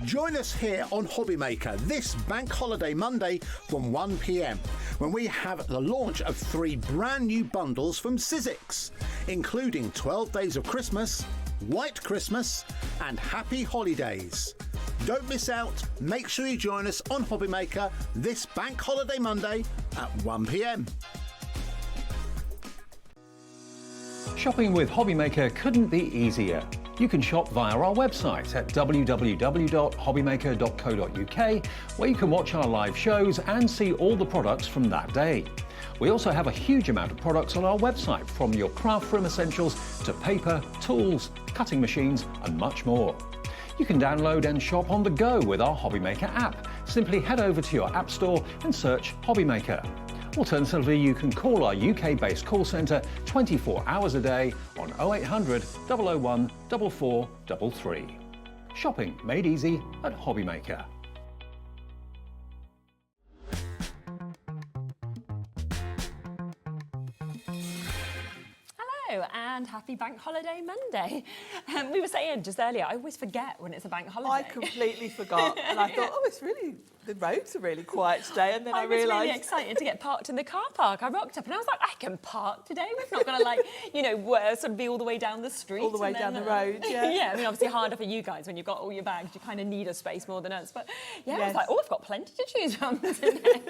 Join us here on Hobbymaker this Bank Holiday Monday from 1 p.m. when we have the launch of 3 brand new bundles from Sizzix, including 12 Days of Christmas, White Christmas and Happy Holidays. Don't miss out. Make sure you join us on Hobbymaker this Bank Holiday Monday at 1 p.m. Shopping with Hobbymaker couldn't be easier. You can shop via our website at www.hobbymaker.co.uk, where you can watch our live shows and see all the products from that day. We also have a huge amount of products on our website, from your craft room essentials to paper, tools, cutting machines and much more. You can download and shop on the go with our Hobbymaker app. Simply head over to your app store and search Hobbymaker. Alternatively, you can call our UK-based call centre 24 hours a day on 0800 001 4433. Shopping made easy at Hobbymaker. Hello and happy Bank Holiday Monday. We were saying just earlier, I always forget when it's a bank holiday. I completely forgot, and I thought, oh, it's really, the roads are really quiet today, and then I realised... I was really excited to get parked in the car park. I rocked up and I was like, I can park today. We've not got to, like, you know, sort of be all the way down the street. All the way down the road, yeah. Yeah, I mean, obviously harder for you guys when you've got all your bags. You kind of need a space more than us. But yeah, yes. I was like, oh, I've got plenty to choose from today.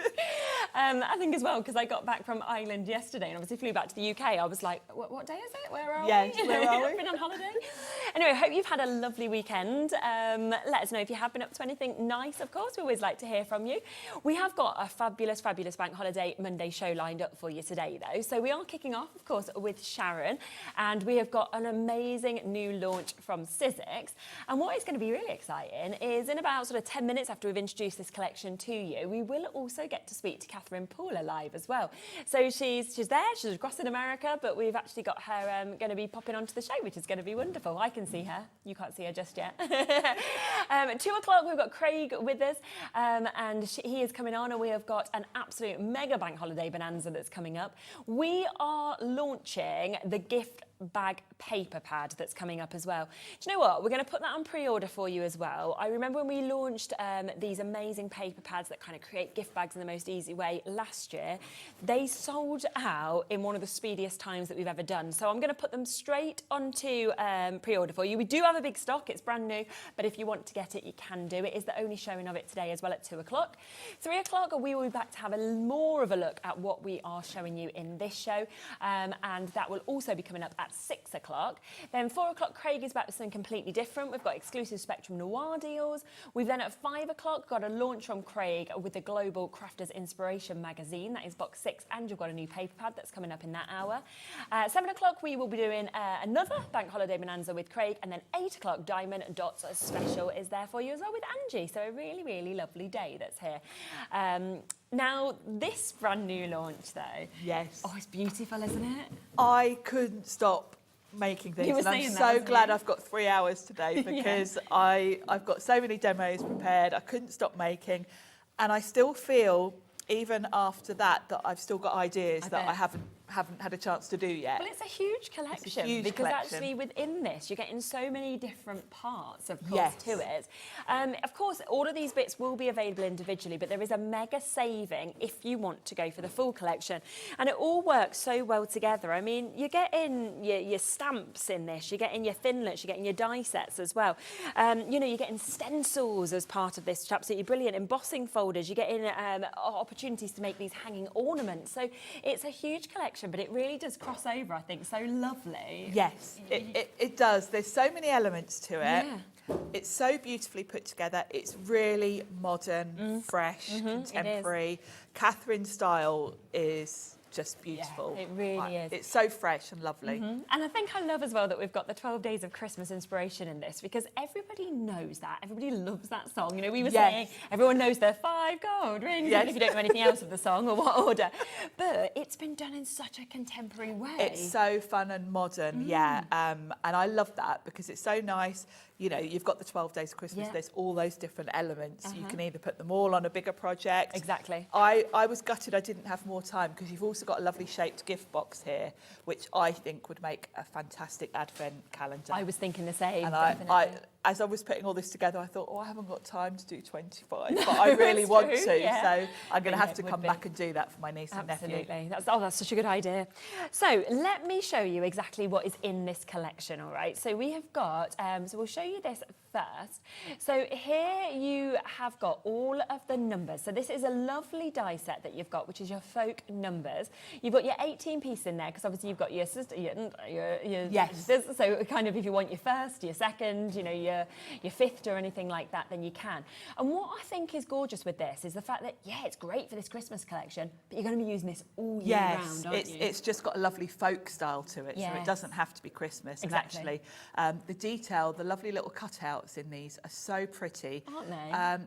I think as well, because I got back from Ireland yesterday and obviously flew back to the UK, I was like, what day is it? Where are we? Yes, where are we? I've been on holiday. Anyway, I hope you've had a lovely weekend. Let us know if you have been up to anything nice, of course. We always like to hear from you. We have got a fabulous, fabulous Bank Holiday Monday show lined up for you today, though. So we are kicking off, of course, with Sharon, and we have got an amazing new launch from Sizzix. And what is going to be really exciting is in about sort of 10 minutes after we've introduced this collection to you, we will also get to speak to Catherine Paula live as well. So she's there, she's across in America, but we've actually got her going to be popping onto the show, which is going to be wonderful. I can see her. You can't see her just yet. At 2 o'clock, we've got Craig with us, and he is coming on, and we have got an absolute mega Bank Holiday Bonanza that's coming up. We are launching the gift bag paper pad that's coming up as well. Do you know what? We're going to put that on pre-order for you as well. I remember when we launched these amazing paper pads that kind of create gift bags in the most easy way last year. They sold out in one of the speediest times that we've ever done. So I'm going to put them straight onto pre-order for you. We do have a big stock. It's brand new, but if you want to get it, you can do. It is the only showing of it today as well at 2 o'clock. 3 o'clock, we will be back to have more of a look at what we are showing you in this show, and that will also be coming up at 6 o'clock. Then 4 o'clock, Craig is back with something completely different. We've got exclusive Spectrum Noir deals. We've then at 5 o'clock got a launch from Craig with the Global Crafters Inspiration magazine. That is box 6, and you've got a new paper pad that's coming up in that hour. 7 o'clock, we will be doing another Bank Holiday Bonanza with Craig, and then 8 o'clock, Diamond Dotz special is there for you as well with Angie. So a really, really lovely day that's here. Now, this brand new launch, though. Yes. Oh, it's beautiful, isn't it? I couldn't stop making things, and I'm so glad I've got 3 hours today, because I've got so many demos prepared. I couldn't stop making, and I still feel, even after that I've still got ideas that I haven't had a chance to do yet. Well, it's a huge collection, because actually within this you're getting so many different parts, of course, to it. Of course, all of these bits will be available individually, but there is a mega saving if you want to go for the full collection, and it all works so well together. I mean, you're getting your stamps in this, you're getting your thinlits, you're getting your die sets as well. You know, you're getting stencils as part of this, which is absolutely brilliant. Embossing folders, you're getting opportunities to make these hanging ornaments. So it's a huge collection, but it really does cross over, I think, so lovely. Yes, it does. There's so many elements to it. Yeah. It's so beautifully put together. It's really modern, fresh, contemporary. Catherine's style is just beautiful. Yeah, it really is. It's so fresh and lovely. And I think I love as well that we've got the 12 Days of Christmas inspiration in this, because everybody knows that. Everybody loves that song. You know, we were saying everyone knows their 5 gold rings, even if you don't know anything else of the song or what order. But it's been done in such a contemporary way. It's so fun and modern, and I love that, because it's so nice. You know, you've got the 12 Days of Christmas, there's all those different elements. You can either put them all on a bigger project. Exactly. I was gutted I didn't have more time, because you've also got a lovely shaped gift box here, which I think would make a fantastic advent calendar. I was thinking the same, and as I was putting all this together, I thought, I haven't got time to do 25, but I really want to. So I'm going to have to come back and do that for my niece and nephew. Absolutely. That's such a good idea. So let me show you exactly what is in this collection, all right? So we have got, so we'll show you this first. So here you have got all of the numbers. So this is a lovely die set that you've got, which is your folk numbers. You've got your 18 piece in there, because obviously you've got your sister, your sisters. So kind of if you want your first, your second, your fifth or anything like that, then you can. And what I think is gorgeous with this is the fact that, it's great for this Christmas collection, but you're going to be using this all year round, aren't you? It's just got a lovely folk style to it, so it doesn't have to be Christmas. Exactly. And actually, the detail, the lovely little cutouts in these are so pretty. Aren't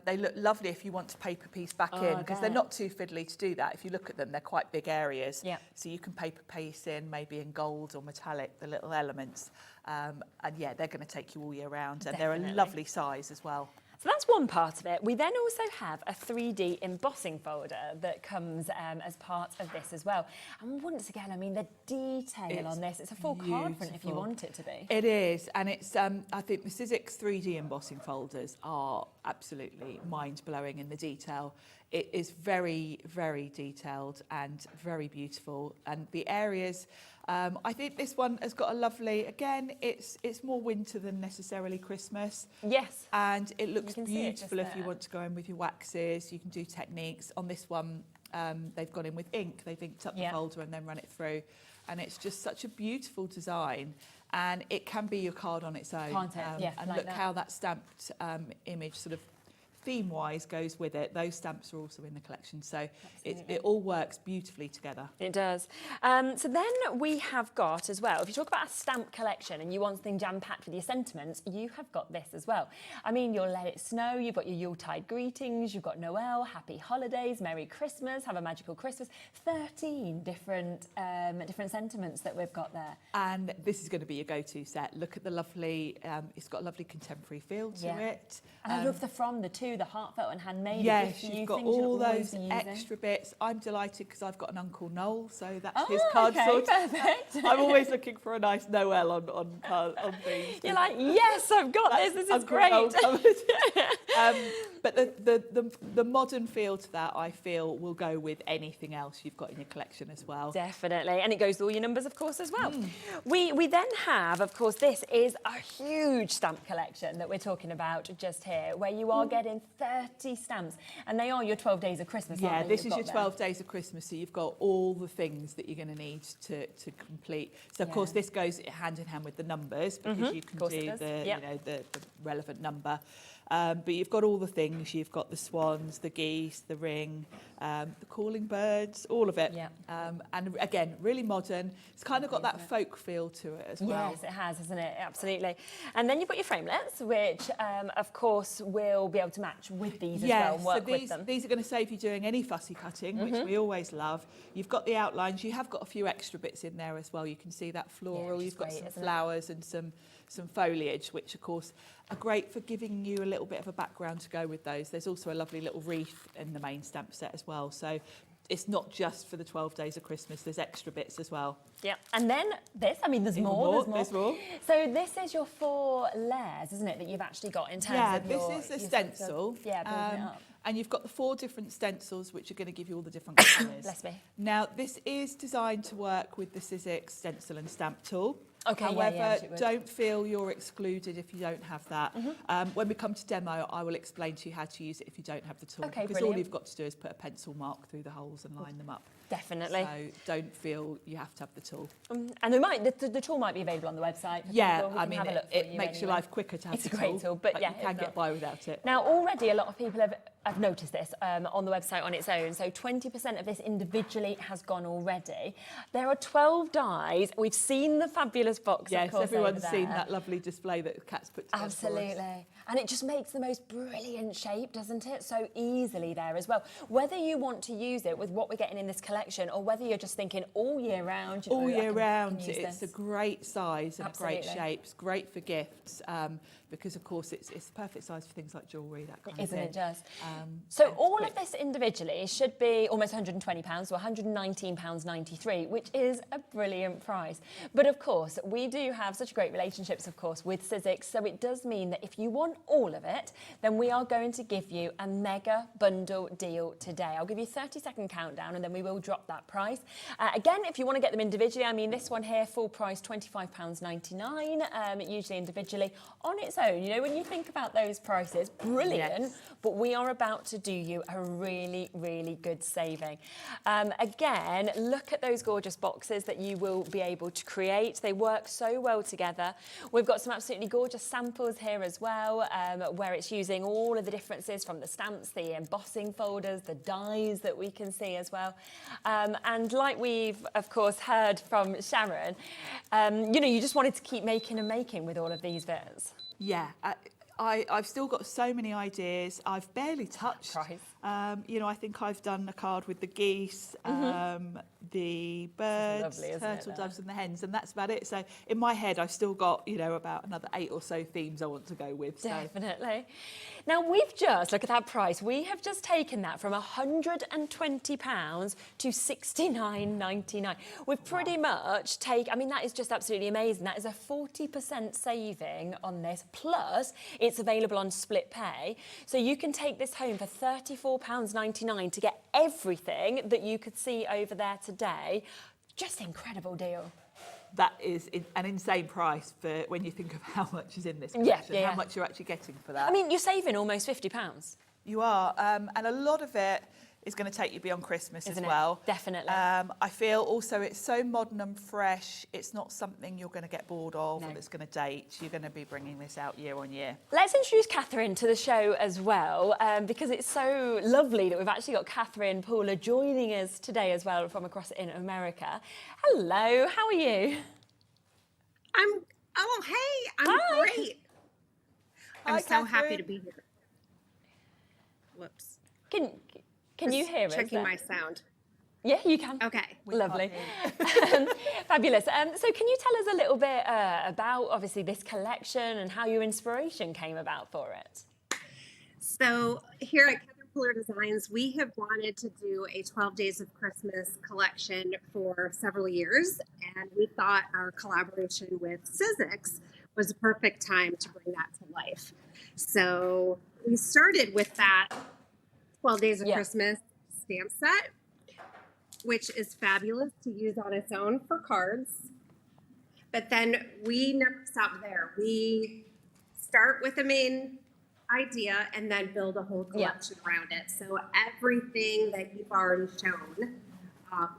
they? They look lovely if you want to paper piece back in, because they're not too fiddly to do that. If you look at them, they're quite big areas. Yeah. So you can paper piece in, maybe in gold or metallic, the little elements. And they're going to take you all year round. And they're a lovely size as well. So that's one part of it. We then also have a 3D embossing folder that comes as part of this as well. And once again, I mean, the detail on this, it's a full card front if you want it to be. It is, and it's, I think the Sizzix 3D embossing folders are absolutely mind-blowing in the detail. It is very, very detailed and very beautiful. And the areas, I think this one has got a lovely, again, it's more winter than necessarily Christmas. Yes. And it looks beautiful if you there. want to go in with your waxes. You can do techniques. On this one, they've gone in with ink. They've inked up the folder and then run it through. And it's just such a beautiful design. And it can be your card on its own. Can't it? And look how that stamped image sort of theme-wise goes with it. Those stamps are also in the collection, so it all works beautifully together. It does. So then we have got as well, if you talk about a stamp collection and you want something jam-packed with your sentiments, you have got this as well. I mean, you'll Let It Snow, you've got your Yuletide greetings, you've got Noel, Happy Holidays, Merry Christmas, Have a Magical Christmas. 13 different sentiments that we've got there. And this is going to be your go-to set. Look at the lovely, it's got a lovely contemporary feel to it. And I love the two, the heartfelt and handmade. Yes, you've got all those extra bits. I'm delighted because I've got an Uncle Noel, so that's his card sort. Perfect. I'm always looking for a nice Noel on things. You're like, yes, I've got this. This is Uncle great. But the modern feel to that, I feel, will go with anything else you've got in your collection as well. Definitely, and it goes with all your numbers, of course, as well. We then have, of course, this is a huge stamp collection that we're talking about just here, where you are getting 30 stamps, and they are your 12 days of Christmas. Yeah, this is your 12 days of Christmas, so you've got all the things that you're going to need to complete. So, of course, this goes hand in hand with the numbers, because you can do the relevant number. But you've got all the things. You've got the swans, the geese, the ring, the calling birds, all of it. Yeah. And again, really modern. It's kind of got that folk feel to it as well. Yes, it has, hasn't it? Absolutely. And then you've got your framelits, which, of course, will be able to match with these as well and work with them. These are going to save you doing any fussy cutting, which we always love. You've got the outlines. You have got a few extra bits in there as well. You can see that floral. You've got some flowers and some foliage, which, of course, are great for giving you a little bit of a background to go with those. There's also a lovely little wreath in the main stamp set as well. So it's not just for the 12 days of Christmas. There's extra bits as well. Yeah, and then this, I mean, there's more. So this is your 4 layers, isn't it, that you've actually got in terms of your... this is a stencil. Building it up. And you've got the 4 different stencils, which are going to give you all the different colours. Bless me. Now, this is designed to work with the Sizzix stencil and stamp tool. Okay, however, don't feel you're excluded if you don't have that. When we come to demo, I will explain to you how to use it if you don't have the tool. Okay, because all you've got to do is put a pencil mark through the holes and line them up. Definitely. So don't feel you have to have the tool. And the tool might be available on the website. I mean, it makes your life quicker to have the tool. It's a great tool, but you can get by without it. Now, already a lot of people have noticed this on the website on its own. So 20% of this individually has gone already. There are 12 dies. We've seen the fabulous box, yes, of course, everyone's seen that lovely display that Kat's put together. Absolutely. And it just makes the most brilliant shape, doesn't it? So easily there as well. Whether you want to use it with what we're getting in this collection or whether you're just thinking all year round. All year round, it's a great size and a great shape. It's great for gifts. because of course it's the perfect size for things like jewellery, that kind of Isn't thing. it just? So So all of this individually should be almost £120, so £119.93, which is a brilliant price. But of course, we do have such great relationships, of course, with Sizzix, so it does mean that if you want all of it, then we are going to give you a mega bundle deal today. I'll give you a 30-second countdown and then we will drop that price. Again, if you want to get them individually, I mean, this one here, full price £25.99, usually individually. On its own, you know, when you think about those prices, brilliant, Yes. but we are about to do you a really, really good saving. Again, look at those gorgeous boxes that you will be able to create. They work so well together. We've got some absolutely gorgeous samples here as well, where it's using all of the differences from the stamps, the embossing folders, the dies that we can see as well. And like we've, of course, heard from Sharon, you know, you just wanted to keep making and making with all of these bits. Yeah, I've still got so many ideas. I've barely touched. Price. You know, I think I've done a card with the geese, the birds, lovely, isn't it, turtle there? doves and the hens, and that's about it. So in my head, I've still got, you know, about another 8 or so themes I want to go with. So. Definitely. Now we've just, look at that price, we have just taken that from £120 to $69.99. We've pretty much I mean, that is just absolutely amazing. That is a 40% saving on this, plus it's available on split pay. So you can take this home for £34.99 to get everything that you could see over there today. Just incredible deal. That is an insane price for when you think of how much is in this Yeah, collection, yeah. how much you're actually getting for that. I mean, you're saving almost £50. You are, and a lot of it is going to take you beyond Christmas Isn't as it? well. Definitely. I feel also it's so modern and fresh. It's not something you're going to get bored of No. or that's going to date. You're going to be bringing this out year on year. Let's introduce Catherine to the show as well, because it's so lovely that we've actually got Catherine Paula joining us today as well from across in America. Hello, how are you? I'm Hi. great. Hi, I'm so happy Catherine. to be here. Whoops. Can you hear us? Checking there? my sound. Yeah, you can. Okay. Lovely. Fabulous. So can you tell us a little bit about, obviously, this collection and how your inspiration came about for it? So here at Catherine Puller Designs, we have wanted to do a 12 Days of Christmas collection for several years, and we thought our collaboration with Sizzix was a perfect time to bring that to life. So we started with that 12 Days of Christmas stamp set, which is fabulous to use on its own for cards. But then we never stop there. We start with the main idea and then build a whole collection around it. So everything that you've already shown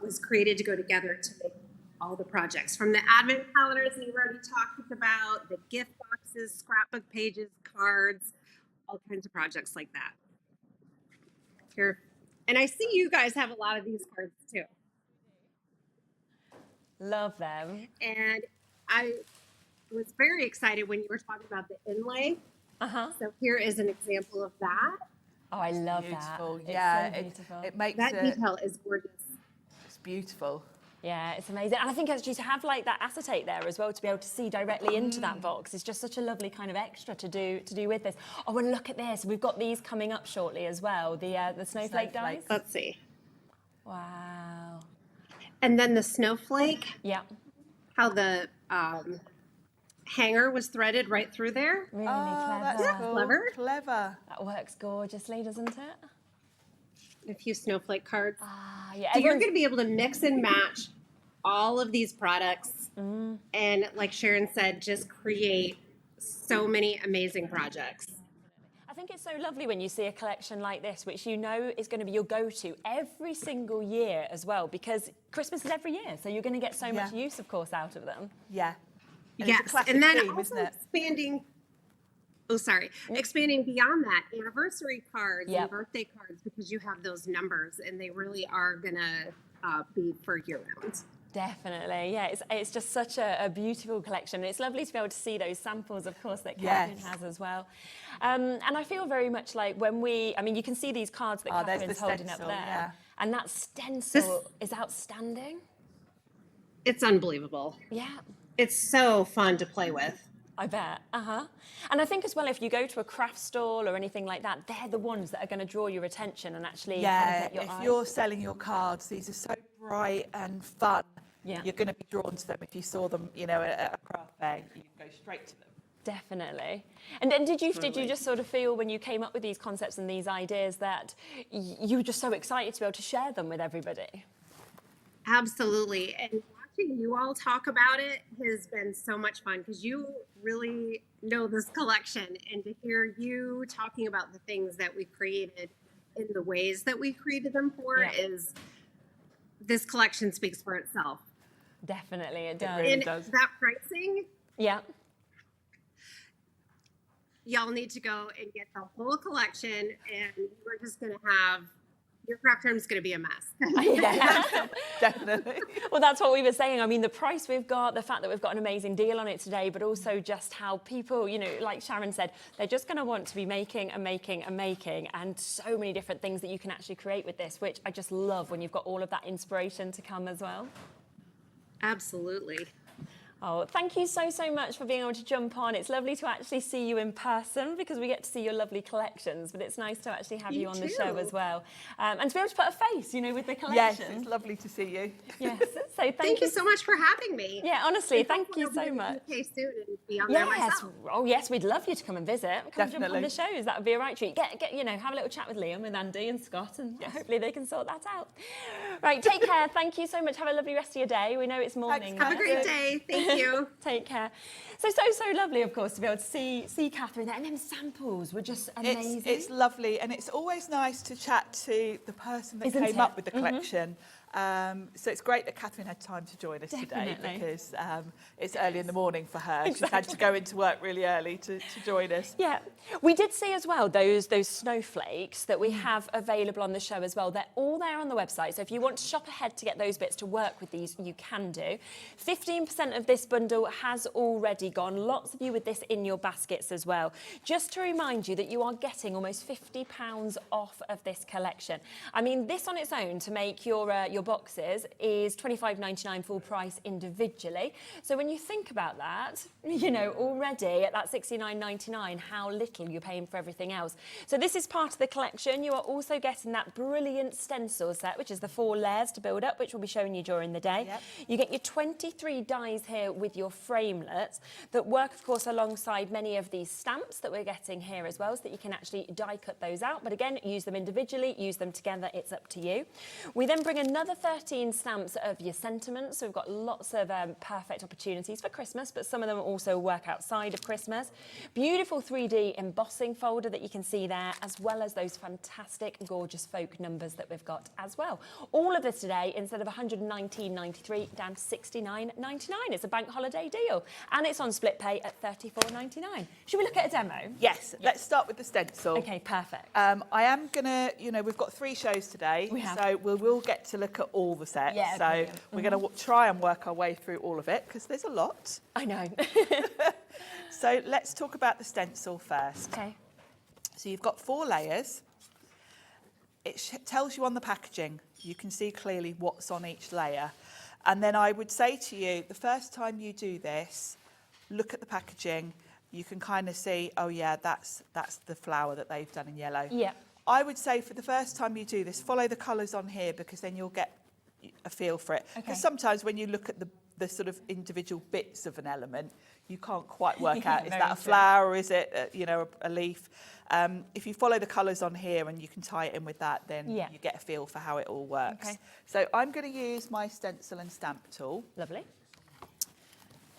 was created to go together to make all the projects, from the advent calendars that you've already talked about, the gift boxes, scrapbook pages, cards, all kinds of projects like that. Here, and I see you guys have a lot of these cards too. Love them. And I was very excited when you were talking about the inlay. So here is an example of that. Oh, I love Beautiful. that. Yeah, It's so beautiful. it makes That it. detail is gorgeous. It's beautiful. Yeah, it's amazing. And I think actually to have like that acetate there as well, to be able to see directly into that box is just such a lovely kind of extra to do with this. Oh, and look at this. We've got these coming up shortly as well. The snowflake dies. Let's see. Wow. And then the snowflake, Yeah. how the hanger was threaded right through there. Really Oh, clever. that's cool. Clever. Clever. That works gorgeously, doesn't it? A few snowflake cards. Ah, yeah. So you're everyone's- going to be able to mix and match all of these products. And like Sharon said, just create so many amazing projects. I think it's so lovely when you see a collection like this, which you know is going to be your go-to every single year as well, because Christmas is every year, so you're going to get so much use, of course, out of them. Yeah. And Yes, it's a classic and then theme, also isn't it? expanding beyond that, anniversary cards Yep. and birthday cards, because you have those numbers and they really are gonna be for year round. Definitely, yeah. It's just such a beautiful collection. It's lovely to be able to see those samples, of course, that Catherine Yes. has as well. And I feel very much like when I mean, you can see these cards that Oh, there's Catherine's the holding up stencil, there. yeah. And that stencil is outstanding. It's unbelievable. Yeah. It's so fun to play with. I bet. And I think as well, if you go to a craft stall or anything like that, they're the ones that are going to draw your attention and actually Yeah, get your if eye. you're selling your cards, these are so bright and fun. Yeah. You're going to be drawn to them if you saw them, you know, at a craft fair. You can go straight to them. Definitely. And then did you just sort of feel when you came up with these concepts and these ideas that you were just so excited to be able to share them with everybody? Absolutely. And watching you all talk about it has been so much fun because you really know this collection, and to hear you talking about the things that we created in the ways that we created them for is, this collection speaks for itself. Definitely, it does. really And does. that pricing, Yeah. y'all need to go and get the whole collection, and we're just going to have, your craft room's going to be a mess. Yeah. Definitely. Well, that's what we were saying. I mean, the price we've got, the fact that we've got an amazing deal on it today, but also just how people, you know, like Sharon said, they're just going to want to be making and making and making, and so many different things that you can actually create with this, which I just love when you've got all of that inspiration to come as well. Absolutely. Oh, thank you so much for being able to jump on. It's lovely to actually see you in person because we get to see your lovely collections, but it's nice to actually have you on the show as well. And to be able to put a face, you know, with the collection. Yes, it's lovely to see you. Yes, so Thank you so much for having me. Yeah, honestly, I thank hope you I'll so be in much. the UK soon and be on there myself. Oh yes, we'd love you to come and visit. Come jump on Definitely. the shows. That would be a right treat. Get you know, have a little chat with Liam and Andy and Scott, and hopefully they can sort that out. Right, take care. Thank you so much. Have a lovely rest of your day. We know it's morning. Have a great day. Thank you. Take care. So lovely, of course, to be able to see Catherine there, and then samples were just amazing. It's lovely, and it's always nice to chat to the person that Isn't came it? up with the collection. So it's great that Catherine had time to join us today, Definitely. because it's early in the morning for her. She's had to go into work really early to join us. Yeah, we did see as well those snowflakes that we have available on the show as well. They're all there on the website, so if you want to shop ahead to get those bits to work with these, you can do. 15% of this bundle has already gone. Lots of you with this in your baskets as well. Just to remind you that you are getting almost £50 off of this collection. I mean, this on its own to make your boxes is $25.99 full price individually. So when you think about that, you know, already at that $69.99, how little you're paying for everything else. So this is part of the collection. You are also getting that brilliant stencil set, which is the 4 layers to build up, which we'll be showing you during the day. Yep. You get your 23 dies here with your framelets that work, of course, alongside many of these stamps that we're getting here as well, so that you can actually die cut those out. But again, use them individually, use them together, it's up to you. We then bring another 13 stamps of your sentiments. So we've got lots of perfect opportunities for Christmas, but some of them also work outside of Christmas. Beautiful 3D embossing folder that you can see there, as well as those fantastic, gorgeous folk numbers that we've got as well. All of this today, instead of $119.93, down to $69.99. It's a bank holiday deal, and it's on split pay at $34.99. Should we look at a demo? Yes, let's start with the stencil. Okay, perfect. I am going to, you know, we've got 3 shows today, We have. so we will get to look at all the sets. Yeah, so brilliant. we're going to try and work our way through all of it, because there's a lot. I know. So let's talk about the stencil first. Okay. So you've got 4 layers. It tells you on the packaging. You can see clearly what's on each layer. And then I would say to you, the first time you do this, look at the packaging. You can kind of see, oh yeah, that's the flower that they've done in yellow. Yeah. I would say for the first time you do this, follow the colours on here, because then you'll get a feel for it. Because sometimes when you look at the sort of individual bits of an element, you can't quite work out, is that a flower or is it, you know, a leaf? If you follow the colours on here and you can tie it in with that, then you get a feel for how it all works. Okay. So I'm going to use my stencil and stamp tool. Lovely.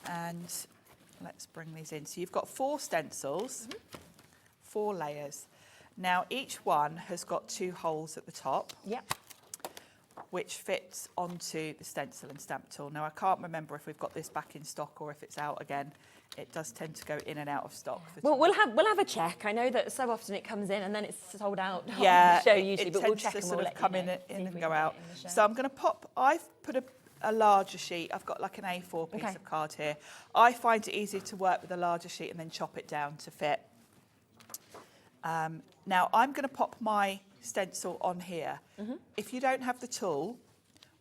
And let's bring these in. So you've got 4 stencils, 4 layers. Now each one has got 2 holes at the top. Yep. Which fits onto the stencil and stamp tool. Now I can't remember if we've got this back in stock or if it's out again. It does tend to go in and out of stock. Well, we'll have a check. I know that so often it comes in and then it's sold out Yeah, on the show usually, it but we'll tends check to and sort we'll of let come you in, know, in see if and we go can out. get it in the show. So I'm going to pop. I've put a larger sheet. I've got like an A4 piece Okay. of card here. I find it easier to work with a larger sheet and then chop it down to fit. Now I'm going to pop my stencil on here. If you don't have the tool,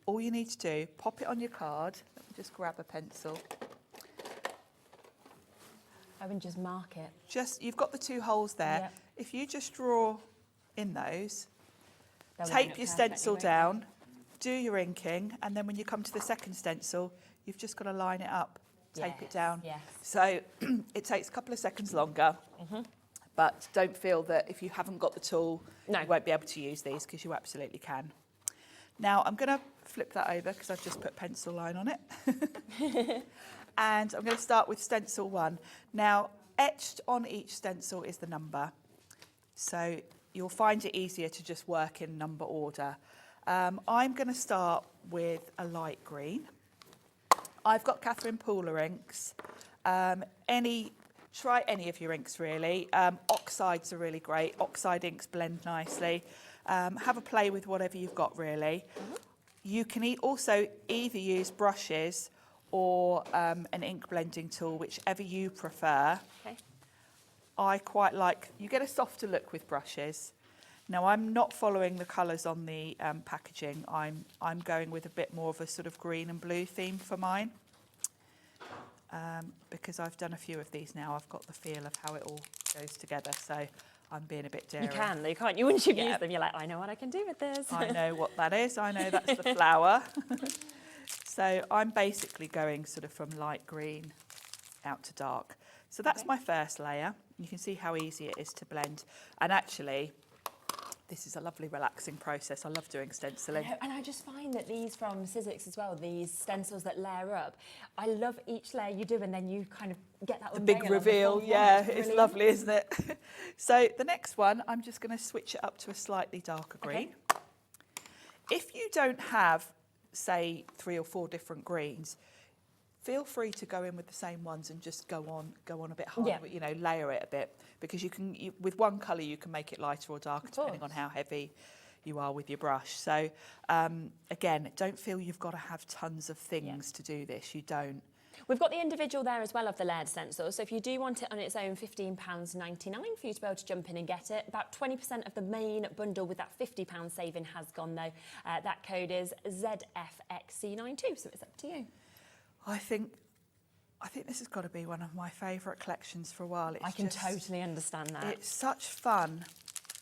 all you need to do, pop it on your card. Let me just grab a pencil. So I can just mark it. You've got the 2 holes there. Yep. If you just draw in those, They'll line tape up your perfectly, stencil won't they? down, do your inking, and then when you come to the second stencil, you've just got to line it up, tape it Yes, down. yes. So it takes a couple of seconds longer, but don't feel that if you haven't got the tool, No. you won't be able to use these, because you absolutely can. Now I'm going to flip that over because I've just put pencil line on it. And I'm going to start with stencil 1. Now, etched on each stencil is the number. So you'll find it easier to just work in number order. I'm going to start with a light green. I've got Catherine Pooler inks. Try any of your inks really. Oxides are really great. Oxide inks blend nicely. Have a play with whatever you've got really. You can also either use brushes or an ink blending tool, whichever you prefer. Okay. I quite like, you get a softer look with brushes. Now I'm not following the colours on the packaging. I'm going with a bit more of a sort of green and blue theme for mine. Because I've done a few of these now, I've got the feel of how it all goes together. So I'm being a bit daring. You can, though, can't you? Once you've used them, you're like, I know what I can do with this. I know what that is. I know that's the flower. So I'm basically going sort of from light green out to dark. So that's my first layer. You can see how easy it is to blend. And actually, this is a lovely relaxing process. I love doing stenciling. And I just find that these from Sizzix as well, these stencils that layer up, I love each layer you do, and then you kind of get that The big reveal, yeah, it's lovely, isn't it? So the next one, I'm just going to switch it up to a slightly darker green. Okay. If you don't have, say, 3 or 4 different greens, feel free to go in with the same ones and just go on a bit harder, you know, layer it a bit, because with one colour you can make it lighter or darker depending on how heavy you are with your brush. So again, don't feel you've got to have tons of things to do this. You don't. We've got the individual there as well of the layered stencils. So if you do want it on its own, £15.99 for you to be able to jump in and get it. About 20% of the main bundle with that £50 saving has gone though. That code is ZFXC92, so it's up to you. I think this has got to be one of my favourite collections for a while. I can totally understand that. It's such fun.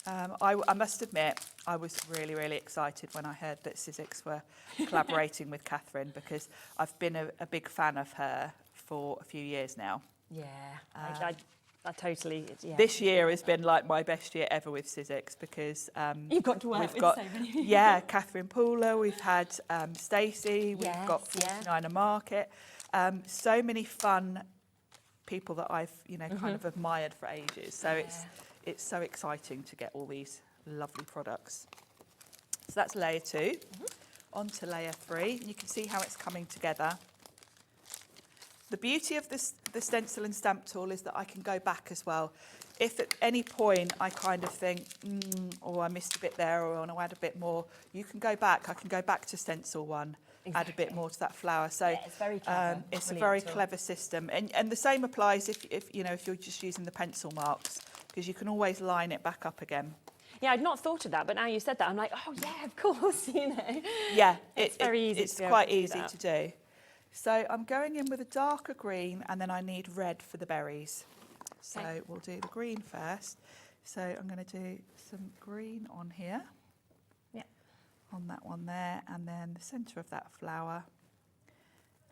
I must admit, I was really, really excited when I heard that Sizzix were collaborating with Catherine, because I've been a big fan of her for a few years now. Yeah, I totally, yeah. This year has been like my best year ever with Sizzix, because you've got to work with so many. Yeah, Catherine Pooler, we've had Stacey, we've got 49er Market, so many fun people that I've kind of admired for ages. So it's so exciting to get all these lovely products. So that's layer 2. On to layer 3. You can see how it's coming together. The beauty of the stencil and stamp tool is that I can go back as well. If at any point I kind of think, I missed a bit there, or I want to add a bit more, you can go back. I can go back to stencil 1, add a bit more to that flower. So it's very clever. It's a very clever system. And the same applies if you're just using the pencil marks, because you can always line it back up again. Yeah, I'd not thought of that, but now you said that, I'm like, oh yeah, of course, Yeah, it's very easy. It's quite easy to do. So I'm going in with a darker green, and then I need red for the berries. So we'll do the green first. So I'm going to do some green on here. Yeah. On that one there, and then the centre of that flower.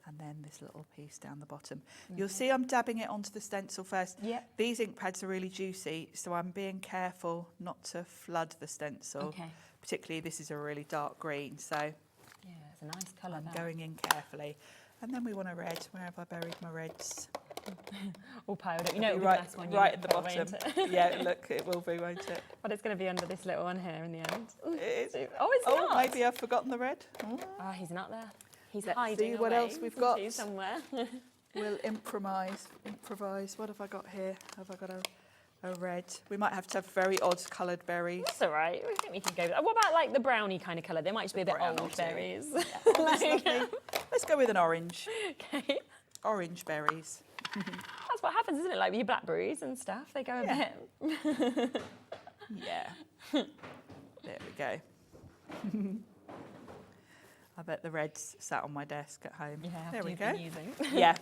And then this little piece down the bottom. You'll see I'm dabbing it onto the stencil first. Yep. These ink pads are really juicy, so I'm being careful not to flood the stencil. Okay. Particularly, this is a really dark green, so yeah, it's a nice colour. I'm going in carefully. And then we want a red. Where have I buried my reds? All piled up. You know, it'll be right, the last one. right at the bottom. Yeah, look, it will be, won't it? But it's going to be under this little one here in the end. It is. Oh, it's not. Maybe I've forgotten the red. Oh, he's not there. He's Let's hiding see what away else we've got. somewhere. We'll improvise. What have I got here? Have I got a red? We might have to have very odd coloured berries. That's all right. We think we can go with that. What about like the brownie kind of colour? They might just be a bit old berries. Yeah. That's lovely. Let's go with an orange. Okay. Orange berries. That's what happens, isn't it? Like with your blackberries and stuff, they go a bit. Yeah. There we go. I bet the red's sat on my desk at home. Yeah, there we go. Using. Yeah.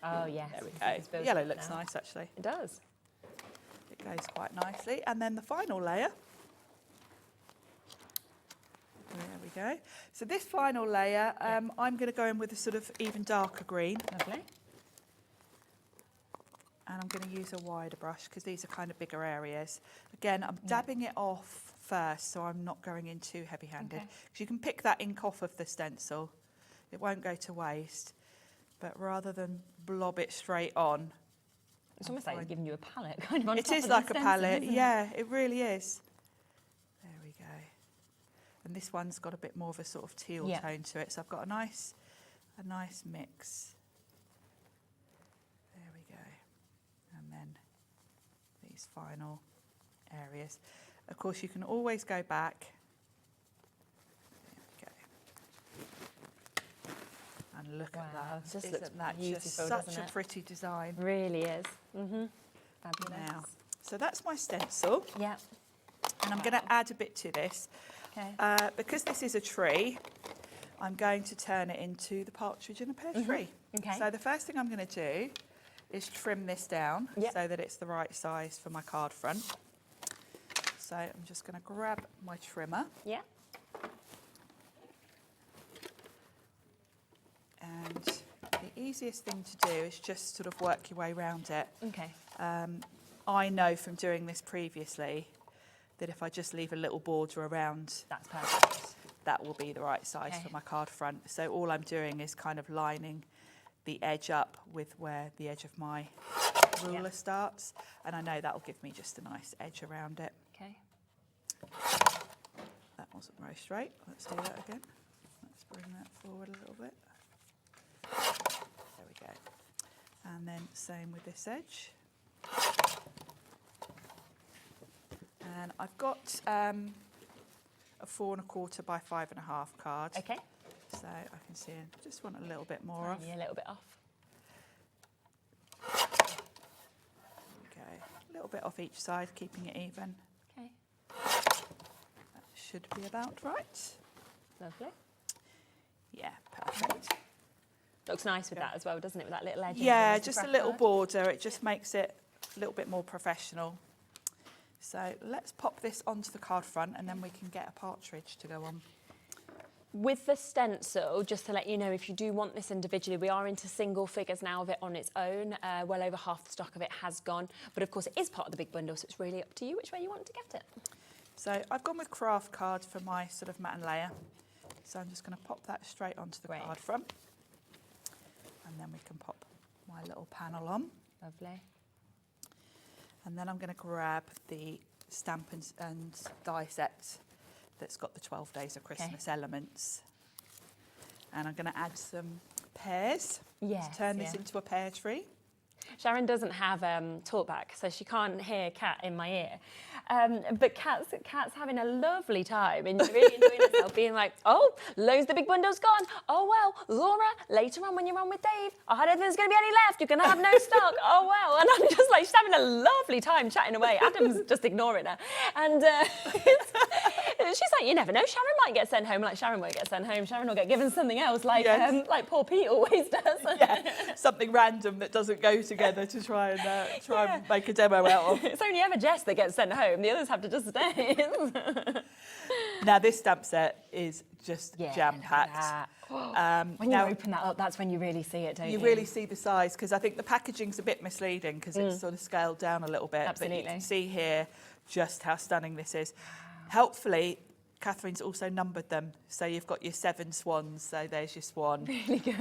Oh, yes. There we It's go. building Yellow up looks now. nice, actually. It does. It goes quite nicely. And then the final layer. There we go. So this final layer, I'm going to go in with a sort of even darker green. Lovely. And I'm going to use a wider brush because these are kind of bigger areas. Again, I'm dabbing it off first, so I'm not going in too heavy-handed. Because you can pick that ink off of the stencil. It won't go to waste. But rather than blob it straight on... It's almost like it's giving you a palette kind of on top It is of the like a stencil, palette, isn't it? yeah, it really is. There we go. And this one's got a bit more of a sort of teal tone to it, so I've got a nice mix. There we go. And then these final areas. Of course, you can always go back. There we go. And look at that. It just Isn't looks that beautiful, just such doesn't a it? pretty design? Really is. Fabulous. Now, so that's my stencil. Yeah. And I'm going to add a bit to this. Okay. Because this is a tree, I'm going to turn it into the partridge in a pear tree. Okay. So the first thing I'm going to do is trim this down so that it's the right size for my card front. So I'm just going to grab my trimmer. Yeah. And the easiest thing to do is just sort of work your way around it. Okay. I know from doing this previously that if I just leave a little border around, That's perfect. that will be the right size for my card front. So all I'm doing is kind of lining the edge up with where the edge of my ruler starts. And I know that will give me just a nice edge around it. Okay. That wasn't very straight. Let's do that again. Let's bring that forward a little bit. There we go. And then same with this edge. And I've got a 4 1/4 by 5 1/2 card. Okay. So I can see I just want a little bit more off. Yeah, a little bit off. Okay, a little bit off each side, keeping it even. Okay. That should be about right. Lovely. Yeah, perfect. Looks nice with that as well, doesn't it? With that little edge. Yeah, just a little border. It just makes it a little bit more professional. So let's pop this onto the card front and then we can get a partridge to go on. With the stencil, just to let you know, if you do want this individually, we are into single figures now of it on its own. Well over half the stock of it has gone. But of course, it is part of the big bundle, so it's really up to you which way you want to get it. So I've gone with craft card for my sort of matte layer. So I'm just going to pop that straight onto the card front. And then we can pop my little panel on. Lovely. And then I'm going to grab the stamp and die set that's got the 12 Days of Christmas elements. And I'm going to add some pears to turn this into a pear tree. Sharon doesn't have talkback, so she can't hear Kat in my ear. But Kat's having a lovely time and really enjoying herself, being like, oh, loads of the big bundle's gone. Oh, well, Laura, later on when you're on with Dave, I don't think there's going to be any left. You're going to have no stock. Oh, well. And I'm just like, she's having a lovely time chatting away. Adam's just ignoring her. And she's like, you never know, Sharon might get sent home. Like, Sharon won't get sent home. Sharon will get given something else, like poor Pete always does. Something random that doesn't go together to try and make a demo out of. It's only ever Jess that gets sent home. The others have to just stay. Now, this stamp set is just jam-packed. When you open that up, that's when you really see it, don't you? You really see the size, because I think the packaging's a bit misleading because it's sort of scaled down a little bit. Absolutely. But you can see here just how stunning this is. Helpfully, Catherine's also numbered them. So you've got your 7 swans, so there's your swan. Really good.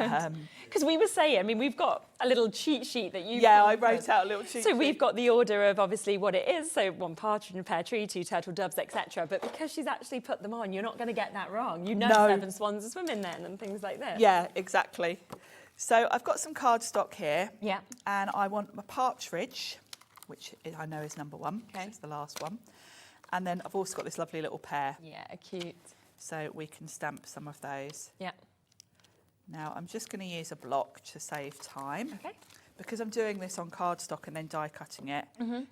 Because we were saying, I mean, we've got a little cheat sheet that you... Yeah, I wrote out a little cheat sheet. So we've got the order of obviously what it is. So 1 partridge in a pear tree, 2 turtle doves, etc. But because she's actually put them on, you're not going to get that wrong. You know 7 swans are swimming then and things like that. Yeah, exactly. So I've got some cardstock here. Yeah. And I want my partridge, which I know is number 1, because it's the last one. And then I've also got this lovely little pear. Yeah, cute. So we can stamp some of those. Yeah. Now I'm just going to use a block to save time. Okay. Because I'm doing this on cardstock and then die cutting it,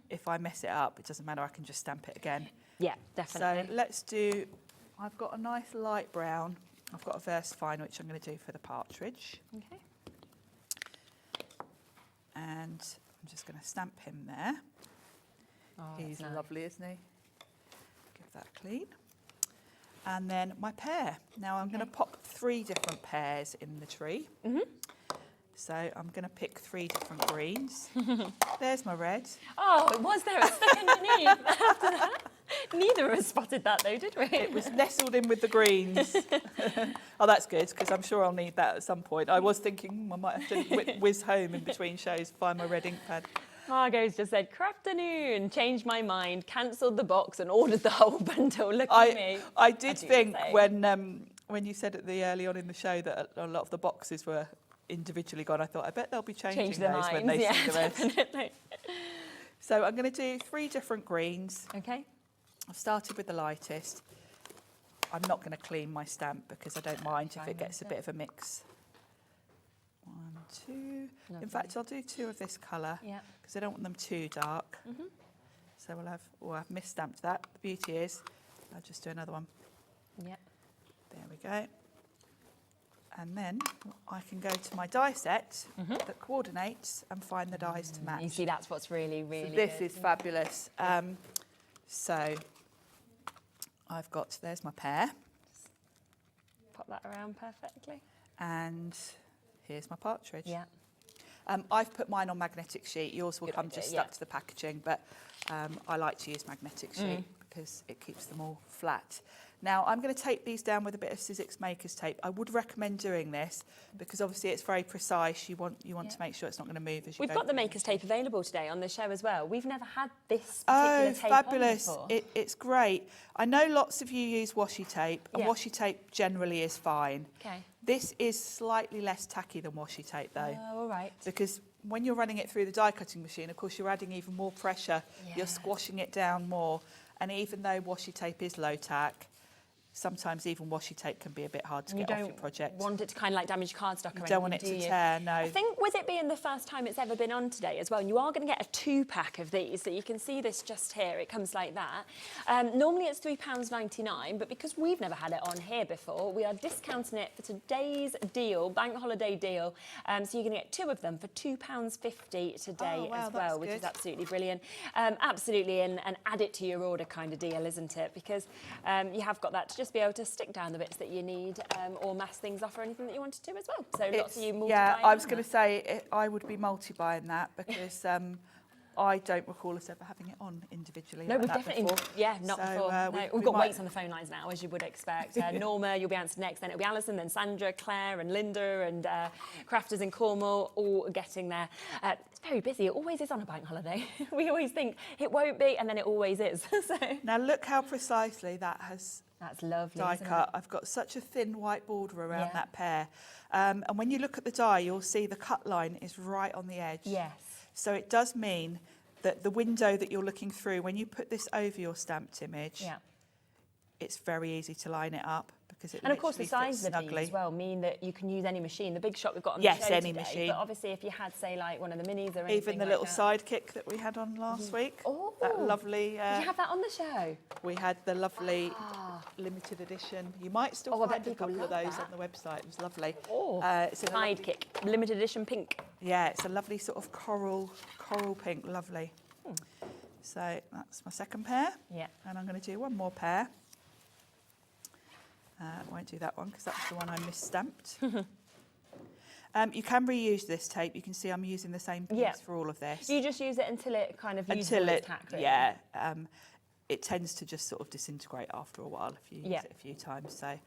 if I mess it up, it doesn't matter, I can just stamp it again. Yeah, definitely. So let's do, I've got a nice light brown. I've got a Versafine, which I'm going to do for the partridge. Okay. And I'm just going to stamp him there. Oh, He's that's nice. lovely, isn't he? Give that clean. And then my pear. Now I'm going to pop 3 different pears in the tree. So I'm going to pick 3 different greens. There's my red. Oh, it was there. It's stuck underneath after that. Neither of us spotted that though, did we? It was nestled in with the greens. Oh, that's good, because I'm sure I'll need that at some point. I was thinking I might have to whiz home in between shows, find my red ink pad. Margot's just said, crafternoon, changed my mind, cancelled the box and ordered the whole bundle. Look at me. I did think when you said at the early on in the show that a lot of the boxes were individually gone, I thought, I bet they'll be changing their those minds. when they Yeah, see the rest. definitely. So I'm going to do 3 different greens. Okay. I've started with the lightest. I'm not going to clean my stamp because I don't mind if it gets a bit of a mix. 1, 2. Lovely. In fact, I'll do 2 of this colour Yeah. because I don't want them too dark. So I've misstamped that. The beauty is, I'll just do another one. Yeah. There we go. And then I can go to my die set that coordinates and find the dies to match. You see, that's what's really, really So this good. is fabulous. So I've got, there's my pear, Pop that around perfectly. and here's my partridge. Yeah. I've put mine on magnetic sheet. Yours will Good come idea, just yeah. stuck to the packaging, but I like to use magnetic sheet because it keeps them all flat. Now I'm going to tape these down with a bit of Sizzix Maker's tape. I would recommend doing this because obviously it's very precise. You want to make sure it's not going to move as you We've go got the through. Maker's tape available today on the show as well. We've never had this Oh, particular tape fabulous. on before. It's great. I know lots of you use washi tape, and Yeah. washi tape generally is fine. Okay. This is slightly less tacky than washi tape though, Oh, all right. because when you're running it through the die cutting machine, of course you're adding even more pressure. Yeah. You're squashing it down more. And even though washi tape is low tack, sometimes even washi tape can be a bit hard to And you get off your don't project. want it to kind of like damage cardstock or You don't want anything, it do to you? tear, no. I think with it being the first time it's ever been on today as well, and you are going to get a 2-pack of these, so you can see this just here, it comes like that. Normally it's £3.99, but because we've never had it on here before, we are discounting it for today's deal, bank holiday deal. So you're going to get 2 of them for £2.50 today Oh, wow, as well, that's which is good. absolutely brilliant. Absolutely an add it to your order kind of deal, isn't it? Because you have got that to just be able to stick down the bits that you need or mass things off or anything that you want to do as well. So lots of you multi-buying. Yeah, I was going to say I would be multi-buying that because I don't recall us ever having it on individually. No, like we've that definitely, before. not So, before. No, we we've got might- weights on the phone lines now, as you would expect. Norma, you'll be answered next, then it'll be Alison, then Sandra, Claire and Linda and crafters in Cornwall, all getting there. It's very busy, it always is on a bank holiday. We always think it won't be, and then it always is. So Now look how precisely that has that's lovely, die isn't cut. I've got such a thin white border around Yeah. that pear. And when you look at the die, you'll see the cut line is right on the edge. it? Yes. So it does mean that the window that you're looking through, when you put this over your stamped image, Yeah. it's very easy to line it up because it And of course, the literally fits size of these snugly. as well mean that you can use any machine. The big shot we've got on Yes, the show any today, machine. But obviously, if you had, say, like one of the minis or anything Even the like little that. sidekick that we had on last week. Oh, That lovely. did you have that on the show? We had the lovely limited edition. You might still Oh, I bet find a people couple of love those that. on the website. It was lovely. Oh, it's in a lovely- Sidekick, limited edition pink. Yeah, it's a lovely sort of coral pink, lovely. So that's my second pair. Yeah. And I'm going to do one more pair. Won't do that one because that's the one I misstamped. You can reuse this tape. You can see I'm using the same piece Yeah. for all of this. You just use it until it kind of uses Until all its it, tack, really. yeah, it tends to just sort of disintegrate after a while if you use Yeah. it a few times. So,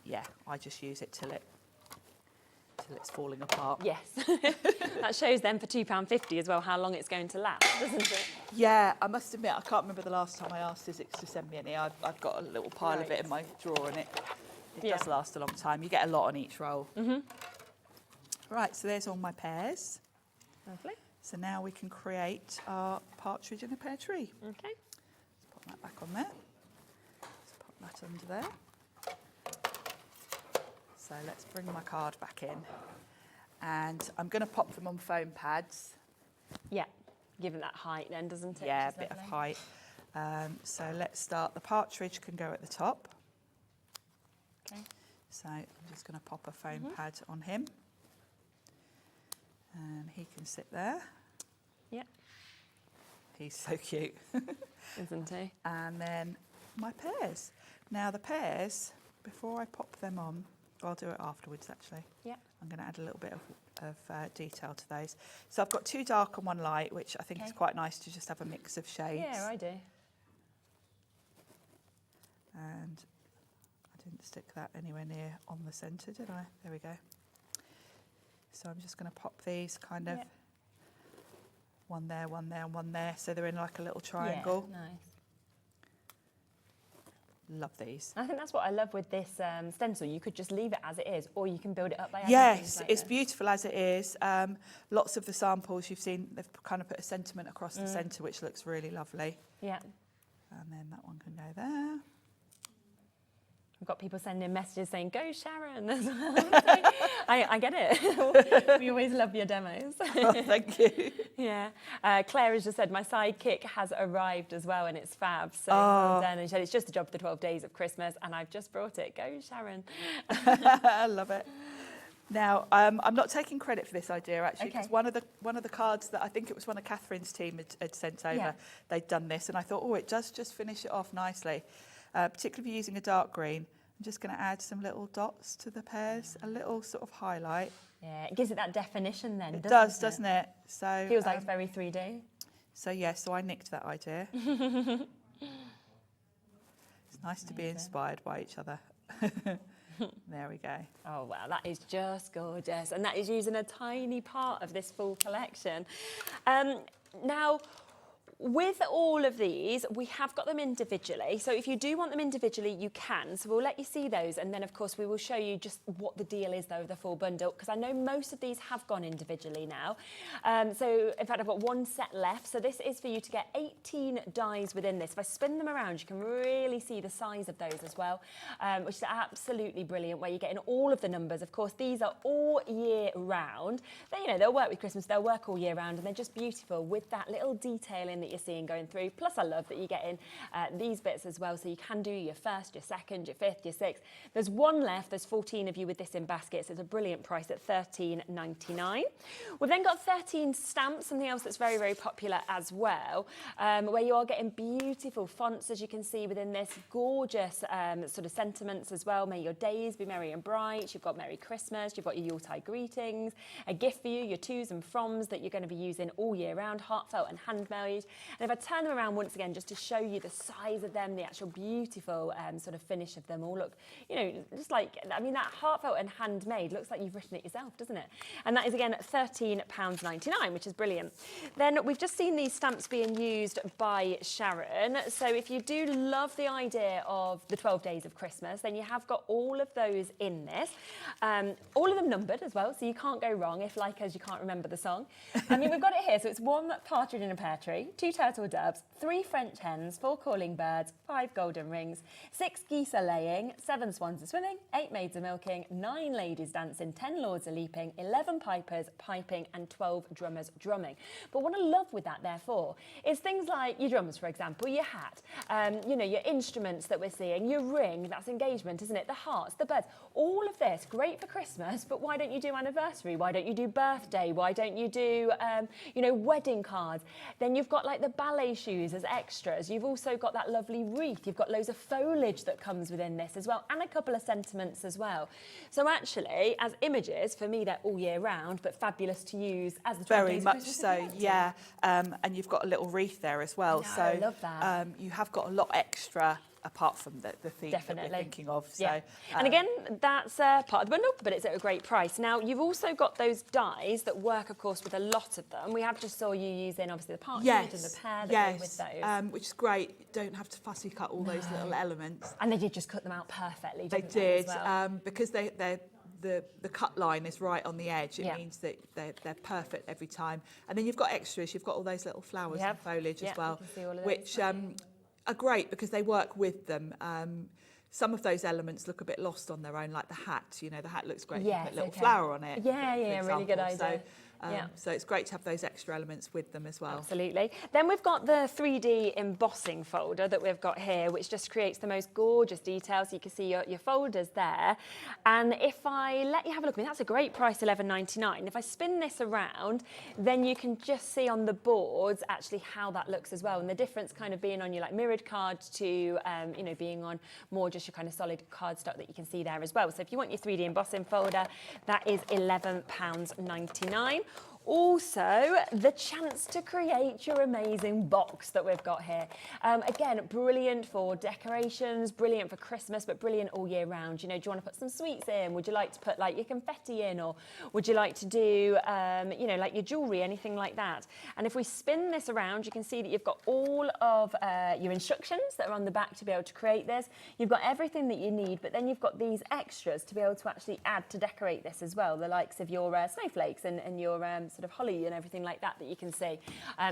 yeah, I just use it till it's falling apart. Yes. That shows then for £2.50 as well how long it's going to last, doesn't it? Yeah, I must admit, I can't remember the last time I asked Sizzix to send me any. I've got a little pile of it in my drawer, and it Yeah. does last a long time. You get a lot on each roll. Right, so there's all my pairs. Lovely. So now we can create our partridge in a pear tree. Okay. Let's put that back on there. Let's pop that under there. So let's bring my card back in. And I'm going to pop them on foam pads. Yeah. Given that height then, doesn't it? Yeah, a Which is bit of lovely. height. So let's start. The partridge can go at the top. Okay. So I'm just going to pop a foam pad on him. And he can sit there. Yeah. He's so cute. Isn't he? And then my pears. Now the pears, before I pop them on, I'll do it afterwards actually. Yeah. I'm going to add a little bit of detail to those. So I've got 2 dark and 1 light, which I think is quite nice to just have a mix of shades. Yeah, I do. And I didn't stick that anywhere near on the centre, did I? There we go. So I'm just going to pop these kind of one there, one there, and one there. So they're in like a little triangle. Yeah, nice. Love these. I think that's what I love with this stencil. You could just leave it as it is, or you can build it up by adding Yes, things like it's this. beautiful as it is. Lots of the samples you've seen, they've kind of put a sentiment across the centre, which looks really lovely. Yeah. And then that one can go there. I've got people sending messages saying, go Sharon as well. I get it. We always love your demos. Oh, thank you. Yeah. Claire has just said, my sidekick has arrived as well and it's fab. So well done. And she said, it's just a job for the 12 days of Christmas and I've just brought it. Go Sharon. I love it. Now, I'm not taking credit for this idea actually, because Okay. one of the cards that I think it was one of Catherine's team had sent over, Yeah. they'd done this, and I thought, oh, it does just finish it off nicely. Particularly if you're using a dark green, I'm just going to add some little dots to the pears, a little sort of highlight. Yeah, it gives it that definition then, It doesn't does, it? doesn't it? So Feels like it's very 3D. So yeah, so I nicked that idea. It's nice to be inspired by each other. There we go. Oh, wow, that is just gorgeous. And that is using a tiny part of this full collection. Now, with all of these, we have got them individually. So if you do want them individually, you can. So we'll let you see those. And then, of course, we will show you just what the deal is, though, of the full bundle, because I know most of these have gone individually now. So, in fact, I've got 1 set left. So this is for you to get 18 dies within this. If I spin them around, you can really see the size of those as well, which is absolutely brilliant, where you're getting all of the numbers. Of course, these are all year round. They, you know, they'll work with Christmas, they'll work all year round, and they're just beautiful with that little detailing that you're seeing going through. Plus, I love that you're getting these bits as well, so you can do your first, your second, your fifth, your sixth. There's 1 left. There's 14 of you with this in baskets. It's a brilliant price at £13.99. We've then got 13 stamps, something else that's very, very popular as well, where you are getting beautiful fonts, as you can see within this, gorgeous sort of sentiments as well. May your days be merry and bright. You've got Merry Christmas. You've got your Yuletide greetings, a gift for you, your tos and froms that you're going to be using all year round, heartfelt and handmade. And if I turn them around once again, just to show you the size of them, the actual beautiful sort of finish of them all look, you know, just like, I mean, that heartfelt and handmade looks like you've written it yourself, doesn't it? And that is, again, £13.99, which is brilliant. Then we've just seen these stamps being used by Sharon. So if you do love the idea of the 12 days of Christmas, then you have got all of those in this. All of them numbered as well, so you can't go wrong if, like us, you can't remember the song. I mean, we've got it here. So it's 1 partridge in a pear tree, 2 turtle doves, 3 French hens, 4 calling birds, 5 golden rings, 6 geese are laying, 7 swans are swimming, 8 maids are milking, 9 ladies dancing, 10 lords are leaping, 11 pipers piping, and 12 drummers drumming. But what I love with that, therefore, is things like your drums, for example, your hat, you know, your instruments that we're seeing, your ring, that's engagement, isn't it? The hearts, the birds, all of this, great for Christmas, but why don't you do anniversary? Why don't you do birthday? Why don't you do, you know, wedding cards? Then you've got like the ballet shoes as extras. You've also got that lovely wreath. You've got loads of foliage that comes within this as well, and a couple of sentiments as well. So actually, as images, for me, they're all year round, but fabulous to use as the 12 Very days of much Christmas so, event. yeah. And you've got a little wreath there as well. I know, So I love that. You have got a lot extra apart from the theme that Definitely. we're thinking of. So, Yeah. And again, that's part of the bundle, but it's at a great price. Now, you've also got those dies that work, of course, with a lot of them. We have just saw you using, obviously, the partridge and the pear that go with those. Which is great. You don't have to fussy cut all those little elements. And they did just cut them out perfectly, They didn't did, as well? because the cut line is right on the edge. It Yeah. means that they're perfect every time. And then you've got extras. You've got all those little flowers Yep. and foliage Yep, as well, you can see all of those, which can't you? are great because they work with them. Some of those elements look a bit lost on their own, like the hat. You know, the hat looks great. Yes, you put a little okay. flower on it. Yeah, for yeah, really good example. idea. So it's great to have those extra elements with them as well. Absolutely. Then we've got the 3D embossing folder that we've got here, which just creates the most gorgeous details. So you can see your folders there. And if I let you have a look, I mean, that's a great price, $11.99. If I spin this around, then you can just see on the boards actually how that looks as well. And the difference kind of being on your like mirrored card to, you know, being on more just your kind of solid cardstock that you can see there as well. So if you want your 3D embossing folder, that is £11.99. Also, the chance to create your amazing box that we've got here. Again, brilliant for decorations, brilliant for Christmas, but brilliant all year round. You know, do you want to put some sweets in? Would you like to put like your confetti in? Or would you like to do, you know, like your jewellery, anything like that? And if we spin this around, you can see that you've got all of your instructions that are on the back to be able to create this. You've got everything that you need, but then you've got these extras to be able to actually add to decorate this as well. The likes of your snowflakes and your sort of holly and everything like that you can see.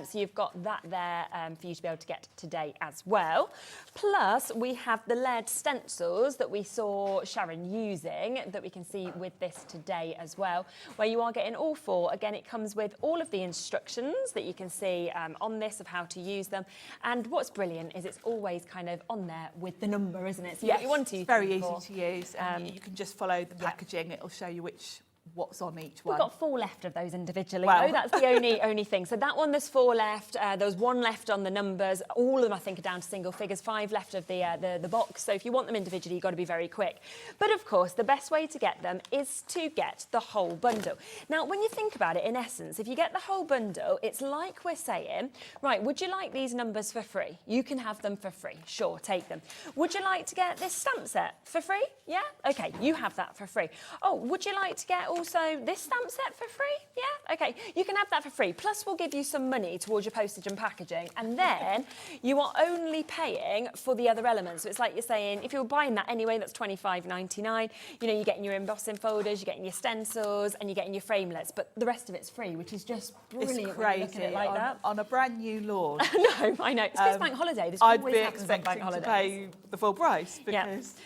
So you've got that there for you to be able to get today as well. Plus we have the lead stencils that we saw Sharon using that we can see with this today as well, where you are getting all four. Again, it comes with all of the instructions that you can see on this of how to use them. And what's brilliant is it's always kind of on there with the number, isn't it? So yes, you want to it's very easy to use. And you can just follow the packaging. It'll show you what's on each one. We've got 4 left of those individually. Wow. Oh, that's the only thing. So that one, there's 4 left. There was 1 left on the numbers. All of them, I think, are down to single figures. 5 left of the box. So if you want them individually, you've got to be very quick. But of course, the best way to get them is to get the whole bundle. Now, when you think about it, in essence, if you get the whole bundle, it's like we're saying, right, would you like these numbers for free? You can have them for free. Sure, take them. Would you like to get this stamp set for free? Yeah? Okay, you have that for free. Oh, would you like to get also this stamp set for free? Yeah? Okay, you can have that for free. Plus, we'll give you some money towards your postage and packaging. And then you are only paying for the other elements. So it's like you're saying, if you're buying that anyway, that's $25.99. You know, you're getting your embossing folders, you're getting your stencils, and you're getting your framelets. But the rest of it's free, which is just brilliant. It's crazy. When you look at it like that. On a brand new launch. No, I know. It's Bank Holiday. This I'd always be happens on Bank expecting to Holidays. pay the full price because... Yeah.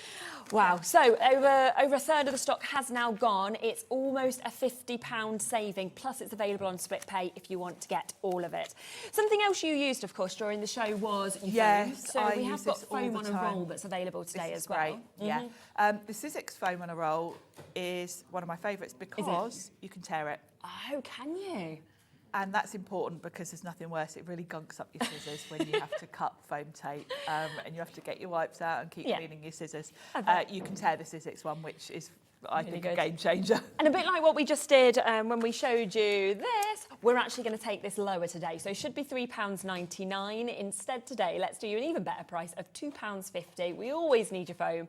Wow, so over a third of the stock has now gone. It's almost a £50 saving, plus it's available on split pay if you want to get all of it. Something else you used, of course, during the show was your foam. So we have got foam on a roll that's available today as well. Great. Yeah. The Sizzix foam on a roll is one of my favourites because you can tear it. Oh, can you? And that's important because there's nothing worse. It really gunks up your scissors when you have to cut foam tape and you have to get your wipes out and keep cleaning your scissors. You can tear the Sizzix one, which is, I think, a game changer. And a bit like what we just did when we showed you this, we're actually going to take this lower today. So it should be £3.99. Instead today, let's do you an even better price of £2.50. We always need your foam.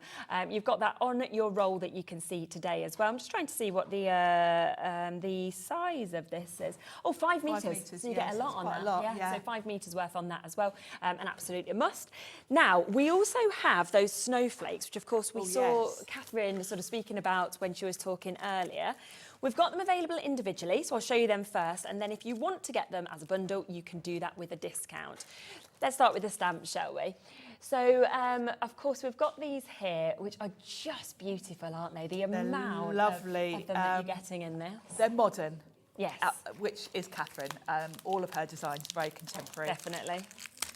You've got that on your roll that you can see today as well. I'm just trying to see what the size of this is. Oh, 5 metres. So you get a lot on that. So 5 metres worth on that as well. An absolute must. Now, we also have those snowflakes, which of course we saw Catherine sort of speaking about when she was talking earlier. We've got them available individually, so I'll show you them first, and then if you want to get them as a bundle, you can do that with a discount. Let's start with the stamps, shall we? So, of course, we've got these here, which are just beautiful, aren't they? The amount lovely. of them that you're getting in this. They're modern. Yes. Which is Catherine. All of her designs are very contemporary. Definitely.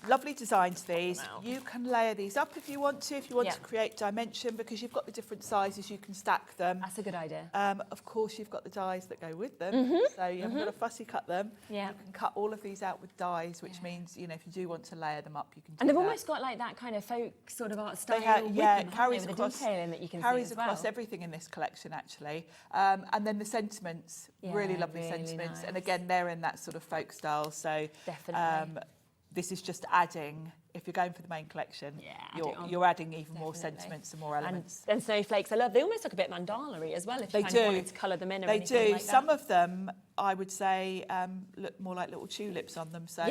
Lovely designs, these. Wow. You can layer these up if you want to create dimension, because you've got the different sizes, you can stack them. That's a good idea. Of course, you've got the dies that go with them, so you haven't got to fussy cut them. Yeah. You can cut all of these out with dies, which means, you know, if you do want to layer them up, you can do And they've that. almost got like that kind of folk sort of art style with it them, carries with across, the detailing that you can carries see as well. across everything in this collection, actually. And then the sentiments, really lovely sentiments. Nice. And again, they're in that sort of folk style, so Definitely. this is just adding, if you're going for the main collection, you're adding even more sentiments and more elements. And snowflakes, I love. They almost look a bit mandala-y as well, if you kind of wanted to colour them in or anything like that. Some of them, I would say, look more like little tulips on them, so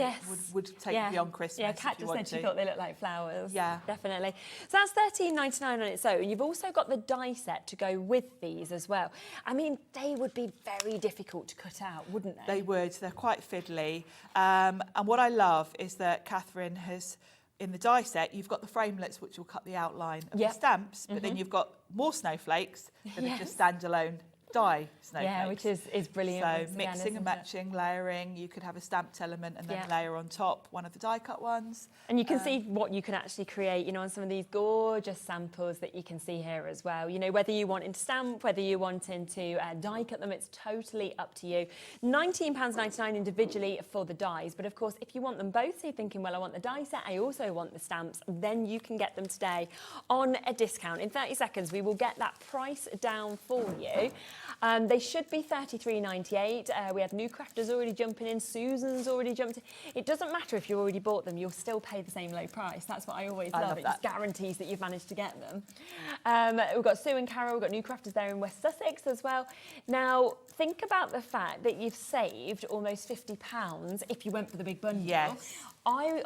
would take you beyond Christmas. Yeah, Kat just said she thought they looked like flowers. Yeah. Definitely. So that's $13.99 on its own. You've also got the die set to go with these as well. I mean, they would be very difficult to cut out, wouldn't they? They would. They're quite fiddly. And what I love is that Catherine has, in the die set, you've got the framelets which will cut the outline of the stamps, but then you've got more snowflakes that are just standalone die snowflakes. Yeah, which is brilliant. So once again, mixing isn't and matching, layering. You could have a stamped element and then Yeah. layer on top one of the die cut ones. And you can see what you can actually create, you know, on some of these gorgeous samples that you can see here as well. You know, whether you want to stamp, whether you wanting to die cut them, it's totally up to you. £19.99 individually for the dies. But of course, if you want them both, so you're thinking, well, I want the die set, I also want the stamps, then you can get them today on a discount. In 30 seconds, we will get that price down for you. They should be $33.98. We have new crafters already jumping in. Susan's already jumped in. It doesn't matter if you already bought them, you'll still pay the same low price. That's what I always love. It just guarantees that you've managed to get them. We've got Sue and Carol, we've got new crafters there in West Sussex as well. Now, think about the fact that you've saved almost £50 if you went for the big bundle. Yes. I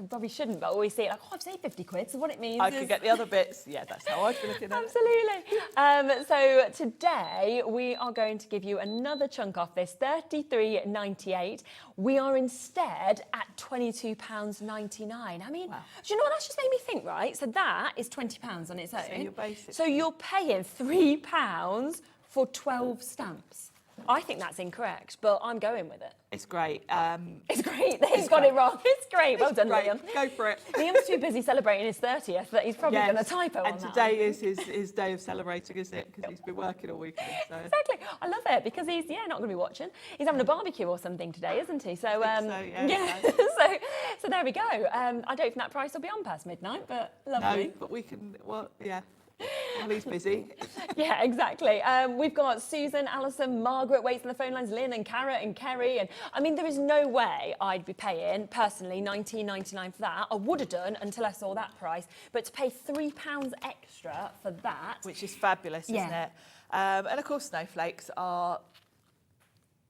probably shouldn't, but I always say it like, oh, I've saved 50 quid. So what it means I is... could get the other bits. Yeah, that's how I'd be looking at it. Absolutely. So today we are going to give you another chunk off this, $33.98. We are instead at £22.99. I mean, Wow. do you know what that's just made me think, right? So that is £20 on its own. you're basically- So you're paying £3 for 12 stamps. I think that's incorrect, but I'm going with it. It's great. It's great. He's got it wrong. It's great. Well done, Great. Liam. Go for it. Liam's too busy celebrating his 30th that he's probably Yes. going to typo on And that. today is his day of celebrating, isn't it? Because he's been working all weekend. So. Exactly. I love it because he's not going to be watching. He's having a barbecue or something today, isn't he? So so there we go. I don't think that price will be on past midnight, but lovely. No, but we can. Well, yeah. Well, he's busy. Yeah, exactly. We've got Susan, Alison, Margaret waits on the phone lines, Lynn and Cara and Kerry. And I mean, there is no way I'd be paying, personally, $19.99 for that. I would have done until I saw that price. But to pay £3 extra for that... Which is fabulous, isn't it? And of course, snowflakes are,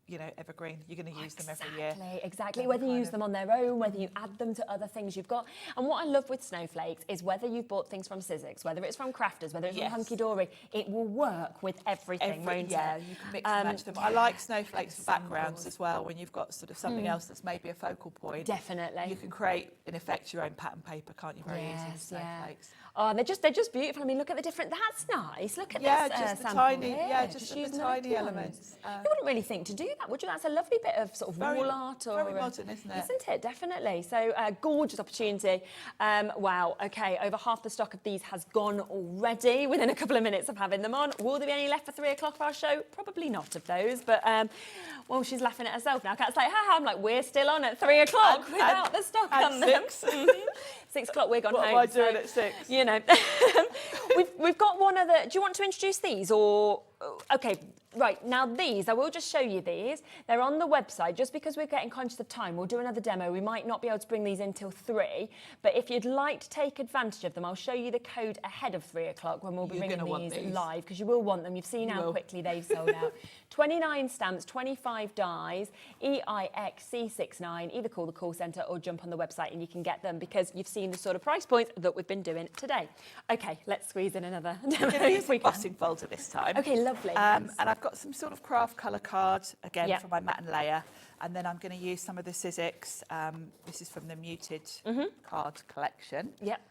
you know, evergreen. You're going to use them every year. Exactly. Whether you use them on their own, whether you add them to other things you've got. And what I love with snowflakes is whether you've bought things from Sizzix, whether it's from Crafters, whether it's from Hunky Dory, it will work with everything, won't yeah, it? you can mix and match them. I like snowflakes for backgrounds as well, when you've got sort of something else that's maybe a focal point. Definitely. You can create, in effect, your own pattern paper, can't you, very easily with snowflakes. Oh, and they're just beautiful. I mean, look at the different... That's nice. Look at Yeah, this just the sample tiny, here. yeah, just the using tiny little ones. elements. You wouldn't really think to do that, would you? That's a lovely bit of sort of wall art. Or, very modern, isn't it? Isn't it? Definitely. So, gorgeous opportunity. Wow, OK, over half the stock of these has gone already within a couple of minutes of having them on. Will there be any left for 3 o'clock of our show? Probably not of those, but, well, she's laughing at herself now. Kat's like, ha-ha, I'm like, we're still on at 3 o'clock without the stock on them. 6. 6 o'clock, we're gone home. What am I doing at 6? You know. We've got one other... Do you want to introduce these or... OK, right, now these, I will just show you these. They're on the website. Just because we're getting conscious of time, we'll do another demo. We might not be able to bring these in till 3, but if you'd like to take advantage of them, I'll show you the code ahead of 3 o'clock when we'll be bringing these live, because you will want them. You've seen how quickly they've sold out. 29 stamps, 25 dies, EIXC69. Either call the call centre or jump on the website and you can get them, because you've seen the sort of price points that we've been doing today. OK, let's squeeze in another demo. I'm going to use a bossing folder this time. OK, lovely. And I've got some sort of craft colour card, again, for my matte and layer. And then I'm going to use some of the Sizzix. This is from the muted card collection. Yep.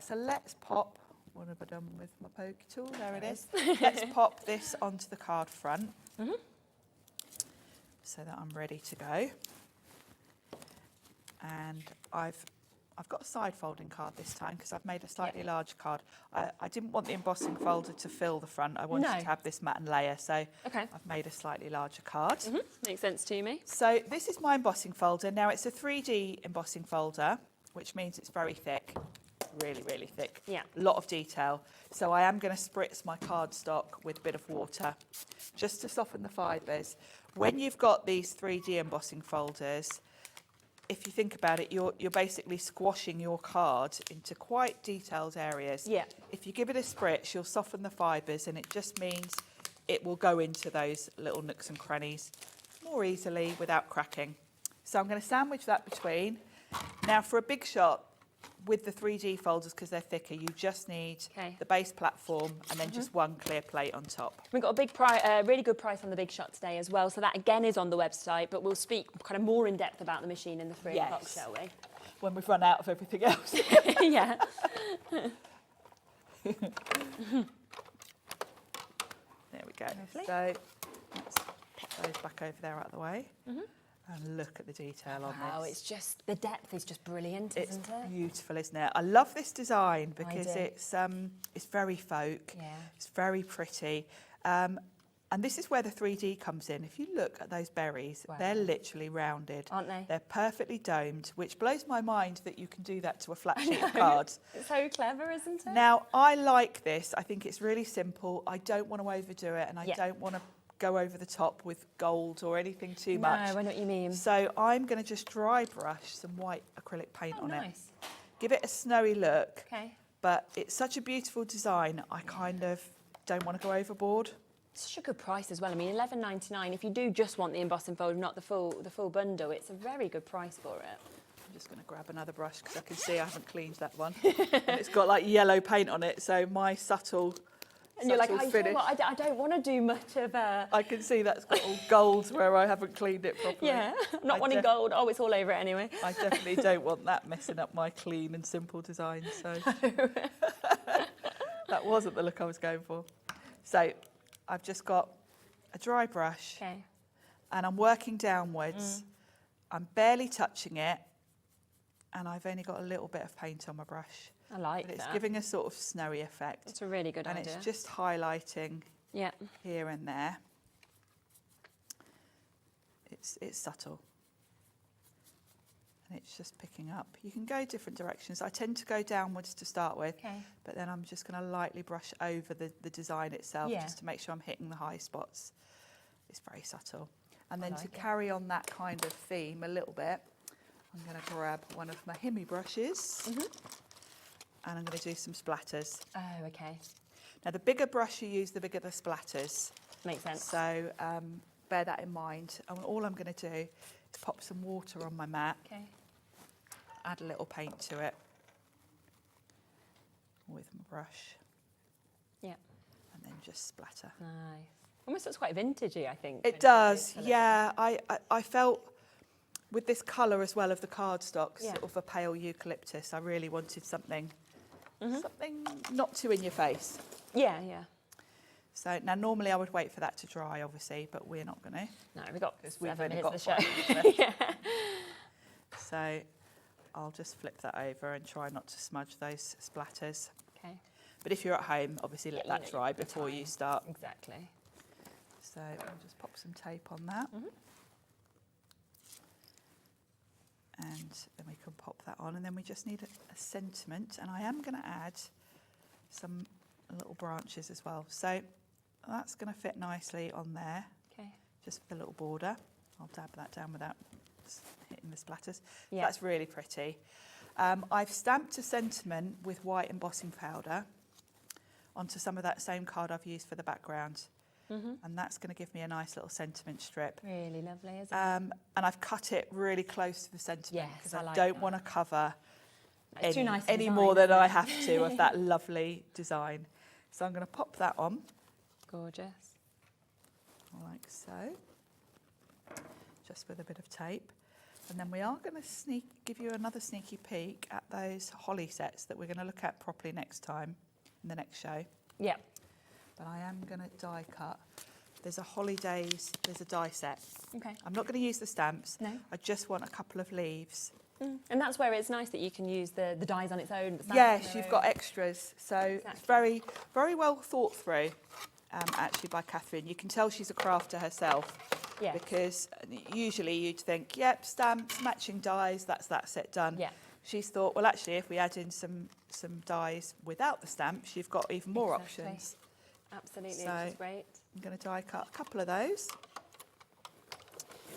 So let's pop... What have I done with my pokey tool? There it is. Let's pop this onto the card front so that I'm ready to go. And I've got a side folding card this time because I've made a slightly larger card. I didn't want the embossing folder to fill the front. I wanted to have this matte and layer, so I've made a slightly larger card. Makes sense to me. So this is my embossing folder. Now it's a 3D embossing folder, which means it's very thick. Really, really thick. Yeah. A lot of detail. So I am going to spritz my cardstock with a bit of water just to soften the fibres. When you've got these 3D embossing folders, if you think about it, you're basically squashing your card into quite detailed areas. Yeah. If you give it a spritz, you'll soften the fibres, and it just means it will go into those little nooks and crannies more easily without cracking. So I'm going to sandwich that between. Now for a big shot, with the 3D folders, because they're thicker, you just need the base platform and then just one clear plate on top. We've got a big really good price on the big shot today as well, so that again is on the website, but we'll speak kind of more in depth about the machine in the 3 o'clock, shall we? When we've run out of everything else. Yeah. There we go. Lovely. So let's pop those back over there out of the way. And look at the detail on Wow, this. it's just, the depth is just brilliant, It's isn't it? beautiful, isn't it? I love this design because do. it's very folk. Yeah. It's very pretty. And this is where the 3D comes in. If you look at those berries, Wow. they're literally rounded. Aren't they? They're perfectly domed, which blows my mind that you can do that to a flat sheet of cards. It's so clever, isn't it? Now, I like this. I think it's really simple. I don't want to overdo it, and I Yeah. don't want to go over the top with gold or anything too much. No, I know what you mean. So I'm going to just dry brush some white acrylic paint Oh, on it. nice. Give it a snowy look, Okay. but it's such a beautiful design, I kind of don't want to go overboard. Such a good price as well. I mean, $11.99. If you do just want the embossing fold, not the full bundle, it's a very good price for it. I'm just going to grab another brush because I can see I haven't cleaned that one. And it's got like yellow paint on it, so my subtle And you're like, subtle oh, you know finish. what? I don't want to do much of a. I can see that's got all gold where I haven't cleaned it properly. Yeah, not I wanting def- gold. Oh, it's all over it anyway. I definitely don't want that messing up my clean and simple design. So that wasn't the look I was going for. So I've just got a dry brush Okay. and I'm working downwards. I'm barely touching it and I've only got a little bit of paint on my brush. I like But it's that. giving a sort of snowy effect. It's a really good And idea. it's just highlighting Yeah. here and there. It's subtle. And it's just picking up. You can go different directions. I tend to go downwards to start with, Okay. but then I'm just going to lightly brush over the design itself Yeah. just to make sure I'm hitting the high spots. It's very subtle. And then like to it. carry on that kind of theme a little bit, I'm going to grab one of my Himi brushes and I'm going to do some splatters. Oh, okay. Now, the bigger brush you use, the bigger the splatters. Makes sense. So bear that in mind. And all I'm going to do is pop some water on my mat, Okay. add a little paint to it with my brush, Yeah. and then just splatter. Nice. Almost looks quite vintagey, I think. It does, yeah. I felt with this colour as well of the cardstock, Yeah. sort of a pale eucalyptus, I really wanted something not too in your face. Yeah, yeah. So now normally I would wait for that to dry, obviously, but we're not going to. No, we've got Because we've 7 only minutes got of the 5 show. minutes Yeah. So I'll just flip that over and try not to smudge those splatters. Okay. But if you're at home, obviously let Yeah, you that know, dry the before you time. start. Exactly. So I'll just pop some tape on that. And then we can pop that on. And then we just need a sentiment. And I am going to add some little branches as well. So that's going to fit nicely on there, Okay. just with a little border. I'll dab that down without hitting the splatters. Yeah. That's really pretty. I've stamped a sentiment with white embossing powder onto some of that same card I've used for the background. And that's going to give me a nice little sentiment strip. Really lovely, isn't it? And I've cut it really close to the sentiment Yes, because I I like don't that. want to cover It's too nice a any design, more than isn't I it? have to of that lovely design. So I'm going to pop that on Gorgeous. like so, just with a bit of tape. And then we are going to give you another sneaky peek at those holly sets that we're going to look at properly next time in the next show. Yeah. But I am going to die cut. There's a holidays, there's a die set. Okay. I'm not going to use the stamps. No. I just want a couple of leaves. And that's where it's nice that you can use the dies on its own. the stamps on Yes, their you've own. got extras. So Exactly. it's very, very well thought through, actually, by Catherine. You can tell she's a crafter herself. Yes. Because usually you'd think, yep, stamps, matching dies, that's that set done. Yeah. She's thought, well, actually, if we add in some dies without the stamps, you've got even more Exactly. options. Absolutely, So- which is great. I'm going to die cut a couple of those.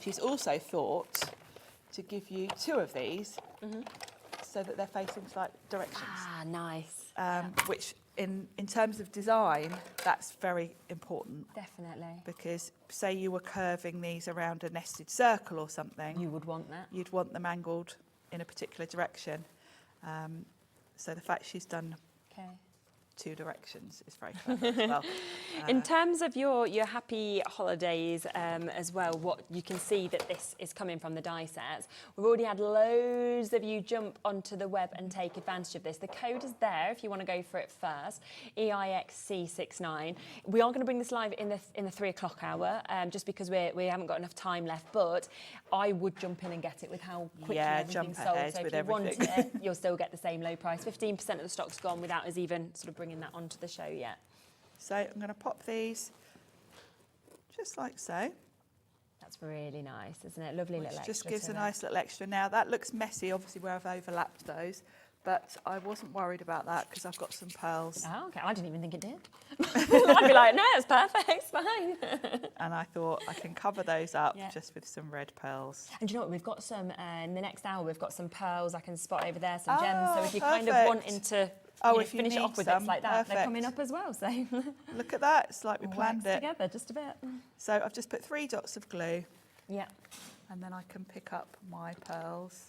She's also thought to give you 2 of these so that they're facing slight directions. Ah, nice. Which in terms of design, that's very important Definitely. because say you were curving these around a nested circle or something, You would want that. you'd want them angled in a particular direction. So the fact she's done Okay. two directions is very clever as well. In terms of your happy holidays as well, what you can see that this is coming from the die sets. We've already had loads of you jump onto the web and take advantage of this. The code is there if you want to go for it first, EIXC69. We are going to bring this live in the 3 o'clock hour, just because we haven't got enough time left, but I would jump in and get it with how quickly everything's sold. So if you want it, you'll still get the same low price. 15% of the stock's gone without us even sort of bringing that onto the show yet. So I'm going to pop these just like so. That's really nice, isn't it? Lovely little extra. Just gives a nice little extra. Now that looks messy, obviously, where I've overlapped those, but I wasn't worried about that because I've got some pearls. Oh, okay. I didn't even think it did. I'd be like, no, it's perfect, it's fine. And I thought I can cover those up just with some red pearls. And do you know what? We've got some, in the next hour, we've got some pearls I can spot over there, some gems. So if you're kind of wanting to finish it off with bits like that, they're coming up as well. So look at that, it's like we planned it. Together just a bit. So I've just put 3 dots of glue. Yeah. And then I can pick up my pearls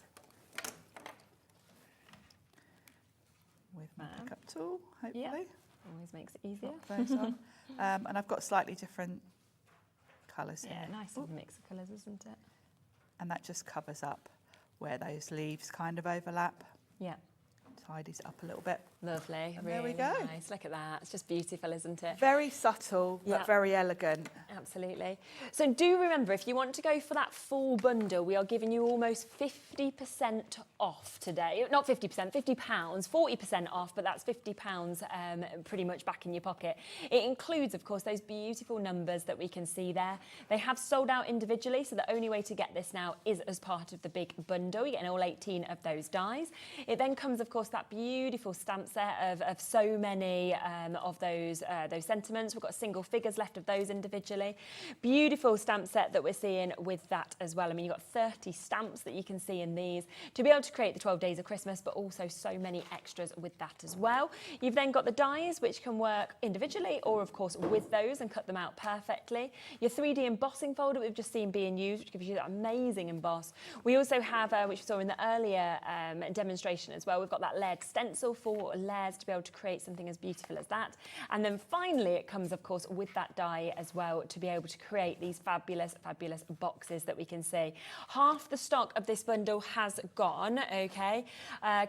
with my pickup tool, hopefully. Yeah. Always makes it easier. Pop those on. And I've got slightly different colours here. Yeah, nice little mix of colours, isn't it? And that just covers up where those leaves kind of overlap. Yeah. Tidies it up a little bit. Lovely. And really there we go. Nice. Look at that. It's just beautiful, isn't it? Very subtle, but very elegant. Absolutely. So do remember, if you want to go for that full bundle, we are giving you almost 50% off today. Not 50%, £50, 40% off, but that's £50 pretty much back in your pocket. It includes, of course, those beautiful numbers that we can see there. They have sold out individually, so the only way to get this now is as part of the big bundle. You're getting all 18 of those dies. It then comes, of course, that beautiful stamp set of so many of those sentiments. We've got single figures left of those individually. Beautiful stamp set that we're seeing with that as well. I mean, you've got 30 stamps that you can see in these to be able to create the 12 days of Christmas, but also so many extras with that as well. You've then got the dies, which can work individually or, of course, with those and cut them out perfectly. Your 3D embossing folder we've just seen being used, which gives you that amazing emboss. We also have, which we saw in the earlier demonstration as well, we've got that layered stencil for layers to be able to create something as beautiful as that. And then finally, it comes, of course, with that die as well to be able to create these fabulous, fabulous boxes that we can see. Half the stock of this bundle has gone, okay?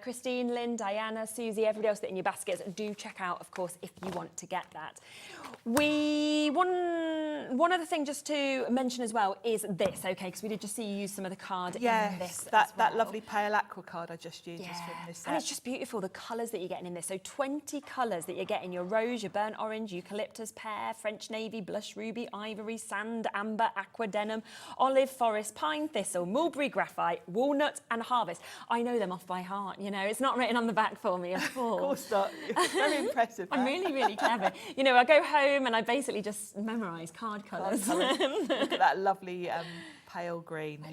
Christine, Lynn, Diana, Susie, everybody else that in your baskets, do check out, of course, if you want to get that. One other thing just to mention as well is this, okay, because we did just see you use some of the card in this that lovely pale aqua card I just used from this set. And it's just beautiful, the colours that you're getting in this. So 20 colours that you're getting: your rose, your burnt orange, eucalyptus, pear, French navy, blush ruby, ivory, sand, amber, aqua denim, olive, forest, pine thistle, mulberry graphite, walnut and harvest. I know them off by heart, you know, it's not written on the back for me at all. Of course not. It's very impressive. I'm really, really clever. You know, I go home and I basically just memorise card colours. Look at that lovely pale green.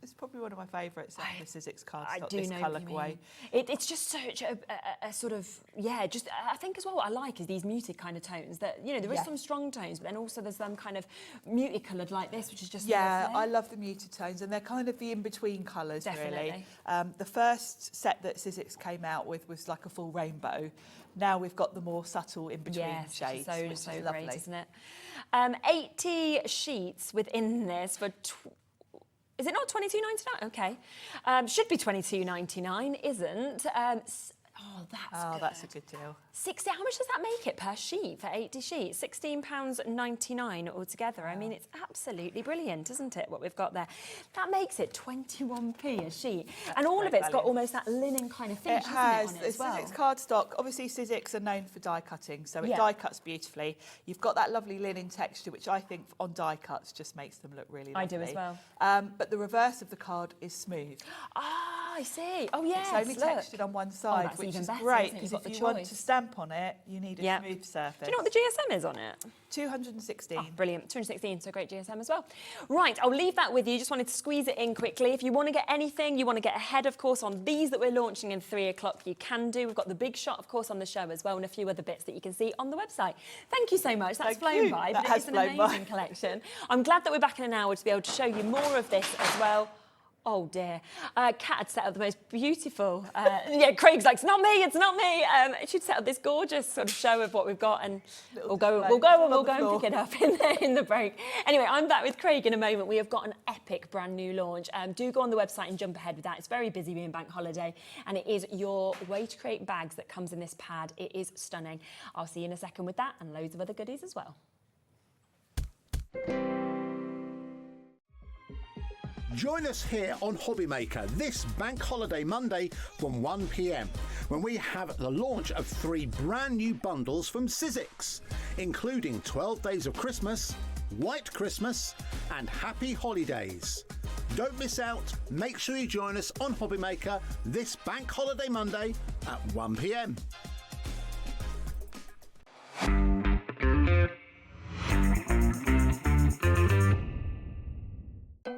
It's probably one of my favourites of the Sizzix cardstock, this colourway. It's just such a sort of, I think as well what I like is these muted kind of tones that, you know, there is some strong tones, but then also there's some kind of muted coloured like this, which is just lovely. I love the muted tones, and they're kind of the in-between colours, really. The first set that Sizzix came out with was like a full rainbow. Now we've got the more subtle in-between shades, which is lovely. Great, isn't it? 80 sheets within this for... Is it not $22.99? Okay. Should be $22.99, isn't? That's a good deal. 60. How much does that make it per sheet for 80 sheets? £16.99 altogether. I mean, it's absolutely brilliant, isn't it, what we've got there? That makes it 21p a sheet. And all of it's got almost that linen kind of finish, hasn't it, on it as well? Sizzix cardstock. Obviously, Sizzix are known for die cutting, so it die cuts beautifully. You've got that lovely linen texture, which I think on die cuts just makes them look really lovely. I do as well. But the reverse of the card is smooth. Ah, I see. Oh, yes, it's only textured on one side, which is great, because if you want to stamp on it, you need a smooth surface. Do you know what the GSM is on it? 216. Oh, brilliant. 216, so great GSM as well. Right, I'll leave that with you. Just wanted to squeeze it in quickly. If you want to get anything, you want to get ahead, of course, on these that we're launching in 3 o'clock, you can do. We've got the big shot, of course, on the show as well, and a few other bits that you can see on the website. Thank you so much. That's flown by, but it's an amazing collection. I'm glad that we're back in an hour to be able to show you more of this as well. Oh dear. Kat had set up the most beautiful, Craig's like, it's not me. She'd set up this gorgeous sort of show of what we've got, and we'll go and pick it up in the break. Anyway, I'm back with Craig in a moment. We have got an epic brand new launch. Do go on the website and jump ahead with that. It's very busy being bank holiday, and it is your way to create bags that comes in this pad. It is stunning. I'll see you in a second with that and loads of other goodies as well. Join us here on Hobby Maker this Bank Holiday Monday from 1 p.m. when we have the launch of 3 brand new bundles from Sizzix, including 12 Days of Christmas, White Christmas and Happy Holidays. Don't miss out. Make sure you join us on Hobby Maker this Bank Holiday Monday at 1 p.m.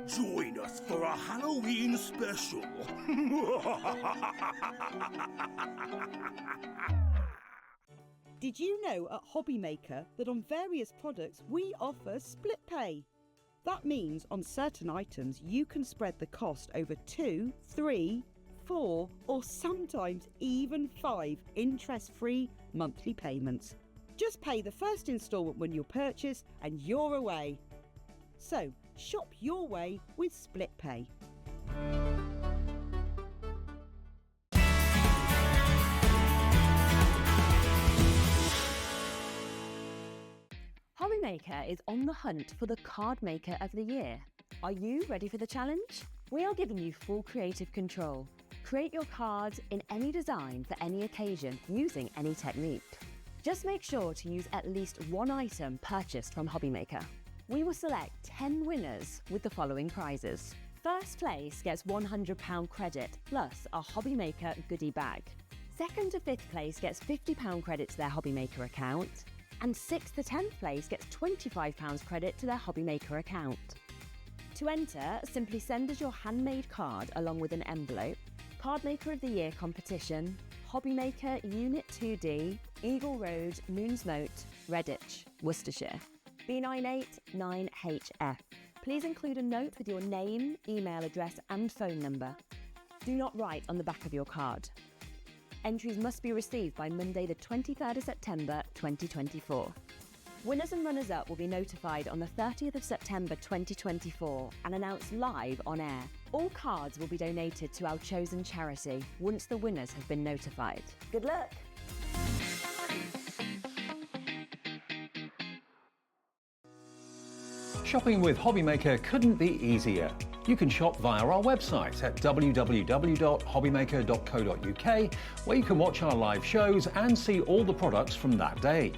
Join us for a Halloween special. Did you know at Hobby Maker that on various products we offer split pay? That means on certain items you can spread the cost over 2, 3, 4 or sometimes even 5 interest-free monthly payments. Just pay the first instalment when you purchase and you're away. So, shop your way with split pay. Hobby Maker is on the hunt for the Card Maker of the Year. Are you ready for the challenge? We are giving you full creative control. Create your cards in any design for any occasion using any technique. Just make sure to use at least one item purchased from Hobby Maker. We will select 10 winners with the following prizes. First place gets £100 credit plus a Hobby Maker goodie bag. Second to 5th place gets £50 credit to their Hobby Maker account. And 6th to 10th place gets £25 credit to their Hobby Maker account. To enter, simply send us your handmade card along with an envelope, Card Maker of the Year competition, Hobby Maker Unit 2D, Eagle Road, Moonsmote, Redditch, Worcestershire, B989HF. Please include a note with your name, email address and phone number. Do not write on the back of your card. Entries must be received by Monday the 23rd of September 2024. Winners and runners-up will be notified on the 30th of September 2024 and announced live on air. All cards will be donated to our chosen charity once the winners have been notified. Good luck! Shopping with Hobby Maker couldn't be easier. You can shop via our website at www.hobbymaker.co.uk, where you can watch our live shows and see all the products from that day.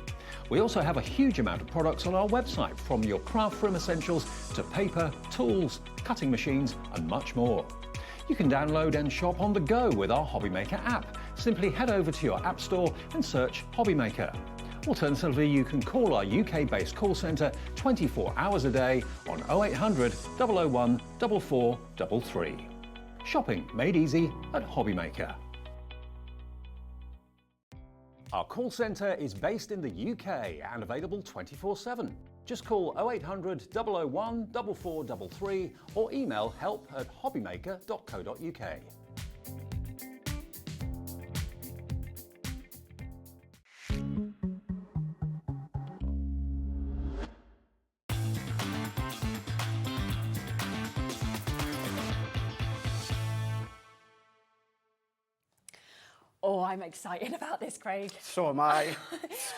We also have a huge amount of products on our website, from your craft room essentials to paper, tools, cutting machines and much more. You can download and shop on the go with our Hobby Maker app. Simply head over to your app store and search Hobby Maker. Alternatively, you can call our UK-based call centre 24 hours a day on 0800 001 4433. Shopping made easy at Hobby Maker. Our call centre is based in the UK and available 24/7. Just call 0800 001 4433 or email help@hobbymaker.co.uk. Oh, I'm excited about this, Craig. So am I.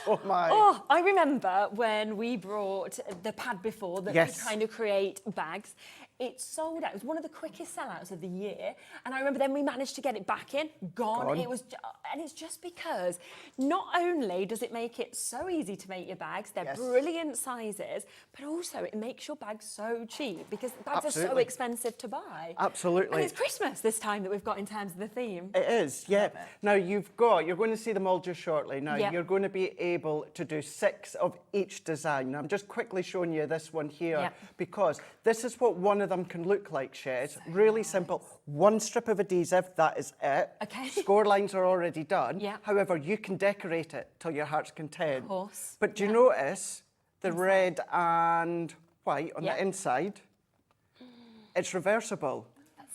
So am I. Oh, I remember when we brought the pad before that Yes. could kind of create bags. It sold out. It was one of the quickest sellouts of the year. And I remember then we managed to get it back in. Gone. It was, and it's just because not only does it make it so easy to make your bags, they're brilliant sizes, but also it makes your bags so cheap because bags are so expensive to buy. Absolutely. And it's Christmas this time that we've got in terms of the theme. It is, yeah. Now you're going to see them all just shortly. Now you're going to be able to do 6 of each design. Now I'm just quickly showing you this one here because this is what one of them can look like, Shed. So really simple. One strip of adhesive, that is it. Okay. Score lines are already done. Yeah. However, you can decorate it till your heart's content. Of course. But do you notice the red and white on the inside? It's reversible.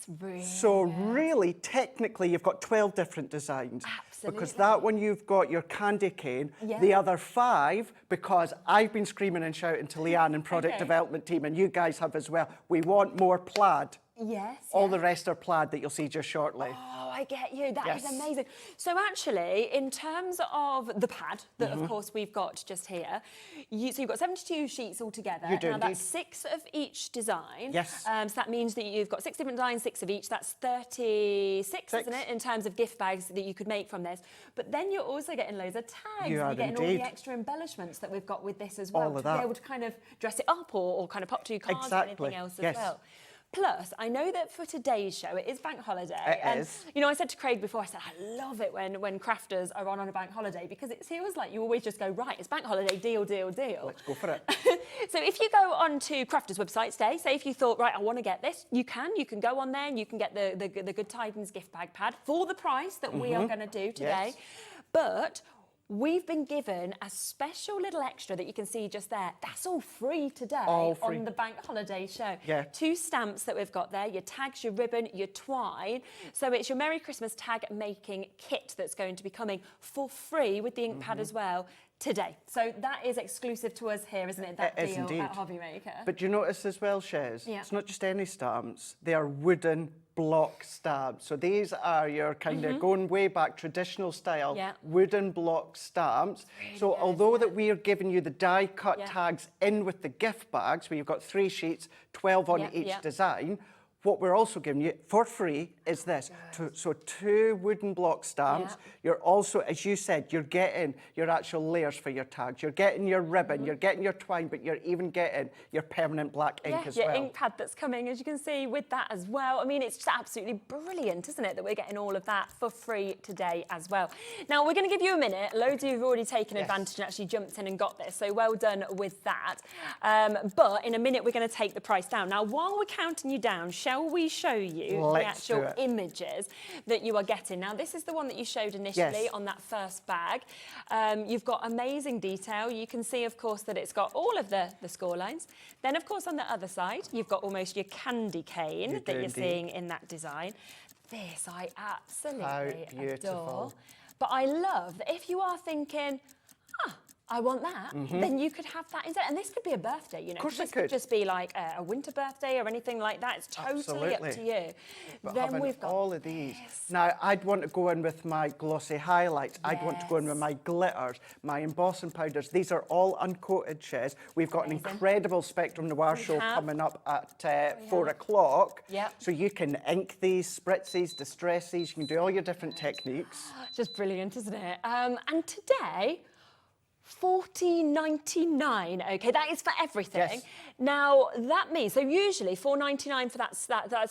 brilliant. So really, technically, you've got 12 different designs. Absolutely. Because that one you've got your candy cane, the other 5, because I've been screaming and shouting to Leanne and product development team, and you guys have as well, we want more plaid. Yes. All the rest are plaid that you'll see just shortly. Oh, I get you. That is amazing. So actually, in terms of the pad that, of course, we've got just here, so you've got 72 sheets altogether. You do, now, that's 6 of each design. Yes. So that means that you've got 6 different designs, 6 of each. That's 36, isn't it, in terms of gift bags that you could make from this. But then you're also getting loads of tags. You are you're getting indeed. all the extra embellishments that we've got with this as well. All of to that. be able to kind of dress it up or kind of pop 2 cards or anything else as well. Plus, I know that for today's show, it is bank holiday. It is. You know, I said to Craig before, I said, I love it when crafters are on a bank holiday because it feels like you always just go, right, it's bank holiday, deal, deal, deal. Let's go for it. So if you go onto crafters' website today, say if you thought, right, I want to get this, you can go on there and you can get the Good Tidings gift bag pad for the price that we are going to do today. Yes. But we've been given a special little extra that you can see just there. That's all free today on the bank holiday show. Yeah. 2 stamps that we've got there, your tags, your ribbon, your twine. So it's your Merry Christmas tag making kit that's going to be coming for free with the ink pad as well today. So that is exclusive to us here, isn't it? That It is deal indeed. at Hobby Maker. But you notice as well, Shez, Yeah. it's not just any stamps, they are wooden block stamps. So these are your kind of going way back traditional style wooden block stamps. So although that we are giving you the die cut tags in with the gift bags, where you've got 3 sheets, 12 on each design, what we're also giving you for free is this. So 2 wooden block stamps. You're also, as you said, you're getting your actual layers for your tags. You're getting your ribbon, you're getting your twine, but you're even getting your permanent black ink as well. Your ink pad that's coming, as you can see, with that as well. I mean, it's just absolutely brilliant, isn't it, that we're getting all of that for free today as well. Now, we're going to give you a minute. Loads of you have already taken advantage and actually jumped in and got this, so well done with that. But in a minute, we're going to take the price down. Now, while we're counting you down, shall we show you the actual images that you are getting? Now, this is the one that you showed initially on that first bag. You've got amazing detail. You can see, of course, that it's got all of the score lines. Then, of course, on the other side, you've got almost your candy cane that you're seeing in that design. This I absolutely adore. But I love that if you are thinking, I want that, then you could have that instead. And this could be a birthday, you know. Of course this it could. Could just be like a winter birthday or anything like that. It's totally up to you. But then we've got all of these. Now, I'd want to go in with my glossy highlights. I'd want to go in with my glitters, my embossing powders. These are all uncoated, Shez. We've got an incredible Spectrum Noir show coming up at 4 o'clock. So you can ink these, spritz these, distress these. You can do all your different techniques. Just brilliant, isn't it? And today, $14.99. Okay, that is for everything. Yes. Now that means, so usually $4.99 for that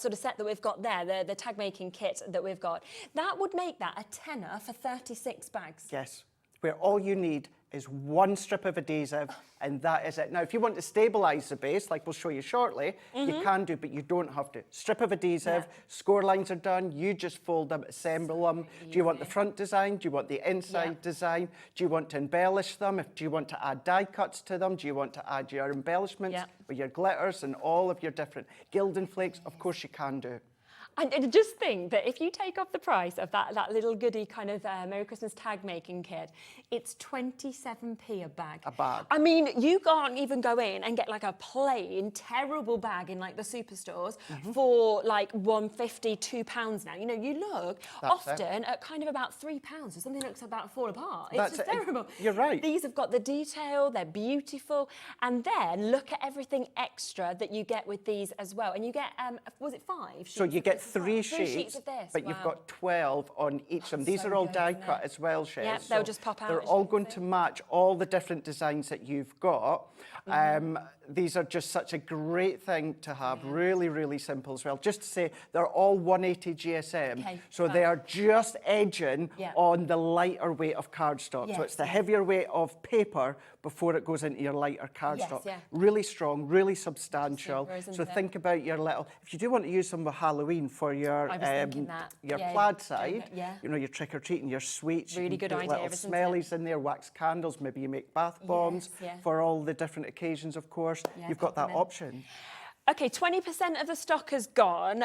sort of set that we've got there, the tag making kit that we've got, that would make that a tenner for 36 bags. Yes, where all you need is 1 strip of adhesive and that is it. Now, if you want to stabilise the base, like we'll show you shortly, you can do, but you don't have to. Strip of adhesive, score lines are done, you just fold them, assemble them. Do you want the front design? Do you want the inside design? Do you want to embellish them? Do you want to add die cuts to them? Do you want to add your embellishments with your glitters and all of your different gilding flakes? Of course you can do. And just think that if you take off the price of that little goodie kind of Merry Christmas tag making kit, it's 27p a bag. A bag. I mean, you can't even go in and get like a plain, terrible bag in like the superstores for like £1.50, £2 now. You know, you look often at kind of about £3 or something that looks about to fall apart. It's just terrible. You're right. These have got the detail, they're beautiful. And then look at everything extra that you get with these as well. And you get, was it 5? So you get 3 sheets of this, but you've got 12 on each of them. These are all die cut as well, Shez. Yeah, they'll just pop out. They're all going to match all the different designs that you've got. These are just such a great thing to have. Really, really simple as well. Just to say, they're all 180 GSM. So they are just edging on the lighter weight of cardstock. So it's the heavier weight of paper before it goes into your lighter cardstock. Really strong, really substantial. So think about your little, if you do want to use them with Halloween for your plaid side, you know, your trick-or-treating, your sweets, really good idea, little smellies in there, wax candles, maybe you make bath bombs for all the different occasions, of course. You've got that option. Okay, 20% of the stock has gone.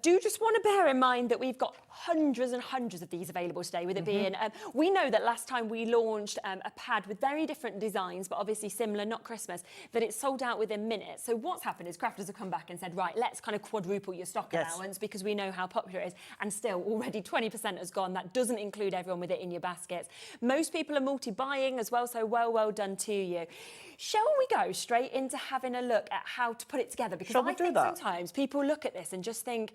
Do just want to bear in mind that we've got hundreds and hundreds of these available today, with it being, we know that last time we launched a pad with very different designs, but obviously similar, not Christmas, that it sold out within minutes. So what's happened is crafters have come back and said, right, let's kind of quadruple your stock allowance because we know how popular it is. And still, already 20% has gone. That doesn't include everyone with it in your baskets. Most people are multi-buying as well, so well done to you. Shall we go straight into having a look at how to put it together? Because I think sometimes people look at this and just think,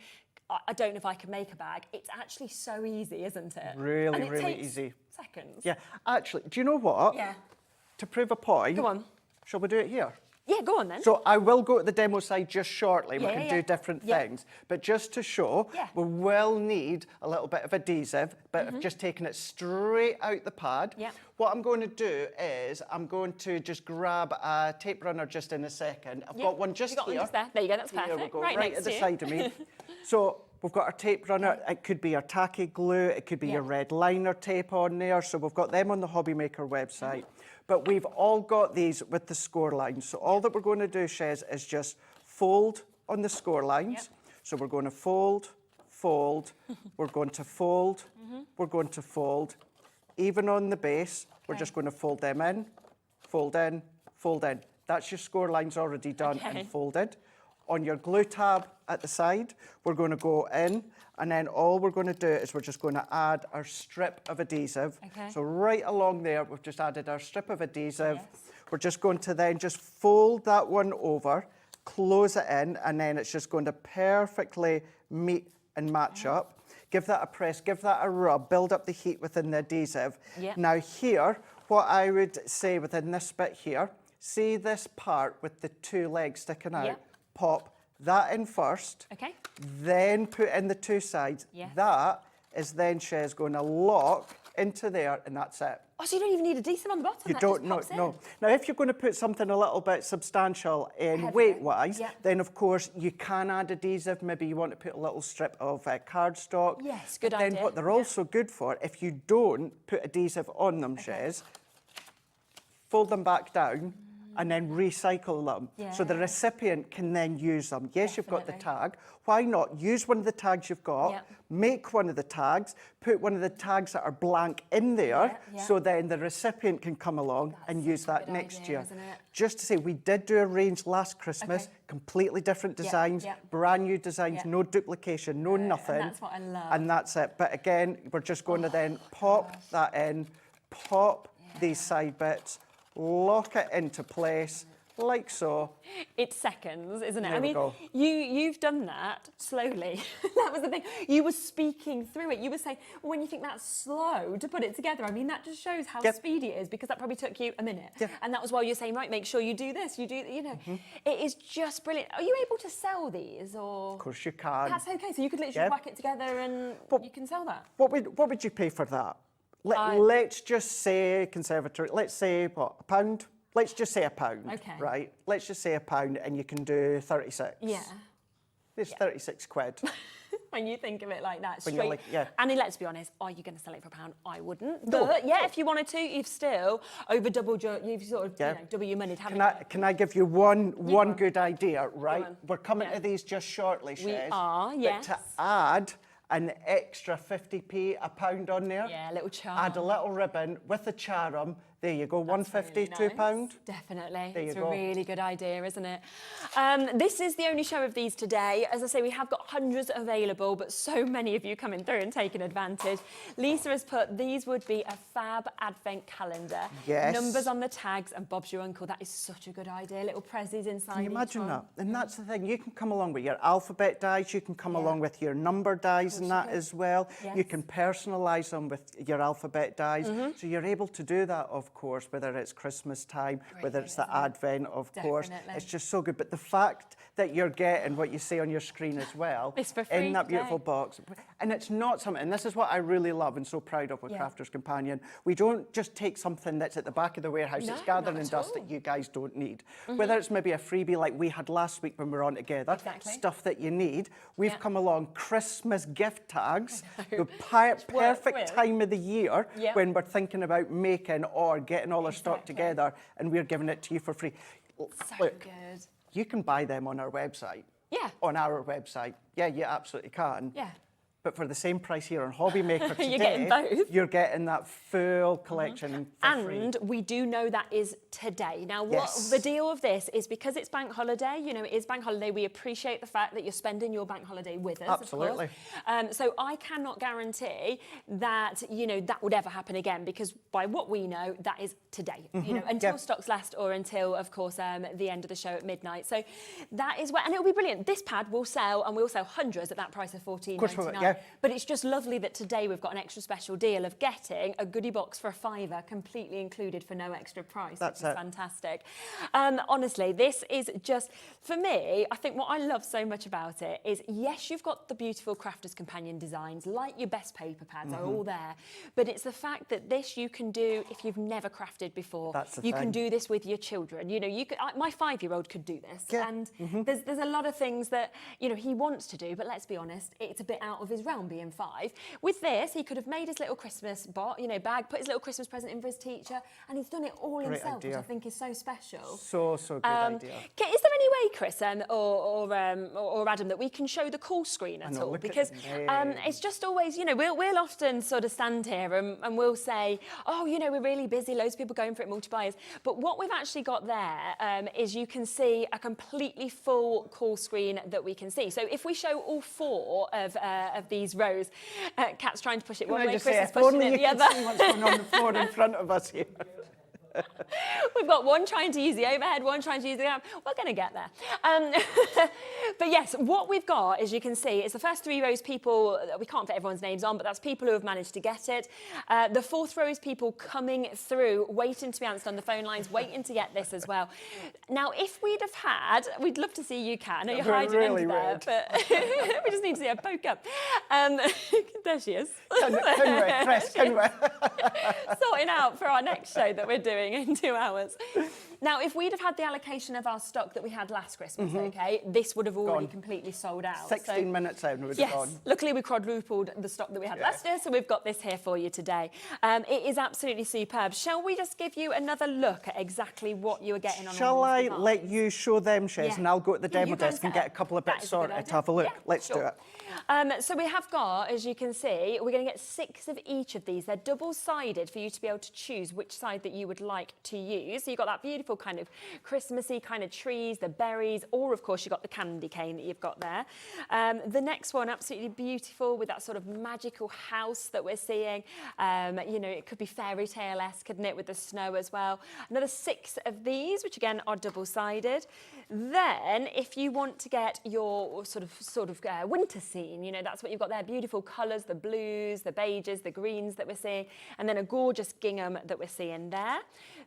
I don't know if I can make a bag. It's actually so easy, isn't it? Really, really easy. Seconds. Yeah, actually, do you know what? Yeah. To prove a point, go on. Shall we do it here? Yeah, go on then. So I will go to the demo side just shortly. We can do different things. But just to show, we will need a little bit of adhesive, but I've just taken it straight out the pad. What I'm going to do is I'm going to just grab a tape runner just in a second. I've got one just here. One just there. There you go, that's perfect. Here we go, right at the side of me. So we've got our tape runner. It could be our tacky glue. It could be your red liner tape on there. So we've got them on the Hobby Maker website. But we've all got these with the score lines. So all that we're going to do, Shez, is just fold on the score lines. So we're going to fold, fold, we're going to fold, we're going to fold. Even on the base, we're just going to fold them in, fold in, fold in. That's your score lines already done and folded. On your glue tab at the side, we're going to go in, and then all we're going to do is we're just going to add our strip of adhesive. So right along there, we've just added our strip of adhesive. We're just going to then just fold that one over, close it in, and then it's just going to perfectly meet and match up. Give that a press, give that a rub, build up the heat within the adhesive. Now here, what I would say within this bit here, see this part with the two legs sticking out? Pop that in first, then put in the two sides. That is then, Shez, going to lock into there, and that's it. Oh, so you don't even need adhesive on the bottom? You don't, no. Now, if you're going to put something a little bit substantial in weight-wise, then, of course, you can add adhesive. Maybe you want to put a little strip of cardstock. Yes, good idea. Then what they're also good for, if you don't put adhesive on them, Shez, fold them back down, and then recycle them. So the recipient can then use them. Yes, you've got the tag. Why not use one of the tags you've got, make one of the tags, put one of the tags that are blank in there, so then the recipient can come along and use that next year. Just to say, we did do a range last Christmas, completely different designs, brand new designs, no duplication, no nothing. And that's what I love. And that's it. But again, we're just going to then pop that in, pop these side bits, lock it into place, like so. It's seconds, isn't it? There we go. You've done that slowly. That was the thing. You were speaking through it. You were saying, well, when you think that's slow to put it together, I mean, that just shows how speedy it is, because that probably took you a minute. And that was while you're saying, right, make sure you do this, you do, you know. It is just brilliant. Are you able to sell these, or? Of course you can. That's okay, so you could literally whack it together and you can sell that. What would you pay for that? Let's just say, conservatory, let's say, what, £1? Let's just say £1, right? Let's just say £1, and you can do 36. There's 36 quid. When you think of it like that, when straight. Annie, let's be honest, are you going to sell it for £1? I wouldn't. But if you wanted to, you've still over doubled your, you've sort of, you know, double your money. Can I give you one good idea, right? We're coming to these just shortly, Shez. We are, yes. But to add an extra 50p, £1 on there. Yeah, a little charm. Add a little ribbon with a charm. There you go, £1.50, really £2. Nice. Definitely. There you it's go. A really good idea, isn't it? This is the only show of these today. As I say, we have got hundreds available, but so many of you coming through and taking advantage. Lisa has put, these would be a fab advent calendar. Yes. Numbers on the tags, and Bob's your uncle. That is such a good idea. Little prezzies inside. Can you imagine that? And that's the thing. You can come along with your alphabet dies. You can come along with your number dies and that as well. You can personalise them with your alphabet dies. So you're able to do that, of course, whether it's Christmas time, whether it's the Advent, of course. It's just so good. But the fact that you're getting what you see on your screen as well in that beautiful box, and it's not something, and this is what I really love and so proud of with Crafters Companion, we don't just take something that's at the back of the warehouse that's gathering dust that you guys don't need. Whether it's maybe a freebie like we had last week when we were on together, stuff that you need, we've come along, Christmas gift tags, the perfect time of the year when we're thinking about making or getting all our stock together, and we're giving it to you for free. So good. You can buy them on our website. Yeah. On our website. Yeah, you absolutely can. Yeah. But for the same price here on Hobby Maker today, You're getting both. You're getting that full collection for free. And we do know that is today. Now, Yes. what the deal of this is, because it's bank holiday, you know, it is bank holiday, we appreciate the fact that you're spending your bank holiday with us, Absolutely. of course. So I cannot guarantee that, you know, that would ever happen again, because by what we know, that is today, you know, until stocks last, or until, of course, the end of the show at midnight. So that is where, and it'll be brilliant. This pad will sell, and we'll sell hundreds at that price of $14.99. Yeah. But it's just lovely that today we've got an extra special deal of getting a goodie box for a £5, completely included for no extra price. That's which is fantastic. Honestly, this is just, for me, I think what I love so much about it is, yes, you've got the beautiful Crafter's Companion designs, like your best paper pads are all there, but it's the fact that this you can do if you've never crafted before. That's the you thing. can do this with your children. You know, you could, my 5-year-old could do this, Yeah. and there's a lot of things that, you know, he wants to do, but let's be honest, it's a bit out of his realm being 5. With this, he could have made his little Christmas bag, put his little Christmas present in for his teacher, and he's done it all Great himself, idea. which I think is so special. So good idea. Is there any way, Chris, or Adam, that we can show the call screen at all? look at Because them. it's just always, you know, we'll often sort of stand here and we'll say, oh, you know, we're really busy, loads of people going for it, multi-buyers. But what we've actually got there is you can see a completely full call screen that we can see. So if we show all 4 of these rows, Kat's trying to push it one way, Chris is pushing it the other. See what's going on the floor in front of us here. We've got one trying to use the overhead, one trying to use the arm. We're going to get there. But yes, what we've got, as you can see, is the first 3 rows people, we can't put everyone's names on, but that's people who have managed to get it. The 4th row is people coming through, waiting to be answered on the phone lines, waiting to get this as well. Now, if we'd have had, we'd love to see you, Kat. I know you're hiding really under there, weird. but we just need to see her poke up. There she is. Can we, Chris, can we? Sorting out for our next show that we're doing in 2 hours. Now, if we'd have had the allocation of our stock that we had last Christmas, okay, this would have already completely sold out. 16 minutes out and we'd Yes, have gone. luckily we quadrupled the stock that we had last year, so we've got this here for you today. It is absolutely superb. Shall we just give you another look at exactly what you were getting on Shall all I these designs? let you show them, Shez, Yeah. and I'll go to the Yeah, demo you go desk and set get a up. couple of That bits is a good sorted to idea. have a look. Yeah, Let's do sure. it. So we have got, as you can see, we're going to get 6 of each of these. They're double-sided for you to be able to choose which side that you would like to use. So you've got that beautiful kind of Christmassy kind of trees, the berries, or of course you've got the candy cane that you've got there. The next one, absolutely beautiful, with that sort of magical house that we're seeing. You know, it could be fairy tale-esque, couldn't it, with the snow as well. Another 6 of these, which again are double-sided. Then, if you want to get your sort of winter scene, you know, that's what you've got there. Beautiful colours, the blues, the beiges, the greens that we're seeing, and then a gorgeous gingham that we're seeing there.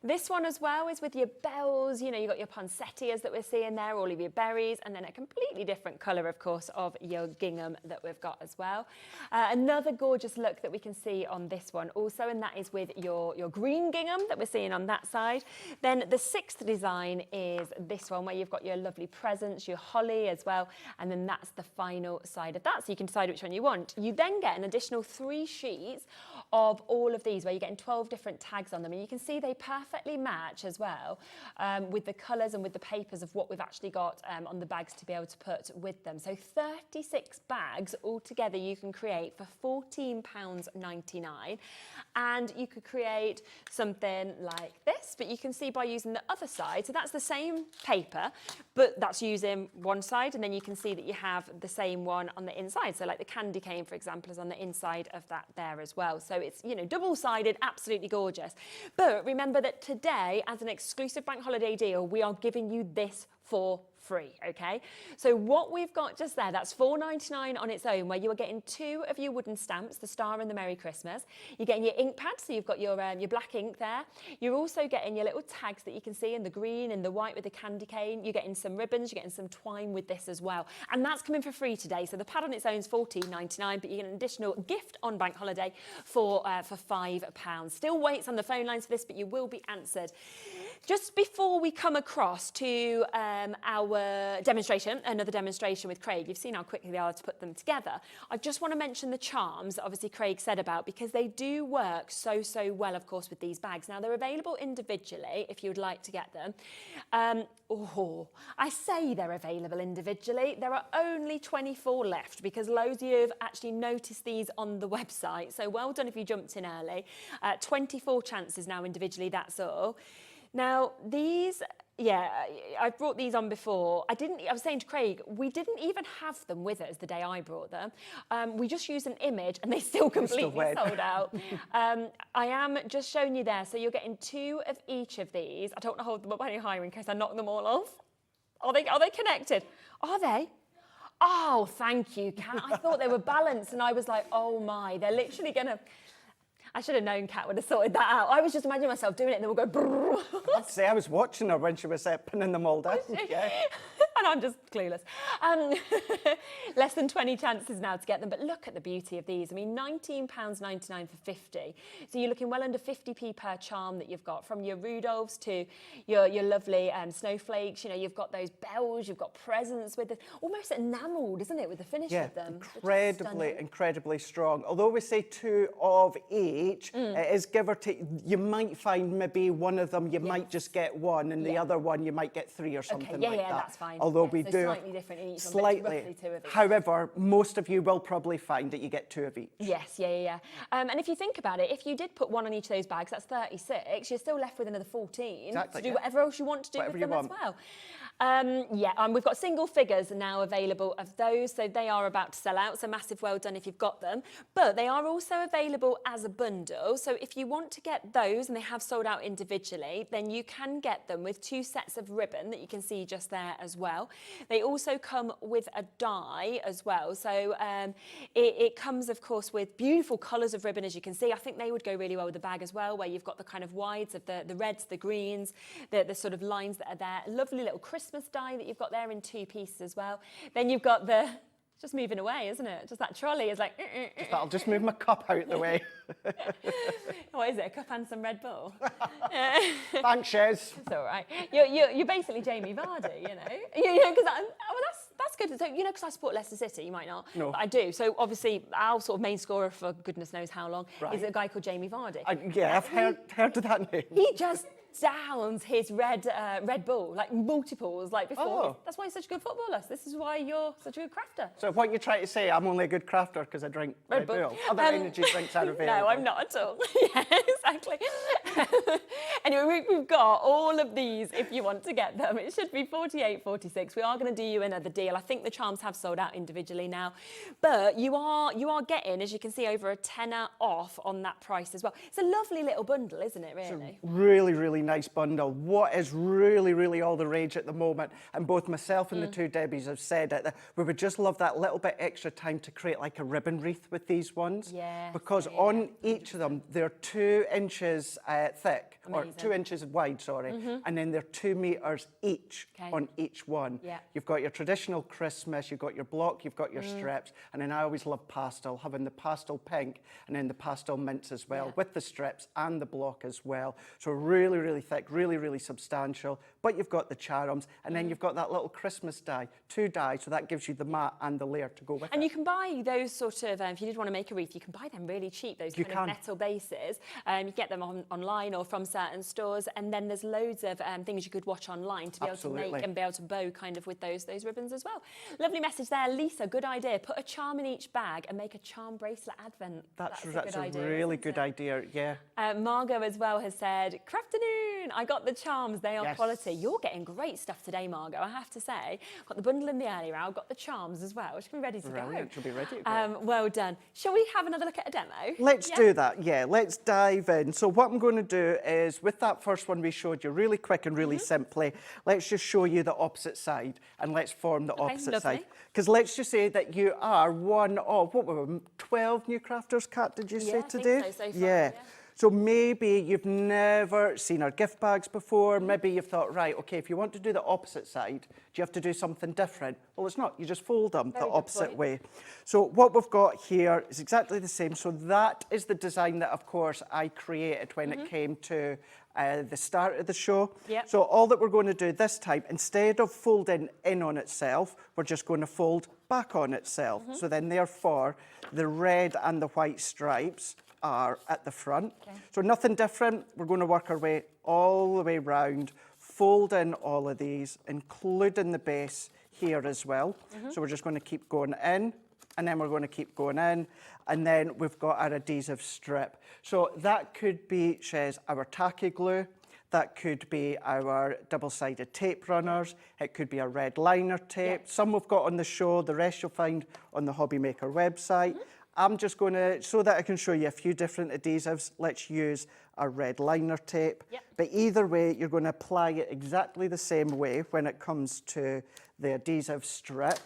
This one as well is with your bells, you know, you've got your poinsettias that we're seeing there, all of your berries, and then a completely different colour, of course, of your gingham that we've got as well. Another gorgeous look that we can see on this one also, and that is with your green gingham that we're seeing on that side. Then the 6th design is this one, where you've got your lovely presents, your holly as well, and then that's the final side of that, so you can decide which one you want. You then get an additional 3 sheets of all of these, where you're getting 12 different tags on them, and you can see they perfectly match as well with the colours and with the papers of what we've actually got on the bags to be able to put with them. So 36 bags altogether you can create for £14.99, and you could create something like this, but you can see by using the other side, so that's the same paper, but that's using one side, and then you can see that you have the same one on the inside. So like the candy cane, for example, is on the inside of that there as well. So it's, you know, double-sided, absolutely gorgeous. But remember that today, as an exclusive bank holiday deal, we are giving you this for free, okay? So what we've got just there, that's £4.99 on its own, where you are getting 2 of your wooden stamps, the star and the Merry Christmas. You're getting your ink pad, so you've got your black ink there. You're also getting your little tags that you can see in the green and the white with the candy cane. You're getting some ribbons, you're getting some twine with this as well. And that's coming for free today. So the pad on its own is £14.99, but you get an additional gift on bank holiday for £5. Still waits on the phone lines for this, but you will be answered. Just before we come across to our our demonstration, another demonstration with Craig. You've seen how quickly they are to put them together. I just want to mention the charms that obviously Craig said about, because they do work so well, of course, with these bags. Now, they're available individually if you would like to get them. I say they're available individually. There are only 24 left because loads of you have actually noticed these on the website. So well done if you jumped in early. 24 chances now individually, that's all. Now, these, yeah, I've brought these on before. I was saying to Craig, we didn't even have them with us the day I brought them. We just used an image and they still completely sold out. I am just showing you there. So you're getting 2 of each of these. I don't want to hold them up any higher in case I knock them all off. Are they connected? Are they? Oh, thank you, Kat. I thought they were balanced and I was like, oh my, they're literally going to... I should have known Kat would have sorted that out. I was just imagining myself doing it and then we'll go brrr. I'd say I was watching her when she was pinning them all down. Yeah. And I'm just clueless. Less than 20 chances now to get them, but look at the beauty of these. I mean, £19.99 for 50. So you're looking well under 50p per charm that you've got, from your Rudolphs to your lovely snowflakes. You know, you've got those bells, you've got presents with it. Almost enamelled, isn't it, with the finish of them? Incredibly strong. Although we say 2 of each, it is give or take. You might find maybe one of them, you might just get 1, and the other one you might get 3 or something like that. That's fine. Although we so do slightly different in each slightly. One, roughly 2 of each. However, most of you will probably find that you get 2 of each. Yes, and if you think about it, if you did put 1 on each of those bags, that's 36. You're still left with another 14 to do whatever else you want to do with them as well. We've got single figures now available of those, so they are about to sell out, so massive well done if you've got them. But they are also available as a bundle, so if you want to get those, and they have sold out individually, then you can get them with 2 sets of ribbon that you can see just there as well. They also come with a die as well, so it comes, of course, with beautiful colours of ribbon, as you can see. I think they would go really well with the bag as well, where you've got the kind of wides of the reds, the greens, the sort of lines that are there. A lovely little Christmas die that you've got there in 2 pieces as well. Then you've got the... Just moving away, isn't it? Just that trolley is like... I'll just move my cup out the way. What is it, a cup and some Red Bull? Thanks, Shez. It's all right. You're basically Jamie Vardy, you know? Because that's good. So, because I support Leicester City, you might not. No. But I do. So, obviously, our sort of main scorer for goodness knows how long is a guy called Jamie Vardy. I've heard of that name. He just... downs his Red Bull, like multiples, like before. Oh. That's why he's such a good footballer. This is why you're such a good crafter. So what you're trying to say, I'm only a good crafter because I drink Red Bull. Other energy drinks are available. No, I'm not at all. Yeah, exactly. Anyway, we've got all of these if you want to get them. It should be £48.46. We are going to do you another deal. I think the charms have sold out individually now. But you are getting, as you can see, over a tenner off on that price as well. It's a lovely little bundle, isn't it, really? It's a really nice bundle. What is really all the rage at the moment, and both myself and the 2 Debbies have said it, that we would just love that little bit extra time to create like a ribbon wreath with these ones. Yeah. Because on each of them, they're 2 inches thick, Amazing. or 2 inches wide, sorry, and then they're 2 metres each on each one. Yeah. You've got your traditional Christmas, you've got your block, you've got your strips, and then I always love pastel, having the pastel pink and then the pastel mints as well, with the strips and the block as well. So really thick, really substantial. But you've got the charms, and then you've got that little Christmas die, 2 dies, so that gives you the matte and the layer to go with it. And you can buy those sort of, if you did want to make a wreath, you can buy them really cheap, those kind of metal bases. You get them online or from certain stores, and then there's loads of things you could watch online to be able to make and be able to bow kind of with those ribbons as well. Lovely message there, Lisa, good idea. Put a charm in each bag and make a charm bracelet advent. That's a really good idea, yeah. Margot as well has said, Crafternoon, I got the charms, they are quality. You're getting great stuff today, Margot, I have to say. Got the bundle in the early round, got the charms as well. She'll be ready to go. She'll be ready to go. Well done. Shall we have another look at a demo? Let's do that, let's dive in. So what I'm going to do is, with that first one we showed you, really quick and really simply, let's just show you the opposite side, and let's form the opposite side. Because let's just say that you are one of, 12 new crafters, Kat, did you say today? I think so far, So maybe you've never seen our gift bags before. Maybe you've thought, right, okay, if you want to do the opposite side, do you have to do something different? Well, it's not. You just fold them the opposite way. So what we've got here is exactly the same. So that is the design that, of course, I created when it came to the start of the show. Yep. So all that we're going to do this time, instead of folding in on itself, we're just going to fold back on itself. So then therefore, the red and the white stripes are at the front. So nothing different. We're going to work our way all the way round, fold in all of these, including the base here as well. So we're just going to keep going in, and then we're going to keep going in, and then we've got our adhesive strip. So that could be, Shez, our tacky glue. That could be our double-sided tape runners. It could be a red liner tape. Some we've got on the show, the rest you'll find on the Hobby Maker website. I'm just going to, so that I can show you a few different adhesives, let's use a red liner tape. But either way, you're going to apply it exactly the same way when it comes to the adhesive strip.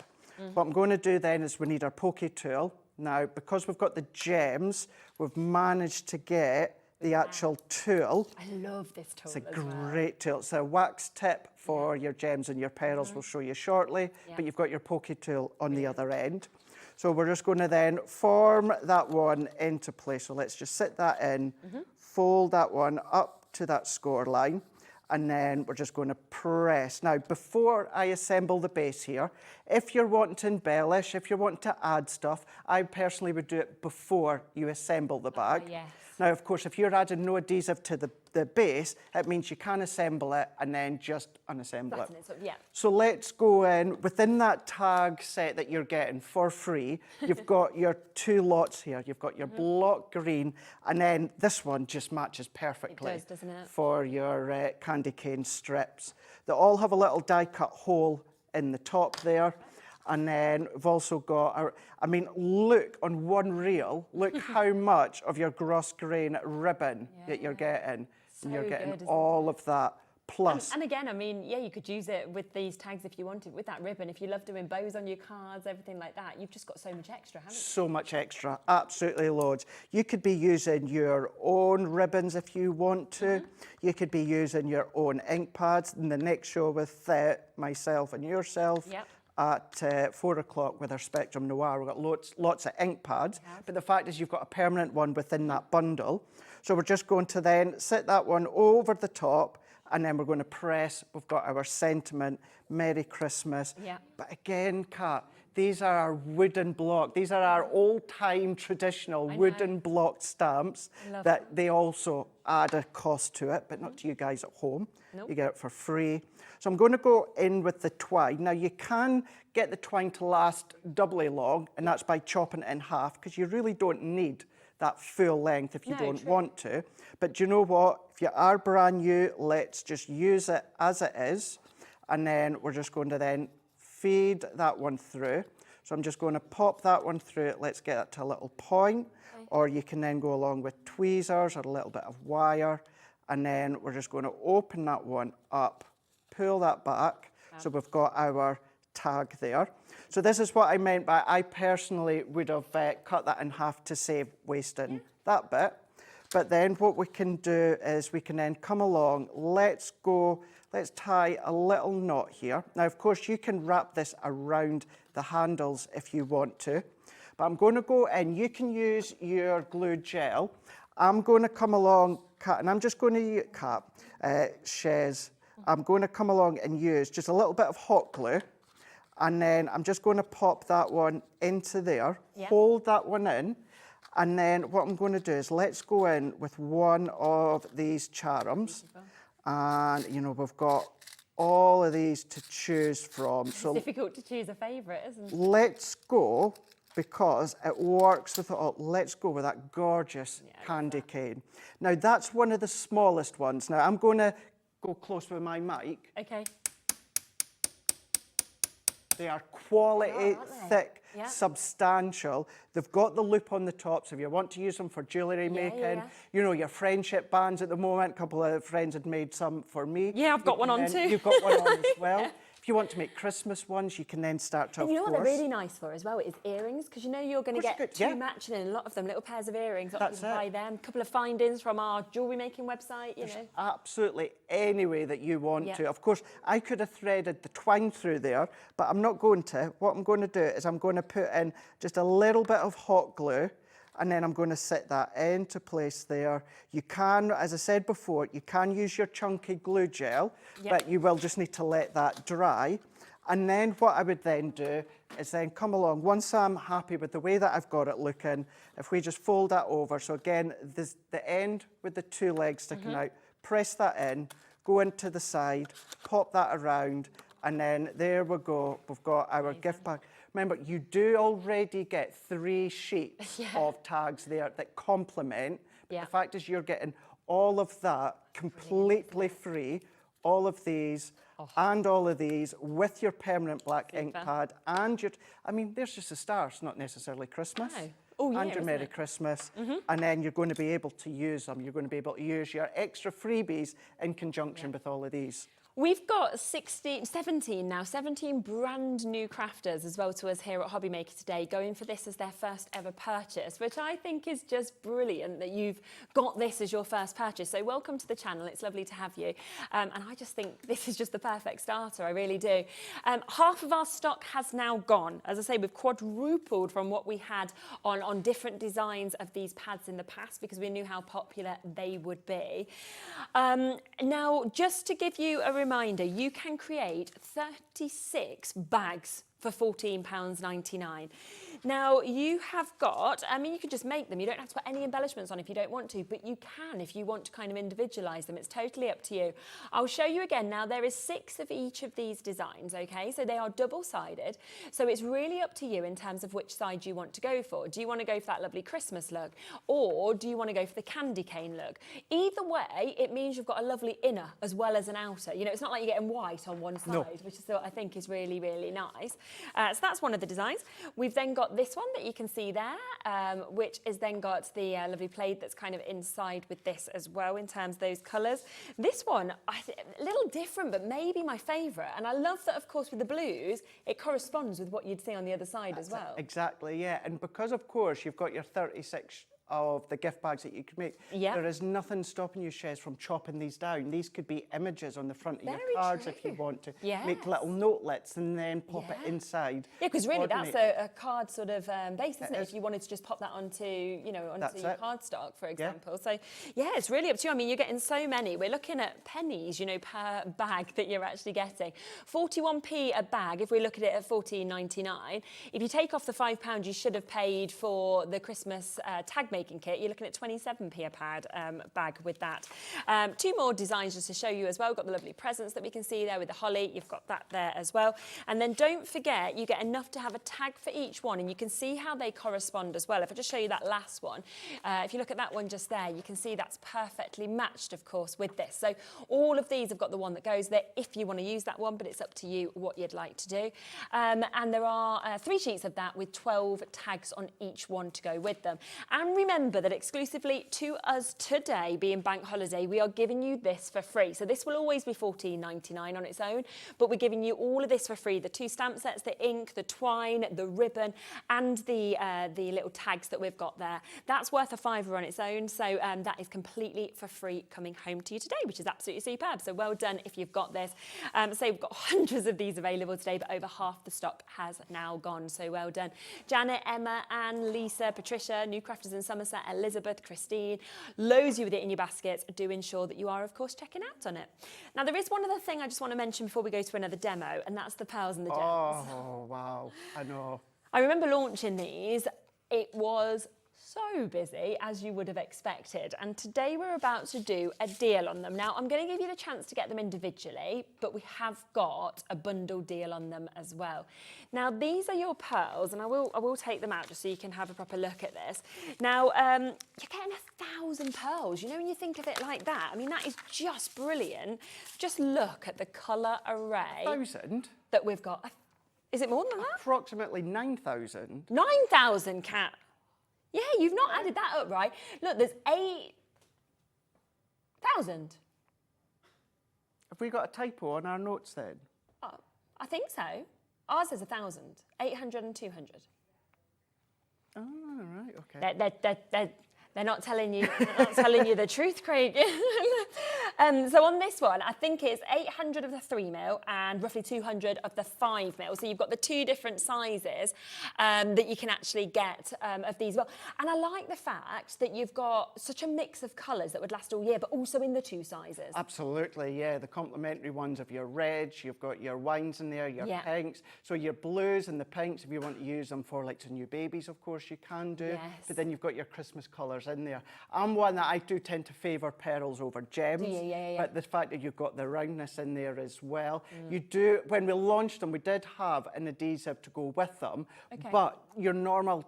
What I'm going to do then is we need our pokey tool. Now, because we've got the gems, we've managed to get the actual tool. I love this tool. It's a great tool. It's a wax tip for your gems and your pearls. We'll show you shortly, but you've got your pokey tool on the other end. So we're just going to then form that one into place. So let's just sit that in, fold that one up to that score line, and then we're just going to press. Now, before I assemble the base here, if you're wanting to embellish, if you're wanting to add stuff, I personally would do it before you assemble the bag. Now, of course, if you're adding no adhesive to the base, it means you can assemble it and then just unassemble it. So let's go in. Within that tag set that you're getting for free, you've got your two lots here. You've got your block green, and then this one just matches perfectly for your candy cane strips. They all have a little die-cut hole in the top there. And then we've also got our, I mean, look on one reel, look how much of your gross grain ribbon that you're getting. And you're getting all of that plus. And again, I mean, yeah, you could use it with these tags if you wanted, with that ribbon. If you love doing bows on your cards, everything like that, you've just got so much extra, haven't you? So much extra, absolutely loads. You could be using your own ribbons if you want to. You could be using your own ink pads. In the next show with myself and yourself. At 4 o'clock with our Spectrum Noir. We've got lots of ink pads, but the fact is you've got a permanent one within that bundle. So we're just going to then sit that one over the top, and then we're going to press. We've got our sentiment, Merry Christmas. But again, Kat, these are our wooden block. These are our old-time traditional wooden block stamps that they also add a cost to it, but not to you guys at home. You get it for free. So I'm going to go in with the twine. Now, you can get the twine to last doubly long, and that's by chopping it in half, because you really don't need that full length if you don't want to. But do you know what? If you are brand new, let's just use it as it is. And then we're just going to then feed that one through. So I'm just going to pop that one through. Let's get it to a little point. Or you can then go along with tweezers or a little bit of wire. And then we're just going to open that one up, pull that back. So we've got our tag there. So this is what I meant by I personally would have cut that in half to save wasting that bit. But then what we can do is we can then come along, let's tie a little knot here. Now, of course, you can wrap this around the handles if you want to. But I'm going to go in, you can use your glue gel. I'm going to come along, Kat, and I'm just going to use, Shez, I'm going to come along and use just a little bit of hot glue. And then I'm just going to pop that one into there, hold that one in. And then what I'm going to do is let's go in with one of these charms. And, you know, we've got all of these to choose from. It's difficult to choose a favourite, isn't it? Let's go, because it works with it all. Let's go with that gorgeous candy cane. Now, that's one of the smallest ones. Now, I'm going to go close with my mic. Okay. They are quality, thick, substantial. They've got the loop on the top, so if you want to use them for jewellery making, you know, your friendship bands at the moment, a couple of friends had made some for me. Yeah, I've got one on too. You've got one on as well. If you want to make Christmas ones, you can then start to, and you know what they're really nice for as well is earrings, because you know you're going to get two matching in a lot of them, little pairs of earrings. That's it. Buy them. A couple of findings from our jewellery making website, you know. Absolutely any way that you want to. Of course, I could have threaded the twine through there, but I'm not going to. What I'm going to do is I'm going to put in just a little bit of hot glue, and then I'm going to set that into place there. You can, as I said before, you can use your chunky glue gel, but you will just need to let that dry. And then what I would then do is then come along, once I'm happy with the way that I've got it looking, if we just fold that over, so again, the end with the two legs sticking out, press that in, go into the side, pop that around, and then there we go, we've got our gift bag. Remember, you do already get 3 sheets of tags there that complement. The fact is you're getting all of that completely free, all of these and all of these with your permanent black ink pad and your, I mean, there's just a star, it's not necessarily Christmas. No. Oh, yeah, and your Merry Christmas. And then you're going to be able to use them. You're going to be able to use your extra freebies in conjunction with all of these. We've got 17 brand new crafters as well to us here at Hobby Maker today, going for this as their first ever purchase, which I think is just brilliant that you've got this as your first purchase. So welcome to the channel, it's lovely to have you. And I just think this is just the perfect starter, I really do. Half of our stock has now gone. As I say, we've quadrupled from what we had on different designs of these pads in the past because we knew how popular they would be. Now, just to give you a reminder, you can create 36 bags for £14.99. Now, you have got, I mean, you can just make them. You don't have to put any embellishments on if you don't want to, but you can if you want to kind of individualise them. It's totally up to you. I'll show you again. Now, there is 6 of each of these designs, okay? So they are double-sided. So it's really up to you in terms of which side you want to go for. Do you want to go for that lovely Christmas look? Or do you want to go for the candy cane look? Either way, it means you've got a lovely inner as well as an outer. You know, it's not like you're getting white on one side, which is what I think is really, really nice. So that's one of the designs. We've then got this one that you can see there, which is then got the lovely plaid that's kind of inside with this as well in terms of those colours. This one, a little different, but maybe my favourite. And I love that, of course, with the blues, it corresponds with what you'd see on the other side as well. Exactly, yeah. And because, of course, you've got your 36 of the gift bags that you can make. There is nothing stopping you, Shez, from chopping these down. These could be images on the front of your cards if you want to. Make little notelets and then pop it inside. Yeah, because really that's a card sort of base, isn't it? If you wanted to just pop that onto, you know, onto your cardstock, for example. So, yeah, it's really up to you. I mean, you're getting so many. We're looking at pennies, you know, per bag that you're actually getting. 41p a bag, if we look at it at £14.99. If you take off the £5 you should have paid for the Christmas tag making kit, you're looking at 27p a pad bag with that. 2 more designs just to show you as well. We've got the lovely presents that we can see there with the holly. You've got that there as well. And then don't forget, you get enough to have a tag for each one, and you can see how they correspond as well. If I just show you that last one, if you look at that one just there, you can see that's perfectly matched, of course, with this. So all of these have got the one that goes there if you want to use that one, but it's up to you what you'd like to do. And there are 3 sheets of that with 12 tags on each one to go with them. And remember that exclusively to us today, being bank holiday, we are giving you this for free. So this will always be £14.99 on its own, but we're giving you all of this for free. The 2 stamp sets, the ink, the twine, the ribbon, and the little tags that we've got there. That's worth a £5 on its own. So that is completely for free coming home to you today, which is absolutely superb. So well done if you've got this. So we've got hundreds of these available today, but over half the stock has now gone. So well done. Janet, Emma, Anne, Lisa, Patricia, new crafters in Somerset, Elizabeth, Christine, loads of you with it in your baskets. Do ensure that you are, of course, checking out on it. Now, there is one other thing I just want to mention before we go to another demo, and that's the pearls and the gems. Oh, wow, I know. I remember launching these. It was so busy, as you would have expected, and today we're about to do a deal on them. Now, I'm going to give you the chance to get them individually, but we have got a bundle deal on them as well. Now, these are your pearls, and I will take them out just so you can have a proper look at this. Now, you're getting 1,000 pearls. You know, when you think of it like that, I mean, that is just brilliant. Just look at the colour array 1,000 that we've got. Is it more than that? Approximately 9,000. 9,000, Kat. Yeah, you've not added that up, right? Look, there's 8,000. Have we got a typo on our notes then? Oh, I think so. Ours is 1,000, 800 and 200. Oh, right, okay. They're not telling you, the truth, Craig. So on this one, I think it's 800 of the 3mm and roughly 200 of the 5mm. So you've got the two different sizes that you can actually get of these. Well, and I like the fact that you've got such a mix of colours that would last all year, but also in the two sizes. Absolutely, yeah. The complementary ones of your reds, you've got your wines in there, your pinks. So your blues and the pinks, if you want to use them for like to new babies, of course, you can do. Yes. But then you've got your Christmas colours in there. I'm one that I do tend to favour pearls over gems. Yeah. But the fact that you've got the roundness in there as well. You do, when we launched them, we did have an adhesive to go with them, but your normal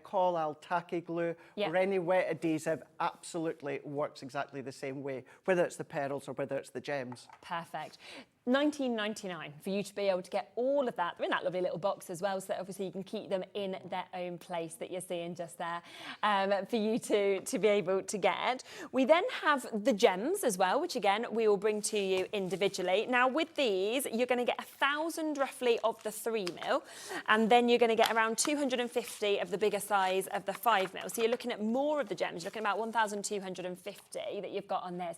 Collal tacky glue or any wet adhesive absolutely works exactly the same way, whether it's the pearls or whether it's the gems. Perfect. $19.99 for you to be able to get all of that. They're in that lovely little box as well, so that obviously you can keep them in their own place that you're seeing just there for you to be able to get. We then have the gems as well, which again, we will bring to you individually. Now with these, you're going to get 1,000 roughly of the 3mm, and then you're going to get around 250 of the bigger size of the 5mm. So you're looking at more of the gems, you're looking at about 1,250 that you've got on this.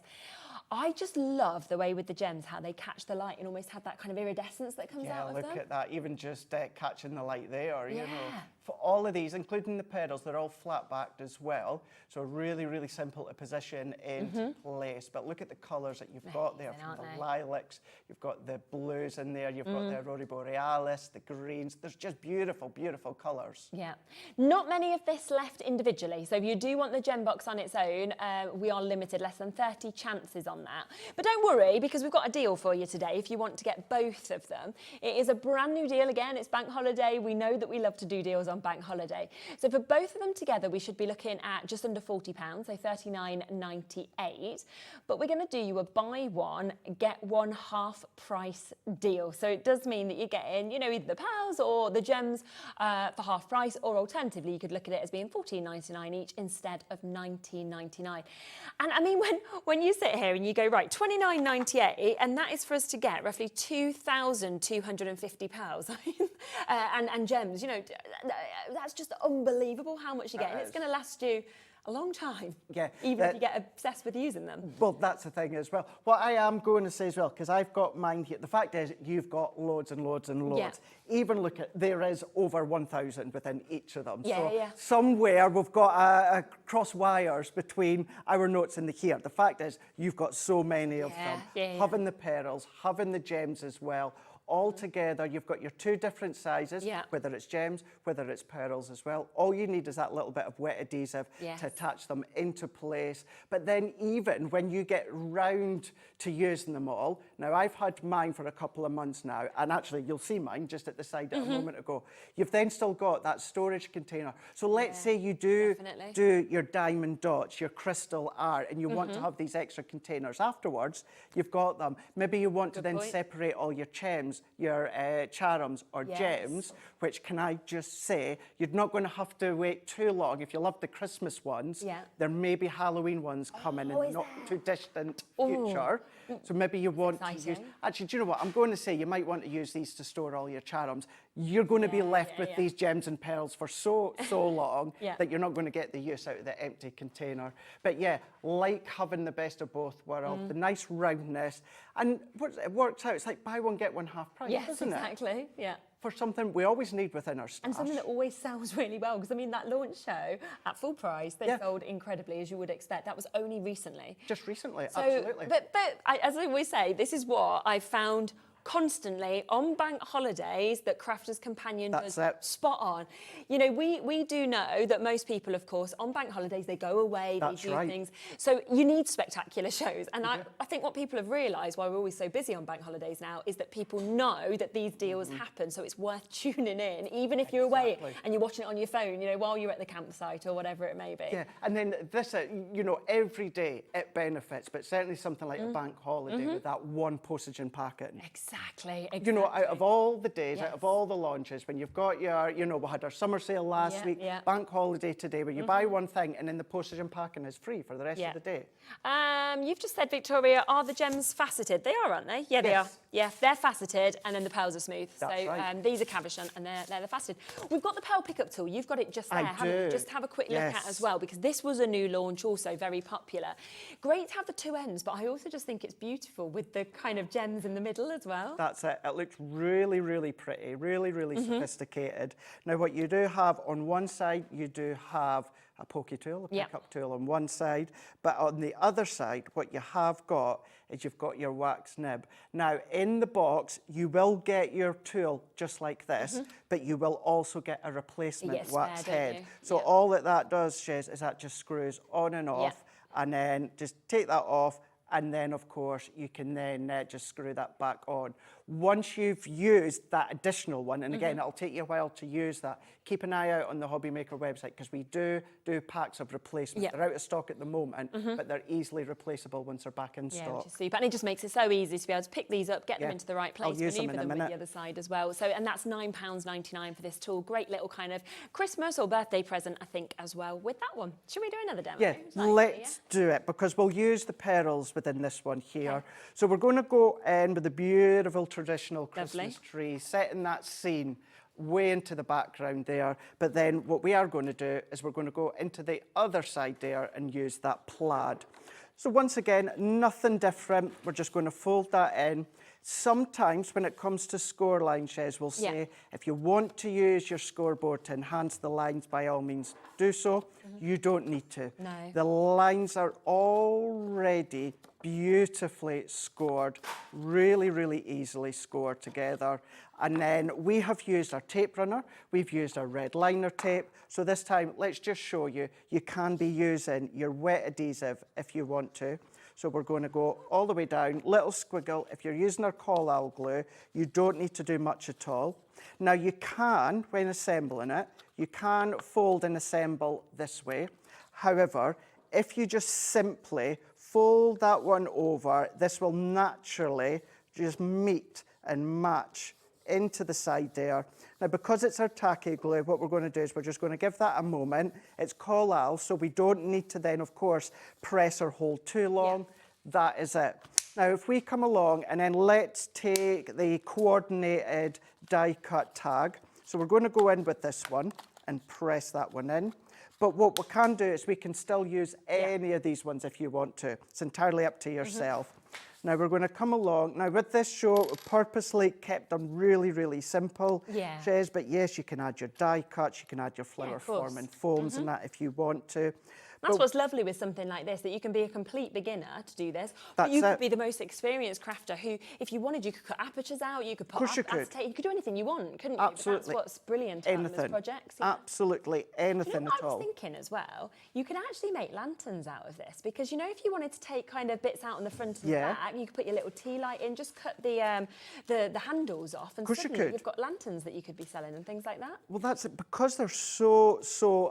I just love the way with the gems, how they catch the light and almost have that kind of iridescence that comes out of them. Yeah, look at that, even just catching the light there, you know. For all of these, including the pearls, they're all flat-backed as well. So really, really simple to position into place. But look at the colours that you've got there, from the lilacs, you've got the blues in there, you've got the Aurora Borealis, the greens. There's just beautiful, beautiful colours. Yeah. Not many of this left individually. So if you do want the gem box on its own, we are limited, less than 30 chances on that. But don't worry, because we've got a deal for you today if you want to get both of them. It is a brand new deal. Again, it's bank holiday. We know that we love to do deals on bank holiday. So for both of them together, we should be looking at just under £40, so $39.98. But we're going to do you a buy one, get one half price deal. So it does mean that you're getting, you know, either the pearls or the gems for half price, or alternatively, you could look at it as being $14.99 each instead of $19.99. And I mean, when you sit here and you go, right, $29.98, and that is for us to get roughly £2,250 and gems, you know, that's just unbelievable how much you get, and it's going to last you a long time. Yeah. Even if you get obsessed with using them. Well, that's the thing as well. What I am going to say as well, because I've got mine here, the fact is you've got loads and loads and loads. Yeah. Even look at, there is over 1,000 within each of them. Yeah, so somewhere we've got a cross wires between our notes and the here. The fact is you've got so many of them. Having the pearls, having the gems as well. All together, you've got your two different sizes, whether it's gems, whether it's pearls as well. All you need is that little bit of wet adhesive to attach them into place. But then even when you get round to using them all, now I've had mine for a couple of months now, and actually you'll see mine just at the side a moment ago. You've then still got that storage container. So let's say you do your diamond dots, your crystal art, and you want to have these extra containers afterwards, you've got them. Maybe you want to then separate all your gems, your charms or gems, which can I just say, you're not going to have to wait too long. If you love the Christmas ones, there may be Halloween ones coming in not too distant future. So maybe you want to use, actually, do you know what? I'm going to say you might want to use these to store all your charms. You're going to be left with these gems and pearls for so long that you're not going to get the use out of the empty container. But yeah, like having the best of both worlds, the nice roundness, and it works out, it's like buy one, get one half price, isn't it? Exactly, For something we always need within our stash. And something that always sells really well, because I mean, that launch show at full price, they sold incredibly, as you would expect. That was only recently. Just recently, absolutely. But as I always say, this is what I found constantly on bank holidays that Crafters Companion does spot on. You know, we do know that most people, of course, on bank holidays, they go away, they do things. So you need spectacular shows. And I think what people have realised, why we're always so busy on bank holidays now, is that people know that these deals happen. So it's worth tuning in, even if you're away and you're watching it on your phone, you know, while you're at the campsite or whatever it may be. Yeah, and then this, you know, every day it benefits, but certainly something like a bank holiday with that one postage and packet. Exactly. Exactly. You know, out of all the days, out of all the launches, when you've got your, you know, we had our summer sale last week, bank holiday today, where you buy one thing and then the postage and packing is free for the rest of the day. You've just said, Victoria, are the gems faceted? They are, aren't they? Yeah, they are. Yeah, they're faceted and then the pearls are smooth. That's so right. These are cabochon and they're the faceted. We've got the pearl pickup tool. You've got it just there. Just have a quick look at as well, because this was a new launch, also very popular. Great to have the two ends, but I also just think it's beautiful with the kind of gems in the middle as well. That's it. It looks really, really pretty, really, really sophisticated. Now, what you do have on one side, you do have a pokey tool, a pickup tool on one side, but on the other side, what you have got is you've got your wax nib. Now, in the box, you will get your tool just like this, but you will also get a replacement wax head. So all that does, Shez, is that just screws on and off, and then just take that off, and then, of course, you can then just screw that back on. Once you've used that additional one, and again, it'll take you a while to use that, keep an eye out on the Hobby Maker website, because we do packs of replacements. They're out of stock at the moment, but they're easily replaceable once they're back in stock. Which is super. And it just makes it so easy to be able to pick these up, get them into the right place, maneuver them with the other side as well. So, and that's £9.99 for this tool. Great little kind of Christmas or birthday present, I think, as well with that one. Should we do another demo? Yeah, let's do it, because we'll use the pearls within this one here. So we're going to go in with the beautiful traditional Christmas tree, setting that scene way into the background there. But then what we are going to do is we're going to go into the other side there and use that plaid. So once again, nothing different. We're just going to fold that in. Sometimes when it comes to score line, Shez, we'll say if you want to use your scoreboard to enhance the lines, by all means do so. You don't need to. No. The lines are already beautifully scored, really, really easily scored together. And then we have used our tape runner, we've used our red liner tape. So this time, let's just show you, you can be using your wet adhesive if you want to. So we're going to go all the way down, little squiggle. If you're using our Collal glue, you don't need to do much at all. Now you can, when assembling it, you can fold and assemble this way. However, if you just simply fold that one over, this will naturally just meet and match into the side there. Now, because it's our tacky glue, what we're going to do is we're just going to give that a moment. It's Collal, so we don't need to then, of course, press or hold too long. That is it. Now, if we come along and then let's take the coordinated die cut tag. So we're going to go in with this one and press that one in. But what we can do is we can still use any of these ones if you want to. It's entirely up to yourself. Now we're going to come along. Now with this show, we purposely kept them really, really simple. Shez, but yes, you can add your die cuts, you can add your flower forming foams and that if you want to. That's what's lovely with something like this, that you can be a complete beginner to do this, but you could be the most experienced crafter who, if you wanted, you could cut apertures out, you could put acetate, you could do anything you want, couldn't you? Absolutely. But that's what's brilliant about these projects. Absolutely anything at all. I was thinking as well, you could actually make lanterns out of this, because you know, if you wanted to take kind of bits out on the front and back, you could put your little tea light in, just cut the handles off, and suddenly you've got lanterns that you could be selling and things like that. Well, that's it, because they're so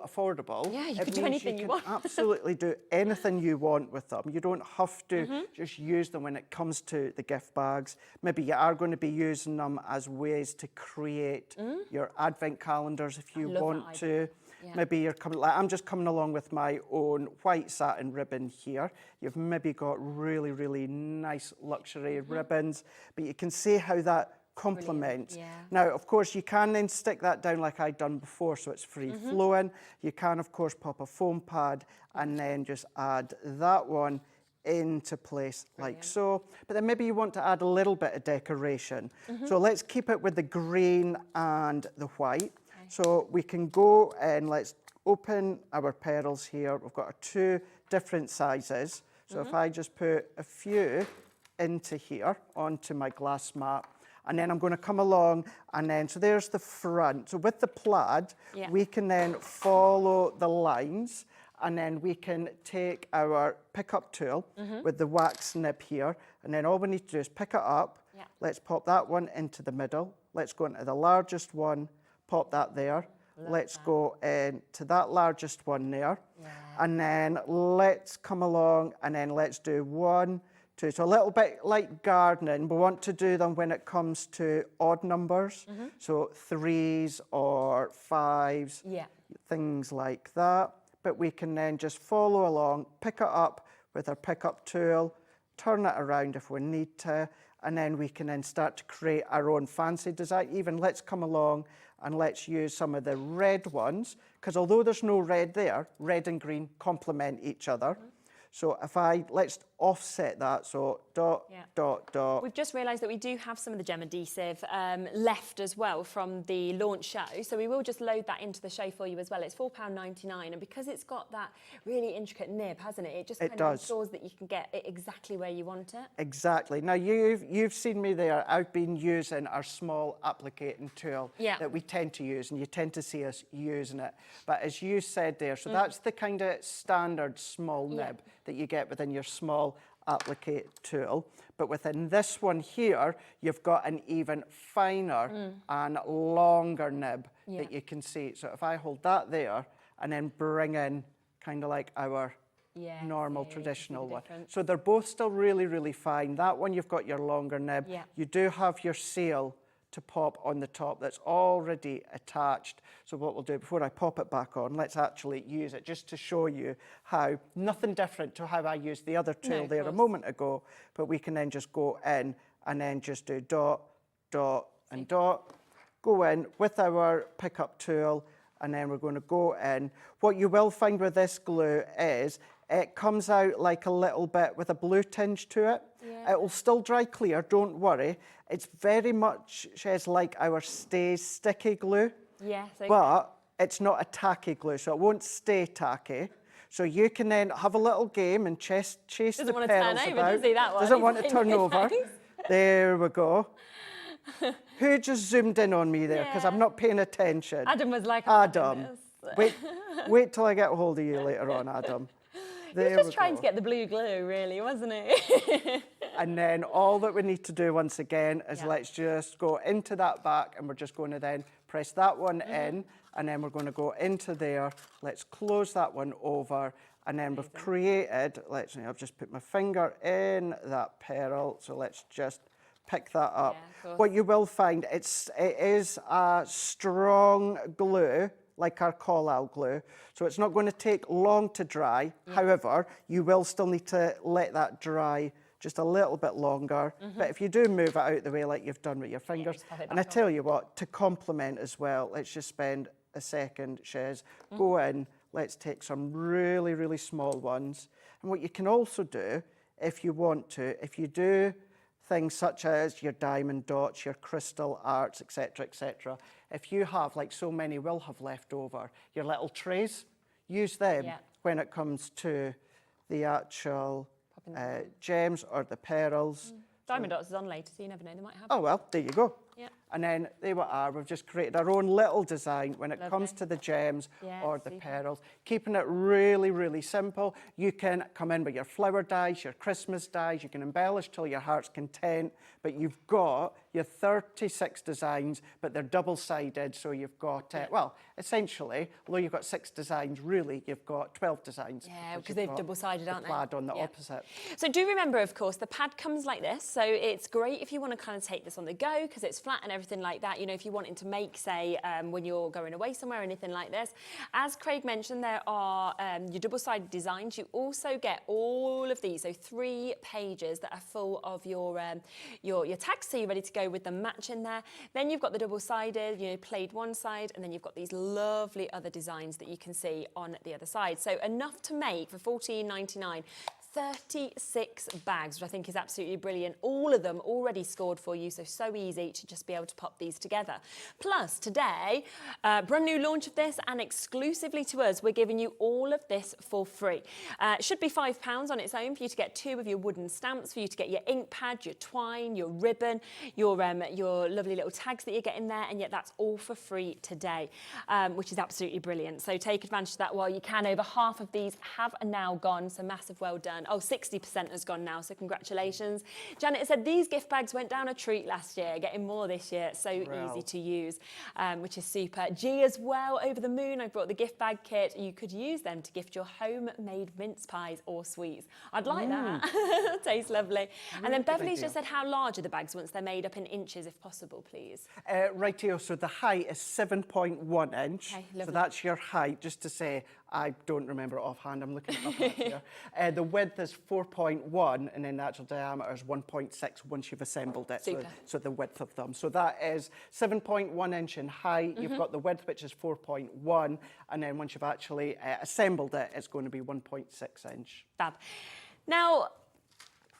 affordable. Yeah, you could do anything you want. Absolutely do anything you want with them. You don't have to just use them when it comes to the gift bags. Maybe you are going to be using them as ways to create your advent calendars if you want to. Maybe you're coming, like I'm just coming along with my own white satin ribbon here. You've maybe got really, really nice luxury ribbons, but you can see how that complement. Now, of course, you can then stick that down like I'd done before, so it's free flowing. You can, of course, pop a foam pad and then just add that one into place like so. But then maybe you want to add a little bit of decoration. So let's keep it with the green and the white. So we can go and let's open our pearls here. We've got our two different sizes. So if I just put a few into here onto my glass mat, and then I'm going to come along and then, so there's the front. So with the plaid, we can then follow the lines, and then we can take our pickup tool with the wax nib here, and then all we need to do is pick it up. Let's pop that one into the middle. Let's go into the largest one, pop that there. Let's go into that largest one there. And then let's come along and then let's do 1, 2. So a little bit like gardening, we want to do them when it comes to odd numbers. So 3s or 5s, things like that. But we can then just follow along, pick it up with our pickup tool, turn it around if we need to, and then we can then start to create our own fancy design. Even let's come along and let's use some of the red ones, because although there's no red there, red and green complement each other. So if let's offset that, so dot, dot, dot. We've just realised that we do have some of the gem adhesive left as well from the launch show, so we will just load that into the show for you as well. It's £4.99, and because it's got that really intricate nib, hasn't it? It just kind of ensures that you can get it exactly where you want it. Exactly. Now you've seen me there. I've been using our small applicating tool that we tend to use, and you tend to see us using it. But as you said there, so that's the kind of standard small nib that you get within your small applicate tool. But within this one here, you've got an even finer and longer nib that you can see. So if I hold that there and then bring in kind of like our normal traditional one. So they're both still really, really fine. That one, you've got your longer nib. You do have your seal to pop on the top that's already attached. So what we'll do, before I pop it back on, let's actually use it just to show you how, nothing different to how I used the other tool there a moment ago, but we can then just go in and then just do dot, dot, and dot. Go in with our pickup tool, and then we're going to go in. What you will find with this glue is it comes out like a little bit with a blue tinge to it. It will still dry clear, don't worry. It's very much like our Stay sticky glue, but it's not a tacky glue, so it won't stay tacky. So you can then have a little game and chase the petals about. Doesn't want to turn over. There we go. Who just zoomed in on me there? Because I'm not paying attention. Adam was like, Adam, wait till I get a hold of you later on, Adam. He was just trying to get the blue glue, really, wasn't he? And then all that we need to do once again is let's just go into that back, and we're just going to then press that one in, and then we're going to go into there. Let's close that one over, and then we've created, I've just put my finger in that pearl, so let's just pick that up. What you will find, it is a strong glue, like our Collal glue, so it's not going to take long to dry. However, you will still need to let that dry just a little bit longer. But if you do move it out the way like you've done with your fingers, and I tell you what, to complement as well, let's just spend a second, Shez, go in, let's take some really, really small ones. And what you can also do, if you want to, if you do things such as your diamond dots, your crystal arts, etc., if you have, like so many will have left over, your little trays, use them when it comes to the actual gems or the pearls. Diamond dots is on later, so you never know, they might have. Oh, well, there you go. And then there we are, we've just created our own little design when it comes to the gems or the pearls. Keeping it really, really simple. You can come in with your flower dies, your Christmas dies, you can embellish till your heart's content, but you've got your 36 designs, but they're double-sided, so you've got, well, essentially, although you've got 6 designs, really, you've got 12 designs. Yeah, because they're double-sided, aren't they? The pad on the opposite. So do remember, of course, the pad comes like this, so it's great if you want to kind of take this on the go, because it's flat and everything like that. You know, if you're wanting to make, say, when you're going away somewhere, anything like this. As Craig mentioned, there are your double-sided designs. You also get all of these, so 3 pages that are full of your tags, so you're ready to go with the match in there. Then you've got the double-sided, you know, played one side, and then you've got these lovely other designs that you can see on the other side. So enough to make for £14.99. 36 bags, which I think is absolutely brilliant. All of them already scored for you, so easy to just be able to pop these together. Plus, today, brand new launch of this, and exclusively to us, we're giving you all of this for free. It should be £5 on its own for you to get 2 of your wooden stamps, for you to get your ink pad, your twine, your ribbon, your lovely little tags that you're getting there, and yet that's all for free today, which is absolutely brilliant. So take advantage of that while you can. Over half of these have now gone, so massive well done. Oh, 60% has gone now, so congratulations. Janet said, these gift bags went down a treat last year, getting more this year. It's so easy to use, which is super. G as well, over the moon. I brought the gift bag kit. You could use them to gift your homemade mince pies or sweets. I'd like that. Tastes lovely. And then Beverly's just said, how large are the bags once they're made up in inches, if possible, please? Rightio, so the height is 7.1 inch. Okay, so that's your height, just to say, I don't remember it offhand, I'm looking at my pad here. The width is 4.1, and then the actual diameter is 1.6 once you've assembled it. So the width of them. So that is 7.1 inch in height. You've got the width, which is 4.1, and then once you've actually assembled it, it's going to be 1.6 inch. Fab. Now,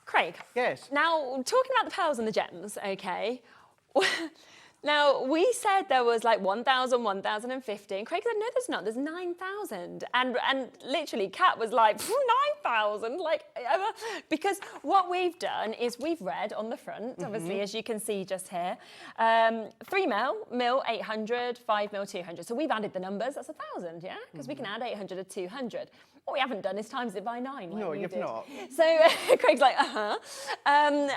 Craig. Yes. Now, talking about the pearls and the gems, okay. Now, we said there was like 1,000, 1,050, and Craig said, no, there's not, there's 9,000. And literally, Kat was like, 9,000, like, because what we've done is we've read on the front, obviously, as you can see just here, 3 mil, 800, 5 mil, 200. So we've added the numbers, that's 1,000, yeah? Because we can add 800 to 200. What we haven't done is times it by 9. Like no, you've not. So Craig's like, and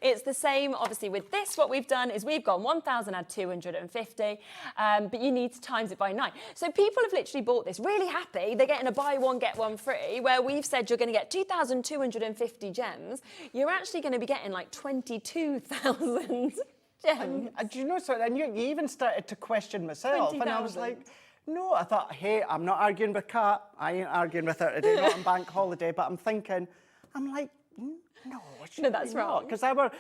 it's the same, obviously, with this. What we've done is we've gone 1,000, add 250, but you need to times it by 9. So people have literally bought this, really happy. They're getting a buy one, get one free, where we've said you're going to get 2,250 gems. You're actually going to be getting like 22,000 gems. Do you know something? And you even started to question myself. 20,000. And I was like, no, I thought, hey, I'm not arguing with Kat. I ain't arguing with her today, not on bank holiday. But I'm like, no, that's wrong. Because our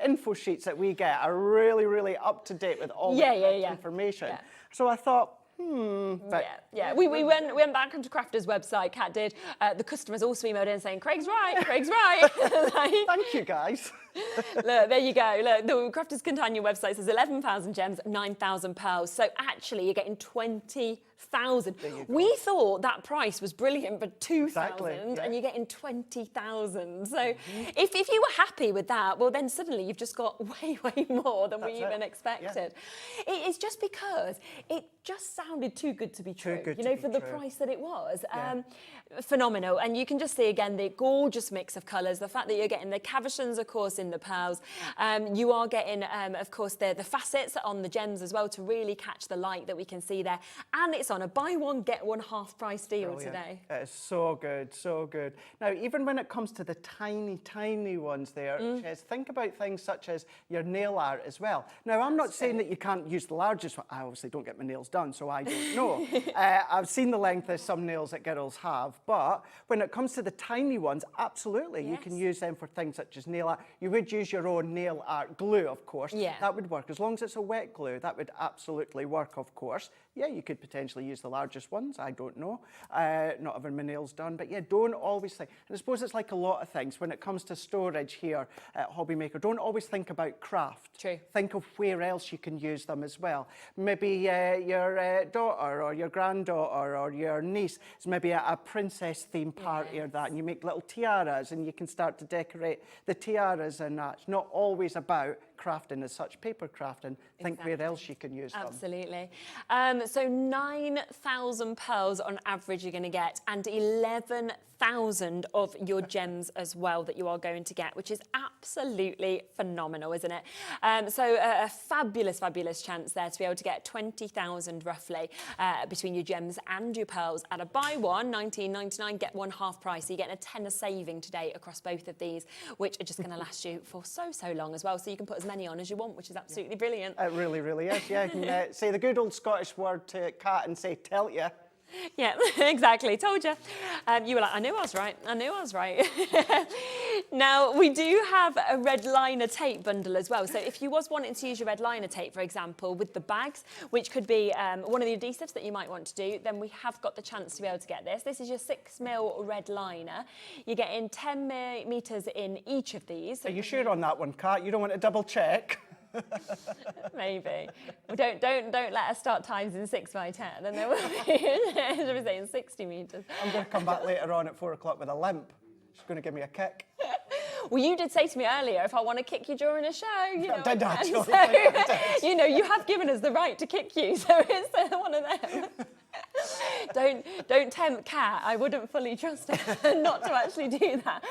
info sheets that we get are really, really up to date with all the information. Yeah. So I thought, but we went back onto Crafter's website. Kat did. The customers also emailed in saying, Craig's right. Like, thank you, guys. Look, there you go. Look, the Crafter's Companion website says 11,000 gems, 9,000 pearls. So actually, you're getting 20,000. We thought that price was brilliant for 2,000, and you're getting 20,000. So if you were happy with that, well, then suddenly you've just got way more than we even expected. Yeah. It's just because it just sounded too good to be true. For the price that it was. Phenomenal. And you can just see again the gorgeous mix of colours. The fact that you're getting the cabochons, of course, in the pearls. You are getting, of course, the facets on the gems as well to really catch the light that we can see there. And it's on a buy one, get one half price deal today. It's so good, so good. Now, even when it comes to the tiny ones there, Jess, think about things such as your nail art as well. Now, I'm not saying that you can't use the largest one. I obviously don't get my nails done, so I don't know. I've seen the length of some nails that girls have, but when it comes to the tiny ones, absolutely, you can use them for things such as nail art. You would use your own nail art glue, of course. Yeah. That would work. As long as it's a wet glue, that would absolutely work, of course. Yeah, you could potentially use the largest ones. I don't know. Not having my nails done. But yeah, don't always think. And I suppose it's like a lot of things. When it comes to storage here at Hobby Maker, don't always think about craft. True. Think of where else you can use them as well. Maybe your daughter or your granddaughter or your niece is maybe a princess theme party or that, and you make little tiaras and you can start to decorate the tiaras and that. It's not always about crafting as such, paper crafting. Think where else you can use them. Absolutely. So 9,000 pearls on average you're going to get, and 11,000 of your gems as well that you are going to get, which is absolutely phenomenal, isn't it? So a fabulous chance there to be able to get 20,000 roughly between your gems and your pearls at a buy one, $19.99, get one half price. So you're getting a tenner saving today across both of these, which are just going to last you for so long as well. So you can put as many on as you want, which is absolutely brilliant. It really is, yeah. You can say the good old Scottish word to Kat and say, tell ya. Yeah, exactly. Told you. You were like, I knew I was right. Now, we do have a red liner tape bundle as well. So if you was wanting to use your red liner tape, for example, with the bags, which could be one of the adhesives that you might want to do, then we have got the chance to be able to get this. This is your 6 mil red liner. You're getting 10 metres in each of these. Are you sure on that one, Kat? You don't want to double check? Maybe. Well, don't let us start times in 6 by 10, and then we'll be saying 60 metres. I'm going to come back later on at 4 o'clock with a limp. She's going to give me a kick. Well, you did say to me earlier, if I want to kick you during a show, you know. Did I? You know, you have given us the right to kick you, so it's one of them. don't tempt Kat. I wouldn't fully trust her not to actually do that.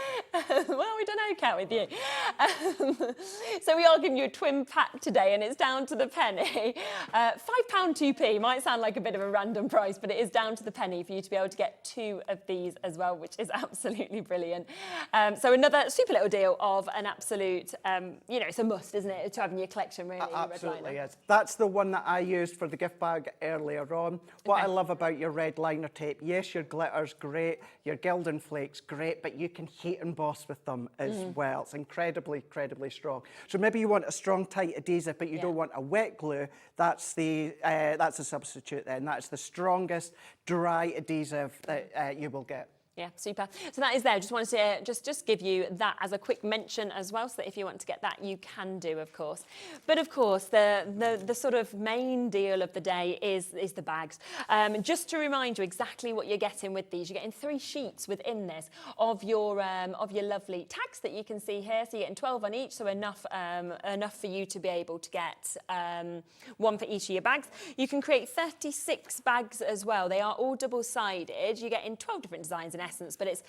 Well, we don't know, Kat, with you. So we are giving you a twin pack today, and it's down to the penny. £5 2p might sound like a bit of a random price, but it is down to the penny for you to be able to get 2 of these as well, which is absolutely brilliant. So another super little deal of an absolute, you know, it's a must, isn't it, to have in your collection, really? Absolutely is. That's the one that I used for the gift bag earlier on. What I love about your red liner tape, yes, your glitter's great, your Gildan Flakes great, but you can heat emboss with them as well. It's incredibly, incredibly strong. So maybe you want a strong, tight adhesive, but you don't want a wet glue. That's the substitute then. That's the strongest dry adhesive that you will get. Yeah, super. So that is there. Just wanted to just give you that as a quick mention as well, so that if you want to get that, you can do, of course. But of course, the sort of main deal of the day is the bags. Just to remind you exactly what you're getting with these. You're getting 3 sheets within this of your lovely tags that you can see here. So you're getting 12 on each, so enough for you to be able to get 1 for each of your bags. You can create 36 bags as well. They are all double-sided. You're getting 12 different designs in essence, but it's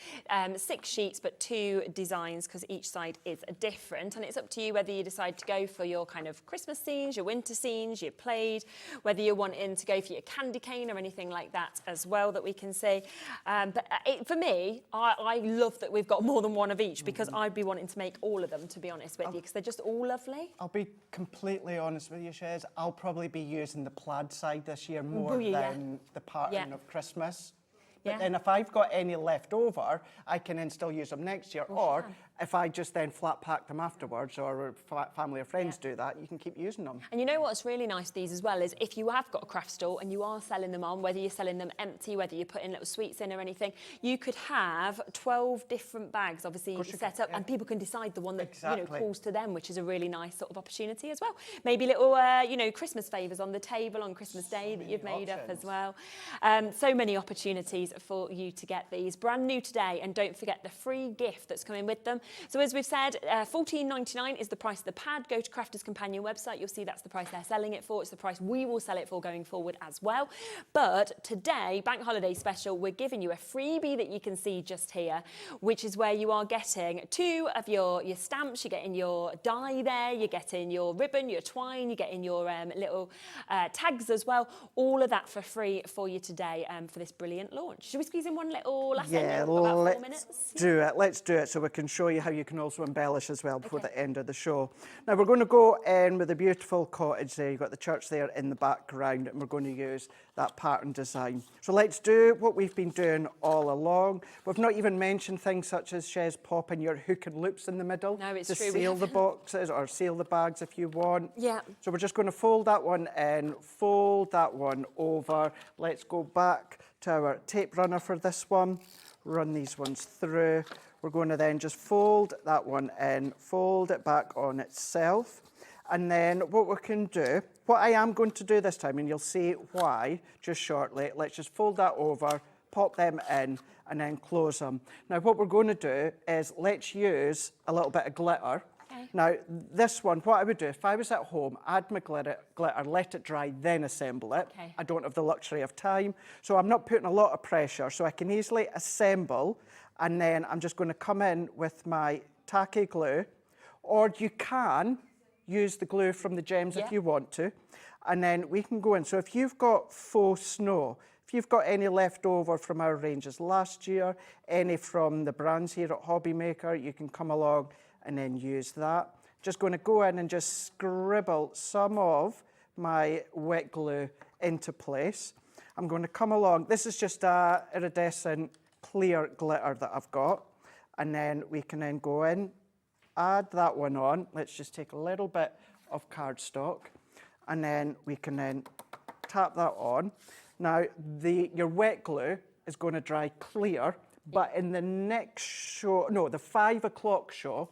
6 sheets but 2 designs, because each side is different, and it's up to you whether you decide to go for your kind of Christmas scenes, your winter scenes, your plaid, whether you're wanting to go for your candy cane or anything like that as well that we can see. But for me, I love that we've got more than 1 of each, because I'd be wanting to make all of them, to be honest with you, because they're just all lovely. I'll be completely honest with you, Shez. I'll probably be using the plaid side this year more than the pattern of Christmas. But then if I've got any left over, I can then still use them next year. Or if I just then flat pack them afterwards, or family or friends do that, you can keep using them. And you know what's really nice with these as well is if you have got a craft store and you are selling them on, whether you're selling them empty, whether you're putting little sweets in or anything, you could have 12 different bags obviously set up, and people can decide the one that you know, calls to them, which is a really nice sort of opportunity as well. Maybe little you know, Christmas favours on the table on Christmas Day that you've made up as well. So many opportunities for you to get these. Brand new today, and don't forget the free gift that's coming with them. So as we've said, $14.99 is the price of the pad. Go to Crafters Companion website, you'll see that's the price they're selling it for. It's the price we will sell it for going forward as well. But today, Bank Holiday special, we're giving you a freebie that you can see just here, which is where you are getting 2 of your stamps, you're getting your die there, you're getting your ribbon, your twine, you're getting your little tags as well. All of that for free for you today for this brilliant launch. Should we squeeze in one little last thing? Yeah, let's do it. Let's do it so we can show you how you can also embellish as well before the end of the show. Now we're going to go in with a beautiful cottage there. You've got the church there in the background, and we're going to use that pattern design. So let's do what we've been doing all along. We've not even mentioned things such as Shez popping your hook and loops in the middle to seal the boxes or seal the bags if you want. Yeah. So we're just going to fold that one in, fold that one over. Let's go back to our tape runner for this one. Run these ones through. We're going to then just fold that one in, fold it back on itself. And then what we can do, what I am going to do this time, and you'll see why just shortly, let's just fold that over, pop them in, and then close them. Now what we're going to do is let's use a little bit of glitter. Now, this one, what I would do, if I was at home, add my glitter, let it dry, then assemble it. I don't have the luxury of time, so I'm not putting a lot of pressure, so I can easily assemble, and then I'm just going to come in with my tacky glue, or you can use the glue from the gems if you want to, and then we can go in. So if you've got faux snow, if you've got any left over from our ranges last year, any from the brands here at Hobby Maker, you can come along and then use that. Just going to go in and just scribble some of my wet glue into place. I'm going to come along. This is just a iridescent clear glitter that I've got. And then we can then go in, add that one on. Let's just take a little bit of cardstock. And then we can then tap that on. Now, your wet glue is going to dry clear. But in the next show, no, the 5 o'clock show,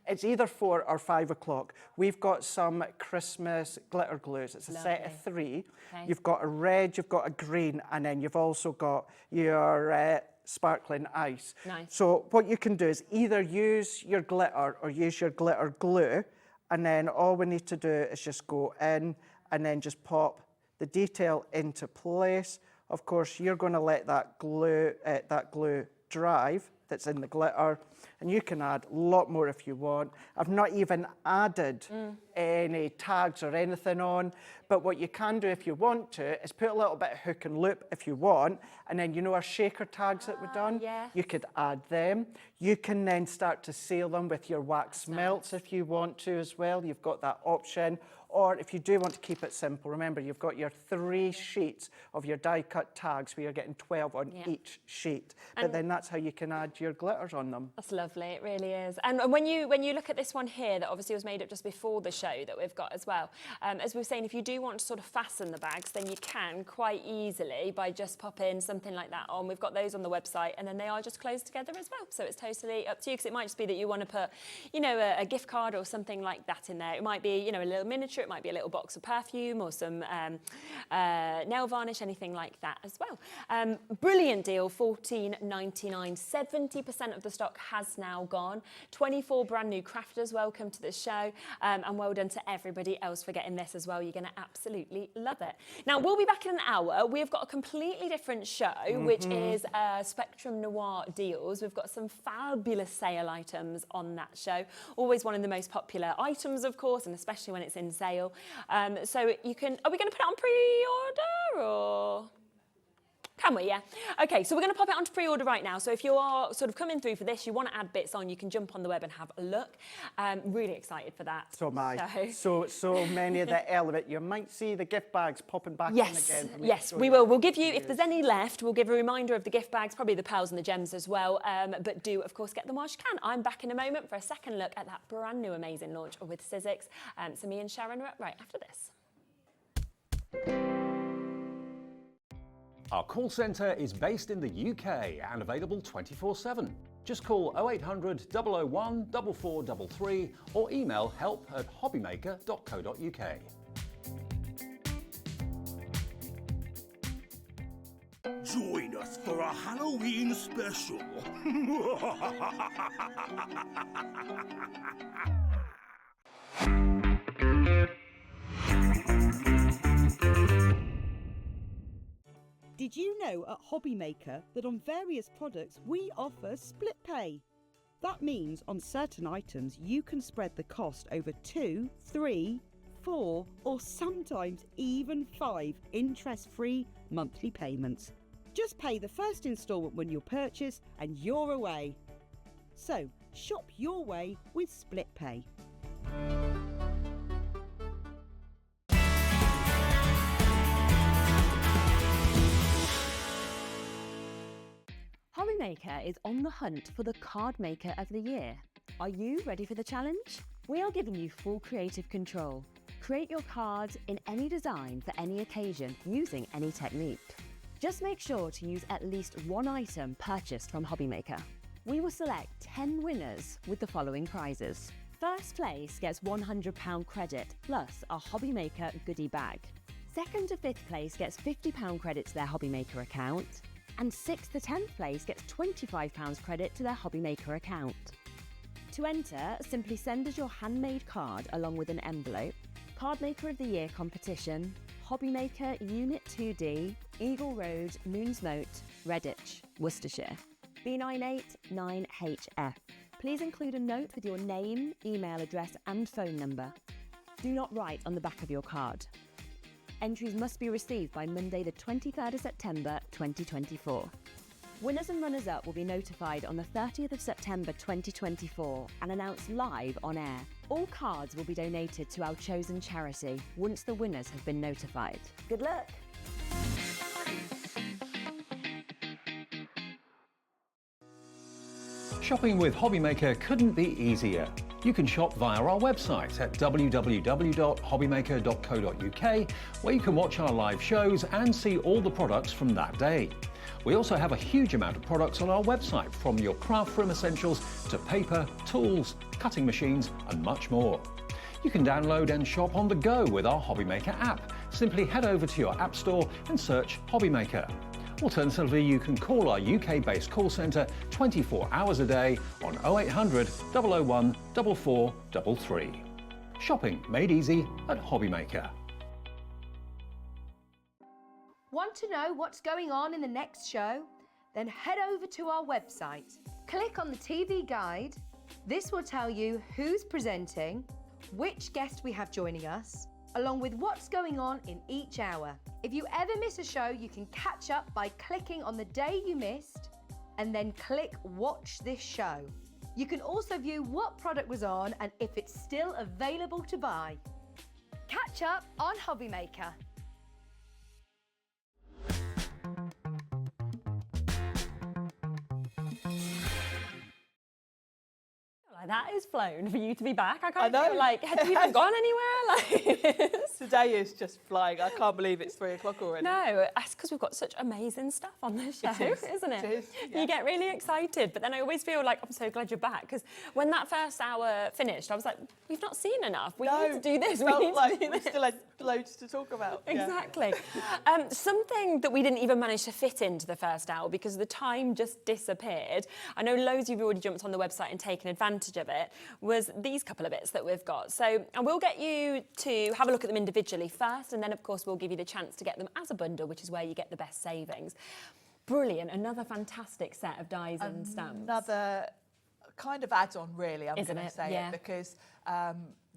it's either 4 or 5 o'clock. We've got some Christmas glitter glues. It's a set of 3. You've got a red, you've got a green, and then you've also got your sparkling ice. So what you can do is either use your glitter or use your glitter glue, and then all we need to do is just go in and then just pop the detail into place. of course, you're going to let that glue dry that's in the glitter, and you can add a lot more if you want. I've not even added any tags or anything on, but what you can do if you want to is put a little bit of hook and loop if you want, and then you know our shaker tags that we've done? Yes. You could add them. You can then start to seal them with your wax melts if you want to as well. You've got that option. Or if you do want to keep it simple, remember you've got your 3 sheets of your die cut tags where you're getting 12 on each sheet. But then that's how you can add your glitters on them. That's lovely, it really is. And when you look at this one here that obviously was made up just before the show that we've got as well, as we were saying, if you do want to sort of fasten the bags, then you can quite easily by just popping something like that on. We've got those on the website, and then they are just closed together as well. So it's totally up to you, because it might just be that you want to put, you know, a gift card or something like that in there. It might be, you know, a little miniature. It might be a little box of perfume or some nail varnish, anything like that as well. Brilliant deal, $14.99. 70% of the stock has now gone. 24 brand new crafters, welcome to the show, and well done to everybody else for getting this as well. You're going to absolutely love it. Now, we'll be back in an hour. We've got a completely different show, which is Spectrum Noir deals. We've got some fabulous sale items on that show. Always one of the most popular items, of course, and especially when it's in sale. So you can, are we going to put it on pre-order or? Can we? Yeah. Okay, so we're going to pop it onto pre-order right now. So if you are sort of coming through for this, you want to add bits on, you can jump on the web and have a look. Really excited for that. So am I. So many of the element. You might see the gift bags popping back in again. Yes, we will. We'll give you, if there's any left, we'll give a reminder of the gift bags, probably the pearls and the gems as well. But do, of course, get them whilst you can. I'm back in a moment for a second look at that brand new amazing launch with Sizzix. So me and Sharon are up right after this. Our call centre is based in the UK and available 24/7. Just call 0800 001 4433 or email help@hobbymaker.co.uk. Join us for a Halloween special. Did you know at Hobby Maker that on various products we offer split pay? That means on certain items you can spread the cost over 2, 3, 4 or sometimes even 5 interest-free monthly payments. Just pay the first instalment when you purchase and you're away. So shop your way with split pay. Hobby Maker is on the hunt for the Card Maker of the Year. Are you ready for the challenge? We are giving you full creative control. Create your cards in any design for any occasion using any technique. Just make sure to use at least one item purchased from Hobby Maker. We will select 10 winners with the following prizes. First place gets £100 credit plus a Hobby Maker goodie bag. Second to 5th place gets £50 credit to their Hobby Maker account. And 6th to 10th place gets £25 credit to their Hobby Maker account. To enter, simply send us your handmade card along with an envelope, Card Maker of the Year competition, Hobby Maker Unit 2D, Eagle Road, Moonsmote, Redditch, Worcestershire, B989HF. Please include a note with your name, email address and phone number. Do not write on the back of your card. Entries must be received by Monday the 23rd of September 2024. Winners and runners-up will be notified on the 30th of September 2024 and announced live on air. All cards will be donated to our chosen charity once the winners have been notified. Good luck! Shopping with Hobby Maker couldn't be easier. You can shop via our website at www.hobbymaker.co.uk, where you can watch our live shows and see all the products from that day. We also have a huge amount of products on our website, from your craft room essentials to paper, tools, cutting machines and much more. You can download and shop on the go with our Hobby Maker app. Simply head over to your app store and search Hobby Maker. Alternatively, you can call our UK-based call centre 24 hours a day on 0800 001 4433. Shopping made easy at Hobby Maker. Want to know what's going on in the next show? Then head over to our website. Click on the TV guide. This will tell you who's presenting, which guest we have joining us, along with what's going on in each hour. If you ever miss a show, you can catch up by clicking on the day you missed and then click Watch This Show. You can also view what product was on and if it's still available to buy. Catch up on Hobby Maker. That is flown for you to be back. I can't feel like, have you even gone anywhere? Like, today is just flying. I can't believe it's 3 o'clock already. No, that's because we've got such amazing stuff on this show, isn't it? It is, yeah. You get really excited, but then I always feel like, I'm so glad you're back, because when that first hour finished, I was like, we've not seen enough. We need to do this. We need to do this. We still had loads to talk about. Exactly. Something that we didn't even manage to fit into the first hour because the time just disappeared. I know loads of you have already jumped on the website and taken advantage of it, was these couple of bits that we've got. So I will get you to have a look at them individually first, and then of course we'll give you the chance to get them as a bundle, which is where you get the best savings. Brilliant, another fantastic set of dies and stamps. Another kind of add-on really, I'm Isn't going to it? say Yeah. it, because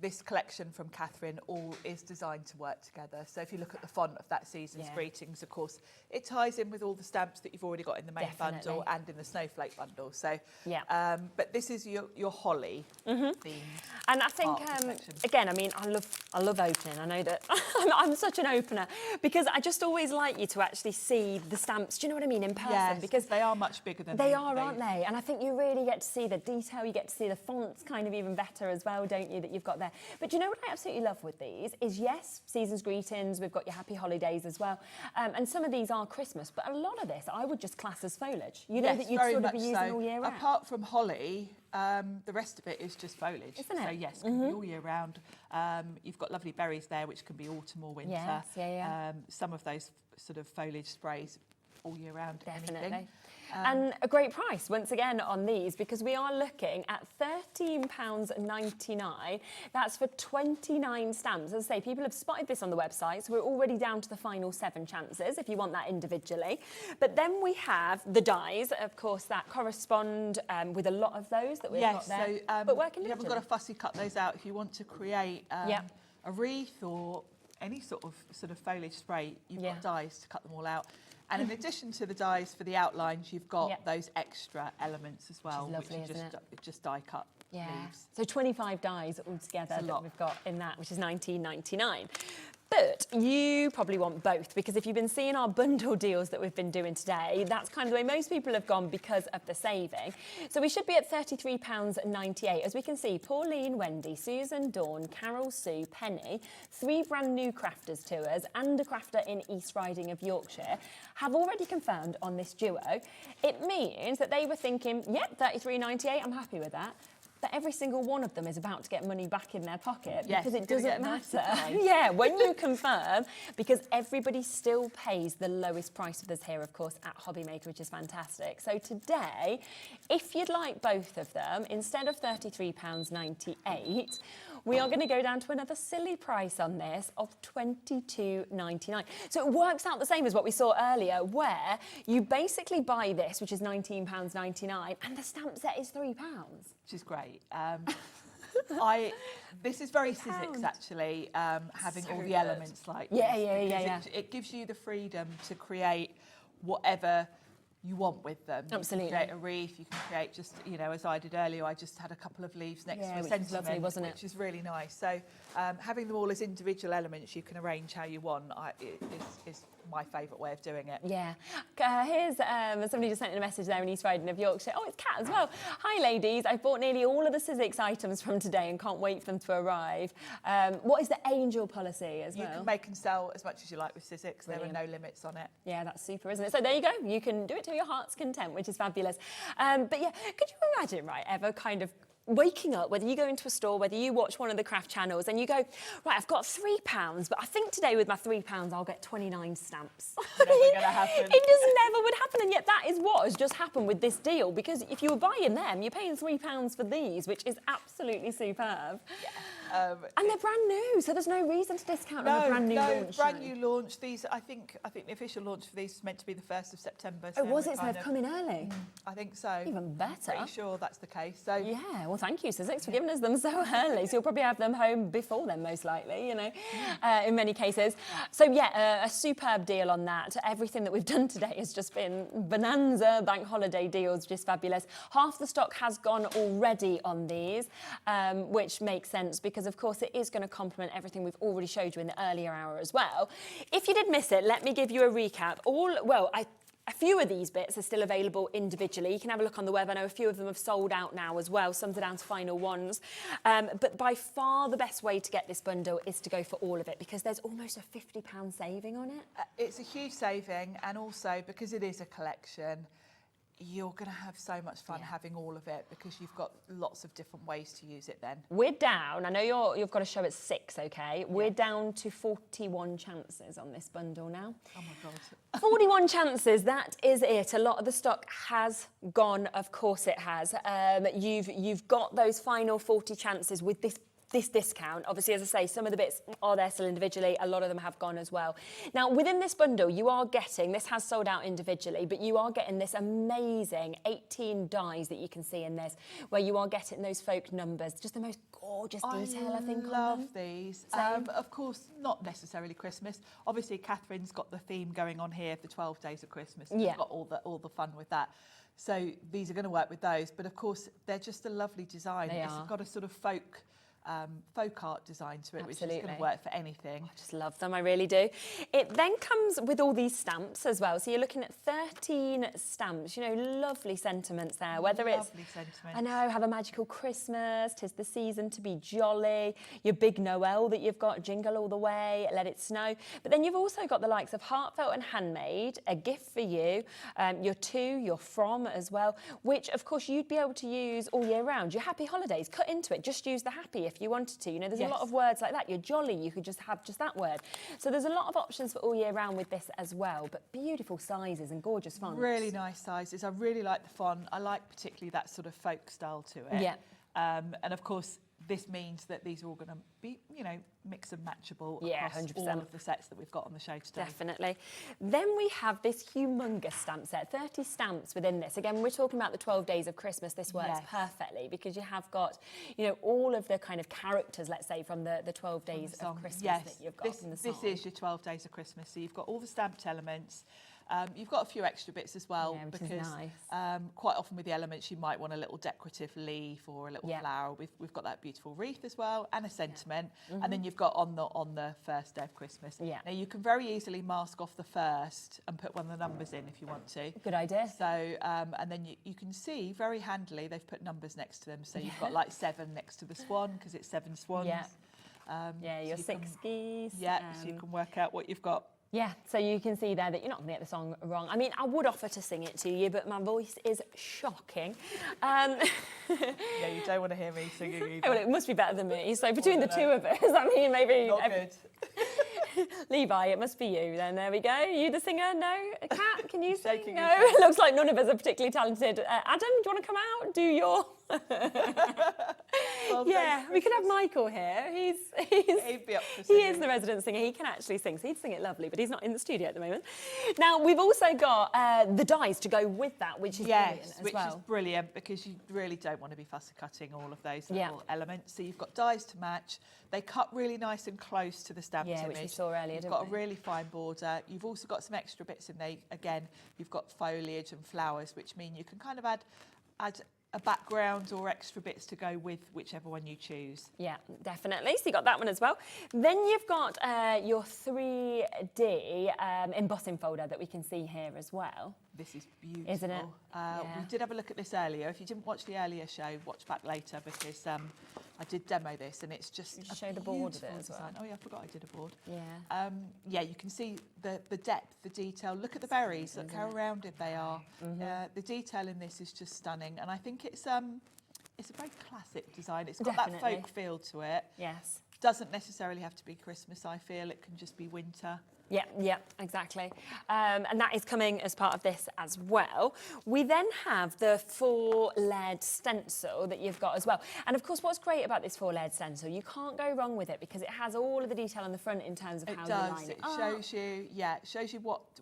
this collection from Catherine all is designed to work together. So if you look at the font of that season's greetings, of course, it ties in with all the stamps that you've already got in the main bundle and in the snowflake bundle. So, but this is your holly theme. And I think, again, I mean, I love opening. I know that I'm such an opener because I just always like you to actually see the stamps. Do you know what I mean, in person? Yes, because they are much bigger than they are, aren't they? And I think you really get to see the detail. You get to see the fonts kind of even better as well, don't you? That you've got there. But do you know what I absolutely love with these is, yes, season's greetings. We've got your happy holidays as well, and some of these are Christmas. But a lot of this I would just class as foliage. You know that you'd sort of be using all year round. Apart from holly, the rest of it is just foliage. Isn't it? So yes, can be all year round. You've got lovely berries there, which can be autumn or winter. Yes, some of those sort of foliage sprays all year round. Definitely. Anything. And a great price, once again, on these, because we are looking at £13.99. That's for 29 stamps. As I say, people have spotted this on the website, so we're already down to the final 7 chances if you want that individually. But then we have the dies, of course, that correspond with a lot of those that we've got there. So, but work you haven't got to fussy cut those out. If you want to create a wreath or any sort of foliage spray, you've got dies to cut them all out. And in addition to the dies for the outlines, you've got those extra elements as well, which is lovely, just die cut leaves. So 25 dies altogether that we've got in that, which is £19.99. But you probably want both, because if you've been seeing our bundle deals that we've been doing today, that's kind of the way most people have gone because of the saving. So we should be at £33.98. As we can see, Pauline, Wendy, Susan, Dawn, Carol, Sue, Penny, 3 brand new crafters to us and a crafter in East Riding of Yorkshire have already confirmed on this duo. It means that they were thinking, yep, £33.98, I'm happy with that. But every single one of them is about to get money back in their pocket because it doesn't matter. Yeah, when you confirm, because everybody still pays the lowest price with us here, of course, at Hobby Maker, which is fantastic. So today, if you'd like both of them, instead of £33.98, we are going to go down to another silly price on this of £22.99. So it works out the same as what we saw earlier, where you basically buy this, which is £19.99, and the stamp set is £3. Which is great. This is very Sizzix, actually, having all the elements like this. It gives you the freedom to create whatever you want with them. Absolutely. You can create a wreath, you can create just, as I did earlier, I just had a couple of leaves next to a sentiment, lovely, wasn't it? which is really nice. So having them all as individual elements you can arrange how you want is my favourite way of doing it. Yeah. Here's somebody just sent in a message there in East Riding of Yorkshire. Oh, it's Kat as well. Hi, ladies. I've bought nearly all of the Sizzix items from today and can't wait for them to arrive. What is the angel policy as well? You can make and sell as much as you like with Sizzix. There are no limits on it. Yeah, that's super, isn't it? So there you go. You can do it to your heart's content, which is fabulous. But yeah, could you imagine, right, ever kind of waking up, whether you go into a store, whether you watch one of the craft channels and you go, right, I've got £3, but I think today with my £3 I'll get 29 stamps. Never going to happen. It just never would happen, and yet that is what has just happened with this deal, because if you were buying them, you're paying £3 for these, which is absolutely superb. Yeah. And they're brand new, so there's no reason to discount on a brand new launch. Brand new launch. These, I think the official launch for these is meant to be the 1st of September. Oh, was it? So they've come in early? I think so. Even better. Pretty sure that's the case. So yeah, well, thank you, Sizzix, for giving us them so early. So you'll probably have them home before then, most likely, you know, in many cases. So yeah, a superb deal on that. Everything that we've done today has just been bonanza bank holiday deals, just fabulous. Half the stock has gone already on these, which makes sense because, of course, it is going to complement everything we've already showed you in the earlier hour as well. If you did miss it, let me give you a recap. A few of these bits are still available individually. You can have a look on the web. I know a few of them have sold out now as well. Some are down to final ones. But by far the best way to get this bundle is to go for all of it because there's almost a £50 saving on it. It's a huge saving, and also because it is a collection, you're going to have so much fun having all of it because you've got lots of different ways to use it then. We're down, I know you've got a show at 6, okay? We're down to 41 chances on this bundle now. Oh my God. 41 chances, that is it. A lot of the stock has gone, of course it has. You've got those final 40 chances with this discount. Obviously, as I say, some of the bits are there still individually. A lot of them have gone as well. Now, within this bundle, you are getting, this has sold out individually, but you are getting this amazing 18 dies that you can see in this, where you are getting those folk numbers. Just the most gorgeous detail, I think, I love on them. these. Of course, not necessarily Christmas. Obviously, Catherine's got the theme going on here, the 12 days of Christmas. And You've got all the fun with that. So these are going to work with those. But of course, they're just a lovely design. It's got a sort of folk art design to it, which is going to work for anything. I just love them, I really do. It then comes with all these stamps as well. So you're looking at 13 stamps, you know, lovely sentiments there. Whether it's, I know, have a magical Christmas, 'tis the season to be jolly, your big Noel that you've got, jingle all the way, let it snow. But then you've also got the likes of heartfelt and handmade, a gift for you, your to, your from as well, which of course you'd be able to use all year round. Your happy holidays, cut into it, just use the happy if you wanted to. You know, there's a lot of words like that. You're jolly, you could just have just that word. So there's a lot of options for all year round with this as well, but beautiful sizes and gorgeous fonts. Really nice sizes. I really like the font. I like particularly that sort of folk style to it. Yeah. And of course, this means that these are all going to be, you know, mix and matchable across 100%. all of the sets that we've got on the show today. Definitely. Then we have this humongous stamp set, 30 stamps within this. Again, we're talking about the 12 days of Christmas. This works perfectly because you have got, you know, all of the kind of characters, let's say, from the 12 days of Christmas that you've got in the song. This is your 12 days of Christmas. So you've got all the stamped elements. You've got a few extra bits as well because quite often with the elements you might want a little decorative leaf or a little flower. We've got that beautiful wreath as well and a sentiment, and then you've got on the first day of Christmas. Now you can very easily mask off the first and put one of the numbers in if you want to. Good idea. So and then you can see very handily they've put numbers next to them. So you've got like 7 next to the swan because it's 7 swans. Your 6 geese. So you can work out what you've got. Yeah, so you can see there that you're not going to get the song wrong. I mean, I would offer to sing it to you, but my voice is shocking. Yeah, you don't want to hear me singing either. Well, it must be better than me. So between the two of us, I mean, maybe... Not good. Levi, it must be you then. There we go. You the singer? No? Kat, can you sing? Shaking No. It looks like none of us are particularly talented. Adam, do you want to come out? Do your... Yeah, we could have Michael here. He'd be up for singing. He is the resident singer. He can actually sing, so he'd sing it lovely, but he's not in the studio at the moment. Now, we've also got the dies to go with that, which is brilliant as well. Which is brilliant because you really don't want to be fussy cutting all of those little elements. So you've got dies to match. They cut really nice and close to the stamped image. Which we saw earlier, You've got a really fine border. You've also got some extra bits in there. Again, you've got foliage and flowers, which mean you can kind of add a background or extra bits to go with whichever one you choose. Yeah, definitely. So you got that one as well. Then you've got your 3D embossing folder that we can see here as well. This is beautiful. Isn't it? We did have a look at this earlier. If you didn't watch the earlier show, watch back later because I did demo this and it's just Did you show the board of it as well? Design. Oh yeah, I forgot I did a board. Yeah. Yeah, you can see the depth, the detail. Look at the berries. Look how rounded they are. The detail in this is just stunning, and I think it's a very classic design. It's got that folk feel to it. Yes. Doesn't necessarily have to be Christmas. I feel it can just be winter. Yeah, exactly. And that is coming as part of this as well. We then have the 4-layered stencil that you've got as well. And of course, what's great about this 4-layered stencil, you can't go wrong with it because it has all of the detail on the front in terms of how you line it up. It shows you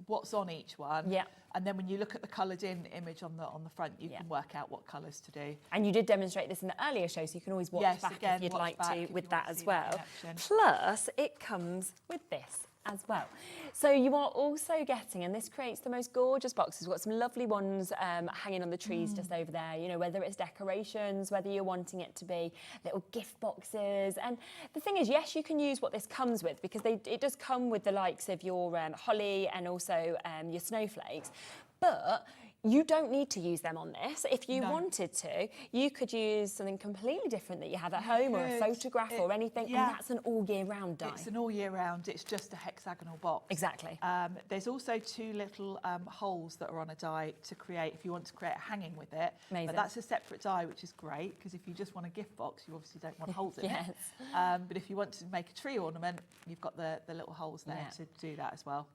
what's on each one. Yeah. And then when you look at the coloured in image on the front, you can work out what colours to do. And you did demonstrate this in the earlier show, so you can always watch back if you'd like to with that as well. Plus, it comes with this as well. So you are also getting, and this creates the most gorgeous boxes. We've got some lovely ones hanging on the trees just over there, you know, whether it's decorations, whether you're wanting it to be little gift boxes. And the thing is, yes, you can use what this comes with because it does come with the likes of your holly and also your snowflakes, but you don't need to use them on this. If you wanted to, you could use something completely different that you have at home or a photograph or anything, and that's an all year round die. It's an all year round, it's just a hexagonal box. Exactly. There's also 2 little holes that are on a die to create, if you want to create a hanging with it. Amazing. But that's a separate die, which is great, because if you just want a gift box, you obviously don't want holes in it. But if you want to make a tree ornament, you've got the little holes there to do that as well.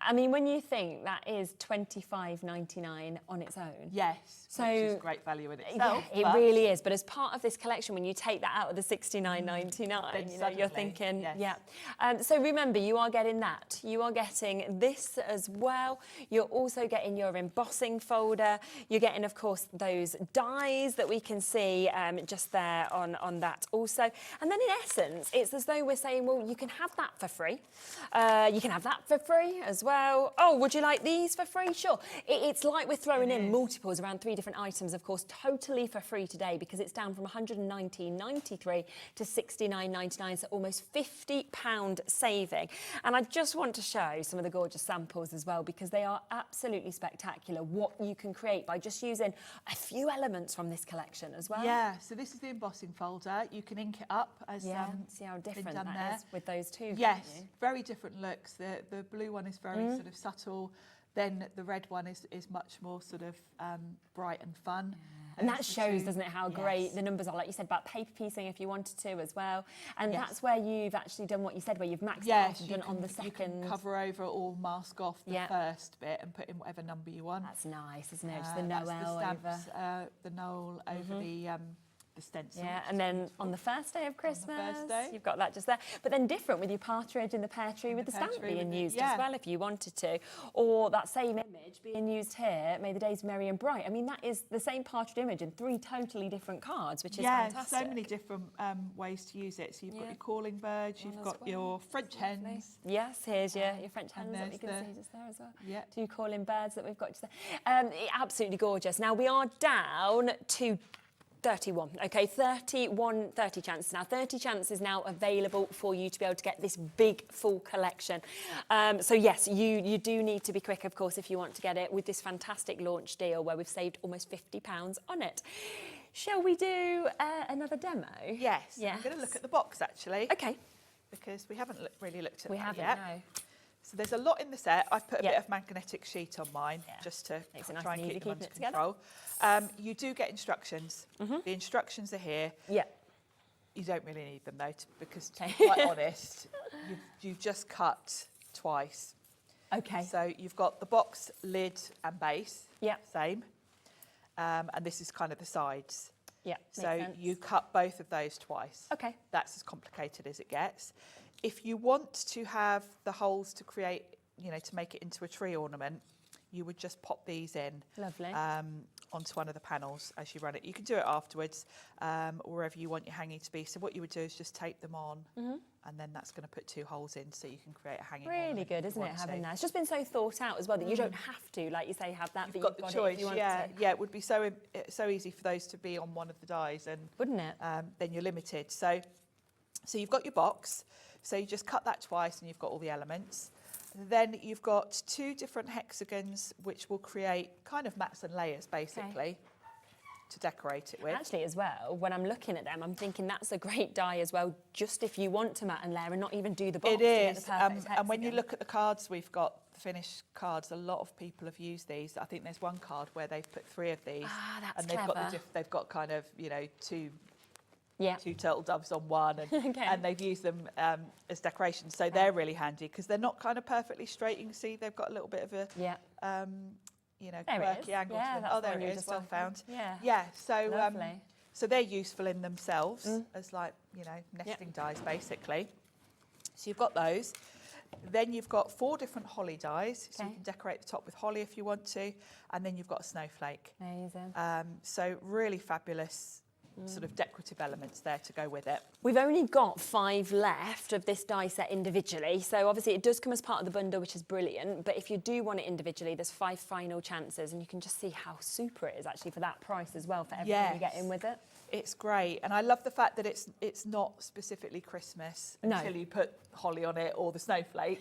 I mean, when you think that is $25.99 on its own. Yes, so which is great value in itself. Yeah, it really is. But as part of this collection, when you take that out of the $69.99, you know, you're thinking, so remember, you are getting that. You are getting this as well. You're also getting your embossing folder. You're getting, of course, those dies that we can see just there on that also. And then in essence, it's as though we're saying, well, you can have that for free. You can have that for free as well. Oh, would you like these for free? Sure. It's like we're throwing in multiples around 3 different items, of course, totally for free today because it's down from $119.93 to $69.99, so almost £50 saving. And I just want to show some of the gorgeous samples as well because they are absolutely spectacular, what you can create by just using a few elements from this collection as well. Yeah, so this is the embossing folder. You can ink it up as see how different that there is with those two. Yes, very different looks. The blue one is very sort of subtle. Then the red one is much more sort of bright and fun. And that shows, doesn't it, how great the numbers are. Like you said about paper piecing if you wanted to as well. And that's where you've actually done what you said, where you've maxed it off and done it on the second. You can cover over or mask off the first bit and put in whatever number you want. That's nice, isn't it? Just the Noel over. The Noel over the stencil. Yeah, and then on the first day of Christmas, you've got that just there. But then different with your partridge in the pear tree with the stamp being used as well if you wanted to. Or that same image being used here, May the Days Merry and Bright. I mean, that is the same partridge image in 3 totally different cards, which is fantastic. So many different ways to use it. So you've got your calling birds, you've got your French hens. Yes, here's your French hens that we can see just there as well. Yeah. 2 calling birds that we've got just there. Absolutely gorgeous. Now, we are down to 31, okay, 30 chances now. 30 chances now available for you to be able to get this big full collection. So yes, you do need to be quick, of course, if you want to get it with this fantastic launch deal where we've saved almost £50 on it. Shall we do another demo? Yes. I'm going to look at the box actually. Okay. Because we haven't really looked at that yet. We haven't, no. So there's a lot in the set. I've put a bit of magnetic sheet on mine just to try and keep them under control. You do get instructions. The instructions are here. Yeah. You don't really need them though, because to be quite honest, you've just cut twice. Okay. So you've got the box, lid and base. Yeah. Same. And this is kind of the sides. Yeah. So you cut both of those twice. Okay. That's as complicated as it gets. If you want to have the holes to create, you know, to make it into a tree ornament, you would just pop these in. Lovely. Onto one of the panels as you run it. You can do it afterwards, or wherever you want your hanging to be. So what you would do is just tape them on, and then that's going to put 2 holes in, so you can create a hanging. Really good, isn't it, having that? It's just been so thought out as well that you don't have to, like you say, have that. You've got the choice. Yeah, it would be so easy for those to be on one of the dies, and wouldn't it? Then you're limited. So you've got your box. So you just cut that twice, and you've got all the elements. Then you've got 2 different hexagons, which will create kind of mats and layers, basically, to decorate it with. Actually, as well, when I'm looking at them, I'm thinking that's a great die as well, just if you want to mat and layer and not even do the box. It is, to get the perfect and when you look at the cards we've got, the finished cards, a lot of people have used these. I think there's one card where they've put 3 of these, that's and they've clever. got kind of, you know, 2 2 turtle doves on one, and, and they've used them as decorations. So they're really handy because they're not kind of perfectly straight. You can see they've got a little bit of a, you know, quirky angle to them. Oh, there it is, well found. Yeah, so so they're useful in themselves as like, you know, nesting dies basically. So you've got those. Then you've got 4 different holly dies, so you can decorate the top with holly if you want to, and then you've got a snowflake. Amazing. So really fabulous sort of decorative elements there to go with it. We've only got 5 left of this die set individually, so obviously it does come as part of the bundle, which is brilliant, but if you do want it individually, there's 5 final chances, and you can just see how super it is actually for that price as well, for everything you get in with it. It's great, and I love the fact that it's not specifically Christmas until you put holly on it or the snowflake.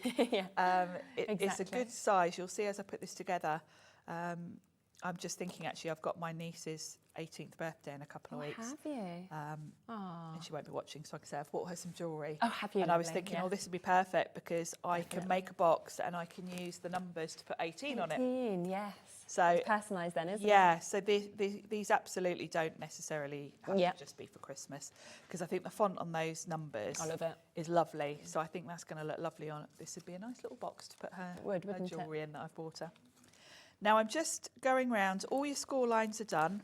It's a good size. You'll see as I put this together. I'm just thinking, actually, I've got my niece's 18th birthday in a couple of weeks. Have you? And she won't be watching, so I can say I've bought her some jewellery. Oh, have you? And I was thinking, oh, this would be perfect because I can make a box and I can use the numbers to put 18 on it. 18, yes. So it's personalised then, isn't it? Yeah, so these absolutely don't necessarily have to just be for Christmas, because I think the font on those numbers is lovely. So I think that's going to look lovely on it. This would be a nice little box to put her jewellery in that I've bought her. Now I'm just going round, all your score lines are done.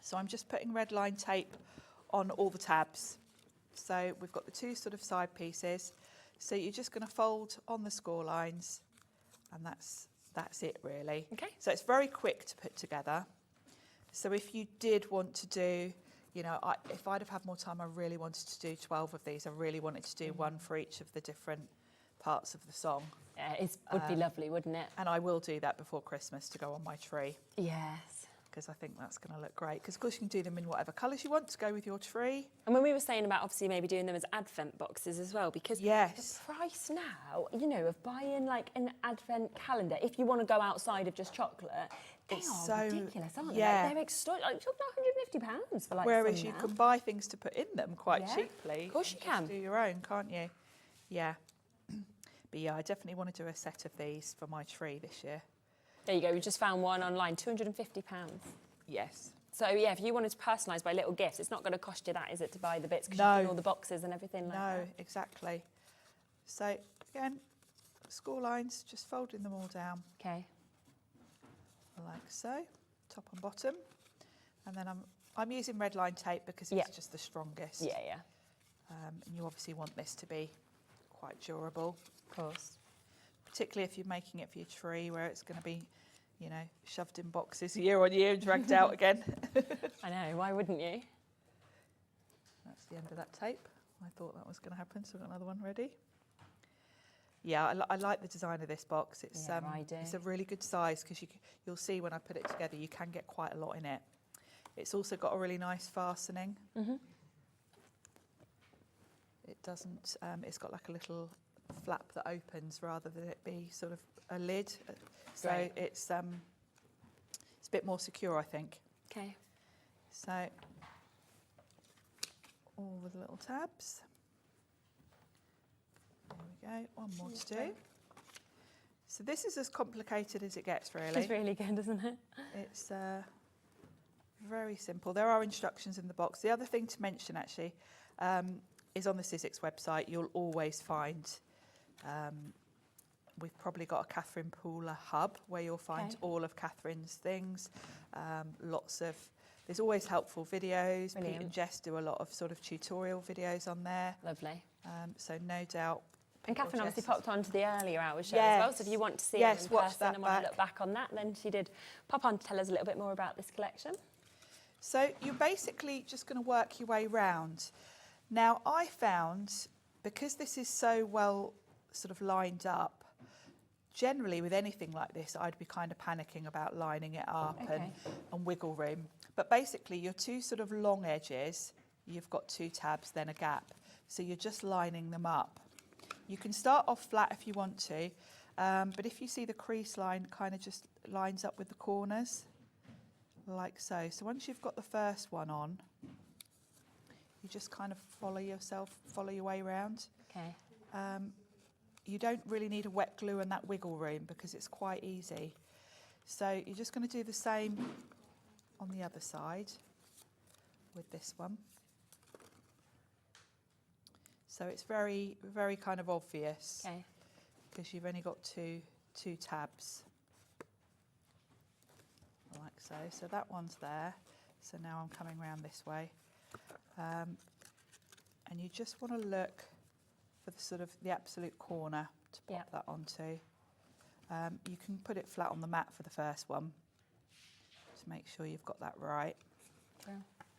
So I'm just putting red line tape on all the tabs. So we've got the 2 sort of side pieces. So you're just going to fold on the score lines, and that's it really. Okay. So it's very quick to put together. So if you did want to do, you know, if I'd have had more time, I really wanted to do 12 of these. I really wanted to do one for each of the different parts of the song. Yeah, it would be lovely, wouldn't it? And I will do that before Christmas to go on my tree. Yes. Because I think that's going to look great. Because, of course, you can do them in whatever colours you want to go with your tree. And when we were saying about obviously maybe doing them as advent boxes as well, because the price now, you know, of buying like an advent calendar, if you want to go outside of just chocolate, it's so ridiculous, aren't they? Like, they're extortionate. Like, talking about £150 for like whereas you can buy things to put in them quite cheaply. Of course you can. Do your own, can't you? Yeah. But yeah, I definitely want to do a set of these for my tree this year. There you go, we just found one online, £250. Yes. So yeah, if you wanted to personalise by little gifts, it's not going to cost you that, is it, to buy the bits, because you've done all the boxes and everything like that? No, exactly. So again, score lines, just folding them all down. Okay. Like so, top and bottom. And then I'm using red line tape because it's just the strongest. Yeah, yeah. And you obviously want this to be quite durable. Of course. Particularly if you're making it for your tree, where it's going to be, you know, shoved in boxes year on year and dragged out again. I know, why wouldn't you? That's the end of that tape. I thought that was going to happen, so I've got another one ready. Yeah, I like the design of this box. It's it's a really good size, because you'll see when I put it together, you can get quite a lot in it. It's also got a really nice fastening. It doesn't. It's got like a little flap that opens rather than it be sort of a lid. So it's a bit more secure, I think. Okay. So all the little tabs. There we go. One more to do. So this is as complicated as it gets, really. It's really good, isn't it? It's very simple. There are instructions in the box. The other thing to mention, actually, is on the Sizzix website, you'll always find, we've probably got a Catherine Pooler hub where you'll find all of Catherine's things. There's always helpful videos. Brilliant. Pete and Jess do a lot of sort of tutorial videos on there. Lovely. So no doubt. And Catherine obviously popped on to the earlier hours show as well, so if you want to see her in person and want to look back on that, then she did pop on to tell us a little bit more about this collection. So you're basically just going to work your way round. Now, I found, because this is so well sort of lined up, generally with anything like this, I'd be kind of panicking about lining it up and wiggle room. But basically, your 2 sort of long edges, you've got 2 tabs, then a gap. So you're just lining them up. You can start off flat if you want to, but if you see the crease line kind of just lines up with the corners, like so. So once you've got the first one on, you just kind of follow your way around. Okay. You don't really need a wet glue and that wiggle room because it's quite easy. So you're just going to do the same on the other side with this one. So it's very, very kind of obvious. Okay. Because you've only got two tabs. Like so. So that one's there. So now I'm coming round this way. And you just want to look for the sort of the absolute corner to pop that onto. You can put it flat on the mat for the first one to make sure you've got that right. Yeah.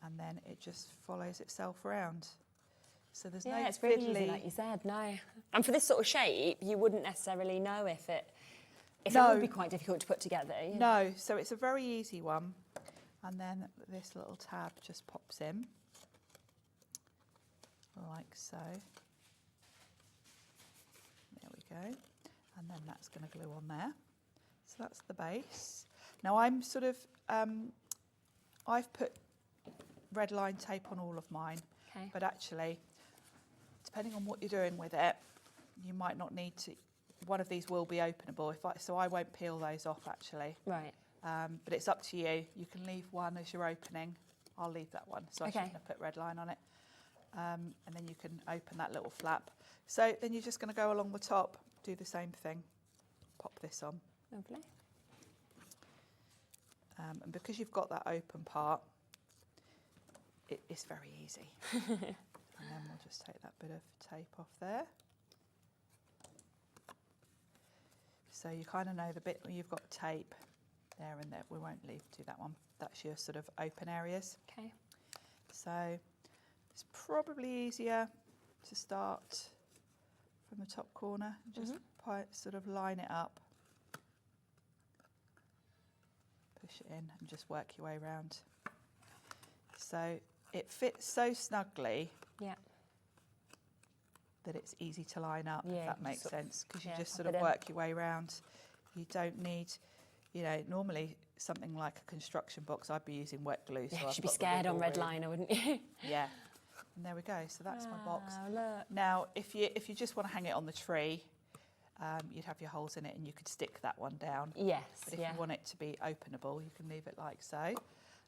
And then it just follows itself around. So there's no it's really fiddly. easy, like you said, no. And for this sort of shape, you wouldn't necessarily know if it would be quite difficult to put together. No, so it's a very easy one. And then this little tab just pops in, like so. There we go. And then that's going to glue on there. So that's the base. Now I'm sort of, I've put red line tape on all of mine, but actually, depending on what you're doing with it, you might not need to. One of these will be openable, so I won't peel those off actually. Right. But it's up to you. You can leave one as you're opening. I'll leave that one, so I shouldn't have put red line on it. And then you can open that little flap. So then you're just going to go along the top, do the same thing. Pop this on. Lovely. And because you've got that open part, it's very easy. And then we'll just take that bit of tape off there. So you kind of know the bit where you've got tape there and there. We won't do that one. That's your sort of open areas. Okay. So it's probably easier to start from the top corner. Just sort of line it up. Push it in and just work your way around. So it fits so snugly that it's easy to line up, if that makes sense, because you just sort of work your way around. You don't need, normally something like a construction box, I'd be using wet glue. Yeah, so you should be scared on red liner, wouldn't you? Yeah. And there we go. So that's my box. Look. Now, if you just want to hang it on the tree, you'd have your holes in it and you could stick that one down. Yes. But if you want it to be openable, you can leave it like so.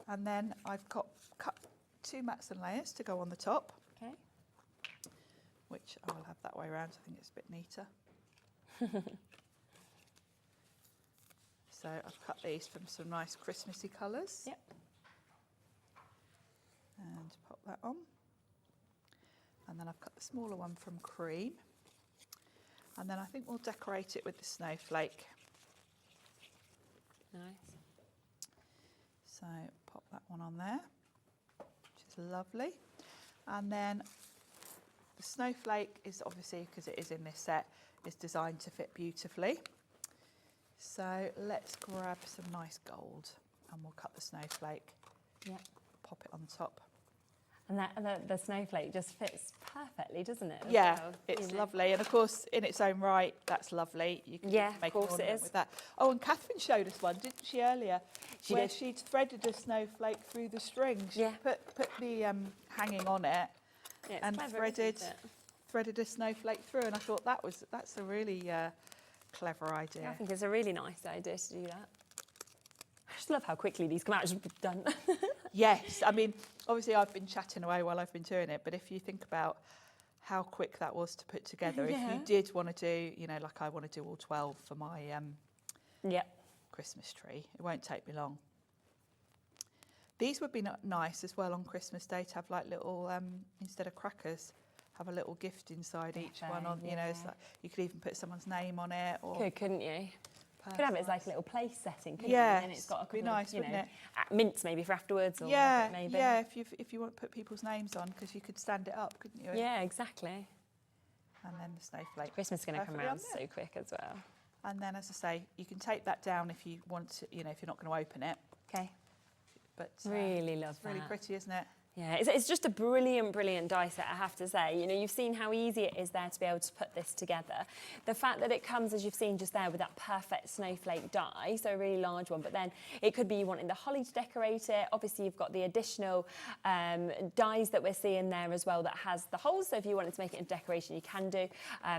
And then I've cut 2 mats and layers to go on the top. Okay. Which I will have that way around. I think it's a bit neater. So I've cut these from some nice Christmassy colours. Yep. And pop that on. And then I've cut the smaller one from cream. And then I think we'll decorate it with the snowflake. Nice. So pop that one on there, which is lovely. And then the snowflake is obviously, because it is in this set, is designed to fit beautifully. So let's grab some nice gold and we'll cut the snowflake. Yeah. Pop it on top. And the snowflake just fits perfectly, doesn't it? Yeah, it's lovely. And of course, in its own right, that's lovely. You can make an ornament with that. Oh, and Catherine showed us one, didn't she, earlier? She where did. She'd threaded a snowflake through the string. She put the hanging on it and clever, threaded a snowflake through. And I thought that's a really clever idea. I think it's a really nice idea to do that. I just love how quickly these come out. It's just done. Yes, I mean, obviously I've been chatting away while I've been doing it, but if you think about how quick that was to put together, if you did want to do, like I want to do all 12 for my Christmas tree, it won't take me long. These would be nice as well on Christmas Day to have like little, instead of crackers, have a little gift inside each one. On, it's like, you could even put someone's name on it. Or couldn't you? Could have it as like a little place setting, couldn't you? And it's got a couple be nice, of, wouldn't it? Mints maybe for afterwards. Or maybe. Yeah. If you want to put people's names on, because you could stand it up, couldn't you? Yeah, exactly. And then the snowflake. Christmas is going to come around so quick as well. And then, as I say, you can take that down if you want to. If you're not going to open it. Okay. But really love that. It's really pretty, isn't it? Yeah, it's just a brilliant, brilliant die set, I have to say. You've seen how easy it is there to be able to put this together. The fact that it comes, as you've seen just there, with that perfect snowflake die, so a really large one, but then it could be you wanting the holly to decorate it. Obviously, you've got the additional dies that we're seeing there as well that has the holes, so if you wanted to make it into decoration, you can do,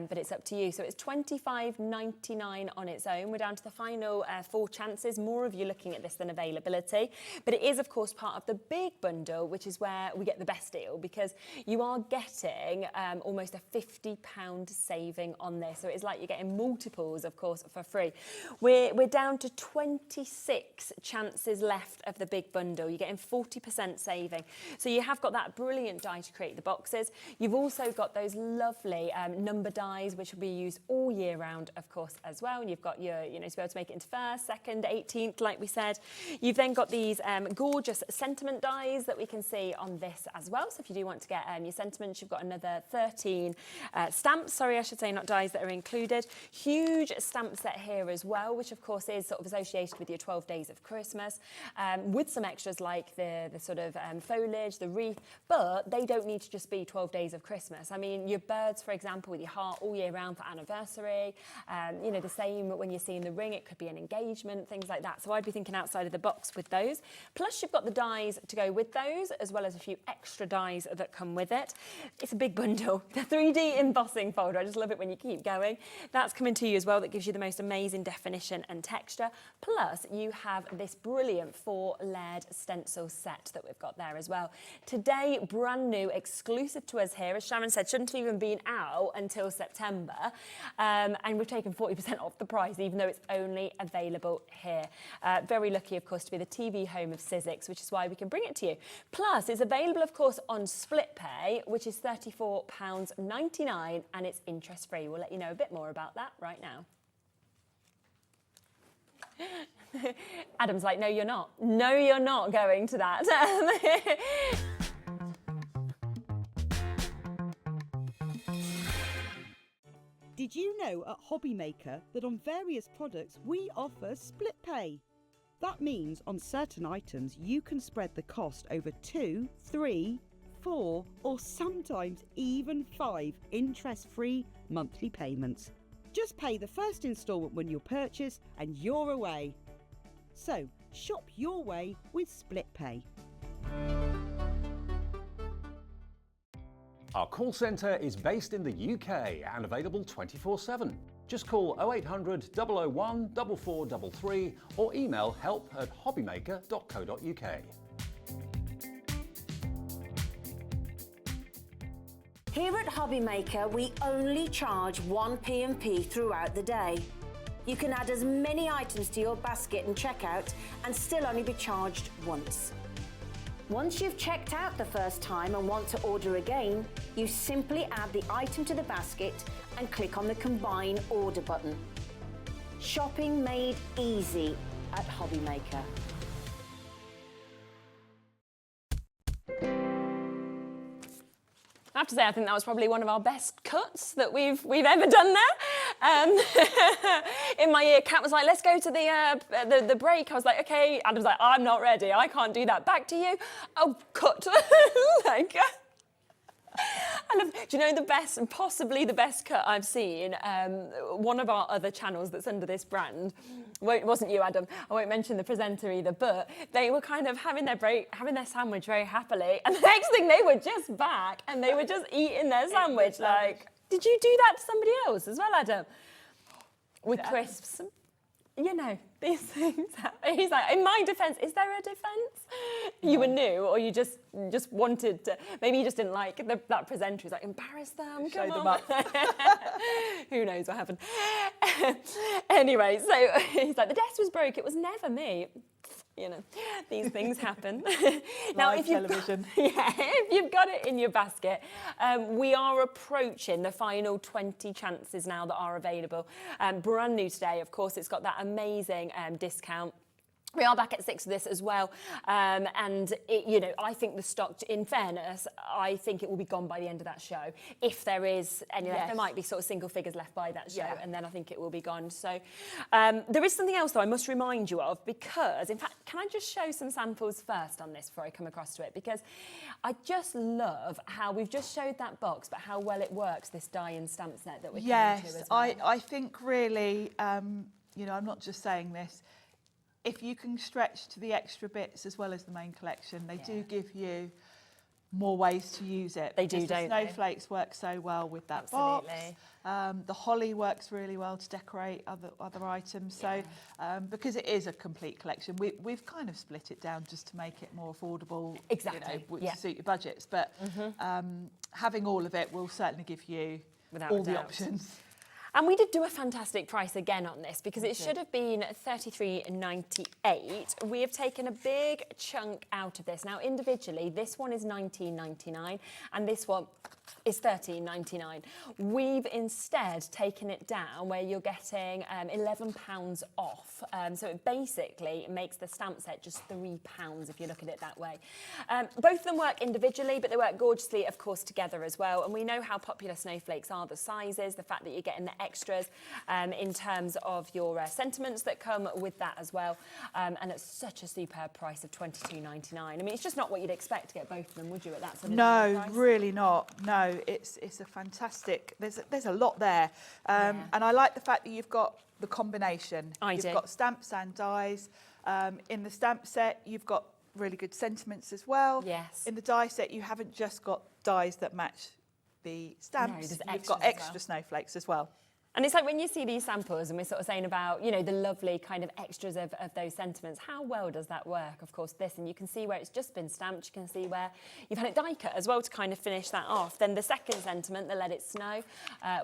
but it's up to you. So it's $25.99 on its own. We're down to the final 4 chances. More of you looking at this than availability. But it is, of course, part of the big bundle, which is where where we get the best deal, because you are getting almost a £50 saving on this. So it's like you're getting multiples, of course, for free. We're down to 26 chances left of the big bundle. You're getting 40% saving. So you have got that brilliant die to create the boxes. You've also got those lovely number dies, which will be used all year round, of course, as well. And you've got your, to be able to make it into 1st, 2nd, 18th, like we said. You've then got these gorgeous sentiment dies that we can see on this as well. So if you do want to get your sentiments, you've got another 13 stamps, sorry, I should say, not dies, that are included. Huge stamp set here as well, which of course is sort of associated with your 12 days of Christmas, with some extras like the sort of foliage, the wreath, but they don't need to just be 12 days of Christmas. I mean, your birds, for example, with your heart all year round for anniversary, the same when you're seeing the ring, it could be an engagement, things like that. So I'd be thinking outside of the box with those. Plus you've got the dies to go with those, as well as a few extra dies that come with it. It's a big bundle. The 3D embossing folder, I just love it when you keep going. That's coming to you as well. That gives you the most amazing definition and texture. Plus you have this brilliant 4-layered stencil set that we've got there as well. Today, brand new, exclusive to us here. As Sharon said, shouldn't have even been out until September. And we've taken 40% off the price, even though it's only available here. Very lucky, of course, to be the TV home of Sizzix, which is why we can bring it to you. Plus, it's available, of course, on split pay, which is £34.99, and it's interest-free. We'll let you know a bit more about that right now. Adam's like, no, you're not. No, you're not going to that. Did you know at Hobby Maker that on various products we offer split pay? That means on certain items you can spread the cost over 2, 3, 4 or sometimes even 5 interest-free monthly payments. Just pay the first instalment when you purchase and you're away. So shop your way with split pay. Our call centre is based in the UK and available 24/7. Just call 0800 001 4433 or email help@hobbymaker.co.uk. Here at Hobby Maker, we only charge 1 P&P throughout the day. You can add as many items to your basket and checkout and still only be charged once. Once you've checked out the first time and want to order again, you simply add the item to the basket and click on the Combine Order button. Shopping made easy at Hobby Maker. I have to say, I think that was probably one of our best cuts that we've ever done there. In my ear, Kat was like, let's go to the break. I was like, okay. Adam's like, I'm not ready. I can't do that. Back to you. Oh, cut. Like, I love, do you know the best, possibly the best cut I've seen? One of our other channels that's under this brand, it wasn't you, Adam, I won't mention the presenter either, but they were kind of having their break, having their sandwich very happily, and the next thing they were just back and they were just eating their sandwich. Like, did you do that to somebody else as well, Adam? With crisps. You know, these things happen. He's like, in my defence, is there a defence? You were new, or you just wanted to, maybe you just didn't like that presenter. He's like, embarrass them, show come them on. up. Who knows what happened. Anyway, so he's like, the desk was broke, it was never me. You know, these things happen. Now, if you've got it in your basket, we are approaching the final 20 chances now that are available. Brand new today, of course, it's got that amazing discount. We are back at 6 of this as well, and it, I think the stock, in fairness, I think it will be gone by the end of that show. If there is any left, there might be sort of single figures left by that show, and then I think it will be gone. So there is something else though I must remind you of, because, in fact, can I just show some samples first on this before I come across to it? Because I just love how we've just showed that box, but how well it works, this die and stamp set that we're coming to as well. I think really, I'm not just saying this, if you can stretch to the extra bits as well as the main collection, they do give you more ways to use it. They do, because don't the snowflakes work so well with that Absolutely. box. The holly works really well to decorate other items. So because it is a complete collection, we've kind of split it down just to make it more affordable, Exactly. To suit your budgets. But having all of it will certainly give you Without all a the doubt. options. And we did do a fantastic price again on this because it should have been $33.98. We have taken a big chunk out of this. Now, individually, this one is $19.99 and this one is $13.99. We've instead taken it down where you're getting £11 off. So it basically makes the stamp set just £3 if you look at it that way. Both of them work individually, but they work gorgeously, of course, together as well. And we know how popular snowflakes are, the sizes, the fact that you're getting the extras in terms of your sentiments that come with that as well. And at such a superb price of $22.99. I mean, it's just not what you'd expect to get both of them, would you, at that sort of price? No, really not. No, it's a fantastic. There's a lot there, and I like the fact that you've got the combination. You've got stamps and dies. In the stamp set, you've got really good sentiments as well. Yes. In the die set, you haven't just got dies that match the stamps. No, you've got extra snowflakes as well. And it's like when you see these samples and we're sort of saying about, you know, the lovely kind of extras of those sentiments, how well does that work? Of course, this, and you can see where it's just been stamped, you can see where you've had it die cut as well to kind of finish that off. Then the second sentiment, the Let It Snow,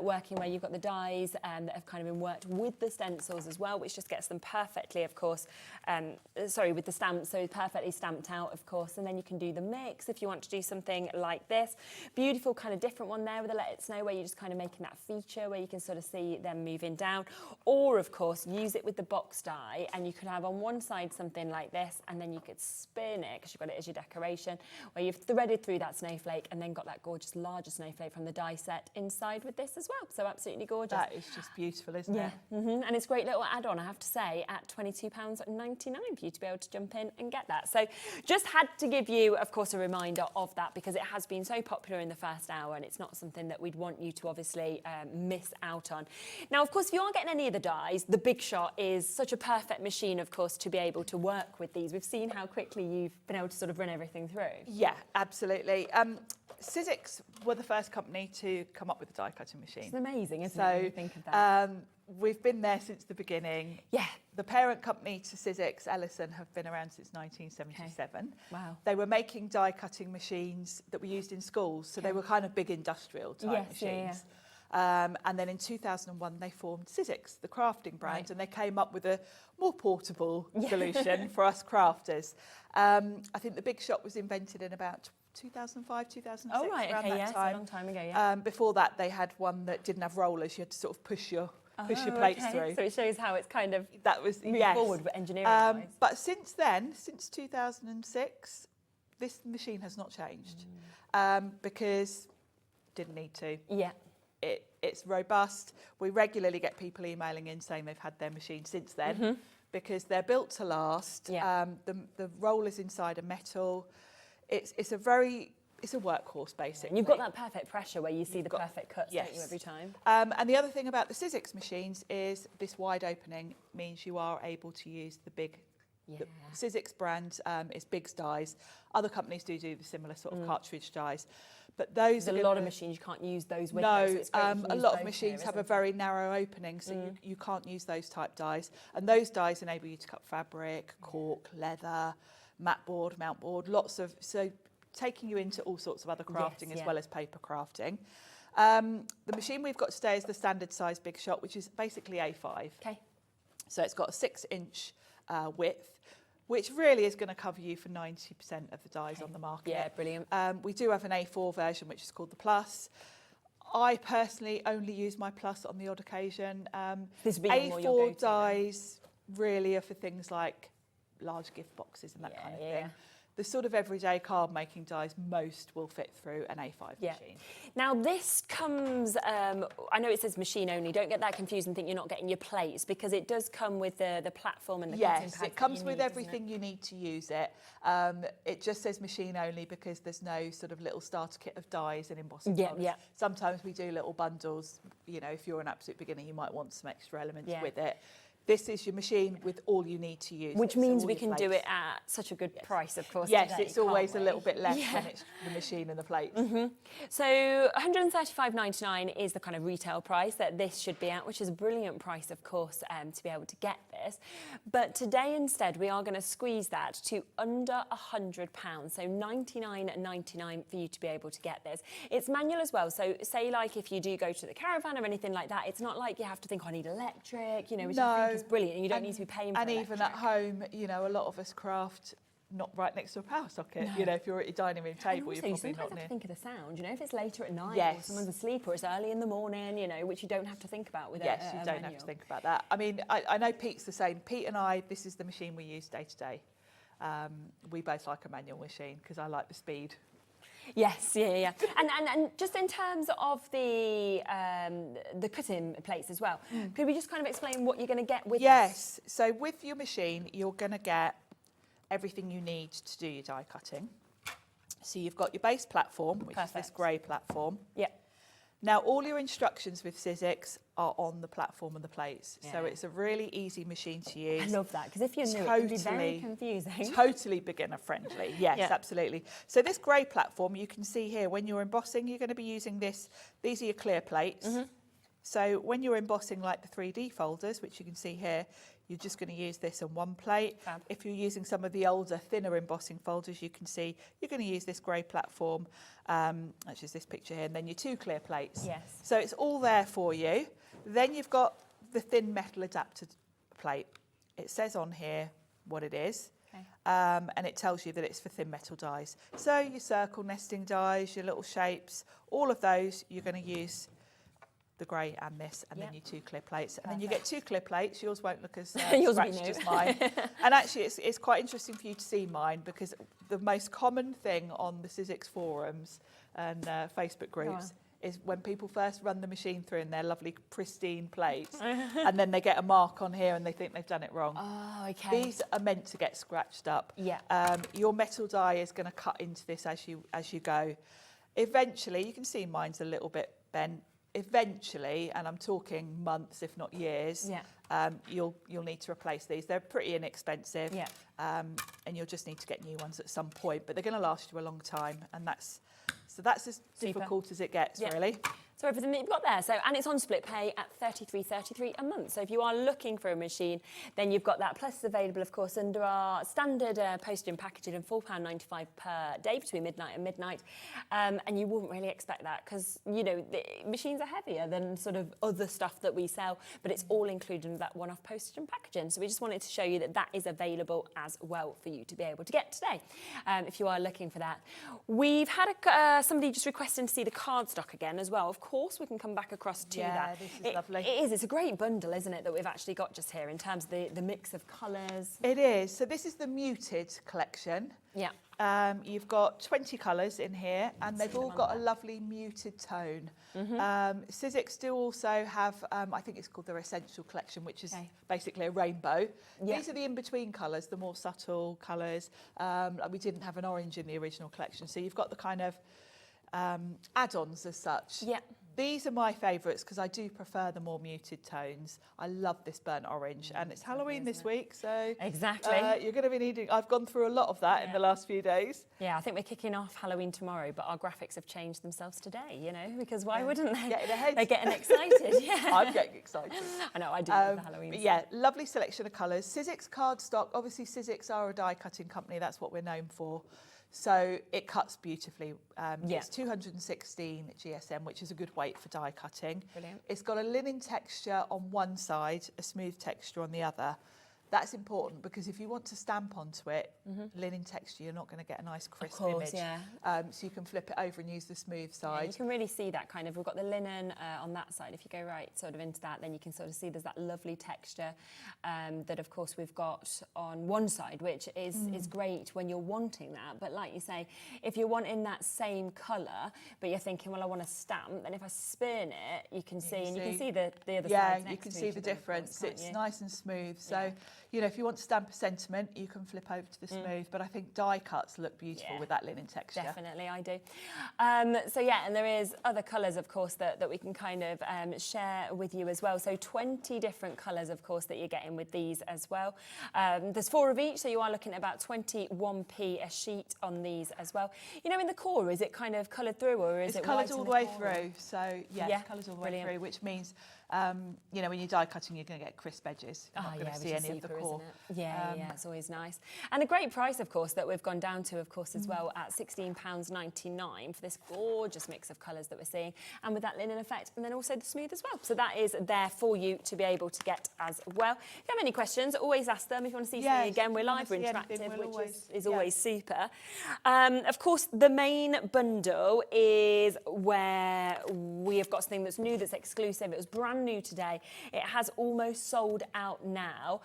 working where you've got the dies that have kind of been worked with the stencils as well, which just gets them perfectly, of course, with the stamps, so perfectly stamped out, of course. And then you can do the mix if you want to do something like this. Beautiful kind of different one there with the Let It Snow, where you're just kind of making that feature where you can sort of see them moving down, or of course use it with the box die, and you could have on one side something like this, and then you could spin it because you've got it as your decoration, where you've threaded through that snowflake and then got that gorgeous larger snowflake from the die set inside with this as well. So absolutely gorgeous. That is just beautiful, isn't it? And it's a great little add-on, I have to say, at £22.99 for you to be able to jump in and get that. So just had to give you, of course, a reminder of that because it has been so popular in the first hour, and it's not something that we'd want you to obviously miss out on. Now, of course, if you aren't getting any of the dies, the Big Shot is such a perfect machine, of course, to be able to work with these. We've seen how quickly you've been able to sort of run everything through. Yeah, absolutely. Sizzix were the first company to come up with a die cutting machine. It's amazing, isn't it, when you think of that? We've been there since the beginning. Yeah. The parent company to Sizzix, Ellison, have been around since 1977. Okay. Wow. They were making die cutting machines that were used in schools, so they were kind of big industrial type machines. And then in 2001, they formed Sizzix, the crafting brand, and they came up with a more portable solution for us crafters. I think the Big Shot was invented in about 2005, 2006, around that time. So a long time ago, before that, they had one that didn't have rollers. You had to sort of push your plates through. So it shows how it's kind of moved yes. forward with engineering-wise. But since then, since 2006, this machine has not changed because didn't need to. Yeah. It's robust. We regularly get people emailing in saying they've had their machine since then because they're built to last. Yeah. The rollers inside are metal. It's a workhorse, basically. And you've got that perfect pressure where you see the perfect cuts, don't you, every time? And the other thing about the Sizzix machines is this wide opening means you are able to use the big. The Sizzix brand is Big's dies. Other companies do the similar sort of cartridge dies. But those a lot of machines you can't use those with. No, those, so it's great a lot of machines have a very narrow opening, so you can't use those type dies. And those dies enable you to cut fabric, cork, leather, mat board, mount board, so taking you into all sorts of other crafting as well as paper crafting. The machine we've got today is the standard size Big Shot, which is basically A5. Okay. So it's got a 6-inch width, which really is going to cover you for 90% of the dies on the market. Yeah, brilliant. We do have an A4 version, which is called the Plus. I personally only use my Plus on the odd occasion. A4 dies really are for things like large gift boxes and that kind of thing. The sort of everyday card making dies, most will fit through an A5 machine. Now this comes, I know it says machine only, don't get that confused and think you're not getting your plates, because it does come with the platform and the cutting pad. Yes, it comes with everything you need to use it. It just says machine only because there's no sort of little starter kit of dies and embossing rollers. Sometimes we do little bundles, you know, if you're an absolute beginner, you might want some extra elements with it. This is your machine with all you need to use. Which means we can do it at such a good price, of course. Yes, today, it's always can't a we? little bit less when it's the machine and the plates. So £135.99 is the kind of retail price that this should be at, which is a brilliant price, of course, to be able to get this. But today, instead, we are going to squeeze that to under £100, so $99.99 for you to be able to get this. It's manual as well, so say like if you do go to the caravan or anything like that, it's not like you have to think, I need electric, you know, which I think is brilliant, and you don't need to be paying for electric. And even at home, you know, a lot of us craft not right next to a power socket. You know, if you're at your dining room table, you're probably not near. Have to think of the sound, you know, if it's later at night or someone's asleep or it's early in the morning, you know, which you don't have to think about with you don't have to think about that. I mean, I know Pete's the same. Pete and I, this is the machine we use day to day. We both like a manual machine because I like the speed. Yes, yeah. And just in terms of the cutting plates as well, could we just kind of explain what you're going to get with this? Yes, so with your machine, you're going to get everything you need to do your die cutting. So you've got your base platform, which is this grey platform. Yep. Now, all your instructions with Sizzix are on the platform and the plates. So it's a really easy machine to use. I love that, because if you're new, it can be very confusing. Totally beginner friendly. Yes, absolutely. So this grey platform, you can see here, when you're embossing, you're going to be using this. These are your clear plates. So when you're embossing like the 3D folders, which you can see here, you're just going to use this on one plate. Fab. If you're using some of the older, thinner embossing folders, you can see you're going to use this grey platform, which is this picture here, and then your 2 clear plates. Yes. So it's all there for you. Then you've got the thin metal adapter plate. It says on here what it is. Okay. And it tells you that it's for thin metal dies. So your circle nesting dies, your little shapes, all of those, you're going to use the grey and this, and then your 2 clear plates. And then you get 2 clear plates. Yours won't look as scratched as mine. And actually, it's quite interesting for you to see mine, because the most common thing on the Sizzix forums and Facebook groups is when people first run the machine through in their lovely pristine plates, and then they get a mark on here and they think they've done it wrong. Oh, okay. These are meant to get scratched up. Yeah. Your metal die is going to cut into this as you go. Eventually, you can see mine's a little bit bent. Eventually, and I'm talking months, if not years, you'll need to replace these. They're pretty inexpensive, and you'll just need to get new ones at some point. But they're going to last you a long time, and that's as difficult as it gets, really. So everything that you've got there. So, and it's on split pay at $33.33 a month. So if you are looking for a machine, then you've got that. Plus it's available, of course, under our standard postage and packaging and £4.95 per day between midnight and midnight. And you wouldn't really expect that, because, you know, the machines are heavier than sort of other stuff that we sell, but it's all included in that one-off postage and packaging. So we just wanted to show you that that is available as well for you to be able to get today, if you are looking for that. We've had somebody just requesting to see the cardstock again as well. Of course, we can come back across to that. This is lovely. It is. It's a great bundle, isn't it, that we've actually got just here in terms of the mix of colours. It is. So this is the muted collection. Yeah. You've got 20 colours in here, and they've all got a lovely muted tone. Sizzix do also have, I think it's called their Essential Collection, which is basically a rainbow. These are the in-between colours, the more subtle colours. We didn't have an orange in the original collection, so you've got the kind of add-ons as such. Yeah. These are my favourites because I do prefer the more muted tones. I love this burnt orange, and it's Halloween this week, so exactly you're going to be needing. I've gone through a lot of that in the last few days. Yeah, I think we're kicking off Halloween tomorrow, but our graphics have changed themselves today. You know, because why wouldn't they? Getting ahead. They're getting excited. Yeah, I'm getting excited. I know, I do love the Halloween. But yeah, lovely selection of colours. Sizzix cardstock. Obviously, Sizzix are a die cutting company. That's what we're known for. So it cuts beautifully. It's 216 GSM, which is a good weight for die cutting. Brilliant. It's got a linen texture on one side, a smooth texture on the other. That's important because if you want to stamp onto it, linen texture, you're not going to get a nice crisp image. So you can flip it over and use the smooth side. Yeah, you can really see that kind of, we've got the linen on that side. If you go right sort of into that, then you can sort of see there's that lovely texture that of course we've got on one side, which is great when you're wanting that. But like you say, if you're wanting that same colour, but you're thinking, well, I want a stamp, then if I spin it, you can see the other side. Yeah, you can see the difference. It's nice and smooth. So you know, if you want to stamp a sentiment, you can flip over to the smooth, but I think die cuts look beautiful with that linen texture. Definitely, I do. So yeah, and there is other colours, of course, that we can kind of share with you as well. So 20 different colours, of course, that you're getting with these as well. There's 4 of each, so you are looking at about 21p a sheet on these as well. You know, in the core, is it kind of coloured through, or is it coloured all the way through? So yeah, it's coloured all the way through, which means you know, when you're die cutting, you're going to get crisp edges. You're not going to see any of the core. Yeah, it's always nice. And a great price, of course, that we've gone down to, of course, as well, at £16.99 for this gorgeous mix of colours that we're seeing, and with that linen effect, and then also the smooth as well. So that is there for you to be able to get as well. If you have any questions, always ask them. If you want to see something again, we're live, we're interactive, which is always super. Of course, the main bundle is where we have got something that's new, that's exclusive. It was brand new today. It has almost sold out now.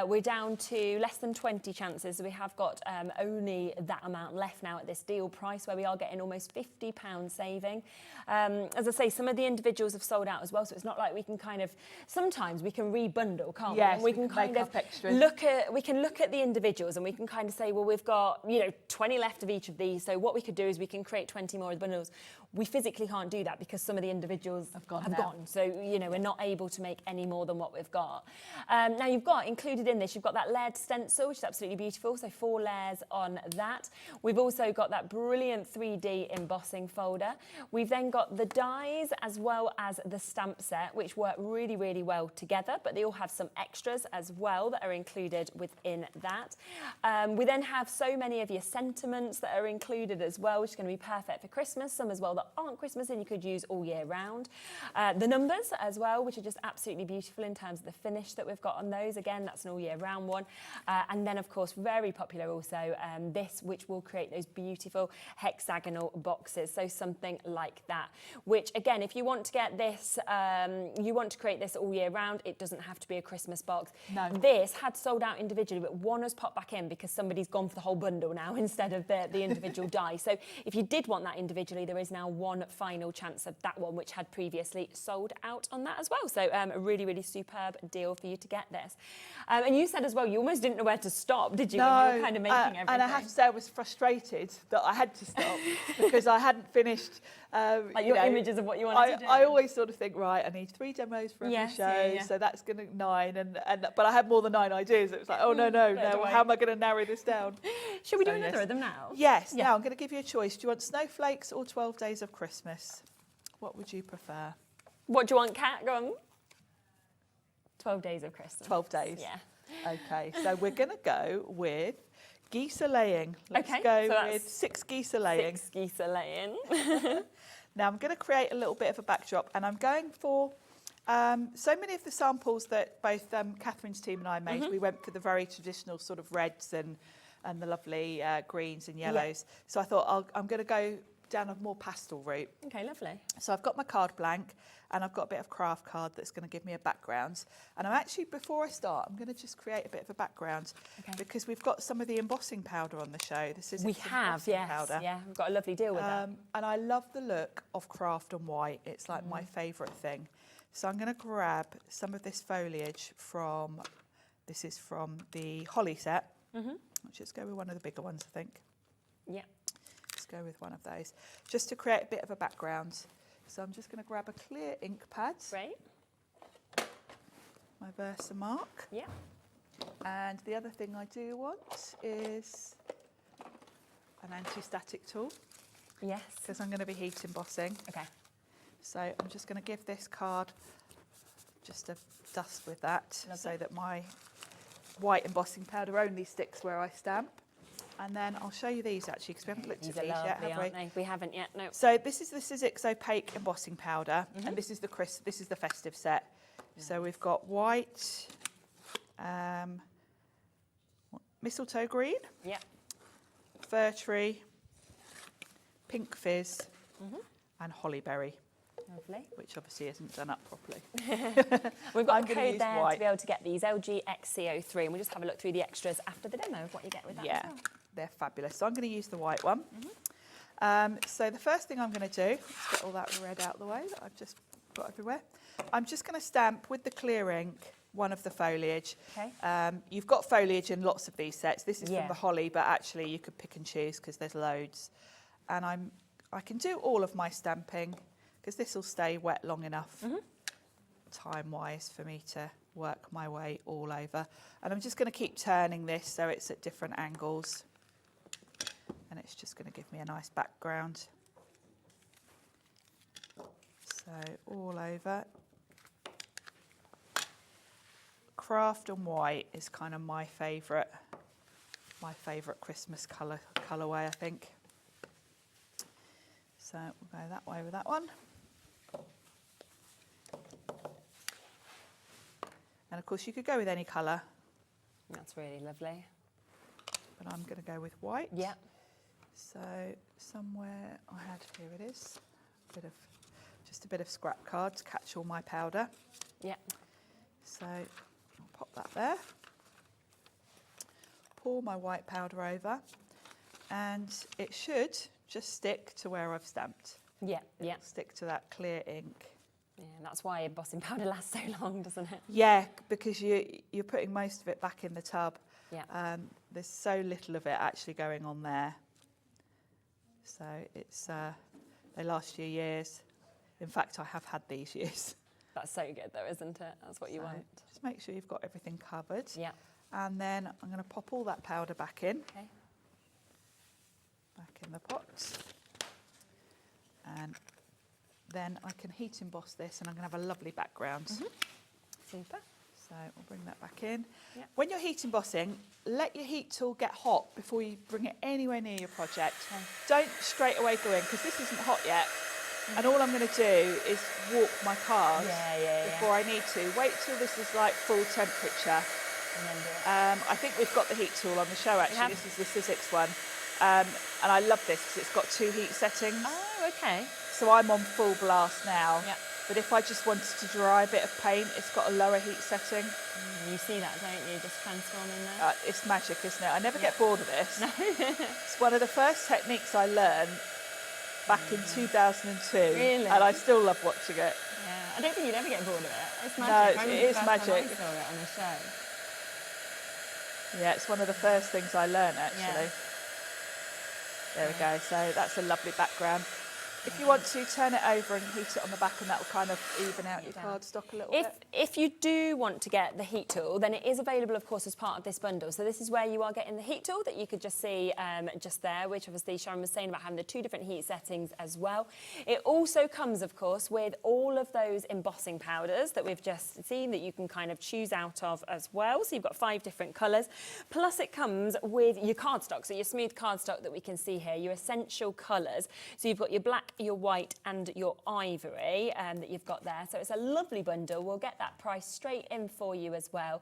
We're down to less than 20 chances, so we have got only that amount left now at this deal price, where we are getting almost £50 saving. As I say, some of the individuals have sold out as well, so it's not like we can kind of, sometimes we can rebundle, can't we? And we can kind of look at the individuals, and we can kind of say, well, we've got, you know, 20 left of each of these, so what we could do is we can create 20 more of the bundles. We physically can't do that because some of the individuals have gone. So, you know, we're not able to make any more than what we've got. Now, you've got included in this, you've got that layered stencil, which is absolutely beautiful. So 4 layers on that. We've also got that brilliant 3D embossing folder. We've then got the dies as well as the stamp set, which work really, really well together, but they all have some extras as well that are included within that. We then have so many of your sentiments that are included as well, which is going to be perfect for Christmas. Some as well that aren't Christmas and you could use all year round. The numbers as well, which are just absolutely beautiful in terms of the finish that we've got on those. Again, that's an all year round one. And then, of course, very popular also, this, which will create those beautiful hexagonal boxes. So something like that, which again, if you want to get this, you want to create this all year round, it doesn't have to be a Christmas box. No. This had sold out individually, but one has popped back in because somebody's gone for the whole bundle now instead of the individual die. So if you did want that individually, there is now one final chance of that one, which had previously sold out on that as well. So a really, really superb deal for you to get this. And you said as well, you almost didn't know where to stop, did you? No, when you were kind of making everything. And I have to say I was frustrated that I had to stop because I hadn't finished like your images of what you wanted to do. I always sort of think, right, I need 3 demos for every show, so that's going to 9, but I had more than 9 ideas. It was like, oh no, how am I going to narrow this down? Should we do another of them now? Yes. Now I'm going to give you a choice. Do you want snowflakes or 12 days of Christmas? What would you prefer? What do you want, Kat? Go on. 12 days of Christmas. 12 days. Yeah. Okay, so we're going to go with geese a laying. Let's go with 6 geese a laying. 6 geese a laying. Now I'm going to create a little bit of a backdrop, and I'm going for so many of the samples that both Catherine's team and I made. We went for the very traditional sort of reds and the lovely greens and yellows. So I thought I'm going to go down a more pastel route. Okay, lovely. So I've got my card blank, and I've got a bit of craft card that's going to give me a background. And I'm actually, before I start, I'm going to just create a bit of a background because we've got some of the embossing powder on the show. This is powder. Yeah, we've got a lovely deal with that. And I love the look of craft and white. It's like my favourite thing. So I'm going to grab some of this foliage from, this is from the Holly set. Let's just go with one of the bigger ones, I think. Yeah. Let's go with one of those, just to create a bit of a background. So I'm just going to grab a clear ink pad. Great. My Versamark. Yeah. And the other thing I do want is an anti-static tool. Yes. Because I'm going to be heat embossing. Okay. So I'm just going to give this card just a dust with that. Lovely. So that my white embossing powder only sticks where I stamp. And then I'll show you these actually, because we haven't looked at these yet, have we? We haven't yet, no. So this is the Sizzix opaque embossing powder, and this is the festive set. So we've got white, mistletoe green, fir tree, pink fizz, and hollyberry. Lovely. Which obviously isn't done up properly. We've got a code there to be able to get these, LGXCO3, and we'll just have a look through the extras after the demo of what you get with that. Yeah, they're fabulous. So I'm going to use the white one. So the first thing I'm going to do, let's get all that red out of the way that I've just got everywhere. I'm just going to stamp with the clear ink one of the foliage. Okay. You've got foliage in lots of these sets. This is Yeah. from the holly, but actually you could pick and choose because there's loads. And I can do all of my stamping because this will stay wet long enough time-wise for me to work my way all over. And I'm just going to keep turning this so it's at different angles. And it's just going to give me a nice background. So all over. Craft and white is kind of my favourite Christmas colourway, I think. So we'll go that way with that one. And of course you could go with any colour. That's really lovely. But I'm going to go with white. Yeah. So somewhere I had, here it is, just a bit of scrap card to catch all my powder. Yeah. So I'll pop that there. Pour my white powder over, and it should just stick to where I've stamped. Yeah, yeah. It'll stick to that clear ink. Yeah, and that's why embossing powder lasts so long, doesn't it? Yeah, because you're putting most of it back in the tub. Yeah. There's so little of it actually going on there. So it's they last you years. In fact, I have had these years. That's so good though, isn't it? That's what you want. Just make sure you've got everything covered. Yeah. And then I'm going to pop all that powder back in. Okay. Back in the pot. And then I can heat emboss this, and I'm going to have a lovely background. Super. So we'll bring that back in. Yep. When you're heat embossing, let your heat tool get hot before you bring it anywhere near your project. Okay. Don't straight away go in, because this isn't hot yet. And all I'm going to do is warp my card before I need to. Wait till this is like full temperature. And then do it. I think we've got the heat tool on the show actually. This is the Sizzix one. And I love this because it's got 2 heat settings. Oh, okay. So I'm on full blast now. Yep. But if I just wanted to dry a bit of paint, it's got a lower heat setting. You see that, don't you? Just transforming there. It's magic, isn't it? I never get bored of this. No. It's one of the first techniques I learned back in 2002. Really? And I still love watching it. Yeah. I don't think you'd ever get bored of it. It's magic. No, it is magic. I saw it on a show. Yeah, it's one of the first things I learned actually. Yeah. There we go. So that's a lovely background. If you want to, turn it over and heat it on the back, and that will kind of even out your cardstock a little bit. If you do want to get the heat tool, then it is available, of course, as part of this bundle. So this is where you are getting the heat tool that you could just see just there, which obviously Sharon was saying about having the 2 different heat settings as well. It also comes, of course, with all of those embossing powders that we've just seen that you can kind of choose out of as well. So you've got 5 different colours. Plus it comes with your cardstock, so your smooth cardstock that we can see here, your essential colours. So you've got your black, your white and your ivory that you've got there. So it's a lovely bundle. We'll get that price straight in for you as well.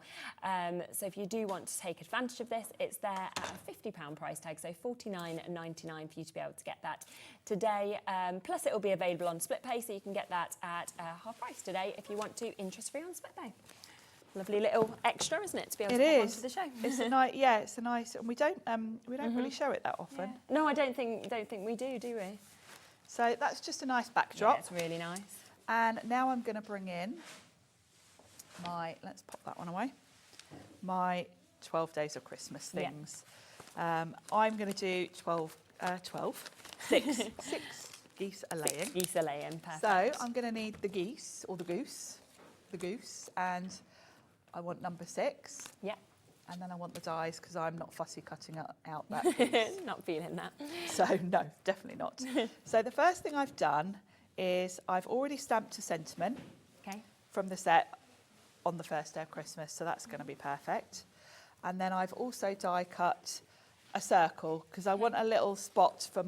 So if you do want to take advantage of this, it's there at a £50 price tag, so $49.99 for you to be able to get that today. Plus it will be available on SplitPay, so you can get that at half price today if you want to, interest-free on SplitPay. Lovely little extra, isn't it, to be able to put onto the show? It's a nice, yeah, it's a nice, and we don't really show it that often. Yeah. No, I don't think we do we? So that's just a nice backdrop. Yeah, it's really nice. And now I'm going to bring in my, let's pop that one away, my 12 Days of Christmas things. Yeah. I'm going to do 6 geese a laying. 6 geese a laying, perfect. So I'm going to need the geese, or the goose, and I want number 6. Yeah. And then I want the dies, because I'm not fussy cutting out that piece. Not feeling that. So no, definitely not. So the first thing I've done is I've already stamped a sentiment from the set on the first day of Christmas, so that's going to be perfect. And then I've also die cut a circle, because I want a little spot for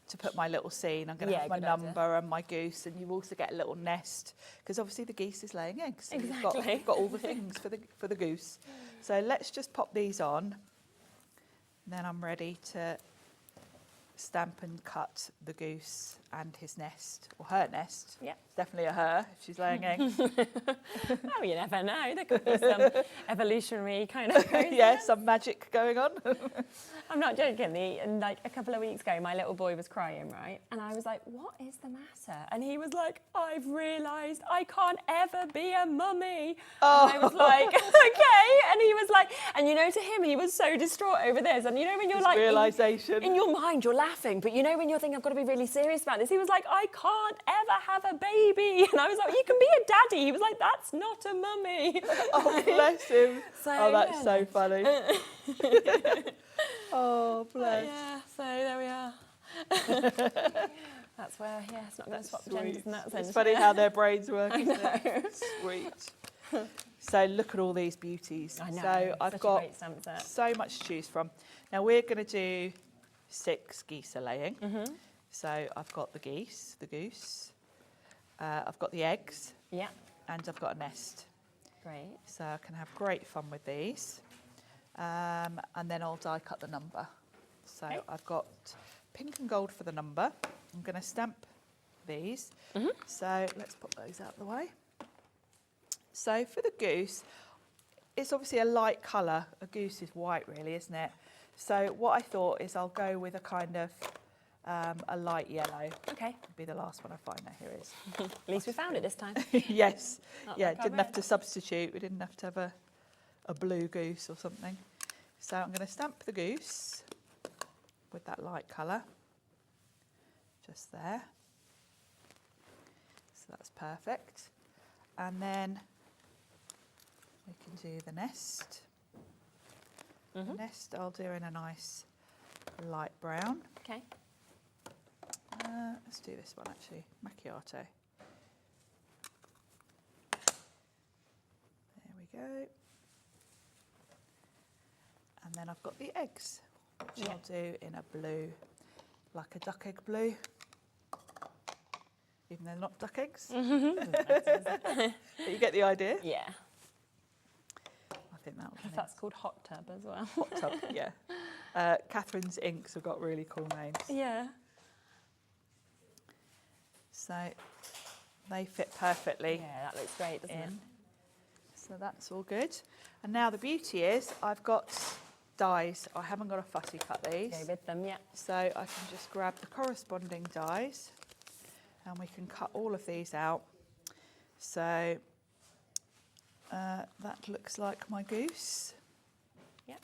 to put my little scene. I'm going to have my number and my goose, and you also get a little nest, because obviously the geese is laying eggs. So you've got all the things for the goose. So let's just pop these on. Then I'm ready to stamp and cut the goose and his nest, or her nest. Yeah. It's definitely a her if she's laying eggs. Oh, you never know. There could be some evolutionary kind of process. Yeah, some magic going on. I'm not joking. And like a couple of weeks ago, my little boy was crying, right? And I was like, what is the matter? And he was like, I've realised I can't ever be a mummy. Oh. And I was like, okay. And he was like, and you know, to him, he was so distraught over this. And you know, when you're like, realisation. in your mind, you're laughing. But you know, when you're thinking, I've got to be really serious about this, he was like, I can't ever have a baby. And I was like, you can be a daddy. He was like, that's not a mummy. Oh, bless him. So, oh, that's yeah, so funny. Oh, bless. Yeah, so there we are. That's where, yeah, it's not going to swap genders in that sense. It's funny how their brains work, I isn't know. it? Sweet. So look at all these beauties. I know. So I've such got a great stamp set. so much to choose from. Now we're going to do 6 geese are laying. So I've got the geese, the goose. I've got the eggs. Yeah. And I've got a nest. Great. So I can have great fun with these. And then I'll die cut the number. So I've got pink and gold for the number. I'm going to stamp these. So let's put those out of the way. So for the goose, it's obviously a light colour. A goose is white really, isn't it? So what I thought is I'll go with a kind of a light yellow. Okay. Be the last one I find. Now here it is. At least we found it this time. Yes. Not Yeah, like I didn't have read. to substitute. We didn't have to have a blue goose or something. So I'm going to stamp the goose with that light colour. Just there. So that's perfect. And then we can do the nest. The nest I'll do in a nice light brown. Okay. Let's do this one actually, macchiato. There we go. And then I've got the eggs, which I'll do in a blue, like a duck egg blue. Even though they're not duck eggs. But you get the idea. Yeah. I think that'll be That's called hot tub as well. hot tub, yeah. Catherine's inks have got really cool names. Yeah. So they fit perfectly. Yeah, that looks great, doesn't it? So that's all good. And now the beauty is I've got dies. I haven't got to fussy cut these. Go with them, yeah. So I can just grab the corresponding dies and we can cut all of these out. So that looks like my goose. Yep.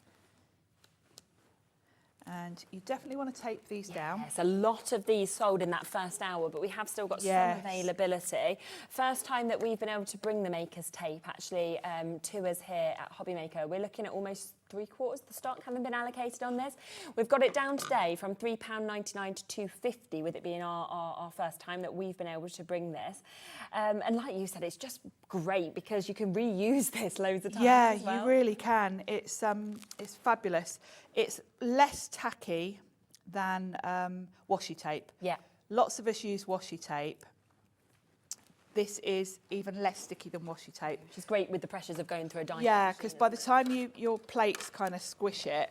And you definitely want to tape these down. Yes, a lot of these sold in that first hour, but we have still got some availability. First time that we've been able to bring the Maker's tape actually to us here at Hobby Maker. We're looking at almost 3/4 of the stock having been allocated on this. We've got it down today from £3.99 to £2.50, with it being our first time that we've been able to bring this. And like you said, it's just great because you can reuse this loads of times as well. You really can. It's fabulous. It's less tacky than washi tape. Yeah. Lots of us use washi tape. This is even less sticky than washi tape. Which is great with the pressures of going through a dyeing Yeah, machine, because by the time your plates kind of squish it,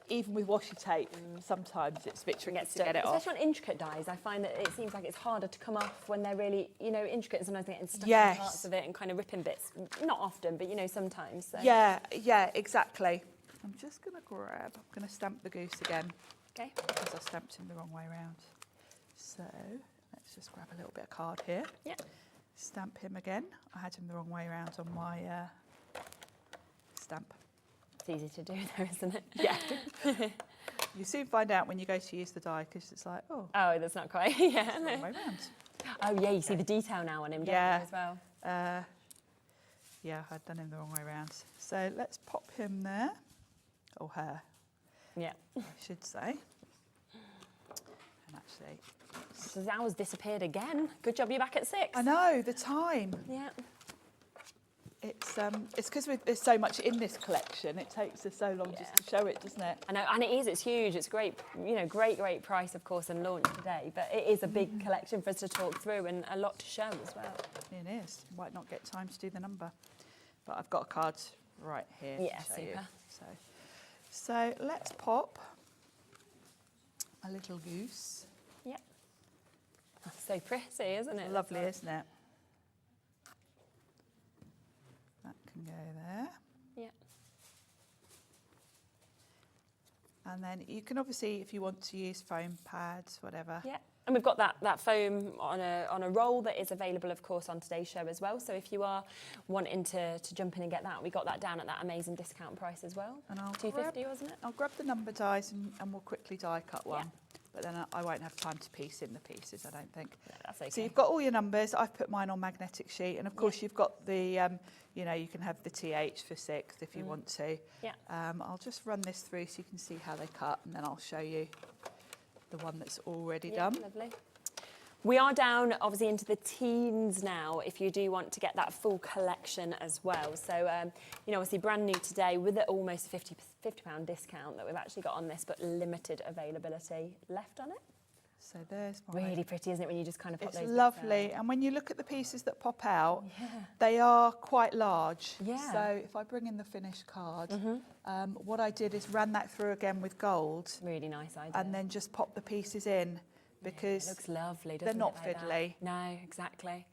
even with washi tape, sometimes it's a bit tricky to get it off. Especially on intricate dyes, I find that it seems like it's harder to come off when they're really, intricate. Sometimes they get stuck in parts of it and kind of ripping bits. Not often, but sometimes. So. Yeah, exactly. I'm just going to stamp the goose again. Okay. Because I stamped him the wrong way around. So let's just grab a little bit of card here. Yeah. Stamp him again. I had him the wrong way around on my stamp. It's easy to do though, isn't it? Yeah. You soon find out when you go to use the die because it's like, oh. Oh, that's not quite. Yeah. It's the wrong way around. Oh yeah, you see the detail now on him, don't you, as well? Yeah, I'd done him the wrong way around. So let's pop him there. Or her. Yeah. I should say. And actually. So the hours disappeared again. Good job you're back at 6. I know, the time. Yeah. It's because there's so much in this collection. It takes us so long just to show it, doesn't it? I know, and it is. It's huge. It's great. Great price, of course, and launch today. But it is a big collection for us to talk through and a lot to show as well. It is. Might not get time to do the number, but I've got a card right here. Yeah, to show you. super. So let's pop a little goose. Yep. That's so pretty, isn't it? Lovely, isn't it? That can go there. Yeah. And then you can obviously, if you want to use foam pads, whatever. Yeah. And we've got that foam on a roll that is available, of course, on today's show as well. So if you are wanting to jump in and get that, we got that down at that amazing discount price as well. And I'll $2.50, wasn't it? I'll grab the number dies and we'll quickly die cut one. Yeah. But then I won't have time to piece in the pieces, I don't think. No, that's okay. So you've got all your numbers. I've put mine on magnetic sheet. And of course you've got the, you know, you can have the TH for 6 if you want to. Yeah. I'll just run this through so you can see how they cut, and then I'll show you the one that's already done. Lovely. We are down, obviously, into the teens now, if you do want to get that full collection as well. So, you know, obviously brand new today with almost a £50 discount that we've actually got on this, but limited availability left on it. So there's my... Really pretty, isn't it, when you just kind of pop those It's bits lovely. out? And when you look at the pieces that pop out, they are quite large. Yeah. So if I bring in the finished card, what I did is ran that through again with gold. Really nice idea. And then just pop the pieces in, because it looks lovely, doesn't they're not it, like fiddly. That? No, exactly.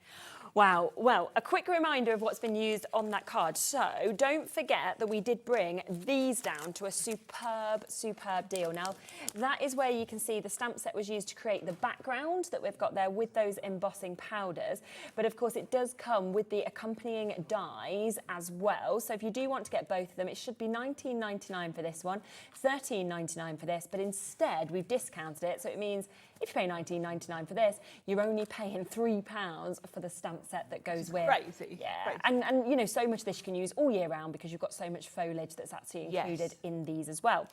Wow. Well, a quick reminder of what's been used on that card. So don't forget that we did bring these down to a superb, superb deal. Now, that is where you can see the stamp set was used to create the background that we've got there with those embossing powders. But of course, it does come with the accompanying dies as well. So if you do want to get both of them, it should be $19.99 for this one, $13.99 for this. But instead, we've discounted it. So it means if you pay $19.99 for this, you're only paying £3 for the stamp set that goes with. Crazy. Yeah. Crazy. And you know, so much of this you can use all year round because you've got so much foliage that's actually included in these as well.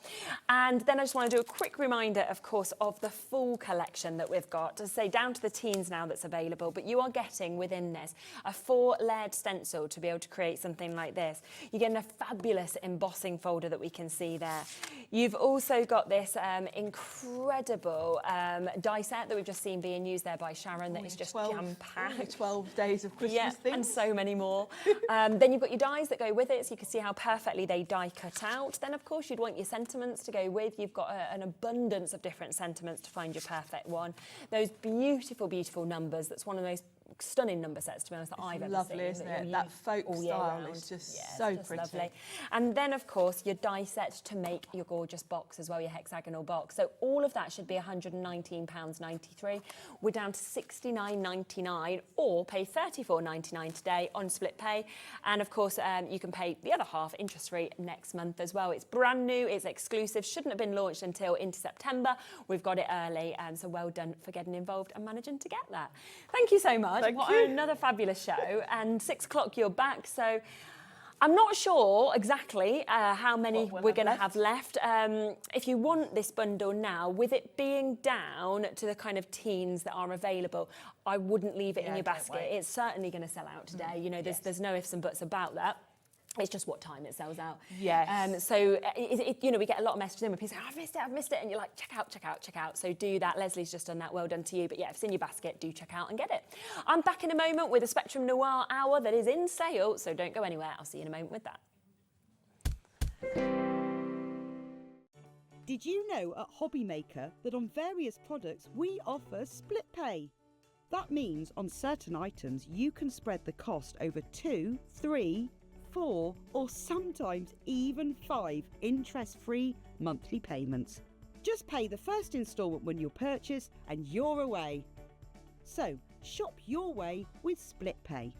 And then I just want to do a quick reminder, of course, of the full collection that we've got. As I say, down to the teens now that's available, but you are getting within this a 4-layered stencil to be able to create something like this. You're getting a fabulous embossing folder that we can see there. You've also got this incredible die set that we've just seen being used there by Sharon that is just jam-packed. 12 days of Christmas things. And so many more. Then you've got your dies that go with it, so you can see how perfectly they die cut out. Then, of course, you'd want your sentiments to go with. You've got an abundance of different sentiments to find your perfect one. Those beautiful, beautiful numbers. That's one of the most stunning number sets, to be honest, that I've ever seen. Lovely, isn't it? That folk style is just so pretty. Lovely. And then, of course, your die set to make your gorgeous box as well, your hexagonal box. So all of that should be £119.93. We're down to $69.99, or pay $34.99 today on split pay. And of course, you can pay the other half interest-free next month as well. It's brand new, it's exclusive, shouldn't have been launched until into September. We've got it early, so well done for getting involved and managing to get that. Thank you so much. Thank What you. another fabulous show. And 6 o'clock you're back, so I'm not sure exactly how many we're going to have left. If you want this bundle now, with it being down to the kind of teens that are available, I wouldn't leave it in your basket. It's certainly going to sell out today. You know, there's no ifs and buts about that. It's just what time it sells out. Yes. So, you know, we get a lot of messages in where people say, I've missed it. And you're like, check out. So do that. Leslie's just done that. Well done to you. But yeah, if it's in your basket, do check out and get it. I'm back in a moment with a Spectrum Noir hour that is in sale. So don't go anywhere. I'll see you in a moment with that. Did you know at Hobby Maker that on various products we offer split pay? That means on certain items you can spread the cost over 2, 3, 4 or sometimes even 5 interest-free monthly payments. Just pay the first instalment when you purchase and you're away. So shop your way with split pay.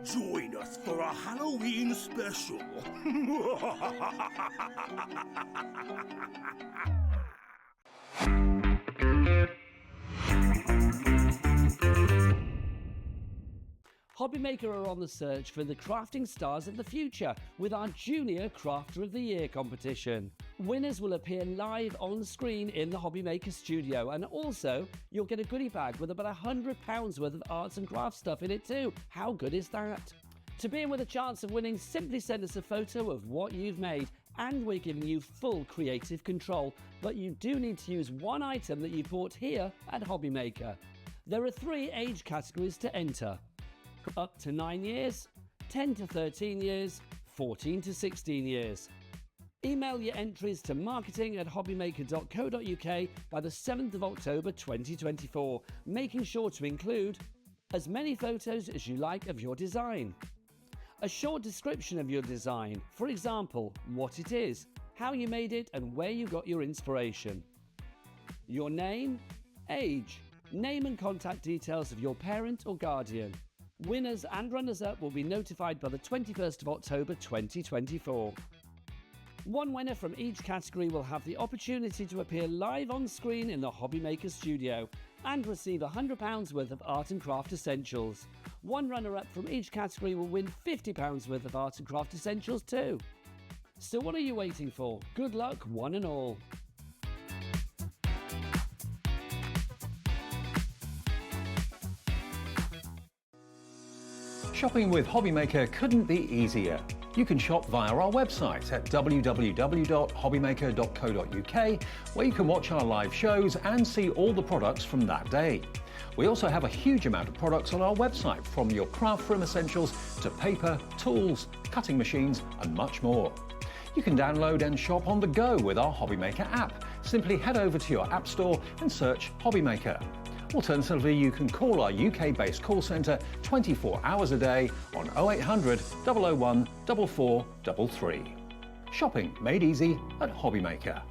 Join us for a Halloween special. Hobby Maker are on the search for the crafting stars of the future with our Junior Crafter of the Year competition. Winners will appear live on screen in the Hobby Maker studio, and also you'll get a goodie bag with about £100 worth of arts and crafts stuff in it too. How good is that? To be in with a chance of winning, simply send us a photo of what you've made, and we're giving you full creative control, but you do need to use one item that you bought here at Hobby Maker. There are 3 age categories to enter: up to 9 years, 10 to 13 years, 14 to 16 years. Email your entries to marketing@hobbymaker.co.uk by the 7th of October 2024, making sure to include as many photos as you like of your design, a short description of your design, for example, what it is, how you made it and where you got your inspiration, your name, age, name and contact details of your parent or guardian. Winners and runners-up will be notified by the 21st of October 2024. One winner from each category will have the opportunity to appear live on screen in the Hobby Maker studio and receive £100 worth of art and craft essentials. One runner-up from each category will win £50 worth of art and craft essentials too. So what are you waiting for? Good luck, one and all. Shopping with Hobby Maker couldn't be easier. You can shop via our website at www.hobbymaker.co.uk, where you can watch our live shows and see all the products from that day. We also have a huge amount of products on our website, from your craft room essentials to paper, tools, cutting machines and much more. You can download and shop on the go with our Hobby Maker app. Simply head over to your app store and search Hobby Maker. Alternatively, you can call our UK-based call centre 24 hours a day on 0800 001 4433. Shopping made easy at Hobby Maker.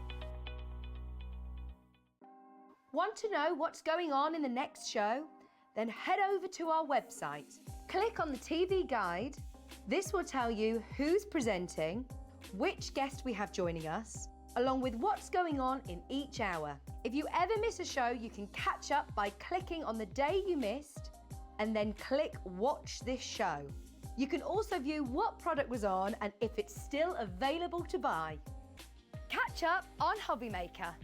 Want to know what's going on in the next show? Then head over to our website. Click on the TV guide. This will tell you who's presenting, which guest we have joining us, along with what's going on in each hour. If you ever miss a show, you can catch up by clicking on the day you missed and then click Watch This Show. You can also view what product was on and if it's still available to buy. Catch up on Hobby Maker.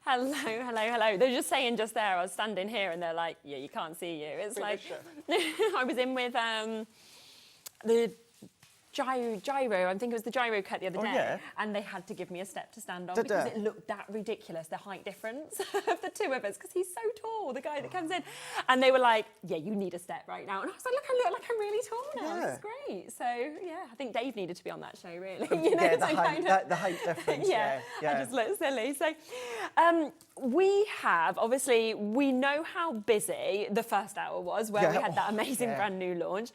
Hello, hello, hello. They were just saying just there, I was standing here and they're like, yeah, you can't see you. It's like, I was in with the gyro, I think it was the gyro cut the other day, yeah. and they had to give me a step to stand on because it looked that ridiculous, the height difference of the two of us, because he's so tall, the guy that comes in. And they were like, yeah, you need a step right now. And I was like, look, I look like I'm really tall now. Yeah. It's great. So, yeah, I think Dave needed to be on that show, really. You know, yeah, the height difference, yeah. I just look silly. So, we have, obviously, we know how busy the first hour was, where we had that amazing brand new launch.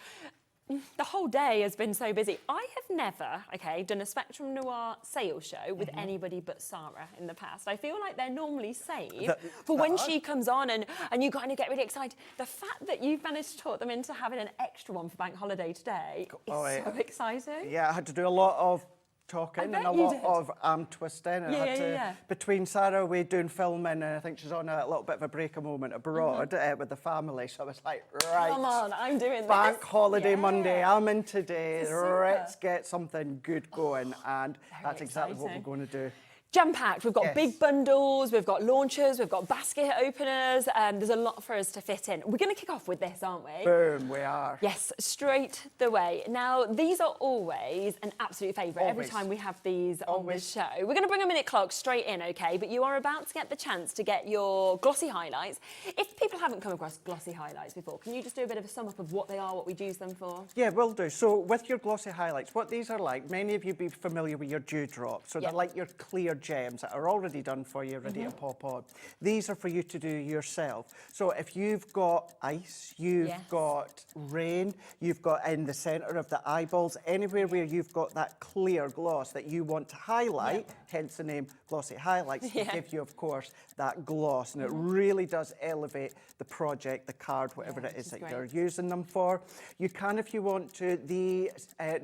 The whole day has been so busy. I have never, done a Spectrum Noir sales show with anybody but Sarah in the past. I feel like they're normally saved for when she comes on and you kind of get really excited. The fact that you've managed to talk them into having an extra one for Bank Holiday today is so exciting. Yeah, I had to do a lot of talking and a lot of arm twisting. And I had to, between Sarah, we're doing filming, and I think she's on a little bit of a break a moment abroad with the family. So I was like, right, come on, I'm doing Bank this. Holiday Monday, I'm in today. Let's get something good going, and that's exactly what we're going to do. Jam-packed. We've got big bundles, we've got launchers, we've got basket openers. There's a lot for us to fit in. We're going to kick off with this, aren't we? Boom, we are. Yes, straight the way. Now, these are always an absolute favourite every time we have these on the show. We're going to bring a minute clock straight in, OK? But you are about to get the chance to get your glossy highlights. If people haven't come across glossy highlights before, can you just do a bit of a sum up of what they are, what we'd use them for? Yeah, we'll do. So with your glossy highlights, what these are like, many of you be familiar with your dewdrops. So they're like your clear gems that are already done for you, ready to pop on. These are for you to do yourself. So if you've got ice, you've got rain, you've got in the centre of the eyeballs, anywhere where you've got that clear gloss that you want to highlight, hence the name Glossy Highlights, to give you, of course, that gloss. And it really does elevate the project, the card, whatever it is that you're using them for. You can, if you want to, the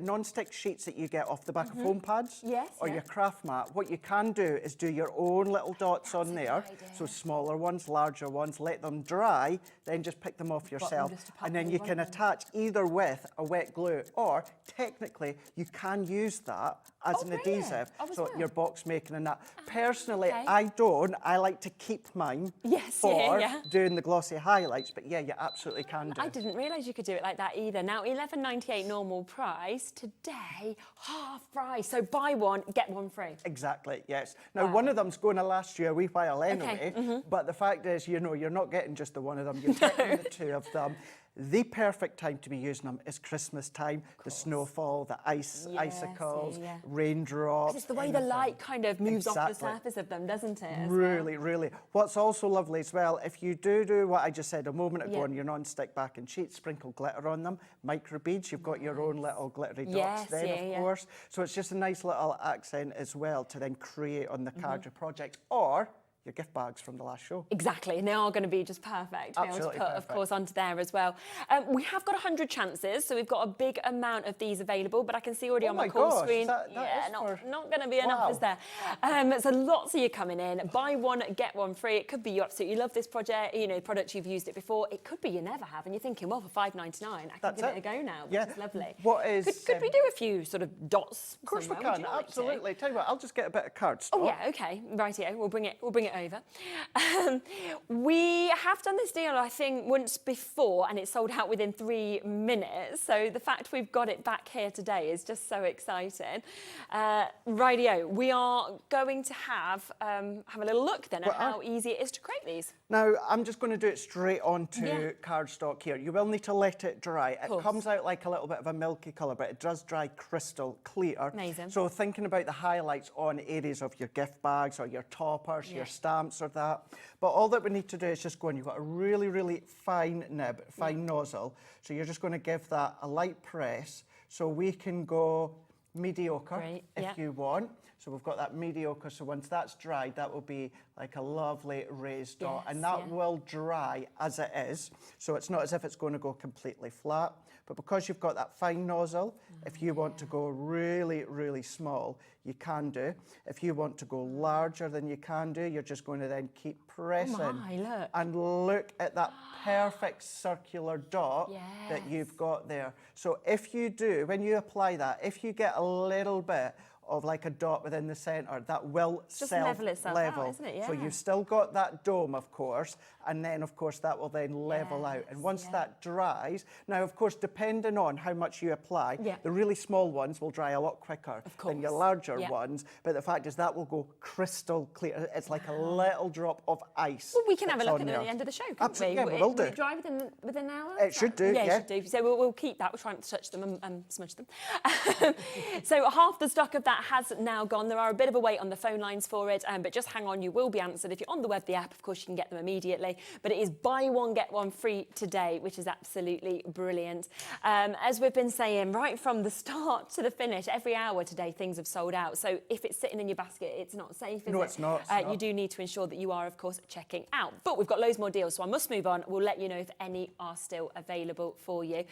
non-stick sheets that you get off the back of foam pads or your craft mat, what you can do is do your own little dots on there. So smaller ones, larger ones, let them dry, then just pick them off yourself. And then you can attach either with a wet glue, or technically you can use that as an adhesive. So your box making and that. Personally, I don't. I like to keep mine for doing the glossy highlights, but yeah, you absolutely can do. I didn't realise you could do it like that either. Now, £11.98 normal price, today, half price. So buy one, get one free. Exactly, yes. Now, one of them's going to last you a wee while anyway, but the fact is, you know, you're not getting just the one of them, you're getting the two of them. The perfect time to be using them is Christmas time, the snowfall, the icicles, raindrops. It's the way the light kind of moves off the surface of them, doesn't it? Really. What's also lovely as well, if you do what I just said a moment ago on your non-stick back and sheets, sprinkle glitter on them, micro beads, you've got your own little glittery dots then, of course. So it's just a nice little accent as well to then create on the card your project, or your gift bags from the last show. Exactly, and they are going to be just perfect to be able to put, of course, onto there as well. We have got 100 chances, so we've got a big amount of these available, but I can see already on my call screen, not going to be enough, is there? So lots of you coming in. Buy one, get one free. It could be you absolutely love this project, you know, products you've used it before. It could be you never have, and you're thinking, well, for $5.99, I can give it a go now, which is lovely. What is... Could we do a few sort of dots? Of course we can, absolutely. Tell you what, I'll just get a bit of cardstock. Oh yeah, okay, rightio. We'll bring it over. We have done this deal, I think, once before, and it sold out within 3 minutes. So the fact we've got it back here today is just so exciting. Rightio, we are going to have a little look then at how easy it is to create these. Now, I'm just going to do it straight onto cardstock here. You will need to let it dry. It comes out like a little bit of a milky colour, but it does dry crystal clear. Amazing. So thinking about the highlights on areas of your gift bags or your toppers, your stamps or that. But all that we need to do is just go, and you've got a really fine nib, fine nozzle. So you're just going to give that a light press. So we can go mediocre if you want. So we've got that mediocre, so once that's dried, that will be like a lovely raised dot, and that will dry as it is. So it's not as if it's going to go completely flat, but because you've got that fine nozzle, if you want to go really small, you can do. If you want to go larger than you can do, you're just going to then keep pressing. Oh my, look. And look at that perfect circular dot that you've got there. So if you do, when you apply that, if you get a little bit of like a dot within the centre, that will level itself out, isn't it? So you've still got that dome, of course, and then, of course, that will then level out. And once that dries, now, of course, depending on how much you apply, the really small ones will dry a lot quicker than your larger ones, but the fact is that will go crystal clear. It's like a little drop of ice. Well, we can have a look at it at the end of the show, can't Absolutely, we? Yeah, we will do. Will it dry within an hour? It should do, yeah. It should do. So we'll keep that. We'll try not to touch them and smudge them. So half the stock of that has now gone. There are a bit of a wait on the phone lines for it, but just hang on, you will be answered. If you're on the web, the app, of course, you can get them immediately. But it is buy one, get one free today, which is absolutely brilliant. As we've been saying, right from the start to the finish, every hour today, things have sold out. So if it's sitting in your basket, it's not safe, is it? No, it's not. You do need to ensure that you are, of course, checking out. But we've got loads more deals, so I must move on. We'll let you know if any are still available for you.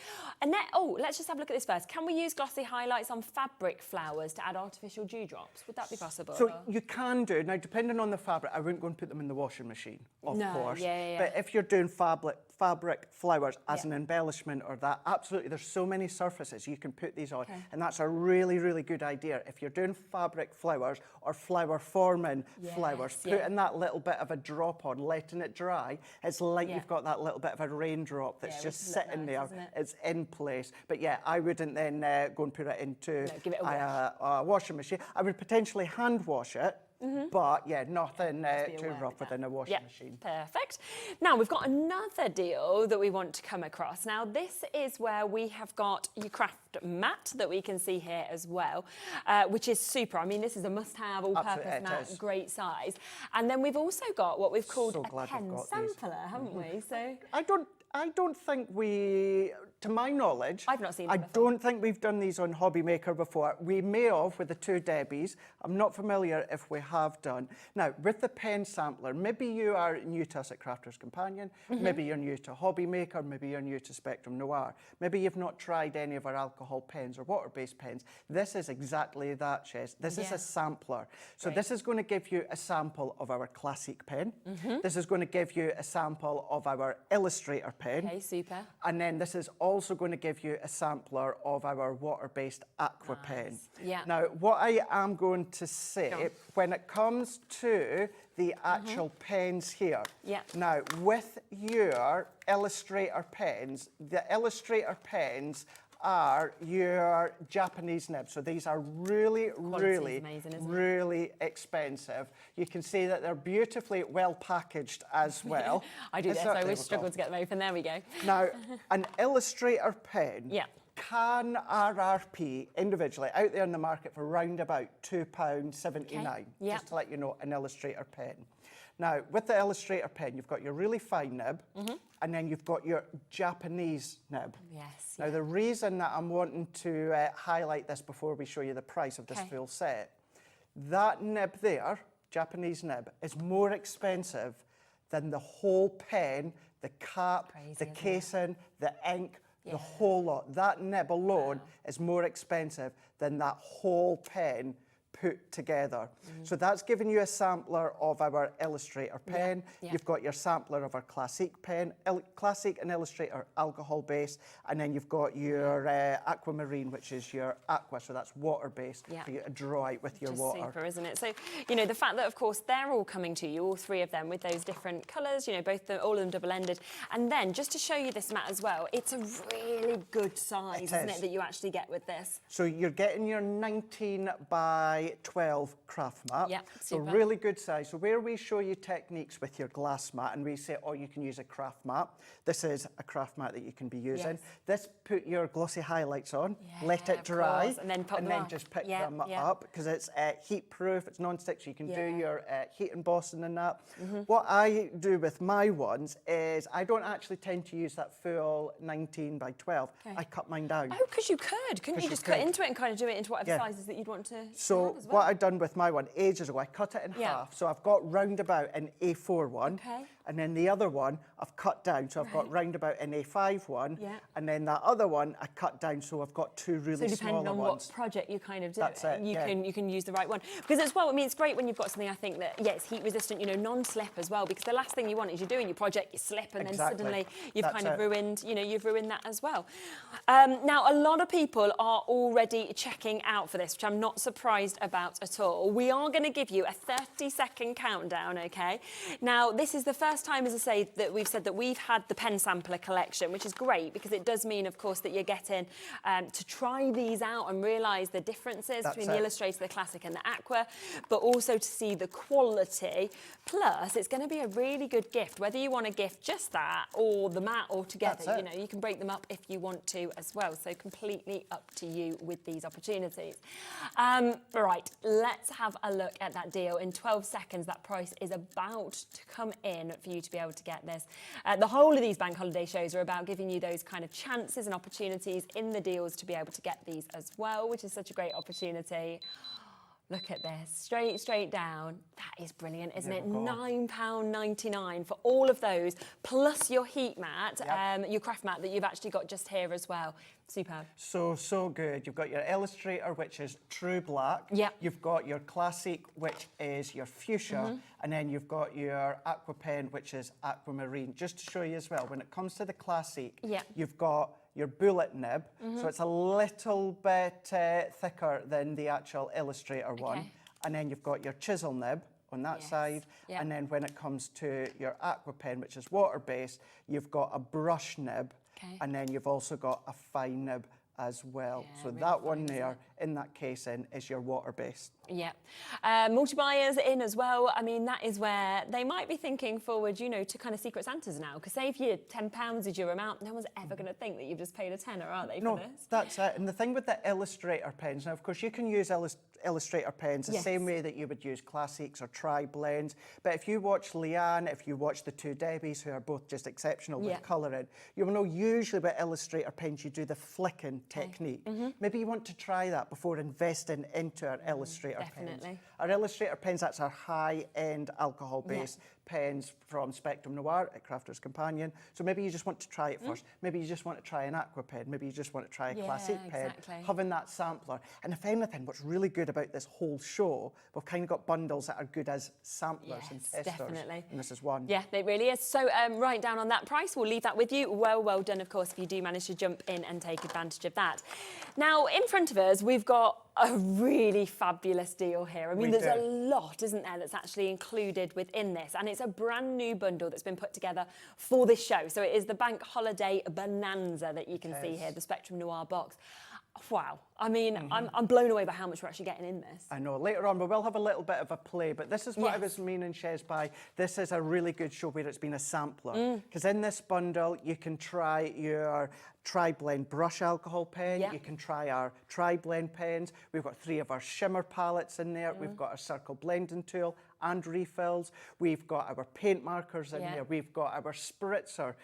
And let's just have a look at this first. Can we use glossy highlights on fabric flowers to add artificial dewdrops? Would that be possible? So you can do. Now, depending on the fabric, I wouldn't go and put them in the washing machine, of course. But if you're doing fabric flowers as an embellishment or that, absolutely, there's so many surfaces you can put these on, and that's a really good idea. If you're doing fabric flowers or flower forming flowers, putting that little bit of a drop on, letting it dry, it's like you've got that little bit of a raindrop that's just sitting there. It's in place. But yeah, I wouldn't then go and put it into a washing machine. I would potentially hand wash it but yeah, nothing too rough within a washing machine. Perfect. Now we've got another deal that we want to come across. Now this is where we have got your craft mat that we can see here as well, which is super. I mean, this is a must-have, all-purpose mat, great size. And then we've also got what we've called a pen sampler, haven't we? So I don't think we, to my knowledge, I've not seen them before. Don't think we've done these on Hobby Maker before. We may have with the two Debbies. I'm not familiar if we have done. Now, with the pen sampler, maybe you are new to us at Crafters Companion, maybe you're new to Hobby Maker, maybe you're new to Spectrum Noir, maybe you've not tried any of our alcohol pens or water-based pens. This is exactly that, Chess. This is a sampler. So this is going to give you a sample of our classic pen. This is going to give you a sample of our Illustrator pen. Okay, super. And then this is also going to give you a sampler of our water-based aqua pen. Yeah. Now, what I am going to say, when it comes to the actual pens here, now with your Illustrator pens, the Illustrator pens are your Japanese nibs. So these are really, really expensive. You can see that they're beautifully well packaged as well. I do this, so I always struggle to get them open. There we go. Now, an Illustrator pen can RRP individually out there in the market for around about £2.79, just to let you know, an Illustrator pen. Now, with the Illustrator pen, you've got your really fine nib, and then you've got your Japanese nib. Yes. Now, the reason that I'm wanting to highlight this before we show you the price of this full set, that nib there, Japanese nib, is more expensive than the whole pen, the cap, the casing, the ink, the whole lot. That nib alone is more expensive than that whole pen put together. So that's giving you a sampler of our Illustrator pen. You've got your sampler of our Classic pen, Classic and Illustrator alcohol based, and then you've got your Aquamarine, which is your aqua, so that's water based for you to draw out with your water. Super, isn't it? So, you know, the fact that of course they're all coming to you, all three of them, with those different colours, you know, all of them double-ended. And then just to show you this mat as well, it's a really good size, isn't it, that you actually get with this? So you're getting your 19 by 12 craft mat. So really good size. So where we show you techniques with your glass mat and we say, oh, you can use a craft mat. This is a craft mat that you can be using. This, put your glossy highlights on, let it dry, and then just pick them up because it's heat proof, it's non-stick, so you can do your heat embossing and that. What I do with my ones is I don't actually tend to use that full 19 by 12. I cut mine down. Oh, because you could. Couldn't you just cut into it and kind of do it into whatever sizes that you'd want to? So what I've done with my one ages ago, I cut it in half. So I've got roundabout an A4 one. And then the other one I've cut down, so I've got roundabout an A5 one. And then that other one I cut down, so I've got two really smaller ones. So depending on what project you kind of do, that's it, you can use the right one. Because as well, I mean, it's great when you've got something, I think, that, it's heat resistant, you know, non-slip as well, because the last thing you want is you're doing your project, you slip, and then suddenly you've kind of ruined, you know, you've ruined that as well. Now, a lot of people are already checking out for this, which I'm not surprised about at all. We are going to give you a 30-second countdown, okay? Now, this is the first time, as I say, that we've said that we've had the pen sampler collection, which is great because it does mean, of course, that you're getting to try these out and realise the differences between the Illustrator, the Classic and the Aqua, but also to see the quality. Plus, it's going to be a really good gift, whether you want to gift just that or the mat altogether. You know, you can break them up if you want to as well. So completely up to you with these opportunities. Right, let's have a look at that deal. In 12 seconds, that price is about to come in for you to be able to get this. The whole of these bank holiday shows are about giving you those kind of chances and opportunities in the deals to be able to get these as well, which is such a great opportunity. Look at this, straight down. That is brilliant, isn't it? £9.99 for all of those, plus your heat mat, your craft mat that you've actually got just here as well. Superb. So good. You've got your Illustrator, which is true black. You've got your Classic, which is your fuchsia. And then you've got your Aqua pen, which is aquamarine. Just to show you as well, when it comes to the Classic, you've got your bullet nib, so it's a little bit thicker than the actual Illustrator one. And then you've got your chisel nib on that side. And then when it comes to your Aqua pen, which is water-based, you've got a brush nib. And then you've also got a fine nib as well. Yeah, so really that one fine, there in that casing is your water-based. Yeah. Multi-buyers in as well. I mean, that is where they might be thinking forward, you know, to kind of Secret Santas now. Because say if you're £10 is your amount, no one's ever going to think that you've just paid a tenner, are they, for this? That's it. And the thing with the Illustrator pens, now, of course, you can use Illustrator pens the same way that you would use Classics or Tri-Blends. But if you watch Leanne, if you watch the two Debbies, who are both just exceptional with colouring, you will know usually with Illustrator pens, you do the flicking technique. Maybe you want to try that before investing into our Illustrator pens. Our Illustrator pens, that's our high-end alcohol-based pens from Spectrum Noir at Crafter's Companion. So maybe you just want to try it first. Maybe you just want to try an aqua pen. Maybe you just want to try a classic pen. Having that sampler. And if anything, what's really good about this whole show, we've kind of got bundles that are good as samplers and testers. Definitely. And this is one. Yeah, it really is. So write down on that price. We'll leave that with you. Well done, of course, if you do manage to jump in and take advantage of that. Now, in front of us, we've got a really fabulous deal here. I mean, there's a lot, isn't there, that's actually included within this. And it's a brand new bundle that's been put together for this show. So it is the Bank Holiday Bonanza that you can see here, the Spectrum Noir box. Wow. I mean, I'm blown away by how much we're actually getting in this. I know. Later on, we will have a little bit of a play, but this is what I was meaning, Shez, by this is a really good show where it's been a sampler. Because in this bundle, you can try your Tri-Blend brush alcohol pen. You can try our Tri-Blend pens. We've got 3 of our shimmer palettes in there. We've got our circle blending tool and refills. We've got our paint markers in there. We've got our spritzer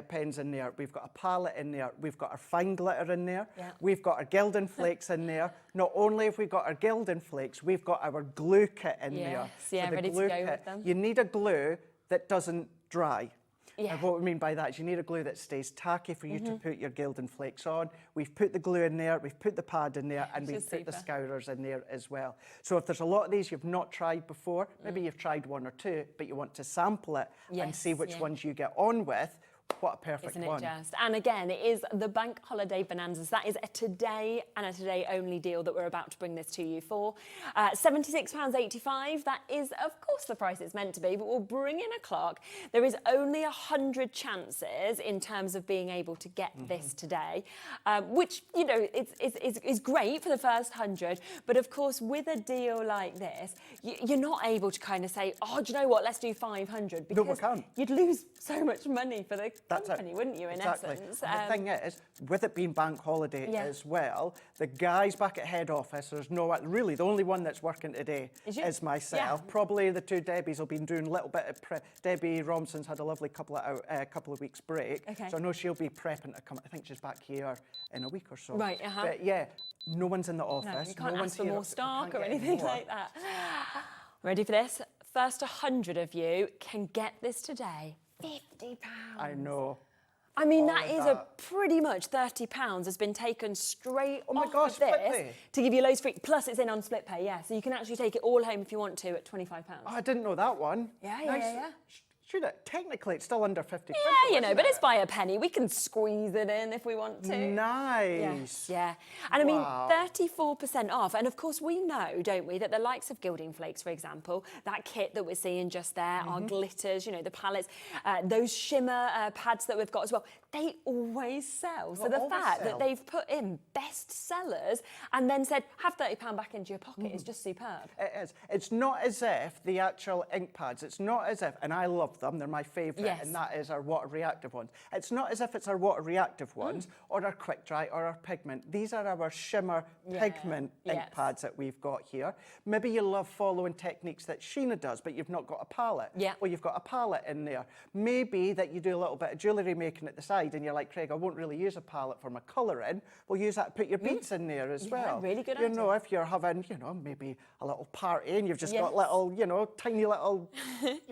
pens in there. We've got a palette in there. We've got our fine glitter in there. We've got our Gilding Flakes in there. Not only have we got our Gilding Flakes, we've got our glue kit in there. Yeah, ready to go with them. You need a glue that doesn't dry. And what we mean by that is you need a glue that stays tacky for you to put your Gilding Flakes on. We've put the glue in there, we've put the pad in there, and we've put the scourers in there as well. So if there's a lot of these you've not tried before, maybe you've tried 1 or 2, but you want to sample it and see which ones you get on with, what a perfect one. Isn't it just? And again, it is the Bank Holiday Bonanzas. That is a today and a today only deal that we're about to bring this to you for. £76.85. That is, of course, the price it's meant to be, but we'll bring in a clock. There is only 100 chances in terms of being able to get this today, which, you know, is great for the first 100. But of course, with a deal like this, you're not able to kind of say, oh, do you know what, let's do 500, because you'd lose so much money for the company, wouldn't you, in essence? And the thing is, with it being bank holiday as well, the guys back at head office, there's no, really, the only one that's working today is myself. Probably the 2 Debbies will be doing a little bit of Debbie Romson's had a lovely couple of weeks break, so I know she'll be prepping to come. I think she's back here in a week or so. Right, But yeah, no one's in the office. No, you can't ask for more stock or anything like that. Ready for this? First 100 of you can get this today. £50. I know. I mean, that is pretty much £30 has been taken straight off of this to give you loads free. Plus, it's in on split pay, so you can actually take it all home if you want to at £25. Oh, I didn't know that one. Yeah. Should it? Technically, it's still under 50. Yeah, you know, but it's by a penny. We can squeeze it in if we want to. Nice. Yeah. And I mean, 34% off. And of course, we know, don't we, that the likes of Gilding Flakes, for example, that kit that we're seeing just there, our glitters, you know, the palettes, those shimmer pads that we've got as well, they always sell. So the fact that they've put in best sellers and then said, have £30 back into your pocket is just superb. It is. It's not as if the actual ink pads, it's not as if, and I love them, they're my favourite, and that is our water reactive ones. It's not as if it's our water reactive ones or our quick dry or our pigment. These are our shimmer pigment ink pads that we've got here. Maybe you love following techniques that Sheena does, but you've not got a palette. Well, you've got a palette in there. Maybe that you do a little bit of jewellery making at the side and you're like, Craig, I won't really use a palette for my colouring. Well, use that, put your beads in there as well. Really good idea. You know, if you're having, you know, maybe a little party and you've just got little, you know, tiny little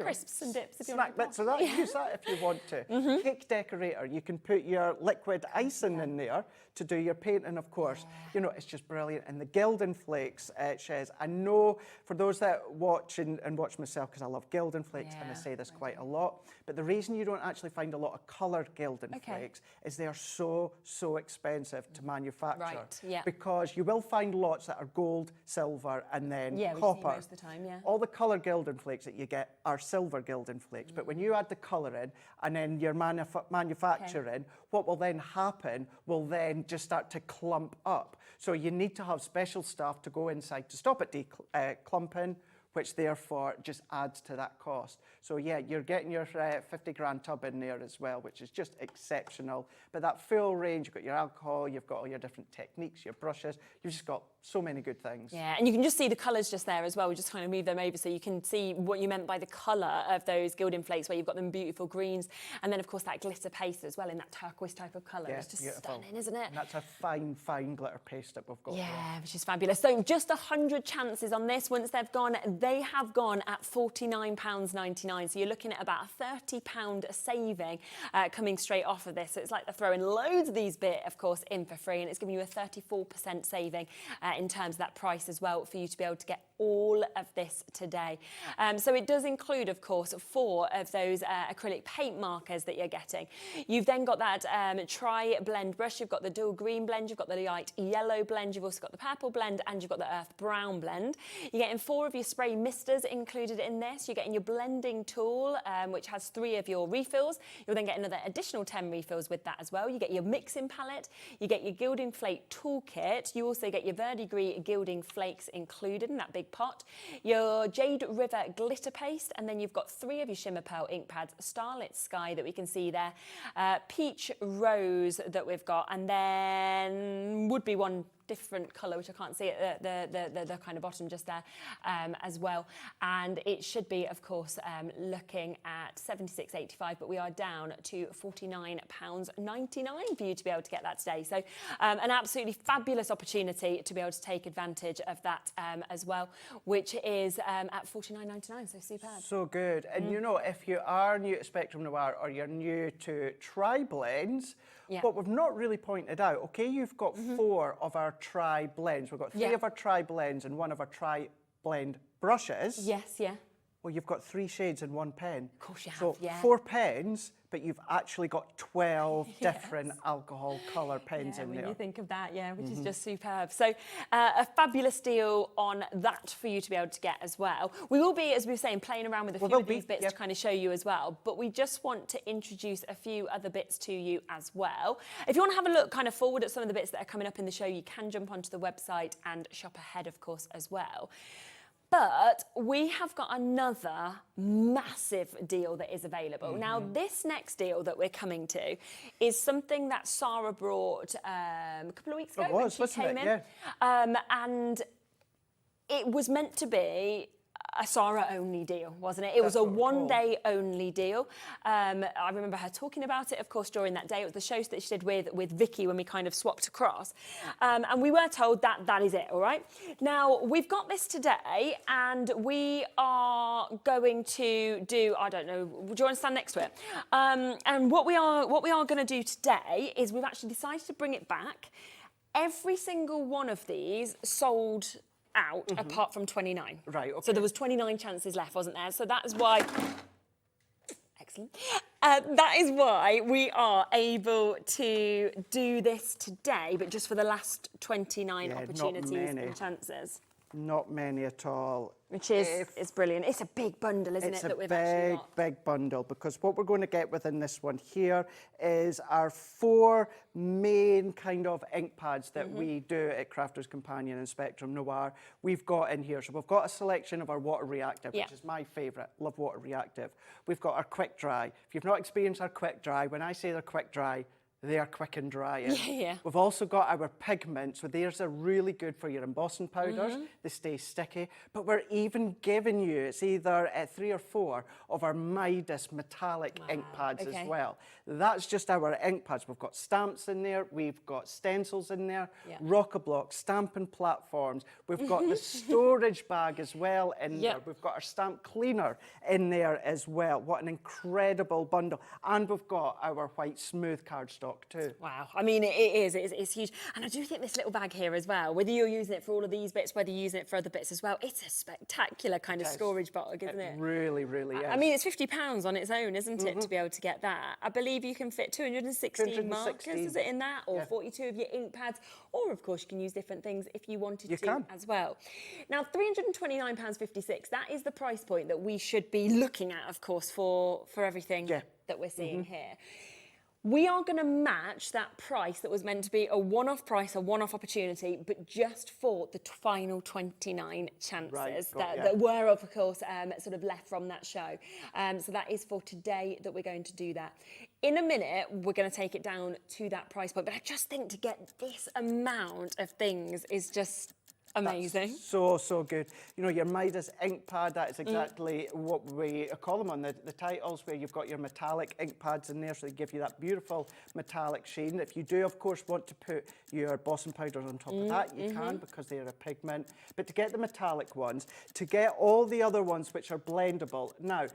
crisps and dips if you snack bits of that. Use that if you want to. Cake decorator, you can put your liquid icing in there to do your painting, of course. You know, it's just brilliant. And the Gilding Flakes, Shez, I know for those that watch and watch myself, because I love Gilding Flakes, and I say this quite a lot, but the reason you don't actually find a lot of coloured Gilding flakes is they are so expensive to manufacture. Right, yeah. Because you will find lots that are gold, silver, and then yeah, copper. we see most of the time, yeah. All the colour gilding flakes that you get are silver gilding flakes. But when you add the colour in and then you're manufacturing, what will then happen will then just start to clump up. So you need to have special stuff to go inside to stop it clumping, which therefore just adds to that cost. So yeah, you're getting your 50 grand tub in there as well, which is just exceptional. But that full range, you've got your alcohol, you've got all your different techniques, your brushes, you've just got so many good things. Yeah, and you can just see the colours just there as well. We just kind of move them over so you can see what you meant by the colour of those gilding flakes, where you've got them beautiful greens, and then of course that glitter paste as well in that turquoise type of colour. Yeah, it's just beautiful. stunning, isn't it? And that's a fine glitter paste that we've got. Yeah, which is fabulous. So just 100 chances on this. Once they've gone, they have gone at £49.99. So you're looking at about a £30 saving coming straight off of this. So it's like they're throwing loads of these bit, of course, in for free, and it's giving you a 34% saving in terms of that price as well, for you to be able to get all of this today. So it does include, of course, 4 of those acrylic paint markers that you're getting. You've then got that tri-blend brush, you've got the dual green blend, you've got the light yellow blend, you've also got the purple blend, and you've got the earth brown blend. You're getting 4 of your spray misters included in this. You're getting your blending tool, which has 3 of your refills. You'll then get another additional 10 refills with that as well. You get your mixing palette, you get your gilding flake toolkit, you also get your verdigris gilding flakes included in that big pot, your Jade River glitter paste, and then you've got 3 of your Shimmer Pearl ink pads, Starlit Sky that we can see there, Peach Rose that we've got, and then would be one different colour, which I can't see at the kind of bottom just there as well. And it should be, of course, looking at £76.85, but we are down to £49.99 for you to be able to get that today. So an absolutely fabulous opportunity to be able to take advantage of that as well, which is at £49.99, so superb. So good. And you know, if you are new to Spectrum Noir or you're new to tri-blends, what we've not really pointed out, okay, you've got 4 of our tri-blends. We've got 3 of our tri-blends and 1 of our tri-blend brushes. Yes, yeah. Well, you've got 3 shades in 1 pen. Of course you have, so 4 pens, but you've actually got 12 different alcohol colour pens in there. When you think of that, which is just superb. So a fabulous deal on that for you to be able to get as well. We will be, as we were saying, playing around with a few of these bits to kind of show you as well, but we just want to introduce a few other bits to you as well. If you want to have a look kind of forward at some of the bits that are coming up in the show, you can jump onto the website and shop ahead, of course, as well. But we have got another massive deal that is available. Now, this next deal that we're coming to is something that Sarah brought a couple of weeks ago when she came in. And it was meant to be a Sarah-only deal, wasn't it? It was a one-day-only deal. I remember her talking about it, of course, during that day. It was the show that she did with Vicky when we kind of swapped across. And we were told that that is it, all right? Now, we've got this today, and we are going to do, I don't know, do you want to stand next to it? And what we are going to do today is we've actually decided to bring it back. Every single one of these sold out apart from 29. Right, okay. So there was 29 chances left, wasn't there? So that is why... Excellent. That is why we are able to do this today, but just for the last 29 opportunities and chances. Not many at all. Which is brilliant. It's a big bundle, isn't it, that we've actually got? It's a big bundle, because what we're going to get within this one here is our 4 main kind of ink pads that we do at Crafters Companion and Spectrum Noir. We've got in here. So we've got a selection of our water reactive, which is my favourite. Love water reactive. We've got our quick dry. If you've not experienced our quick dry, when I say they're quick dry, they are quick and dry. We've also got our pigments, so theirs are really good for your embossing powders. They stay sticky, but we're even giving you, it's either 3 or 4 of our Midas metallic ink pads as well. That's just our ink pads. We've got stamps in there, we've got stencils in there, rock-a-block, stamping platforms. We've got the storage bag as well in there. We've got our stamp cleaner in there as well. What an incredible bundle. And we've got our white smooth cardstock cardstock too. Wow, I mean, it's huge. And I do think this little bag here as well, whether you're using it for all of these bits, whether you're using it for other bits as well, it's a spectacular kind of storage bag, isn't it? It really, really is. I mean, it's £50 on its own, isn't it, to be able to get that? I believe you can fit 216 markers, is it, in that? Or 42 of your ink pads. Or, of course, you can use different things if you wanted to as well. Now, £329.56, that is the price point that we should be looking at, of course, for everything that we're seeing here. We are going to match that price that was meant to be a one-off price, a one-off opportunity, but just for the final 29 chances that were, of course, sort of left from that show. So that is for today that we're going to do that. In a minute, we're going to take it down to that price point. But I just think to get this amount of things is just amazing. That's so good. You know, your Midas ink pad, that is exactly what we call them on the titles, where you've got your metallic ink pads in there, so they give you that beautiful metallic sheen. If you do, of course, want to put your embossing powders on top of that, you can, because they're a pigment. But to get the metallic ones, to get all the other ones which are blendable. Now,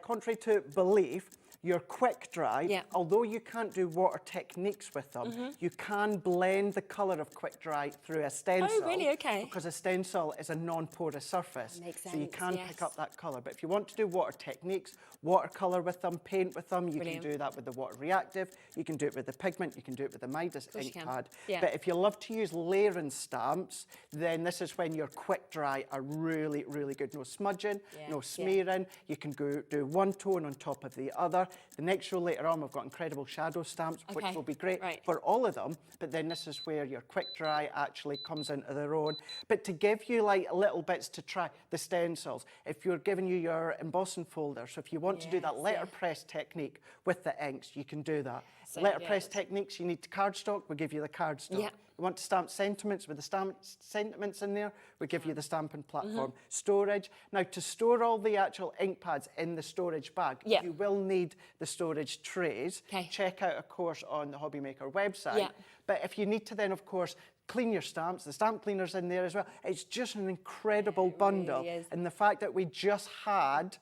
contrary to belief, your quick dry, although you can't do water techniques with them, you can blend the colour of quick dry through a stencil. Oh, really? Okay. Because a stencil is a non-porous surface. Makes sense, so you can pick up that colour. But if you want to do water techniques, watercolour with them, paint with them, you can do that with the water reactive, you can do it with the pigment, you can do it with the Midas ink pad. But if you love to use layering stamps, then this is when your quick dry are really, really good. No smudging, no smearing. You can go do one tone on top of the other. The next show later on, we've got incredible shadow stamps, which will be great for all of them. But then this is where your quick dry actually comes into their own. But to give you like little bits to try, the stencils, if you're giving you your embossing folder, so if you want to do that letterpress technique with the inks, you can do that. Letterpress techniques, you need cardstock, we'll give you the cardstock. You want to stamp sentiments with the sentiments in there, we give you the stamping platform. Storage. Now, to store all the actual ink pads in the storage bag, you will need the storage trays. Check out a course on the Hobby Maker website. But if you need to then, of course, clean your stamps, the stamp cleaner's in there as well. It's just an incredible bundle. Really is. And the fact that we just had,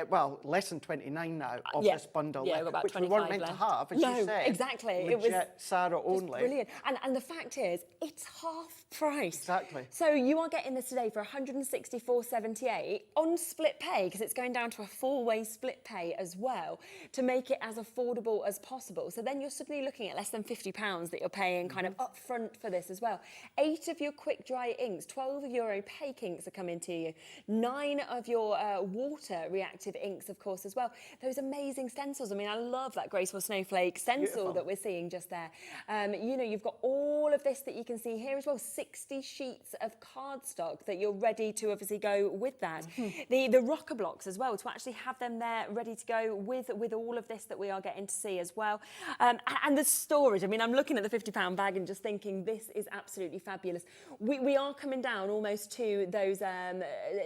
well, less than 29 now of this bundle, which we weren't meant to have, as you said. Exactly. Legit It was Sarah only. Brilliant. And the fact is, it's half price. Exactly. So you are getting this today for £164.78 on split pay, because it's going down to a 4-way split pay as well, to make it as affordable as possible. So then you're suddenly looking at less than £50 that you're paying kind of up front for this as well. 8 of your quick dry inks, 12 of your opaque inks are coming to you, 9 of your water reactive inks, of course, as well. Those amazing stencils. I mean, I love that graceful snowflake stencil that we're seeing just there. You know, you've got all of this that you can see here as well, 60 sheets of cardstock that you're ready to obviously go with that. The rocker blocks as well, to actually have them there ready to go with all of this that we are getting to see as well. And the storage, I mean, I'm looking at the £50 bag and just thinking this is absolutely fabulous. We are coming down almost to those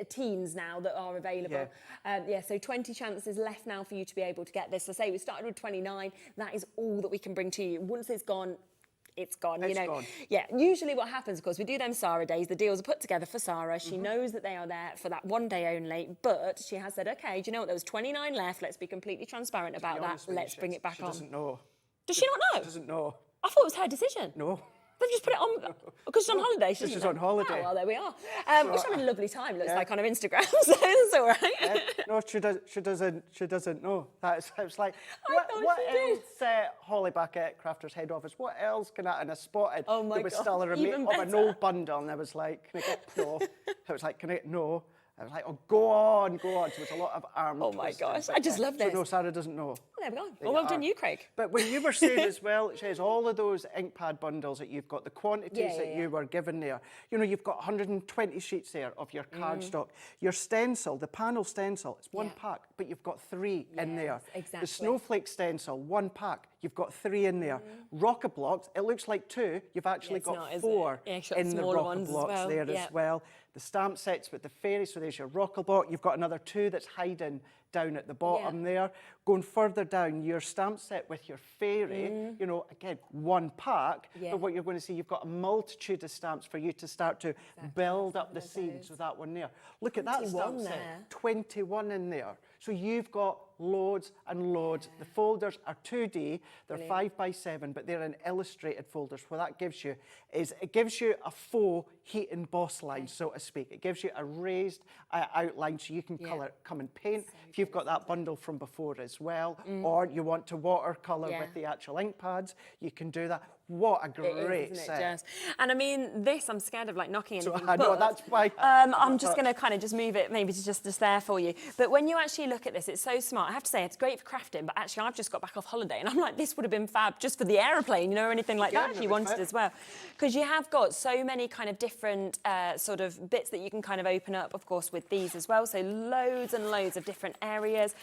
teens now that are available. So 20 chances left now for you to be able to get this. So say we started with 29, that is all that we can bring to you. Once it's gone, it's gone, you know. Gone. Yeah, usually what happens, of course, we do them Sarah days. The deals are put together for Sarah. She knows that they are there for that one day only, but she has said, okay, do you know what, there was 29 left. Let's be completely transparent about that. Let's bring it back on. She doesn't know. Does she not know? She doesn't know. I thought it was her decision. No. They've just put it on because she's on holiday. She's on holiday. Oh, well, there we are. We're having a lovely time. Looks like on her Instagram, so it's all right. No, she doesn't know. It's like what else? Holly back at Crafter's head office. What else can I? And I spotted there was still a remain of an old bundle, and I was like, "Can I get no?" I was like, "Can I no?" I was like, oh, go on. So it's a lot of arm Oh, my gosh. I just love this. So, no, Sarah doesn't know. There we go. Well done you, Craig. But when you were saying as well, Shez, all of those ink pad bundles that you've got, the quantities that you were given there, you know, you've got 120 sheets there of your cardstock. Your stencil, the panel stencil, it's one pack, but you've got 3 in there. Exactly. The snowflake stencil, 1 pack, you've got 3 in there. Rocker blocks, it looks like 2, you've actually got not, 4 in the rocker blocks there as well. The stamp sets with the fairy, so there's your rocker block. You've got another 2 that's hiding down at the bottom there. Going further down, your stamp set with your fairy, you know, again, 1 pack. But what you're going to see, you've got a multitude of stamps for you to start to build up the scenes with that one there. Look at that stamp set, 21 in there. So you've got loads and loads. The folders are 2D, they're 5x7, but they're in illustrated folders. What that gives you is it gives you a faux heat emboss line, so to speak. It gives you a raised outline so you can come and paint if you've got that bundle from before as well, or you want to watercolour with the actual ink pads, you can do that. What a great set. And I mean, this, I'm scared of like knocking anything. So, I know, that's why. I'm just going to kind of just move it maybe to just there for you. But when you actually look at this, it's so smart. I have to say, it's great for crafting, but actually I've just got back off holiday and I'm like, this would have been fab just for the aeroplane, you know, or anything like that if you wanted as well. Because you have got so many kind of different sort of bits that you can kind of open up, of course, with these as well. So loads and loads of different areas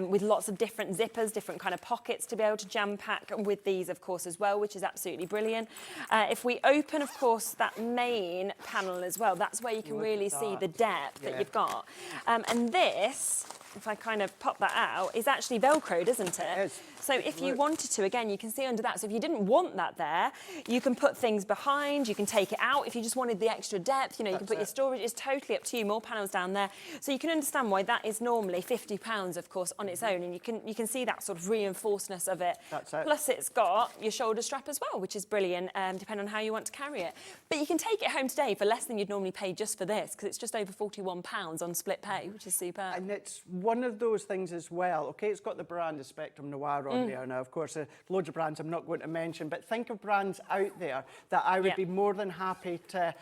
with lots of different zippers, different kind of pockets to be able to jam pack with these, of course, as well, which is absolutely brilliant. If we open, of course, that main panel as well, that's where you can really see the depth that you've got. And this, if I kind of pop that out, is actually Velcroed, isn't it? It is. So if you wanted to, again, you can see under that. So if you didn't want that there, you can put things behind, you can take it out. If you just wanted the extra depth, you know, you can put your storage. It's totally up to you. More panels down there. So you can understand why that is normally £50, of course, on its own. And you can see that sort of reinforcedness of it. That's it. Plus it's got your shoulder strap as well, which is brilliant, depending on how you want to carry it. But you can take it home today for less than you'd normally pay just for this, because it's just over £41 on split pay, which is superb. And it's one of those things as well. Okay, it's got the brand of Spectrum Noir on there now. Of course, loads of brands I'm not going to mention, but think of brands out there that I would be more than happy to.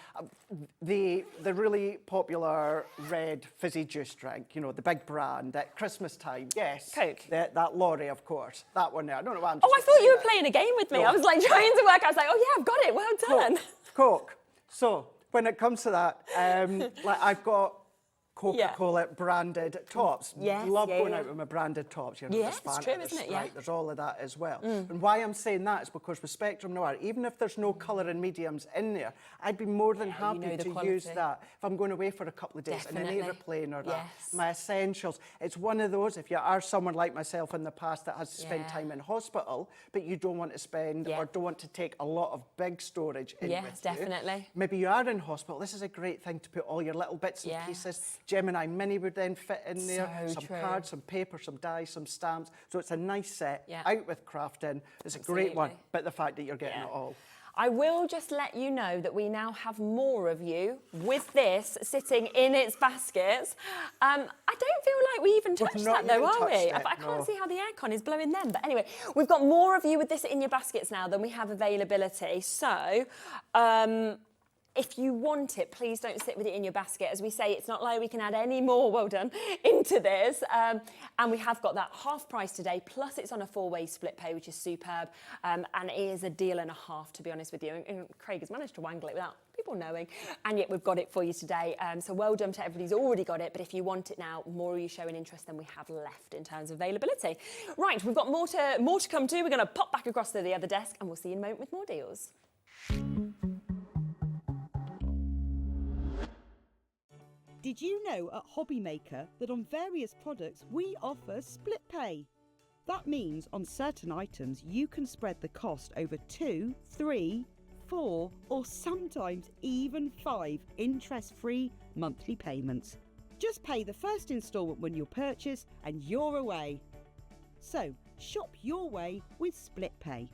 The really popular red fizzy juice drink, you know, the big brand at Christmas time. Yes, Coke. That lorry, of course. That one there. I don't know why I'm. Oh, I thought you were playing a game with me. No. I was like trying to work. I was like, oh yeah, I've got it. Well done. Coke. So when it comes to that, like I've got Coca-Cola branded tops. Love going out with my branded tops. You know, it's true, isn't it? Yeah. There's all of that as well. And why I'm saying that is because with Spectrum Noir, even if there's no colour and mediums in there, I'd be more than happy to use that if I'm going away for a couple of days in an aeroplane or that. My essentials. It's one of those, if you are someone like myself in the past that has to spend time in hospital, but you don't want to spend or don't want to take a lot of big storage in with you. Maybe you are in hospital. This is a great thing to put all your little bits and pieces. Gemini Mini would then fit in there, some cards, some paper, some dies, some stamps. So it's a nice set, out with crafting. It's a great one, but the fact that you're getting it all. I will just let you know that we now have more of you with this sitting in its baskets. I don't feel like we even touched that though, are we? I can't see how the aircon is blowing them. But anyway, we've got more of you with this in your baskets now than we have availability. So, if you want it, please don't sit with it in your basket. As we say, it's not like we can add any more, well done, into this. And we have got that half price today, plus it's on a 4-way split pay, which is superb. And it is a deal and a half, to be honest with you. And Craig has managed to wangle it without people knowing. And yet we've got it for you today. So well done to everybody who's already got it. But if you want it now, more of you showing interest than we have left in terms of availability. Right, we've got more to come to. We're going to pop back across to the other desk and we'll see you in a moment with more deals. Did you know at Hobby Maker that on various products we offer split pay? That means on certain items you can spread the cost over 2, 3, 4 or sometimes even 5 interest-free monthly payments. Just pay the first instalment when you purchase and you're away. So shop your way with split pay.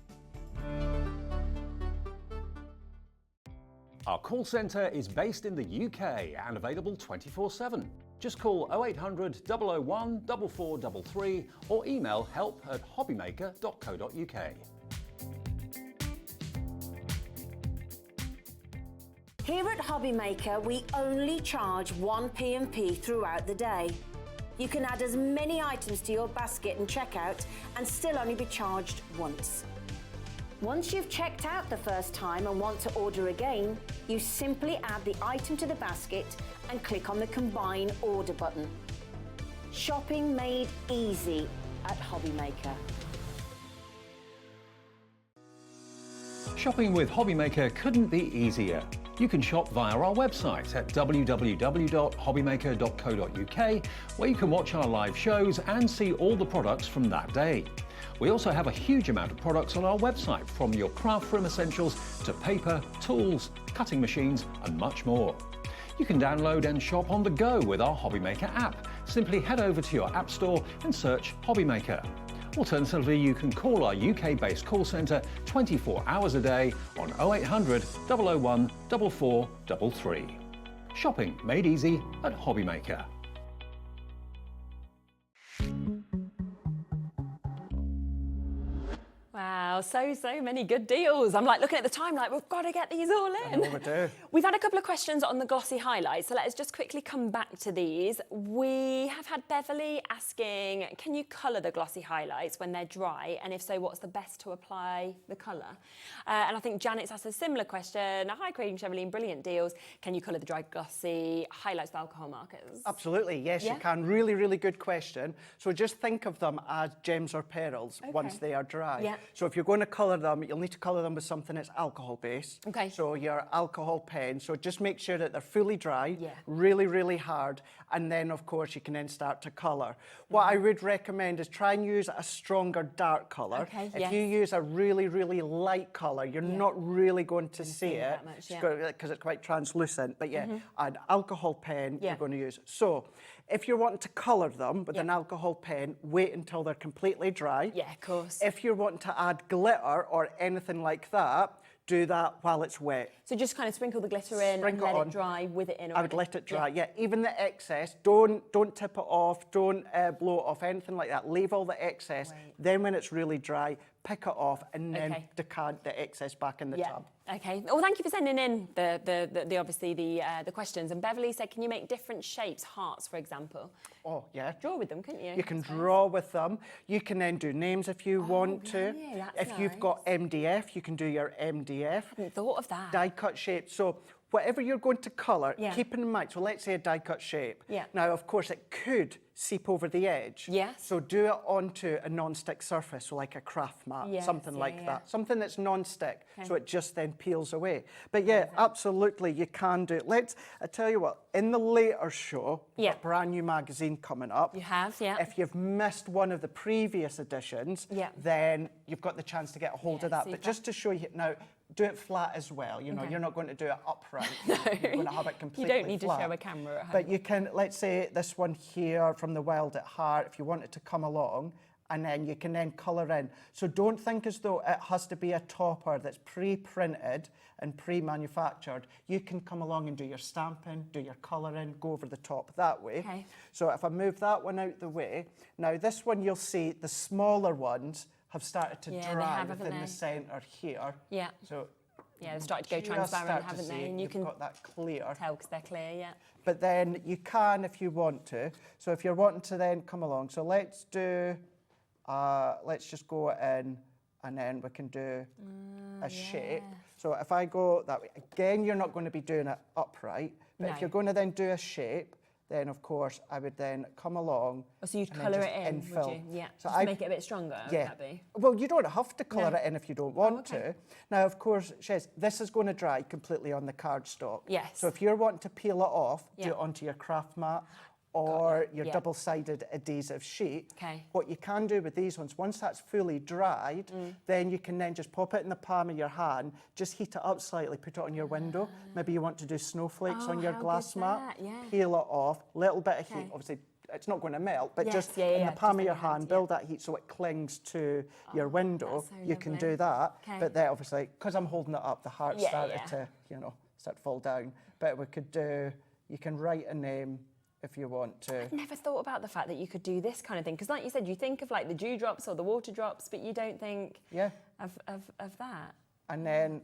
Our call centre is based in the UK and available 24/7. Just call 0800 001 4433 or email help@hobbymaker.co.uk. Here at Hobby Maker, we only charge 1 P&P throughout the day. You can add as many items to your basket and checkout and still only be charged once. Once you've checked out the first time and want to order again, you simply add the item to the basket and click on the Combine Order button. Shopping made easy at Hobby Maker. Shopping with Hobby Maker couldn't be easier. You can shop via our website at www.hobbymaker.co.uk, where you can watch our live shows and see all the products from that day. We also have a huge amount of products on our website, from your craft room essentials to paper, tools, cutting machines and much more. You can download and shop on the go with our Hobbymaker app. Simply head over to your app store and search Hobbymaker. Alternatively, you can call our UK-based call centre 24 hours a day on 0800 001 4433. Shopping made easy at Hobbymaker. Wow, so many good deals. I'm like looking at the time like we've got to get these all in. I know we do. We've had a couple of questions on the glossy highlights, so let's just quickly come back to these. We have had Beverly asking, can you colour the glossy highlights when they're dry? And if so, what's the best to apply the colour? And I think Janet's asked a similar question. Hi, Craig and Cheverline, brilliant deals. Can you colour the dry glossy highlights with alcohol markers? Absolutely, yes, you can. Really, really good question. So just think of them as gems or pearls once they are dry. Yeah. So if you're going to colour them, you'll need to colour them with something that's alcohol-based. Okay. So your alcohol pen. So just make sure that they're fully dry, really, really hard, and then, of course, you can then start to colour. What I would recommend is try and use a stronger dark colour. Okay, if you use a really, really light colour, you're not really going to see it because it's quite translucent. But an alcohol pen you're going to use. So if you're wanting to colour them with an alcohol pen, wait until they're completely dry. Yeah, of course. If you're wanting to add glitter or anything like that, do that while it's wet. So just kind of sprinkle the glitter in and let it dry with it in already. I would let it dry, even the excess. Don't tip it off, don't blow it off, anything like that. Leave all the excess. Then when it's really dry, pick it off and then decant the excess back in the tub. Okay. Well, thank you for sending in the questions. And Beverly said, can you make different shapes, hearts, for example? Oh, yeah. Draw with them, couldn't you? You can draw with them. You can then do names if you want to. If you've got MDF, you can do your MDF. I hadn't thought of that. Die cut shape. So whatever you're going to colour, keep in mind. So let's say a die cut shape. Now, of course, it could seep over the edge. So do it onto a non-stick surface, so like a craft mat, something like that. Something that's non-stick, so it just then peels away. But absolutely, you can do it. I tell you what, in the later show, we've got a brand new magazine coming up. You have, If you've missed one of the previous editions, then you've got the chance to get a hold of that. But just to show you now, do it flat as well. You know, you're not going to do it upright. You're going to have it completely You don't need flat. to show a camera at home. But you can, let's say this one here from the Wild at Heart, if you want it to come along, and then you can then colour in. So don't think as though it has to be a topper that's pre-printed and pre-manufactured. You can come along and do your stamping, do your colouring, go over the top that way. So if I move that one out the way, now this one you'll see the smaller ones have started to dry within the centre here. So they've started to go transparent, haven't they? And you can got that clear. Tell because they're clear, But then you can if you want to. So if you're wanting to then come along, so let's do, let's just go in and then we can do a shape. So if I go that way, again, you're not going to be doing it upright, but if you're going to then do a shape, then of course I would then come along. So you'd colour it in, would you? Yeah. So just make it a bit stronger, would that be? Well, you don't have to colour it in if you don't want to. Now, of course, Shez, this is going to dry completely on the cardstock. So if you're wanting to peel it off, do it onto your craft mat or your double-sided adhesive sheet. What you can do with these ones, once that's fully dried, then you can then just pop it in the palm of your hand, just heat it up slightly, put it on your window. Maybe you want to do snowflakes on your glass mat, peel it off, little bit of heat, obviously it's not going to melt, but just in the palm of your hand, build that heat so it clings to your window. You can do that, but then obviously, because I'm holding it up, the heart started to, start to fall down. But we could do, you can write a name if you want to. I've never thought about the fact that you could do this kind of thing, because like you said, you think of like the dewdrops or the water drops, but you don't think of that. And then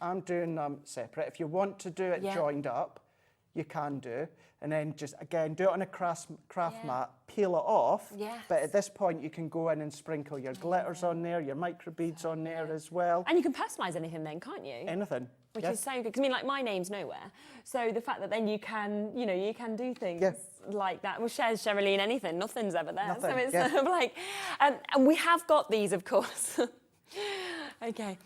I'm doing them separate. If you want to do it joined up, you can do. And then just, again, do it on a craft mat, peel it off. But at this point, you can go in and sprinkle your glitters on there, your micro beads on there as well. And you can personalise anything then, can't you? Anything. Which is so good. Because I mean, like, my name's nowhere. So the fact that then you can, you can do things like that. Well, Cheryline, anything, nothing's ever there. Nothing, so it's sort of like, and we have got these, of course. Okay.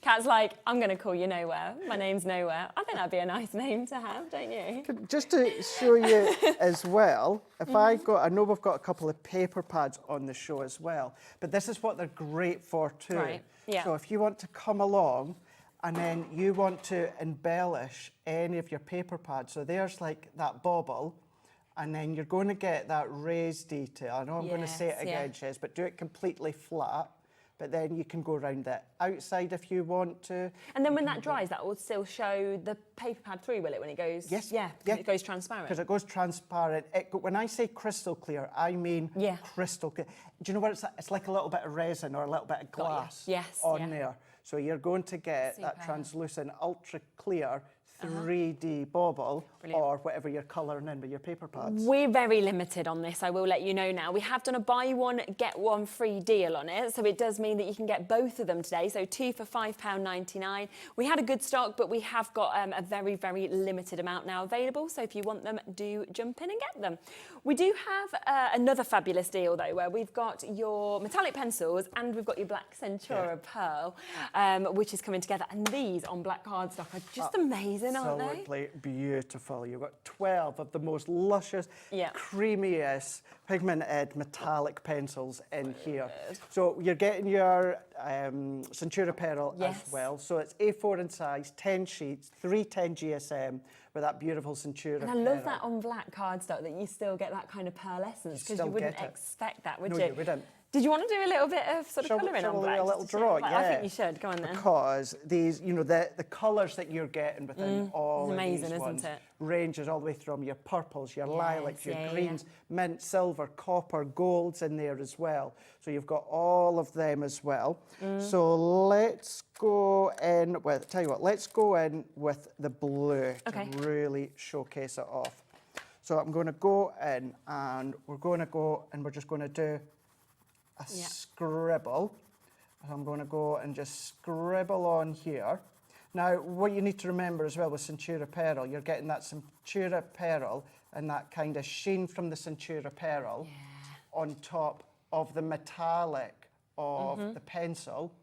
Kat's like, I'm going to call you Nowhere. My name's Nowhere. I think that'd be a nice name to have, don't you? Just to show you as well, if I know we've got a couple of paper pads on the show as well, but this is what they're great for too. So if you want to come along And then you want to embellish any of your paper pads. So there's like that bobble, and then you're going to get that raised detail. I know I'm going to say it again, Shez, but do it completely flat. But then you can go around the outside if you want to. And then when that dries, that will still show the paper pad through, will it, when it goes? Yes. Yeah, it goes transparent. Because it goes transparent. When I say crystal clear, I mean crystal clear. Do you know what it's like? It's like a little bit of resin or a little bit of glass on there. So you're going to get that translucent, ultra clear 3D bauble or whatever you're colouring in with your paper pads. We're very limited on this, I will let you know now. We have done a buy one, get one free deal on it, so it does mean that you can get both of them today, so 2 for £5.99. We had a good stock, but we have got a very, very limited amount now available, so if you want them, do jump in and get them. We do have another fabulous deal, though, where we've got your metallic pencils and we've got your black Centura Pearl, which is coming together, and these on black cardstock are just amazing. Absolutely beautiful. You've got 12 of the most luscious, creamiest, pigmented metallic pencils in here. So you're getting your Centura Pearl as well. So it's A4 in size, 10 sheets, 310 GSM with that beautiful Centura Pearl. And I love that on black cardstock that you still get that kind of pearlescence, because you wouldn't expect that, would you? No, you wouldn't. Did you want to do a little bit of sort of colouring on black? A little draw, I think you should. Go on then. Because these, you know, the colours that you're getting within all of these ones isn't it? ranges all the way from your purples, your lilacs, your greens, mint, silver, copper, golds in there as well. So you've got all of them as well. So let's go in with, tell you what, let's go in with the blue to really showcase it off. So I'm going to go in and we're going to go and we're just going to do a scribble. And I'm going to go and just scribble on here. Now, what you need to remember as well with Centura Pearl, you're getting that Centura Pearl and that kind of sheen from the Centura Pearl on top of the metallic of the pencil.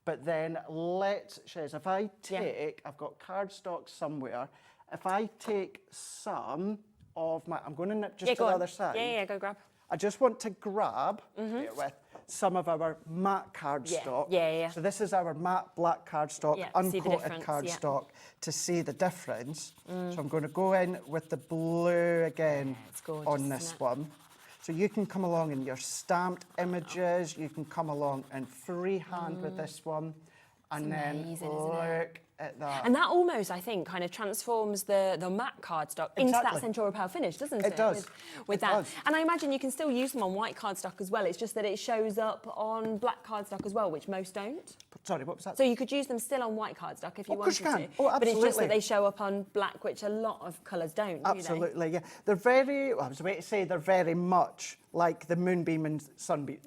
But then let's, Shez, if I take, I've got cardstock somewhere, if I take some of my, I'm going to nip just to the other side. Yeah, go grab. I just want to grab with some of our matte cardstock. So this is our matte black cardstock, uncoated cardstock, to see the difference. So I'm going to go in with the blue again on this one. So you can come along in your stamped images, you can come along in freehand with this one, and then look at that. And that almost, I think, kind of transforms the matte cardstock into that Centura Pearl finish, doesn't it? It does. With that. And I imagine you can still use them on white cardstock as well. It's just that it shows up on black cardstock as well, which most don't. Sorry, what was that? So you could use them still on white cardstock if you wanted to. Oh, absolutely. But it's just that they show up on black, which a lot of colours don't, Absolutely, yeah. They're very, I was about to say they're very much like the Moonbeam and Sunbeam.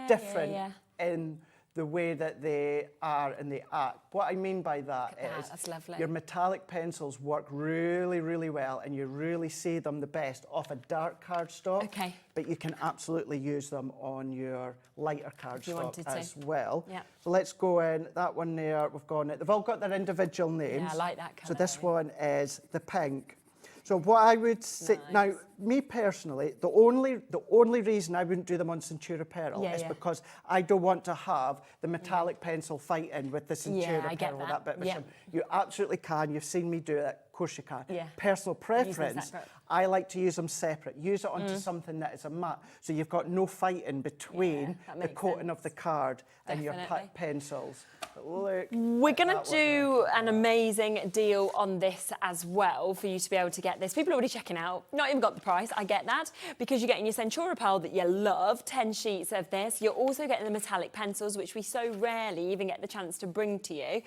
Different in the way that they are in the act. What I mean by that is your metallic pencils work really, really well, and you really see them the best off a dark cardstock. But you can absolutely use them on your lighter cardstock as well. So let's go in, that one there, we've gone it. They've all got their individual names. Yeah, I like that colour. So this one is the pink. So what I would say, now, me personally, the only reason I wouldn't do them on Centura Pearl is because I don't want to have the metallic pencil fighting with the Centura Pearl, that bit. You absolutely can. You've seen me do it. Of course you can. Personal preference, I like to use them separate. Use it onto something that is a matte, so you've got no fighting between the coating of the card and your pencils. But look, we're going to do an amazing deal on this as well for you to be able to get this. People are already checking out. Not even got the price. I get that, because you're getting your Centura Pearl that you love, 10 sheets of this. You're also getting the metallic pencils, which we so rarely even get the chance to bring to you.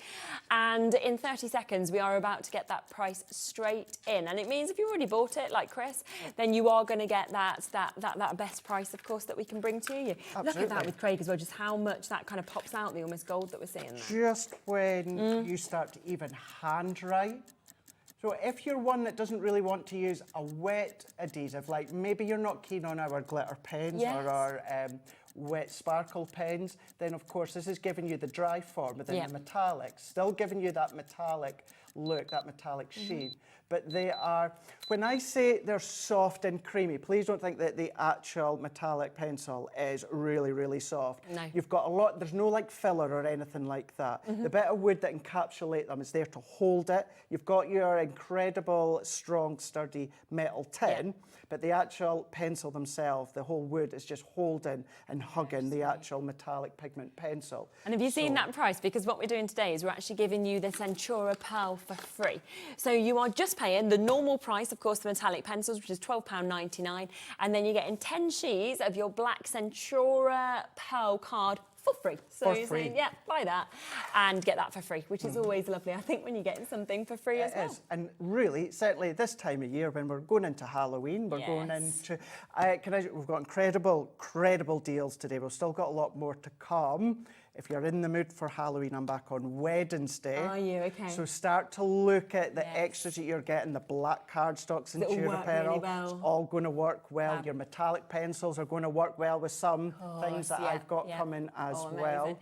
And in 30 seconds, we are about to get that price straight in. And it means if you already bought it, like Chris, then you are going to get that best price, of course, that we can bring to you. Absolutely. Look at that with Craig as well, just how much that kind of pops out, the almost gold that we're seeing there. Just when you start to even handwrite. So if you're one that doesn't really want to use a wet adhesive, like maybe you're not keen on our glitter pens or our wet sparkle pens, then of course this is giving you the dry form within the metallic, still giving you that metallic look, that metallic sheen. But they are, when I say they're soft and creamy, please don't think that the actual metallic pencil is really, really soft. No. You've got a lot, there's no like filler or anything like that. The bit of wood that encapsulate them is there to hold it. You've got your incredible, strong, sturdy metal tin, but the actual pencil themselves, the whole wood is just holding and hugging the actual metallic pigment pencil. And have you seen that price? Because what we're doing today is we're actually giving you the Centura Pearl for free. So you are just paying the normal price, of course, the metallic pencils, which is £12.99, and then you're getting 10 sheets of your black Centura Pearl card for free. So you're saying, yeah, buy that and get that for free, which is always lovely, I think, when you're getting something for free as well. It is. And really, certainly this time of year when we're going into Halloween, we're going into, we've got incredible deals today. We've still got a lot more to come. If you're in the mood for Halloween, I'm back on Wednesday. Are you? Okay. So start to look at the extras that you're getting, the black cardstocks and Centura Pearl. Really well. It's all going to work well. Your metallic pencils are going to work well with some things that I've got coming as well.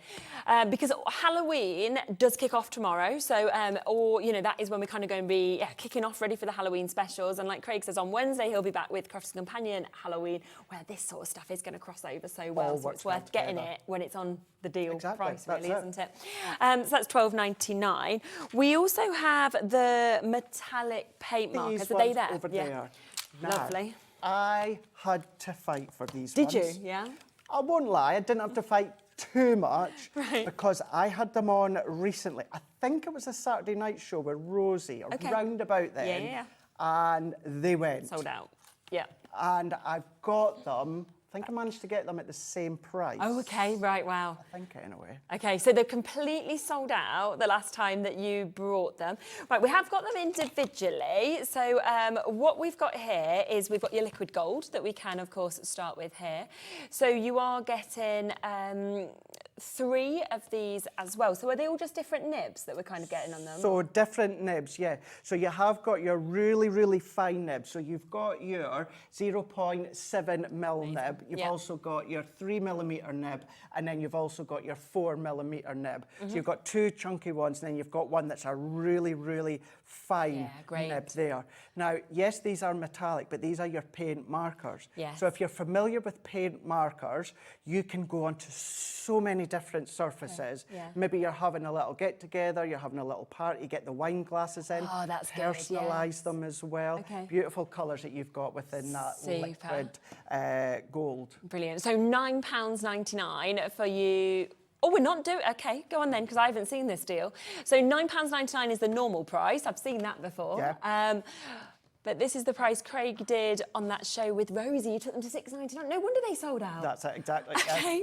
Because Halloween does kick off tomorrow. So, that is when we're kind of going to be kicking off ready for the Halloween specials. And like Craig says, on Wednesday, he'll be back with Crafts Companion Halloween, where this sort of stuff is going to cross over so well. So it's worth getting it when it's on the deal price, really, isn't it? So that's £12.99. We also have the metallic paint markers. Are they there? Over there. Now, lovely. I had to fight for these ones. Did you? Yeah. I won't lie, I didn't have to fight too much because I had them on recently. I think it was a Saturday night show with Rosie, around about then, and they went. Sold out. Yeah. And I've got them. I think I managed to get them at the same price. Oh, okay, right, wow. I think anyway. Okay, so they're completely sold out the last time that you brought them. Right, we have got them individually. So what we've got here is we've got your liquid gold that we can, of course, start with here. So you are getting 3 of these as well. So are they all just different nibs that we're kind of getting on them? So different nibs, yeah. So you have got your really, really fine nib. So you've got your 0.7mm nib. You've also got your 3mm nib, and then you've also got your 4mm nib. So you've got 2 chunky ones, and then you've got one that's a really, really fine nib there. Now, yes, these are metallic, but these are your paint markers. Yes. So if you're familiar with paint markers, you can go onto so many different surfaces. Maybe you're having a little get-together, you're having a little party, get the wine glasses in. Oh, that's personalise them as well. Beautiful colours that you've got within that liquid gold. Brilliant. So £9.99 for you. Oh, we're not doing... OK, go on then, because I haven't seen this deal. So £9.99 is the normal price. I've seen that before. Yeah. But this is the price Craig did on that show with Rosie. You took them to £6.99. No wonder they sold out. That's it, exactly. Okay.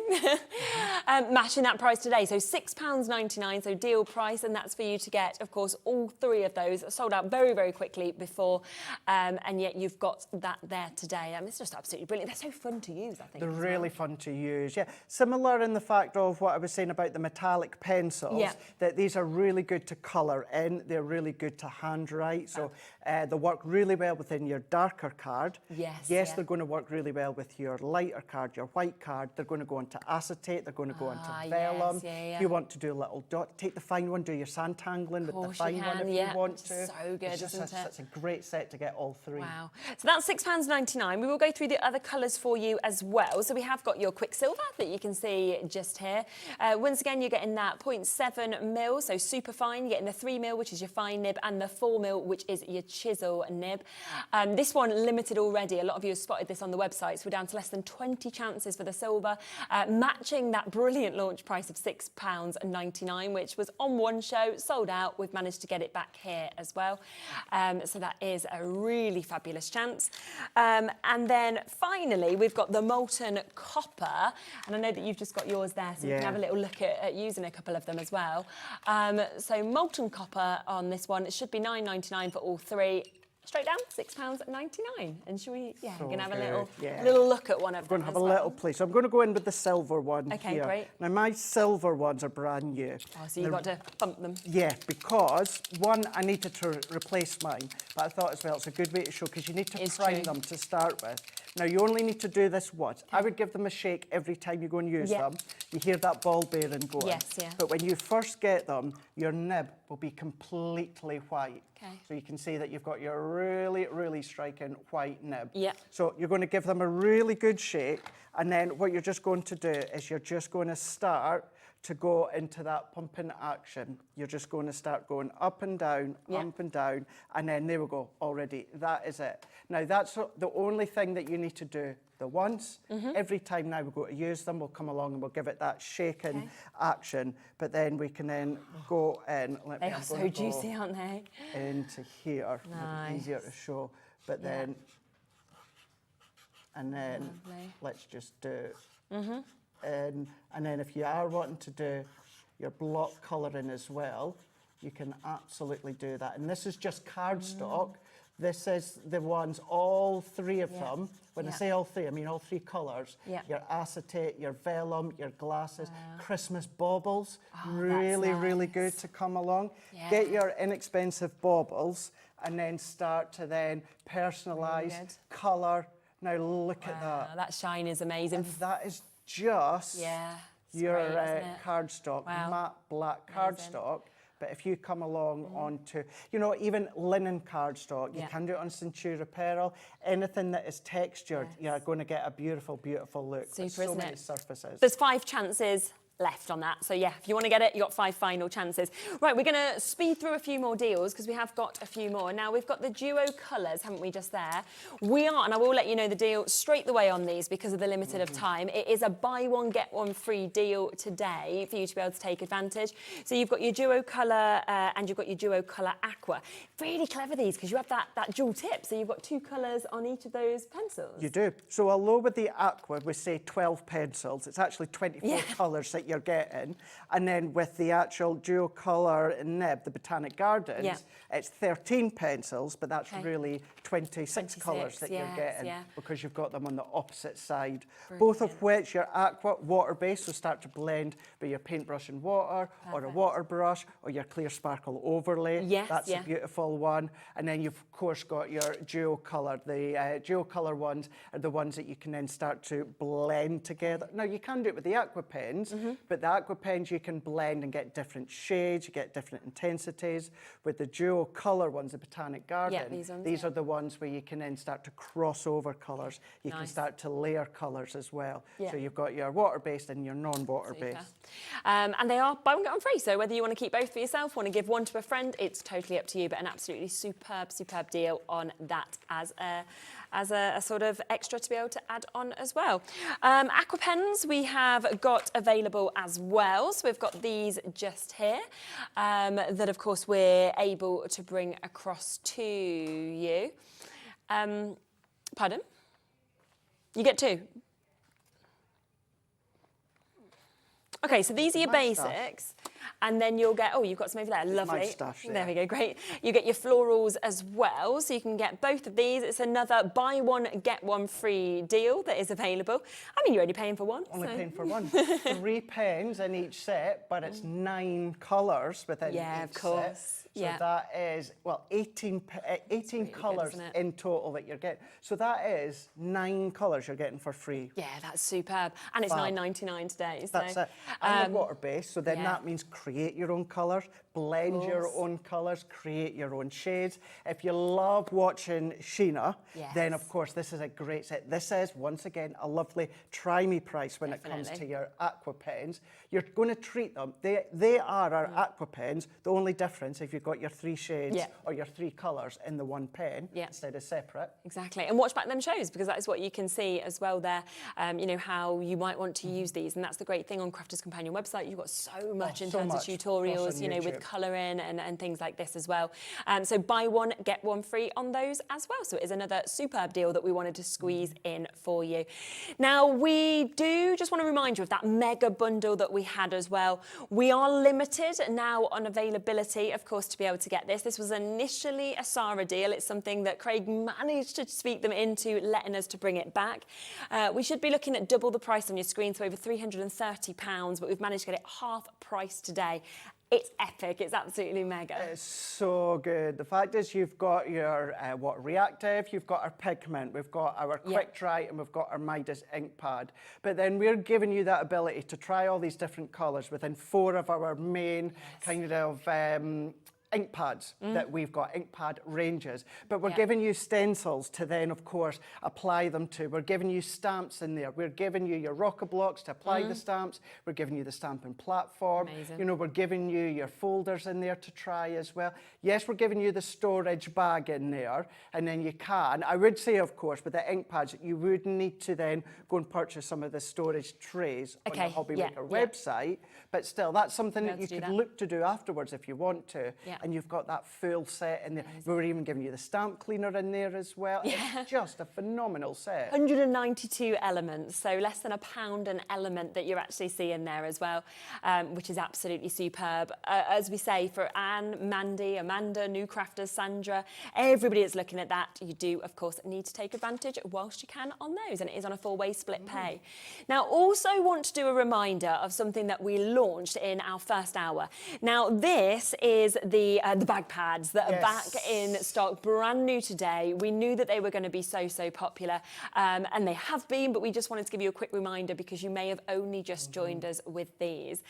Matching that price today. So £6.99, so deal price. And that's for you to get, of course, all 3 of those. Sold out very, very quickly before. And yet you've got that there today. It's just absolutely brilliant. They're so fun to use, I think. They're really fun to use, yeah. Similar in the fact of what I was saying about the metallic pencils, that these are really good to colour in. They're really good to handwrite. So they work really well within your darker card. Yes, they're going to work really well with your lighter card, your white card. They're going to go into acetate, they're going to go into vellum. If you want to do a little dot, take the fine one, do your sandtangling with the fine one if you want to. So good, isn't it? It's a great set to get all 3. Wow. So that's £6.99. We will go through the other colours for you as well. So we have got your Quicksilver that you can see just here. Once again, you're getting that 0.7mm, so super fine. You're getting the 3mm, which is your fine nib, and the 4mm, which is your chisel nib. This one limited already. A lot of you have spotted this on the websites. We're down to less than 20 chances for the silver, matching that brilliant launch price of £6.99, which was on one show, sold out. We've managed to get it back here as well. So that is a really fabulous chance. And then finally, we've got the molten copper. And I know that you've just got yours there, so you can have a little look at using a couple of them as well. So molten copper on this one, it should be £9.99 for all 3. Straight down, £6.99. And should we, we're going to have a little look at one of them. We're going to have a little play. So I'm going to go in with the silver one here. Great. Now, my silver ones are brand new. Oh, so you've got to bump them. Yeah, because, one, I needed to replace mine, but I thought as well it's a good way to show, because you need to prime them to start with. Now, you only need to do this once. I would give them a shake every time you go and use them. You hear that ball bearing going. Yes, yeah. But when you first get them, your nib will be completely white. Okay. So you can see that you've got your really, really striking white nib. Yeah. So you're going to give them a really good shake, and then what you're just going to do is you're just going to start to go into that pumping action. You're just going to start going up and down, and then there we go, already. That is it. Now, that's the only thing that you need to do the once. Every time now we go to use them, we'll come along and we'll give it that shaking action, but then we can then go in. They are so juicy, aren't they? Into here. Nice. Easier to show. But then, and then let's just do and then if you are wanting to do your block colouring as well, you can absolutely do that. And this is just cardstock. This is the ones, all three of them. When I say all three, I mean all three colours. Your acetate, your vellum, your glasses, Christmas baubles. Really, really good to come along. Get your inexpensive baubles and then start to then personalise, colour. Now look at that. That shine is amazing. And that is just your cardstock, matte black cardstock. But if you come along onto, you know, even linen cardstock, you can do it on Centura Pearl. Anything that is textured, you're going to get a beautiful, beautiful look. Super, so isn't many it? surfaces. There's 5 chances left on that. So yeah, if you want to get it, you've got 5 final chances. Right, we're going to speed through a few more deals because we have got a few more. Now, we've got the duo colours, haven't we, just there? We are, and I will let you know the deal straight the way on these because of the limited of time. It is a buy one, get one free deal today for you to be able to take advantage. So you've got your duo colour and you've got your duo colour aqua. Really clever these because you have that dual tip. So you've got 2 colours on each of those pencils. You do. So although with the aqua, we say 12 pencils, it's actually 24 colours that you're getting. And then with the actual dual colour nib, the Botanic Gardens, it's 13 pencils, but that's really 26 colours that you're getting because you've got them on the opposite side. Brilliant. Both of which your aqua water-based, so start to blend with your paintbrush and water or a water brush or your clear sparkle overlay. That's a beautiful one. And then you've of course got your dual colour. The dual colour ones are the ones that you can then start to blend together. Now you can do it with the aqua pens, but the aqua pens you can blend and get different shades, you get different intensities. With the dual colour ones, the Botanic Garden, these are the ones where you can then start to cross over colours. You can start to layer colours as well. So you've got your water-based and your non-water-based. And they are buy one, get one free. So whether you want to keep both for yourself, want to give one to a friend, it's totally up to you. But an absolutely superb, superb deal on that as a sort of extra to be able to add on as well. Aqua pens we have got available as well. So we've got these just here that of course we're able to bring across to you. Pardon? You get 2. Okay, so these are your basics. And then you'll get, you've got some over there, lovely. There we go, great. You get your florals as well, so you can get both of these. It's another buy one, get one free deal that is available. I mean, you're only paying for one. Only paying for one. 3 pens in each set, but it's 9 colours within each of course. set. So that is, well, 18 colours in total that you're getting. So that is 9 colours you're getting for free. Yeah, that's superb. And it's £9.99 today. So, that's it. And the water-based, so then that means create your own colours, blend your own colours, create your own shades. If you love watching Sheena, then of course this is a great set. This is, once again, a lovely try-me price when it comes to your aqua pens. You're going to treat them. They are our aqua pens. The only difference if you've got your 3 shades or your 3 colours in the one pen instead of separate. Exactly. And watch back them shows because that is what you can see as well there, you know, how you might want to use these. And that's the great thing on Crafters Companion website. You've got so much in terms of tutorials, you know, with colouring and things like this as well. So buy one, get one free on those as well. So it is another superb deal that we wanted to squeeze in for you. Now, we do just want to remind you of that mega bundle that we had as well. We are limited now on availability, of course, to be able to get this. This was initially a Sarah deal. It's something that Craig managed to speak them into letting us to bring it back. We should be looking at double the price on your screen, so over £330, but we've managed to get it half price today. It's epic. It's absolutely mega. It's so good. The fact is you've got your reactive, you've got our pigment, we've got our quick dry, and we've got our Midas ink pad. But then we're giving you that ability to try all these different colours within 4 of our main kind of ink pads that we've got, ink pad ranges. But we're giving you stencils to then, of course, apply them to. We're giving you stamps in there. We're giving you your rocker blocks to apply the stamps. We're giving you the stamping platform. Amazing. You know, we're giving you your folders in there to try as well. Yes, we're giving you the storage bag in there, and then you can. I would say, of course, with the ink pads, you would need to then go and purchase some of the storage trays on the Hobby Maker website. But still, that's something that you could look to do afterwards if you want to. And you've got that full set in there. We were even giving you the stamp cleaner in there as well. It's just a phenomenal set. 192 elements, so less than £1 an element that you're actually seeing there as well, which is absolutely superb. As we say, for Anne, Mandy, Amanda, new crafters, Sandra, everybody that's looking at that, you do, of course, need to take advantage whilst you can on those, and it is on a 4-way split pay. Now, also want to do a reminder of something that we launched in our first hour. Now, this is the bag pads that are back in stock, brand new today. We knew that they were going to be so popular, and they have been, but we just wanted to give you a quick reminder because you may have only just joined us with these.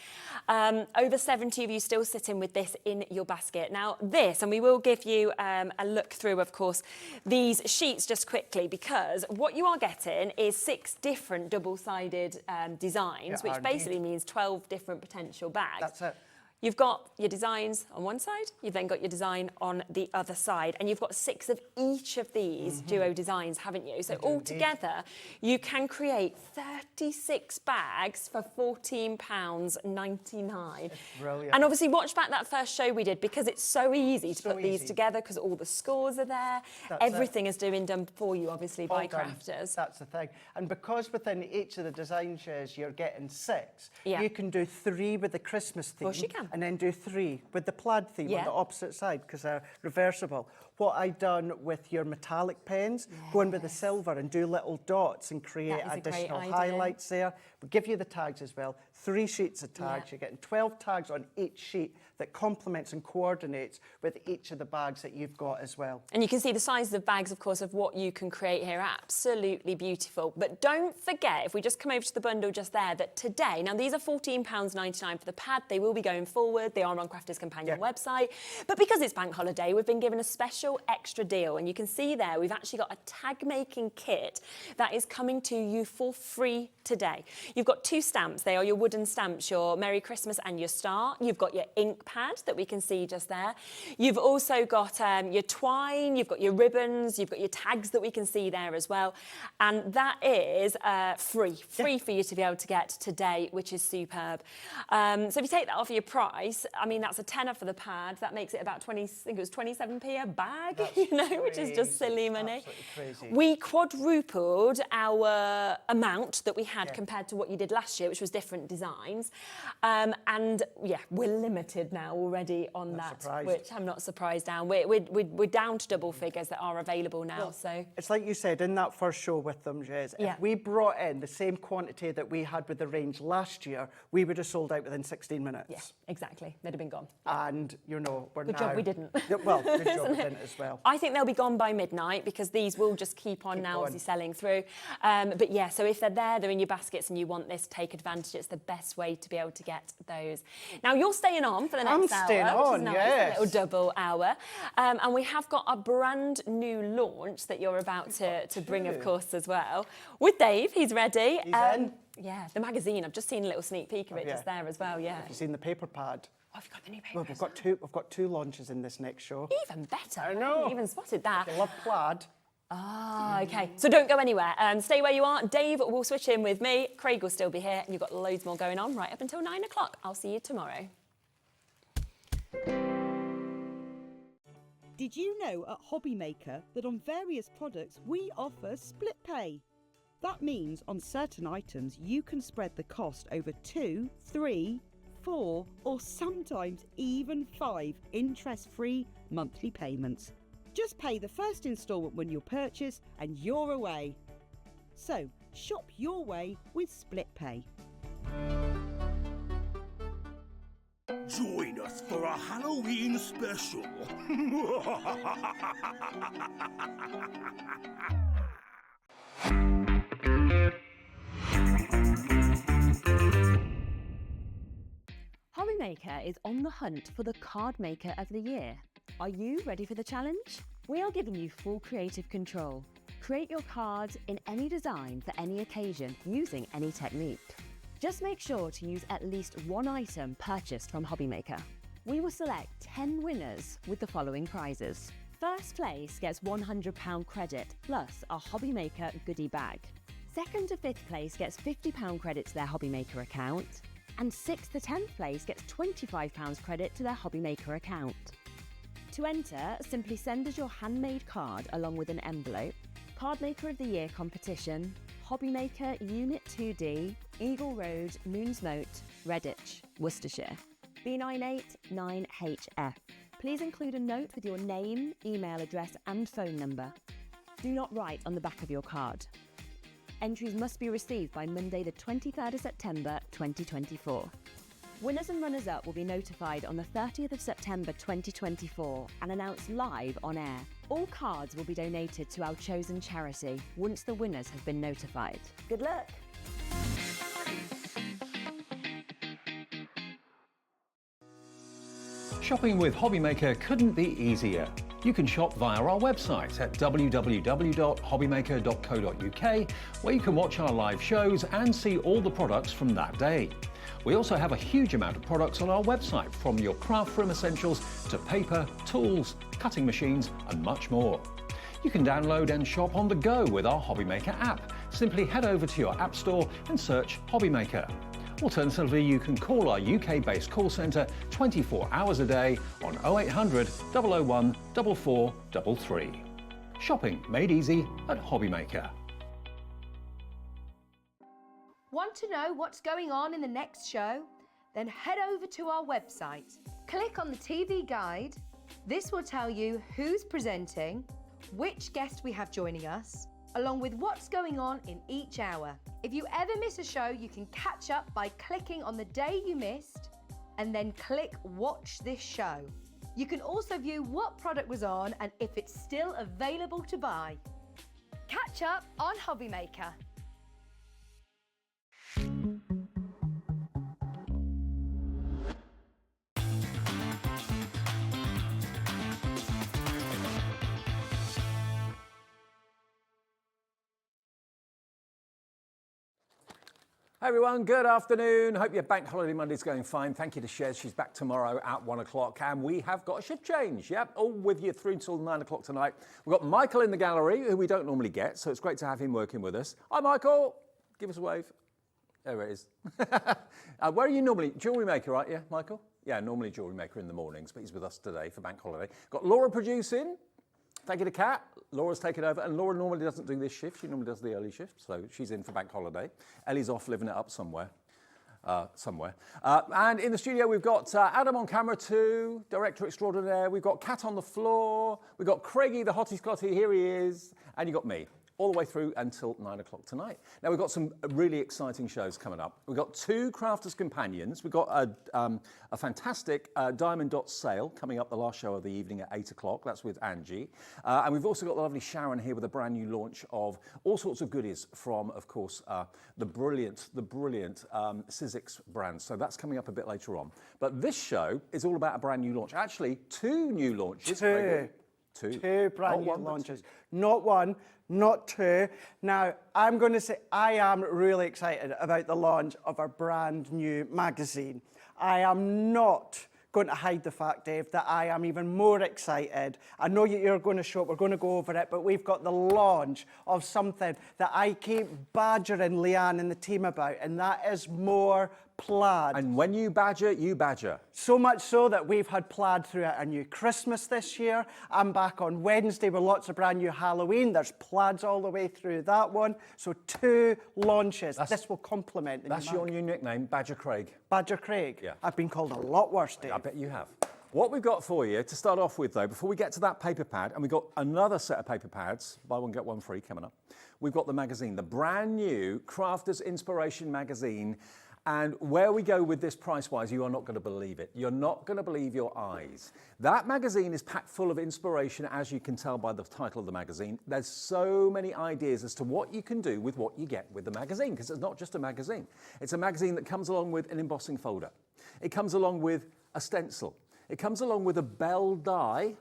Over 70 of you still sitting with this in your basket. Now this, and we will give you a look through, of course, these sheets just quickly, because what you are getting is 6 different double-sided designs, which basically means 12 different potential bags. That's it. You've got your designs on one side, you've then got your design on the other side, and you've got 6 of each of these duo designs, haven't you? So altogether, you can create 36 bags for £14.99. Brilliant. And obviously watch back that first show we did, because it's so easy to put these together, because all the scores are there. Everything is done for you, obviously, by crafters. That's the thing. And because within each of the design shares you're getting 6, you can do 3 with the Christmas theme. Of course you can. And then do 3 with the plaid theme on the opposite side, because they're reversible. What I done with your metallic pens, go in with the silver and do little dots and create additional highlights there. We give you the tags as well. 3 sheets of tags. You're getting 12 tags on each sheet that complements and coordinates with each of the bags that you've got as well. And you can see the sizes of bags, of course, of what you can create here. Absolutely beautiful. But don't forget, if we just come over to the bundle just there, that today, now these are £14.99 for the pad. They will be going forward. They are on Crafters Companion website. But because it's bank holiday, we've been given a special extra deal. And you can see there, we've actually got a tag making kit that is coming to you for free today. You've got 2 stamps. They are your wooden stamps, your Merry Christmas and your Star. You've got your ink pad that we can see just there. You've also got your twine, you've got your ribbons, you've got your tags that we can see there as well. And that is free for you to be able to get today, which is superb. So if you take that off your price, I mean, that's a tenner for the pad. That makes it about 20, I think it was 27p a bag, you know, which is just silly money. Crazy. We quadrupled our amount that we had compared to what you did last year, which was different designs. And yeah, we're limited now already on that, which I'm not surprised down. We're down to double figures that are available now. Well, so it's like you said in that first show with them, Jez. If we brought in the same quantity that we had with the range last year, we would have sold out within 16 minutes. Yeah, exactly. They'd have been gone. And you know, we're good job we didn't. Well, good job we didn't as well. I think they'll be gone by midnight, because these will just keep on now obviously selling through. But yeah, so if they're there, they're in your baskets, and you want this, take advantage. It's the best way to be able to get those. Now you're staying on for the next hour. Staying on, which is nice, a little double hour. And we have got a brand new launch that you're about to bring, of course, as well. With Dave, he's ready. He's in. Yeah, the magazine. I've just seen a little sneak peek of it just there as well. Yeah. Have you seen the paper pad? Oh, you've got the new paper. Well, we've got two launches in this next show. Even better. I know. I haven't even spotted that. I love plaid. Ah, okay. So don't go anywhere. Stay where you are. Dave will switch in with me. Craig will still be here, and you've got loads more going on right up until 9 o'clock. I'll see you tomorrow. Did you know at Hobby Maker that on various products we offer split pay? That means on certain items you can spread the cost over 2, 3, 4 or sometimes even 5 interest-free monthly payments. Just pay the first instalment when you purchase and you're away. So shop your way with split pay. Join us for a Halloween special. Hobbymaker is on the hunt for the card maker of the year. Are you ready for the challenge? We are giving you full creative control. Create your cards in any design for any occasion using any technique. Just make sure to use at least one item purchased from Hobbymaker. We will select 10 winners with the following prizes. First place gets £100 credit plus a Hobbymaker goodie bag. Second to fifth place gets £50 credit to their Hobbymaker account. And 6th to 10th place gets £25 credit to their Hobbymaker account. To enter, simply send us your handmade card along with an envelope. Card Maker of the Year competition, Hobbymaker Unit 2D, Eagle Road, Moons Moat, Redditch, Worcestershire. B989HF. Please include a note with your name, email address and phone number. Do not write on the back of your card. Entries must be received by Monday the 23rd of September 2024. Winners and runners-up will be notified on the 30th of September 2024 and announced live on air. All cards will be donated to our chosen charity once the winners have been notified. Good luck! Shopping with Hobbymaker couldn't be easier. You can shop via our website at www.hobbymaker.co.uk, where you can watch our live shows and see all the products from that day. We also have a huge amount of products on our website, from your craft room essentials to paper, tools, cutting machines and much more. You can download and shop on the go with our Hobbymaker app. Simply head over to your app store and search Hobbymaker. Alternatively, you can call our UK-based call centre 24 hours a day on 0800 001 4433. Shopping made easy at Hobbymaker. Want to know what's going on in the next show? Then head over to our website. Click on the TV guide. This will tell you who's presenting, which guest we have joining us, along with what's going on in each hour. If you ever miss a show, you can catch up by clicking on the day you missed and then click Watch This Show. You can also view what product was on and if it's still available to buy. Catch up on Hobbymaker. Hi everyone, good afternoon. Hope your Bank Holiday Monday's going fine. Thank you to Shez. She's back tomorrow at 1 o'clock and we have got a shift change. Yep, all with you through until 9 o'clock tonight. We've got Michael in the gallery, who we don't normally get, so it's great to have him working with us. Hi Michael, give us a wave. There it is. Where are you normally? Jewellery maker, aren't you, Michael? Yeah, normally jewellery maker in the mornings, but he's with us today for Bank Holiday. Got Laura producing. Thank you to Kat. Laura's taken over, and Laura normally doesn't do this shift. She normally does the early shift, so she's in for Bank Holiday. Ellie's off living it up somewhere. And in the studio, we've got Adam on camera too, director extraordinaire. We've got Kat on the floor. We've got Craigie, the hottie scotty. Here he is. And you've got me, all the way through until 9 o'clock tonight. Now, we've got some really exciting shows coming up. We've got 2 Crafters Companions. We've got a fantastic Diamond Dotz sale coming up, the last show of the evening at 8 o'clock. That's with Angie. And we've also got the lovely Sharon here with a brand new launch of all sorts of goodies from, of course, the brilliant Sizzix brand. So that's coming up a bit later on. But this show is all about a brand new launch. Actually, 2 new launches. Two brand new launches. Not one, not 2. Now, I'm going to say I am really excited about the launch of our brand new magazine. I am not going to hide the fact, Dave, that I am even more excited. I know you're going to show it, we're going to go over it, but we've got the launch of something that I keep badgering Leanne and the team about, and that is more plaid. And when you badger, you badger. So much so that we've had plaid throughout our new Christmas this year. I'm back on Wednesday with lots of brand new Halloween. There's plaids all the way through that one. So 2 launches. This will complement the That's your new nickname, Badger Craig. Badger Craig? Yeah. I've been called a lot worse, Dave. I bet you have. What we've got for you to start off with, though, before we get to that paper pad, and we've got another set of paper pads, buy one, get one free coming up. We've got the magazine, the brand new Crafters Inspiration magazine. And where we go with this price-wise, you are not going to believe it. You're not going to believe your eyes. That magazine is packed full of inspiration, as you can tell by the title of the magazine. There's so many ideas as to what you can do with what you get with the magazine, because it's not just a magazine. It's a magazine that comes along with an embossing folder. It comes along with a stencil. It comes along with a bell die,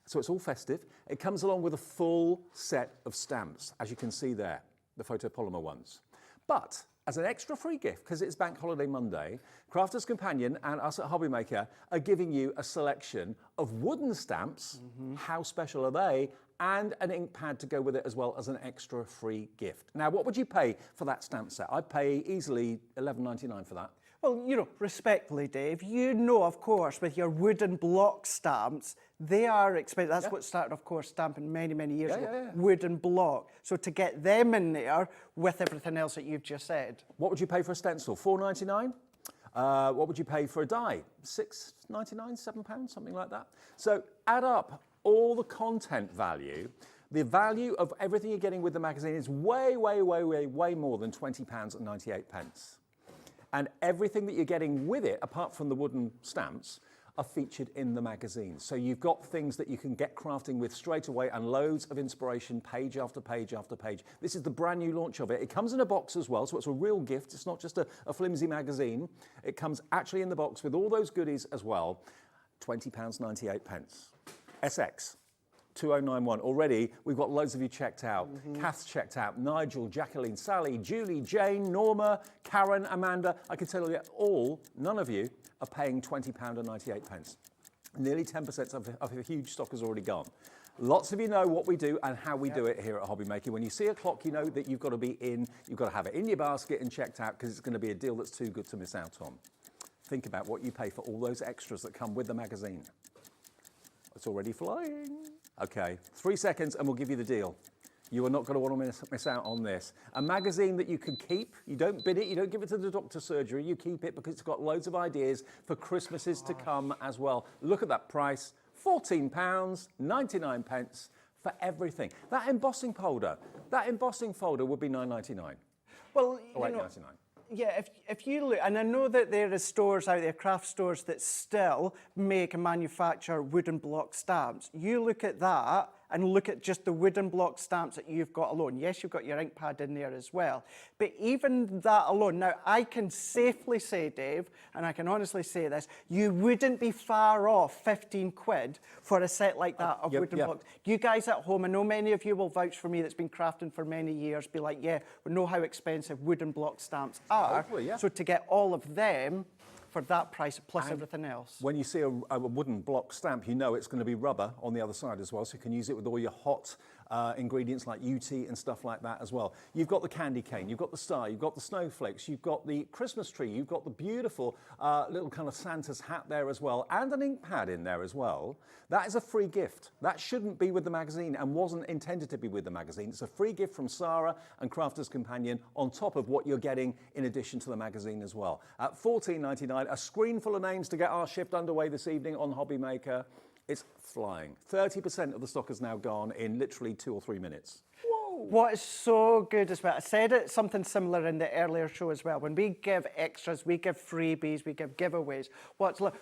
so it's all festive. It comes along with a full set of stamps, as you can see there, the photopolymer ones. But as an extra free gift, because it's Bank Holiday Monday, Crafters Companion and us at Hobbymaker are giving you a selection of wooden stamps. How special are they? And an ink pad to go with it, as well as an extra free gift. Now, what would you pay for that stamp set? I'd pay easily $11.99 for that. Well, you know, respectfully, Dave, you know, of course, with your wooden block stamps, they are expensive. That's what started, of course, stamping many, many years ago. Wooden block. So to get them in there with everything else that you've just said. What would you pay for a stencil? $4.99? What would you pay for a die? £6.99, £7, something like that. So add up all the content value. The value of everything you're getting with the magazine is way, way, way, way, way more than £20.98. And everything that you're getting with it, apart from the wooden stamps, are featured in the magazine. So you've got things that you can get crafting with straight away, and loads of inspiration, page after page after page. This is the brand new launch of it. It comes in a box as well, so it's a real gift. It's not just a flimsy magazine. It comes actually in the box with all those goodies as well. £20.98. SX. 2091. Already, we've got loads of you checked out. Kath's checked out. Nigel, Jacqueline, Sally, Julie, Jane, Norma, Karen, Amanda. I can tell you all, none of you are paying £20.98. Nearly 10% of a huge stock has already gone. Lots of you know what we do and how we do it here at Hobbymaker. When you see a clock, you know that you've got to be in, you've got to have it in your basket and checked out, because it's going to be a deal that's too good to miss out on. Think about what you pay for all those extras that come with the magazine. It's already flying. Okay, 3 seconds and we'll give you the deal. You are not going to want to miss out on this. A magazine that you can keep. You don't bin it, you don't give it to the doctor's surgery, you keep it because it's got loads of ideas for Christmases to come as well. Look at that price, £14.99 for everything. That embossing folder would be $9.99. Well, oh, $8.99. Yeah, if you look, and I know that there are stores out there, craft stores, that still make and manufacture wooden block stamps. You look at that and look at just the wooden block stamps that you've got alone. Yes, you've got your ink pad in there as well. But even that alone, now I can safely say, Dave, and I can honestly say this, you wouldn't be far off 15 quid for a set like that of wooden blocks. You guys at home, I know many of you will vouch for me that's been crafting for many years, be like, yeah, we know how expensive wooden block stamps are. So to get all of them for that price plus everything else. When you see a wooden block stamp, you know it's going to be rubber on the other side as well, so you can use it with all your hot ingredients like UT and stuff like that as well. You've got the candy cane, you've got the star, you've got the snowflakes, you've got the Christmas tree, you've got the beautiful little kind of Santa's hat there as well, and an ink pad in there as well. That is a free gift. That shouldn't be with the magazine and wasn't intended to be with the magazine. It's a free gift from Sarah and Crafters Companion on top of what you're getting in addition to the magazine as well. At $14.99, a screen full of names to get our shift underway this evening on Hobbymaker. It's flying. 30% of the stock is now gone in literally 2 or 3 minutes. Whoa. What is so good as well, I said it something similar in the earlier show as well. When we give extras, we give freebies, we give giveaways.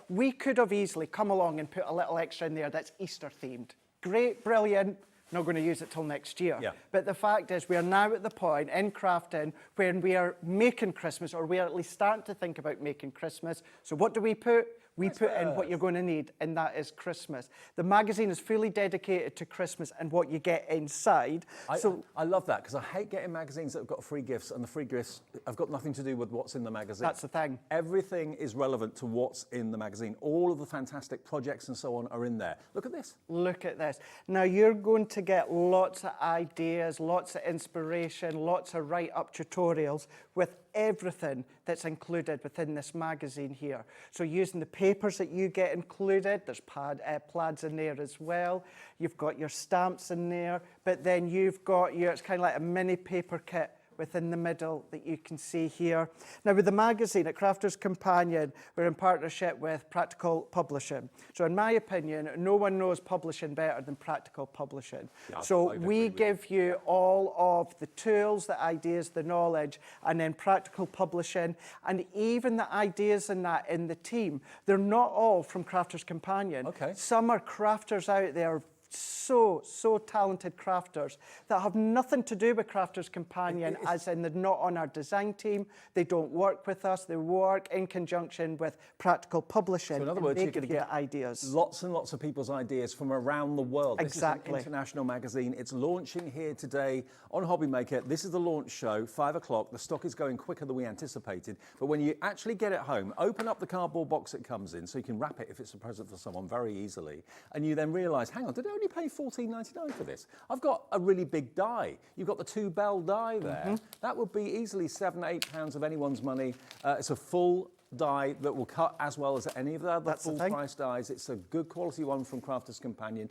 We could have easily come along and put a little extra in there that's Easter themed. Great, brilliant. Not going to use it till next year. But the fact is, we are now at the point in crafting when we are making Christmas, or we are at least starting to think about making Christmas. So what do we put? We put in what you're going to need, and that is Christmas. The magazine is fully dedicated to Christmas and what you get inside. I love that, because I hate getting magazines that have got free gifts, and the free gifts have got nothing to do with what's in the magazine. That's the thing. Everything is relevant to what's in the magazine. All of the fantastic projects and so on are in there. Look at this. Look at this. Now, you're going to get lots of ideas, lots of inspiration, lots of write-up tutorials with everything that's included within this magazine here. So using the papers that you get included, there's plaids in there as well. You've got your stamps in there, but then you've got it's kind of like a mini paper kit within the middle that you can see here. Now with the magazine at Crafters Companion, we're in partnership with Practical Publishing. So in my opinion, no one knows publishing better than Practical Publishing. Yeah, so we give you all of the tools, the ideas, the knowledge, and then Practical Publishing, and even the ideas in that in the team. They're not all from Crafters Companion. Okay. Some are crafters out there, so talented crafters that have nothing to do with Crafters Companion, as in they're not on our design team, they don't work with us, they work in conjunction with Practical Publishing. So in other words, you're going to get ideas. Lots and lots of people's ideas from around the world. Exactly. This is an international magazine. It's launching here today on Hobby Maker. This is the launch show, 5 o'clock. The stock is going quicker than we anticipated. But when you actually get it home, open up the cardboard box it comes in so you can wrap it if it's a present for someone very easily. And you then realise, hang on, did I only pay $14.99 for this? I've got a really big die. You've got the 2-bell die there. That would be easily £7, £8 of anyone's money. It's a full die that will cut as well as any of the other full-price dies. It's a good quality one from Crafters Companion.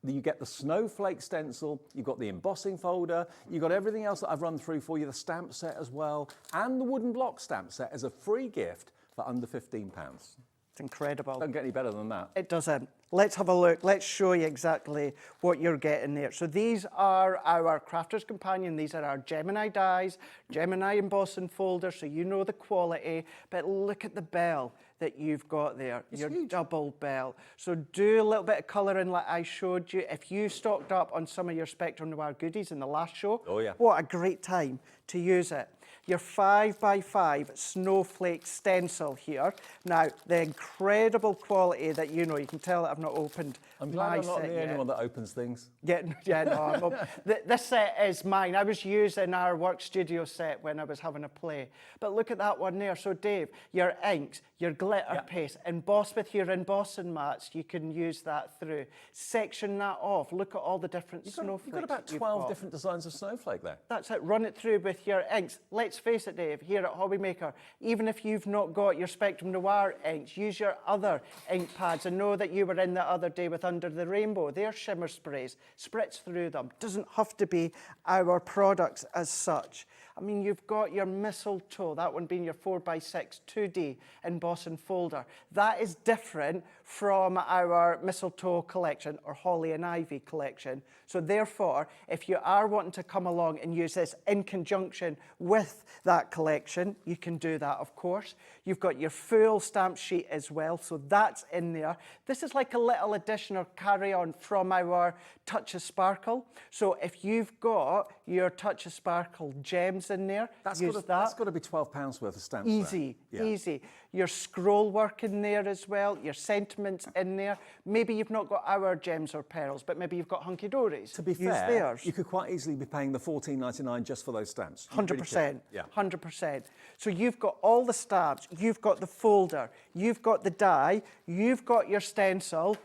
You get the snowflake stencil, you've got the embossing folder, you've got everything else that I've run through for you, the stamp set as well, and the wooden block stamp set as a free gift for under £15. It's incredible. Doesn't get any better than that. It doesn't. Let's have a look. Let's show you exactly what you're getting there. So these are our Crafters Companion. These are our Gemini dies, Gemini embossing folder, so you know the quality. But look at the bell that you've got there, your double bell. So do a little bit of colouring like I showed you. If you stocked up on some of your Spectrum Noir goodies in the last show, what a great time to use it. Your 5x5 snowflake stencil here. Now, the incredible quality that you can tell that I've not opened. I'm glad I'm not the only one that opens things. Yeah, no, this set is mine. I was using our work studio set when I was having a play. But look at that one there. So Dave, your inks, your glitter paste, emboss with your embossing mats, you can use that through. Section that off. Look at all the different snowflakes. You've got about 12 different designs of snowflake there. That's it. Run it through with your inks. Let's face it, Dave, here at Hobby Maker, even if you've not got your Spectrum Noir inks, use your other ink pads. And know that you were in the other day with Under the Rainbow. They're shimmer sprays. Spritz through them. Doesn't have to be our products as such. I mean, you've got your mistletoe, that one being your 4x6 2D embossing folder. That is different from our mistletoe collection or holly and ivy collection. So therefore, if you are wanting to come along and use this in conjunction with that collection, you can do that, of course. You've got your full stamp sheet as well, so that's in there. This is like a little addition or carry-on from our Touch of Sparkle. So if you've got your Touch of Sparkle gems in there, that's got to be £12 worth of stamps. Easy, easy. Your scroll work in there as well, your sentiments in there. Maybe you've not got our gems or pearls, but maybe you've got hunky-dories. To be fair, you could quite easily be paying the $14.99 just for those stamps. 100%, 100%. So you've got all the stamps, you've got the folder, you've got the die, you've got your stencil,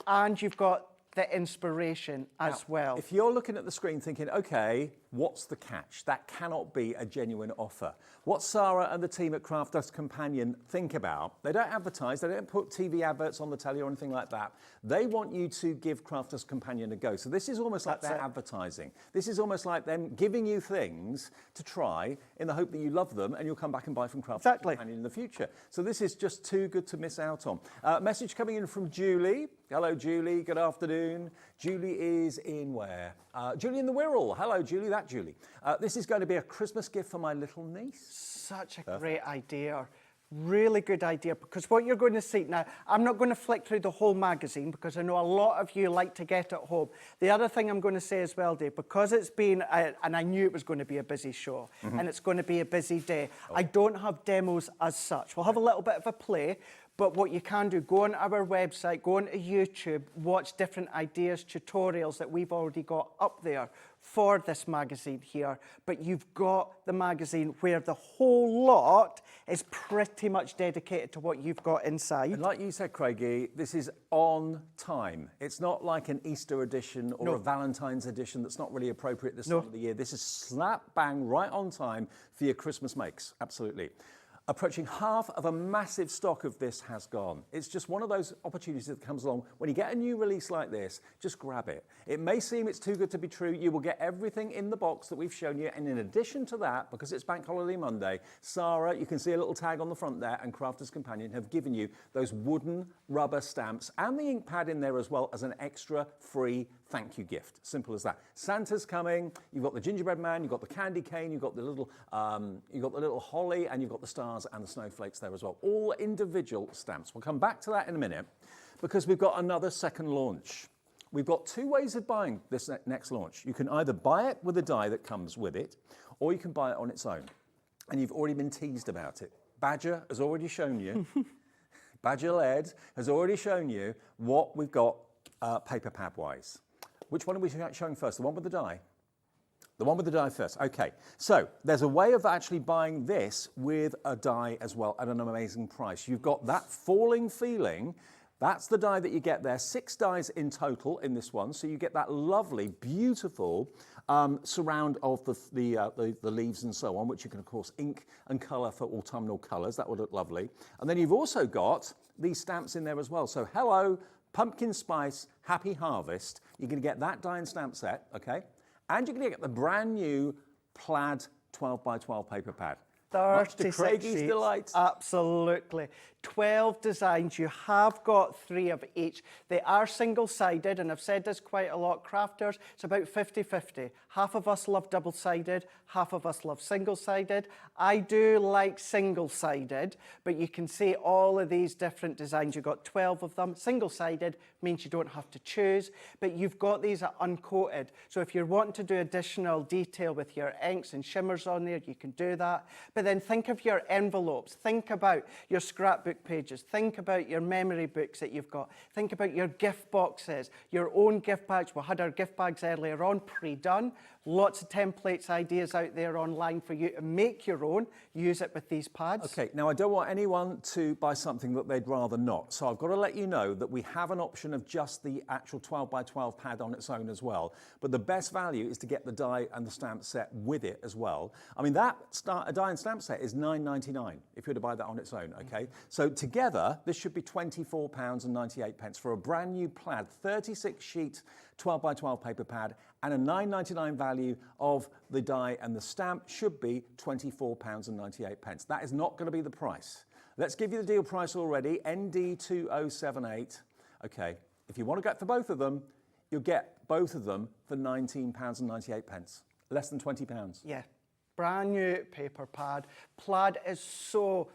and you've got the inspiration as well. If you're looking at the screen thinking, okay, what's the catch? That cannot be a genuine offer. What Sarah and the team at Crafters Companion think about, they don't advertise, they don't put TV adverts on the telly or anything like that. They want you to give Crafters Companion a go. So this is almost like their advertising. This is almost like them giving you things to try in the hope that you love them and you'll come back and buy from Crafters Companion in the future. So this is just too good to miss out on. Message coming in from Julie. Hello, Julie. Good afternoon. Julie is in where? Julie in the Wirral. Hello, Julie. That Julie. This is going to be a Christmas gift for my little niece. Such a great idea. Really good idea, because what you're going to see now, I'm not going to flick through the whole magazine because I know a lot of you like to get it home. The other thing I'm going to say as well, Dave, because it's been, and I knew it was going to be a busy show, and it's going to be a busy day, I don't have demos as such. We'll have a little bit of a play, but what you can do, go on our website, go onto YouTube, watch different ideas, tutorials that we've already got up there for this magazine here. But you've got the magazine where the whole lot is pretty much dedicated to what you've got inside. And like you said, Craigie, this is on time. It's not like an Easter edition or a Valentine's edition that's not really appropriate this time of the year. This is slap bang right on time for your Christmas makes. Absolutely. Approaching half of a massive stock of this has gone. It's just one of those opportunities that comes along. When you get a new release like this, just grab it. It may seem it's too good to be true. You will get everything in the box that we've shown you. And in addition to that, because it's Bank Holiday Monday, Sarah, you can see a little tag on the front there, and Crafter's Companion have given you those wooden rubber stamps and the ink pad in there as well as an extra free thank you gift. Simple as that. Santa's coming. You've got the gingerbread man. You've got the candy cane. You've got the little holly, and you've got the stars and the snowflakes there as well. All individual stamps. We'll come back to that in a minute because we've got another second launch. We've got two ways of buying this next launch. You can either buy it with a die that comes with it, or you can buy it on its own. And you've already been teased about it. Badger has already shown you. Badger Led has already shown you what we've got paper pad wise. Which one are we showing first? The one with the die? The one with the die first. Okay, so there's a way of actually buying this with a die as well at an amazing price. You've got that falling feeling. That's the die that you get there. 6 dies in total in this one. So you get that lovely, beautiful surround of the leaves and so on, which you can, of course, ink and colour for autumnal colours. That would look lovely. And then you've also got these stamps in there as well. So hello, pumpkin spice, happy harvest. You're going to get that die and stamp set, okay? And you're going to get the brand new plaid 12 by 12 paper pad. 36 sheets, delight. Absolutely. 12 designs. You have got 3 of each. They are single-sided, and I've said this quite a lot. Crafters, it's about 50-50. Half of us love double-sided, half of us love single-sided. I do like single-sided, but you can see all of these different designs. You've got 12 of them. Single-sided means you don't have to choose, but you've got these uncoated. So if you're wanting to do additional detail with your inks and shimmers on there, you can do that. But then think of your envelopes. Think about your scrapbook pages. Think about your memory books that you've got. Think about your gift boxes, your own gift bags. We had our gift bags earlier on, pre-done. Lots of templates, ideas out there online for you to make your own. Use it with these pads. Okay, now I don't want anyone to buy something that they'd rather not. So I've got to let you know that we have an option of just the actual 12 by 12 pad on its own as well. But the best value is to get the die and the stamp set with it as well. I mean, a die and stamp set is £9.99 if you were to buy that on its own, okay? So together, this should be £24.98 for a brand new plaid 36 sheet 12 by 12 paper pad, and a £9.99 value of the die and the stamp should be £24.98. That is not going to be the price. Let's give you the deal price already, ND2078. Okay, if you want to go for both of them, you'll get both of them for £19.98. Less than £20. Yeah. Brand new paper pad. Plaid is so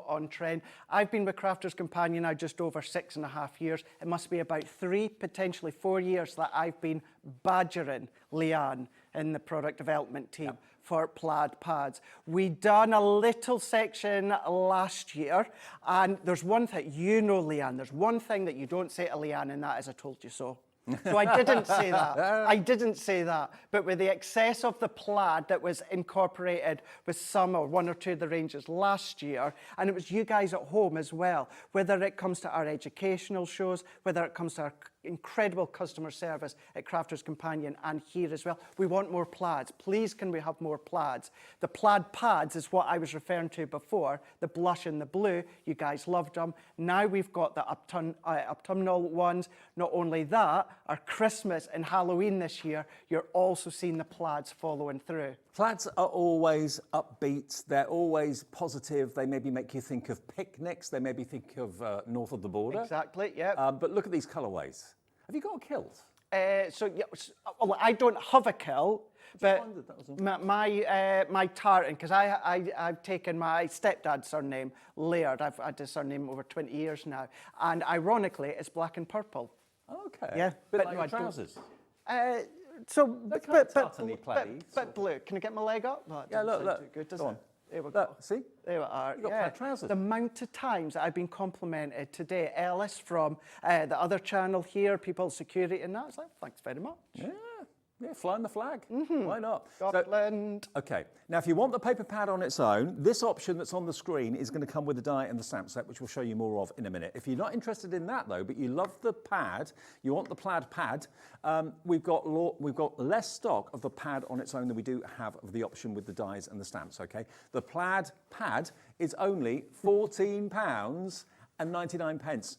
on trend. I've been with Crafter's Companion now just over 6.5 years. It must be about 3, potentially 4 years that I've been badgering Leanne in the product development team for plaid pads. We done a little section last year, and there's one thing, you know Leanne, there's one thing that you don't say to Leanne, and that is I told you so. So I didn't say that. I didn't say that. But with the excess of the plaid that was incorporated with some or 1 or 2 of the ranges last year, and it was you guys at home as well, whether it comes to our educational shows, whether it comes to our incredible customer service at Crafter's Companion and here as well. We want more plaids. Please, can we have more plaids? The plaid pads is what I was referring to before, the blush and the blue. You guys loved them. Now we've got the autumnal ones. Not only that, our Christmas and Halloween this year, you're also seeing the plaids following through. Plaids are always upbeat. They're always positive. They maybe make you think of picnics. They maybe think of north of the border. Exactly, yeah. But look at these colourways. Have you got a kilt? Well, I don't have a kilt, but my tartan, because I've taken my stepdad's surname, Laird. I've had his surname over 20 years now, and ironically, it's black and purple. Okay. Yeah, bit like your trousers. But blue. Can I get my leg up? No, yeah, look. Good, does Go it? on. There we go. See? There we are. You've got plaid trousers. The amount of times that I've been complimented today, Ellis from the other channel here, People Security, and that, it's like, thanks very much. Yeah. Yeah, flying the flag. Why not? Scotland. So, okay. Now, if you want the paper pad on its own, this option that's on the screen is going to come with the die and the stamp set, which we'll show you more of in a minute. If you're not interested in that, though, but you love the pad, you want the plaid pad, we've got less stock of the pad on its own than we do have of the option with the dies and the stamps, okay? The plaid pad is only £14.99.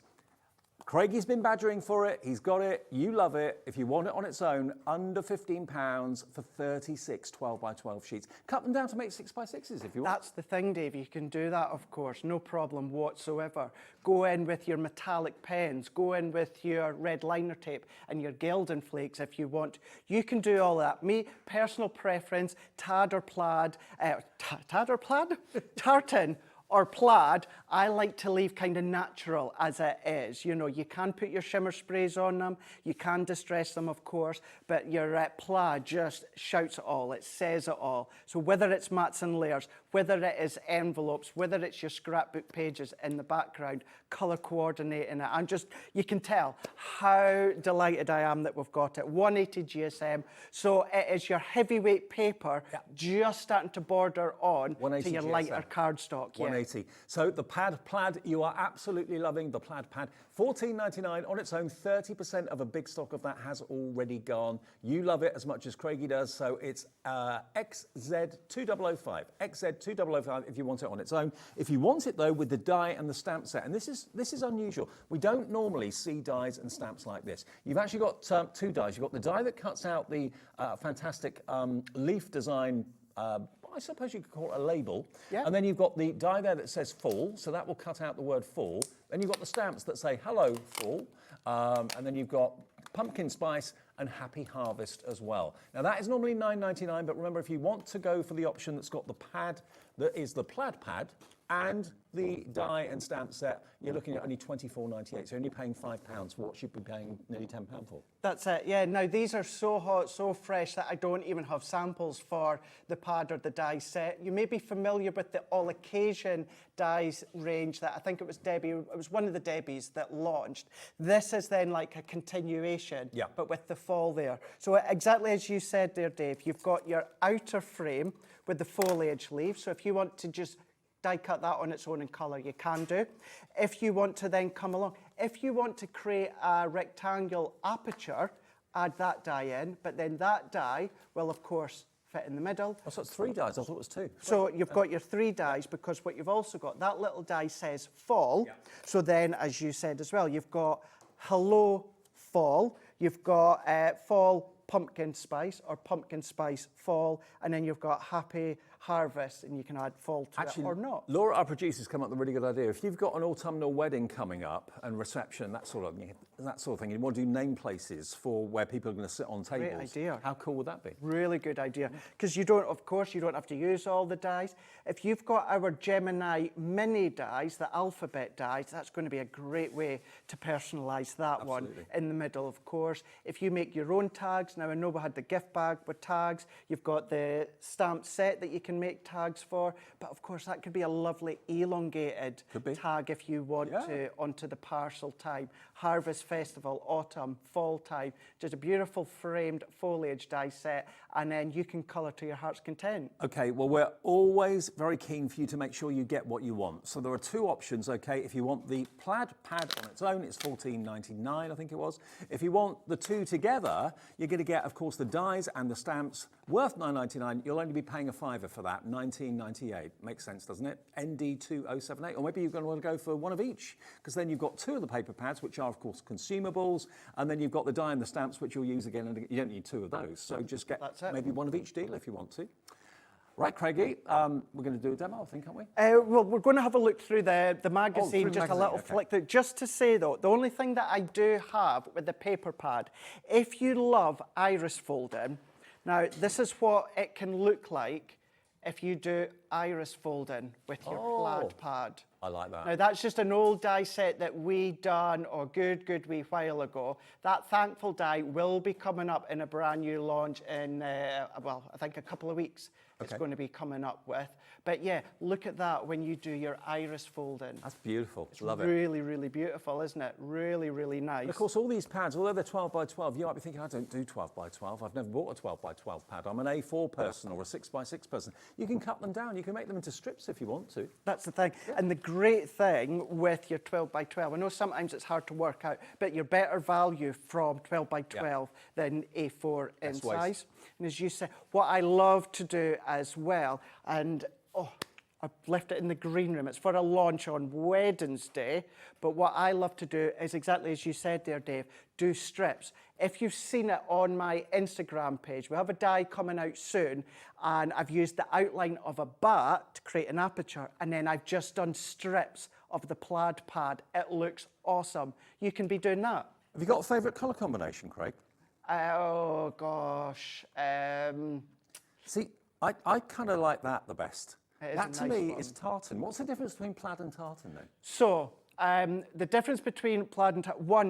Craigie's been badgering for it. He's got it. You love it. If you want it on its own, under £15 for 36 12 by 12 sheets. Cut them down to make 6 by 6s if you want. That's the thing, Dave. You can do that, of course. No problem whatsoever. Go in with your metallic pens. Go in with your red liner tape and your Gelden flakes if you want. You can do all that. Me, personal preference, tad or plaid, tartan or plaid, I like to leave kind of natural as it is. You know, you can put your shimmer sprays on them, you can distress them, of course, but your plaid just shouts it all, it says it all. So whether it's mats and layers, whether it is envelopes, whether it's your scrapbook pages in the background, colour coordinating it, you can tell how delighted I am that we've got it. 180 GSM, so it is your heavyweight paper just starting to border on to your lighter cardstock. 180. So the plaid, you are absolutely loving the plaid pad. $14.99 on its own. 30% of a big stock of that has already gone. You love it as much as Craigie does. So it's XZ2005. XZ2005 if you want it on its own. If you want it though with the die and the stamp set, and this is unusual. We don't normally see dies and stamps like this. You've actually got two dies. You've got the die that cuts out the fantastic leaf design. I suppose you could call it a label. Yeah. And then you've got the die there that says fall, so that will cut out the word fall. Then you've got the stamps that say hello fall, and then you've got pumpkin spice and happy harvest as well. Now that is normally $9.99, but remember if you want to go for the option that's got the pad, that is the plaid pad, and the die and stamp set, you're looking at only $24.98, so you're only paying £5 for what you'd be paying nearly £10 for. That's it, yeah. Now, these are so hot, so fresh that I don't even have samples for the pad or the die set. You may be familiar with the all occasion dies range that I think it was one of the Debbies that launched. This is then like a continuation, but with the fall there. So exactly as you said there, Dave, you've got your outer frame with the foliage leaf. So if you want to just die cut that on its own in colour, you can do. If you want to then come along, if you want to create a rectangular aperture, add that die in, but then that die will of course fit in the middle. Oh, so it's 3 dies, I thought it was 2. So you've got your 3 dies because what you've also got, that little die says fall. So then, as you said as well, you've got hello fall, you've got fall pumpkin spice or pumpkin spice fall, and then you've got happy harvest, and you can add fall to it or not. Laura, our producer's come up with a really good idea. If you've got an autumnal wedding coming up and reception, that sort of thing, you want to do name places for where people are going to sit on tables. Great idea. How cool would that be? Really good idea. Because you don't have to use all the dies. If you've got our Gemini mini dies, the alphabet dies, that's going to be a great way to personalise that one in the middle, of course. If you make your own tags, now I know we had the gift bag with tags, you've got the stamp set that you can make tags for, but of course that could be a lovely elongated tag if you want to onto the parcel time. Harvest Festival, autumn, fall time, just a beautiful framed foliage die set, and then you can colour to your heart's content. Okay, well we're always very keen for you to make sure you get what you want. So there are 2 options, okay? If you want the plaid pad on its own, it's $14.99, I think it was. If you want the 2 together, you're going to get, of course, the dies and the stamps worth $9.99. You'll only be paying a £5 for that, $19.98. Makes sense, doesn't it? ND2078, or maybe you're going to want to go for one of each, because then you've got 2 of the paper pads, which are, of course, consumables, and then you've got the die and the stamps, which you'll use again and again. You don't need 2 of those, so just get maybe one of each deal if you want to. Right, Craigie, we're going to do a demo, I think, aren't we? Well, we're going to have a look through the magazine, a little flick through. Just to say, though, the only thing that I do have with the paper pad, if you love iris folding, now this is what it can look like if you do iris folding with your plaid pad. I like that. Now, that's just an old die set that we done a good wee while ago. That thankful die will be coming up in a brand new launch in, well, I think a couple of weeks. it's going to be coming up with. But yeah, look at that when you do your iris folding. That's beautiful. It's Love it. really, really beautiful, isn't it? Really, really nice. And of course, all these pads, although they're 12 by 12, you might be thinking, I don't do 12 by 12. I've never bought a 12 by 12 pad. I'm an A4 person or a 6 by 6 person. You can cut them down. You can make them into strips if you want to. That's the thing. Yeah. And the great thing with your 12 by 12, I know sometimes it's hard to work out, but you're better value from 12 by 12 than A4 in size. And as you say, what I love to do as well, and I've left it in the green room. It's for a launch on Wednesday. But what I love to do is exactly as you said there, Dave, do strips. If you've seen it on my Instagram page, we have a die coming out soon, and I've used the outline of a bat to create an aperture, and then I've just done strips of the plaid pad. It looks awesome. You can be doing that. Have you got a favourite colour combination, Craig? Oh, gosh. See, I kind of like that the best. That to me one. is tartan. What's the difference between plaid and tartan then? So, the difference between plaid and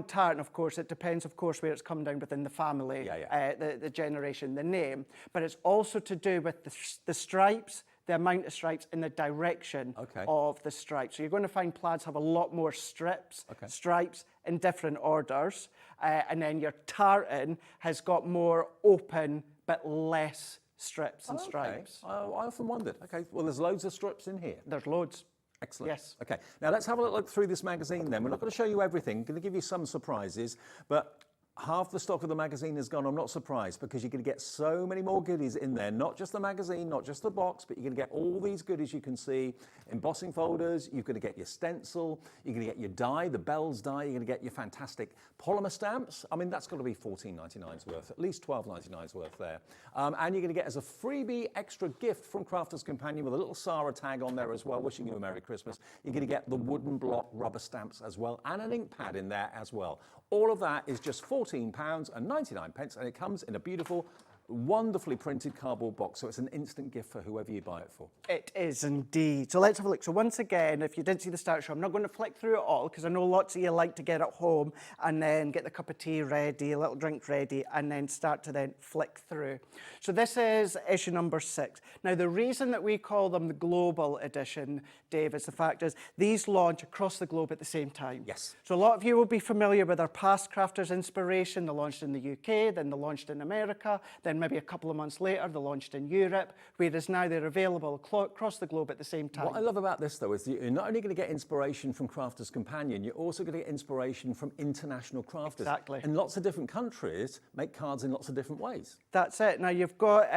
tartan, of course, it depends, of course, where it's come down within the family, the generation, the name. But it's also to do with the stripes, the amount of stripes, and the direction of the stripes. So you're going to find plaids have a lot more stripes in different orders. And then your tartan has got more open but less strips and stripes. I often wondered. Okay, well, there's loads of strips in here. There's loads. Excellent. Yes. Okay, now let's have a look through this magazine then. We're not going to show you everything. I'm going to give you some surprises, but half the stock of the magazine is gone. I'm not surprised because you're going to get so many more goodies in there. Not just the magazine, not just the box, but you're going to get all these goodies you can see. Embossing folders, you're going to get your stencil, you're going to get your die, the Bells die, you're going to get your fantastic polymer stamps. I mean, that's got to be $14.99's worth, at least $12.99's worth there. And you're going to get as a freebie extra gift from Crafter's Companion with a little Sarah tag on there as well, wishing you a Merry Christmas. You're going to get the wooden block rubber stamps as well and an ink pad in there as well. All of that is just £14.99 and it comes in a beautiful, wonderfully printed cardboard box, so it's an instant gift for whoever you buy it for. It is indeed. So let's have a look. So once again, if you didn't see the start show, I'm not going to flick through it all because I know lots of you like to get at home and then get the cup of tea ready, a little drink ready, and then start to then flick through. So this is issue number 6. Now, the reason that we call them the global edition, Dave, is the fact is these launch across the globe at the same time. Yes. So a lot of you will be familiar with our past Crafters inspiration. They launched in the UK, then they launched in America, then maybe a couple of months later they launched in Europe, whereas now they're available across the globe at the same time. What I love about this though is that you're not only going to get inspiration from Crafter's Companion, you're also going to get inspiration from international crafters. Exactly. And lots of different countries make cards in lots of different ways. That's it. Now you've got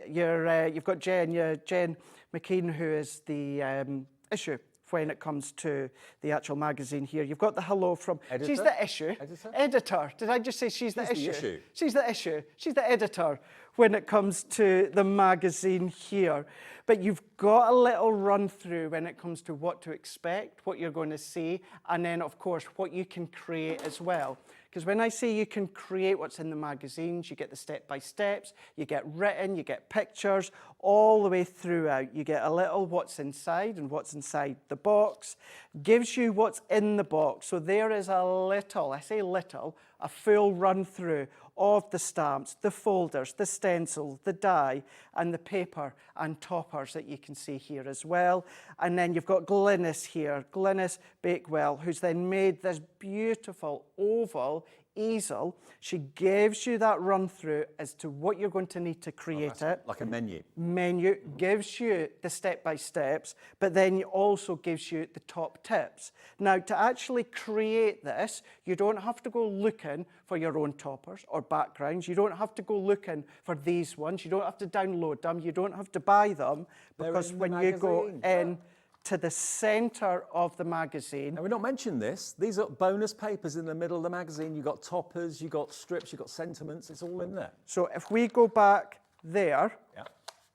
you've got Jen McKean, who is the issue when it comes to the actual magazine here. You've got the hello from... Editor? She's the issue. Editor. Did I just say she's the issue? She's the issue. She's the editor when it comes to the magazine here. But you've got a little run through when it comes to what to expect, what you're going to see, and then, of course, what you can create as well. Because when I say you can create what's in the magazines, you get the step-by-steps, you get written, you get pictures, all the way throughout. You get a little what's inside and what's inside the box, gives you what's in the box. So there is a little, I say little, a full run-through of the stamps, the folders, the stencil, the die, and the paper and toppers that you can see here as well. And then you've got Glynis here, Glynis Bakewell, who's then made this beautiful oval easel. She gives you that run through as to what you're going to need to create it. Like a menu. Menu gives you the step-by-steps, but then also gives you the top tips. Now, to actually create this, you don't have to go looking for your own toppers or backgrounds. You don't have to go looking for these ones. You don't have to download them. You don't have to buy them, because when you go in to the centre of the magazine. Now, we've not mentioned this. These are bonus papers in the middle of the magazine. You've got toppers, you've got strips, you've got sentiments. It's all in there. So if we go back there,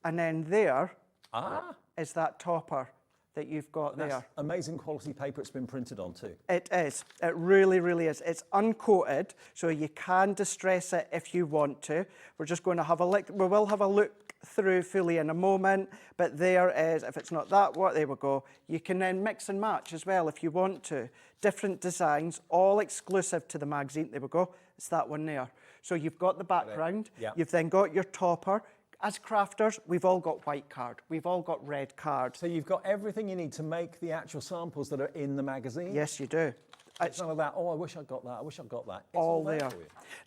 and then there is that topper that you've got there. Amazing quality paper it's been printed on too. It is. It really, really is. It's uncoated, so you can distress it if you want to. We're just going to have a look. We will have a look through fully in a moment, but there is, if it's not that, there we go. You can then mix and match as well if you want to. Different designs, all exclusive to the magazine. There we go. It's that one there. So you've got the background. You've then got your topper. as crafters, we've all got white card. We've all got red card. So you've got everything you need to make the actual samples that are in the magazine? Yes, you do. It's none of that, oh, I wish I'd got that, I wish I'd got that. It's all there.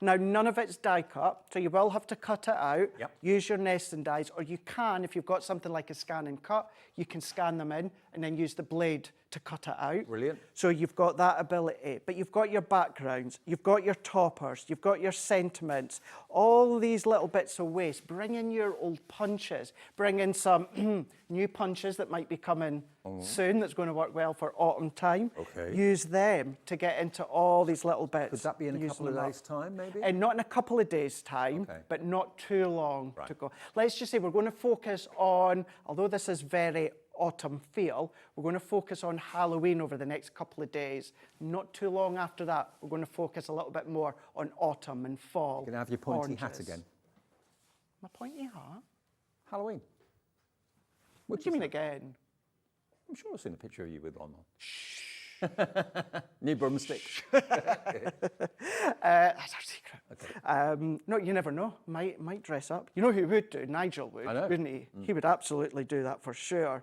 Now, none of it's die cut, so you will have to cut it out, use your nesting dies, or you can, if you've got something like a scan and cut, you can scan them in and then use the blade to cut it out. Brilliant. So you've got that ability, but you've got your backgrounds, you've got your toppers, you've got your sentiments, all these little bits of waste. Bring in your old punches, bring in some new punches that might be coming soon that's going to work well for autumn time. Okay. Use them to get into all these little bits. Could that be in a couple of days' time, maybe? And not in a couple of days' time, but not too long to go. Let's just say we're going to focus on, although this is very autumn feel, we're going to focus on Halloween over the next couple of days. Not too long after that, we're going to focus a little bit more on autumn and fall. You're going to have your pointy hat oranges. again. My pointy hat? Halloween. What do you mean again? I'm sure I've seen a picture of you with one on. New broomstick. That's our secret. Okay. No, you never know. Might dress up. You know who would do? Nigel would, wouldn't he? He would absolutely do that for sure.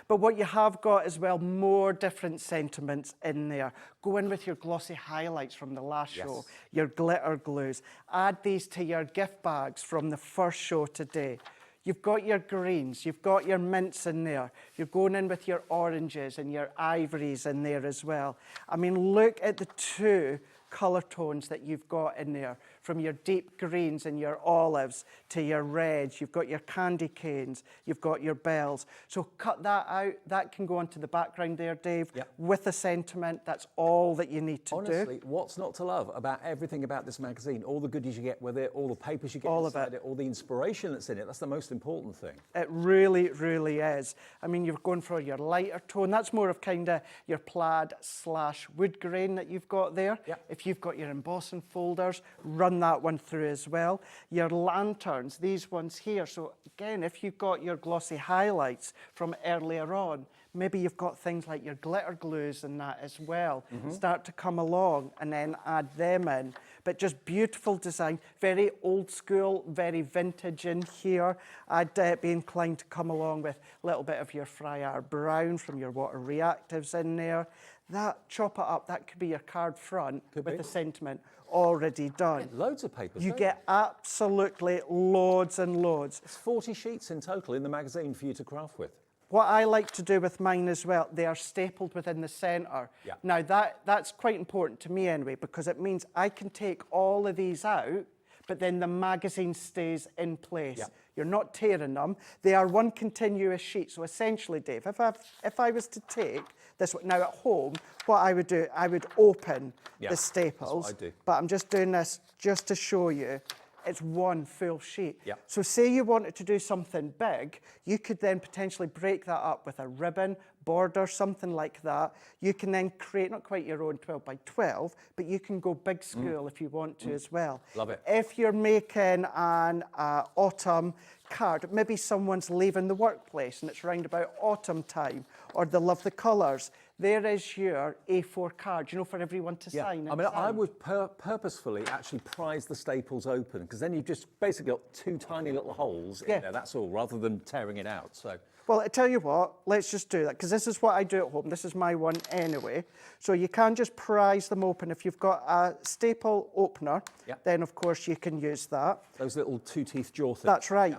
But what you have got as well, more different sentiments in there. Go in with your glossy highlights from the last show, your glitter glues. Add these to your gift bags from the first show today. You've got your greens, you've got your mints in there. You're going in with your oranges and your ivories in there as well. I mean, look at the two colour tones that you've got in there, from your deep greens and your olives to your reds. You've got your candy canes, you've got your bells. So cut that out. That can go onto the background there, Dave, with a sentiment. That's all that you need to do. Honestly, what's not to love about everything about this magazine? All the goodies you get with it, all the papers you get inside it, all the inspiration that's in it. That's the most important thing. It really, really is. I mean, you're going for your lighter tone. That's more of kind of your plaid / wood grain that you've got there. If you've got your embossing folders, run that one through as well. Your lanterns, these ones here. So again, if you've got your glossy highlights from earlier on, maybe you've got things like your glitter glues and that as well. Start to come along and then add them in. But just beautiful design, very old school, very vintage in here. I'd be inclined to come along with a little bit of your Friar Brown from your water reactives in there. That, chop it up, that could be your card front with the sentiment already done. Loads of papers. You get absolutely loads and loads. It's 40 sheets in total in the magazine for you to craft with. What I like to do with mine as well, they are stapled within the centre. Now that's quite important to me anyway, because it means I can take all of these out, but then the magazine stays in place. You're not tearing them. They are one continuous sheet. So essentially, Dave, if I was to take this one, now at home, what I would do, I would open the staples. That's what I do. But I'm just doing this just to show you. It's one full sheet. So say you wanted to do something big, you could then potentially break that up with a ribbon, border, something like that. You can then create, not quite your own 12 by 12, but you can go big school if you want to as well. Love it. If you're making an autumn card, maybe someone's leaving the workplace and it's round about autumn time, or they love the colours, there is your A4 card, you know, for everyone to sign. I mean, I would purposefully actually prise the staples open, because then you've just basically got two tiny little holes in there, that's all, rather than tearing it out. So. Well, I tell you what, let's just do that, because this is what I do at home. This is my one anyway. So you can just prise them open. If you've got a staple opener, then of course you can use that. Those little two-teeth jaw things. That's right,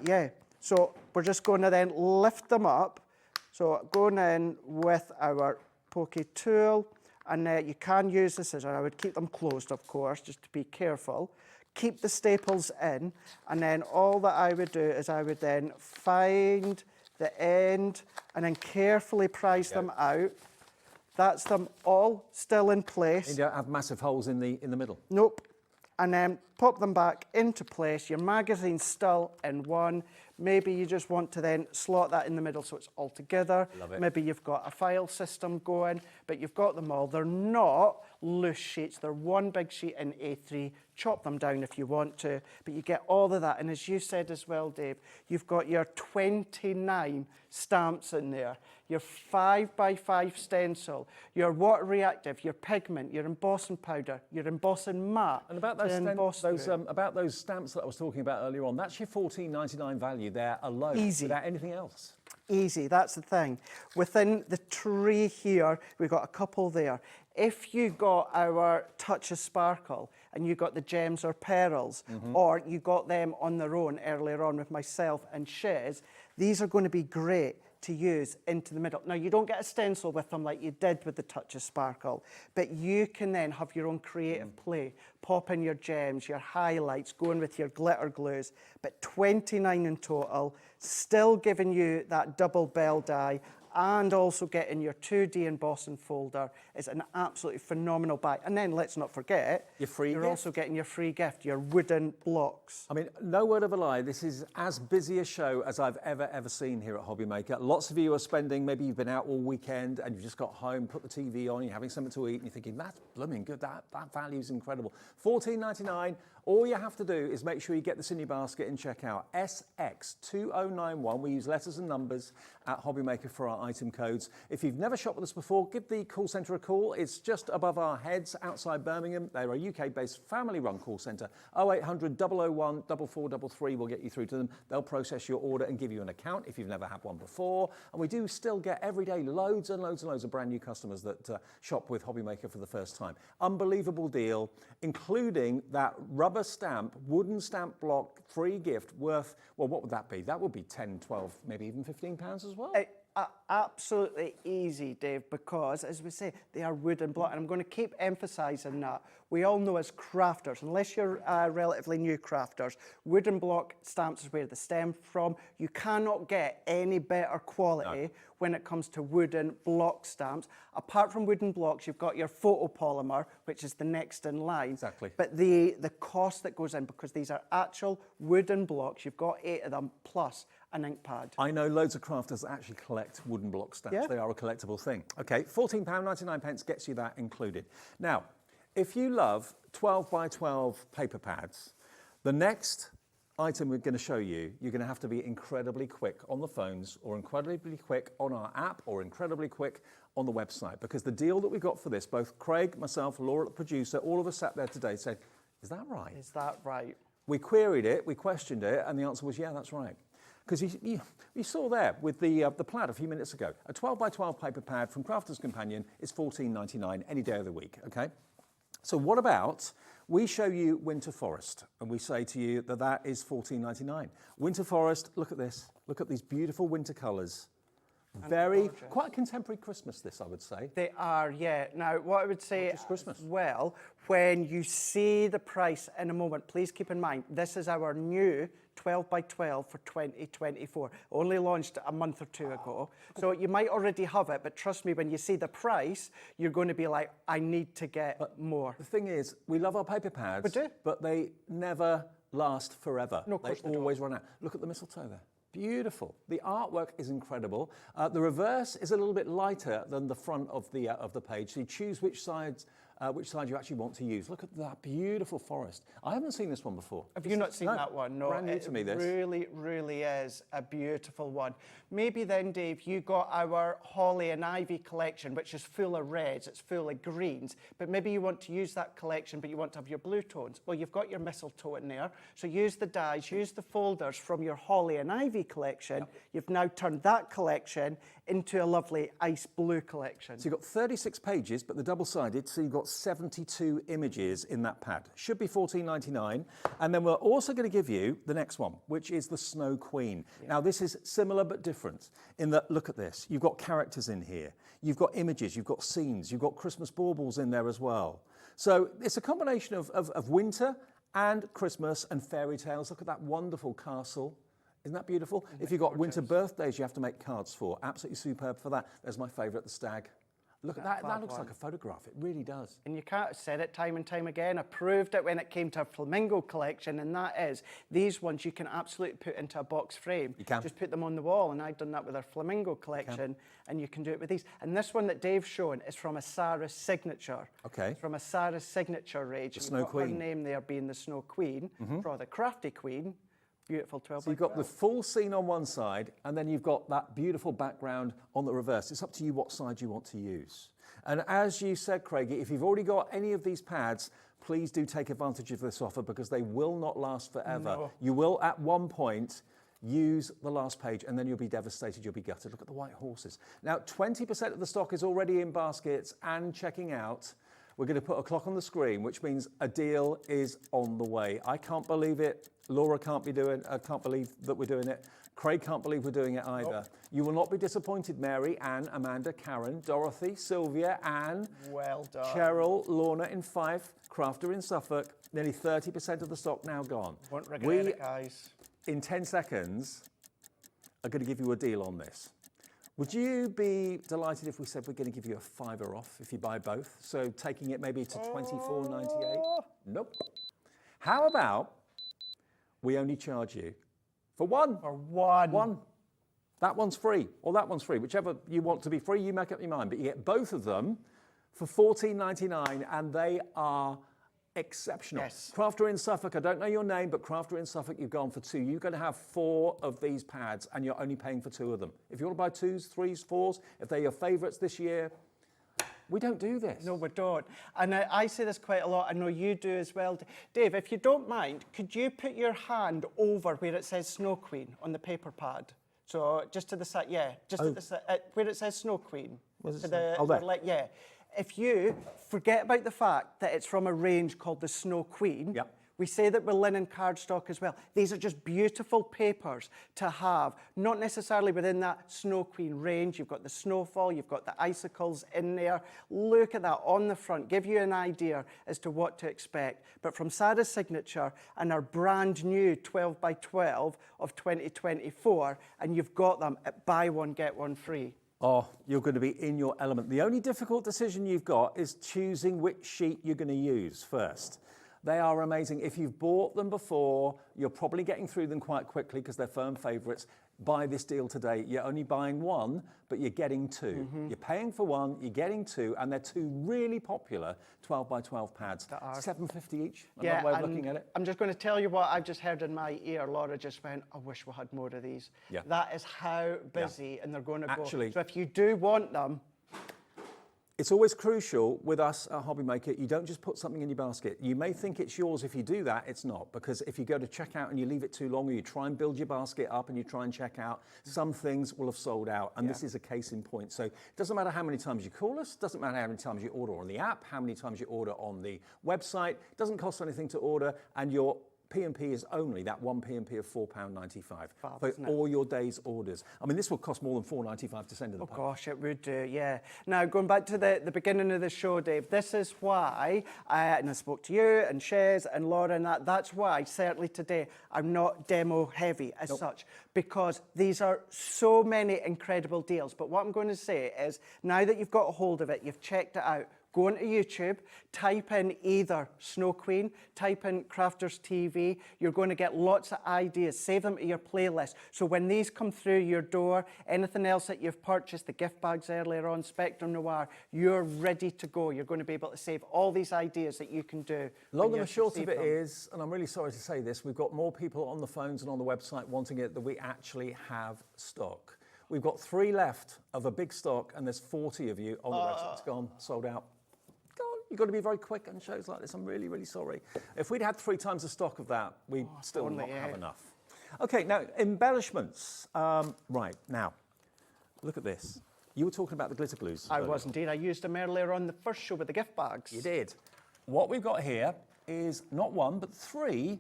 So we're just going to then lift them up. So going in with our pokey tool, and you can use the scissors. I would keep them closed, of course, just to be careful. Keep the staples in, and then all that I would do is I would then find the end and then carefully prise them out. That's them all still in place. You don't have massive holes in the middle? Nope. And then pop them back into place. Your magazine's still in one. Maybe you just want to then slot that in the middle so it's all together. Love it. Maybe you've got a file system going, but you've got them all. They're not loose sheets. They're one big sheet in A3. Chop them down if you want to, but you get all of that. And as you said as well, Dave, you've got your 29 stamps in there, your 5x5 stencil, your water reactive, your pigment, your embossing powder, your embossing mat. And about those stamps that I was talking about earlier on. That's your $14.99 value there alone. Easy. Without anything else. Easy, that's the thing. Within the tree here, we've got a couple there. If you got our Touch of Sparkle and you got the gems or pearls, or you got them on their own earlier on with myself and Shiz, these are going to be great to use into the middle. Now, you don't get a stencil with them like you did with the Touch of Sparkle, but you can then have your own creative play. Pop in your gems, your highlights, go in with your glitter glues, but 29 in total, still giving you that double bell die, and also getting your 2D embossing folder is an absolutely phenomenal buy. And then let's not forget, you're also getting your free gift, your wooden blocks. I mean, no word of a lie, this is as busy a show as I've ever seen here at Hobby Maker. Lots of you are spending, maybe you've been out all weekend and you've just got home, put the TV on, you're having something to eat and you're thinking, that's blooming good, that value's incredible. $14.99, all you have to do is make sure you get this in your basket and check out SX2091. We use letters and numbers at Hobby Maker for our item codes. If you've never shopped with us before, give the call centre a call. It's just above our heads outside Birmingham. They're a UK-based family-run call centre. 0800 001 4433 will get you through to them. They'll process your order and give you an account if you've never had one before. And we do still get every day loads and loads and loads of brand new customers that shop with Hobby Maker for the first time. Unbelievable deal, including that rubber stamp, wooden stamp block, free gift worth, well, what would that be? That would be 10, 12, maybe even £15 as well. Absolutely easy, Dave, because, as we say, they are wooden block, and I'm going to keep emphasising that. We all know as crafters, unless you're relatively new crafters, wooden block stamps is where they stem from. You cannot get any better quality when it comes to wooden block stamps. Apart from wooden blocks, you've got your photopolymer, which is the next in line. Exactly. But the cost that goes in, because these are actual wooden blocks, you've got 8 of them, plus an ink pad. I know loads of crafters that actually collect wooden block stamps. Yeah. They are a collectible thing. Okay, £14.99 gets you that included. Now, if you love 12 by 12 paper pads, the next item we're going to show you, you're going to have to be incredibly quick on the phones, or incredibly quick on our app, or incredibly quick on the website, because the deal that we got for this, both Craig, myself, Laura, the producer, all of us sat there today said, is that right? Is that right? We queried it, we questioned it, and the answer was, yeah, that's right. Because you saw there with the plaid a few minutes ago, a 12 by 12 paper pad from Crafter's Companion is $14.99 any day of the week, okay? So what about we show you Winter Forest and we say to you that that is $14.99. Winter Forest, look at this. Look at these beautiful winter colours. Very, quite a contemporary Christmas, this, I would say. They are, yeah. Now, what I would say Christmas. as well, when you see the price in a moment, please keep in mind, this is our new 12 by 12 for 2024. Only launched a month or two ago. So you might already have it, but trust me, when you see the price, you're going to be like, I need to get more. The thing is, we love our paper pads, We do. but they never last forever. No, of course they always run out. Look at the mistletoe there. Beautiful. The artwork is incredible. The reverse is a little bit lighter than the front of the page. So you choose which side you actually want to use. Look at that beautiful forest. I haven't seen this one before. Have you not seen that one? No, brand new to me, this. Really, really is a beautiful one. Maybe then, Dave, you got our Holly and Ivy collection, which is full of reds, it's full of greens, but maybe you want to use that collection, but you want to have your blue tones. Well, you've got your mistletoe in there, so use the dies, use the folders from your Holly and Ivy collection. Yep. You've now turned that collection into a lovely ice blue collection. So you've got 36 pages, but the double-sided, so you've got 72 images in that pad. Should be $14.99. And then we're also going to give you the next one, which is the Snow Queen. Yeah. Now, this is similar but different in that, look at this. You've got characters in here. You've got images. You've got scenes. You've got Christmas baubles in there as well. So it's a combination of winter and Christmas and fairy tales. Look at that wonderful castle. Isn't that beautiful? If you've got winter birthdays you have to make cards for. Absolutely superb for that. There's my favourite, the stag. Look at that. That looks like a photograph. It really does. And you can't have said it time and time again. I proved it when it came to a flamingo collection, and that is, these ones you can absolutely put into a box frame. You can. Just put them on the wall, and I've done that with our flamingo collection, and you can do it with these. And this one that Dave's shown is from a Sarah signature. Okay. It's from a Sarah signature range. The Snow Queen. Her name there being the Snow Queen, for the Crafty Queen. beautiful 12 So you've by got the 12. full scene on one side, and then you've got that beautiful background on the reverse. It's up to you what side you want to use. And as you said, Craigie, if you've already got any of these pads, please do take advantage of this offer because they will not last forever. No. You will, at one point, use the last page and then you'll be devastated, you'll be gutted. Look at the white horses. Now, 20% of the stock is already in baskets and checking out. We're going to put a clock on the screen, which means a deal is on the way. I can't believe it. Laura can't believe that we're doing it. Craig can't believe we're doing it either. Nope. You will not be disappointed, Mary, Anne, Amanda, Karen, Dorothy, Sylvia, Anne, well done. Cheryl, Lorna in Fife, Crafter in Suffolk. Nearly 30% of the stock now gone. Won't regret it, guys. In 10 seconds, are going to give you a deal on this. Would you be delighted if we said we're going to give you a £5 off if you buy both? So taking it maybe to $24.98? Nope. How about we only charge you for one? For one. One. That one's free, or that one's free. Whichever you want to be free, you make up your mind. But you get both of them for $14.99, and they are exceptional. Yes. Crafter in Suffolk, I don't know your name, but Crafter in Suffolk, you've gone for two. You're going to have 4 of these pads, and you're only paying for 2 of them. If you want to buy 2s, 3s, 4s, if they're your favourites this year, we don't do this. No, we don't. And I say this quite a lot. I know you do as well. Dave, if you don't mind, could you put your hand over where it says Snow Queen on the paper pad? So just to the side, yeah, just at the side, where it says Snow Queen. Where's it To say? the, Oh, there. like, yeah. If you forget about the fact that it's from a range called the Snow Queen, Yep. we say that we're linen cardstock as well. These are just beautiful papers to have, not necessarily within that Snow Queen range. You've got the snowfall, you've got the icicles in there. Look at that on the front, give you an idea as to what to expect. But from Sarah's signature and our brand new 12 by 12 of 2024, and you've got them at buy one, get one free. Oh, you're going to be in your element. The only difficult decision you've got is choosing which sheet you're going to use first. They are amazing. If you've bought them before, you're probably getting through them quite quickly because they're firm favourites. Buy this deal today. You're only buying one, but you're getting 2. You're paying for one, you're getting 2, and they're 2 really popular 12 by 12 pads. $7.50 each. Another way of looking at it. I'm just going to tell you what I've just heard in my ear. Laura just went, I wish we had more of these. Yeah. That is how busy, and they're going to go. Actually- So if you do want them, It's always crucial with us at Hobby Maker, you don't just put something in your basket. You may think it's yours. If you do that, it's not. Because if you go to check out and you leave it too long, or you try and build your basket up and you try and check out, some things will have sold out. And this is a case in point. So it doesn't matter how many times you call us, doesn't matter how many times you order on the app, how many times you order on the website, it doesn't cost anything to order, and your P&P is only that one P&P of £4.95 for all your day's orders. I mean, this will cost more than $4.95 to send to the post. gosh, it would do, yeah. Now, going back to the beginning of the show, Dave, this is why, and I spoke to you and Shez and Laura and that's why, certainly today, I'm not demo heavy as such, because these are so many incredible deals. But what I'm going to say is, now that you've got a hold of it, you've checked it out, go onto YouTube, type in either Snow Queen, type in Crafters TV. You're going to get lots of ideas. Save them to your playlist. So when these come through your door, anything else that you've purchased, the gift bags earlier on, Spectrum Noir, you're ready to go. You're going to be able to save all these ideas that you can do. Long and the short of it is, and I'm really sorry to say this, we've got more people on the phones and on the website wanting it than we actually have stock. We've got 3 left of a big stock, and there's 40 of you on the website. It's gone, sold out. You've got to be very quick on shows like this. I'm really, really sorry. If we'd had 3 times the stock of that, we'd still not have enough. Okay, now, embellishments. Right, now, look at this. You were talking about the glitter glues. I was indeed. I used them earlier on the first show with the gift bags. You did. What we've got here is not 1, but 3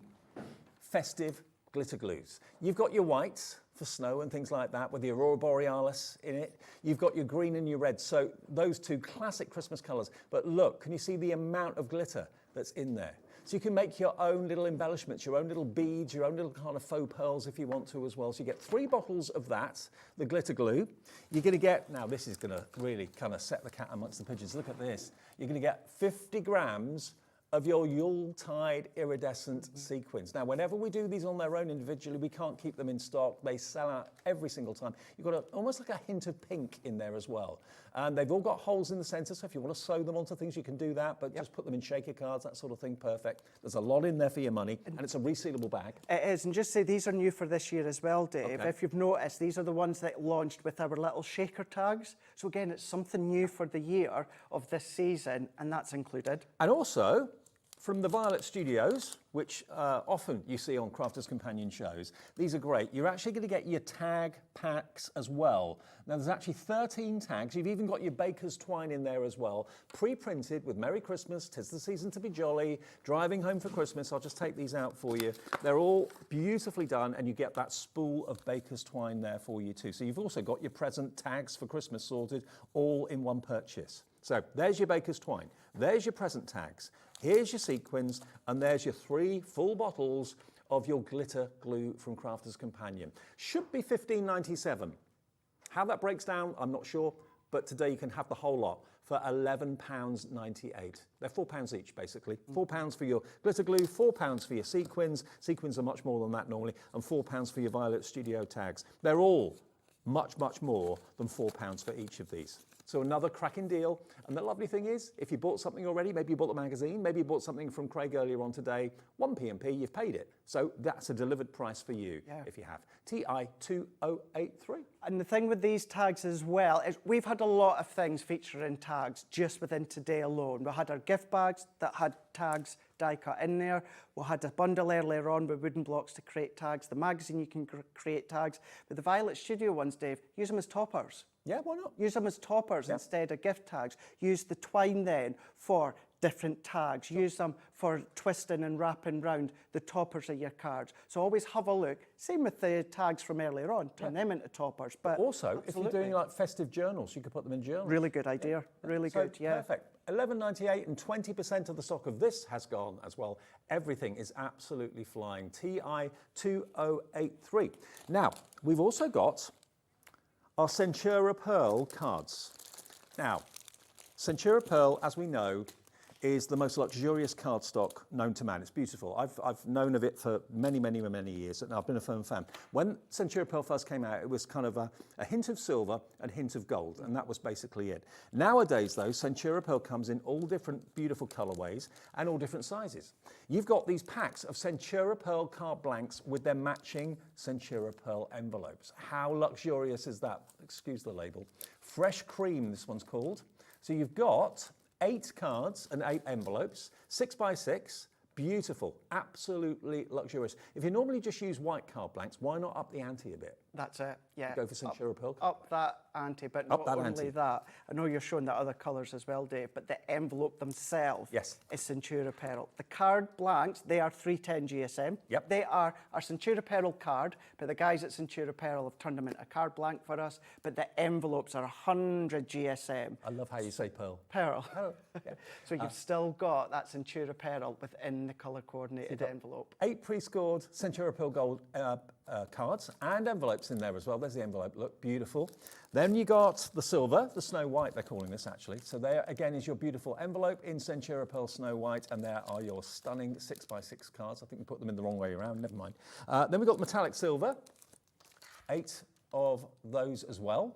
festive glitter glues. You've got your whites for snow and things like that with the Aurora Borealis in it. You've got your green and your red. So those 2 classic Christmas colours. But look, can you see the amount of glitter that's in there? So you can make your own little embellishments, your own little beads, your own little kind of faux pearls if you want to as well. So you get 3 bottles of that, the glitter glue. You're going to get, now this is going to really kind of set the cat amongst the pigeons. Look at this. You're going to get 50 grams of your Yuletide iridescent sequins. Now, whenever we do these on their own individually, we can't keep them in stock. They sell out every single time. You've got almost like a hint of pink in there as well. And they've all got holes in the centre, so if you want to sew them onto things, you can do that, but just put them in shaker cards, that sort of thing, perfect. There's a lot in there for your money, and it's a resealable bag. It is, and just say these are new for this year as well, Dave. Okay. If you've noticed, these are the ones that launched with our little shaker tags. So again, it's something new for the year of this season, and that's included. And also, from the Violet Studios, which often you see on Crafters Companion shows, these are great. You're actually going to get your tag packs as well. Now, there's actually 13 tags. You've even got your baker's twine in there as well, pre-printed with Merry Christmas, 'tis the season to be jolly, driving home for Christmas. I'll just take these out for you. They're all beautifully done, and you get that spool of baker's twine there for you too. So you've also got your present tags for Christmas sorted, all in one purchase. So there's your baker's twine, there's your present tags, here's your sequins, and there's your 3 full bottles of your glitter glue from Crafters Companion. Should be $15.97. How that breaks down, I'm not sure, but today you can have the whole lot for £11.98. They're £4 each, basically. £4 for your glitter glue, £4 for your sequins. Sequins are much more than that normally, and £4 for your Violet Studio tags. They're all much, much more than £4 for each of these. So another cracking deal. And the lovely thing is, if you bought something already, maybe you bought the magazine, maybe you bought something from Craig earlier on today, 1p&p, you've paid it. So that's a delivered price for you, if you have. TI2083. And the thing with these tags as well is we've had a lot of things featuring tags just within today alone. We had our gift bags that had tags die cut in there. We had a bundle earlier on with wooden blocks to create tags. The magazine, you can create tags. But the Violet Studio ones, Dave, use them as toppers. Yeah, why not? Use them as toppers instead of gift tags. Use the twine then for different tags. Use them for twisting and wrapping round the toppers of your cards. So always have a look. Same with the tags from earlier on. Turn them into toppers. But also, if you're doing like festive journals, you could put them in journals. Really good idea. Really good, yeah. Perfect. $11.98 and 20% of the stock of this has gone as well. Everything is absolutely flying. TI2083. Now, we've also got our Centura Pearl cards. Now, Centura Pearl, as we know, is the most luxurious cardstock known to man. It's beautiful. I've known of it for many, many, many years, and I've been a firm fan. When Centura Pearl first came out, it was kind of a hint of silver and a hint of gold, and that was basically it. Nowadays, though, Centura Pearl comes in all different beautiful colorways and all different sizes. You've got these packs of Centura Pearl card blanks with their matching Centura Pearl envelopes. How luxurious is that? Excuse the label. Fresh Cream, this one's called. So you've got 8 cards and 8 envelopes, 6 by 6, beautiful, absolutely luxurious. If you normally just use white card blanks, why not up the ante a bit? That's it, yeah. Go for Centura Pearl. Up that ante, but not only that. I know you're showing the other colours as well, Dave, but the envelope themselves is Centura Pearl. The card blanks, they are 310 GSM. Yep. They are our Centura Pearl card, but the guys at Centura Pearl have turned them into a card blank for us, but the envelopes are 100 GSM. I love how you say pearl. Pearl. Oh, yeah. So you've still got that Centura Pearl within the colour coordinated envelope. 8 pre-scored Centura Pearl gold cards and envelopes in there as well. There's the envelope, look, beautiful. Then you got the silver, the Snow White, they're calling this actually. So there again is your beautiful envelope in Centura Pearl Snow White, and there are your stunning 6 by 6 cards. I think we put them in the wrong way around, never mind. Then we've got metallic silver, 8 of those as well.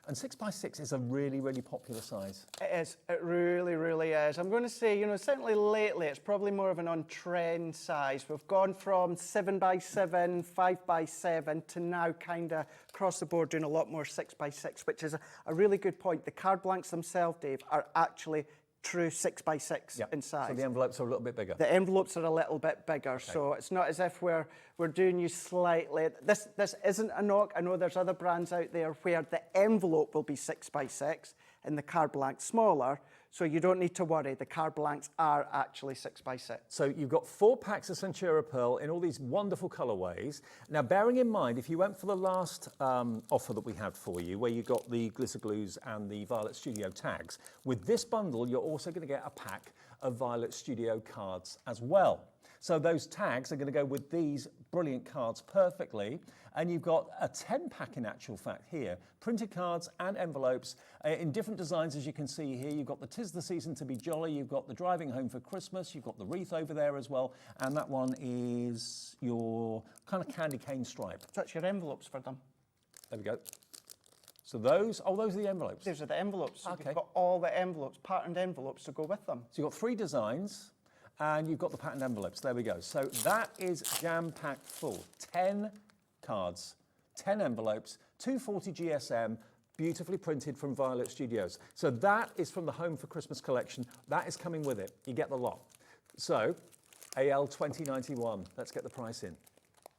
And 6 by 6 is a really, really popular size. It is. It really, really is. I'm going to say, you know, certainly lately it's probably more of an on-trend size. We've gone from 7 by 7, 5 by 7 to now kind of across the board doing a lot more 6 by 6, which is a really good point. The card blanks themselves, Dave, are actually true 6 by 6 in size. So the envelopes are a little bit bigger. The envelopes are a little bit bigger, so it's not as if we're doing you slightly. This isn't a knock. I know there's other brands out there where the envelope will be 6 by 6 and the card blank smaller, so you don't need to worry. The card blanks are actually 6 by 6. So you've got 4 packs of Centura Pearl in all these wonderful colourways. Now, bearing in mind, if you went for the last offer that we had for you, where you got the glitter glues and the Violet Studio tags, with this bundle, you're also going to get a pack of Violet Studio cards as well. So those tags are going to go with these brilliant cards perfectly. And you've got a 10-pack in actual fact here, printed cards and envelopes in different designs, as you can see here. You've got the 'Tis the Season to be Jolly, you've got the Driving Home for Christmas, you've got the wreath over there as well, and that one is your kind of candy cane stripe. So that's your envelopes for them. There we go. So those are the envelopes? Those are the envelopes. So okay. You've got all the envelopes, patterned envelopes to go with them. So you've got 3 designs. And you've got the patterned envelopes. There we go. So that is jam-packed full. 10 cards, 10 envelopes, 240 GSM, beautifully printed from Violet Studios. So that is from the Home for Christmas collection. That is coming with it. You get the lot. So AL 2091. Let's get the price in.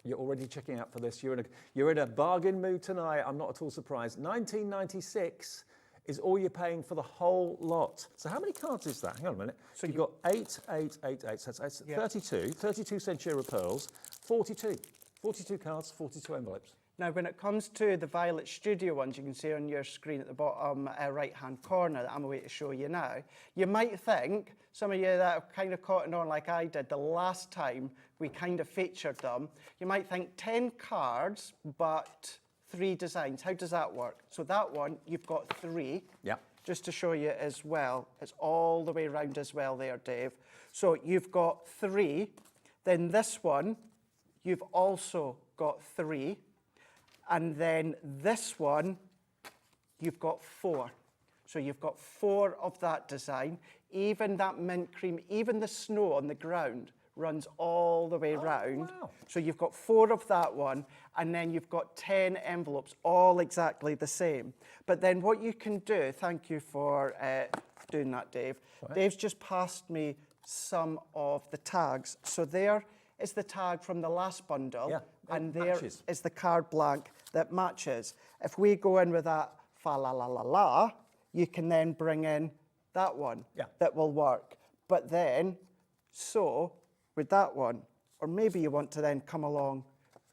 You're already checking out for this. You're in a bargain mood tonight. I'm not at all surprised. 1996. Is all you're paying for the whole lot. So how many cards is that? Hang on a minute. So you've got 8, 8, 8, 8. So that's 32. 32 Centura pearls, 42. 42 cards, 42 envelopes. Now, when it comes to the Violet Studio ones, you can see on your screen at the bottom right-hand corner that I'm away to show you now, you might think, some of you that have kind of caught on like I did the last time we kind of featured them, you might think 10 cards, but 3 designs. How does that work? So that one, you've got 3. Yeah. Just to show you as well. It's all the way around as well there, Dave. So you've got 3. Then this one, you've also got 3. And then this one, you've got 4. So you've got 4 of that design. Even that mint cream, even the snow on the ground runs all the way round. Wow. So you've got 4 of that one, and then you've got 10 envelopes, all exactly the same. But then what you can do, thank you for doing that, Dave. Right. Dave's just passed me some of the tags. So there is the tag from the last bundle, and there is the card blank that matches. If we go in with that fa la la la la, you can then bring in that one that will work. But then, so with that one, or maybe you want to then come along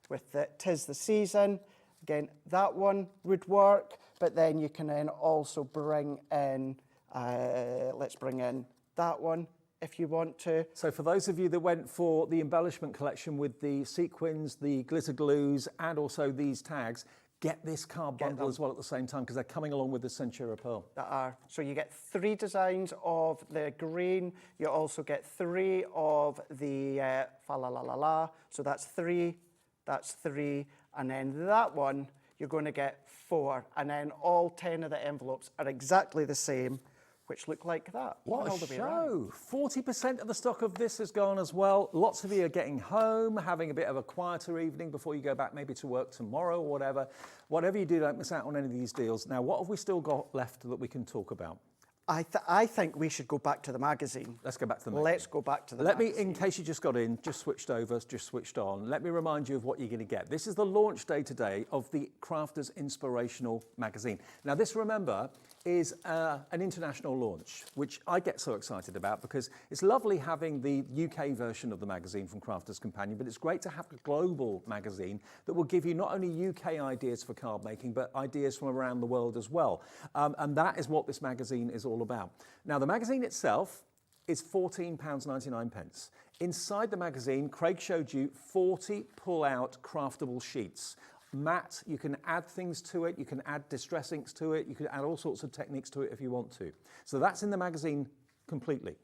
with the 'Tis the Season. Again, that one would work, but then you can then also bring in, let's bring in that one if you want to. So for those of you that went for the embellishment collection with the sequins, the glitter glues, and also these tags, get this card bundle as well at the same time because they're coming along with the Centura Pearl. That are. So you get 3 designs of the green. You also get 3 of the fa la la la la. So that's 3, and then that one you're going to get 4, and then all 10 of the envelopes are exactly the same, which look like that. What a show! 40% of the stock of this has gone as well. Lots of you are getting home, having a bit of a quieter evening before you go back maybe to work tomorrow or whatever. Whatever you do, don't miss out on any of these deals. Now, what have we still got left that we can talk about? I think we should go back to the magazine. Let's go back to the magazine. Let's go back to the magazine. In case you just got in, just switched over, just switched on, let me remind you of what you're going to get. This is the launch day today of the Crafters Inspirational Magazine. Now, this, remember, is an international launch, which I get so excited about because it's lovely having the UK version of the magazine from Crafters Companion, but it's great to have a global magazine that will give you not only UK ideas for card making, but ideas from around the world as well. And that is what this magazine is all about. Now, the magazine itself is £14.99. Inside the magazine, Craig showed you 40 pull-out craftable sheets. Matte, you can add things to it, you can add distress inks to it, you can add all sorts of techniques to it if you want to. So that's in the magazine completely.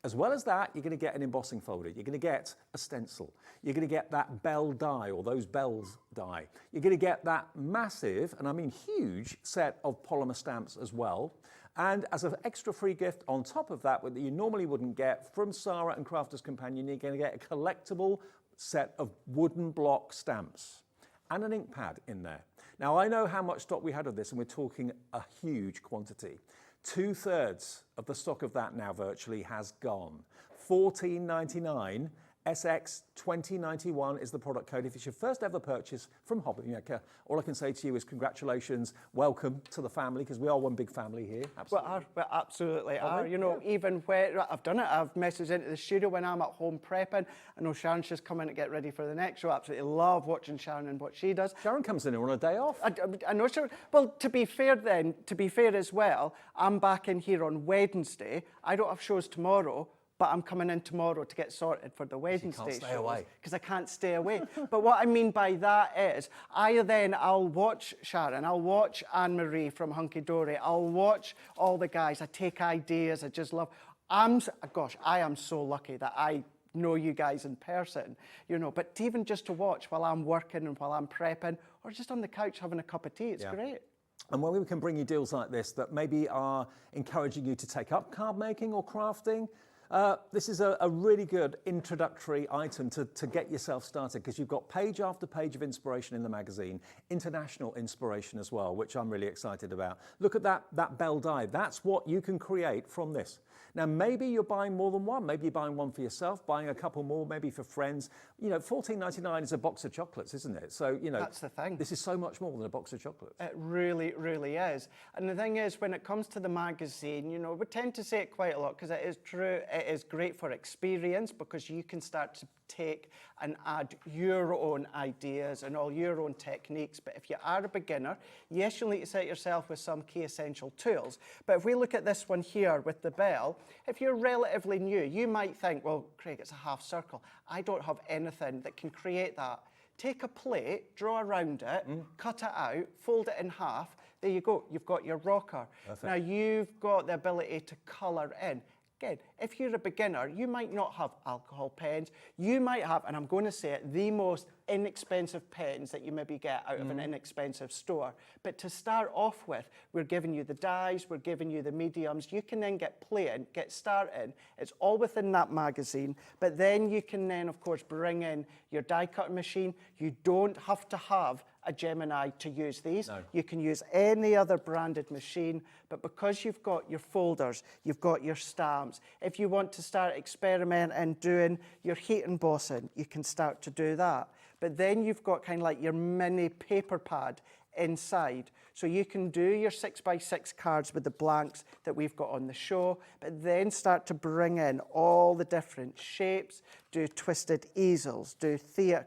As well as that, you're going to get an embossing folder, you're going to get a stencil, you're going to get that bell die or those bells die, you're going to get that massive, and I mean huge, set of polymer stamps as well. And as an extra free gift on top of that you normally wouldn't get from Sarah and Crafters Companion, you're going to get a collectible set of wooden block stamps and an ink pad in there. Now, I know how much stock we had of this, and we're talking a huge quantity. 2/3 of the stock of that now virtually has gone. $14.99. SX 2091 is the product code. If it's your first ever purchase from Hobby Maker, all I can say to you is congratulations, welcome to the family, because we are one big family here. Absolutely. We absolutely are. You know, even when I've done it, I've messaged into the studio when I'm at home prepping. I know Sharon's just come in to get ready for the next show. Absolutely love watching Sharon and what she does. Sharon comes in on a day off. I know Sharon. Well, to be fair as well, I'm back in here on Wednesday. I don't have shows tomorrow, but I'm coming in tomorrow to get sorted for the Wednesday can't stay away. because I can't stay away. But what I mean by that is, I'll watch Sharon, I'll watch Anne-Marie from Hunky Dory, I'll watch all the guys, I take ideas, I just love, gosh, I am so lucky that I know you guys in person, you know, but even just to watch while I'm working and while I'm prepping, or just on the couch having a cup of tea, it's great. And when we can bring you deals like this that maybe are encouraging you to take up card making or crafting, this is a really good introductory item to get yourself started, because you've got page after page of inspiration in the magazine, international inspiration as well, which I'm really excited about. Look at that bell die. That's what you can create from this. Now, maybe you're buying more than one. Maybe you're buying one for yourself, buying a couple more, maybe for friends. You know, $14.99 is a box of chocolates, isn't it? So, you know, that's the thing. This is so much more than a box of chocolates. It really, really is. And the thing is, when it comes to the magazine, you know, we tend to say it quite a lot because it is true. It is great for experience because you can start to take and add your own ideas and all your own techniques. But if you are a beginner, yes, you'll need to set yourself with some key essential tools. But if we look at this one here with the bell, if you're relatively new, you might think, well, Craig, it's a half circle. I don't have anything that can create that. Take a plate, draw around it, cut it out, fold it in half. There you go. You've got your rocker. Perfect. Now, you've got the ability to colour in. Again, if you're a beginner, you might not have alcohol pens. You might have, and I'm going to say it, the most inexpensive pens that you maybe get out of an inexpensive store. But to start off with, we're giving you the dyes, we're giving you the mediums. You can then get playing, get started. It's all within that magazine. But then you can then, of course, bring in your die cutting machine. You don't have to have a Gemini to use these. No. You can use any other branded machine, but because you've got your folders, you've got your stamps, if you want to start experimenting doing your heat embossing, you can start to do that. But then you've got kind of like your mini paper pad inside. So you can do your 6x6 cards with the blanks that we've got on the show, but then start to bring in all the different shapes, do twisted easels, do theatre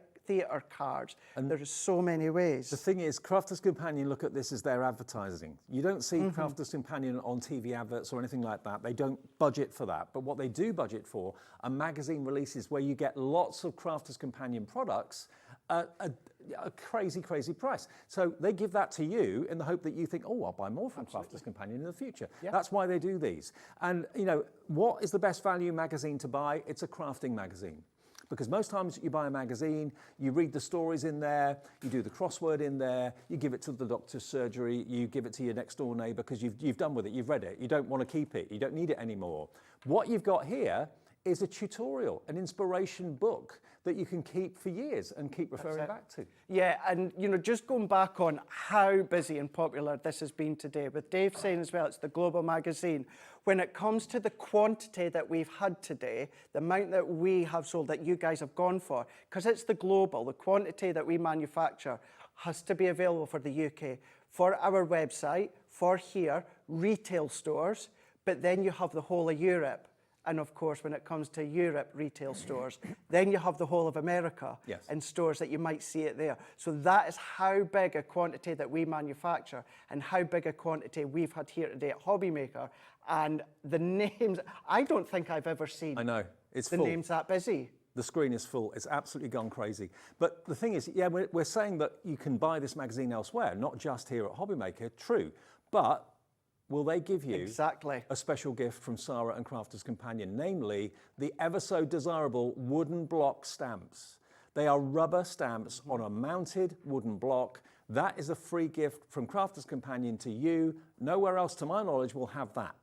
cards, and there's so many ways. The thing is, Crafters Companion look at this as their advertising. You don't see Crafters Companion on TV adverts or anything like that. They don't budget for that. But what they do budget for are magazine releases where you get lots of Crafters Companion products at a crazy, crazy price. So they give that to you in the hope that you think, oh, I'll buy more from Crafters Companion in the future. Yeah. That's why they do these. And, you know, what is the best value magazine to buy? It's a crafting magazine. Because most times you buy a magazine, you read the stories in there, you do the crossword in there, you give it to the doctor's surgery, you give it to your next door neighbour because you've done with it, you've read it, you don't want to keep it, you don't need it anymore. What you've got here is a tutorial, an inspiration book that you can keep for years and keep referring back to. Yeah, and you know, just going back on how busy and popular this has been today, with Dave saying as well, it's the global magazine. When it comes to the quantity that we've had today, the amount that we have sold, that you guys have gone for, because it's the global, the quantity that we manufacture has to be available for the UK, for our website, for here, retail stores, but then you have the whole of Europe. And of course, when it comes to Europe retail stores, then you have the whole of America in stores that you might see it there. So that is how big a quantity that we manufacture and how big a quantity we've had here today at Hobbymaker. And the names, I don't think I've ever seen it's the full. Names that busy. The screen is full. It's absolutely gone crazy. But the thing is, yeah, we're saying that you can buy this magazine elsewhere, not just here at Hobbymaker, true. But will they give you a special gift from Sarah and Crafters Companion, namely the ever so desirable wooden block stamps. They are rubber stamps on a mounted wooden block. That is a free gift from Crafters Companion to you. Nowhere else, to my knowledge, will have that.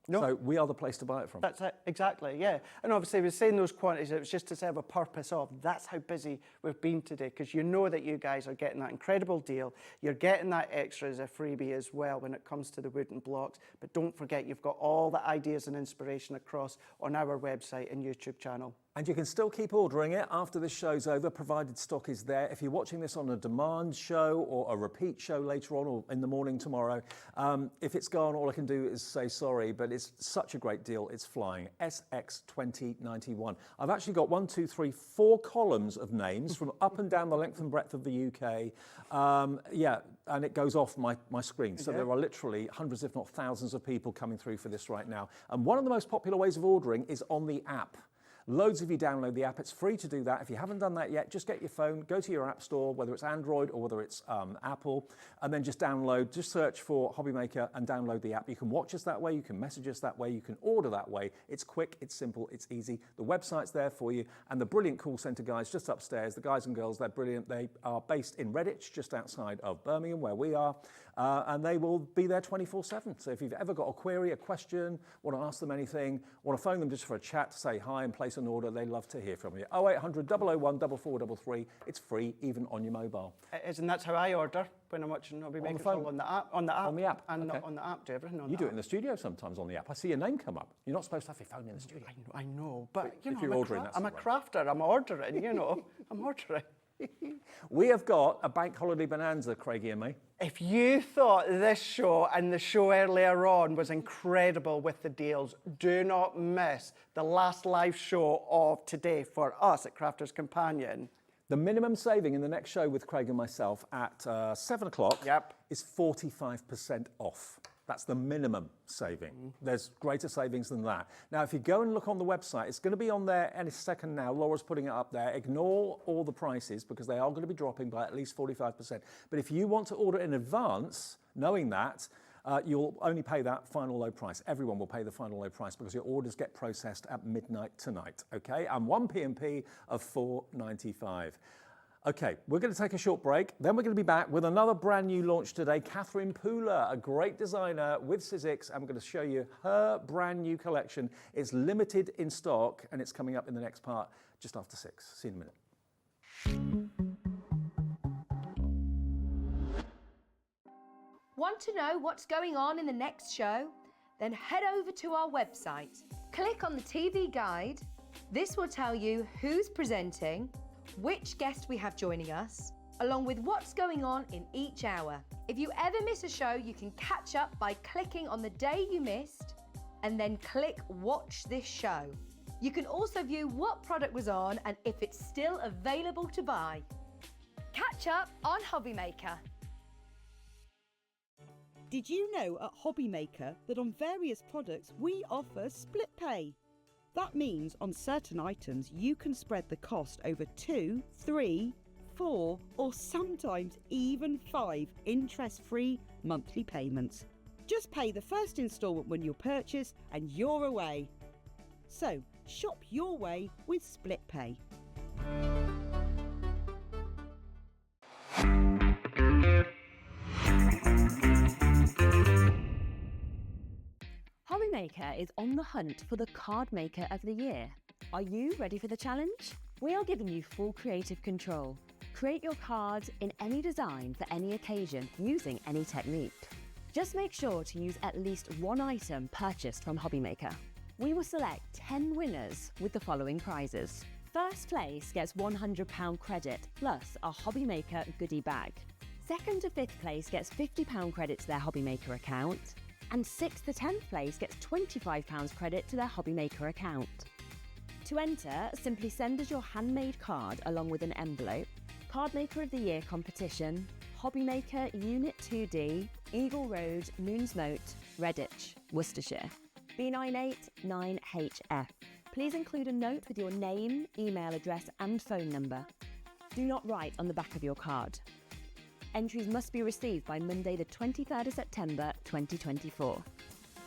No. So we are the place to buy it from. That's it, exactly, yeah. And obviously we're saying those quantities, it was just to serve a purpose of, that's how busy we've been today, because you know that you guys are getting that incredible deal. You're getting that extra as a freebie as well when it comes to the wooden blocks. But don't forget, you've got all the ideas and inspiration across on our website and YouTube channel. And you can still keep ordering it after this show's over, provided stock is there. If you're watching this on a demand show or a repeat show later on or in the morning tomorrow, if it's gone, all I can do is say sorry, but it's such a great deal. It's flying. SX2091. I've actually got 4 columns of names from up and down the length and breadth of the UK. Yeah, and it goes off my screen. So there are literally hundreds, if not thousands of people coming through for this right now. And one of the most popular ways of ordering is on the app. Loads of you download the app. It's free to do that. If you haven't done that yet, just get your phone, go to your app store, whether it's Android or whether it's Apple, and then just download, just search for Hobby Maker and download the app. You can watch us that way, you can message us that way, you can order that way. It's quick, it's simple, it's easy. The website's there for you, and the brilliant call centre guys just upstairs, the guys and girls, they're brilliant. They are based in Redditch, just outside of Birmingham, where we are, and they will be there 24/7. So if you've ever got a query, a question, want to ask them anything, want to phone them just for a chat to say hi and place an order, they love to hear from you. 0800 001 4433. It's free, even on your mobile. It is, and that's how I order when I'm watching Hobby Maker on the app. On the app. And okay. On the app, do everything on You the do app. it in the studio sometimes on the app. I see your name come up. You're not supposed to have your phone in the studio. I know, but you know, if you're ordering, I'm a crafter. I'm ordering, you know. I'm ordering. We have got a bank holiday bonanza, Craigie and me. If you thought this show and the show earlier on was incredible with the deals, do not miss the last live show of today for us at Crafters Companion. The minimum saving in the next show with Craig and myself at 7 o'clock is 45% off. That's the minimum saving. There's greater savings than that. Now, if you go and look on the website, it's going to be on there any second now. Laura's putting it up there. Ignore all the prices because they are going to be dropping by at least 45%. But if you want to order in advance, knowing that, you'll only pay that final low price. Everyone will pay the final low price because your orders get processed at midnight tonight, okay? And 1 P&P of $4.95. Okay, we're going to take a short break. Then we're going to be back with another brand new launch today. Catherine Pooler, a great designer with Sizzix, and we're going to show you her brand new collection. It's limited in stock, and it's coming up in the next part just after 6. See you in a minute. Want to know what's going on in the next show? Then head over to our website. Click on the TV guide. This will tell you who's presenting, which guest we have joining us, along with what's going on in each hour. If you ever miss a show, you can catch up by clicking on the day you missed and then click Watch This Show. You can also view what product was on and if it's still available to buy. Catch up on Hobby Maker. Did you know at Hobby Maker that on various products we offer split pay? That means on certain items you can spread the cost over 2, 3, 4 or sometimes even 5 interest-free monthly payments. Just pay the first instalment when you purchase and you're away. So shop your way with split pay. Hobby Maker is on the hunt for the card maker of the year. Are you ready for the challenge? We are giving you full creative control. Create your cards in any design for any occasion using any technique. Just make sure to use at least one item purchased from Hobby Maker. We will select 10 winners with the following prizes. First place gets £100 credit plus a Hobby Maker goodie bag. Second to fifth place gets £50 credit to their Hobby Maker account. And 6th to 10th place gets £25 credit to their Hobby Maker account. To enter, simply send us your handmade card along with an envelope. Card Maker of the Year competition, Hobby Maker Unit 2D, Eagle Road, Moonsmote, Redditch, Worcestershire. B989HF. Please include a note with your name, email address and phone number. Do not write on the back of your card. Entries must be received by Monday the 23rd of September 2024.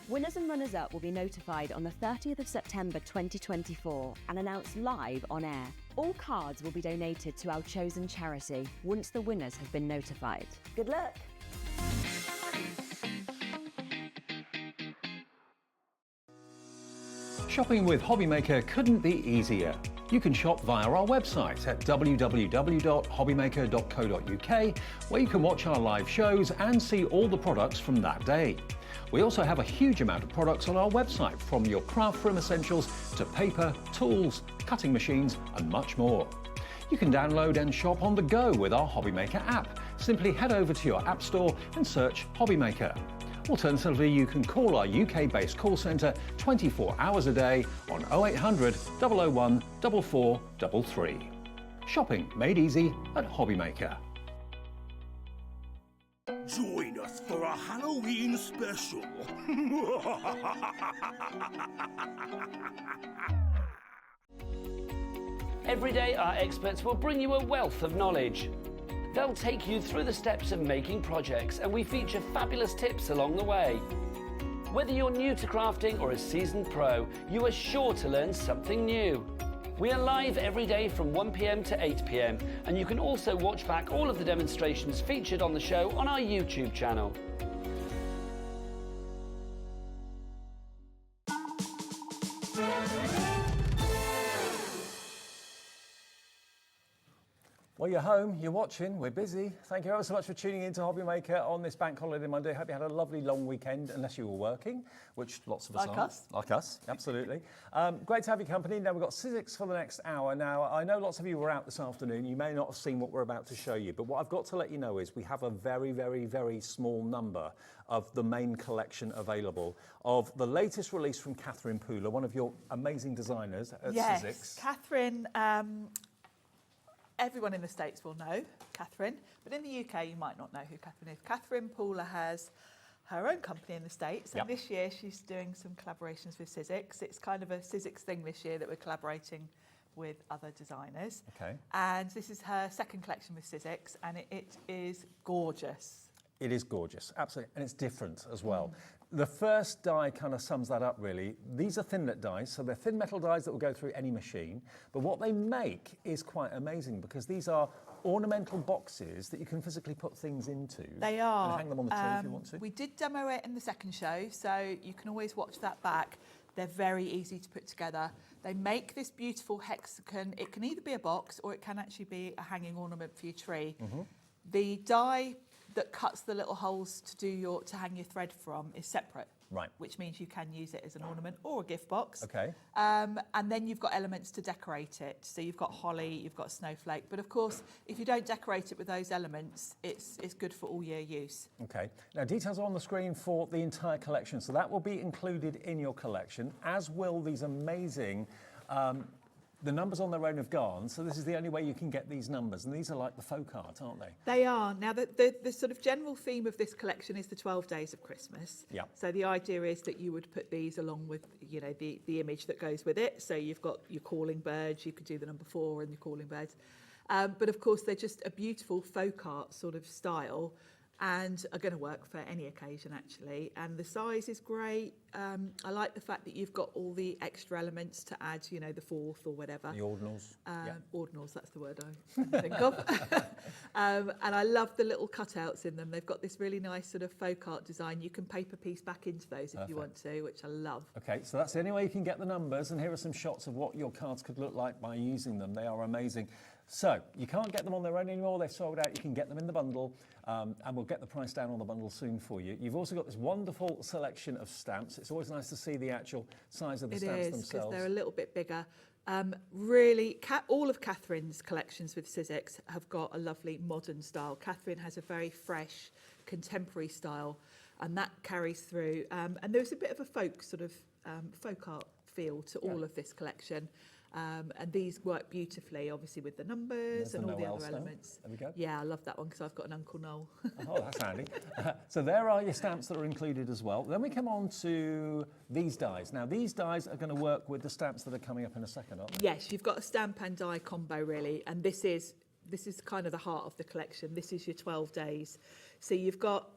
Winners and runners-up will be notified on the 30th of September 2024 and announced live on air. All cards will be donated to our chosen charity once the winners have been notified. Good luck! Shopping with Hobby Maker couldn't be easier. You can shop via our website at www.hobbymaker.co.uk, where you can watch our live shows and see all the products from that day. We also have a huge amount of products on our website, from your craft room essentials to paper, tools, cutting machines and much more. You can download and shop on the go with our HobbyMaker app. Simply head over to your app store and search HobbyMaker. Alternatively, you can call our UK-based call centre 24 hours a day on 0800 001 4433. Shopping made easy at HobbyMaker. Join us for a Halloween special. Every day, our experts will bring you a wealth of knowledge. They'll take you through the steps of making projects, and we feature fabulous tips along the way. Whether you're new to crafting or a seasoned pro, you are sure to learn something new. We are live every day from 1 p.m. to 8 p.m, and you can also watch back all of the demonstrations featured on the show on our YouTube channel. Well, you're home, you're watching, we're busy. Thank you ever so much for tuning in to HobbyMaker on this Bank Holiday Monday. Hope you had a lovely long weekend, unless you were working, which lots of us Like are. us. Like us, absolutely. Great to have your company. Now, we've got Sizzix for the next hour. Now, I know lots of you were out this afternoon. You may not have seen what we're about to show you, but what I've got to let you know is we have a very, very, very small number of the main collection available of the latest release from Catherine Pooler, one of your amazing designers at Yes, Sizzix. Catherine, everyone in the States will know Catherine, but in the UK you might not know who Catherine is. Catherine Pooler has her own company in the States, and this year she's doing some collaborations with Sizzix. It's kind of a Sizzix thing this year that we're collaborating with other designers. Okay. And this is her second collection with Sizzix, and it is gorgeous. It is gorgeous, absolutely, and it's different as well. The first die kind of sums that up, really. These are thin-net dies, so they're thin metal dies that will go through any machine, but what they make is quite amazing, because these are ornamental boxes that you can physically put things into. They are. And hang them on the tree if you want to. We did demo it in the second show, so you can always watch that back. They're very easy to put together. They make this beautiful hexagon. It can either be a box or it can actually be a hanging ornament for your tree. The die that cuts the little holes to hang your thread from is separate. Right. Which means you can use it as an ornament or a gift box. Okay. And then you've got elements to decorate it. So you've got holly, you've got snowflake. But of course, if you don't decorate it with those elements, it's good for all year use. Okay. Now, details are on the screen for the entire collection. So that will be included in your collection, as will these amazing the numbers on their own have gone, so this is the only way you can get these numbers, and these are like the folk art, aren't they? They are. Now, the sort of general theme of this collection is the 12 days of Christmas. Yeah. So the idea is that you would put these along with, you know, the image that goes with it. So you've got your calling birds, you could do the number 4 and your calling birds. But of course, they're just a beautiful folk art sort of style, and are going to work for any occasion, actually. And the size is great. I like the fact that you've got all the extra elements to add, you know, the 4th or whatever. The ordinals. Ordinals, that's the word I think of. And I love the little cutouts in them. They've got this really nice sort of folk art design. You can paper piece back into those if you want to, which I love. Okay, so that's the only way you can get the numbers, and here are some shots of what your cards could look like by using them. They are amazing. So, you can't get them on their own anymore, they've sold out. You can get them in the bundle, and we'll get the price down on the bundle soon for you. You've also got this wonderful selection of stamps. It's always nice to see the actual size of the stamps themselves. It is, because they're a little bit bigger. Really, all of Catherine's collections with Sizzix have got a lovely modern style. Catherine has a very fresh, contemporary style, and that carries through. And there's a bit of a folk art feel to all of this collection. And these work beautifully, obviously, with the numbers and all the other elements. There we go. Yeah, I love that one because I've got an Uncle Noel. Oh, that's handy. So there are your stamps that are included as well. Then we come on to these dies. Now, these dies are going to work with the stamps that are coming up in a second, aren't they? Yes, you've got a stamp and die combo, really. And this is kind of the heart of the collection. This is your 12 days. So you've got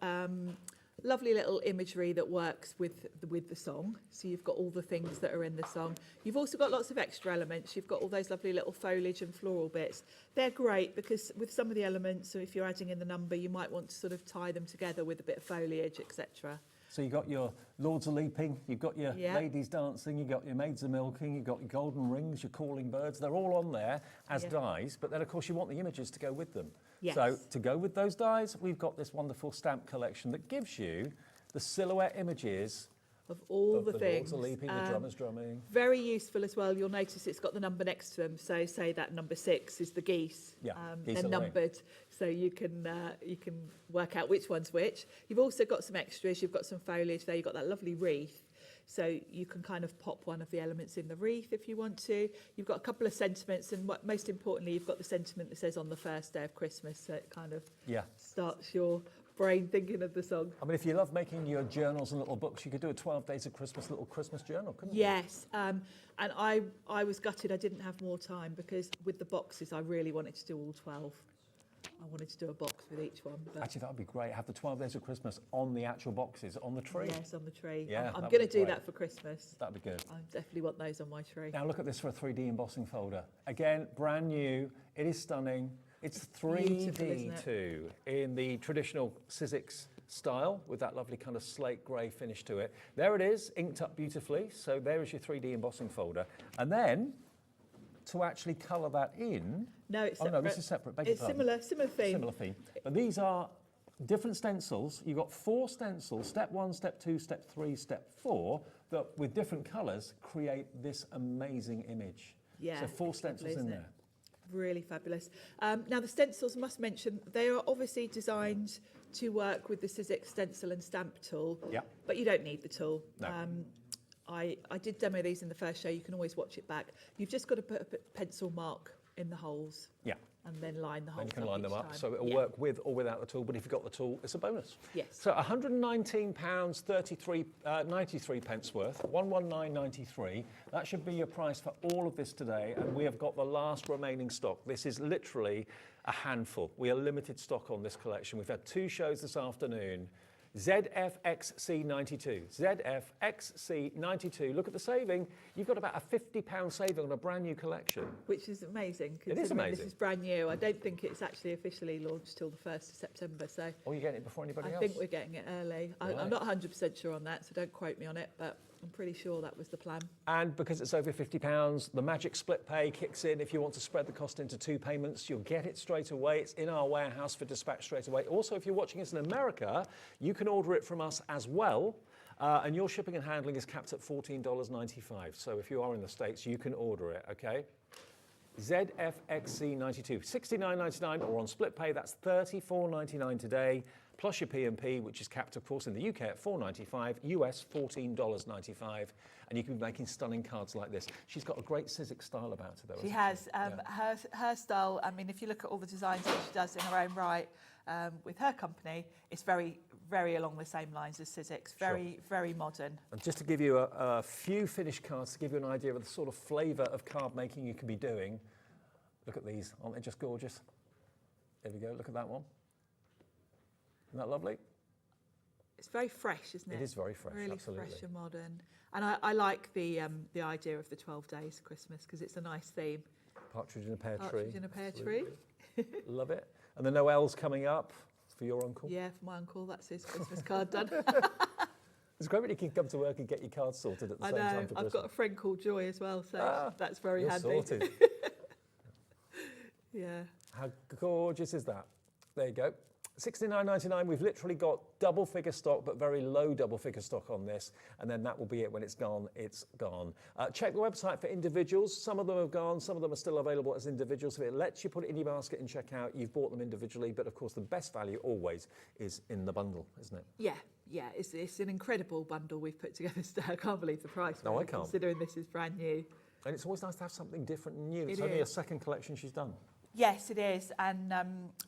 lovely little imagery that works with the song. So you've got all the things that are in the song. You've also got lots of extra elements. You've got all those lovely little foliage and floral bits. They're great because with some of the elements, so if you're adding in the number, you might want to sort of tie them together with a bit of foliage, etc. So you've got your lords are leaping, you've got your ladies dancing, you've got your maids are milking, you've got your golden rings, your calling birds. They're all on there as dies, but then of course you want the images to go with them. Yes. So to go with those dies, we've got this wonderful stamp collection that gives you the silhouette images of all the things. things. The leaping, the drummers drumming. Very useful as well. You'll notice it's got the number next to them. So say that number 6 is the geese. Yeah, they're numbered, so you can work out which one's which. You've also got some extras. You've got some foliage there. You've got that lovely wreath. So you can kind of pop one of the elements in the wreath if you want to. You've got a couple of sentiments, and most importantly, you've got the sentiment that says on the first day of Christmas. So it kind of starts your brain thinking of the song. I mean, if you love making your journals and little books, you could do a 12 Days of Christmas little Christmas journal, couldn't you? Yes, and I was gutted I didn't have more time, because with the boxes, I really wanted to do all 12. I wanted to do a box with each one. But actually, that would be great. Have the 12 Days of Christmas on the actual boxes, on the tree. Yes, on the tree. Yeah, I'm going to do that for Christmas. That'd be good. I definitely want those on my tree. Now look at this for a 3D embossing folder. Again, brand new. It is stunning. It's 3D too, in the traditional Sizzix style, with that lovely kind of slate grey finish to it. There it is, inked up beautifully. So there is your 3D embossing folder. And then, to actually colour that in... No, it's separate. Oh, no, this is separate. It's similar theme. Similar theme. But these are different stencils. You've got 4 stencils, step 1, step 2, step 3, step 4, that with different colours create this amazing image. Yeah. So 4 stencils in there. Really fabulous. Now the stencils, must mention, they are obviously designed to work with the Sizzix stencil and stamp tool, but you don't need the tool. No. I did demo these in the first show. You can always watch it back. You've just got to put a pencil mark in the holes. Yeah. And then line the holes And you can up line them each up, time. so it'll work with or without the tool, but if you've got the tool, it's a bonus. Yes. So £119.93 pence worth, 119.93. That should be your price for all of this today, and we have got the last remaining stock. This is literally a handful. We are limited stock on this collection. We've had 2 shows this afternoon. ZFXC92, ZFXC92. Look at the saving. You've got about a £50 saving on a brand new collection. Which is amazing. It is amazing. This is brand new. I don't think it's actually officially launched till the 1st of September. So. Oh, you're getting it before anybody else? I think we're getting it early. Right. I'm not 100% sure on that, so don't quote me on it, but I'm pretty sure that was the plan. And because it's over £50, the magic split pay kicks in. If you want to spread the cost into 2 payments, you'll get it straight away. It's in our warehouse for dispatch straight away. Also, if you're watching us in America, you can order it from us as well. And your shipping and handling is capped at $14.95. So if you are in the States, you can order it, okay? ZFXC92, $69.99, or on split pay, that's $34.99 today. Plus your P&P, which is capped, of course, in the UK at $4.95, US $14.95, and you can be making stunning cards like this. She's got a great Sizzix style about her, though. She has. Her style, I mean, if you look at all the designs that she does in her own right with her company, it's very, very along the same lines as Sizzix, very modern. And just to give you a few finished cards, to give you an idea of the sort of flavour of card making you can be doing, look at these. Aren't they just gorgeous? There we go. Look at that one. Isn't that lovely? It's very fresh, isn't it? It is very fresh, really absolutely. Fresh and modern. And I like the idea of the 12 days Christmas, because it's a nice theme. Partridge in a pear tree. Partridge in a pear tree. Love it. And the Noel's coming up for your uncle. Yeah, for my uncle. That's his Christmas card done. It's great when you can come to work and get your cards sorted at the same time for Christmas. I've got a friend called Joy as well, so that's very you're handy. Sorted. Yeah. How gorgeous is that? There you go. $69.99, we've literally got double figure stock, but very low double figure stock on this, and then that will be it. When it's gone, it's gone. Check the website for individuals. Some of them have gone, some of them are still available as individuals. If it lets you put it in your basket and check out, you've bought them individually, but of course the best value always is in the bundle, isn't it? Yeah, it's an incredible bundle we've put together today. I can't believe the price. No, I can't. Considering this is brand new. And it's always nice to have something different and new. It's It only a is. second collection she's done. Yes, it is, and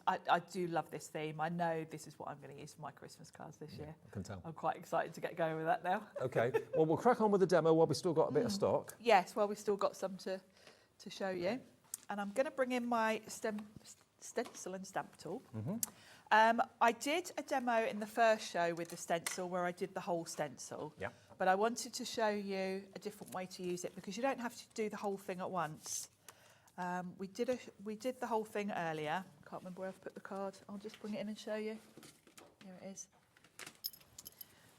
I do love this theme. I know this is what I'm going to use for my Christmas cards this year. I can tell. I'm quite excited to get going with that now. Okay, well, we'll crack on with the demo while we've still got a bit of stock. Yes, well, we've still got some to show you. And I'm going to bring in my stencil and stamp tool. I did a demo in the first show with the stencil where I did the whole stencil. Yeah. But I wanted to show you a different way to use it, because you don't have to do the whole thing at once. We did the whole thing earlier. Can't remember where I've put the card. I'll just bring it in and show you. Here it is.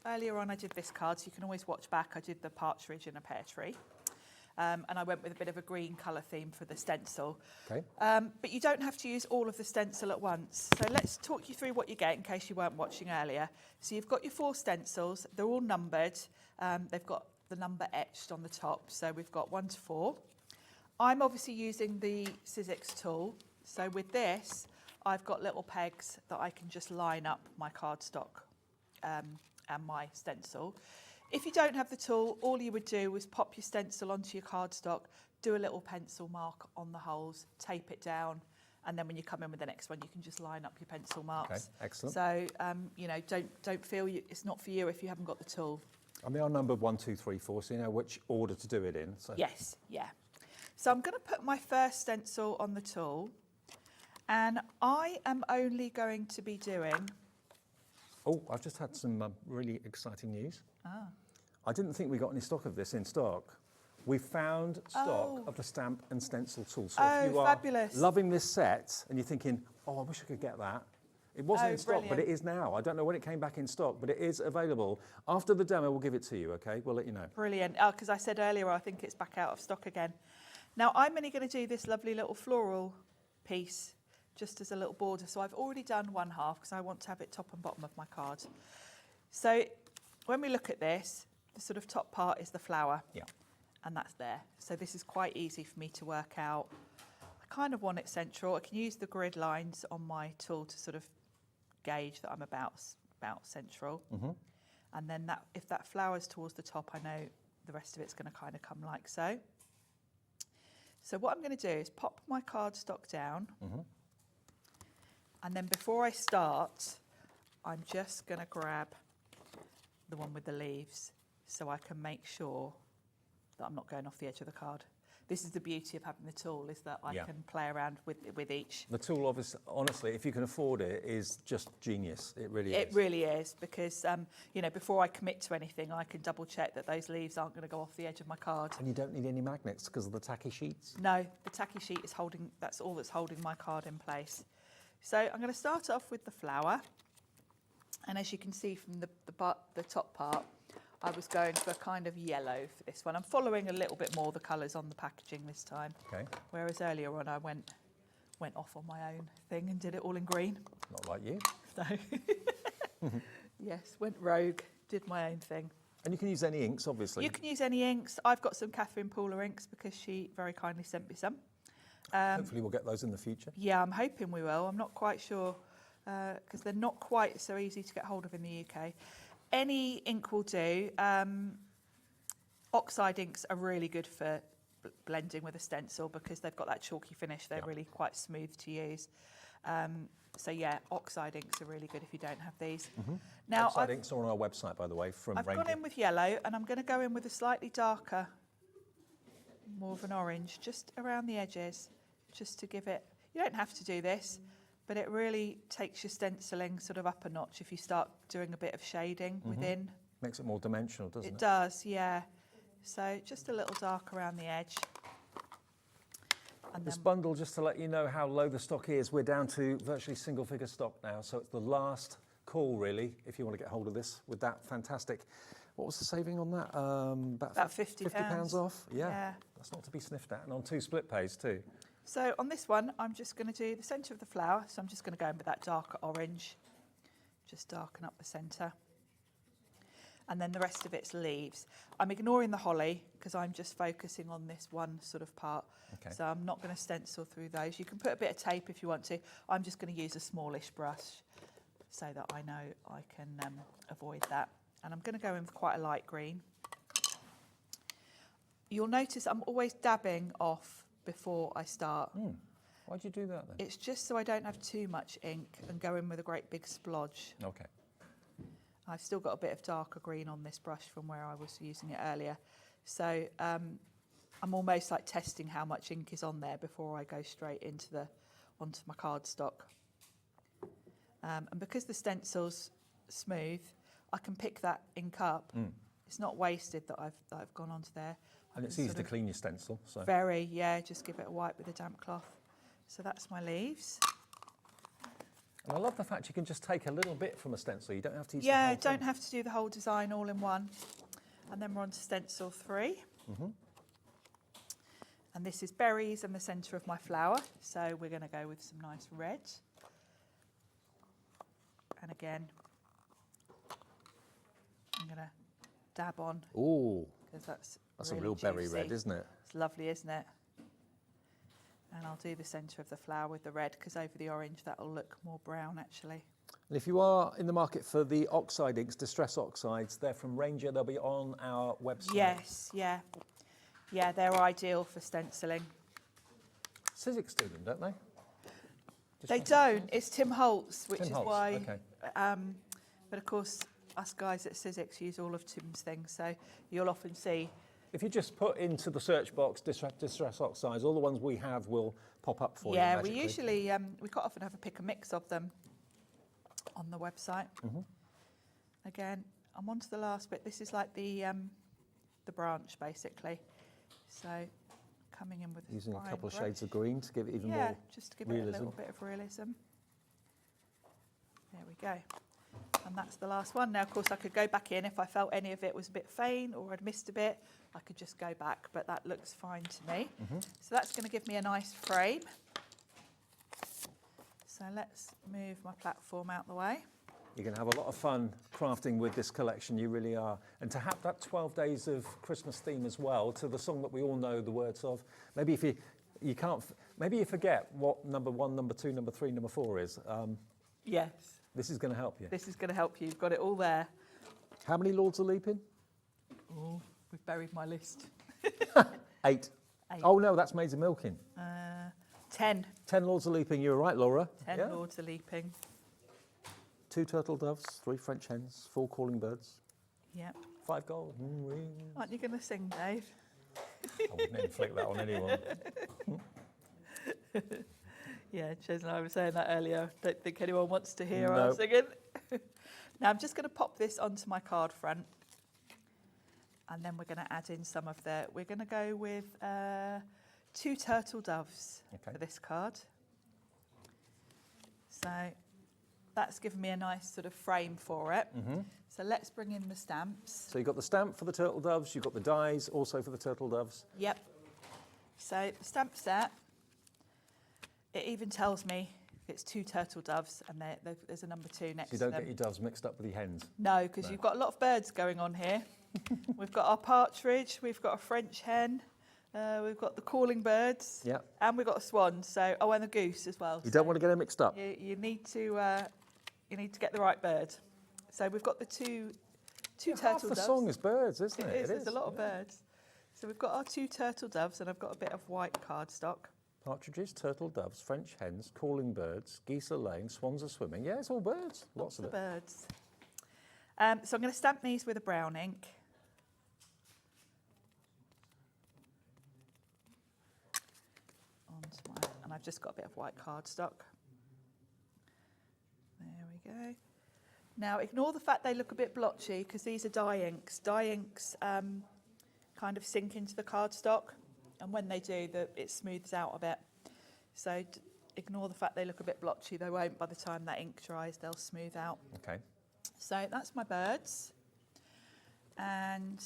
Earlier on I did this card, so you can always watch back. I did the partridge in a pear tree. and I went with a bit of a green colour theme for the stencil. Okay. But you don't have to use all of the stencil at once. So let's talk you through what you get in case you weren't watching earlier. So you've got your 4 stencils. They're all numbered. They've got the number etched on the top. So we've got 1 to 4. I'm obviously using the Sizzix tool. So with this, I've got little pegs that I can just line up my cardstock and my stencil. If you don't have the tool, all you would do is pop your stencil onto your cardstock, do a little pencil mark on the holes, tape it down, and then when you come in with the next one, you can just line up your pencil marks. Okay, excellent. So, you know, don't feel it's not for you if you haven't got the tool. And they are numbered 1, 2, 3, 4, so you know which order to do it in. So. Yes, yeah. So I'm going to put my first stencil on the tool, and I am only going to be doing... Oh, I've just had some really exciting news. Ah. I didn't think we got any stock of this in stock. We found stock of the stamp and stencil tool. So if you are fabulous. loving this set and you're thinking, oh, I wish I could get that. It wasn't in stock, brilliant. but it is now. I don't know when it came back in stock, but it is available. After the demo, we'll give it to you, okay? We'll let you know. Brilliant. Because I said earlier, I think it's back out of stock again. Now, I'm only going to do this lovely little floral piece just as a little border. So I've already done 1/2 because I want to have it top and bottom of my card. So when we look at this, the sort of top part is the flower. Yeah. And that's there. So this is quite easy for me to work out. I kind of want it central. I can use the grid lines on my tool to sort of gauge that I'm about central. Mm-hmm. And then that, if that flower's towards the top, I know the rest of it's going to kind of come like so. So what I'm going to do is pop my cardstock down. Mm-hmm. And then before I start, I'm just going to grab the one with the leaves so I can make sure that I'm not going off the edge of the card. This is the beauty of having the tool, is that I can play around with each. The tool, obviously, honestly, if you can afford it, is just genius. It really is. It really is, because you know, before I commit to anything, I can double check that those leaves aren't going to go off the edge of my card. And you don't need any magnets because of the tacky sheets? No, the tacky sheet is holding, that's all that's holding my card in place. So I'm going to start off with the flower. And as you can see from the top part, I was going for kind of yellow for this one. I'm following a little bit more the colours on the packaging this time. Okay. Whereas earlier on I went off on my own thing and did it all in green. Not like you. So, yes, went rogue, did my own thing. And you can use any inks, obviously. You can use any inks. I've got some Catherine Pooler inks because she very kindly sent me some. Hopefully we'll get those in the future. Yeah, I'm hoping we will. I'm not quite sure because they're not quite so easy to get hold of in the UK. Any ink will do. Oxide inks are really good for blending with a stencil because they've got that chalky finish. They're really quite smooth to use. So yeah, oxide inks are really good if you don't have these. Mm-hmm. Now, oxide inks are on our website, by the way, from I've gone in with yellow, and I'm going to go in with a slightly darker, more of an orange, just around the edges, just to give it. You don't have to do this, but it really takes your stenciling sort of up a notch if you start doing a bit of shading within. Makes it more dimensional, doesn't it? It does, yeah. So just a little dark around the edge. And this bundle, just to let you know how low the stock is, we're down to virtually single figure stock now, so it's the last call really if you want to get hold of this with that fantastic. What was the saving on that? About £50 off. Yeah, that's not to be sniffed at, and on 2 split pays too. So on this one, I'm just going to do the centre of the flower. So I'm just going to go in with that darker orange, just darken up the centre. And then the rest of it's leaves. I'm ignoring the holly because I'm just focusing on this one sort of part. Okay. So I'm not going to stencil through those. You can put a bit of tape if you want to. I'm just going to use a smallish brush so that I know I can avoid that. And I'm going to go in with quite a light green. You'll notice I'm always dabbing off before I start. Why'd you do that then? It's just so I don't have too much ink and go in with a great big splodge. Okay. I've still got a bit of darker green on this brush from where I was using it earlier. So I'm almost like testing how much ink is on there before I go straight onto my cardstock. And because the stencil's smooth, I can pick that ink up. It's not wasted that I've gone onto there. And it's easy to clean your stencil. So. Very, yeah, just give it a wipe with a damp cloth. So that's my leaves. And I love the fact you can just take a little bit from a stencil. You don't have to use the whole thing. Have to do the whole design all in one. And then we're on to stencil 3. And this is berries and the centre of my flower. So we're going to go with some nice red. And again, I'm going to dab on. Ooh, because that's a real berry red, isn't it? It's lovely, isn't it? And I'll do the centre of the flower with the red, because over the orange that'll look more brown actually. And if you are in the market for the oxide inks, Distress Oxides, they're from Ranger. They'll be on our website. Yes, yeah. Yeah, they're ideal for stenciling. Sizzix do them, don't they? They don't. It's Tim Holtz, which Tim is Holtz, why. okay. But of course, us guys at Sizzix use all of Tim's things, so you'll often see. If you just put into the search box Distress Oxides, all the ones we have will pop up for you. Yeah, magically. we usually, we quite often have a pick and mix of them on the website. Again, I'm on to the last bit. This is like the branch, basically. So coming in with using a couple of brush. shades of green to give it even yeah, more just to give realism. it a little bit of realism. There we go. And that's the last one. Now, of course, I could go back in if I felt any of it was a bit faint or I'd missed a bit. I could just go back, but that looks fine to me. So that's going to give me a nice frame. So let's move my platform out the way. You're going to have a lot of fun crafting with this collection, you really are. And to have that 12 days of Christmas theme as well, to the song that we all know the words of. Maybe if you can't, maybe you forget what number 1, number 2, number 3, number 4 is. Yes. This is going to help you. This is going to help you. You've got it all there. How many Lords of Leaping? Oh, we've buried my list. 8. Oh no, that's Maids of Milking. 10. 10 Lords of Leaping, you're right, Laura. 10 Yeah. Lords of Leaping. 2 turtle doves, 3 French hens, 4 calling birds. Yep. 5 golden rings. Aren't you going to sing, Dave? I wouldn't inflict that on anyone. Yeah, Ches and I were saying that earlier. Don't think anyone wants to hear No. our singing. Now I'm just going to pop this onto my card front, and then we're going to add in some of the. We're going to go with 2 turtle doves for this card. So that's given me a nice sort of frame for it. So let's bring in the stamps. So you've got the stamp for the turtle doves, you've got the dies also for the turtle doves. Yep. So the stamp set, it even tells me it's 2 turtle doves, and there's a number 2 next So you to don't them. get your doves mixed up with your hens. No, because you've got a lot of birds going on here. We've got our partridge, we've got a French hen, we've got the calling birds, and we've got a swan. So and the goose as well. You don't want to get them mixed up. You need to get the right bird. So we've got the two turtle Half the doves. song is birds, isn't it? It is. There's a lot of birds. So we've got our 2 turtle doves, and I've got a bit of white cardstock. Partridges, turtle doves, French hens, calling birds, geese are laying, swans are swimming. Yeah, it's all birds. Lots of it. Birds. So I'm going to stamp these with a brown ink. And I've just got a bit of white cardstock. There we go. Now ignore the fact they look a bit blotchy, because these are dye inks. Dye inks kind of sink into the cardstock, and when they do, it smooths out a bit. So ignore the fact they look a bit blotchy. They won't. By the time that ink dries, they'll smooth out. Okay. So that's my birds. And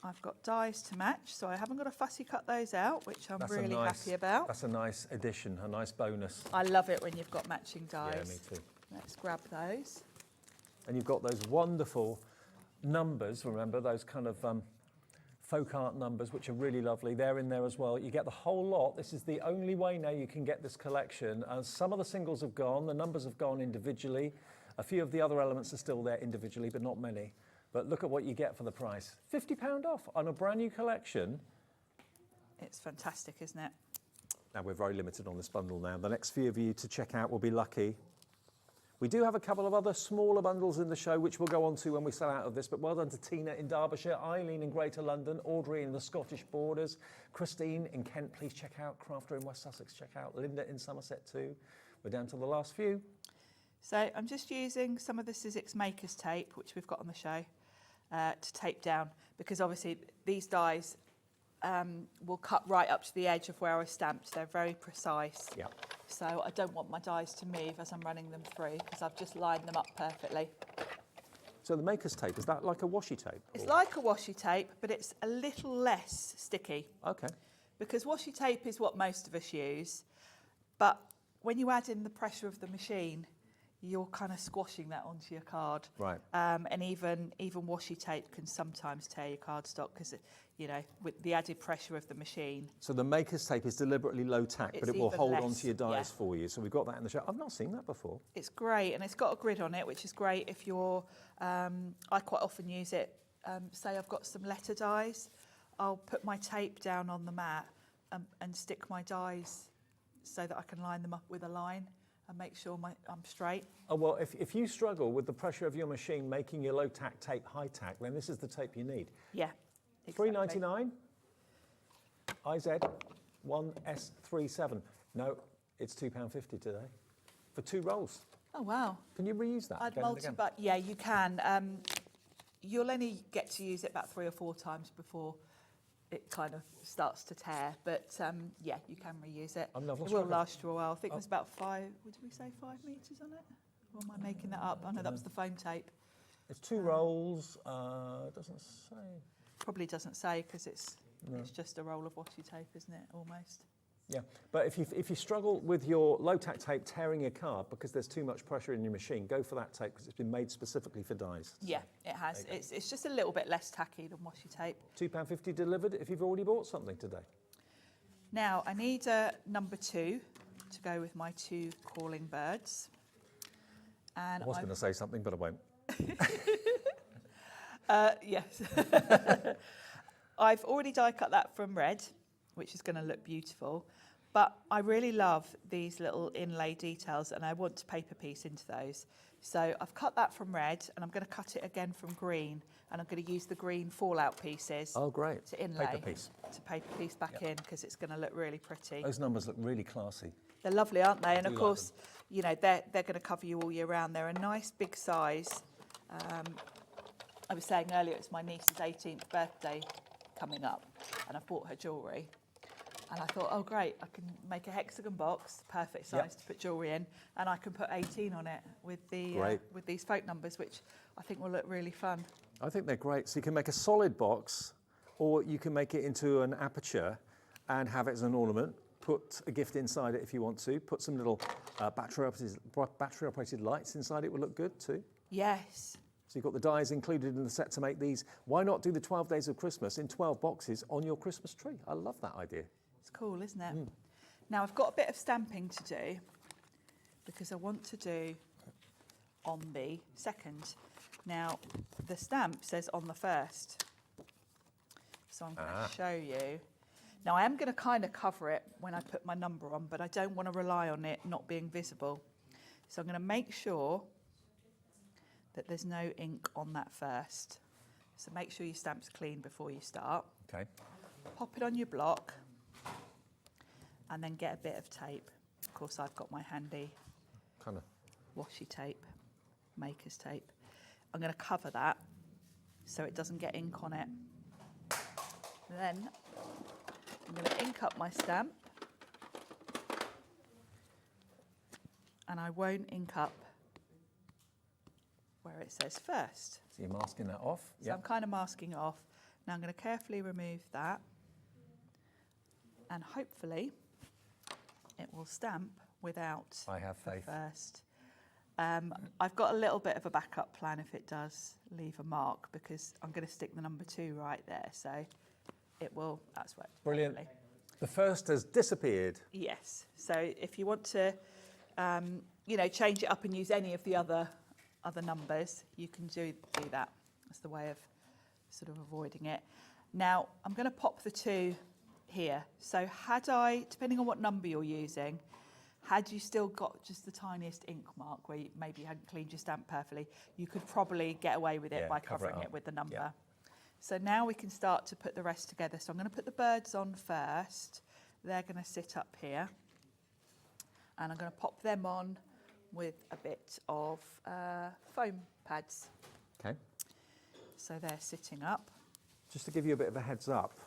I've got dies to match, so I haven't got to fussy cut those out, which I'm really happy about. That's a nice addition, a nice bonus. I love it when you've got matching dies. Yeah, me too. Let's grab those. And you've got those wonderful numbers, remember, those kind of folk art numbers, which are really lovely. They're in there as well. You get the whole lot. This is the only way now you can get this collection. Some of the singles have gone, the numbers have gone individually. A few of the other elements are still there individually, but not many. But look at what you get for the price. £50 off on a brand new collection. It's fantastic, isn't it? Now, we're very limited on this bundle now. The next few of you to check out will be lucky. We do have a couple of other smaller bundles in the show, which we'll go on to when we sell out of this, but well done to Tina in Derbyshire, Eileen in Greater London, Audrey in the Scottish borders, Christine in Kent, please check out, Crafter in West Sussex, check out, Linda in Somerset too. We're down to the last few. So I'm just using some of the Sizzix Makers tape, which we've got on the show, to tape down, because obviously these dies will cut right up to the edge of where I stamped. They're very precise. Yeah. So I don't want my dies to move as I'm running them through, because I've just lined them up perfectly. So the maker's tape, is that like a washi tape? It's like a washi tape, but it's a little less sticky. Okay. Because washi tape is what most of us use, but when you add in the pressure of the machine, you're kind of squashing that onto your card. Right. And even washi tape can sometimes tear your cardstock because, you know, with the added pressure of the machine. So the maker's tape is deliberately low tack, but it will hold onto your dies yeah. for you. So we've got that in the show. I've not seen that before. It's great, and it's got a grid on it, which is great if you're, I quite often use it, say I've got some letter dies, I'll put my tape down on the mat and stick my dies so that I can line them up with a line and make sure I'm straight. Oh, well, if you struggle with the pressure of your machine making your low tack tape high tack, then this is the tape you need. Yeah, exactly. $3.99, IZ 1S37. No, it's £2.50 today for 2 rolls. Oh, wow. Can you reuse that I'd again and again? Yeah, you can. You'll only get to use it about 3 or 4 times before it kind of starts to tear, but yeah, you can reuse it. It will last you a while. I think it was about 5, what did we say, 5 metres on it? Or am I making that up? I know that was the foam tape. It's 2 rolls, doesn't say. Probably doesn't say because it's just a roll of washi tape, isn't it, almost? Yeah, but if you struggle with your low tack tape tearing your card because there's too much pressure in your machine, go for that tape because it's been made specifically for dies. Yeah, it has. It's just a little bit less tacky than washi tape. £2.50 delivered if you've already bought something today. Now, I need a number 2 to go with my 2 calling birds. And I was going to say something, but I won't. Yes. I've already die cut that from red, which is going to look beautiful. But I really love these little inlay details and I want to paper piece into those. So I've cut that from red and I'm going to cut it again from green and I'm going to use the green fallout pieces to inlay, to paper piece back in because it's going to look really pretty. Those numbers look really classy. They're lovely, aren't they? And of course, you know, they're going to cover you all year round. They're a nice big size. I was saying earlier it's my niece's 18th birthday coming up and I've bought her jewellery. And I thought, oh great, I can make a hexagon box, perfect size to put jewellery in, and I can put 18 on it with the with these folk numbers, which I think will look really fun. I think they're great. So you can make a solid box, or you can make it into an aperture and have it as an ornament. Put a gift inside it if you want to. Put some little battery-operated lights inside it. Will look good too. Yes. So you've got the dies included in the set to make these. Why not do the 12 days of Christmas in 12 boxes on your Christmas tree? I love that idea. It's cool, isn't it? Now I've got a bit of stamping to do because I want to do on the 2nd. Now the stamp says on the 1st. So I'm going to show you. Now I am going to kind of cover it when I put my number on, but I don't want to rely on it not being visible. So I'm going to make sure that there's no ink on that 1st. So make sure your stamp's clean before you start. Okay. Pop it on your block and then get a bit of tape. Of course, I've got my handy kind of washi tape, maker's tape. I'm going to cover that so it doesn't get ink on it. Then I'm going to ink up my stamp and I won't ink up where it says 1st. So you're masking that off? So I'm kind of masking it off. Now I'm going to carefully remove that and hopefully it will stamp without I have faith. the 1st. I've got a little bit of a backup plan if it does leave a mark because I'm going to stick the number 2 right there. So it will, that's right. Brilliant. Hopefully. The 1st has disappeared. Yes. So if you want to, you know, change it up and use any of the other numbers, you can do that. That's the way of sort of avoiding it. Now I'm going to pop the 2 here. So had I, depending on what number you're using, had you still got just the tiniest ink mark where maybe you hadn't cleaned your stamp perfectly, you could probably get away with it by covering it with the number. Yeah. So now we can start to put the rest together. So I'm going to put the birds on first. They're going to sit up here. And I'm going to pop them on with a bit of foam pads. Okay. So they're sitting up. Just to give you a bit of a heads up,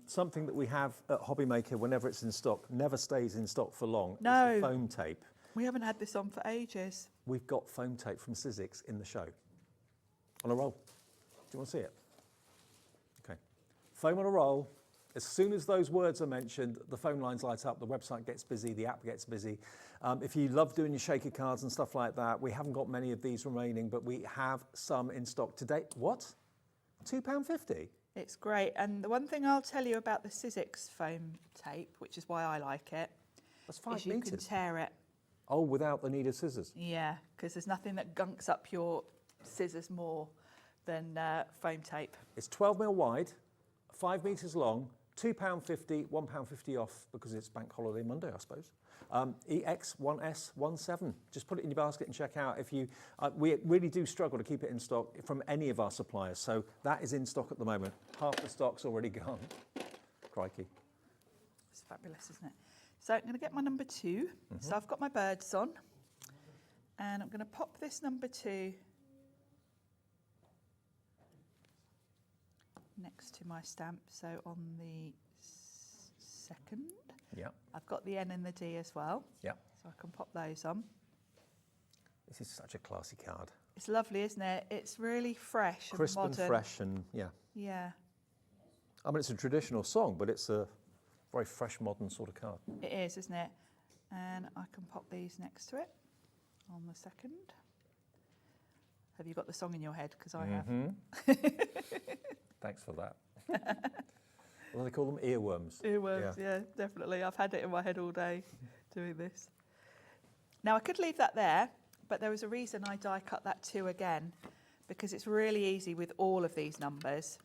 something that we have at Hobbymaker whenever it's in stock never stays in stock for long. No. It's the foam tape. We haven't had this on for ages. We've got foam tape from Sizzix in the show. On a roll. Do you want to see it? Okay. Foam on a roll. As soon as those words are mentioned, the phone lines light up, the website gets busy, the app gets busy. If you love doing your shaker cards and stuff like that, we haven't got many of these remaining, but we have some in stock today. What? £2.50? It's great. And the one thing I'll tell you about the Sizzix foam tape, which is why I like it, that's 5 is you meters. can tear it. Oh, without the need of scissors? Yeah, because there's nothing that gunks up your scissors more than foam tape. It's 12 mil wide, 5 metres long, £2.50, £1.50 off because it's Bank Holiday Monday, I suppose. EX1S17. Just put it in your basket and check out. If you, we really do struggle to keep it in stock from any of our suppliers, so that is in stock at the moment. Half the stock's already gone. Crikey. It's fabulous, isn't it? So I'm going to get my number 2. So I've got my birds on, and I'm going to pop this number 2 next to my stamp. So on the second, I've got the N and the D as well. So I can pop those on. This is such a classy card. It's lovely, isn't it? It's really fresh and crisp modern. and fresh, and Yeah. I mean, it's a traditional song, but it's a very fresh, modern sort of card. It is, isn't it? And I can pop these next to it on the second. Have you got the song in your head? Because I have. Thanks for that. What do they call them? Earworms. Earworms, yeah, definitely. I've had it in my head all day doing this. Now, I could leave that there, but there was a reason I die cut that 2 again, because it's really easy with all of these numbers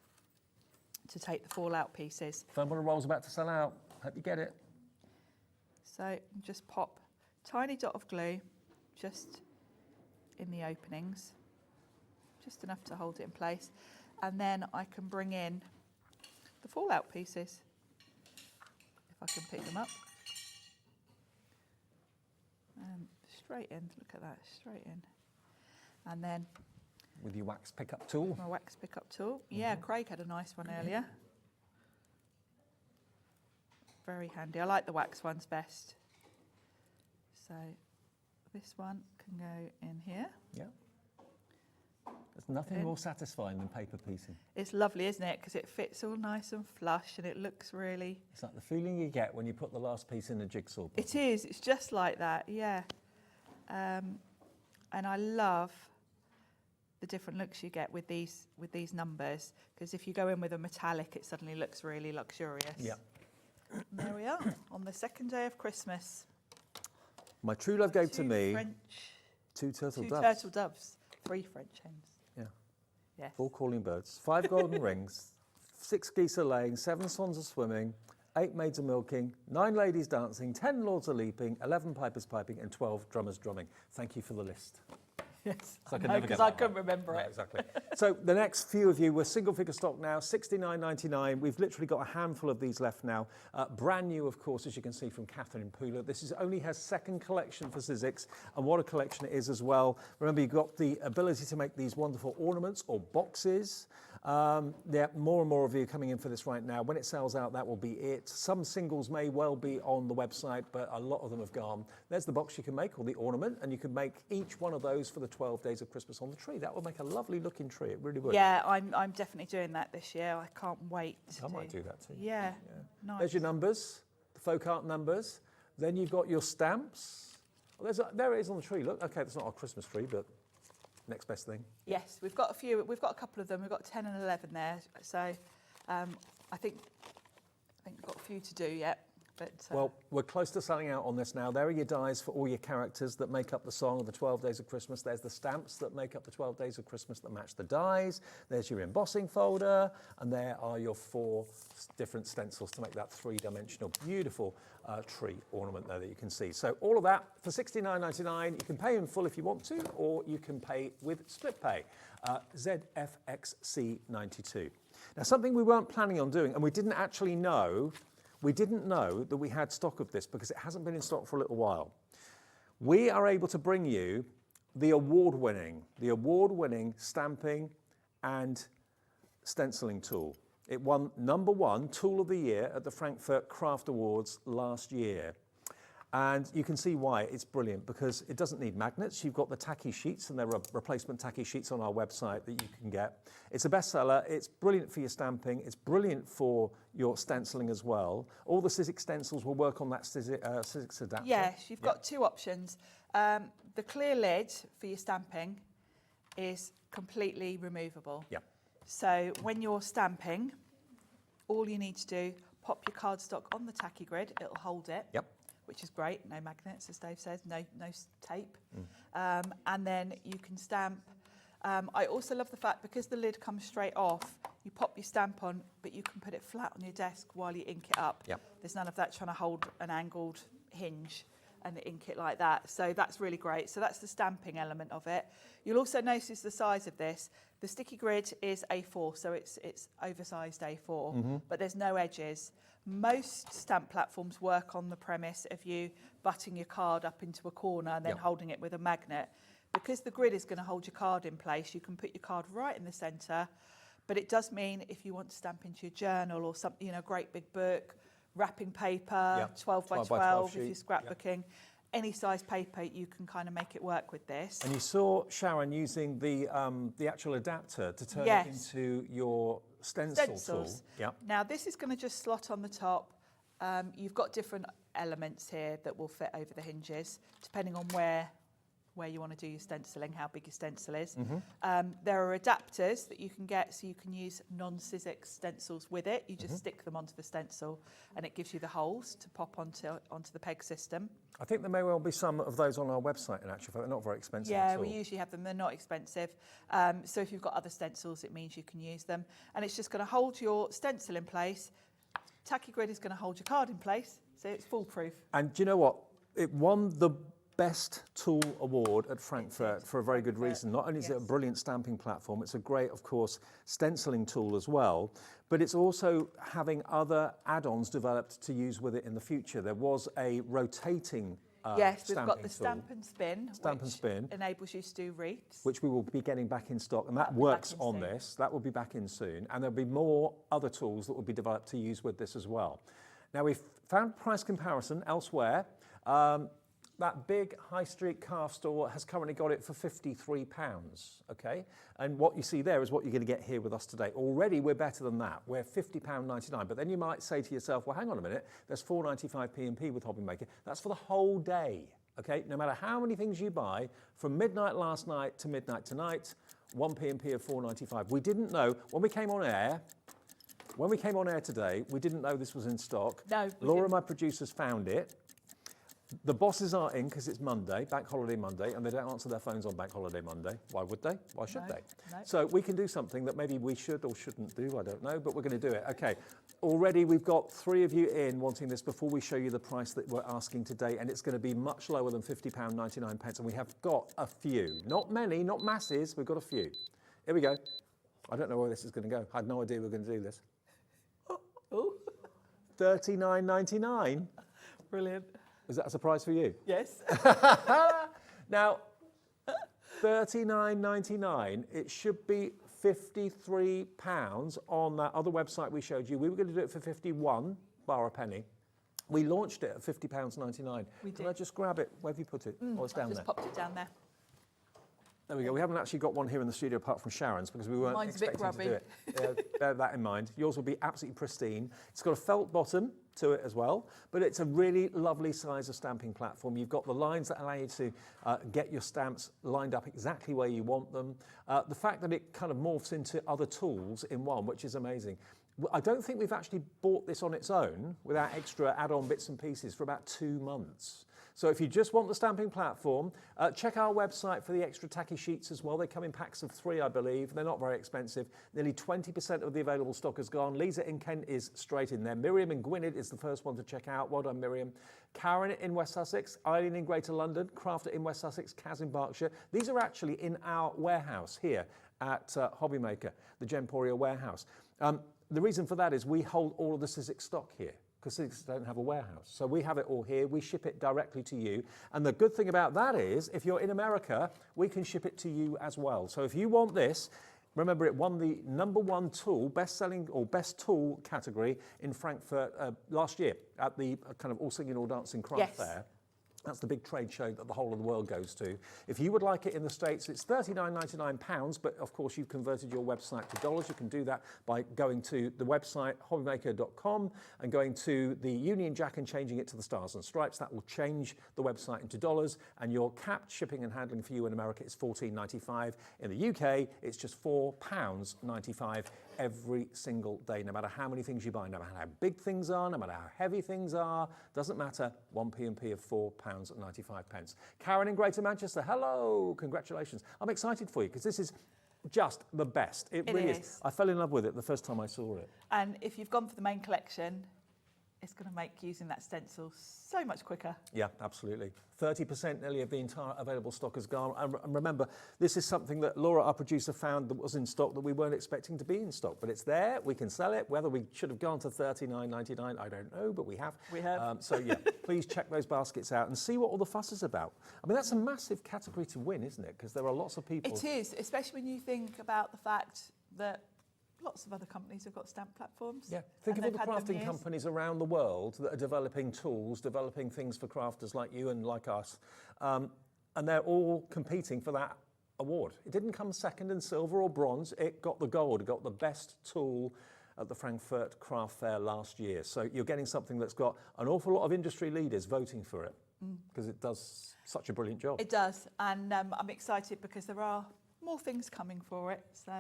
to take the fallout pieces. Foam on a roll's about to sell out. Hope you get it. So just pop a tiny dot of glue just in the openings, just enough to hold it in place. And then I can bring in the fallout pieces, if I can pick them up. And straight in, look at that, straight in. And then... with your wax pickup tool? My wax pickup tool. Yeah, Craig had a nice one earlier. Very handy. I like the wax ones best. So this one can go in here. Yeah. There's nothing more satisfying than paper piecing. It's lovely, isn't it? Because it fits all nice and flush and it looks really... It's like the feeling you get when you put the last piece in a jigsaw puzzle. It is. It's just like that, yeah. And I love the different looks you get with these numbers, because if you go in with a metallic, it suddenly looks really luxurious. Yeah. And there we are, on the second day of Christmas. My true love gave to me two turtle doves, 3 French hens. Yeah. Yes. 4 calling birds, 5 golden rings, 6 geese a laying, 7 swans a swimming, 8 maids a milking, 9 ladies dancing, 10 lords a leaping, 11 pipers piping, and 12 drummers drumming. Thank you for the list. Yes, because I couldn't remember it. Exactly. So the next few of you, we're single figure stock now, $69.99. We've literally got a handful of these left now. Brand new, of course, as you can see from Catherine Pooler. This is only her second collection for Sizzix, and what a collection it is as well. Remember, you've got the ability to make these wonderful ornaments or boxes. There are more and more of you coming in for this right now. When it sells out, that will be it. Some singles may well be on the website, but a lot of them have gone. There's the box you can make, or the ornament, and you can make each one of those for the 12 days of Christmas on the tree. That would make a lovely looking tree. It really would. Yeah, I'm definitely doing that this year. I can't wait. I might do that too. Yeah, nice. There's your numbers, the folk art numbers. Then you've got your stamps. Well, there it is on the tree. Look, okay, that's not our Christmas tree, but next best thing. Yes, we've got a few. We've got a couple of them. We've got 10 and 11 there. So I think we've got a few to do yet. But, well, we're close to selling out on this now. There are your dies for all your characters that make up the song of the 12 Days of Christmas. There's the stamps that make up the 12 Days of Christmas that match the dies. There's your embossing folder. And there are your 4 different stencils to make that 3-dimensional, beautiful tree ornament there that you can see. So all of that for $69.99. You can pay in full if you want to, or you can pay with split pay. ZFXC92. Now, something we weren't planning on doing, and we didn't actually know, we didn't know that we had stock of this because it hasn't been in stock for a little while. We are able to bring you the award-winning stamping and stenciling tool. It won #1 Tool of the Year at the Frankfurt Craft Awards last year. And you can see why it's brilliant, because it doesn't need magnets. You've got the tacky sheets, and there are replacement tacky sheets on our website that you can get. It's a bestseller. It's brilliant for your stamping. It's brilliant for your stenciling as well. All the Sizzix stencils will work on that Sizzix adapter. Yes, you've got two options. The clear lid for your stamping is completely removable. Yeah. So when you're stamping, all you need to do, pop your cardstock on the tacky grid. It'll hold it. Yep. Which is great, no magnets, as Dave says, no tape. And then you can stamp. I also love the fact, because the lid comes straight off, you pop your stamp on, but you can put it flat on your desk while you ink it up. Yep. There's none of that trying to hold an angled hinge and ink it like that. So that's really great. So that's the stamping element of it. You'll also notice the size of this. The sticky grid is A4, so it's oversized A4, but there's no edges. Most stamp platforms work on the premise of you butting your card up into a corner and then holding it with a magnet. Because the grid is going to hold your card in place, you can put your card right in the centre, but it does mean if you want to stamp into your journal or something, you know, great big book, wrapping paper, 12 by 12 if you're scrapbooking, any size paper, you can kind of make it work with this. And you saw Sharon using the actual adapter to turn it into your stencil tool. Yep. Now this is going to just slot on the top. You've got different elements here that will fit over the hinges, depending on where you want to do your stenciling, how big your stencil is. There are adapters that you can get, so you can use non-Sizzix stencils with it. You just stick them onto the stencil, and it gives you the holes to pop onto the peg system. I think there may well be some of those on our website, in actual fact. They're not very expensive Yeah, at all. we usually have them. They're not expensive. So if you've got other stencils, it means you can use them. And it's just going to hold your stencil in place. Tacky grid is going to hold your card in place, so it's foolproof. And do you know what? It won the Best Tool Award at Frankfurt for a very good reason. Not only is it a brilliant stamping platform, it's a great, of course, stenciling tool as well, but it's also having other add-ons developed to use with it in the future. There was a rotating yes, we've got the tool, stamp and spin, which enables you to do wreaths. which we will be getting back in stock, and that works on this. That will be back in soon, and there'll be more other tools that will be developed to use with this as well. Now, we've found price comparison elsewhere. That big high street calf store has currently got it for £53, okay? And what you see there is what you're going to get here with us today. Already we're better than that. We're £50.99. But then you might say to yourself, well, hang on a minute, there's £4.95 P&P with Hobby Maker. That's for the whole day, okay? No matter how many things you buy, from midnight last night to midnight tonight, one P&P of £4.95. We didn't know, when we came on air today, we didn't know this was in stock. No, Laura, my producers, found it. The bosses aren't in because it's Monday, Bank Holiday Monday, and they don't answer their phones on Bank Holiday Monday. Why would they? Why should they? No. So we can do something that maybe we should or shouldn't do, I don't know, but we're going to do it. Okay, already we've got 3 of you in wanting this before we show you the price that we're asking today, and it's going to be much lower than £50.99, and we have got a few. Not many, not masses, we've got a few. Here we go. I don't know where this is going to go. I had no idea we were going to do this. $39.99. Brilliant. Is that a surprise for you? Yes. Now, $39.99, it should be £53 on that other website we showed you. We were going to do it for 51, bar a penny. We launched it at £50.99. Can I just grab it? Where have you put it? Oh, it's down there. Just popped it down there. There we go. We haven't actually got one here in the studio apart from Sharon's because we weren't expecting to do it. Bear that in mind. Yours will be absolutely pristine. It's got a felt bottom to it as well, but it's a really lovely size of stamping platform. You've got the lines that allow you to get your stamps lined up exactly where you want them. The fact that it kind of morphs into other tools in one, which is amazing. I don't think we've actually bought this on its own without extra add-on bits and pieces for about 2 months. So if you just want the stamping platform, check our website for the extra tacky sheets as well. They come in packs of 3, I believe. They're not very expensive. Nearly 20% of the available stock is gone. Lisa in Kent is straight in there. Miriam in Gwynedd is the first one to check out. Well done, Miriam. Karen in West Sussex, Eileen in Greater London, Crafter in West Sussex, Kaz in Berkshire. These are actually in our warehouse here at Hobby Maker, the Gemporia warehouse. The reason for that is we hold all of the Sizzix stock here, because Sizzix don't have a warehouse. So we have it all here, we ship it directly to you. And the good thing about that is, if you're in America, we can ship it to you as well. So if you want this, remember it won the #1 tool, best-selling or best tool category in Frankfurt last year at the kind of All Singing All Dancing Craft Fair. That's the big trade show that the whole of the world goes to. If you would like it in the States, it's £39.99, but of course you've converted your website to dollars. You can do that by going to the website hobbymaker.com and going to the Union Jack and changing it to the stars and stripes. That will change the website into dollars, and your capped shipping and handling for you in America is $14.95. In the UK, it's just £4.95 every single day, no matter how many things you buy, no matter how big things are, no matter how heavy things are, doesn't matter, 1 P&P of £4.95. Karen in Greater Manchester, hello, congratulations. I'm excited for you because this is just the best. It really is. I fell in love with it the first time I saw it. And if you've gone for the main collection, it's going to make using that stencil so much quicker. Yeah, absolutely. 30% nearly of the entire available stock has gone. And remember, this is something that Laura, our producer, found that was in stock that we weren't expecting to be in stock. But it's there, we can sell it. Whether we should have gone to $39.99, I don't know, but we have. We have. So yeah, please check those baskets out and see what all the fuss is about. I mean, that's a massive category to win, isn't it? Because there are lots of people. It is, especially when you think about the fact that lots of other companies have got stamp platforms. Yeah, think of all the crafting companies around the world that are developing tools, developing things for crafters like you and like us, and they're all competing for that award. It didn't come second in silver or bronze, it got the gold, it got the best tool at the Frankfurt Craft Fair last year. So you're getting something that's got an awful lot of industry leaders voting for it, because it does such a brilliant job. It does, and I'm excited because there are more things coming for it, so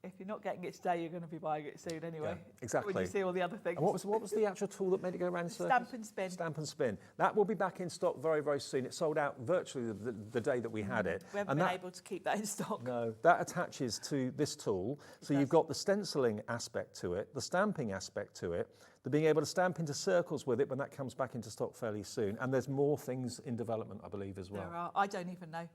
if you're not getting it today, you're going to be buying it soon anyway. Yeah, exactly. When you see all the other things. And what was the actual tool that made it go around the circus? Stamp and spin. Stamp and spin. That will be back in stock very, very soon. It sold out virtually the day that we had it. We haven't been able to keep that in stock. No, that attaches to this tool. So you've got the stenciling aspect to it, the stamping aspect to it, the being able to stamp into circles with it, but that comes back into stock fairly soon. And there's more things in development, I believe, as well. There are. I don't even know.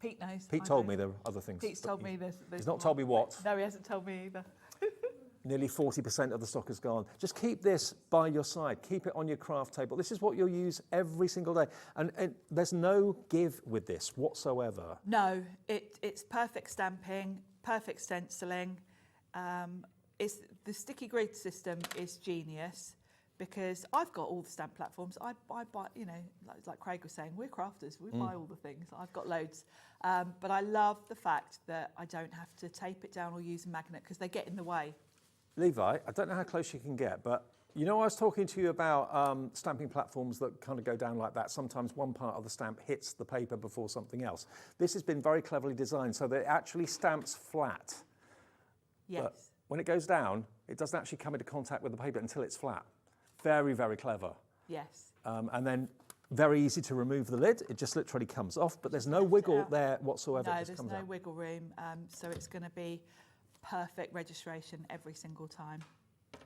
Pete knows. Pete told me there were other things. Pete's told me there's He's not told me what. No, he hasn't told me either. Nearly 40% of the stock is gone. Just keep this by your side. Keep it on your craft table. This is what you'll use every single day. And there's no give with this whatsoever. No, it's perfect stamping, perfect stenciling. The sticky grid system is genius. Because I've got all the stamp platforms. I buy, you know, like Craig was saying, we're crafters. We buy all the things. I've got loads. But I love the fact that I don't have to tape it down or use a magnet because they get in the way. Levi, I don't know how close you can get, but you know I was talking to you about stamping platforms that kind of go down like that. Sometimes one part of the stamp hits the paper before something else. This has been very cleverly designed so that it actually stamps flat. Yes. But when it goes down, it doesn't actually come into contact with the paper until it's flat. Very, very clever. Yes. And then very easy to remove the lid. It just literally comes off, but there's no wiggle there whatsoever. No, there's no wiggle room. So it's going to be perfect registration every single time.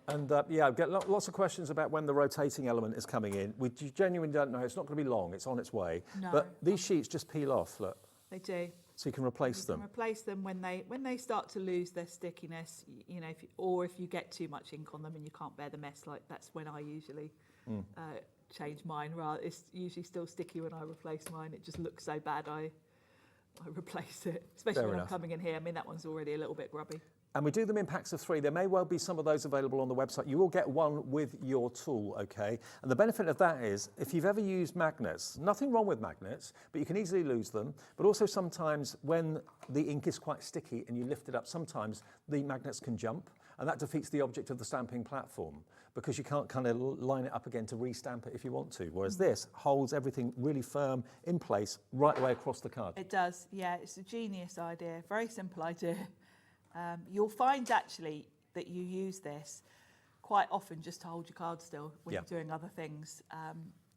And yeah, I get lots of questions about when the rotating element is coming in. We genuinely don't know. It's not going to be long. It's on its way. No. But these sheets just peel off, look. They do. So you can replace them. You can replace them when they start to lose their stickiness, you know, if you get too much ink on them and you can't bear the mess, like that's when I usually change mine. It's usually still sticky when I replace mine. It just looks so bad, I replace it, especially when I'm coming in here. I mean, that one's already a little bit grubby. And we do them in packs of 3. There may well be some of those available on the website. You will get one with your tool, okay? And the benefit of that is, if you've ever used magnets, nothing wrong with magnets, but you can easily lose them. But also sometimes when the ink is quite sticky and you lift it up, sometimes the magnets can jump, and that defeats the object of the stamping platform because you can't kind of line it up again to re-stamp it if you want to. Whereas this holds everything really firm in place right the way across the card. It does, yeah. It's a genius idea, very simple idea. You'll find actually that you use this quite often just to hold your card still when you're doing other things,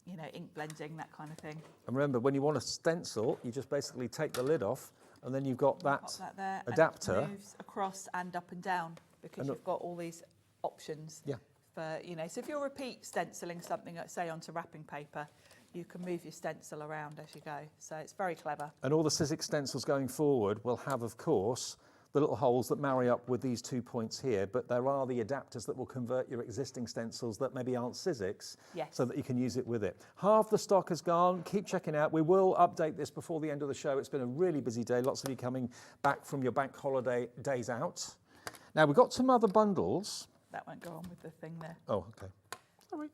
you know, ink blending, that kind of thing. And remember, when you want to stencil, you just basically take the lid off and then you've got that there, adapter. And it moves across and up and down because you've got all these options. Yeah. For, you know, so if you're repeat stenciling something, say onto wrapping paper, you can move your stencil around as you go. So it's very clever. And all the Sizzix stencils going forward will have, of course, the little holes that marry up with these 2 points here, but there are the adapters that will convert your existing stencils that maybe aren't Sizzix, so that you can use it with it. Half the stock has gone. Keep checking out. We will update this before the end of the show. It's been a really busy day. Lots of you coming back from your bank holiday days out. Now, we've got some other bundles. That won't go on with the thing there. Oh, okay. Sorry.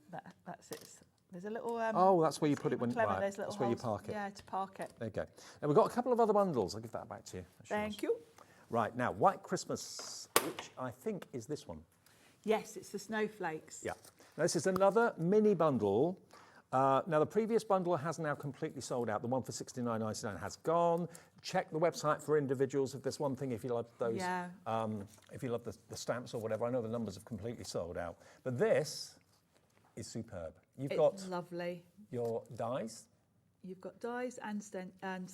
That's it. There's a little... oh, that's where you put it when... clever, Right, there's little that's where you holes. park it. Yeah, to park it. There you go. Now, we've got a couple of other bundles. I'll give that back to you. Thank you. Right, now, White Christmas, which I think is this one. Yes, it's the snowflakes. Yeah. Now, this is another mini bundle. Now, the previous bundle has now completely sold out. The one for $69.99 has gone. Check the website for individuals if there's one thing, if you love those, if you love the stamps or whatever. I know the numbers have completely sold out. But this is superb. It's got lovely. Your dies. You've got dies and stamps. And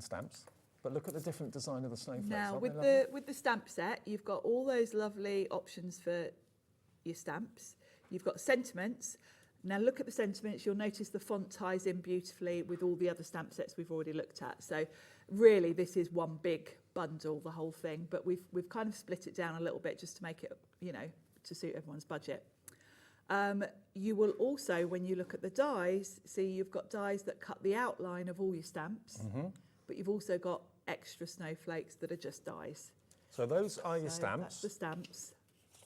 stamps. But look at the different design of the snowflakes. Now, with the stamp set, you've got all those lovely options for your stamps. You've got sentiments. Now, look at the sentiments. You'll notice the font ties in beautifully with all the other stamp sets we've already looked at. So, really, this is one big bundle, the whole thing. But we've kind of split it down a little bit just to make it, you know, to suit everyone's budget. You will also, when you look at the dies, see you've got dies that cut the outline of all your stamps. But you've also got extra snowflakes that are just dies. So those are your stamps. That's the stamps.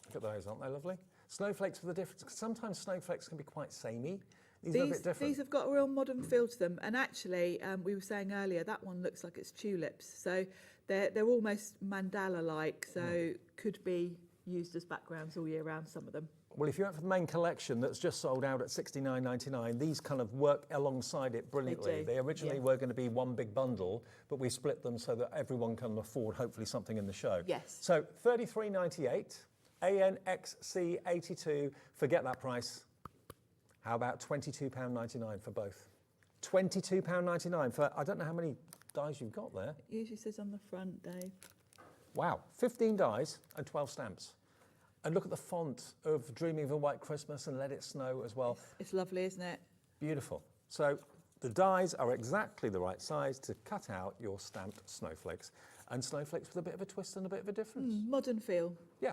Look at those, aren't they lovely? Snowflakes for the difference. Sometimes snowflakes can be quite samey. These are a bit different. These have got a real modern feel to them. And actually, we were saying earlier, that one looks like it's tulips. So they're almost mandala-like, so could be used as backgrounds all year round, some of them. Well, if you went for the main collection that's just sold out at $69.99, these kind of work alongside it brilliantly. They originally were going to be one big bundle, but we split them so that everyone can afford hopefully something in the show. Yes. So $33.98, ANXC82, forget that price. How about £22.99 for both? £22.99 for, I don't know how many dies you've got there. It usually says on the front, Dave. Wow, 15 dies and 12 stamps. And look at the font of Dreaming of a White Christmas and Let It Snow as well. It's lovely, isn't it? Beautiful. So the dies are exactly the right size to cut out your stamped snowflakes. And snowflakes with a bit of a twist and a bit of a difference. Modern feel. Yeah.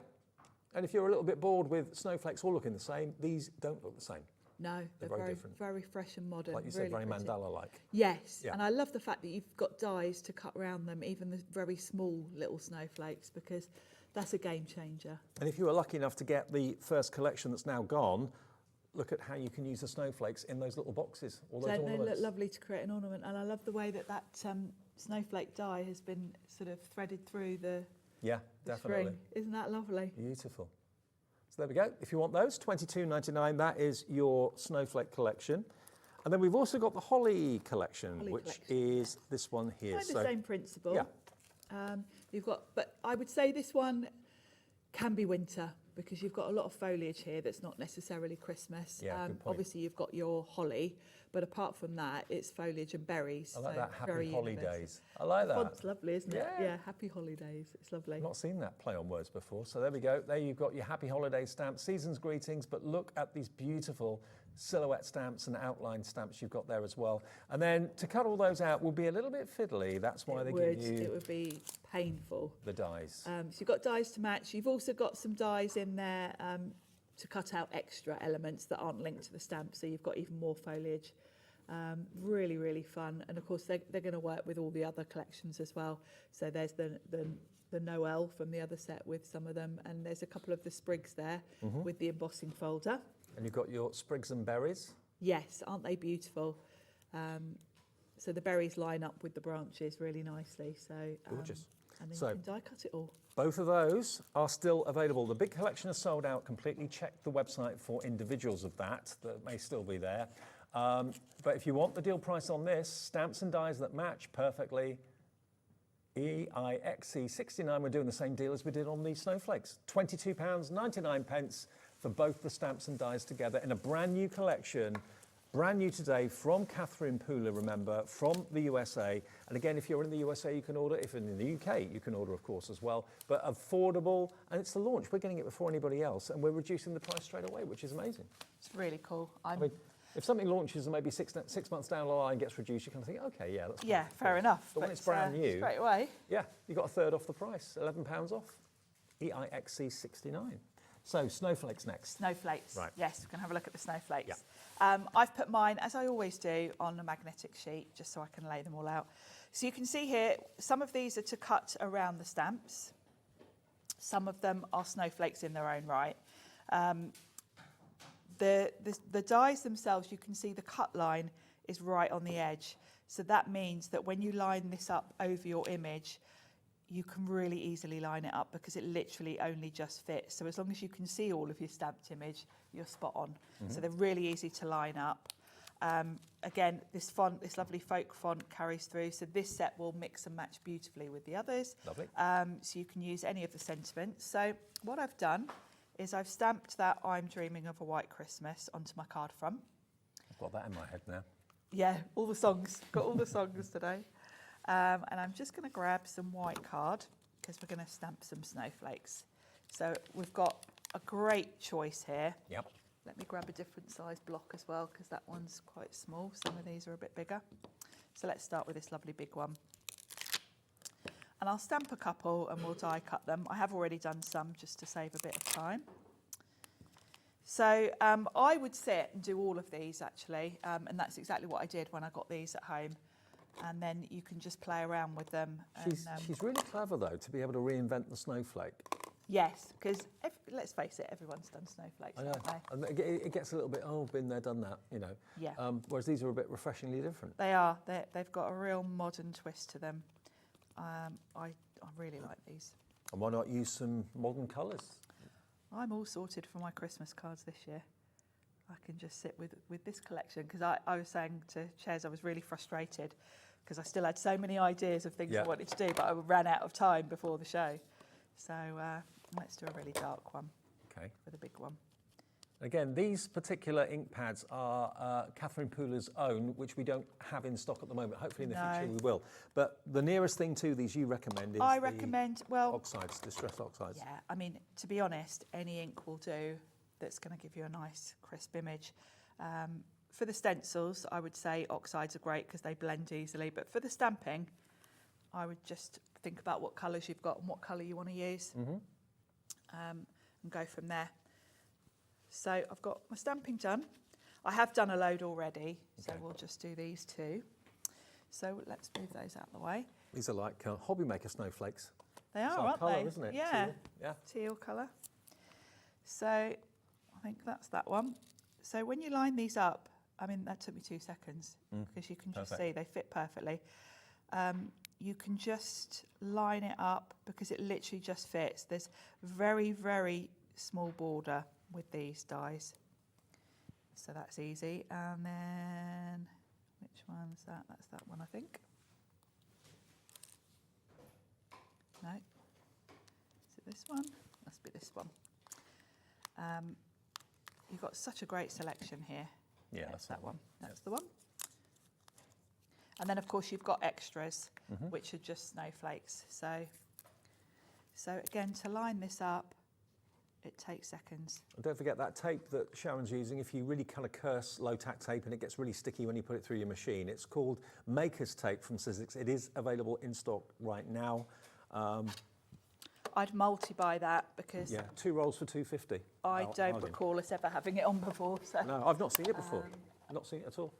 And if you're a little bit bored with snowflakes all looking the same, these don't look the same. No, they're very different. Very fresh and modern. Like you said, very mandala-like. Yes, Yeah. and I love the fact that you've got dies to cut around them, even the very small little snowflakes, because that's a game changer. And if you were lucky enough to get the first collection that's now gone, look at how you can use the snowflakes in those little boxes, all those Don't they ornaments. look lovely to create an ornament? And I love the way that snowflake die has been sort of threaded through the definitely. string. Isn't that lovely? Beautiful. So there we go. If you want those, $22.99, that is your snowflake collection. And then we've also got the holly collection, which is this one here. Kind of the same principle. Yeah. You've got, but I would say this one can be winter because you've got a lot of foliage here that's not necessarily Christmas. Yeah, good point. Obviously, you've got your holly, but apart from that, it's foliage and berries. I like so that, Happy very Holidays. I like that. The font's lovely, isn't it? Yeah. Yeah, Happy Holidays. It's lovely. I've not seen that play on words before. So there we go. There you've got your Happy Holidays stamp, season's greetings, but look at these beautiful silhouette stamps and outline stamps you've got there as well. And then to cut all those out will be a little bit fiddly. That's why they give you... It would be painful. The dies. So you've got dies to match. You've also got some dies in there to cut out extra elements that aren't linked to the stamp. So you've got even more foliage. Really, really fun. And of course, they're going to work with all the other collections as well. So there's the Noel from the other set with some of them. And there's a couple of the sprigs there with the embossing folder. And you've got your sprigs and berries. Yes, aren't they beautiful? So the berries line up with the branches really nicely. So gorgeous. And then So- you can die cut it all. Both of those are still available. The big collection is sold out completely. Check the website for individuals of that may still be there. But if you want the deal price on this, stamps and dies that match perfectly, EIXC69, we're doing the same deal as we did on the snowflakes. £22.99 for both the stamps and dies together in a brand new collection. Brand new today from Catherine Pooler, remember, from the USA. And again, if you're in the USA, you can order. If you're in the UK, you can order, of course, as well. But affordable, and it's the launch. We're getting it before anybody else, and we're reducing the price straight away, which is amazing. It's really cool. I mean, if something launches and maybe six months down the line gets reduced, you kind of think, okay, yeah, that's Yeah, fair enough. But when it's brand new, straight away. yeah, you got a third off the price, £11 off. EIXC69. So snowflakes next. Snowflakes. Right. Yes, we can have a look at the snowflakes. I've put mine, as I always do, on a magnetic sheet, just so I can lay them all out. So you can see here, some of these are to cut around the stamps. Some of them are snowflakes in their own right. the dies themselves, you can see the cut line is right on the edge. So that means that when you line this up over your image, you can really easily line it up because it literally only just fits. So as long as you can see all of your stamped image, you're spot on. So they're really easy to line up. Again, this font, this lovely folk font carries through. So this set will mix and match beautifully with the others. Lovely. So you can use any of the sentiments. So what I've done is I've stamped that I'm Dreaming of a White Christmas onto my card front. I've got that in my head now. Yeah, all the songs. Got all the songs today. And I'm just going to grab some white card because we're going to stamp some snowflakes. So we've got a great choice here. Yep. Let me grab a different size block as well because that one's quite small. Some of these are a bit bigger. So let's start with this lovely big one. And I'll stamp a couple and we'll die cut them. I have already done some just to save a bit of time. So I would sit and do all of these actually, and that's exactly what I did when I got these at home. And then you can just play around with them. She's really clever though to be able to reinvent the snowflake. Yes, because let's face it, everyone's done snowflakes, I know. haven't they? And it gets a little bit, oh, been there, done that, you know. Yeah. Whereas these are a bit refreshingly different. They are. They've got a real modern twist to them. I really like these. And why not use some modern colours? I'm all sorted for my Christmas cards this year. I can just sit with this collection because I was saying to Ches I was really frustrated because I still had so many ideas of things I wanted to do, but I ran out of time before the show. So let's do a really dark one. Okay. For the big one. Again, these particular ink pads are Catherine Pooler's own, which we don't have in stock at the moment. Hopefully in the future we will. But the nearest thing to these you recommend is oxides, distress oxides. Yeah, I mean, to be honest, any ink will do that's going to give you a nice crisp image. For the stencils, I would say oxides are great because they blend easily. But for the stamping, I would just think about what colours you've got and what colour you want to use and go from there. So I've got my stamping done. I have done a load already, so we'll just do these two. So let's move those out of the way. These are like hobby maker snowflakes. They are, aren't colour, they? Isn't it? Yeah. Teal. Yeah. Teal colour. So I think that's that one. So when you line these up, I mean, that took me 2 seconds because you can just see they fit perfectly. You can just line it up because it literally just fits. There's very, very small border with these dies. So that's easy. And then, which one's that? That's that one, I think. No. Is it this one? Must be this one. You've got such a great selection here. Yeah, that's that one. That's the one. And then, of course, you've got extras, which are just snowflakes. So again, to line this up, it takes seconds. And don't forget that tape that Sharon's using. If you really kind of curse low-tack tape and it gets really sticky when you put it through your machine, it's called Maker's Tape from Sizzix. It is available in stock right now. I'd multi-buy that because... Yeah, 2 rolls for £2.50. I don't recall us ever having it on before. So. No, I've not seen it before. Not seen it at all.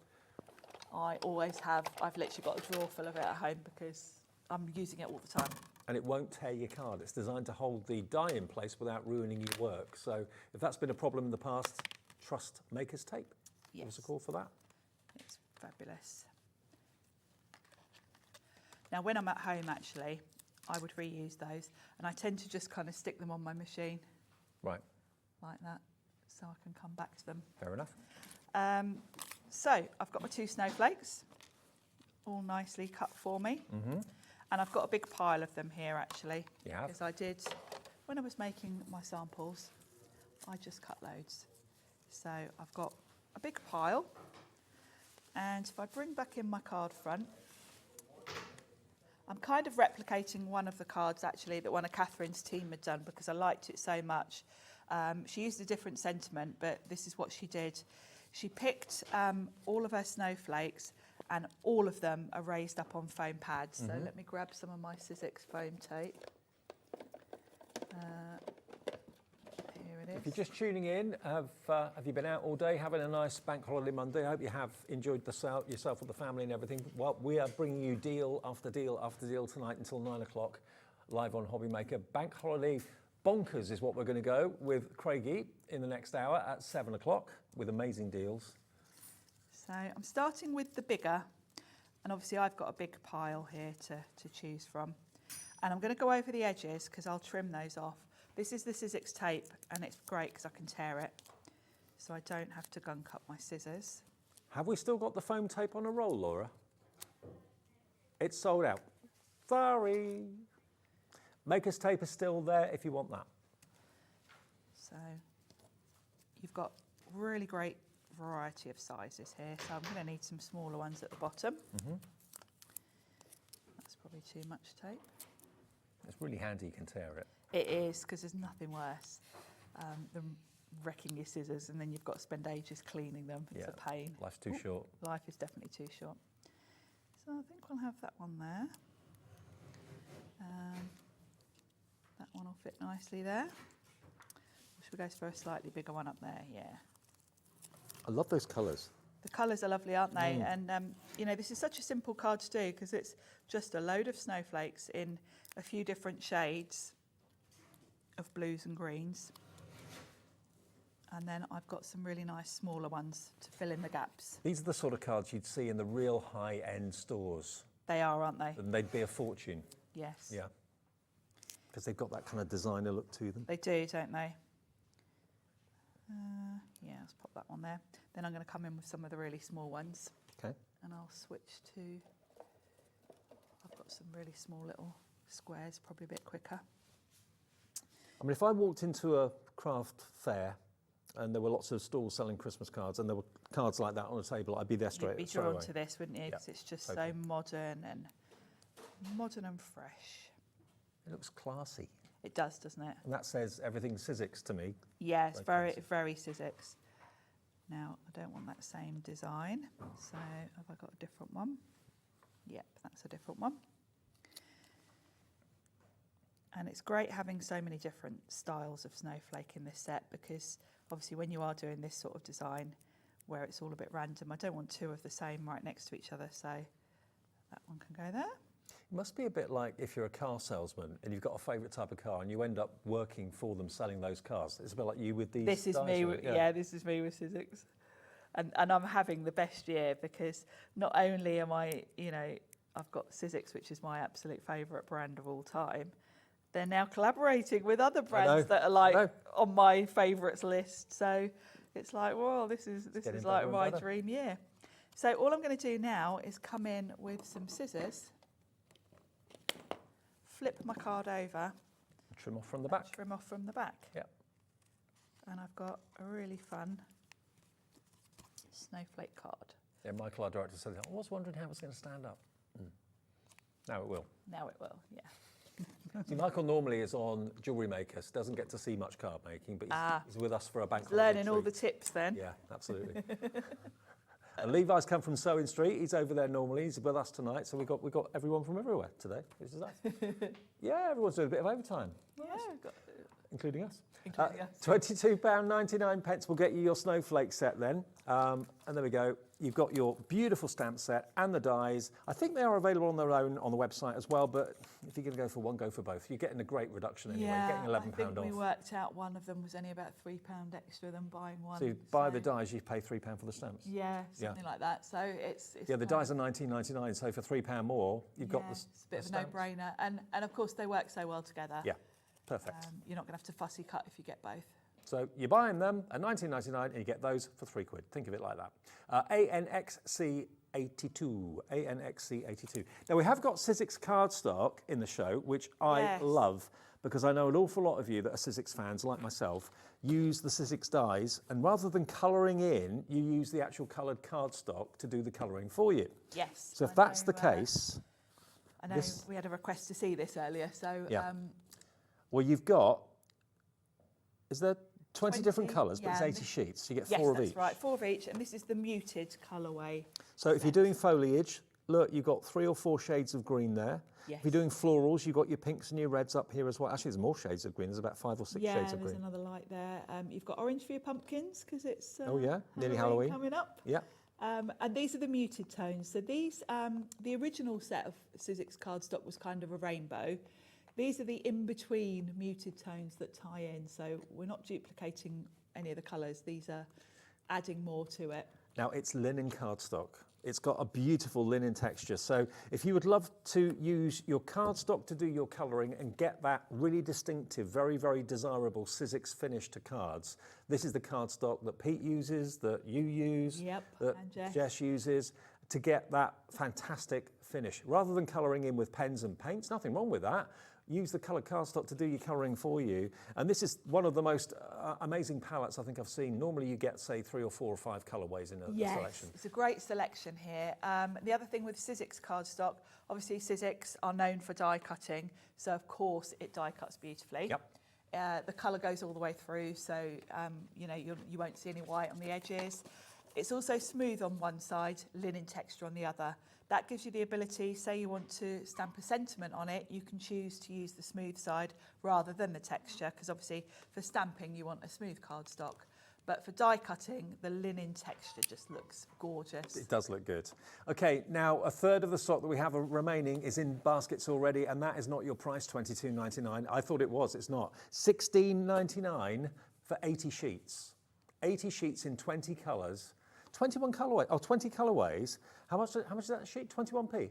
I always have. I've literally got a drawer full of it at home because I'm using it all the time. And it won't tear your card. It's designed to hold the die in place without ruining your work. So if that's been a problem in the past, trust Maker's Tape. Yes. Give us a call for that. It's fabulous. Now, when I'm at home, actually, I would reuse those. And I tend to just kind of stick them on my machine. Right. Like that, so I can come back to them. Fair enough. So I've got my 2 snowflakes, all nicely cut for me. And I've got a big pile of them here, actually. Yeah. Because I did, when I was making my samples, I just cut loads. So I've got a big pile. And if I bring back in my card front, I'm kind of replicating one of the cards, actually, that one of Catherine's team had done because I liked it so much. She used a different sentiment, but this is what she did. She picked all of her snowflakes and all of them are raised up on foam pads. So let me grab some of my Sizzix foam tape. Here it is. If you're just tuning in, have you been out all day having a nice bank holiday Monday? I hope you have enjoyed yourself with the family and everything. Well, we are bringing you deal after deal after deal tonight until 9 o'clock, live on Hobby Maker. Bank holiday Bonkers is what we're going to go with Craigie in the next hour at 7 o'clock with amazing deals. So I'm starting with the bigger, and obviously I've got a big pile here to choose from. And I'm going to go over the edges because I'll trim those off. This is the Sizzix tape, and it's great because I can tear it, so I don't have to gunk up my scissors. Have we still got the foam tape on a roll, Laura? It's sold out. Sorry. Maker's tape is still there if you want that. So you've got really great variety of sizes here. So I'm going to need some smaller ones at the bottom. That's probably too much tape. It's really handy you can tear it. It is, because there's nothing worse than wrecking your scissors and then you've got to spend ages cleaning them. It's a pain. Life's too short. Life is definitely too short. So I think we'll have that one there. That one will fit nicely there. Or should we go for a slightly bigger one up there? Yeah. I love those colours. The colours are lovely, aren't they? And, you know, this is such a simple card to do because it's just a load of snowflakes in a few different shades of blues and greens. And then I've got some really nice smaller ones to fill in the gaps. These are the sort of cards you'd see in the real high-end stores. They are, aren't they? And they'd be a fortune. Yes. Yeah. Because they've got that kind of designer look to them. They do, don't they? Yeah, let's pop that one there. Then I'm going to come in with some of the really small ones. Okay. And I'll switch to, I've got some really small little squares, probably a bit quicker. I mean, if I walked into a craft fair and there were lots of stalls selling Christmas cards and there were cards like that on a table, I'd be there straight away. You'd be drawn to this, wouldn't you? Because it's just so modern and fresh. It looks classy. It does, doesn't it? And that says everything Sizzix to me. Yeah, it's very, very Sizzix. Now, I don't want that same design, so have I got a different one? Yep, that's a different one. And it's great having so many different styles of snowflake in this set because obviously when you are doing this sort of design where it's all a bit random, I don't want two of the same right next to each other, so that one can go there. It must be a bit like if you're a car salesman and you've got a favourite type of car and you end up working for them selling those cars. It's a bit like you with these. This is me, this is me with Sizzix. And I'm having the best year because not only am I, you know, I've got Sizzix, which is my absolute favourite brand of all time. They're now collaborating with other brands that are like on my favourites list. So it's like, well, this is like my dream year. So all I'm going to do now is come in with some scissors, flip my card over. Trim off from the back. Trim off from the back. Yep. And I've got a really fun snowflake card. Yeah, Michael, our director, said, I was wondering how it was going to stand up. Now it will. Now it will, yeah. See, Michael normally is on Jewellery Makers, doesn't get to see much card making, but he's with us for a bank holiday learning all the tips then. Yeah, absolutely. And Levi's come from Sewing Street. He's over there normally. He's with us tonight. So we've got everyone from everywhere today, which is nice. Yeah, everyone's doing a bit of overtime. Yeah, including us. Including us. £22.99 will get you your snowflake set then. And there we go. You've got your beautiful stamp set and the dies. I think they are available on their own on the website as well, but if you're going to go for one, go for both. You're getting a great reduction anyway. Yeah, You're getting £11 I think off. we worked out one of them was only about £3 extra than buying one. So you buy the dies, you pay £3 for the stamps. Yeah, something like that. So it's yeah, the dies are £19.99, so for £3 more, you've got the it's a bit of a no-brainer. And of course, they work so well together. Yeah, perfect. You're not going to have to fussy cut if you get both. So you're buying them at £19.99 and you get those for £3. Think of it like that. ANXC82. ANXC82. Now we have got Sizzix cardstock in the show, which I love because I know an awful lot of you that are Sizzix fans, like myself, use the Sizzix dies, and rather than colouring in, you use the actual coloured cardstock to do the colouring for you. Yes. So if that's the case... I know we had a request to see this earlier, so... Yeah. Well, you've got... Is there 20 different colours, but it's 80 sheets. So you get 4 of each. Yes, that's right, 4 of each, and this is the muted colourway. So if you're doing foliage, look, you've got 3 or 4 shades of green there. Yes. If you're doing florals, you've got your pinks and your reds up here as well. Actually, there's more shades of green. There's about 5 or 6 shades of green. Yeah, there's another light there. You've got orange for your pumpkins, because it's nearly Halloween coming up. Yeah. And these are the muted tones. So these, the original set of Sizzix cardstock was kind of a rainbow. These are the in-between muted tones that tie in, so we're not duplicating any of the colours. These are adding more to it. Now, it's linen cardstock. It's got a beautiful linen texture. So if you would love to use your cardstock to do your colouring and get that really distinctive, very, very desirable Sizzix finish to cards, this is the cardstock that Pete uses, that you use, that Jess uses, to get that fantastic finish. Rather than colouring in with pens and paints, nothing wrong with that. Use the coloured cardstock to do your colouring for you. And this is one of the most amazing palettes I think I've seen. Normally you get, say, 3 or 4 or 5 colourways in a selection. It's a great selection here. The other thing with Sizzix cardstock, obviously Sizzix are known for die cutting, so of course it die cuts beautifully. Yep. The colour goes all the way through, so you know, you won't see any white on the edges. It's also smooth on one side, linen texture on the other. That gives you the ability, say you want to stamp a sentiment on it, you can choose to use the smooth side rather than the texture, because obviously for stamping you want a smooth cardstock. But for die cutting, the linen texture just looks gorgeous. It does look good. Okay, now a third of the stock that we have remaining is in baskets already, and that is not your price, $22.99. I thought it was, it's not. $16.99 for 80 sheets. 80 sheets in 20 colours. 21 colourways, 20 colourways. How much is that a sheet? 21p.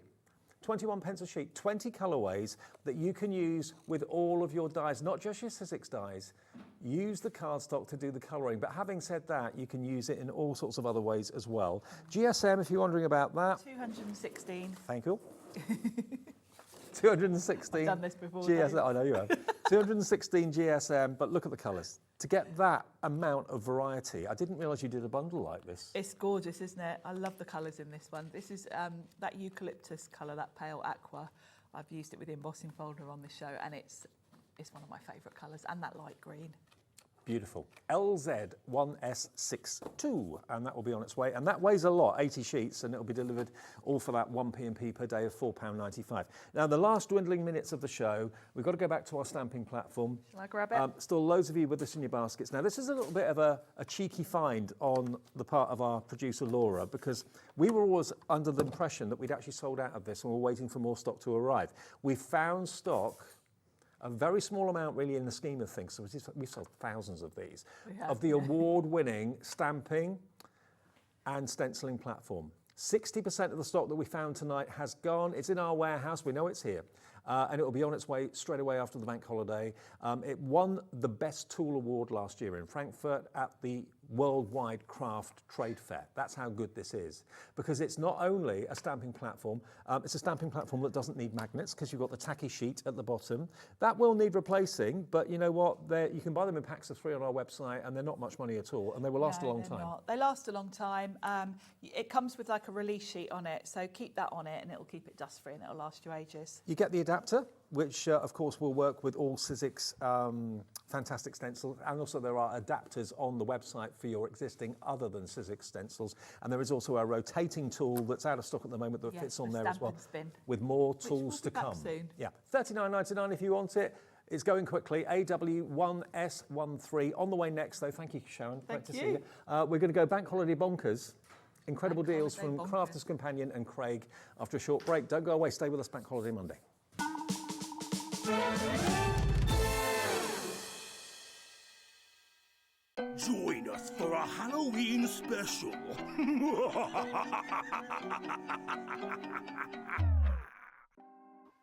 21 pence a sheet, 20 colourways that you can use with all of your dies, not just your Sizzix dies. Use the cardstock to do the colouring, but having said that, you can use it in all sorts of other ways as well. GSM, if you're wondering about that. 216. Thank you. 216. I've done this before. GSM, I know you have. 216 GSM, but look at the colours. To get that amount of variety, I didn't realise you did a bundle like this. It's gorgeous, isn't it? I love the colours in this one. This is that eucalyptus colour, that pale aqua. I've used it with the embossing folder on this show, and it's one of my favourite colours, and that light green. Beautiful. LZ1S62, and that will be on its way. And that weighs a lot, 80 sheets, and it will be delivered all for that 1 P&P per day of £4.95. Now, the last dwindling minutes of the show, we've got to go back to our stamping platform. Shall I grab it? Still loads of you with us in your baskets. Now, this is a little bit of a cheeky find on the part of our producer, Laura, because we were always under the impression that we'd actually sold out of this and we're waiting for more stock to arrive. We found stock, a very small amount really in the scheme of things, so we've sold thousands of these, of the award-winning stamping and stenciling platform. 60% of the stock that we found tonight has gone. It's in our warehouse, we know it's here, and it will be on its way straight away after the bank holiday. It won the Best Tool Award last year in Frankfurt at the Worldwide Craft Trade Fair. That's how good this is, because it's not only a stamping platform, it's a stamping platform that doesn't need magnets, because you've got the tacky sheet at the bottom. That will need replacing, but you know what? You can buy them in packs of 3 on our website, and they're not much money at all, and they will last a long time. Not. They last a long time. It comes with like a release sheet on it, so keep that on it, and it'll keep it dust-free, and it'll last you ages. You get the adapter, which of course will work with all Sizzix fantastic stencils, and also there are adapters on the website for your existing other than Sizzix stencils, and there is also a rotating tool that's out of stock at the moment that fits on there as well, with more tools to come. Soon. Yeah, $39.99 if you want it. It's going quickly. AW1S13 on the way next, though. Thank you, Sharon. Great to see you. We're going to go Bank Holiday Bonkers. Incredible deals from Crafters Companion and Craig after a short break. Don't go away. Stay with us. Bank Holiday Monday. Join us for a Halloween special.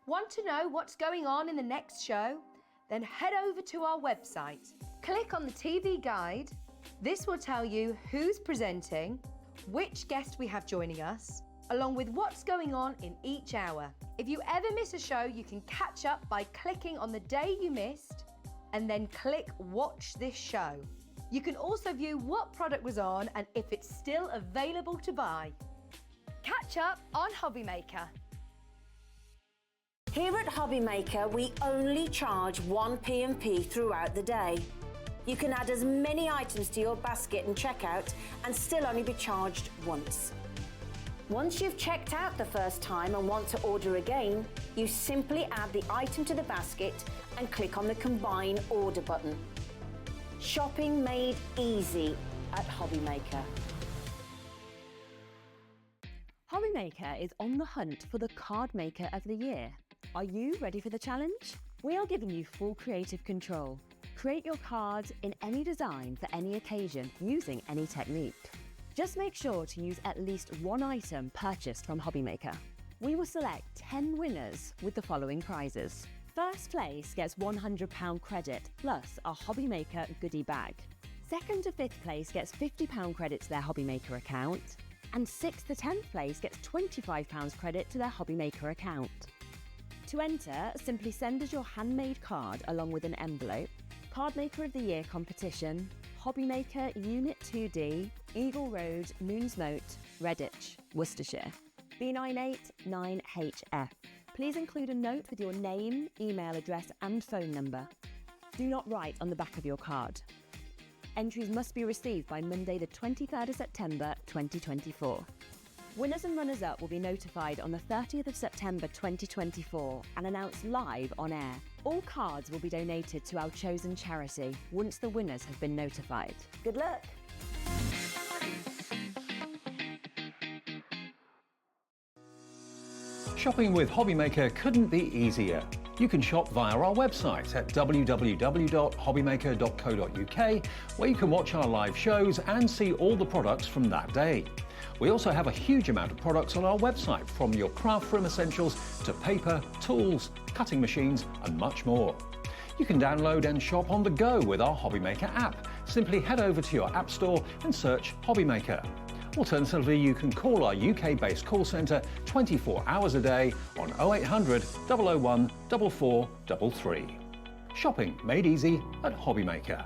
Want to know what's going on in the next show? Then head over to our website. Click on the TV guide. This will tell you who's presenting, which guest we have joining us, along with what's going on in each hour. If you ever miss a show, you can catch up by clicking on the day you missed and then click Watch This Show. You can also view what product was on and if it's still available to buy. Catch up on Hobby Maker. Here at Hobby Maker, we only charge 1 P&P throughout the day. You can add as many items to your basket and checkout and still only be charged once. Once you've checked out the first time and want to order again, you simply add the item to the basket and click on the Combine Order button. Shopping made easy at Hobby Maker. Hobby Maker is on the hunt for the Card Maker of the Year. Are you ready for the challenge? We are giving you full creative control. Create your cards in any design for any occasion using any technique. Just make sure to use at least one item purchased from HobbyMaker. We will select 10 winners with the following prizes. First place gets £100 credit plus a HobbyMaker goodie bag. Second to fifth place gets £50 credit to their HobbyMaker account. And 6th to 10th place gets £25 credit to their HobbyMaker account. To enter, simply send us your handmade card along with an envelope, Card Maker of the Year competition, HobbyMaker Unit 2D, Eagle Road, Moonsmote, Redditch, Worcestershire, B989HF. Please include a note with your name, email address and phone number. Do not write on the back of your card. Entries must be received by Monday the 23rd of September 2024. Winners and runners-up will be notified on the 30th of September 2024 and announced live on air. All cards will be donated to our chosen charity once the winners have been notified. Good luck! Shopping with HobbyMaker couldn't be easier. You can shop via our website at www.hobbymaker.co.uk, where you can watch our live shows and see all the products from that day. We also have a huge amount of products on our website, from your craft room essentials to paper, tools, cutting machines and much more. You can download and shop on the go with our HobbyMaker app. Simply head over to your app store and search HobbyMaker. Alternatively, you can call our UK-based call centre 24 hours a day on 0800 001 4433. Shopping made easy at HobbyMaker.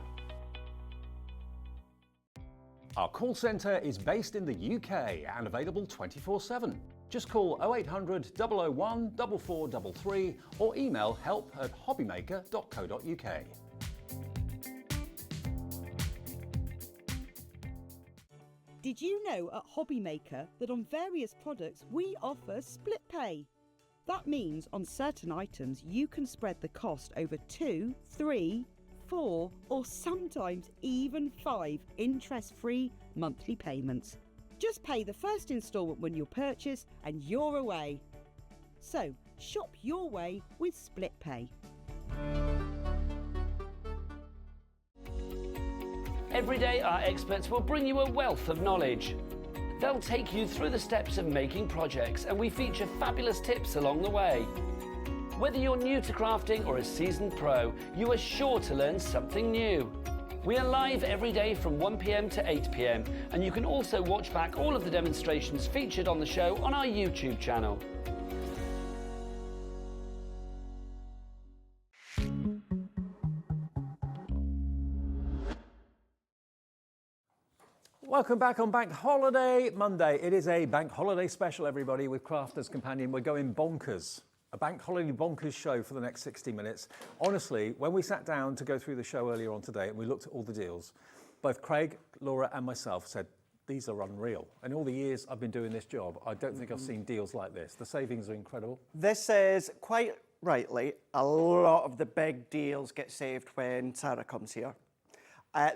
Our call centre is based in the UK and available 24/7. Just call 0800 001 4433 or email help@hobbymaker.co.uk. Did you know at HobbyMaker that on various products we offer split pay? That means on certain items you can spread the cost over 2, 3, 4 or sometimes even 5 interest-free monthly payments. Just pay the first instalment when you purchase and you're away. So shop your way with split pay. Every day, our experts will bring you a wealth of knowledge. They'll take you through the steps of making projects, and we feature fabulous tips along the way. Whether you're new to crafting or a seasoned pro, you are sure to learn something new. We are live every day from 1 p.m. to 8 p.m, and you can also watch back all of the demonstrations featured on the show on our YouTube channel. Welcome back on Bank Holiday Monday. It is a Bank Holiday special, everybody, with Crafters Companion. We're going bonkers. A Bank Holiday bonkers show for the next 60 minutes. Honestly, when we sat down to go through the show earlier on today and we looked at all the deals, both Craig, Laura and myself said, these are unreal. In all the years I've been doing this job, I don't think I've seen deals like this. The savings are incredible. This is, quite rightly, a lot of the big deals get saved when Sarah comes here.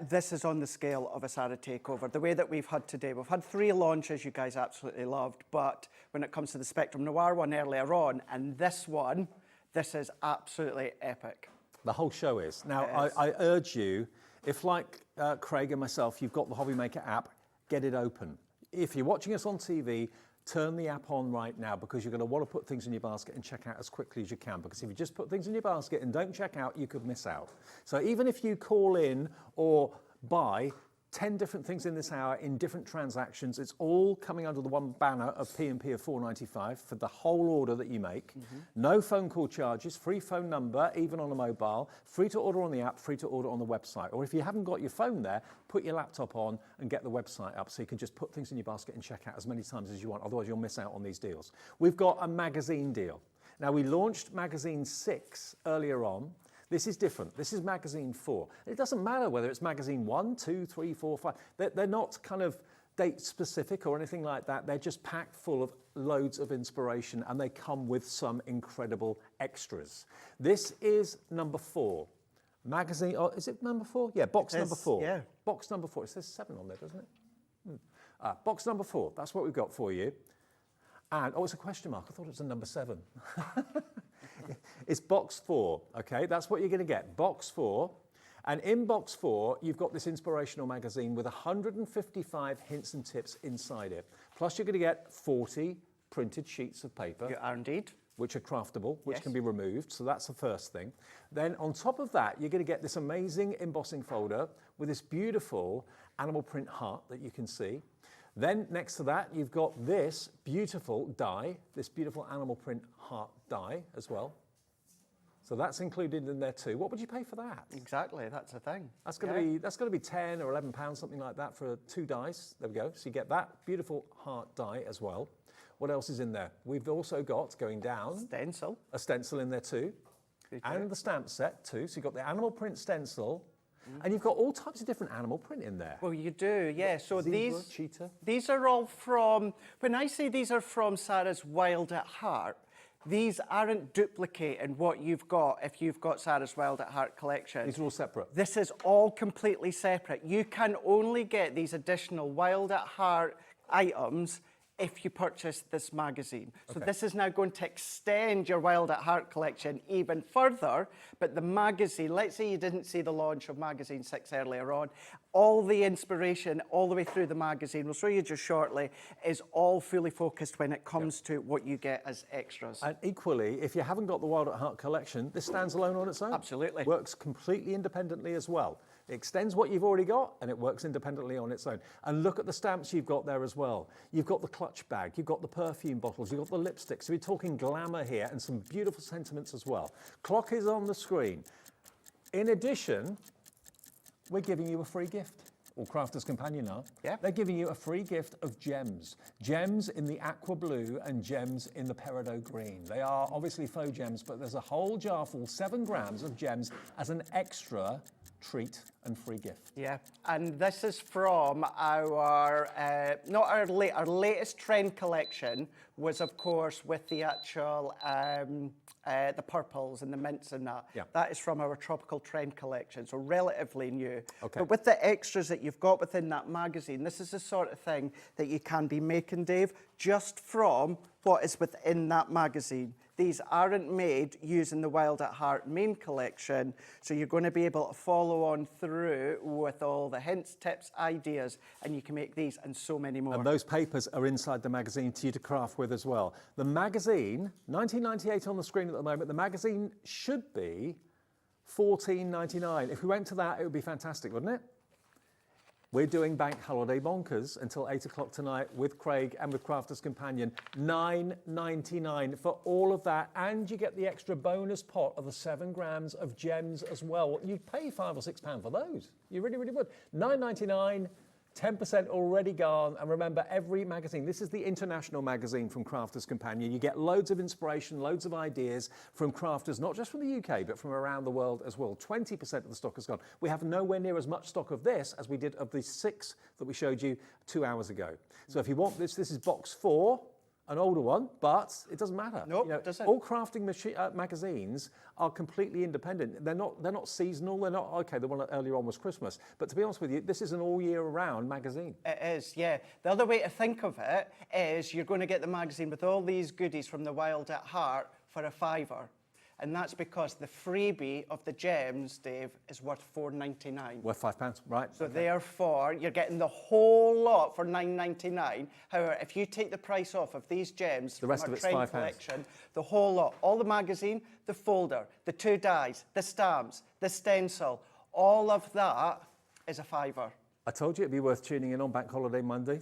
This is on the scale of a Sarah takeover. The way that we've had today, we've had 3 launches you guys absolutely loved, but when it comes to the Spectrum Noir one earlier on, and this one, this is absolutely epic. The whole show is. Now, I urge you, if like Craig and myself, you've got the HobbyMaker app, get it open. If you're watching us on TV, turn the app on right now, because you're going to want to put things in your basket and check out as quickly as you can, because if you just put things in your basket and don't check out, you could miss out. So even if you call in or buy 10 different things in this hour in different transactions, it's all coming under the one banner of P&P of £4.95 for the whole order that you make. No phone call charges, free phone number, even on a mobile, free to order on the app, free to order on the website. Or if you haven't got your phone there, put your laptop on and get the website up so you can just put things in your basket and check out as many times as you want, otherwise you'll miss out on these deals. We've got a magazine deal. Now, we launched magazine 6 earlier on. This is different. This is magazine 4. It doesn't matter whether it's magazine 1, 2, 3, 4, 5. They're not kind of date specific or anything like that. They're just packed full of loads of inspiration, and they come with some incredible extras. This is number 4. Magazine, oh, is it number 4? Yeah, box number 4. Yeah. Box number 4. It says 7 on there, doesn't it? Box number 4. That's what we've got for you. And, oh, it's a question mark. I thought it was a number 7. It's box 4, okay? That's what you're going to get, box 4. And in box 4, you've got this inspirational magazine with 155 hints and tips inside it. Plus, you're going to get 40 printed sheets of paper. You are indeed. Which are craftable, which can be removed. So that's the first thing. Then on top of that, you're going to get this amazing embossing folder with this beautiful animal print heart that you can see. Then next to that, you've got this beautiful die, this beautiful animal print heart die as well. So that's included in there too. What would you pay for that? Exactly, that's the thing. That's going to be 10 or 11 pounds, something like that, for 2 dies. There we go. So you get that beautiful heart die as well. What else is in there? We've also got, going down, a stencil in there too, and the stamp set too. So you've got the animal print stencil, and you've got all types of different animal print in there. Well, you do, yeah. So Zebra, cheetah. These are all from, when I say these are from Sarah's Wild at Heart, these aren't duplicating what you've got if you've got Sarah's Wild at Heart collection. These are all separate. This is all completely separate. You can only get these additional Wild at Heart items if you purchase this magazine. So this is now going to extend your Wild at Heart collection even further, but the magazine, let's say you didn't see the launch of magazine 6 earlier on, all the inspiration all the way through the magazine, we'll show you just shortly, is all fully focused when it comes to what you get as extras. And equally, if you haven't got the Wild at Heart collection, this stands alone on its own. Absolutely. Works completely independently as well. It extends what you've already got, and it works independently on its own. And look at the stamps you've got there as well. You've got the clutch bag, you've got the perfume bottles, you've got the lipsticks. So we're talking glamour here and some beautiful sentiments as well. Clock is on the screen. In addition, we're giving you a free gift. All Crafters Companion are. Yeah. They're giving you a free gift of gems. Gems in the aqua blue and gems in the peridot green. They are obviously faux gems, but there's a whole jar full, 7 grams of gems as an extra treat and free gift. Yeah, and this is from our, our latest trend collection was, of course, with the actual, the purples and the mints and that. Yeah. That is from our tropical trend collection, so relatively new. Okay. But with the extras that you've got within that magazine, this is the sort of thing that you can be making, Dave, just from what is within that magazine. These aren't made using the Wild at Heart main collection, so you're going to be able to follow on through with all the hints, tips, ideas, and you can make these and so many more. And those papers are inside the magazine for you to craft with as well. The magazine, $19.98 on the screen at the moment, the magazine should be $14.99. If we went to that, it would be fantastic, wouldn't it? We're doing Bank Holiday Bonkers until 8 o'clock tonight with Craig and with Crafters Companion. $9.99 for all of that, and you get the extra bonus pot of the 7 grams of gems as well. You'd pay £5 or £6 for those. You really, really would. $9.99. 10% already gone, and remember, every magazine, this is the international magazine from Crafters Companion. You get loads of inspiration, loads of ideas from crafters, not just from the UK, but from around the world as well. 20% of the stock is gone. We have nowhere near as much stock of this as we did of the 6 that we showed you 2 hours ago. So if you want this, this is box 4, an older one, but it doesn't matter. Nope, it doesn't. All crafting magazines are completely independent. They're not seasonal. They're not, okay, the one earlier on was Christmas. But to be honest with you, this is an all year round magazine. It is, yeah. The other way to think of it is you're going to get the magazine with all these goodies from the Wild at Heart for a £5. And that's because the freebie of the gems, Dave, is worth $4.99. Worth £5, right. So therefore, you're getting the whole lot for $9.99. However, if you take the price off of these gems the rest from of our it's trend £5. collection, the whole lot, all the magazine, the folder, the 2 dies, the stamps, the stencil, all of that is a £5. I told you it'd be worth tuning in on Bank Holiday Monday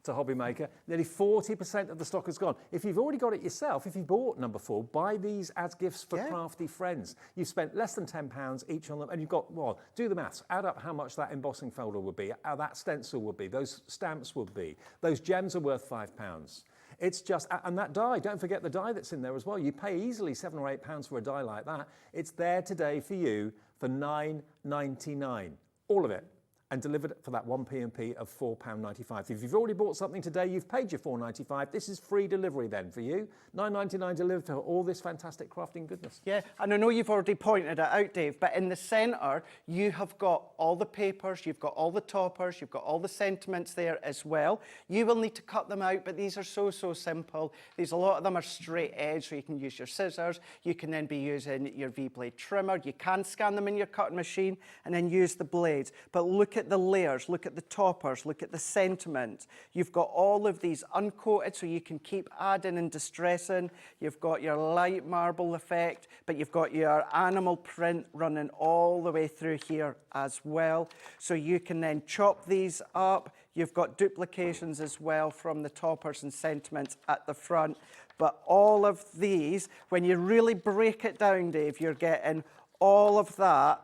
to Hobby Maker. Nearly 40% of the stock is gone. If you've already got it yourself, if you bought number 4, buy these as gifts for crafty friends. You've spent less than £10 each on them, and you've got, well, do the maths. Add up how much that embossing folder would be, how that stencil would be, those stamps would be. Those gems are worth £5. It's just, and that die, don't forget the die that's in there as well. You pay easily £7 or £8 for a die like that. It's there today for you for $9.99. All of it. and delivered for that 1 P&P of £4.95. If you've already bought something today, you've paid your £4.95. This is free delivery then for you. £9.99 delivered for all this fantastic crafting goodness. Yeah, and I know you've already pointed it out, Dave, but in the centre, you have got all the papers, you've got all the toppers, you've got all the sentiments there as well. You will need to cut them out, but these are so simple. A lot of them are straight edge, so you can use your scissors. You can then be using your V-blade trimmer. You can scan them in your cutting machine and then use the blades. But look at the layers, look at the toppers, look at the sentiment. You've got all of these uncoated, so you can keep adding and distressing. You've got your light marble effect, but you've got your animal print running all the way through here as well. So you can then chop these up. You've got duplications as well from the toppers and sentiments at the front. But all of these, when you really break it down, Dave, you're getting all of that,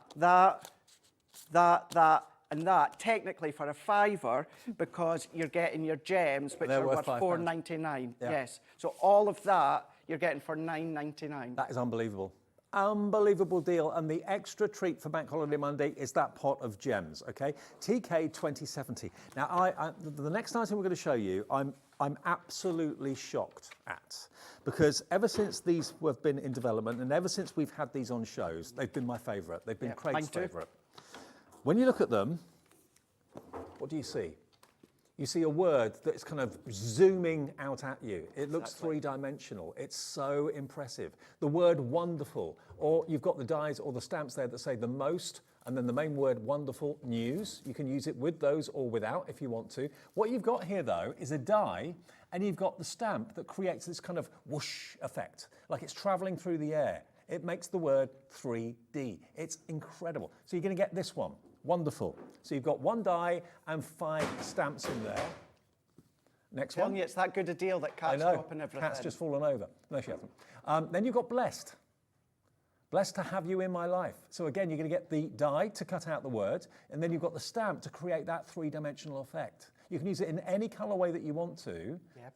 and that, technically for a £5, because you're getting your gems, which are worth £4.99. Yeah. Yes. So all of that you're getting for £9.99. That is unbelievable. Unbelievable deal. And the extra treat for Bank Holiday Monday is that pot of gems, okay? TK 2070. Now, the next item we're going to show you, I'm absolutely shocked at, because ever since these have been in development and ever since we've had these on shows, they've been my favourite. They've been Craig's favourite. When you look at them, what do you see? You see a word that's kind of zooming out at you. It looks three-dimensional. It's so impressive. The word wonderful, or you've got the dies or the stamps there that say the most, and then the main word wonderful news. You can use it with those or without if you want to. What you've got here though is a die, and you've got the stamp that creates this kind of whoosh effect, like it's traveling through the air. It makes the word 3D. It's incredible. So you're going to get this one. Wonderful. So you've got one die and 5 stamps in there. Next one. It's that good a deal that Kat's dropping everything. Kat's just fallen over. No, she hasn't. Then you've got blessed. Blessed to have you in my life. So again, you're going to get the die to cut out the word, and then you've got the stamp to create that three-dimensional effect. You can use it in any colourway that you want to. Yep.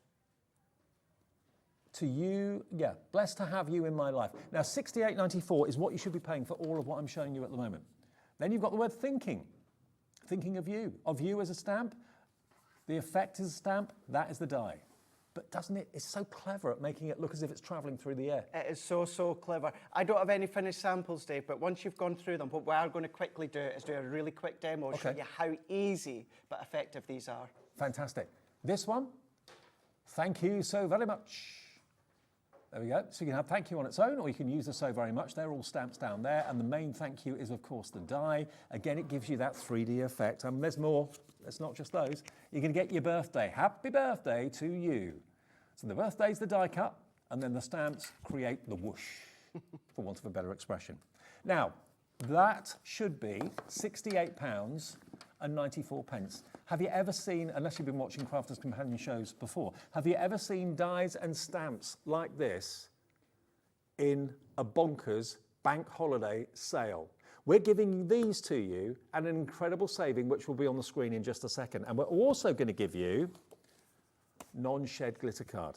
To you, blessed to have you in my life. Now, £68.94 is what you should be paying for all of what I'm showing you at the moment. Then you've got the word thinking. Thinking of you as a stamp. The effect is a stamp, that is the die. But doesn't it, it's so clever at making it look as if it's travelling through the air. It is so clever. I don't have any finished samples, Dave, but once you've gone through them, what we are going to quickly do is do a really quick demo, show you how easy but effective these are. Fantastic. This one, thank you so very much. There we go. So you can have thank you on its own, or you can use the so very much. They're all stamps down there. And the main thank you is, of course, the die. Again, it gives you that 3D effect. And there's more. It's not just those. You're going to get your birthday. Happy birthday to you. So the birthday's the die cut, and then the stamps create the whoosh, for want of a better expression. Now, that should be £68.94. Have you ever seen, unless you've been watching Crafters Companion shows before, have you ever seen dies and stamps like this in a bonkers bank holiday sale? We're giving these to you at an incredible saving, which will be on the screen in just a second. And we're also going to give you non-shed glitter card.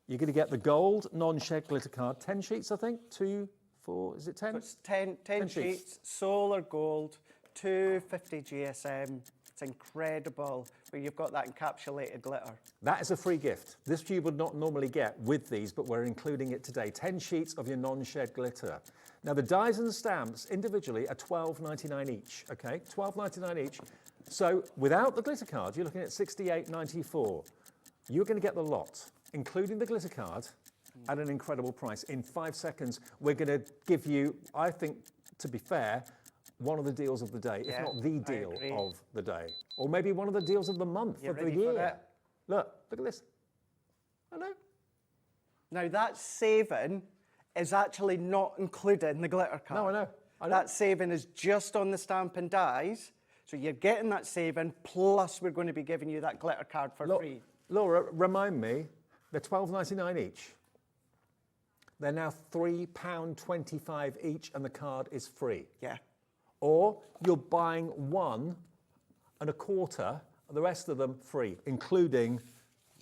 You're going to get the gold non-shed glitter card, 10 sheets, I think, 2, 4, is it 10? So it's 10 sheets, solar gold, 250 GSM. It's incredible, where you've got that encapsulated glitter. That is a free gift. This you would not normally get with these, but we're including it today. 10 sheets of your non-shed glitter. Now, the dies and stamps individually are £12.99 each, okay? £12.99 each. So without the glitter card, you're looking at £68.94. You're going to get the lot, including the glitter card, at an incredible price. In 5 seconds, we're going to give you, I think, to be fair, one of the deals of the day, if not the deal of the day. Or maybe one of the deals of the month, of the year. Look at this. I know. Now that saving is actually not included in the glitter card. No, I know. That saving is just on the stamp and dies. So you're getting that saving, plus we're going to be giving you that glitter card for free. Laura, remind me, they're £12.99 each. They're now £3.25 each, and the card is free. Yeah. Or you're buying 1 1/4, and the rest of them free, including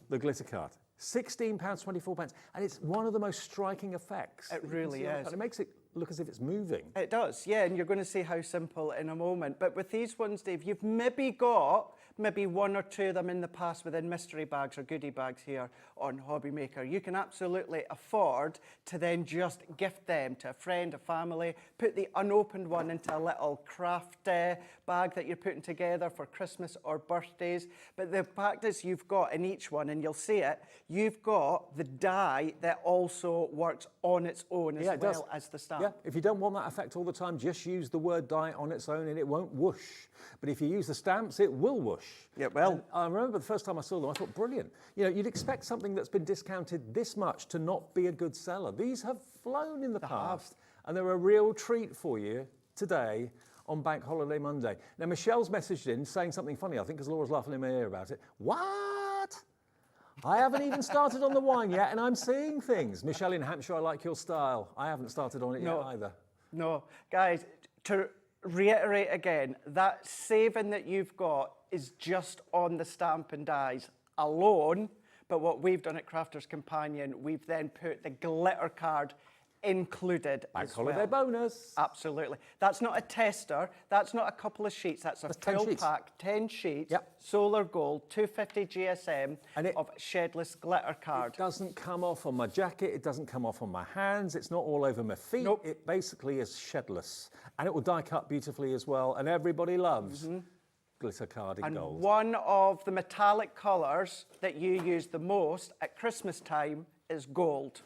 the glitter card. £16.24, and it's one of the most striking effects. It really is. And it makes it look as if it's moving. It does, yeah, and you're going to see how simple in a moment. But with these ones, Dave, you've maybe got one or two of them in the past within mystery bags or goodie bags here on Hobby Maker. You can absolutely afford to then just gift them to a friend, a family, put the unopened one into a little craft bag that you're putting together for Christmas or birthdays. But the fact is you've got in each one, and you'll see it, you've got the die that also works on its own as well as the stamp. Yeah, if you don't want that effect all the time, just use the word die on its own and it won't whoosh. But if you use the stamps, it will whoosh. Yeah, well. And I remember the first time I saw them, I thought, brilliant. You know, you'd expect something that's been discounted this much to not be a good seller. These have flown in the past, and they're a real treat for you today on Bank Holiday Monday. Now, Michelle's messaged in saying something funny, I think, because Laura's laughing in my ear about it. What? I haven't even started on the wine yet, and I'm seeing things. Michelle in Hampshire, I like your style. I haven't started on it yet either. No, guys, to reiterate again, that saving that you've got is just on the stamp and dies alone. But what we've done at Crafters Companion, we've then put the glitter card included Bank as holiday well. bonus. Absolutely. That's not a tester. That's not a couple of sheets. That's a full pack, 10 sheets, solar gold, 250 GSM of shedless glitter card. It doesn't come off on my jacket. It doesn't come off on my hands. It's not all over my feet. Nope. It basically is shedless. And it will die cut beautifully as well. And everybody loves glitter card in gold. And one of the metallic colours that you use the most at Christmas time is gold.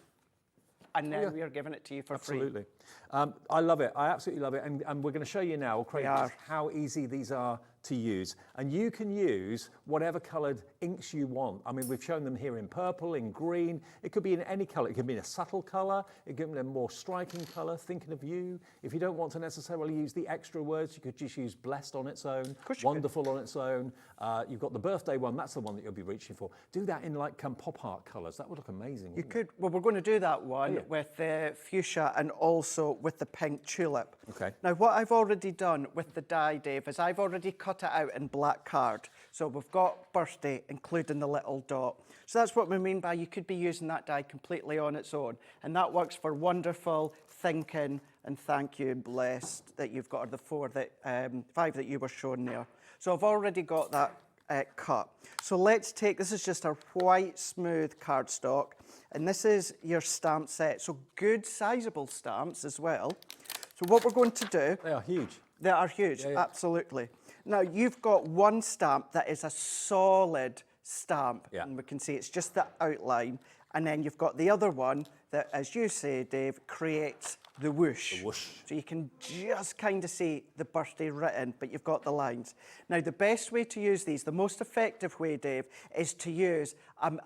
And now we are giving it to you for free. Absolutely. I love it. I absolutely love it. And we're going to show you now, Craig, just how easy these are to use. And you can use whatever coloured inks you want. I mean, we've shown them here in purple, in green. It could be in any colour. It could be in a subtle colour. It could be in a more striking colour, thinking of you. If you don't want to necessarily use the extra words, you could just use blessed on its own, wonderful on its own. You've got the birthday one. That's the one that you'll be reaching for. Do that in like pop art colours. That would look amazing. You could. Well, we're going to do that one with the fuchsia and also with the pink tulip. Okay. Now, what I've already done with the die, Dave, is I've already cut it out in black card. So we've got birthday, including the little dot. So that's what we mean by you could be using that die completely on its own. And that works for wonderful, thinking, and thank you, and blessed that you've got, or the 5 that you were showing there. So I've already got that cut. So let's take, this is just our white smooth cardstock, and this is your stamp set. So good sizable stamps as well. So what we're going to do... They are huge. They are huge, absolutely. Now you've got one stamp that is a solid stamp, and we can see it's just the outline, and then you've got the other one that, as you say, Dave, creates the whoosh. The whoosh. So you can just kind of see the birthday written, but you've got the lines. Now, the best way to use these, the most effective way, Dave, is to use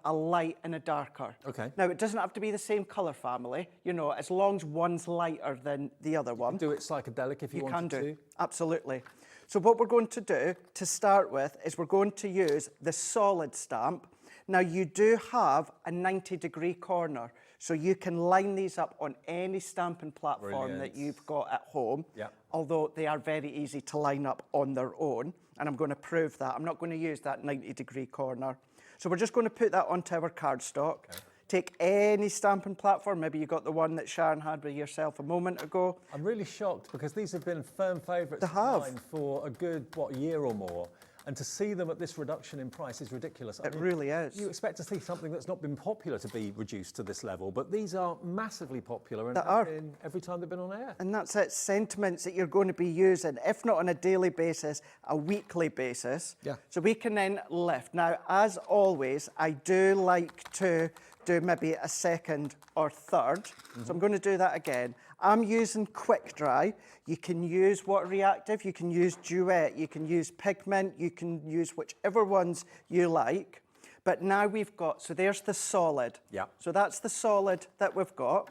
a light and a darker. Okay. Now, it doesn't have to be the same colour family, you know, as long as one's lighter than the other one. Do it psychedelic if you wanted to. You can do, absolutely. So what we're going to do, to start with, is we're going to use the solid stamp. Now, you do have a 90-degree corner, so you can line these up on any stamping platform that you've got at home, although they are very easy to line up on their own, and I'm going to prove that. I'm not going to use that 90-degree corner. So we're just going to put that onto our cardstock. Okay. Take any stamping platform. Maybe you got the one that Sharon had with yourself a moment ago. I'm really shocked because these have been firm favourites of mine for a good, year or more. And to see them at this reduction in price is ridiculous. It really is. You expect to see something that's not been popular to be reduced to this level, but these are massively popular and have been every time they've been on air. And that's it, sentiments that you're going to be using, if not on a daily basis, a weekly basis. Yeah. So we can then lift. Now, as always, I do like to do maybe a second or third. So I'm going to do that again. I'm using quick dry. You can use water reactive, you can use duet, you can use pigment, you can use whichever ones you like. But now we've got, so there's the solid. Yeah. So that's the solid that we've got.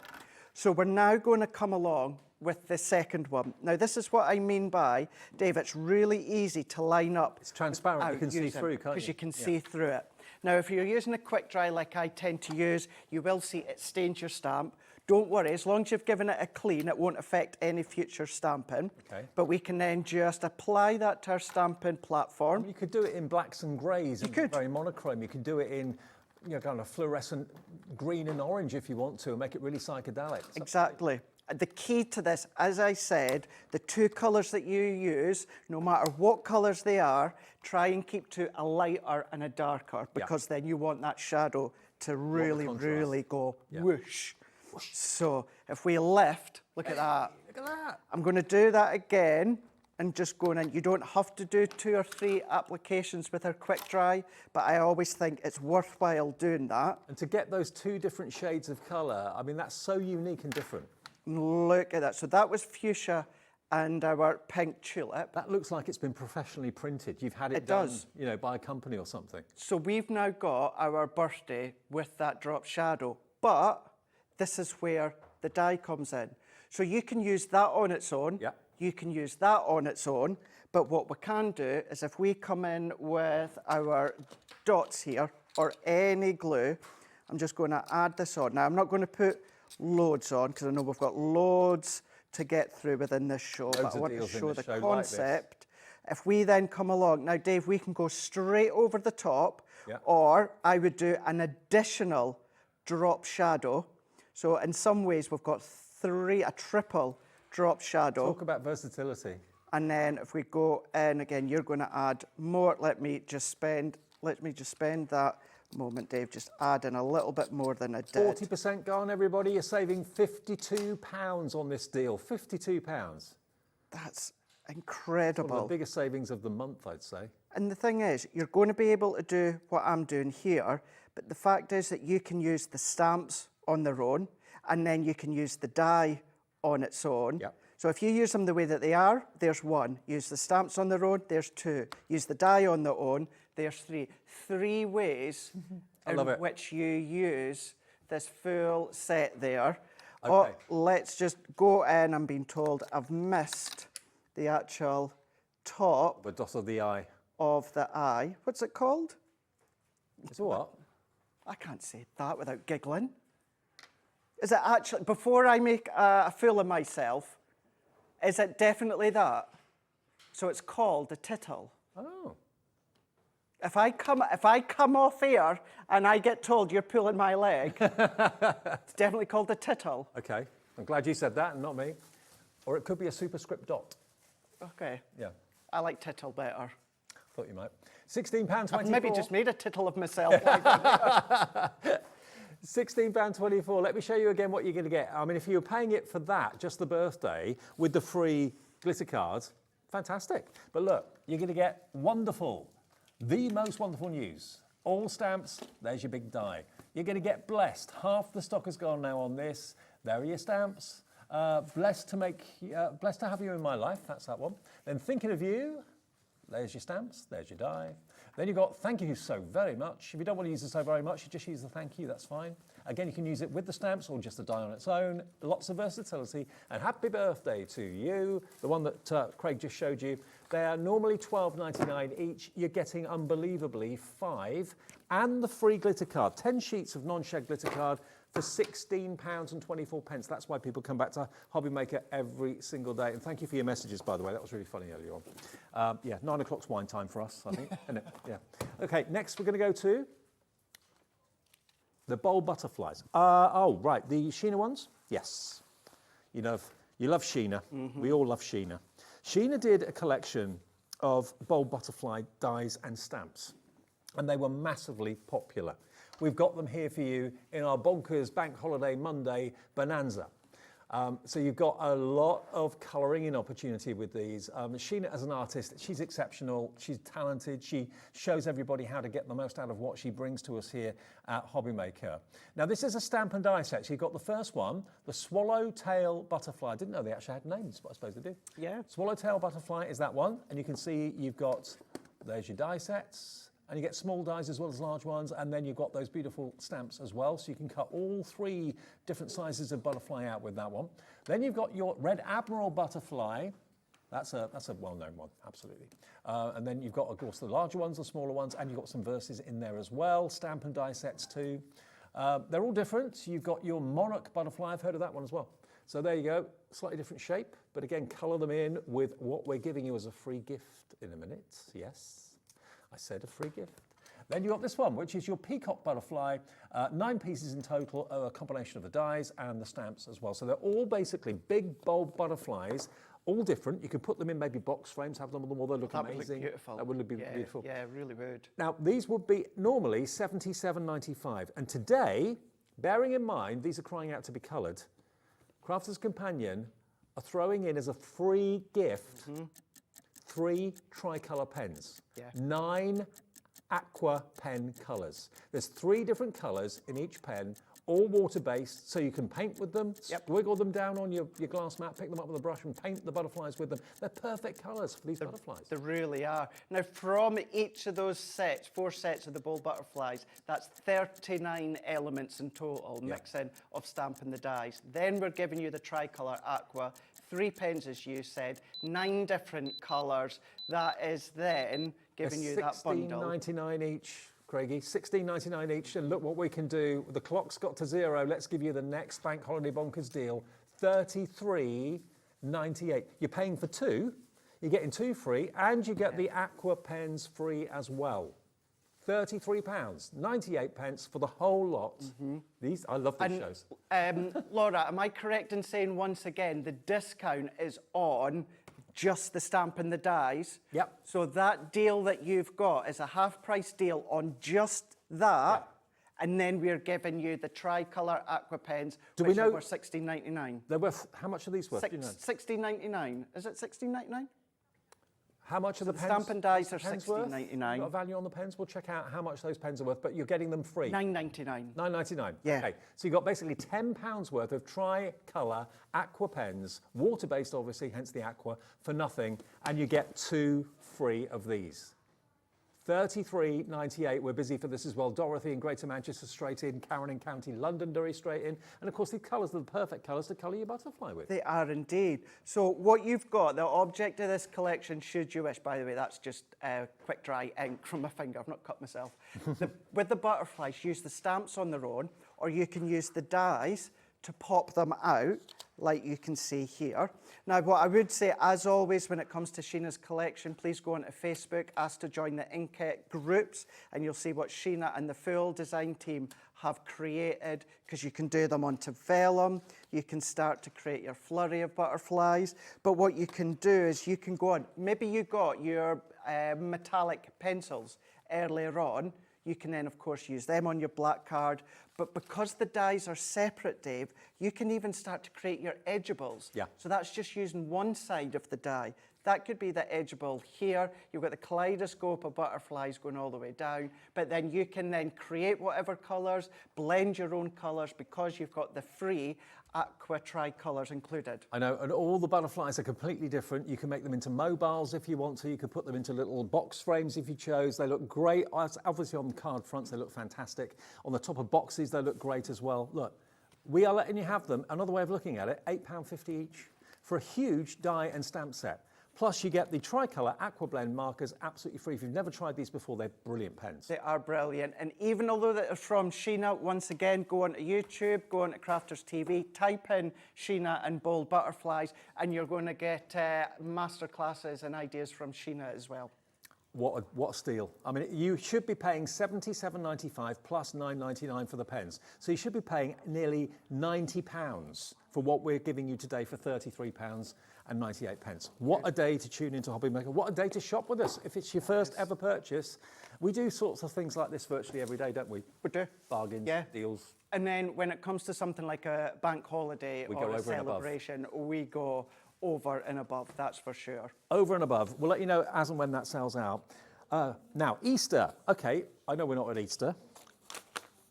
So we're now going to come along with the second one. Now this is what I mean by, Dave, it's really easy to line up. It's transparent, you can see through, can't you? Because you can see through it. Now if you're using a quick dry like I tend to use, you will see it stains your stamp. Don't worry, as long as you've given it a clean, it won't affect any future stamping. Okay. But we can then just apply that to our stamping platform. You could do it in blacks and greys. You could. Very monochrome. You could do it in, kind of fluorescent green and orange if you want to, and make it really psychedelic. Exactly. the key to this, as I said, the 2 colours that you use, no matter what colours they are, try and keep to a lighter and a darker, because then you want that shadow to really, really go whoosh. So if we lift, look at that. Look at that. I'm going to do that again and just going in. You don't have to do 2 or 3 applications with our quick dry, but I always think it's worthwhile doing that. And to get those 2 different shades of colour, I mean, that's so unique and different. Look at that. So that was fuchsia and our pink tulip. That looks like it's been professionally printed. You've had it done, you know, by a company or something. So we've now got our birthday with that drop shadow, but this is where the dye comes in. So you can use that on its own. You can use that on its own. But what we can do is if we come in with our dots here or any glue, I'm just going to add this on. Now, I'm not going to put loads on because I know we've got loads to get through within this show, but I want to show the concept. If we then come along, now Dave, we can go straight over the top, or I would do an additional drop shadow. So in some ways we've got a triple drop shadow. Talk about versatility. And then if we go in again, you're going to add more. Let me just spend that moment, Dave, just add in a little bit more than I did. 40% gone, everybody. You're saving £52 on this deal. £52. That's incredible. One of the biggest savings of the month, I'd say. And the thing is, you're going to be able to do what I'm doing here, but the fact is that you can use the stamps on their own, and then you can use the dye on its own. So if you use them the way that they are, there's 1. Use the stamps on their own, there's 2. Use the dye on their own, there's 3. 3 ways in which you use this full set there. Oh, let's just go in. I'm being told I've missed the actual top. The dot of the eye. Of the eye. What's it called? It's a what? I can't say that without giggling. Is it actually, before I make a fool of myself, is it definitely that? So it's called a tittle. Oh. If I come off here and I get told you're pulling my leg, it's definitely called a tittle. Okay, I'm glad you said that and not me. Or it could be a superscript dot. Okay. Yeah. I like tittle better. Thought you might. £16.24. I've maybe just made a tittle of myself. £16.24. Let me show you again what you're going to get. I mean, if you're paying it for that, just the birthday, with the free glitter cards, fantastic. But look, you're going to get wonderful, the most wonderful news. All stamps, there's your big die. You're going to get blessed. Half the stock has gone now on this. There are your stamps. Blessed to have you in my life. That's that one. Then thinking of you. There's your stamps. There's your die. Then you've got thank you so very much. If you don't want to use the so very much, you just use the thank you. That's fine. Again, you can use it with the stamps or just the die on its own. Lots of versatility. And happy birthday to you. The one that Craig just showed you. They are normally $12.99 each. You're getting unbelievably 5 and the free glitter card. 10 sheets of non-shed glitter card for £16.24. That's why people come back to Hobby Maker every single day. And thank you for your messages, by the way. That was really funny earlier on. Yeah, 9 o'clock's wine time for us, I think, isn't it? Yeah. Okay, next we're going to go to the bowl butterflies. Oh, right, the Sheena ones? Yes. You love Sheena. Mm-hmm. We all love Sheena. Sheena did a collection of bowl butterfly dies and stamps, and they were massively popular. We've got them here for you in our Bonkers Bank Holiday Monday Bonanza. So you've got a lot of colouring in opportunity with these. Sheena, as an artist, she's exceptional, she's talented, she shows everybody how to get the most out of what she brings to us here at Hobby Maker. Now this is a stamp and die set. So you've got the first one, the swallowtail butterfly. I didn't know they actually had names, but I suppose they do. Yeah. Swallowtail butterfly is that one, and you can see you've got, there's your die sets. And you get small dies as well as large ones, and then you've got those beautiful stamps as well, so you can cut all 3 different sizes of butterfly out with that one. Then you've got your Red Admiral butterfly. That's a well-known one, absolutely. And then you've got, of course, the larger ones, the smaller ones, and you've got some verses in there as well, stamp and die sets too. They're all different. You've got your Monarch butterfly. I've heard of that one as well. So there you go, slightly different shape, but again, colour them in with what we're giving you as a free gift in a minute. Yes. I said a free gift. Then you got this one, which is your peacock butterfly, 9 pieces in total, a combination of the dies and the stamps as well. So they're all basically big, bold butterflies, all different. You could put them in maybe box frames, have them on the wall, they look amazing. Would look beautiful. That would be beautiful. Yeah, really would. Now, these would be normally $77.95. And today, bearing in mind, these are crying out to be coloured, Crafter's Companion are throwing in as a free gift 3 tricolour pens, 9 aqua pen colours. There's 3 different colours in each pen, all water-based, so you can paint with them, squiggle them down on your glass mat, pick them up with a brush and paint the butterflies with them. They're perfect colours for these butterflies. They really are. Now, from each of those sets, 4 sets of the bold butterflies, that's 39 elements in total, mixing of Stampin' the Dies. Then we're giving you the tricolour aqua, 3 pens, as you said, 9 different colours. That is then giving you that bundle. $16.99 each. Craigie, $16.99 each, and look what we can do. The clock's got to 0. Let's give you the next Bank Holiday Bonkers deal, $33.98. You're paying for 2, you're getting 2 free, and you get the aqua pens free as well. £33.98 for the whole lot. These, I love these shows. Laura, am I correct in saying once again the discount is on just the Stampin' the Dies? Yep. So that deal that you've got is a half-price deal on just that, and then we're giving you the tricolour aqua pens, which are worth $16.99. They're worth, how much are these worth? Do you know? $16.99. Is it $16.99? How much are the pens? Stampin' Dies are $16.99. Got a value on the pens? We'll check out how much those pens are worth, but you're getting them free. $9.99. $9.99. Yeah. Okay. So you've got basically £10 worth of tricolour aqua pens, water-based obviously, hence the aqua, for nothing, and you get 2 free of these. $33.98. We're busy for this as well. Dorothy in Greater Manchester straight in, Karen in County Londonderry straight in, and of course the colours are the perfect colours to colour your butterfly with. They are indeed. So what you've got, the object of this collection, should you wish, by the way, that's just quick dry ink from my finger, I've not cut myself. With the butterflies, use the stamps on their own, or you can use the dies to pop them out, like you can see here. Now, what I would say, as always, when it comes to Sheena's collection, please go onto Facebook, ask to join the Inkette groups, and you'll see what Sheena and the full design team have created, because you can do them onto vellum, you can start to create your flurry of butterflies, but what you can do is you can go on, maybe you got your metallic pencils earlier on, you can then, of course, use them on your black card. But because the dies are separate, Dave, you can even start to create your edgeables. Yeah. So that's just using one side of the die. That could be the edgeable here. You've got the kaleidoscope of butterflies going all the way down. But then you can then create whatever colours, blend your own colours, because you've got the free aqua tricolours included. I know, and all the butterflies are completely different. You can make them into mobiles if you want to. You could put them into little box frames if you chose. They look great. Obviously on the card fronts, they look fantastic. On the top of boxes, they look great as well. Look, we are letting you have them. Another way of looking at it, £8.50 each for a huge die and stamp set. Plus, you get the tricolour aqua blend markers absolutely free. If you've never tried these before, they're brilliant pens. They are brilliant. And even although they're from Sheena, once again, go onto YouTube, go onto Crafters TV, type in Sheena and bold butterflies, and you're going to get masterclasses and ideas from Sheena as well. What a steal. I mean, you should be paying $77.95 plus $9.99 for the pens. So you should be paying nearly £90 for what we're giving you today for £33.98. What a day to tune into Hobby Maker. What a day to shop with us. If it's your first ever purchase, we do sorts of things like this virtually every day, don't we? We do. Bargains, deals. And then when it comes to something like a bank holiday or a celebration, we go over and above, that's for sure. Over and above. We'll let you know as and when that sells out. Now, Easter. Okay, I know we're not at Easter.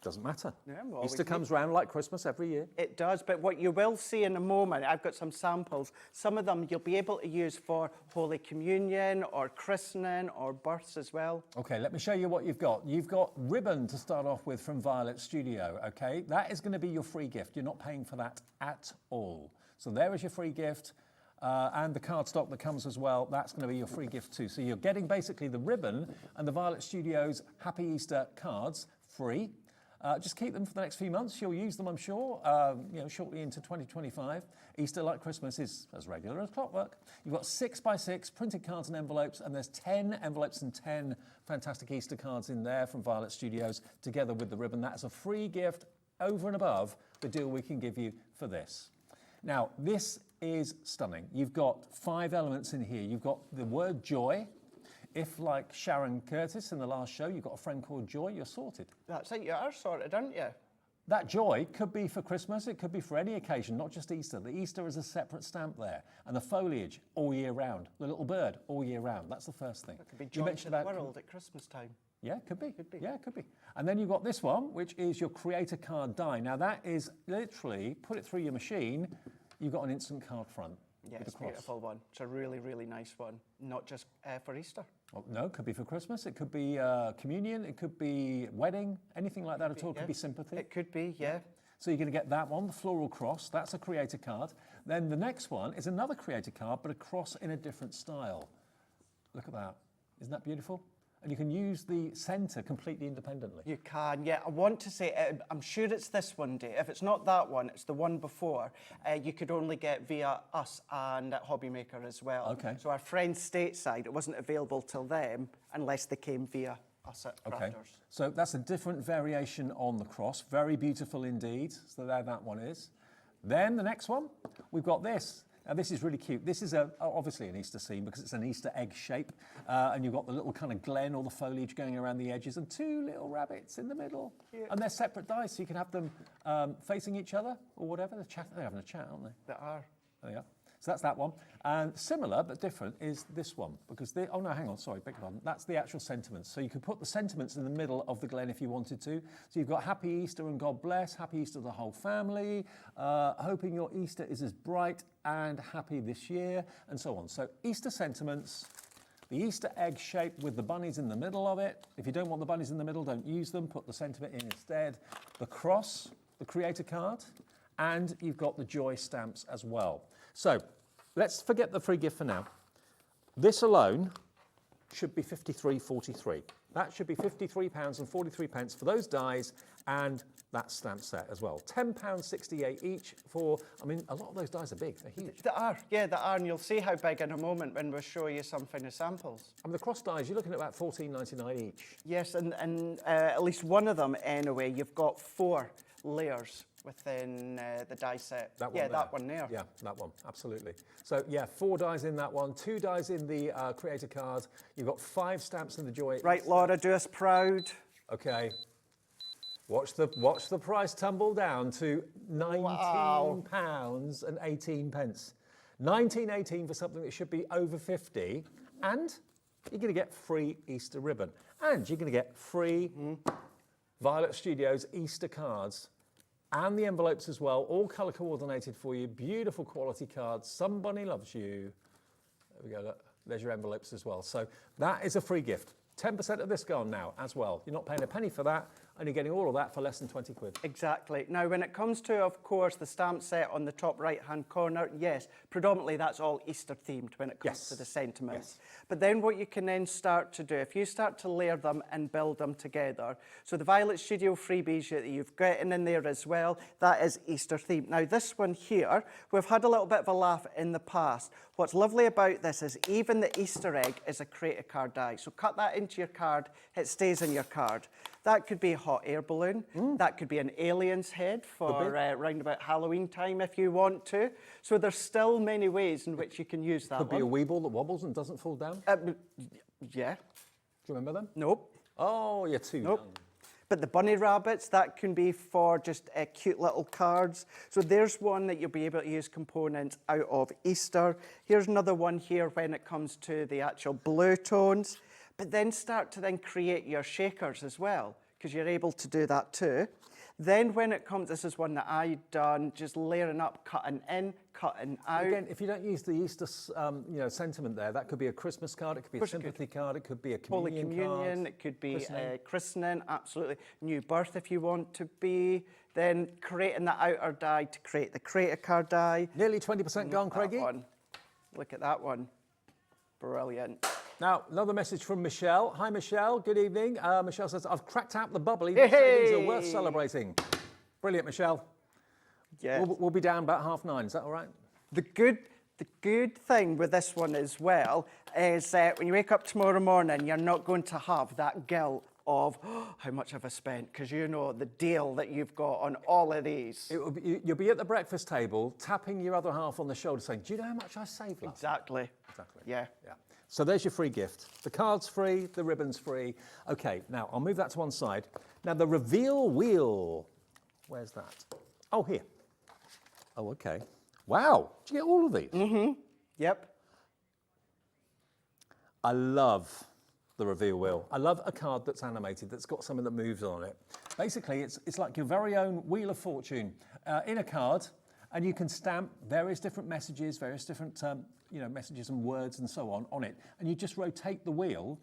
Doesn't matter. Yeah, well, Easter comes round like Christmas every year. It does, but what you will see in a moment, I've got some samples. Some of them you'll be able to use for Holy Communion or christening or births as well. Okay, let me show you what you've got. You've got ribbon to start off with from Violet Studio, okay? That is going to be your free gift. You're not paying for that at all. So there is your free gift. And the cardstock that comes as well, that's going to be your free gift too. So you're getting basically the ribbon and the Violet Studios Happy Easter cards free. Just keep them for the next few months. You'll use them, I'm sure, shortly into 2025. Easter, like Christmas, is as regular as clockwork. You've got 6x6 printed cards and envelopes, and there's 10 envelopes and 10 fantastic Easter cards in there from Violet Studios, together with the ribbon. That is a free gift over and above the deal we can give you for this. Now, this is stunning. You've got 5 elements in here. You've got the word joy. If, like Sharon Curtis in the last show, you've got a friend called Joy, you're sorted. That's it, you are sorted, aren't you? That joy could be for Christmas, it could be for any occasion, not just Easter. The Easter is a separate stamp there. And the foliage, all year round. The little bird, all year round. That's the first thing. That could be joy to the world at Christmas time. Yeah, could be. Yeah, could be. And then you've got this one, which is your creator card die. Now that is literally, put it through your machine, you've got an instant card front. Yeah, it's a beautiful one. It's a really, really nice one. Not just for Easter. Oh, no, it could be for Christmas. It could be communion. It could be wedding. Anything like that at all. It could be sympathy. It could be, yeah. So you're going to get that one, the floral cross. That's a creator card. Then the next one is another creator card, but a cross in a different style. Look at that. Isn't that beautiful? And you can use the centre completely independently. You can, yeah. I want to say, I'm sure it's this one, Dave. If it's not that one, it's the one before. You could only get via us and Hobbymaker as well. Okay. So our friends stateside, it wasn't available till them unless they came via us at Crafters. Okay. So that's a different variation on the cross. Very beautiful indeed. So there that one is. Then the next one, we've got this. Now this is really cute. This is obviously an Easter scene because it's an Easter egg shape, and you've got the little kind of glen, all the foliage going around the edges, and 2 little rabbits in the middle. Cute. And they're separate dice, so you can have them facing each other or whatever. They're having a chat, aren't they? They are. There you are. So that's that one. And similar but different is this one, because oh no, hang on, sorry, beg your pardon. That's the actual sentiments. So you could put the sentiments in the middle of the glen if you wanted to. So you've got Happy Easter and God bless, Happy Easter to the whole family, hoping your Easter is as bright and happy this year, and so on. So Easter sentiments, the Easter egg shape with the bunnies in the middle of it. If you don't want the bunnies in the middle, don't use them, put the sentiment in instead. The cross, the creator card, and you've got the joy stamps as well. So let's forget the free gift for now. This alone should be £53.43. That should be £53.43 for those dies and that stamp set as well. £10.68 each for, I mean, a lot of those dies are big, they're huge. They are, yeah, they are, and you'll see how big in a moment when we'll show you some finished samples. And the cross dies, you're looking at about £14.99 each. Yes, and at least one of them anyway, you've got 4 layers within the die set. That one yeah, there. that one there. Yeah, that one, absolutely. So yeah, 4 dies in that one, 2 dies in the creator card. You've got 5 stamps in the joy. Right, Laura, do us proud. Okay. Watch the price tumble down to £19 and 18 pence. 19.18 for something that should be over 50, and you're going to get free Easter ribbon, and you're going to get free Violet Studios Easter cards. And the envelopes as well, all colour coordinated for you, beautiful quality cards. Somebody loves you. There we go, look, there's your envelopes as well. So that is a free gift. 10% of this gone now as well. You're not paying a penny for that, and you're getting all of that for less than 20 quid. Exactly. Now, when it comes to, of course, the stamp set on the top right-hand corner, yes, predominantly that's all Easter themed when it comes to the sentiments. Yes. But then what you can then start to do, if you start to layer them and build them together, so the Violet Studio freebies that you've got in there as well, that is Easter themed. Now, this one here, we've had a little bit of a laugh in the past. What's lovely about this is even the Easter egg is a creator card die. So cut that into your card, it stays in your card. That could be a hot air balloon. That could be an alien's head for round about Halloween time if you want to. So there's still many ways in which you can use that Could be a Weeble that wobbles and doesn't fall down. Yeah. Do you remember them? Nope. Oh, you're too young. But the bunny rabbits, that can be for just cute little cards. So there's one that you'll be able to use components out of Easter. Here's another one here when it comes to the actual blue tones. But then start to then create your shakers as well, because you're able to do that too. Then when it comes, this is one that I've done, just layering up, cutting in, cutting out. Again, if you don't use the Easter sentiment there, that could be a Christmas card, it could be a sympathy card, it could be a communion card. It could be christening, absolutely. New birth if you want to be. Then creating the outer die to create the creator card die. Nearly 20% gone, Craigie. Look at that one. Brilliant. Now, another message from Michelle. Hi, Michelle. Good evening. Michelle says, I've cracked out the bubbly. Hey. These are worth celebrating. Brilliant, Michelle. Yes. We'll be down about 9:30. Is that all right? The good thing with this one as well is when you wake up tomorrow morning, you're not going to have that guilt of how much have I spent, because you know the deal that you've got on all of these. You'll be at the breakfast table tapping your other half on the shoulder saying, do you know how much I saved last night? Exactly. Yeah. So there's your free gift. The card's free, the ribbon's free. Okay, now I'll move that to one side. Now the reveal wheel, where's that? Oh, here. Oh, okay. Wow, did you get all of these? Mm-hmm, yep. I love the reveal wheel. I love a card that's animated, that's got something that moves on it. Basically, it's like your very own Wheel of Fortune in a card, and you can stamp various different messages, various different messages and words and so on it, and you just rotate the wheel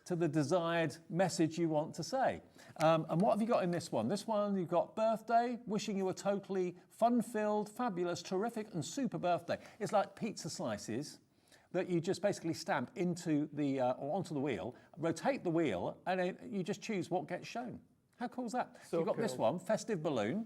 to the desired message you want to say. And what have you got in this one? This one, you've got birthday, wishing you a totally fun-filled, fabulous, terrific and super birthday. It's like pizza slices that you just basically stamp into the or onto the wheel, rotate the wheel, and you just choose what gets shown. How cool is that? So you've got this one, festive balloon.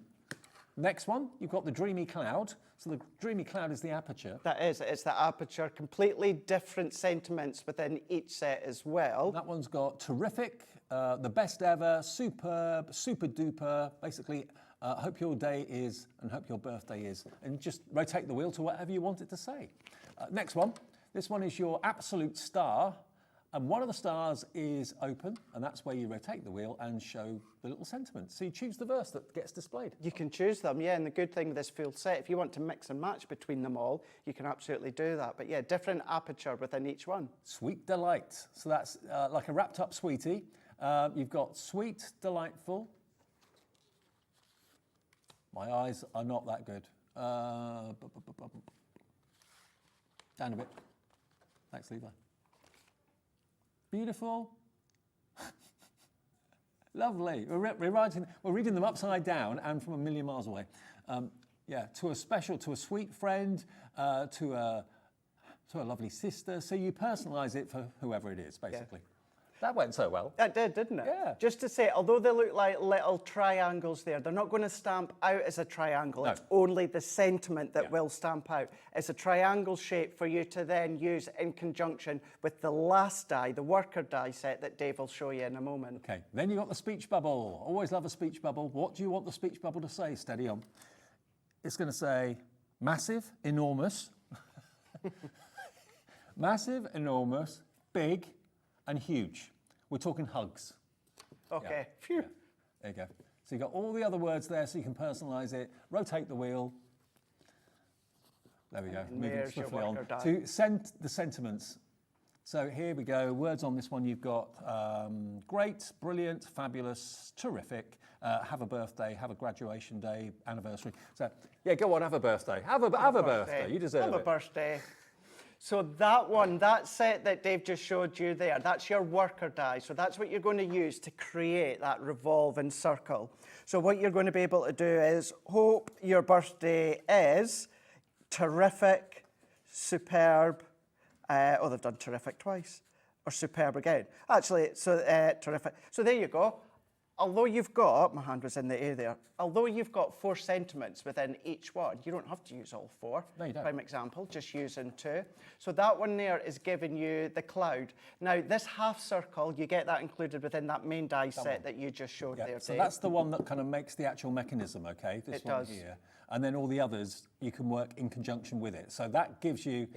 Next one, you've got the dreamy cloud. So the dreamy cloud is the aperture. That is, it's the aperture. Completely different sentiments within each set as well. That one's got terrific, the best ever, superb, super duper, basically, hope your day is and hope your birthday is. And just rotate the wheel to whatever you want it to say. Next one. This one is your absolute star, and one of the stars is open, and that's where you rotate the wheel and show the little sentiment. So you choose the verse that gets displayed. You can choose them, yeah, and the good thing with this full set, if you want to mix and match between them all, you can absolutely do that. But yeah, different aperture within each one. Sweet Delight. So that's like a wrapped up sweetie. You've got Sweet Delightful. My eyes are not that good. Down a bit. Thanks, Levi. Beautiful. Lovely. We're reading them upside down and from a million miles away. To a sweet friend, to a lovely sister. So you personalise it for whoever it is, basically. Yeah. That went so well. That did, didn't it? Yeah. Just to say, although they look like little triangles there, they're not going to stamp out as a triangle. No. It's only the sentiment that will stamp out. It's a triangle shape for you to then use in conjunction with the last die, the worker die set that Dave will show you in a moment. Okay, then you've got the speech bubble. Always love a speech bubble. What do you want the speech bubble to say? Steady on. It's going to say massive, enormous, massive, enormous, big, and huge. We're talking hugs. Okay. Yeah. Phew. Yeah. There you go. So you've got all the other words there so you can personalise it, rotate the wheel. There we go. Moving swiftly on to the sentiments. So here we go. Words on this one you've got great, brilliant, fabulous, terrific, have a birthday, have a graduation day, anniversary. So yeah, go on, have a birthday. Have a birthday. You deserve it. Have a birthday. So that one, that set that Dave just showed you there, that's your worker die. So that's what you're going to use to create that revolving circle. So what you're going to be able to do is hope your birthday is terrific, superb. They've done terrific twice, or superb again. Actually, so terrific. So there you go. Although you've got, my hand was in the air there, although you've got 4 sentiments within each one, you don't have to use all 4. No, you don't. Prime example, just using 2. So that one there is giving you the cloud. Now, this half circle, you get that included within that main die set that you just showed there, so Dave. that's the one that kind of makes the actual mechanism, okay? This one here. And then all the others, you can work in conjunction with it. So that gives you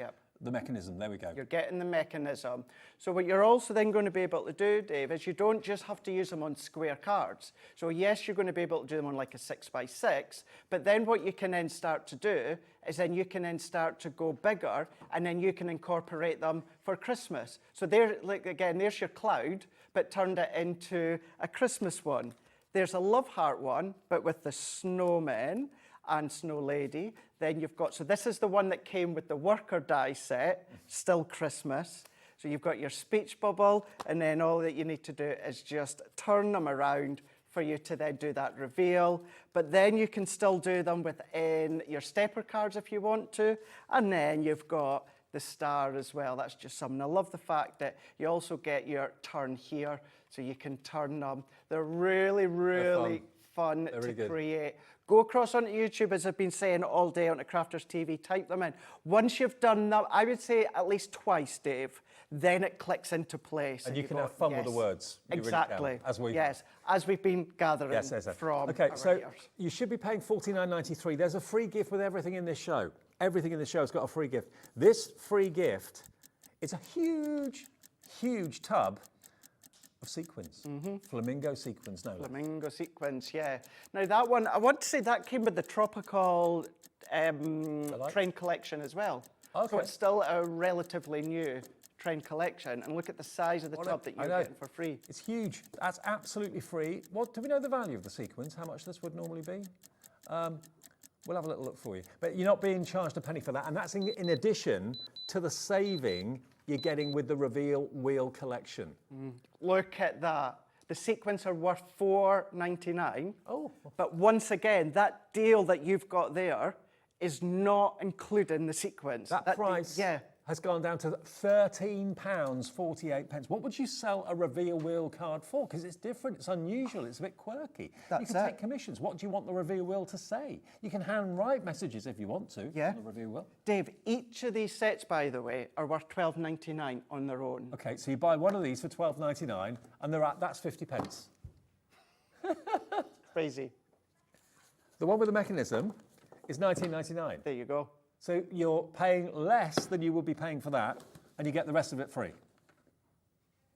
the mechanism. There we go. You're getting the mechanism. So what you're also then going to be able to do, Dave, is you don't just have to use them on square cards. So yes, you're going to be able to do them on like a 6x6, but then what you can then start to do is then you can then start to go bigger, and then you can incorporate them for Christmas. So there, like again, there's your cloud, but turned it into a Christmas one. There's a love heart one, but with the snowmen and Snow Lady. Then you've got, so this is the one that came with the worker die set, still Christmas. So you've got your speech bubble, and then all that you need to do is just turn them around for you to then do that reveal. But then you can still do them within your stepper cards if you want to. And then you've got the star as well. That's just something. I love the fact that you also get your turn here, so you can turn them. They're really, really fun to create. Go across onto YouTube, as I've been saying all day, onto Crafters TV, type them in. Once you've done that, I would say at least twice, Dave, then it clicks into place. And you can have fun with the words. Exactly. Really as we've been gathering from Okay, so years. you should be paying $49.93. There's a free gift with everything in this show. Everything in this show has got a free gift. This free gift is a huge, huge tub of sequins. Flamingo sequins, no. Flamingo sequins, yeah. Now that one, I want to say that came with the tropical trend collection as well. Okay. So it's still a relatively new trend collection. And look at the size of the tub that you're getting for free. It's huge. That's absolutely free. What do we know the value of the sequins? How much this would normally be? We'll have a little look for you. But you're not being charged a penny for that. And that's in addition to the saving you're getting with the Reveal Wheel collection. Look at that. The sequins are worth $4.99. Oh. But once again, that deal that you've got there is not including the sequins. That price has gone down to £13.48. What would you sell a Reveal Wheel card for? Because it's different, it's unusual, it's a bit quirky. You can take commissions. What do you want the Reveal Wheel to say? You can handwrite messages if you want to on the Reveal Wheel. Dave, each of these sets, by the way, are worth $12.99 on their own. Okay, so you buy one of these for $12.99 and that's 50p. Crazy. The one with the mechanism is $19.99. There you go. So you're paying less than you would be paying for that, and you get the rest of it free.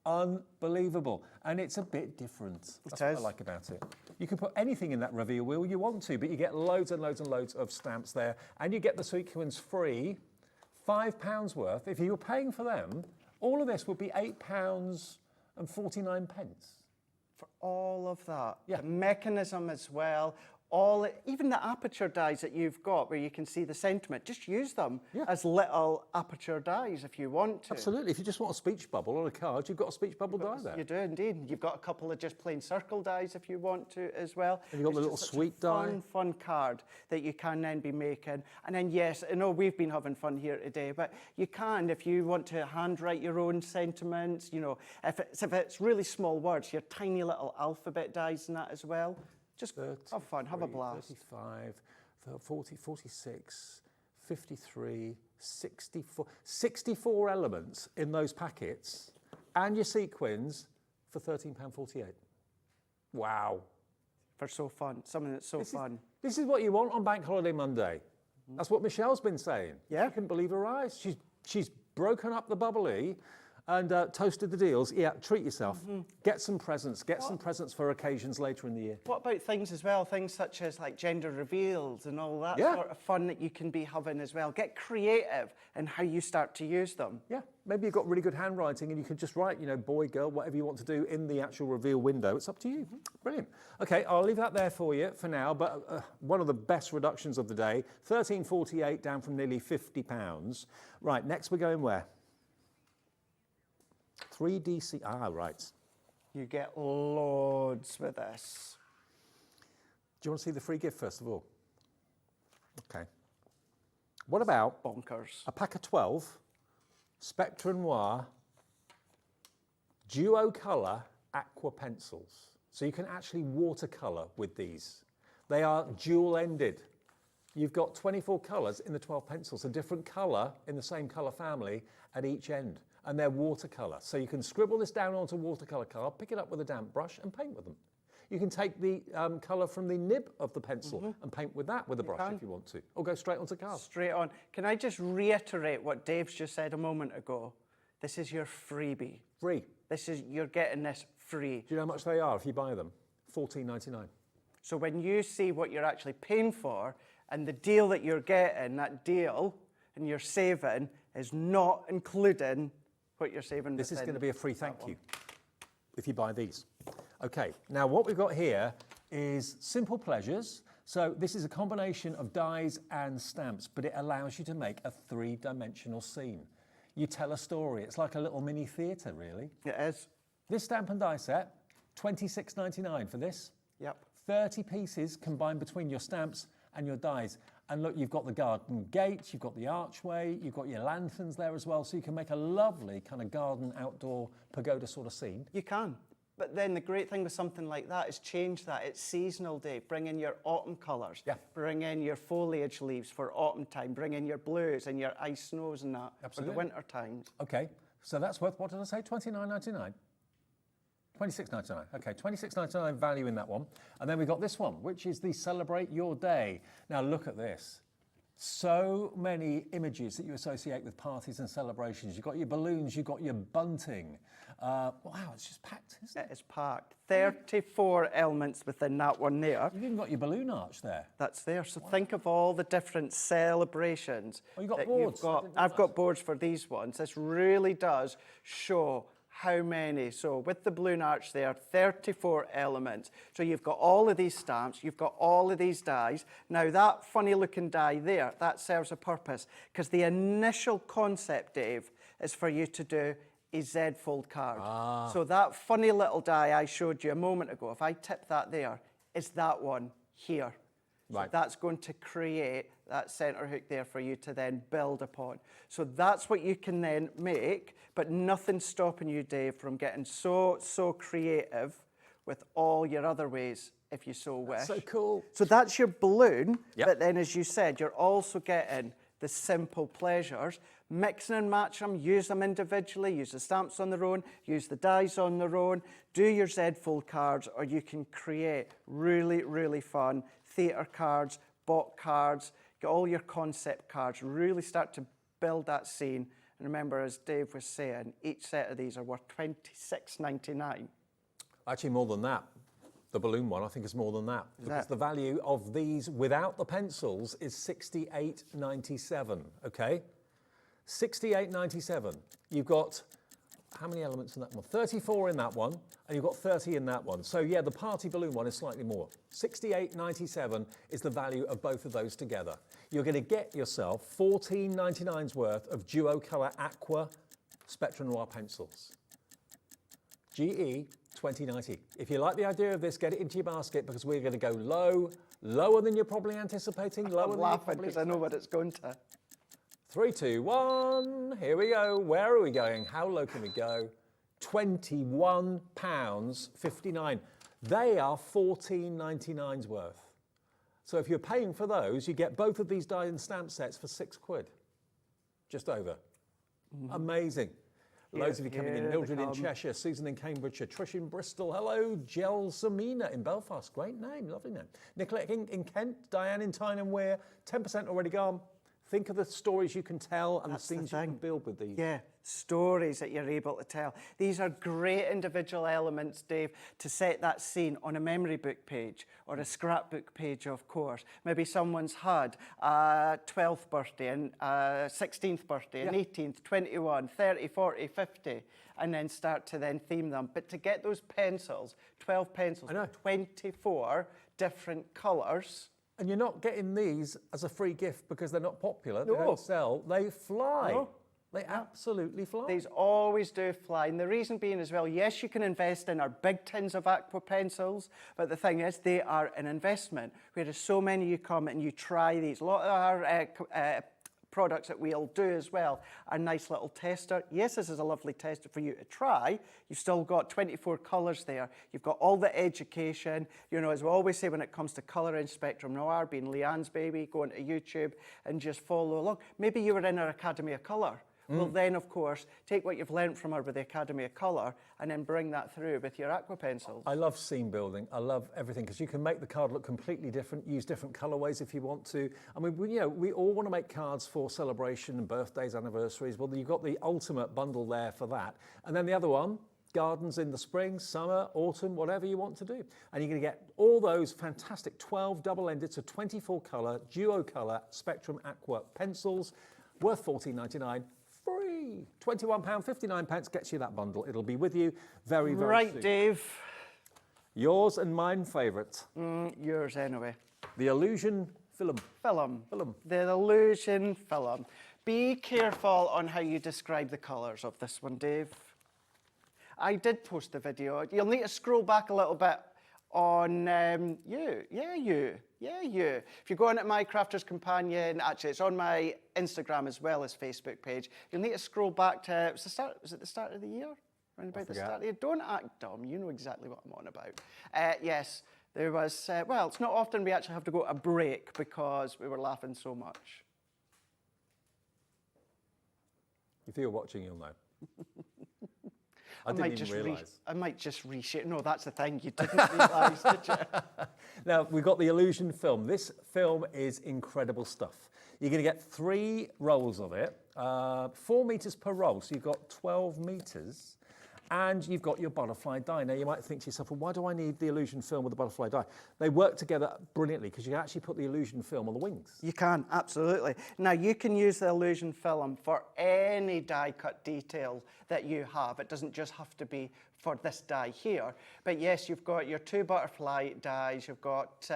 Unbelievable. And it's a bit different. That's what I like about it. You can put anything in that Reveal Wheel you want to, but you get loads and loads and loads of stamps there, and you get the sequins free, £5 worth. If you were paying for them, all of this would be £8.49. For all of that. Yeah. The mechanism as well. Even the aperture dies that you've got where you can see the sentiment, just use them as little aperture dies if you want to. Absolutely. If you just want a speech bubble on a card, you've got a speech bubble die there. You do indeed. You've got a couple of just plain circle dies if you want to as well. And you've got the little sweet die. Fun card that you can then be making. And then, yes, I know we've been having fun here today, but you can, if you want to handwrite your own sentiments, you know, if it's really small words, your tiny little alphabet dies in that as well. Just have fun, have a blast. 35, 40, 46, 53, 64. 64 elements in those packets and your sequins for £13.48. Wow. For so fun, something that's so fun. This is what you want on Bank Holiday Monday. That's what Michelle's been saying. Yeah. She couldn't believe her eyes. She's broken up the bubbly and toasted the deals. Yeah, treat yourself. Get some presents. Get some presents for occasions later in the year. What about things as well? Things such as like gender reveals and all that sort of fun that you can be having as well. Get creative in how you start to use them. Yeah, maybe you've got really good handwriting and you can just write, you know, boy, girl, whatever you want to do in the actual reveal window. It's up to you. Brilliant. Okay, I'll leave that there for you for now, but one of the best reductions of the day, £13.48 down from nearly £50. Right, next we're going where? 3DC, right. You get loads with this. Do you want to see the free gift first of all? Okay. What about bonkers? A pack of 12 Spectrum Noir duo colour aqua pencils. So you can actually watercolour with these. They are dual-ended. You've got 24 colours in the 12 pencils, a different colour in the same colour family at each end. And they're watercolour. So you can scribble this down onto a watercolour card, pick it up with a damp brush and paint with them. You can take the colour from the nib of the pencil and paint with that with a brush if you want to. Or go straight onto card. Straight on. Can I just reiterate what Dave's just said a moment ago? This is your freebie. Free. You're getting this free. Do you know how much they are if you buy them? $14.99. So when you see what you're actually paying for and the deal that you're getting, that deal and you're saving is not including what you're saving. This is going to be a free thank you if you buy these. Okay, now what we've got here is Simple Pleasures. So this is a combination of dies and stamps, but it allows you to make a three-dimensional scene. You tell a story. It's like a little mini theatre, really. It is. This stamp and die set, $26.99 for this. Yep. 30 pieces combined between your stamps and your dies. And look, you've got the garden gate, you've got the archway, you've got your lanterns there as well, so you can make a lovely kind of garden outdoor pagoda sort of scene. You can. But then the great thing with something like that is change that. It's seasonal, Dave. Bring in your autumn colours. Yeah. Bring in your foliage leaves for autumn time. Bring in your blues and your ice snows and that for the winter times. Okay, so that's worth, what did I say, $29.99? $26.99. Okay, $26.99 value in that one. And then we've got this one, which is the Celebrate Your Day. Now look at this. So many images that you associate with parties and celebrations. You've got your balloons, you've got your bunting. Wow, it's just packed, isn't it? It is packed. 34 elements within that one there. You've even got your balloon arch there. That's there. So think of all the different celebrations. Oh, you've got that boards. I've got boards for these ones. This really does show how many. So with the balloon arch there, 34 elements. So you've got all of these stamps, you've got all of these dies. Now that funny looking die there, that serves a purpose, because the initial concept, Dave, is for you to do a Z-fold card. So that funny little die I showed you a moment ago, if I tip that there, it's that one here. Right. So that's going to create that centre hook there for you to then build upon. So that's what you can then make, but nothing's stopping you, Dave, from getting so creative with all your other ways, if you so wish. That's so cool. So that's your balloon, but then as you said, you're also getting the simple pleasures. Mix and match them, use them individually, use the stamps on their own, use the dies on their own, do your Z-fold cards, or you can create really, really fun theatre cards, bot cards, get all your concept cards, really start to build that scene. And remember, as Dave was saying, each set of these are worth $26.99. Actually, more than that. The balloon one, I think, is more than that. Because the value of these without the pencils is $68.97, okay? $68.97. You've got, how many elements in that one? 34 in that one, and you've got 30 in that one. So yeah, the party balloon one is slightly more. $68.97 is the value of both of those together. You're going to get yourself $14.99's worth of duo colour aqua Spectrum Noir pencils. GE 2090. If you like the idea of this, get it into your basket, because we're going to go lower than you're probably anticipating. I'm laughing because I know what it's going to. 3, 2, 1, here we go. Where are we going? How low can we go? £21.59. They are $14.99's worth. So if you're paying for those, you get both of these die and stamp sets for £6. Just over. Amazing. Loads of you coming in. Mildred in Cheshire, Susan in Cambridgeshire, Trish in Bristol. Hello, Gelsamina in Belfast. Great name, lovely name. Nicolette in Kent, Diane in Tyne and Wear. 10% already gone. Think of the stories you can tell and the scenes you can build with these. Yeah, stories that you're able to tell. These are great individual elements, Dave, to set that scene on a memory book page or a scrapbook page, of course. Maybe someone's had a 12th birthday, and 16th birthday, an 18th, 21, 30, 40, 50, and then start to then theme them. But to get those pencils, 12 pencils, 24 different colours. And you're not getting these as a free gift because they're not popular, they don't sell, they fly. No. They absolutely fly. These always do fly. And the reason being as well, yes, you can invest in our big tins of aqua pencils, but the thing is, they are an investment. Whereas so many of you come and you try these. A lot of our products that we'll do as well, a nice little tester. Yes, this is a lovely tester for you to try. You've still got 24 colours there. You've got all the education. You know, as we always say when it comes to colouring, Spectrum Noir being Leanne's baby, go onto YouTube and just follow along. Maybe you were in our Academy of Colour. Well, then, of course, take what you've learnt from her with the Academy of Colour and then bring that through with your aqua pencils. I love scene building. I love everything because you can make the card look completely different, use different colourways if you want to. I mean, we all want to make cards for celebration and birthdays, anniversaries. Well, you've got the ultimate bundle there for that. And then the other one, gardens in the spring, summer, autumn, whatever you want to do. And you're going to get all those fantastic 12 double-ended to 24 colour, duo colour Spectrum Aqua pencils worth $14.99. Free. £21.59 gets you that bundle. It'll be with you very, very soon. Right, Dave. Yours and mine favourite. Yours anyway. The Illusion Film. The Illusion Film. Be careful on how you describe the colours of this one, Dave. I did post the video. You'll need to scroll back a little bit on you. If you go on at My Crafter's Companion, actually it's on my Instagram as well as Facebook page, you'll need to scroll back to, was it the start of the year? Around about the start of the year? Don't act dumb, you know exactly what I'm on about. Yes, there was, well, it's not often we actually have to go a break because we were laughing so much. If you're watching, you'll know. I might just reshape. No, that's the thing. You didn't realise, did you? Now, we've got the illusion film. This film is incredible stuff. You're going to get 3 rolls of it, 4 meters per roll, so you've got 12 meters. And you've got your butterfly die. Now, you might think to yourself, well, why do I need the illusion film with the butterfly die? They work together brilliantly because you can actually put the illusion film on the wings. You can, absolutely. Now, you can use the illusion film for any die cut detail that you have. It doesn't just have to be for this die here. But yes, you've got your 2 butterfly dies, you've got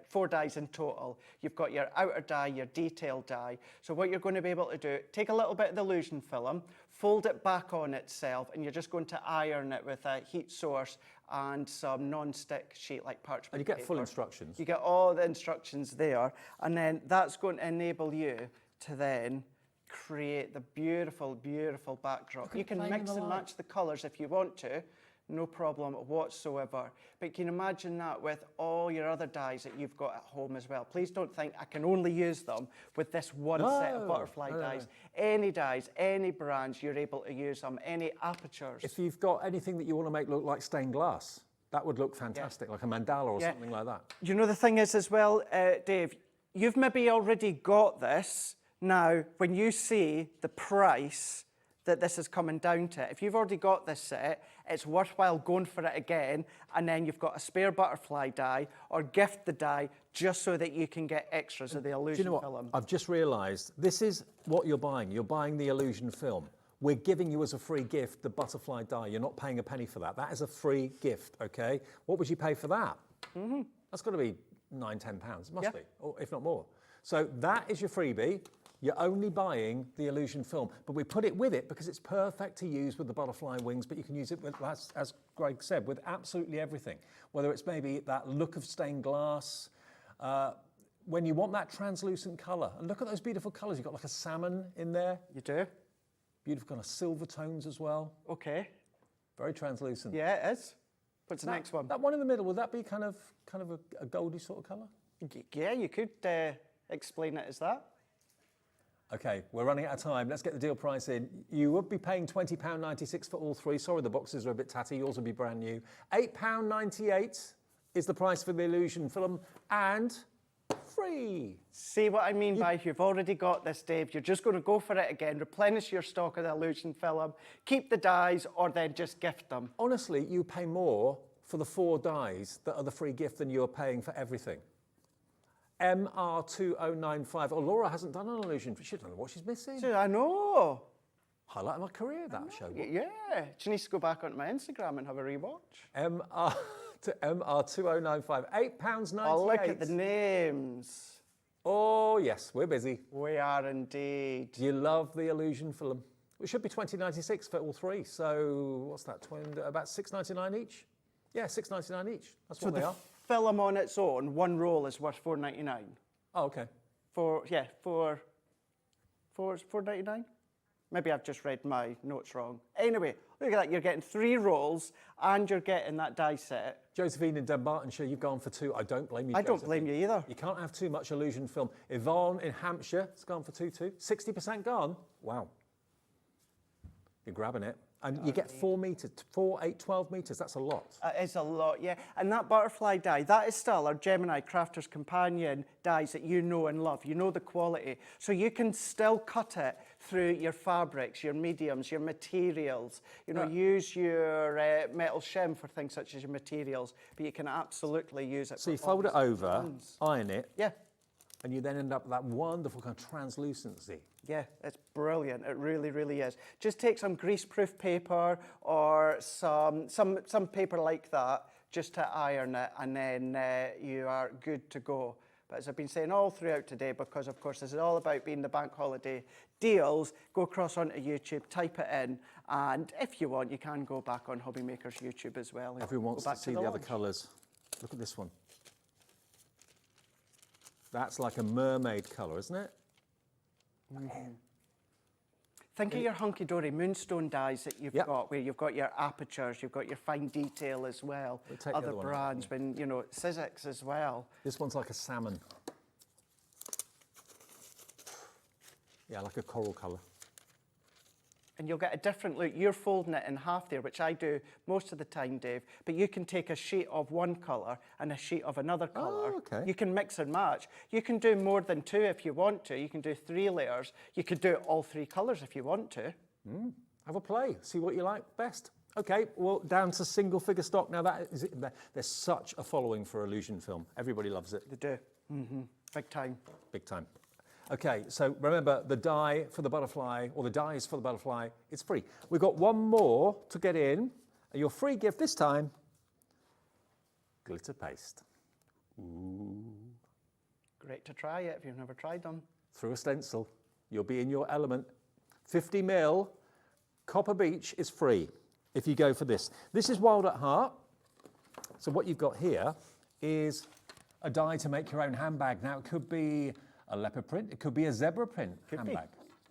4 dies in total. You've got your outer die, your detail die. So what you're going to be able to do, take a little bit of the illusion film, fold it back on itself, and you're just going to iron it with a heat source and some non-stick sheet like parchment And you get paper. full instructions. You get all the instructions there, and then that's going to enable you to then create the beautiful, beautiful backdrop. You can mix and match the colours if you want to, no problem whatsoever. But can you imagine that with all your other dies that you've got at home as well? Please don't think I can only use them with this one set of butterfly dies. Any dies, any brands, you're able to use them, any apertures. If you've got anything that you want to make look like stained glass, that would look fantastic, like a mandala or something like that. You know, the thing is as well, Dave, you've maybe already got this. Now, when you see the price that this is coming down to, if you've already got this set, it's worthwhile going for it again, and then you've got a spare butterfly die or gift the die just so that you can get extras of the illusion film. I've just realised this is what you're buying. You're buying the illusion film. We're giving you as a free gift the butterfly die. You're not paying a penny for that. That is a free gift, okay? What would you pay for that? That's got to be £9, £10. It must be, or if not more. So that is your freebie. You're only buying the illusion film, but we put it with it because it's perfect to use with the butterfly wings, but you can use it with, as Greg said, with absolutely everything. Whether it's maybe that look of stained glass, when you want that translucent colour. And look at those beautiful colours. You've got like a salmon in there. You do. Beautiful kind of silver tones as well. Okay. Very translucent. Yeah, it is. What's the next one? That one in the middle, would that be kind of a goldy sort of colour? Yeah, you could explain it as that. Okay, we're running out of time. Let's get the deal price in. You would be paying £20.96 for all 3. Sorry, the boxes are a bit tatty. Yours would be brand new. £8.98 is the price for the illusion film, and free. See what I mean by you've already got this, Dave. You're just going to go for it again, replenish your stock of the illusion film, keep the dies, or then just gift them. Honestly, you pay more for the 4 dies that are the free gift than you're paying for everything. MR2095. Oh, Laura hasn't done an illusion. She doesn't know what she's missing. I know. Highlight of my career, that show. Yeah. She needs to go back onto my Instagram and have a rewatch. MR2095. £8.98. Oh, look at the names. Oh, yes, we're busy. We are indeed. Do you love the illusion film? It should be $20.96 for all 3. So what's that? About $6.99 each? Yeah, $6.99 each. That's what they are. Film on its own, one roll is worth $4.99. Oh, okay. $4.99? Maybe I've just read my notes wrong. Anyway, look at that. You're getting 3 rolls and you're getting that die set. Josephine in Dunbartonshire, you've gone for 2. I don't blame you, I don't blame you either. You can't have too much illusion film. Yvonne in Hampshire has gone for 2 too. 60% gone. Wow. You're grabbing it. And you get 4 meters, 4, 8, 12 meters. That's a lot. It's a lot, yeah. And that butterfly die, that is still our Gemini Crafter's Companion dies that you know and love. You know the quality. So you can still cut it through your fabrics, your mediums, your materials. You know, use your metal shim for things such as your materials, but you can absolutely use it. So you fold it over, iron it. Yeah. And you then end up with that wonderful kind of translucency. Yeah, it's brilliant. It really, really is. Just take some grease-proof paper or some paper like that just to iron it, and then you are good to go. But as I've been saying all throughout today, because of course this is all about being the bank holiday deals, go across onto YouTube, type it in, and if you want, you can go back on Hobby Maker's YouTube as well. Everyone wants to see the other colours. Look at this one. That's like a mermaid colour, isn't it? Think of your hunky-dory moonstone dies that you've got, where you've got your apertures, you've got your fine detail as well. Other brands, when you know, Sizzix as well. This one's like a salmon. Yeah, like a coral colour. And you'll get a different look. You're folding it in half there, which I do most of the time, Dave. But you can take a sheet of one colour and a sheet of another colour. Oh, okay. You can mix and match. You can do more than 2 if you want to. You can do 3 layers. You could do all 3 colours if you want to. Have a play. See what you like best. Okay, well, down to single figure stock. Now, there's such a following for illusion film. Everybody loves it. They do. Big time. Big time. Okay, so remember, the die for the butterfly, or the dies for the butterfly, it's free. We've got one more to get in. And your free gift this time, glitter paste. Ooh. Great to try it if you've never tried them. Through a stencil. You'll be in your element. 50 mil, Copper Beach is free if you go for this. This is Wild at Heart. So what you've got here is a die to make your own handbag. Now, it could be a leopard print, it could be a zebra print handbag.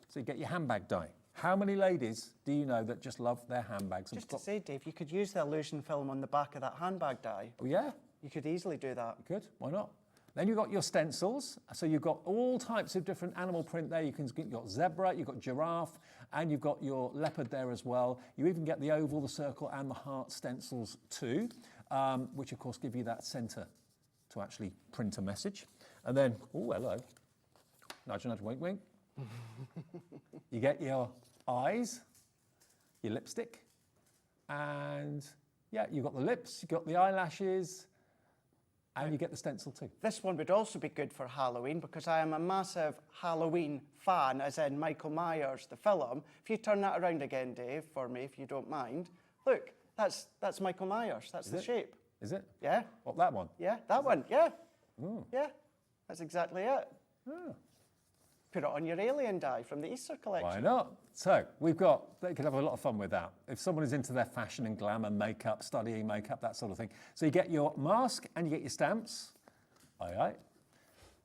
So you get your handbag die. How many ladies do you know that just love their handbags? Just to say, Dave, you could use the illusion film on the back of that handbag die. Oh, yeah? You could easily do that. You could, why not? Then you've got your stencils. So you've got all types of different animal print there. You've got zebra, you've got giraffe, and you've got your leopard there as well. You even get the oval, the circle, and the heart stencils too, which of course give you that center to actually print a message. And then, oh, hello. Nudge, nudge, wink, wink. You get your eyes, your lipstick, and yeah, you've got the lips, you've got the eyelashes, and you get the stencil too. This one would also be good for Halloween because I am a massive Halloween fan, as in Michael Myers, the film. If you turn that around again, Dave, for me, if you don't mind. Look, that's Michael Myers, that's the shape. Is it? Yeah. What, that one? Yeah, that one, yeah. Yeah, that's exactly it. Oh. Put it on your alien die from the Easter collection. Why not? So they could have a lot of fun with that. If someone is into their fashion and glamour, makeup, studying makeup, that sort of thing. So you get your mask and you get your stamps. Aye.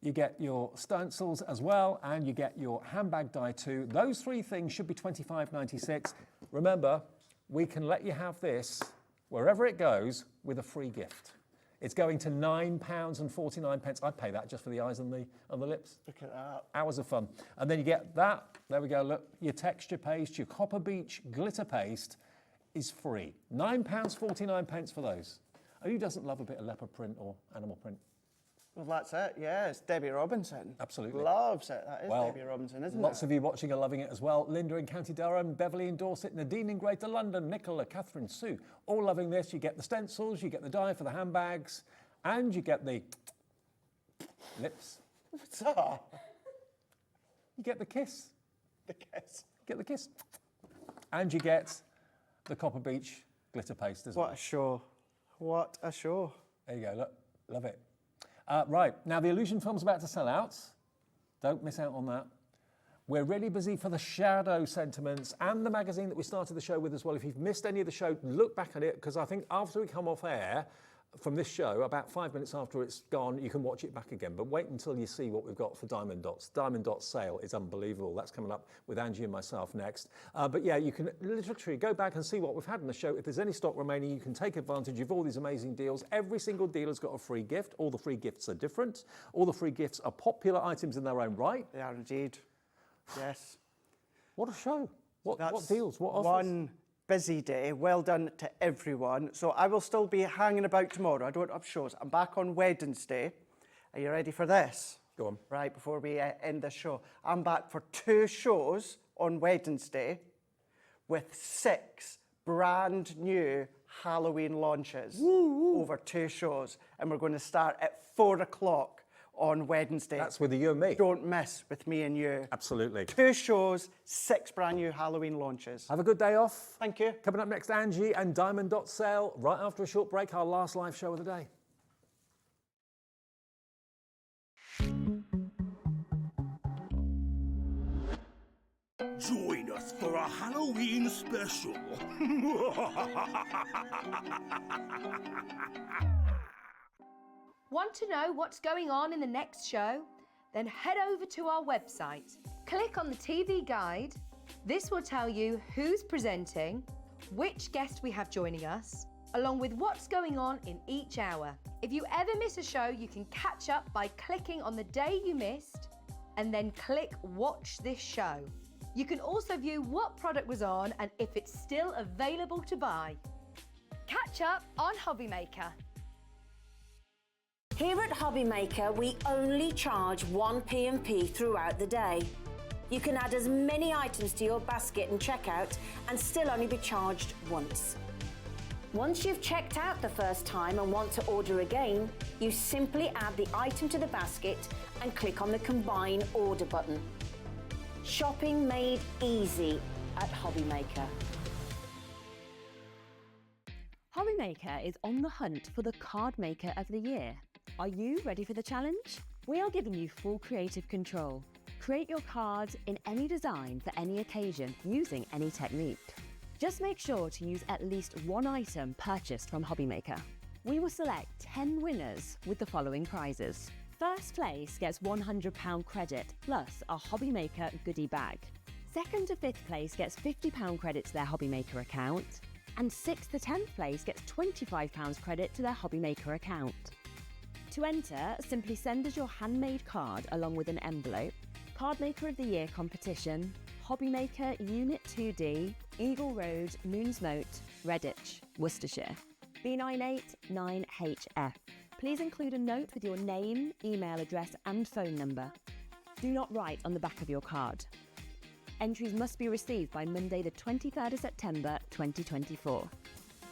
You get your stencils as well, and you get your handbag die too. Those 3 things should be $25.96. Remember, we can let you have this wherever it goes with a free gift. It's going to £9.49. I'd pay that just for the eyes and the lips. Look at that. Hours of fun. And then you get that. There we go. Look, your texture paste, your Copper Beach glitter paste is free. £9.49 for those. And who doesn't love a bit of leopard print or animal print? Well, that's it. Yeah, it's Debbie Robinson. Absolutely. Loves it. That is Debbie Robinson, isn't it? Lots of you watching are loving it as well. Linda in County Durham, Beverly in Dorset, Nadine in Greater London, Nicola, Catherine, Sue, all loving this. You get the stencils, you get the die for the handbags, and you get the lips. What's that? You get the kiss. The kiss. Get the kiss. And you get the Copper Beach glitter paste as well. What a show. What a show. There you go. Look, love it. Right, now the illusion film's about to sell out. Don't miss out on that. We're really busy for the shadow sentiments and the magazine that we started the show with as well. If you've missed any of the show, look back at it, because I think after we come off air from this show, about 5 minutes after it's gone, you can watch it back again. But wait until you see what we've got for Diamond Dotz. Diamond Dotz sale is unbelievable. That's coming up with Angie and myself next. But yeah, you can literally go back and see what we've had in the show. If there's any stock remaining, you can take advantage of all these amazing deals. Every single deal has got a free gift. All the free gifts are different. All the free gifts are popular items in their own right. They are indeed. Yes. What a show. What deals? What offers? One busy day. Well done to everyone. So I will still be hanging about tomorrow. I don't have shows. I'm back on Wednesday. Are you ready for this? Go on. Right, before we end the show. I'm back for 2 shows on Wednesday with 6 brand new Halloween launches over 2 shows. And we're going to start at 4 o'clock on Wednesday. That's with you and me. Don't miss with me and you. Absolutely. 2 shows, 6 brand new Halloween launches. Have a good day off. Thank you. Coming up next, Angie and Diamond Dotz sale. Right after a short break, our last live show of the day. Join us for a Halloween special. Want to know what's going on in the next show? Then head over to our website. Click on the TV guide. This will tell you who's presenting, which guest we have joining us, along with what's going on in each hour. If you ever miss a show, you can catch up by clicking on the day you missed and then click Watch This Show. You can also view what product was on and if it's still available to buy. Catch up on Hobby Maker. Here at Hobby Maker, we only charge 1 P&P throughout the day. You can add as many items to your basket and checkout and still only be charged once. Once you've checked out the first time and want to order again, you simply add the item to the basket and click on the Combine Order button. Shopping made easy at Hobby Maker. Hobby Maker is on the hunt for the Card Maker of the Year. Are you ready for the challenge? We are giving you full creative control. Create your cards in any design for any occasion using any technique. Just make sure to use at least one item purchased from Hobby Maker. We will select 10 winners with the following prizes. First place gets £100 credit plus a Hobby Maker goodie bag. Second to 5th place gets £50 credit to their Hobby Maker account. And 6th to 10th place gets £25 credit to their Hobby Maker account. To enter, simply send us your handmade card along with an envelope. Card Maker of the Year competition, Hobby Maker Unit 2D, Eagle Road, Moonsmote, Redditch, Worcestershire. B989HF. Please include a note with your name, email address and phone number. Do not write on the back of your card. Entries must be received by Monday the 23rd of September 2024.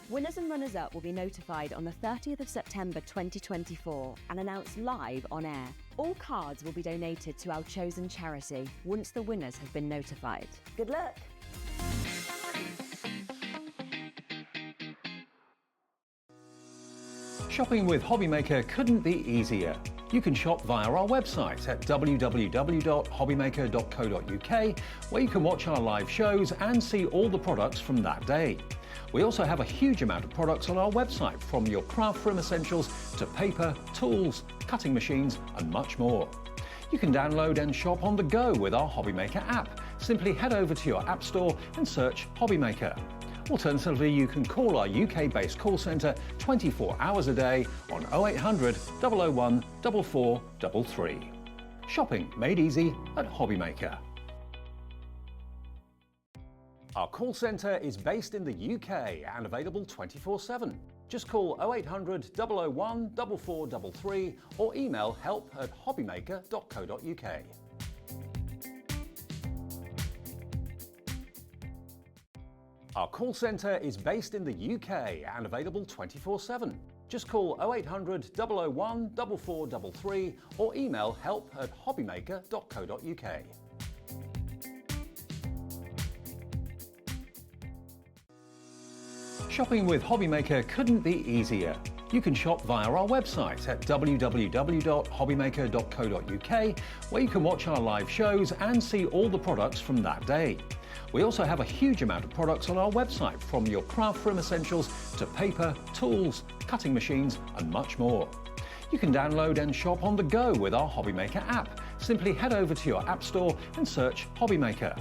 Winners and runners-up will be notified on the 30th of September 2024 and announced live on air. All cards will be donated to our chosen charity once the winners have been notified. Good luck! Shopping with Hobby Maker couldn't be easier. You can shop via our website at www.hobbymaker.co.uk, where you can watch our live shows and see all the products from that day. We also have a huge amount of products on our website, from your craft room essentials to paper, tools, cutting machines and much more. You can download and shop on the go with our Hobby Maker app. Simply head over to your app store and search Hobby Maker. Alternatively, you can call our UK-based call centre 24 hours a day on 0800 001 4433. Shopping made easy at Hobby Maker. Our call centre is based in the UK and available 24/7. Just call 0800 001 4433 or email help@hobbymaker.co.uk. Our call centre is based in the UK and available 24/7. Just call 0800 001 4433 or email help@hobbymaker.co.uk. Shopping with Hobby Maker couldn't be easier. You can shop via our website at www.hobbymaker.co.uk, where you can watch our live shows and see all the products from that day. We also have a huge amount of products on our website, from your craft room essentials to paper, tools, cutting machines and much more. You can download and shop on the go with our Hobby Maker app. Simply head over to your app store and search Hobby Maker.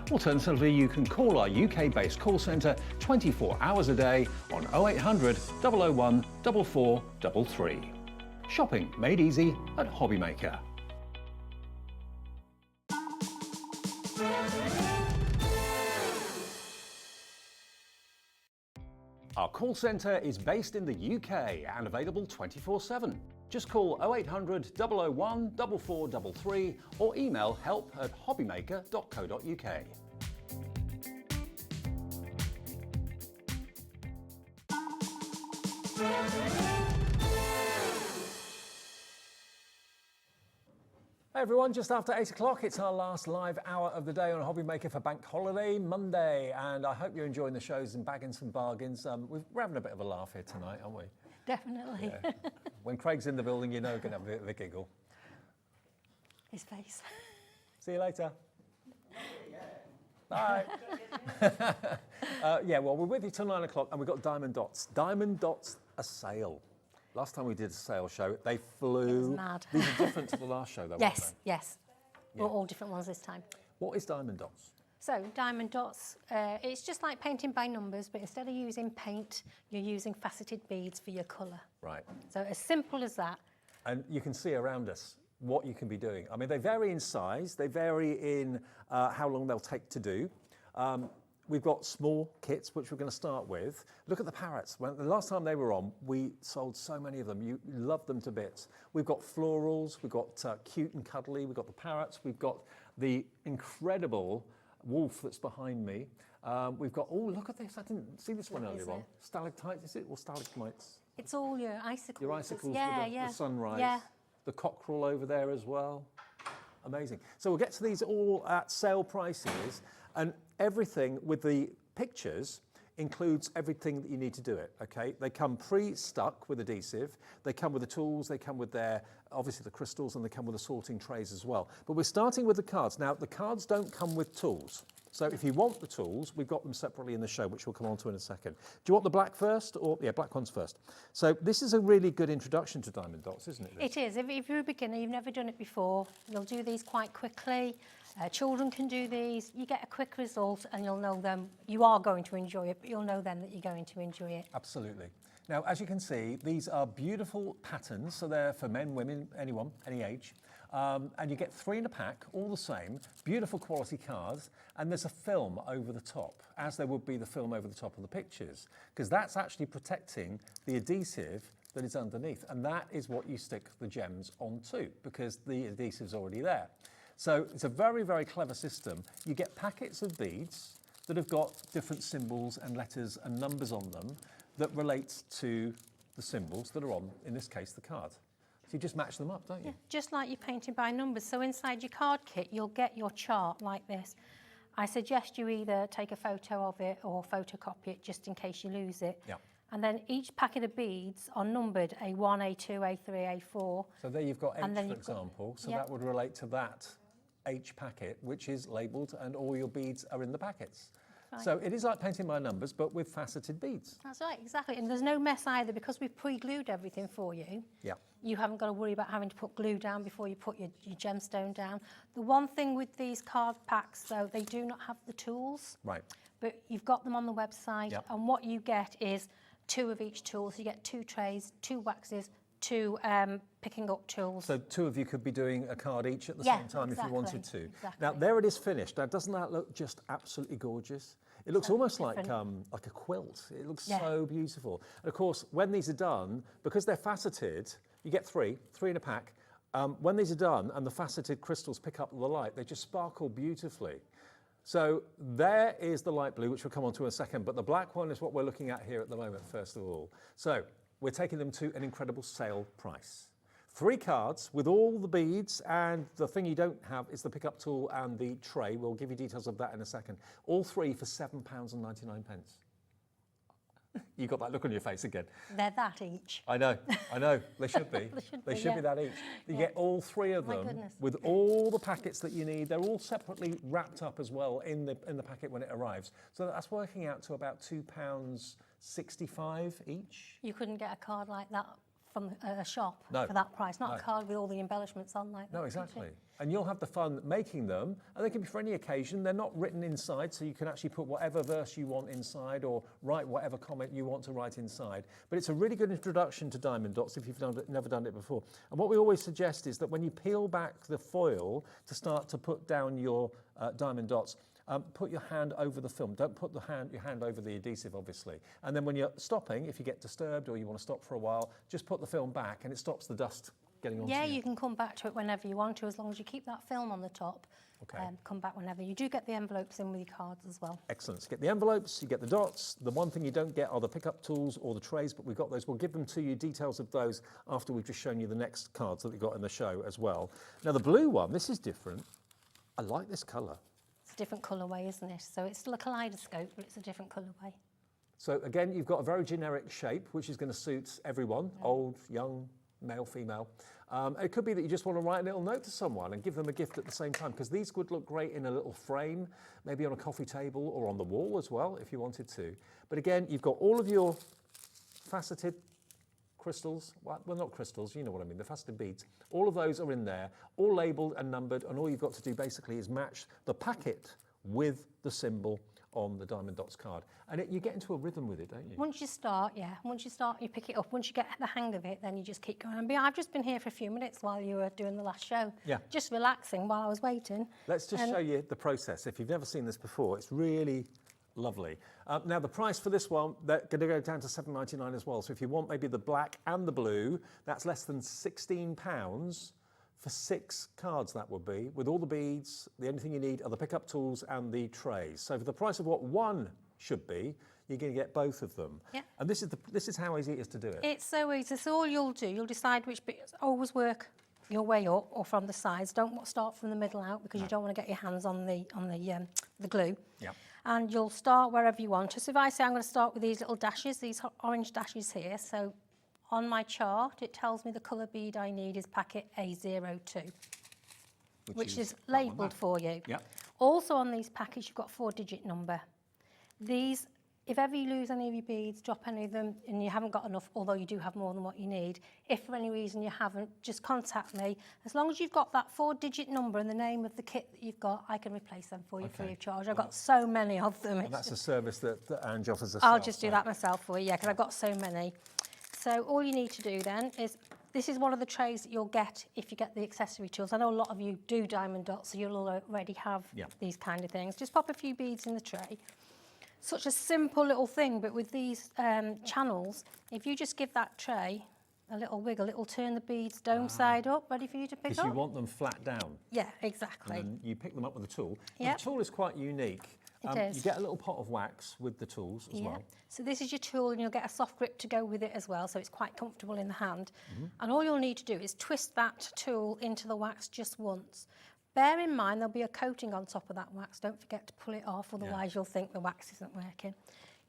Alternatively, you can call our UK-based call centre 24 hours a day on 0800 001 4433. Shopping made easy at Hobby Maker. Our call centre is based in the UK and available 24/7. Just call 0800 001 4433 or email help@hobbymaker.co.uk. Hey everyone, just after 8 o'clock, it's our last live hour of the day on Hobby Maker for Bank Holiday Monday, and I hope you're enjoying the shows and bagging some bargains. We're having a bit of a laugh here tonight, aren't we? Definitely. Yeah. When Craig's in the building, you know we're going to have a bit of a giggle. His face. See you later. Bye. Yeah, well, we're with you till 9 o'clock, and we've got Diamond Dotz. Diamond Dotz, a sale. Last time we did a sale show, they flew. It was mad. These are different to the last show, though, Yes, weren't yes. Yeah. We're all different ones this time. they? What is Diamond Dots? So diamond dots, it's just like painting by numbers, but instead of using paint, you're using faceted beads for your colour. Right. So as simple as that. And you can see around us what you can be doing. I mean, they vary in size, they vary in how long they'll take to do. We've got small kits, which we're going to start with. Look at the parrots. The last time they were on, we sold so many of them. You love them to bits. We've got florals, we've got cute and cuddly, we've got the parrots, we've got the incredible wolf that's behind me. We've got, oh, look at this. I didn't see this one earlier on. Stalactites, is it, or stalagmites? It's all your icicles. Your icicles yeah, with yeah. the sunrise. Yeah. The cockerel over there as well. Amazing. So we'll get to these all at sale prices, and everything with the pictures includes everything that you need to do it, okay? They come pre-stuck with adhesive, they come with the tools, they come with their, obviously the crystals, and they come with the sorting trays as well. But we're starting with the cards. Now, the cards don't come with tools. So if you want the tools, we've got them separately in the show, which we'll come on to in a second. Do you want the black first? Or yeah, black ones first. So this is a really good introduction to Diamond Dots, isn't it? It is. If you're a beginner, you've never done it before, you'll do these quite quickly. Children can do these. You get a quick result and you'll know them. You are going to enjoy it, but you'll know then that you're going to enjoy it. Absolutely. Now, as you can see, these are beautiful patterns. So they're for men, women, anyone, any age. And you get 3 in a pack, all the same, beautiful quality cards, and there's a film over the top, as there would be the film over the top of the pictures, because that's actually protecting the adhesive that is underneath, and that is what you stick the gems onto, because the adhesive's already there. So it's a very, very clever system. You get packets of beads that have got different symbols and letters and numbers on them that relate to the symbols that are on, in this case, the card. So you just match them up, don't you? Yeah, just like you're painting by numbers. So inside your card kit, you'll get your chart like this. I suggest you either take a photo of it or photocopy it just in case you lose it. Yeah. And then each packet of beads are numbered A1, A2, A3, A4. So there you've got H, And then for you've got- example. So yeah. that would relate to that H packet, which is labelled, and all your beads are in the packets. Right. So it is like painting by numbers, but with faceted beads. That's right, exactly. And there's no mess either because we've pre-glued everything for you. Yeah. You haven't got to worry about having to put glue down before you put your gemstone down. The one thing with these card packs, though, they do not have the tools. Right. But you've got them on the website, Yep. and what you get is 2 of each tool. So you get 2 trays, 2 waxes, 2 picking up tools. So 2 of you could be doing a card each at the Yeah, same time if you wanted to. exactly. Now there it is finished. Now doesn't that look just absolutely gorgeous? It looks almost like a quilt. It looks so beautiful. And of course, when these are done, because they're faceted, you get 3 in a pack. When these are done and the faceted crystals pick up the light, they just sparkle beautifully. So there is the light blue, which we'll come on to in a second, but the black one is what we're looking at here at the moment, first of all. So we're taking them to an incredible sale price. 3 cards with all the beads, and the thing you don't have is the pickup tool and the tray. We'll give you details of that in a second. All 3 for £7.99. You got that look on your face again. They're that each. I know. They should be. They should be that each. You get all 3 of them with all the packets that you need. They're all separately wrapped up as well in the packet when it arrives. So that's working out to about £2.65 each. You couldn't get a card like that from a shop No. for that price. Not No. a card with all the embellishments on like that. No, exactly. And you'll have the fun making them, and they can be for any occasion. They're not written inside, so you can actually put whatever verse you want inside or write whatever comment you want to write inside. But it's a really good introduction to Diamond Dots if you've never done it before. And what we always suggest is that when you peel back the foil to start to put down your Diamond Dots, put your hand over the film. Don't put your hand over the adhesive, obviously. And then when you're stopping, if you get disturbed or you want to stop for a while, just put the film back and it stops the dust getting onto Yeah, you. you can come back to it whenever you want to, as long as you keep that film on the top. Okay. Come back whenever. You do get the envelopes in with your cards as well. Excellent. So you get the envelopes, you get the dots. The one thing you don't get are the pickup tools or the trays, but we've got those. We'll give them to you, details of those, after we've just shown you the next cards that we've got in the show as well. Now, the blue one, this is different. I like this colour. It's a different colourway, isn't it? So it's still a kaleidoscope, but it's a different colourway. So again, you've got a very generic shape, which is going to suit everyone, old, young, male, female. It could be that you just want to write a little note to someone and give them a gift at the same time, because these would look great in a little frame, maybe on a coffee table or on the wall as well, if you wanted to. But again, you've got all of your faceted crystals, well, not crystals, you know what I mean, the faceted beads. All of those are in there, all labelled and numbered, and all you've got to do basically is match the packet with the symbol on the Diamond Dotz card. And you get into a rhythm with it, don't you? Once you start, yeah. Once you start, you pick it up. Once you get the hang of it, then you just keep going. And I've just been here for a few minutes while you were doing the last show. Yeah. Just relaxing while I was waiting. Let's just show you the process. If you've never seen this before, it's really lovely. Now the price for this one, they're going to go down to £7.99 as well. So if you want maybe the black and the blue, that's less than £16 for 6 cards, that would be, with all the beads. The only thing you need are the pickup tools and the trays. So for the price of what one should be, you're going to get both of them. Yeah. And this is how easy it is to do it. It's so easy. So all you'll do, you'll decide which bits. Always work your way up or from the sides. Don't start from the middle out because you don't want to get your hands on the glue. Yeah. And you'll start wherever you want. So if I say I'm going to start with these little dashes, these orange dashes here. So on my chart, it tells me the colour bead I need is packet A02, which is labelled for you. Yep. Also on these packets, you've got a 4-digit number. These, if ever you lose any of your beads, drop any of them, and you haven't got enough, although you do have more than what you need, if for any reason you haven't, just contact me. As long as you've got that 4-digit number and the name of the kit that you've got, I can replace them for you free of charge. I've got so many of them. And that's a service that Ange offers us. I'll just do that myself for you, yeah, because I've got so many. So all you need to do then is, this is one of the trays that you'll get if you get the accessory tools. I know a lot of you do Diamond Dotz, so you'll already have these kind of things. Just pop a few beads in the tray. Such a simple little thing, but with these channels, if you just give that tray a little wiggle, it'll turn the beads dome side up, ready for you to pick up. Because you want them flat down. Yeah, exactly. And then you pick them up with a tool. Yep. The tool is quite unique. It is. You get a little pot of wax with the tools as well. So this is your tool, and you'll get a soft grip to go with it as well, so it's quite comfortable in the hand. And all you'll need to do is twist that tool into the wax just once. Bear in mind there'll be a coating on top of that wax. Don't forget to pull it off, otherwise you'll think the wax isn't working.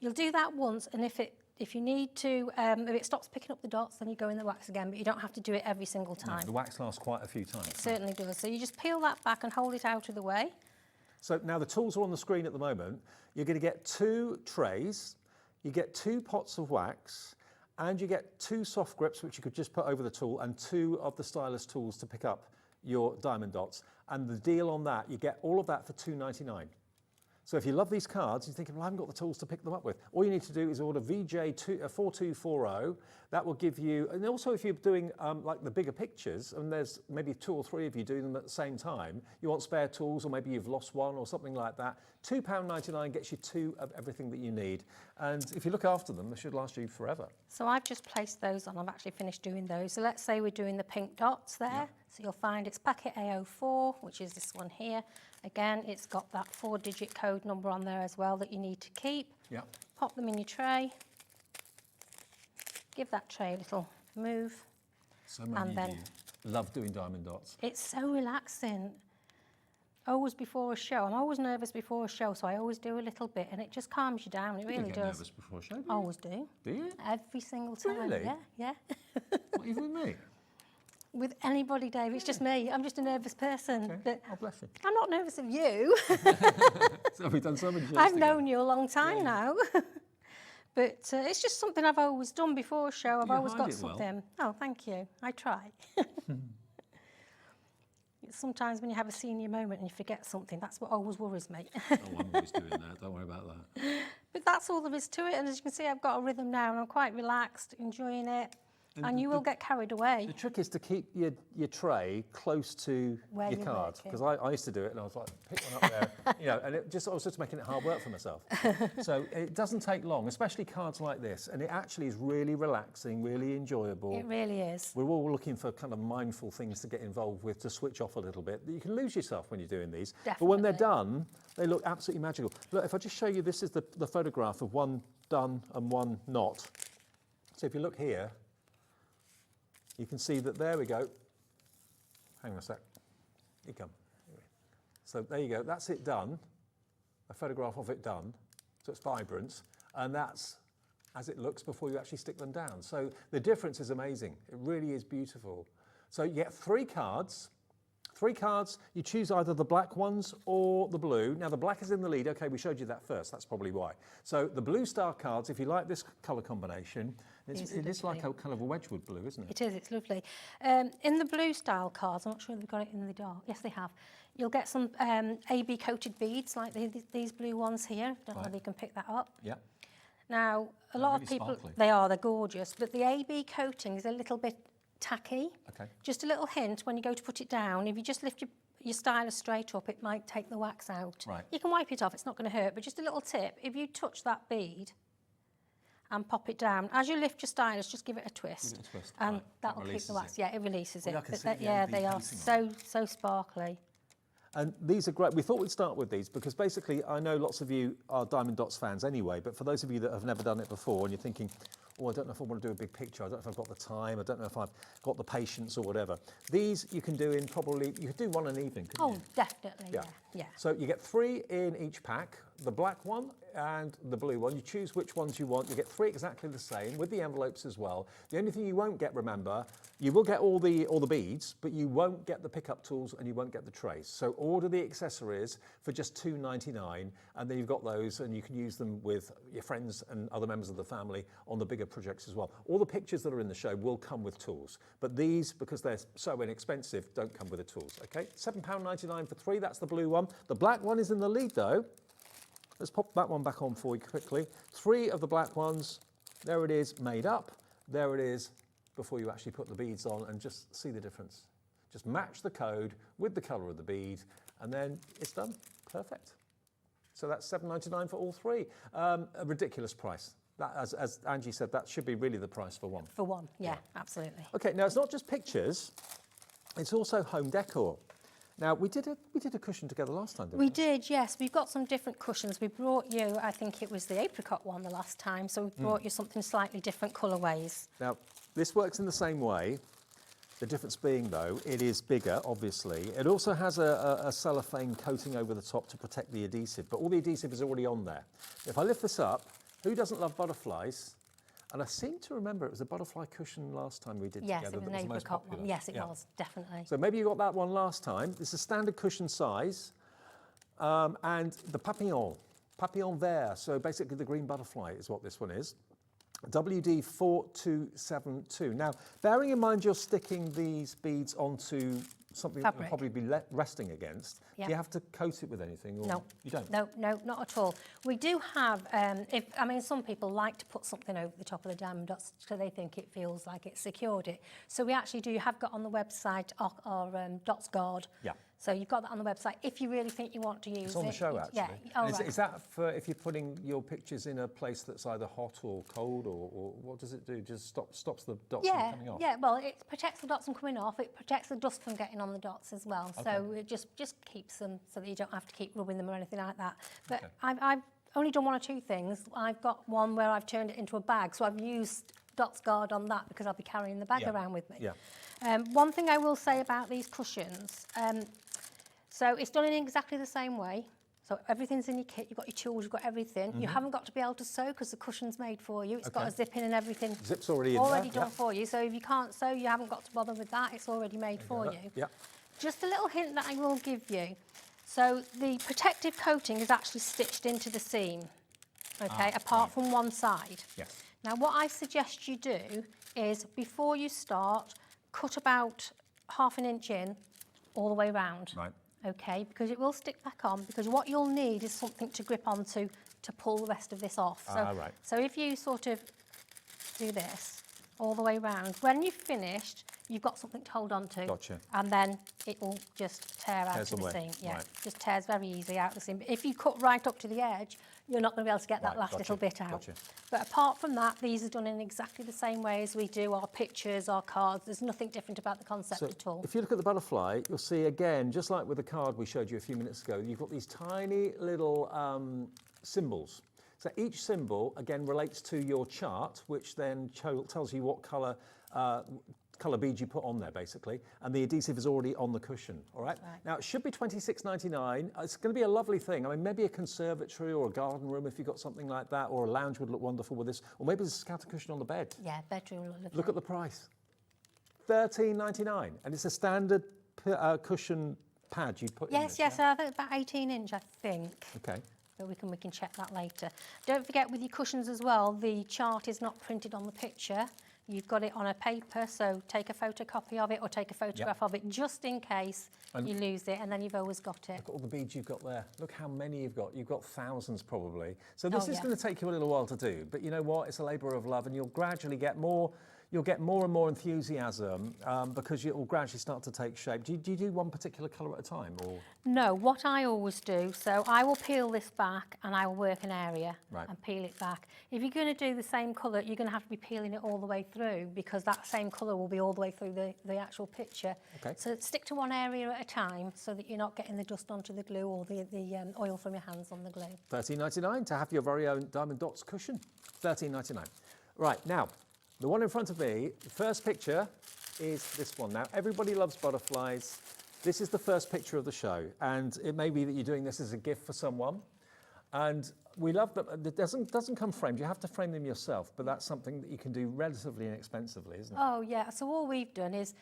You'll do that once, and if you need to, if it stops picking up the dots, then you go in the wax again, but you don't have to do it every single time. No, the wax lasts quite a few times. It certainly does. So you just peel that back and hold it out of the way. So now the tools are on the screen at the moment. You're going to get 2 trays, you get 2 pots of wax, and you get 2 soft grips, which you could just put over the tool, and 2 of the stylus tools to pick up your Diamond Dotz. And the deal on that, you get all of that for £2.99. So if you love these cards, you're thinking, well, I haven't got the tools to pick them up with. All you need to do is order VJ4240. That will give you, and also if you're doing like the bigger pictures, and there's maybe 2 or 3 of you doing them at the same time, you want spare tools, or maybe you've lost one or something like that, £2.99 gets you 2 of everything that you need. And if you look after them, they should last you forever. So I've just placed those on. I've actually finished doing those. So let's say we're doing the pink dots there. Yeah. So you'll find it's packet A04, which is this one here. Again, it's got that 4-digit code number on there as well that you need to keep. Yeah. Pop them in your tray. Give that tray a little move. So many of you love doing Diamond Dotz. It's so relaxing. Always before a show. I'm always nervous before a show, so I always do a little bit, and it just calms you down. It really get does. Nervous before a show, do you? Always do. Do you? Every single time. Really? Yeah. What, even with me? With anybody, Dave. It's just me. I'm just a nervous person. Okay. But Oh, bless you. I'm not nervous of you. So we've done so many shows I've together. known you a long time now. But it's just something I've always done before a show. I've You always hide got it well. something. Oh, thank you. I try. Sometimes when you have a senior moment and you forget something, that's what always worries me. Oh, I'm always doing that. Don't worry about that. But that's all there is to it. And as you can see, I've got a rhythm now and I'm quite relaxed, enjoying it. And you will get carried away. The trick is to keep your tray close to Where your you're card, working. because I used to do it and I was like, pick one up there, you know, and I was just making it hard work for myself. So it doesn't take long, especially cards like this, and it actually is really relaxing, really enjoyable. It really is. We're all looking for kind of mindful things to get involved with, to switch off a little bit. You can lose yourself when you're doing these, but when they're done, they look absolutely magical. Look, if I just show you, this is the photograph of one done and one not. So if you look here, you can see that there we go. Hang on a sec. Here you come. So there you go. That's it done. A photograph of it done. So it's vibrant. And that's as it looks before you actually stick them down. So the difference is amazing. It really is beautiful. So you get 3 cards. 3 cards, you choose either the black ones or the blue. Now the black is in the lead. Okay, we showed you that first. That's probably why. So the blue star cards, if you like this colour combination, It is like a kind of a Wedgwood blue, isn't it? It is, it's lovely. In the blue style cards, I'm not sure if they've got it in the dark. Yes, they have. You'll get some AB coated beads like these blue ones here. Don't know whether you can pick that up. Yeah. Now, a lot of people, sparkly. they're gorgeous, but the AB coating is a little bit tacky. Okay. Just a little hint, when you go to put it down, if you just lift your stylus straight up, it might take the wax out. Right. You can wipe it off, it's not going to hurt, but just a little tip, if you touch that bead and pop it down, as you lift your stylus, just give it a twist. Give it a twist, and right. that'll keep the wax. It. Yeah, it releases Well, it. I can But see the yeah, AB they are coating so sparkly. And these are great. We thought we'd start with these because basically I know lots of you are Diamond Dotz fans anyway, but for those of you that have never done it before and you're thinking, oh, I don't know if I want to do a big picture, I don't know if I've got the time, I don't know if I've got the patience or whatever. These you can do in probably, you could do one an evening, couldn't you? Definitely, yeah. So you get 3 in each pack, the black one and the blue one. You choose which ones you want. You get 3 exactly the same with the envelopes as well. The only thing you won't get, remember, you will get all the beads, but you won't get the pickup tools and you won't get the trays. So order the accessories for just $2.99, and then you've got those and you can use them with your friends and other members of the family on the bigger projects as well. All the pictures that are in the show will come with tools, but these, because they're so inexpensive, don't come with the tools, okay? £7.99 for 3, that's the blue one. The black one is in the lead though. Let's pop that one back on for you quickly. 3 of the black ones, there it is, made up. There it is, before you actually put the beads on, and just see the difference. Just match the code with the colour of the bead, and then it's done. Perfect. So that's $7.99 for all 3. A ridiculous price. That, as Angie said, that should be really the price for one. For one, yeah, absolutely. Okay, now it's not just pictures, it's also home decor. Now, we did a cushion together last time, didn't we? We did, yes. We've got some different cushions. We brought you, I think it was the apricot one the last time, so we brought you something slightly different colourways. Now, this works in the same way. The difference being, though, it is bigger, obviously. It also has a cellophane coating over the top to protect the adhesive, but all the adhesive is already on there. If I lift this up, who doesn't love butterflies? And I seem to remember it was a butterfly cushion last time we did yes, together. Yes, it was an apricot one. Yes, it was, definitely. So maybe you got that one last time. It's a standard cushion size. And the papillon vert, so basically the green butterfly is what this one is. WD4272. Now, bearing in mind you're sticking these beads onto something that will probably be resting against, do you have to coat it with anything? Or no. You don't? No, not at all. We do have, some people like to put something over the top of the Diamond Dotz so they think it feels like it's secured it. So we actually have got on the website our Dotz guard. Yeah. So you've got that on the website if you really think you want to use it. It's on the show, actually. Yeah. Is that for if you're putting your pictures in a place that's either hot or cold, or what does it do? Just stops the dots from coming off? Yeah, well, it protects the dots from coming off. It protects the dust from getting on the dots as well. Okay. So it just keeps them so that you don't have to keep rubbing them or anything like that. But I've only done 1 or 2 things. I've got one where I've turned it into a bag, so I've used Dotz guard on that because I'll be carrying the bag around with me. Yeah. One thing I will say about these cushions, so it's done in exactly the same way. So everything's in your kit, you've got your tools, you've got everything. You haven't got to be able to sew because the cushion's made for you. It's got a zip in and everything. Zip's already in there. Done for you. So if you can't sew, you haven't got to bother with that. It's already made for you. Yeah. Just a little hint that I will give you. So the protective coating is actually stitched into the seam, apart from one side. Yes. Now what I suggest you do is before you start, cut about ½ inch in all the way round. Right. Okay, because it will stick back on, because what you'll need is something to grip onto to pull the rest of this off. So if you sort of do this all the way round, when you've finished, you've got something to hold on to. Gotcha. And then it will just tear out of the seam. Yeah, just tears very easily out of the seam. But if you cut right up to the edge, you're not going to be able to get that last little bit out. But apart from that, these are done in exactly the same way as we do our pictures, our cards. There's nothing different about the concept at all. If you look at the butterfly, you'll see again, just like with the card we showed you a few minutes ago, you've got these tiny little symbols. So each symbol, again, relates to your chart, which then tells you what colour bead you put on there, basically, and the adhesive is already on the cushion, all right? Now, it should be $26.99. It's going to be a lovely thing. I mean, maybe a conservatory or a garden room if you've got something like that, or a lounge would look wonderful with this, or maybe there's a scatter cushion on the bed. Yeah, bedroom will look lovely. Look at the price. $13.99, and it's a standard cushion pad you put in this, Yes, I think about 18 inch, I think. Okay. but we can check that later. Don't forget with your cushions as well, the chart is not printed on the picture. You've got it on a paper, so take a photocopy of it or take a photograph of it just in case you lose it, and then you've always got it. Look at all the beads you've got there. Look how many you've got. You've got thousands probably. So this is going to take you a little while to do, but you know what? It's a labour of love, and you'll gradually get more. You'll get more and more enthusiasm because it will gradually start to take shape. Do you do one particular colour at a time? Or? No, what I always do, so I will peel this back and I will work an area and peel it back. If you're going to do the same colour, you're going to have to be peeling it all the way through because that same colour will be all the way through the actual picture. Okay. So stick to one area at a time so that you're not getting the dust onto the glue or the oil from your hands on the glue. $13.99 to have your very own Diamond Dotz cushion. $13.99. Right, now, the one in front of me, the first picture is this one. Now, everybody loves butterflies. This is the first picture of the show, and it may be that you're doing this as a gift for someone. And we love them. It doesn't come framed. You have to frame them yourself, but that's something that you can do relatively inexpensively, isn't it? Oh, yeah. So all we've done is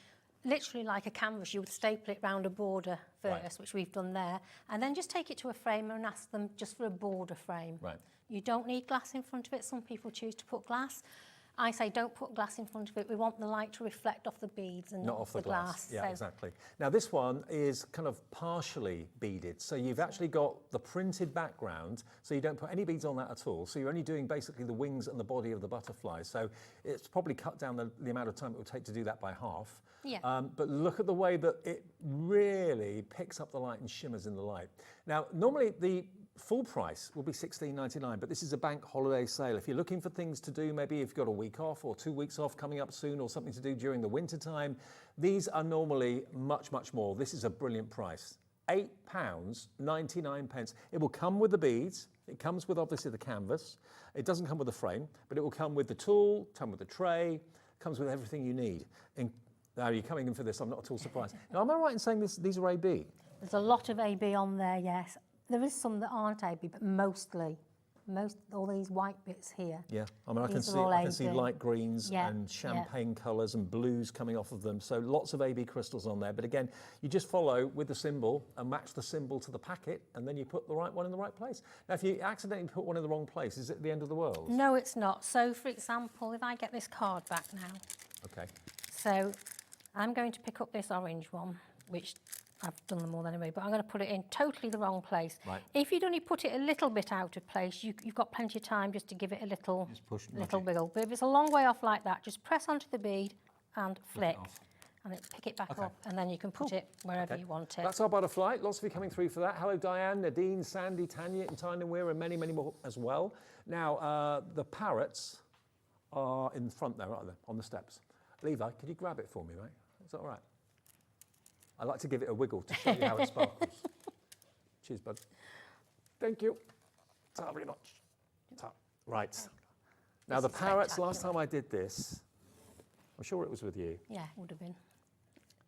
literally like a canvas. You would staple it round a border first, which we've done there, and then just take it to a framer and ask them just for a border frame. Right. You don't need glass in front of it. Some people choose to put glass. I say don't put glass in front of it. We want the light to reflect off the beads and not off the glass. Yeah, so. Exactly. Now this one is kind of partially beaded. So you've actually got the printed background, so you don't put any beads on that at all. So you're only doing basically the wings and the body of the butterfly. So it's probably cut down the amount of time it would take to do that by half. Yeah. But look at the way that it really picks up the light and shimmers in the light. Now, normally the full price will be $16.99, but this is a bank holiday sale. If you're looking for things to do, maybe if you've got a week off or 2 weeks off coming up soon or something to do during the winter time, these are normally much, much more. This is a brilliant price. £8.99. It will come with the beads. It comes with obviously the canvas. It doesn't come with the frame, but it will come with the tool, come with the tray, comes with everything you need. Now you're coming in for this, I'm not at all surprised. Now, am I right in saying these are AB? There's a lot of AB on there, yes. There is some that aren't AB, but all these white bits here. Yeah, I mean, I can see light greens and champagne colours and blues coming off of them. So lots of AB crystals on there. But again, you just follow with the symbol and match the symbol to the packet, and then you put the right one in the right place. Now, if you accidentally put one in the wrong place, is it the end of the world? No, it's not. So, for example, if I get this card back now. Okay. So I'm going to pick up this orange one, which I've done them all anyway, but I'm going to put it in totally the wrong place. Right. If you'd only put it a little bit out of place, you've got plenty of time just to give it a little wiggle. But if it's a long way off like that, just press onto the bead and flick, and pick it back up, and then you can put it wherever you want it. That's our butterfly. Lots of you coming through for that. Hello, Diane, Nadine, Sandy, Tanya, and Tyne and Weir, and many, many more as well. Now, the parrots are in front there, aren't they, on the steps? Levi, could you grab it for me, mate? Is that all right? I like to give it a wiggle to show you how it sparkles. Cheers, bud. Thank you. Thank you very much. Right. Now, the parrots, last time I did this, I'm sure it was with you. Yeah, it would have been.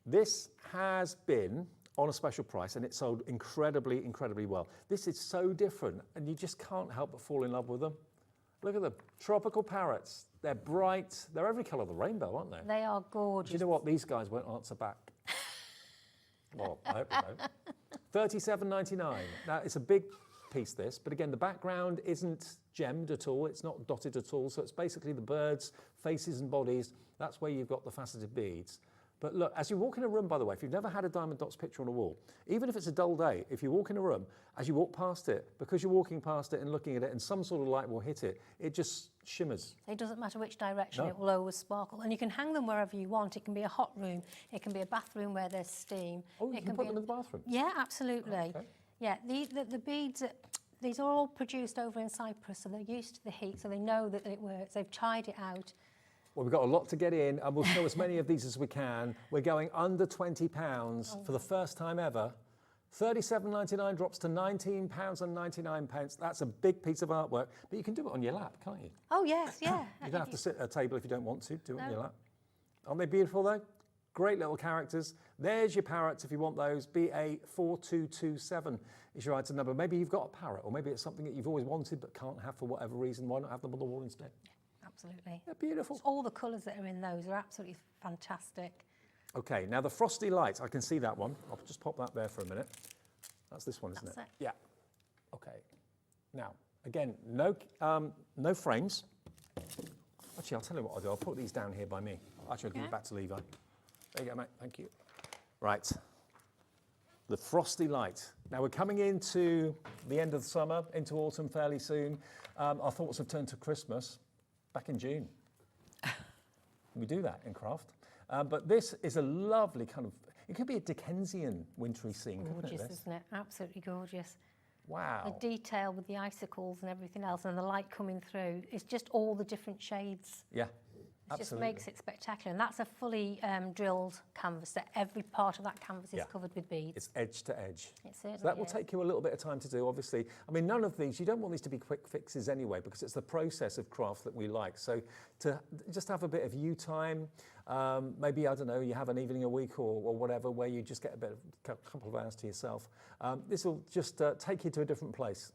This has been on a special price, and it sold incredibly, incredibly well. This is so different, and you just can't help but fall in love with them. Look at them. Tropical parrots. They're bright. They're every colour of the rainbow, aren't they? They are gorgeous. Do you know what? These guys won't answer back. Well, I hope they don't. $37.99. Now, it's a big piece, this, but again, the background isn't gemmed at all. It's not dotted at all. So it's basically the birds, faces and bodies. That's where you've got the faceted beads. But look, as you walk in a room, by the way, if you've never had a Diamond Dotz picture on a wall, even if it's a dull day, if you walk in a room, as you walk past it, because you're walking past it and looking at it and some sort of light will hit it, it just shimmers. It doesn't matter which direction, it will always sparkle. And you can hang them wherever you want. It can be a hot room, it can be a bathroom where there's steam. Oh, you can put them in the bathroom? Yeah, absolutely. Okay. Yeah, the beads, these are all produced over in Cyprus, so they're used to the heat, so they know that it works. They've tried it out. Well, we've got a lot to get in, and we'll show as many of these as we can. We're going under £20 for the first time ever. $37.99 drops to £19.99. That's a big piece of artwork, but you can do it on your lap, can't you? Oh, yes, yeah. You don't have to sit at a table if you don't want to. Do it on your lap. Aren't they beautiful, though? Great little characters. There's your parrots if you want those. BA4227 is your item number. Maybe you've got a parrot, or maybe it's something that you've always wanted but can't have for whatever reason. Why not have them on the wall instead? Absolutely. They're beautiful. All the colours that are in those are absolutely fantastic. Okay, now the frosty light, I can see that one. I'll just pop that there for a minute. That's this one, isn't it? That's it. Yeah. Okay. Now, again, no frames. Actually, I'll tell you what I'll do. I'll put these down here by me. Actually, I'll give it back to Levi. There you go, mate. Thank you. Right. The Frosty Light. Now, we're coming into the end of the summer, into autumn fairly soon. Our thoughts have turned to Christmas back in June. We do that in craft. But this is a lovely kind of, it could be a Dickensian wintry scene, couldn't it? Gorgeous, isn't it? Absolutely gorgeous. Wow. The detail with the icicles and everything else and the light coming through, it's just all the different shades. Yeah, It just makes it spectacular. And that's a fully drilled canvas, that every part of that canvas is covered with beads. It's edge to edge. It certainly So that will take you a little bit of time to do, obviously. I mean, none of these, you don't want these to be quick fixes anyway, because it's the process of craft that we like. So to just have a bit of you time, maybe, I don't know, you have an evening a week or whatever, where you just get a couple of hours to yourself. This will just take you to a different place.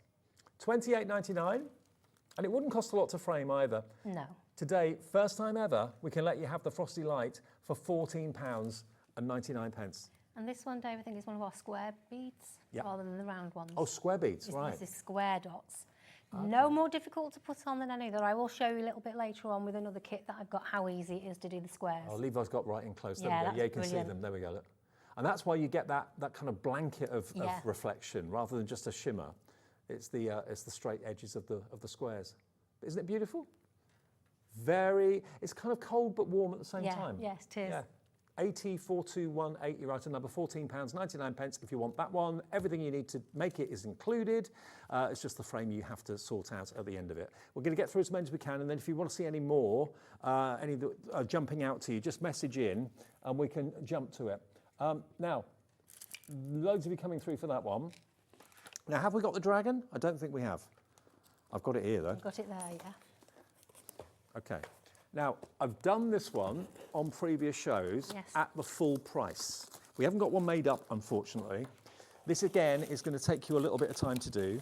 $28.99, and it wouldn't cost a lot to frame either. No. Today, first time ever, we can let you have the Frosty Light for £14.99. And this one, Dave, I think is one of our square beads rather than the round ones. Oh, square beads, right. This is square dots. Okay. No more difficult to put on than any other. I will show you a little bit later on with another kit that I've got how easy it is to do the squares. Oh, Levi's got right in close. There yeah, we go. that's Yeah, you can brilliant. see them. There we go, look. And that's why you get that kind of blanket of reflection rather than just a shimmer. It's the straight edges of the squares. Isn't it beautiful? It's kind of cold but warm at the same time. Yes, it is. Yeah. 804218, you're right, number £14.99 if you want that one. Everything you need to make it is included. It's just the frame you have to sort out at the end of it. We're going to get through as many as we can, and then if you want to see any more, any that are jumping out to you, just message in and we can jump to it. Now, loads of you coming through for that one. Now, have we got the dragon? I don't think we have. I've got it here, though. I've got it there, yeah. Okay. Now, I've done this one on previous shows at the full price. We haven't got one made up, unfortunately. This, again, is going to take you a little bit of time to do.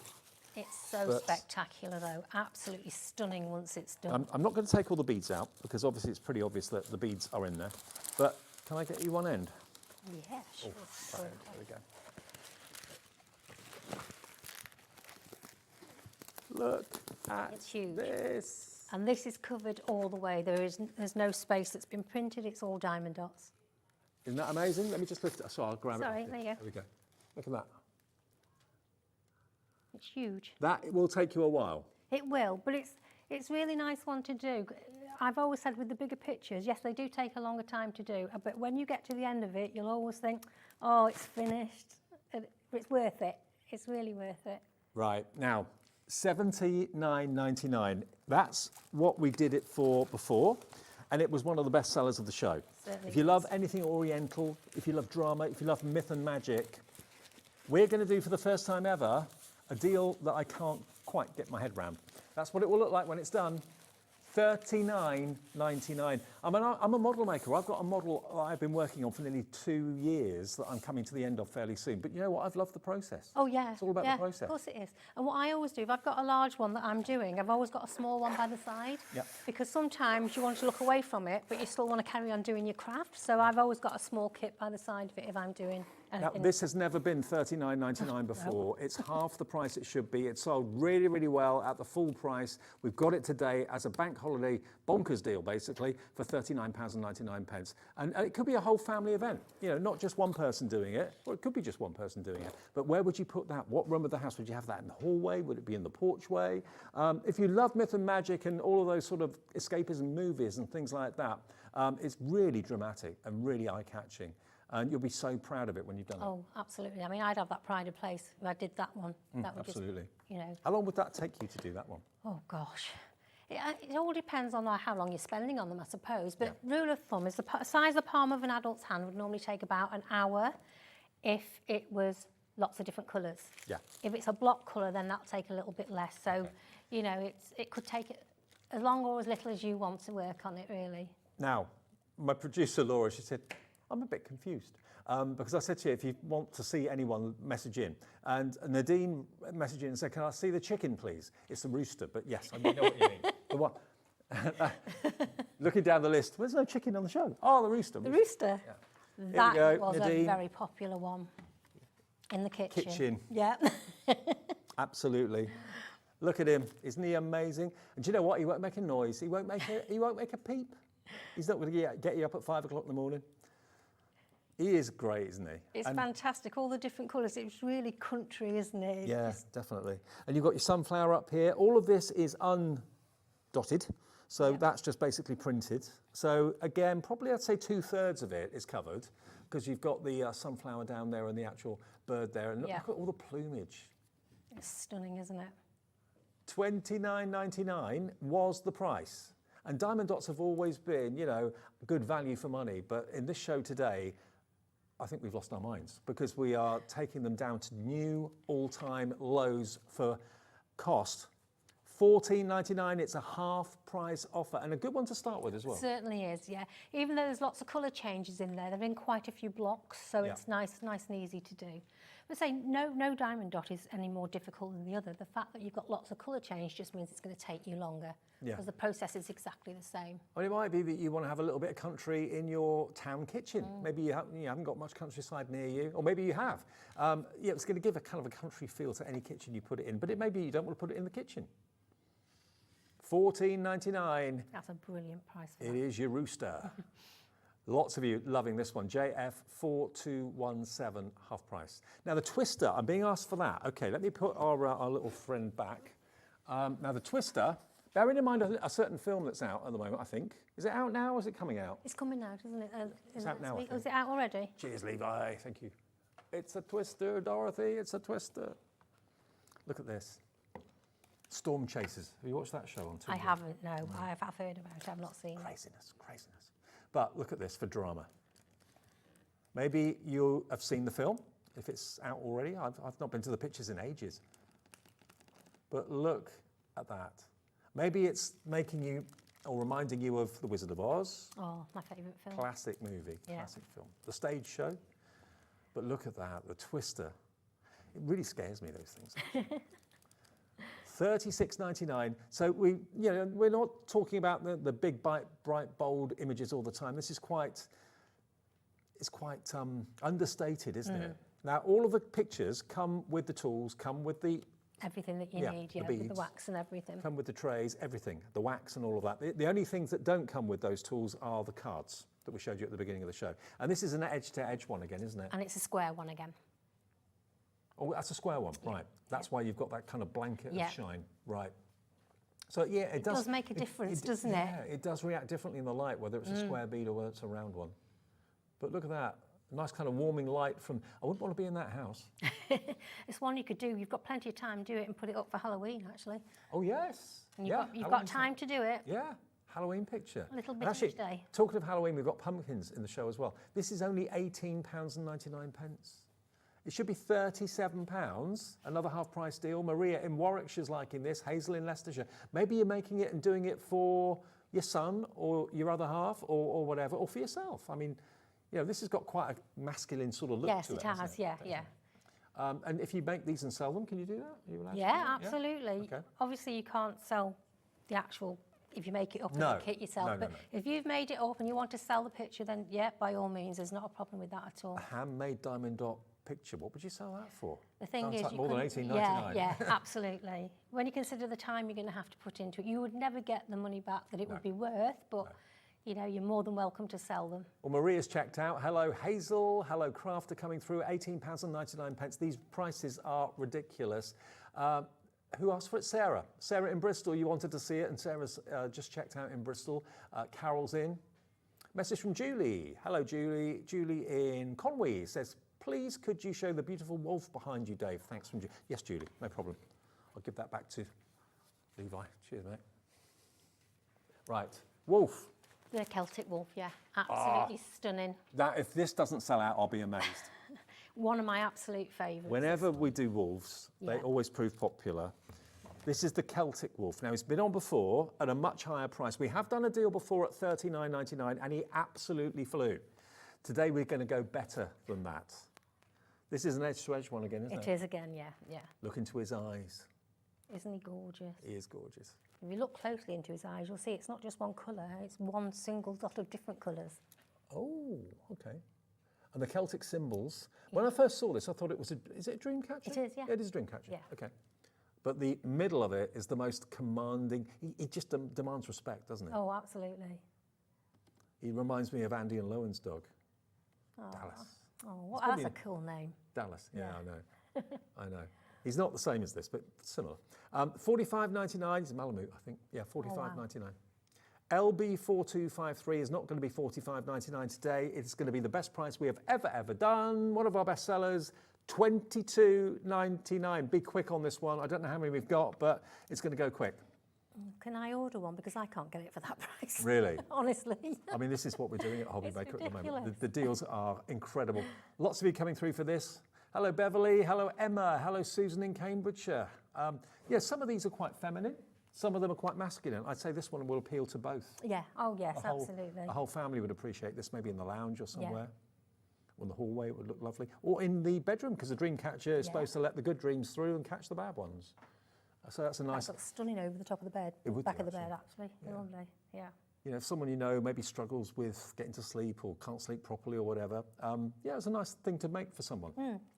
It's so spectacular, though. Absolutely stunning once it's done. I'm not going to take all the beads out, because obviously it's pretty obvious that the beads are in there. But can I get you one end? Yeah, sure. Right, there we go. Look at this. And this is covered all the way. There's no space that's been printed. It's all diamond dots. Isn't that amazing? Let me just lift it. So I'll grab it. Sorry, there you go. There we go. Look at that. It's huge. That will take you a while. It will, but it's really nice one to do. I've always said with the bigger pictures, yes, they do take a longer time to do, but when you get to the end of it, you'll always think, oh, it's finished. It's worth it. It's really worth it. Right. Now, $79.99. That's what we did it for before, and it was one of the best sellers of the show. Certainly if you love anything Oriental, if you love drama, if you love myth and magic, we're going to do for the first time ever a deal that I can't quite get my head around. That's what it will look like when it's done. $39.99. I'm a model maker. I've got a model I've been working on for nearly 2 years that I'm coming to the end of fairly soon. But you know what? I've loved the process. Oh, yeah. It's all about the process. Of course it is. And what I always do, if I've got a large one that I'm doing, I've always got a small one by the side. Yep. Because sometimes you want to look away from it, but you still want to carry on doing your craft. So I've always got a small kit by the side of it if I'm doing anything. Now, this has never been $39.99 before. It's half the price it should be. It sold really, really well at the full price. We've got it today as a bank holiday bonkers deal, basically, for £39.99. And it could be a whole family event, you know, not just one person doing it, or it could be just one person doing it. But where would you put that? What room of the house would you have that in? The hallway? Would it be in the porchway? If you love myth and magic and all of those sort of escapism movies and things like that, it's really dramatic and really eye-catching. And you'll be so proud of it when you've done it. Oh, absolutely. I mean, I'd have that pride of place if I did that one. That would absolutely. Just, you know. How long would that take you to do that one? Oh, gosh. It all depends on how long you're spending on them, I suppose. But rule of thumb is the size of the palm of an adult's hand would normally take about an hour if it was lots of different colours. Yeah. If it's a block colour, then that'll take a little bit less. So, you know, it could take as long or as little as you want to work on it, really. Now, my producer, Laura, she said, I'm a bit confused. Because I said to you, if you want to see anyone, message in. And Nadine messaged in and said, can I see the chicken, please? It's the rooster, but yes, I know what you mean. The what? Looking down the list, there's no chicken on the show. Oh, the rooster. The rooster? Yeah. That was Nadine. A very popular one in the kitchen. Kitchen. Yeah. Absolutely. Look at him. Isn't he amazing? And do you know what? He won't make a noise. He won't make a peep. He's not going to get you up at 5 o'clock in the morning. He is great, isn't he? It's fantastic, all the different colours. It's really country, isn't it? Yeah, definitely. And you've got your sunflower up here. All of this is undotted, so that's just basically printed. So again, probably I'd say 2/3 of it is covered, because you've got the sunflower down there and the actual bird there. And look at all the plumage. It's stunning, isn't it? $29.99 was the price. And diamond dots have always been, you know, good value for money. But in this show today, I think we've lost our minds, because we are taking them down to new all-time lows for cost. $14.99, it's a half price offer, and a good one to start with as well. It certainly is, yeah. Even though there's lots of colour changes in there, they're in quite a few blocks, so it's nice and easy to do. But say no diamond dot is any more difficult than the other. The fact that you've got lots of colour change just means it's going to take you longer, because the process is exactly the same. Well, it might be that you want to have a little bit of country in your town kitchen. Maybe you haven't got much countryside near you, or maybe you have. It's going to give a kind of a country feel to any kitchen you put it in, but it may be you don't want to put it in the kitchen. $14.99. That's a brilliant price for It is your rooster. Lots of you loving this one. JF4217, half price. Now the twister, I'm being asked for that. Okay, let me put our little friend back. Now the twister, bearing in mind a certain film that's out at the moment, I think. Is it out now or is it coming out? It's coming out, isn't it? It's out now, I think. Was it out already? Cheers, Levi. Thank you. It's a twister, Dorothy. It's a twister. Look at this. Storm Chasers. Have you watched that show on TV? I haven't, no. I have heard about it. I've not seen it. Craziness. But look at this for drama. Maybe you have seen the film, if it's out already. I've not been to the pictures in ages. But look at that. Maybe it's making you or reminding you of The Wizard of Oz. Oh, my favourite film. Classic movie, classic film. The stage show. But look at that, the twister. It really scares me, those things. $36.99. So we're not talking about the big, bright, bold images all the time. This is quite understated, isn't it? Now, all of the pictures come with the tools, come with the everything that you need, the beads, with the wax and everything. Come with the trays, everything, the wax and all of that. The only things that don't come with those tools are the cards that we showed you at the beginning of the show. And this is an edge-to-edge one again, isn't it? And it's a square one again. Oh, that's a square one, right. That's why you've got that kind of blanket of shine, right. So yeah, it does make a difference, doesn't it? Yeah, it does react differently in the light, whether it's a square bead or whether it's a round one. But look at that, nice kind of warming light from, I wouldn't want to be in that house. It's one you could do, you've got plenty of time to do it and put it up for Halloween, actually. Oh yes. And you've got time to do it. Yeah, Halloween picture. A little bit each day. Talking of Halloween, we've got pumpkins in the show as well. This is only £18.99. It should be £37, another half-price deal. Maria in Warwickshire's liking this, Hazel in Leicestershire. Maybe you're making it and doing it for your son or your other half or whatever, or for yourself. I mean, this has got quite a masculine sort of look to it. Yes, it has, yeah. And if you make these and sell them, can you do that? Are you allowed to do that? Absolutely. Okay. Obviously, you can't sell the actual, if you make it up and kit yourself. No. If you've made it up and you want to sell the picture, then by all means, there's not a problem with that at all. A handmade diamond dot picture, what would you sell that for? The thing is, like more than $18.99. Yeah, absolutely. When you consider the time you're going to have to put into it, you would never get the money back that it would be worth, but you're more than welcome to sell them. Well, Maria's checked out. Hello, Hazel. Hello, Crafter coming through. £18.99. These prices are ridiculous. Who asked for it? Sarah. Sarah in Bristol, you wanted to see it, and Sarah's just checked out in Bristol. Carol's in. Message from Julie. Hello, Julie. Julie in Conway says, please, could you show the beautiful wolf behind you, Dave? Thanks from Julie. Yes, Julie, no problem. I'll give that back to Levi. Cheers, mate. Right, wolf. The Celtic wolf, absolutely stunning. That, if this doesn't sell out, I'll be amazed. One of my absolute favourites. Whenever we do wolves, they always prove popular. This is the Celtic wolf. Now, it's been on before at a much higher price. We have done a deal before at $39.99, and he absolutely flew. Today, we're going to go better than that. This is an edge-to-edge one again, isn't it? It is again, yeah. Look into his eyes. Isn't he gorgeous? He is gorgeous. If you look closely into his eyes, you'll see it's not just one colour, it's one single dot of different colours. Oh, okay. And the Celtic symbols. When I first saw this, I thought it was is it a dream catcher? It is, yeah. It is a dream catcher. Yeah. Okay. but the middle of it is the most commanding. He just demands respect, doesn't he? Oh, absolutely. He reminds me of Andy and Lowen's dog, Oh. Dallas. Oh, that's a cool name. Dallas, yeah. I know. I know. He's not the same as this, but similar. $45.99 is Malamute, I think. Yeah, $45.99. LB4253 is not going to be $45.99 today. It's going to be the best price we have ever done. One of our best sellers, $22.99. Be quick on this one. I don't know how many we've got, but it's going to go quick. Can I order one? Because I can't get it for that price. Really? Honestly. I mean, this is what we're doing at Hobby Maker at the moment. ridiculous. The deals are incredible. Lots of you coming through for this. Hello, Beverly. Hello, Emma. Hello, Susan in Cambridgeshire. Yeah, some of these are quite feminine. Some of them are quite masculine. I'd say this one will appeal to both. Yeah. Oh, yes, absolutely. A whole family would appreciate this, maybe in the lounge or somewhere. Or in the hallway, it would look lovely. Or in the bedroom, because the dream catcher is supposed to let the good dreams through and catch the bad ones. So that's a nice... That looks stunning over the top of the bed. It would Back do, of the bed, actually. actually. Lovely. Yeah. You know, if someone you know maybe struggles with getting to sleep or can't sleep properly or whatever, yeah, it's a nice thing to make for someone.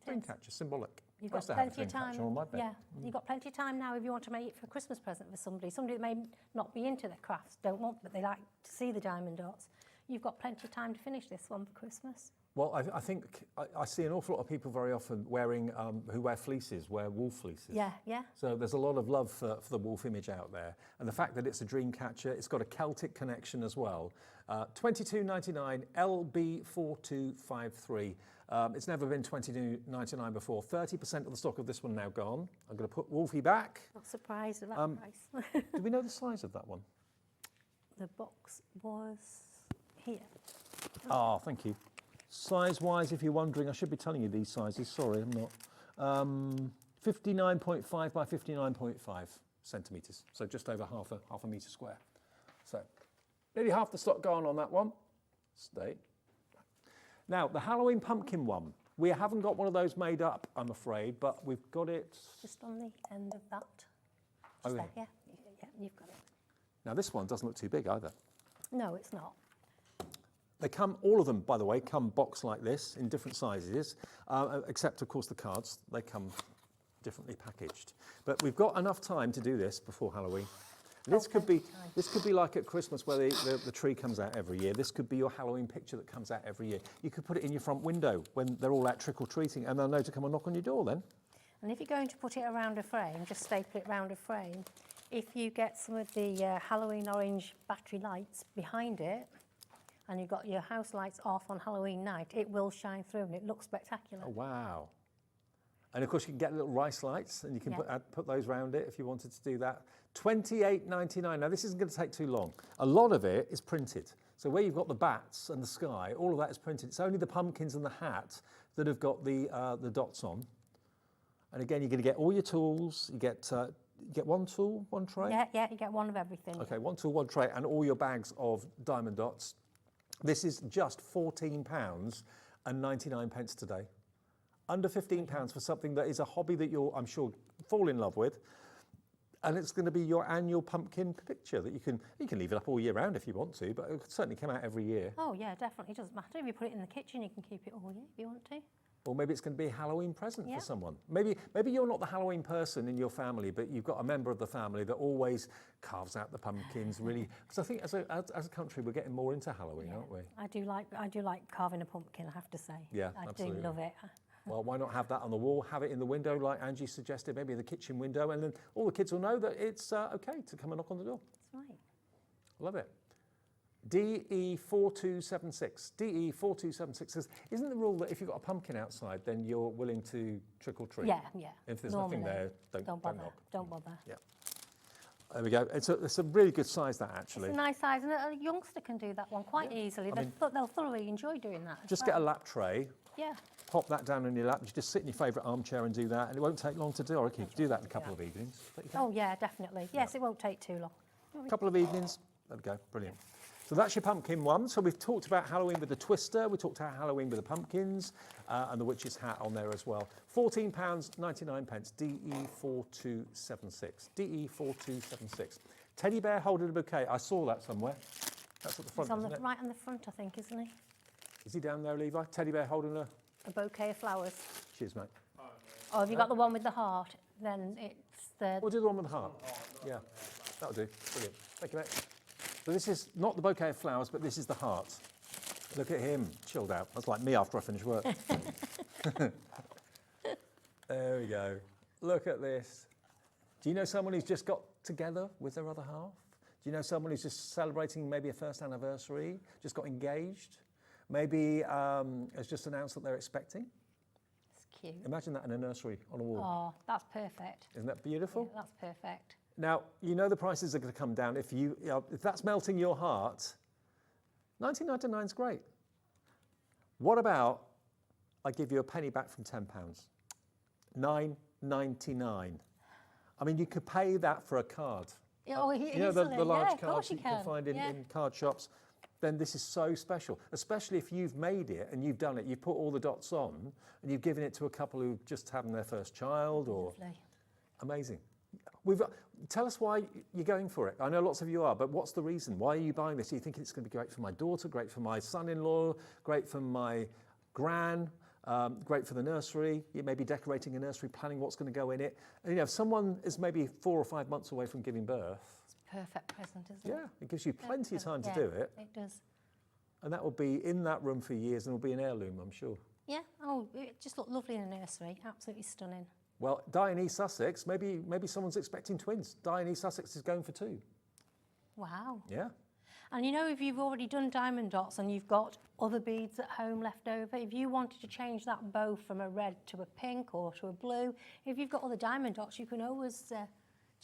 Dream catcher, symbolic. You've got plenty of time. On my bed. Yeah, you've got plenty of time now if you want to make it for a Christmas present for somebody that may not be into their crafts, don't want, but they like to see the diamond dots. You've got plenty of time to finish this one for Christmas. Well, I think I see an awful lot of people very often wearing, who wear fleeces, wear wool fleeces. Yeah, yeah. So there's a lot of love for the wolf image out there. And the fact that it's a dream catcher, it's got a Celtic connection as well. $22.99, LB4253. It's never been $22.99 before. 30% of the stock of this one now gone. I'm going to put Wolfie back. Not surprised at that price. Do we know the size of that one? The box was here. Oh, thank you. Size-wise, if you're wondering, I should be telling you these sizes. Sorry, I'm not. 59.5 by 59.5 centimetres. So just over half a metre square. So nearly half the stock gone on that one. Stay. Now, the Halloween pumpkin one. We haven't got one of those made up, I'm afraid, but we've got it... Just on the end of that. Oh, Just yeah. there, yeah, you've got it. Now, this one doesn't look too big either. No, it's not. They come, all of them, by the way, come boxed like this in different sizes, except, of course, the cards. They come differently packaged. But we've got enough time to do this before Halloween. This could be like at Christmas where the tree comes out every year. This could be your Halloween picture that comes out every year. You could put it in your front window when they're all out trick-or-treating, and they'll know to come and knock on your door then. And if you're going to put it around a frame, just staple it around a frame. If you get some of the Halloween orange battery lights behind it, and you've got your house lights off on Halloween night, it will shine through and it looks spectacular. Oh, wow. And of course you can get little rice lights and you can put those around it if you wanted to do that. $28.99. Now this isn't going to take too long. A lot of it is printed. So where you've got the bats and the sky, all of that is printed. It's only the pumpkins and the hat that have got the dots on. And again, you're going to get all your tools. You get one tool, one tray? Yeah, you get one of everything. Okay, one tool, one tray, and all your bags of diamond dots. This is just £14.99 today. Under £15 for something that is a hobby that you'll, I'm sure, fall in love with. And it's going to be your annual pumpkin picture that you can leave it up all year round if you want to, but it could certainly come out every year. Oh yeah, definitely. It doesn't matter. If you put it in the kitchen, you can keep it all year if you want to. Or maybe it's going to be a Halloween present for someone. Maybe you're not the Halloween person in your family, but you've got a member of the family that always carves out the pumpkins. Really, because I think as a country we're getting more into Halloween, aren't we? I do like carving a pumpkin. I have to say. Yeah, I absolutely. do love it. Well, why not have that on the wall? Have it in the window, like Angie suggested, maybe in the kitchen window, and then all the kids will know that it's okay to come and knock on the door. That's right. Love it. DE4276. DE4276 says, isn't the rule that if you've got a pumpkin outside, then you're willing to trick or treat? Yeah. If there's Normally, nothing there, don't bother. knock. Don't bother. Yeah. There we go. It's a really good size, that, actually. It's a nice size, and a youngster can do that one quite easily. They'll thoroughly enjoy doing that. Just get a lap tray. Yeah. Pop that down on your lap. You just sit in your favourite armchair and do that, and it won't take long to do. I reckon you can do that in a couple of evenings. Oh yeah, definitely. Yes, it won't take too long. A couple of evenings. There we go. Brilliant. So that's your pumpkin one. So we've talked about Halloween with the twister. We talked about Halloween with the pumpkins and the witch's hat on there as well. £14.99. DE4276. DE4276. Teddy bear holding a bouquet. I saw that somewhere. That's at the front, isn't it? Right on the front, I think, isn't he? Is he down there, Levi? Teddy bear holding a bouquet of flowers. Cheers, mate. Oh, have you got the one with the heart? Then it's the... We'll do the one with the heart. Yeah, that'll do. Brilliant. Thank you, mate. So this is not the bouquet of flowers, but this is the heart. Look at him, chilled out. That's like me after I finish work. There we go. Look at this. Do you know someone who's just got together with their other half? Do you know someone who's just celebrating maybe a first anniversary, just got engaged? Maybe has just announced that they're expecting? It's cute. Imagine that in a nursery on a wall. Oh, that's perfect. Isn't that beautiful? Yeah, that's perfect. Now, you know the prices are going to come down. If if that's melting your heart, £19.99 is great. What about I give you a penny back from £10? £9.99. I mean, you could pay that for a card. Oh, you know the large of course cards you can find in card shops. Then this is so special, especially if you've made it and you've done it. You've put all the dots on and you've given it to a couple who just having their first child or... Lovely. Amazing. Tell us why you're going for it. I know lots of you are, but what's the reason? Why are you buying this? Are you thinking it's going to be great for my daughter, great for my son-in-law, great for my gran, great for the nursery? You may be decorating a nursery, planning what's going to go in it. And, if someone is maybe 4 or 5 months away from giving birth... It's a perfect present, isn't it? Yeah, it gives you plenty of time to do it. It does. And that will be in that room for years and will be an heirloom, I'm sure. Yeah, oh, it just looked lovely in a nursery. Absolutely stunning. Well, Di in East Sussex, maybe someone's expecting twins. Di in East Sussex is going for 2. Wow. Yeah. And if you've already done diamond dots and you've got other beads at home left over, if you wanted to change that bow from a red to a pink or to a blue, if you've got other diamond dots, you can always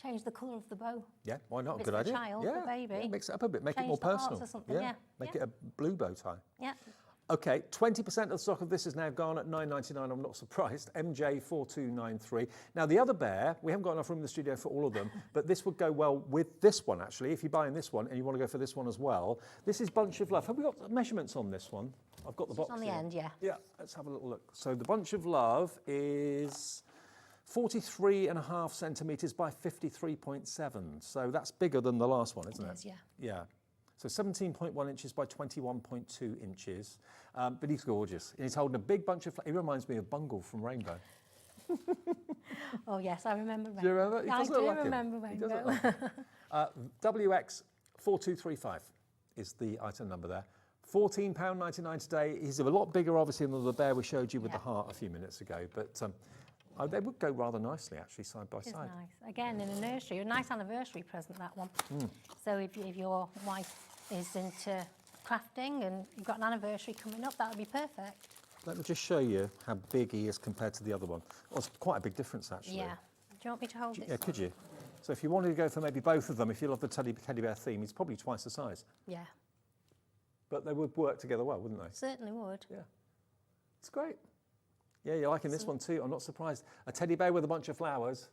change the colour of the bow. Yeah, why not? If Good it's idea. the child, the baby. Yeah, mix it up a bit, make it Change more the hearts personal. or something, yeah. Make it a blue bow tie. Yeah. Okay, 20% of the stock of this is now gone at £9.99. I'm not surprised. MJ4293. Now, the other bear, we haven't got enough room in the studio for all of them, but this would go well with this one, actually. If you're buying this one and you want to go for this one as well. This is Bunch of Love. Have we got measurements on this one? I've got the box on the here. end, yeah. Yeah, let's have a little look. So the Bunch of Love is 43.5 centimetres by 53.7. So that's bigger than the last one, isn't it? It is, yeah. Yeah. So 17.1 inches by 21.2 inches. But he's gorgeous. And he's holding a big bunch of flowers. He reminds me of Bungle from Rainbow. Oh, yes, I remember Rainbow. Do you remember? He I does look do like him. remember He does Rainbow. look like him. WX4235 is the item number there. £14.99 today. He's a lot bigger, obviously, than the bear we showed you with the heart a few minutes ago. But they would go rather nicely, actually, side by side. Nice. Again, in a nursery, a nice anniversary present, that one. So if your wife is into crafting and you've got an anniversary coming up, that would be perfect. Let me just show you how big he is compared to the other one. Well, it's quite a big difference, actually. Yeah. Do you want me to hold it? Yeah, could you? So if you wanted to go for maybe both of them, if you love the teddy bear theme, he's probably twice the size. Yeah. But they would work together well, wouldn't they? Certainly would. Yeah. It's great. Yeah, you're liking this one too. I'm not surprised. A teddy bear with a bunch of flowers.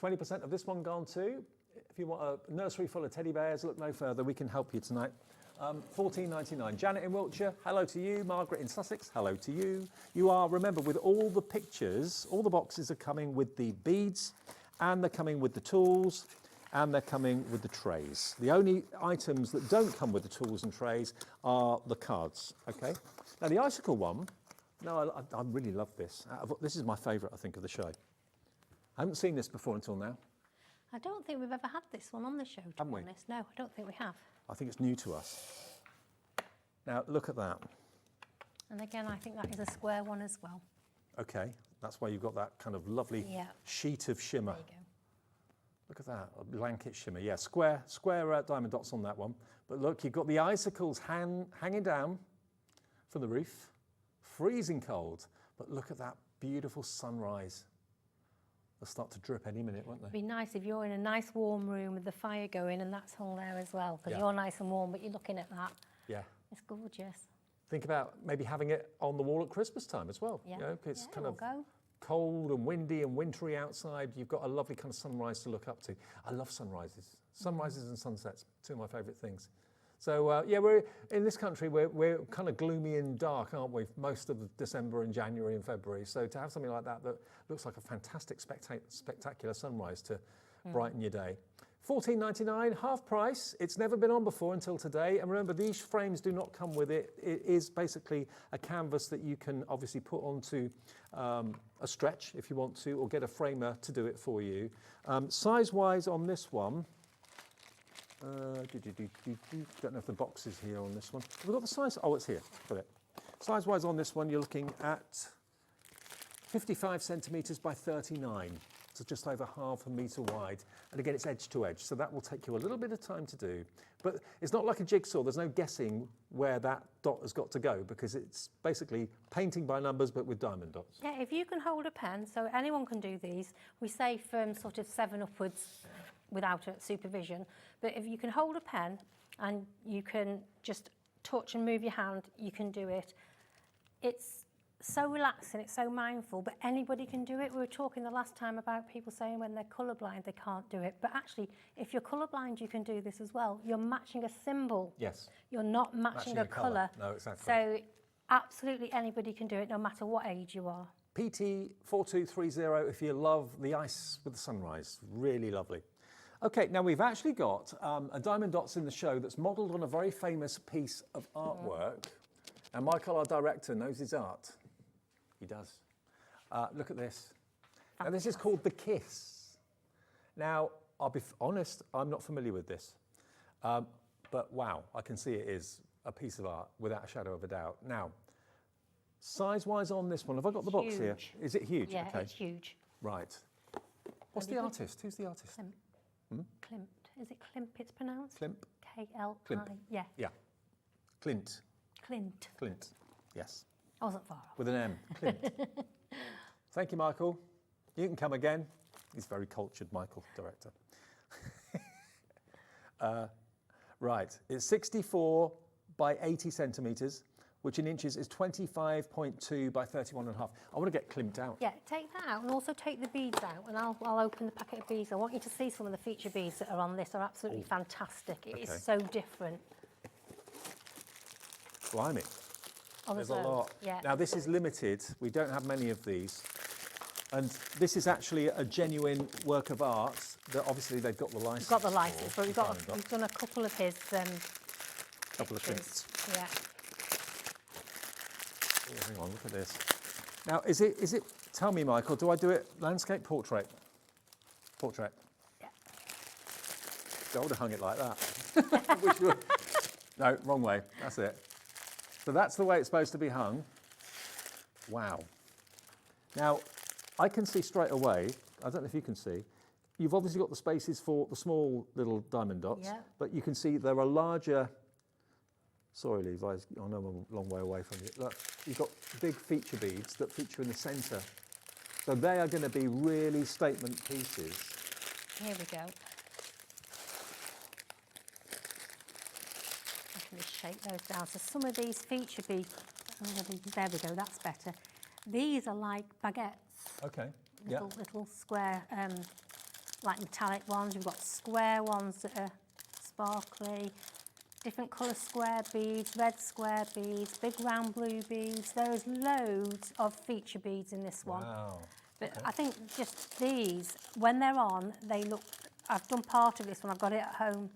20% of this one gone too. If you want a nursery full of teddy bears, look no further. We can help you tonight. £14.99. Janet in Wiltshire, hello to you. Margaret in Sussex, hello to you. You are, remember, with all the pictures, all the boxes are coming with the beads, and they're coming with the tools, and they're coming with the trays. The only items that don't come with the tools and trays are the cards, okay? Now, the icicle one, no, I really love this. This is my favourite, I think, of the show. I haven't seen this before until now. I don't think we've ever had this one on the show, to be honest. No, I don't think we have. I think it's new to us. Now, look at that. And again, I think that is a square one as well. Okay, that's why you've got that kind of lovely sheet of shimmer. There you go. Look at that, a blanket shimmer. Yeah, square diamond dots on that one. But look, you've got the icicles hanging down from the roof, freezing cold. But look at that beautiful sunrise. They'll start to drip any minute, won't they? It'd be nice if you're in a nice warm room with the fire going and that's hung there as well, because you're nice and warm, but you're looking at that. Yeah. It's gorgeous. Think about maybe having it on the wall at Christmas time as well. Yeah. You know, 'cause it's kind of go. cold and windy and wintry outside. You've got a lovely kind of sunrise to look up to. I love sunrises. Sunrises and sunsets, two of my favourite things. So yeah, we're in this country. We're kind of gloomy and dark, aren't we? Most of December and January and February. So to have something like that that looks like a fantastic spectacular sunrise to brighten your day. $14.99, half price. It's never been on before until today. And remember, these frames do not come with it. It is basically a canvas that you can obviously put onto a stretch if you want to, or get a framer to do it for you. Size-wise on this one, don't know if the box is here on this one. Have we got the size? Oh, it's here. Got it. Size-wise on this one, you're looking at 55 centimetres by 39. So just over half a metre wide. And again, it's edge to edge, so that will take you a little bit of time to do. But it's not like a jigsaw. There's no guessing where that dot has got to go, because it's basically painting by numbers, but with diamond dots. Yeah, if you can hold a pen, so anyone can do these. We say from sort of 7 upwards without supervision. But if you can hold a pen and you can just touch and move your hand, you can do it. It's so relaxing, it's so mindful, but anybody can do it. We were talking the last time about people saying when they're colourblind they can't do it, but actually if you're colourblind you can do this as well. You're matching a symbol. Yes. You're not matching a colour. No, exactly. So absolutely anybody can do it, no matter what age you are. PT4230 if you love the ice with the sunrise. Really lovely. Okay, now we've actually got a Diamond Dots in the show that's modelled on a very famous piece of artwork. And Michael, our director, knows his art. He does. Look at this. Now, this is called The Kiss. Now, I'll be honest, I'm not familiar with this. But wow, I can see it is a piece of art without a shadow of a doubt. Now, size-wise on this one, have I got the box here? Is it huge? Yeah, okay. it's huge. Right. What's the artist? Who's the artist? Klimt. Is it Klimt it's pronounced? Klimt. K-L-I. Klimt. Yeah. Yeah. Clint. Clint. Clint. Yes. I wasn't far off. With an M. Clint. Thank you, Michael. You can come again. He's very cultured, Michael, director. Right. It's 64 by 80 centimetres, which in inches is 25.2 by 31.5. I want to get Klimt out. Yeah, take that out and also take the beads out, and I'll open the packet of beads. I want you to see some of the feature beads that are on this. They're absolutely fantastic. It is so different. Blimey. Oh, there's a lot. Yeah. Now, this is limited. We don't have many of these. And this is actually a genuine work of art that obviously they've got the license. We've got the license, but we've done a couple of his couple of prints. Yeah. Oh, hang on, look at this. Now, is it, tell me, Michael, do I do it landscape, portrait? Portrait. Yeah. I would have hung it like that. No, wrong way. That's it. So that's the way it's supposed to be hung. Wow. Now, I can see straight away, I don't know if you can see, you've obviously got the spaces for the small little diamond dots, but you can see there are larger, sorry Levi, I know I'm a long way away from you. Look, you've got big feature beads that feature in the centre. So they are going to be really statement pieces. Here we go. Just shake those down. So some of these feature beads, there we go, that's better. These are like baguettes. Okay. Little square, like metallic ones. We've got square ones that are sparkly, different colour square beads, red square beads, big round blue beads. There is loads of feature beads in this one. Wow. But I think just these, when they're on, they look, I've done part of this one, I've got it at home.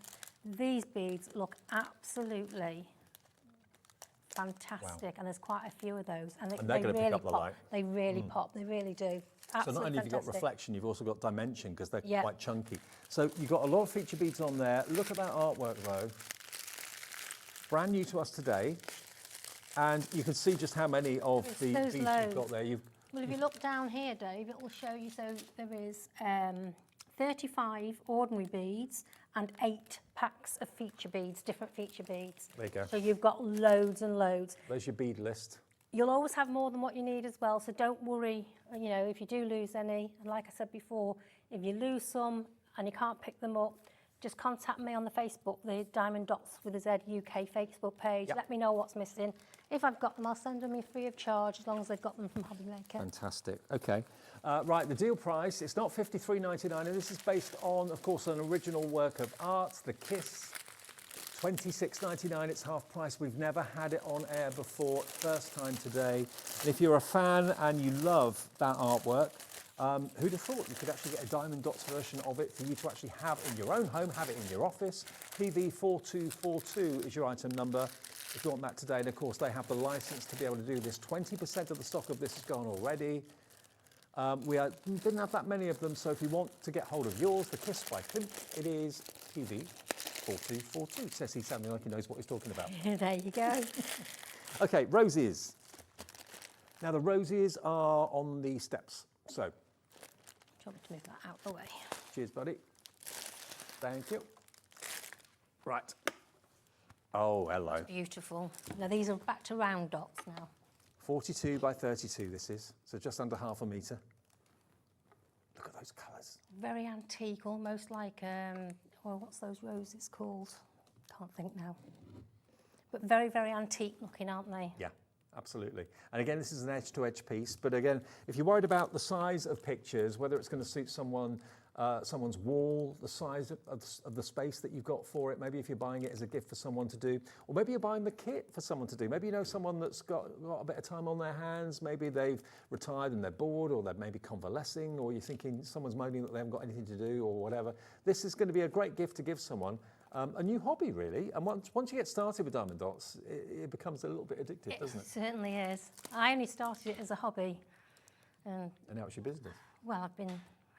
These beads look absolutely fantastic, and there's quite a few of those. And they really pop. They really pop, they really do. Absolutely so not only have you got reflection, you've also got dimension, because they're quite chunky. So you've got a lot of feature beads on there. Look at that artwork though. Brand new to us today. And you can see just how many of the beads you've got there. Well, if you look down here, Dave, it will show you. So there is 35 ordinary beads and 8 packs of feature beads, different feature beads. There you go. So you've got loads and loads. There's your bead list. You'll always have more than what you need as well, so don't worry, you know, if you do lose any. And like I said before, if you lose some and you can't pick them up, just contact me on the Facebook, the Diamond Dots with a Z UK Facebook page. Let me know what's missing. If I've got them, I'll send them free of charge, as long as they've got them from Hobby Maker. Fantastic. Okay. Right, the deal price, it's not $53.99, and this is based on, of course, an original work of art, The Kiss. $26.99, it's half price. We've never had it on air before, first time today. And if you're a fan and you love that artwork, Who'd have thought you could actually get a Diamond Dotz version of it for you to actually have in your own home, have it in your office. PV4242 is your item number if you want that today. And of course, they have the license to be able to do this. 20% of the stock of this is gone already. We didn't have that many of them, so if you want to get hold of yours, the Kiss by Clint, it is PV4242. Says he sounding like he knows what he's talking about. There you go. Okay, roses. Now the roses are on the steps, so. Do you want me to move that out the way? Cheers, buddy. Thank you. Right. Oh, hello. Beautiful. Now these are back to round dots now. 42 by 32 this is, so just under ½ a metre. Look at those colours. Very antique, almost like, well, what's those roses called? Can't think now. But very, very antique looking, aren't they? Yeah, absolutely. And again, this is an edge-to-edge piece, but again, if you're worried about the size of pictures, whether it's going to suit someone, someone's wall, the size of the space that you've got for it, maybe if you're buying it as a gift for someone to do, or maybe you're buying the kit for someone to do. Maybe you know someone that's got a bit of time on their hands, maybe they've retired and they're bored, or they're maybe convalescing, or you're thinking someone's moaning that they haven't got anything to do or whatever. This is going to be a great gift to give someone. A new hobby, really, and once you get started with Diamond Dotz, it becomes a little bit addictive, doesn't it? It certainly is. I only started it as a hobby. And now it's your business. Well, I've been,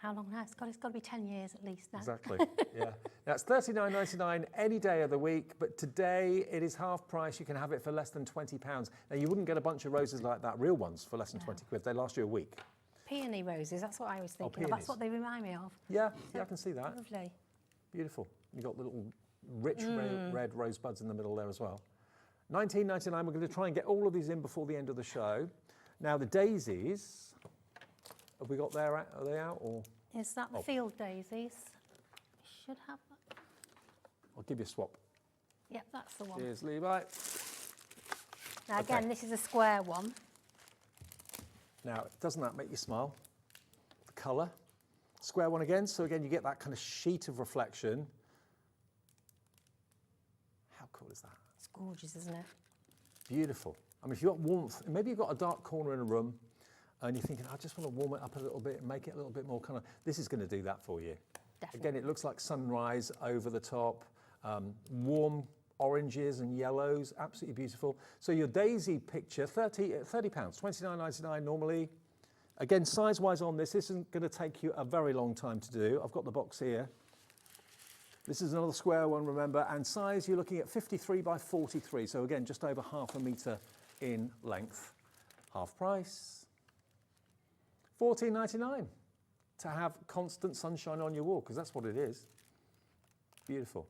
how long now? It's got to be 10 years at least now. Exactly, yeah. Now it's £39.99 any day of the week, but today it is half price. You can have it for less than £20. Now you wouldn't get a bunch of roses like that, real ones, for less than 20 quid. They last you a week. Peony roses, that's what I was thinking of. peonies. That's what they remind me of. Yeah, yeah, I can see that. Lovely. Beautiful. You've got the little rich red rosebuds in the middle there as well. £19.99, we're going to try and get all of these in before the end of the show. Now the daisies, have we got there? Are they out? Or? Is that the field daisies? Should have that. I'll give you a swap. Yep, that's the one. Cheers, Levi. Now again, this is a square one. Now, doesn't that make you smile? The colour. Square one again, so again you get that kind of sheet of reflection. How cool is that? It's gorgeous, isn't it? Beautiful. I mean, if you've got warmth, maybe you've got a dark corner in a room and you're thinking, I just want to warm it up a little bit and make it a little bit more kind of, this is going to do that for you. Definitely. Again, it looks like sunrise over the top, warm oranges and yellows, absolutely beautiful. So your daisy picture, £30, £29.99 normally. Again, size-wise on this isn't going to take you a very long time to do. I've got the box here. This is another square one, remember, and size, you're looking at 53 by 43. So again, just over ½ a metre in length. Half price. £14.99 to have constant sunshine on your wall, because that's what it is. Beautiful.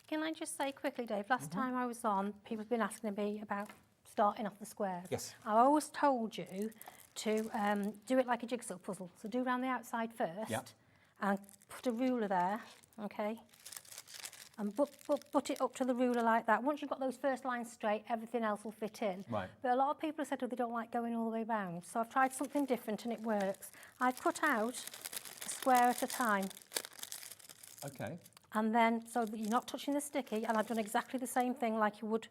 Can I just say quickly, Dave, last time I was on, people have been asking me about starting off the squares. Yes. I always told you to do it like a jigsaw puzzle. So do around the outside first, and put a ruler there, okay? And put it up to the ruler like that. Once you've got those first lines straight, everything else will fit in. Right. But a lot of people have said, oh, they don't like going all the way round. So I've tried something different and it works. I've cut out a square at a time. Okay. And then, so that you're not touching the sticky, and I've done exactly the same thing like you would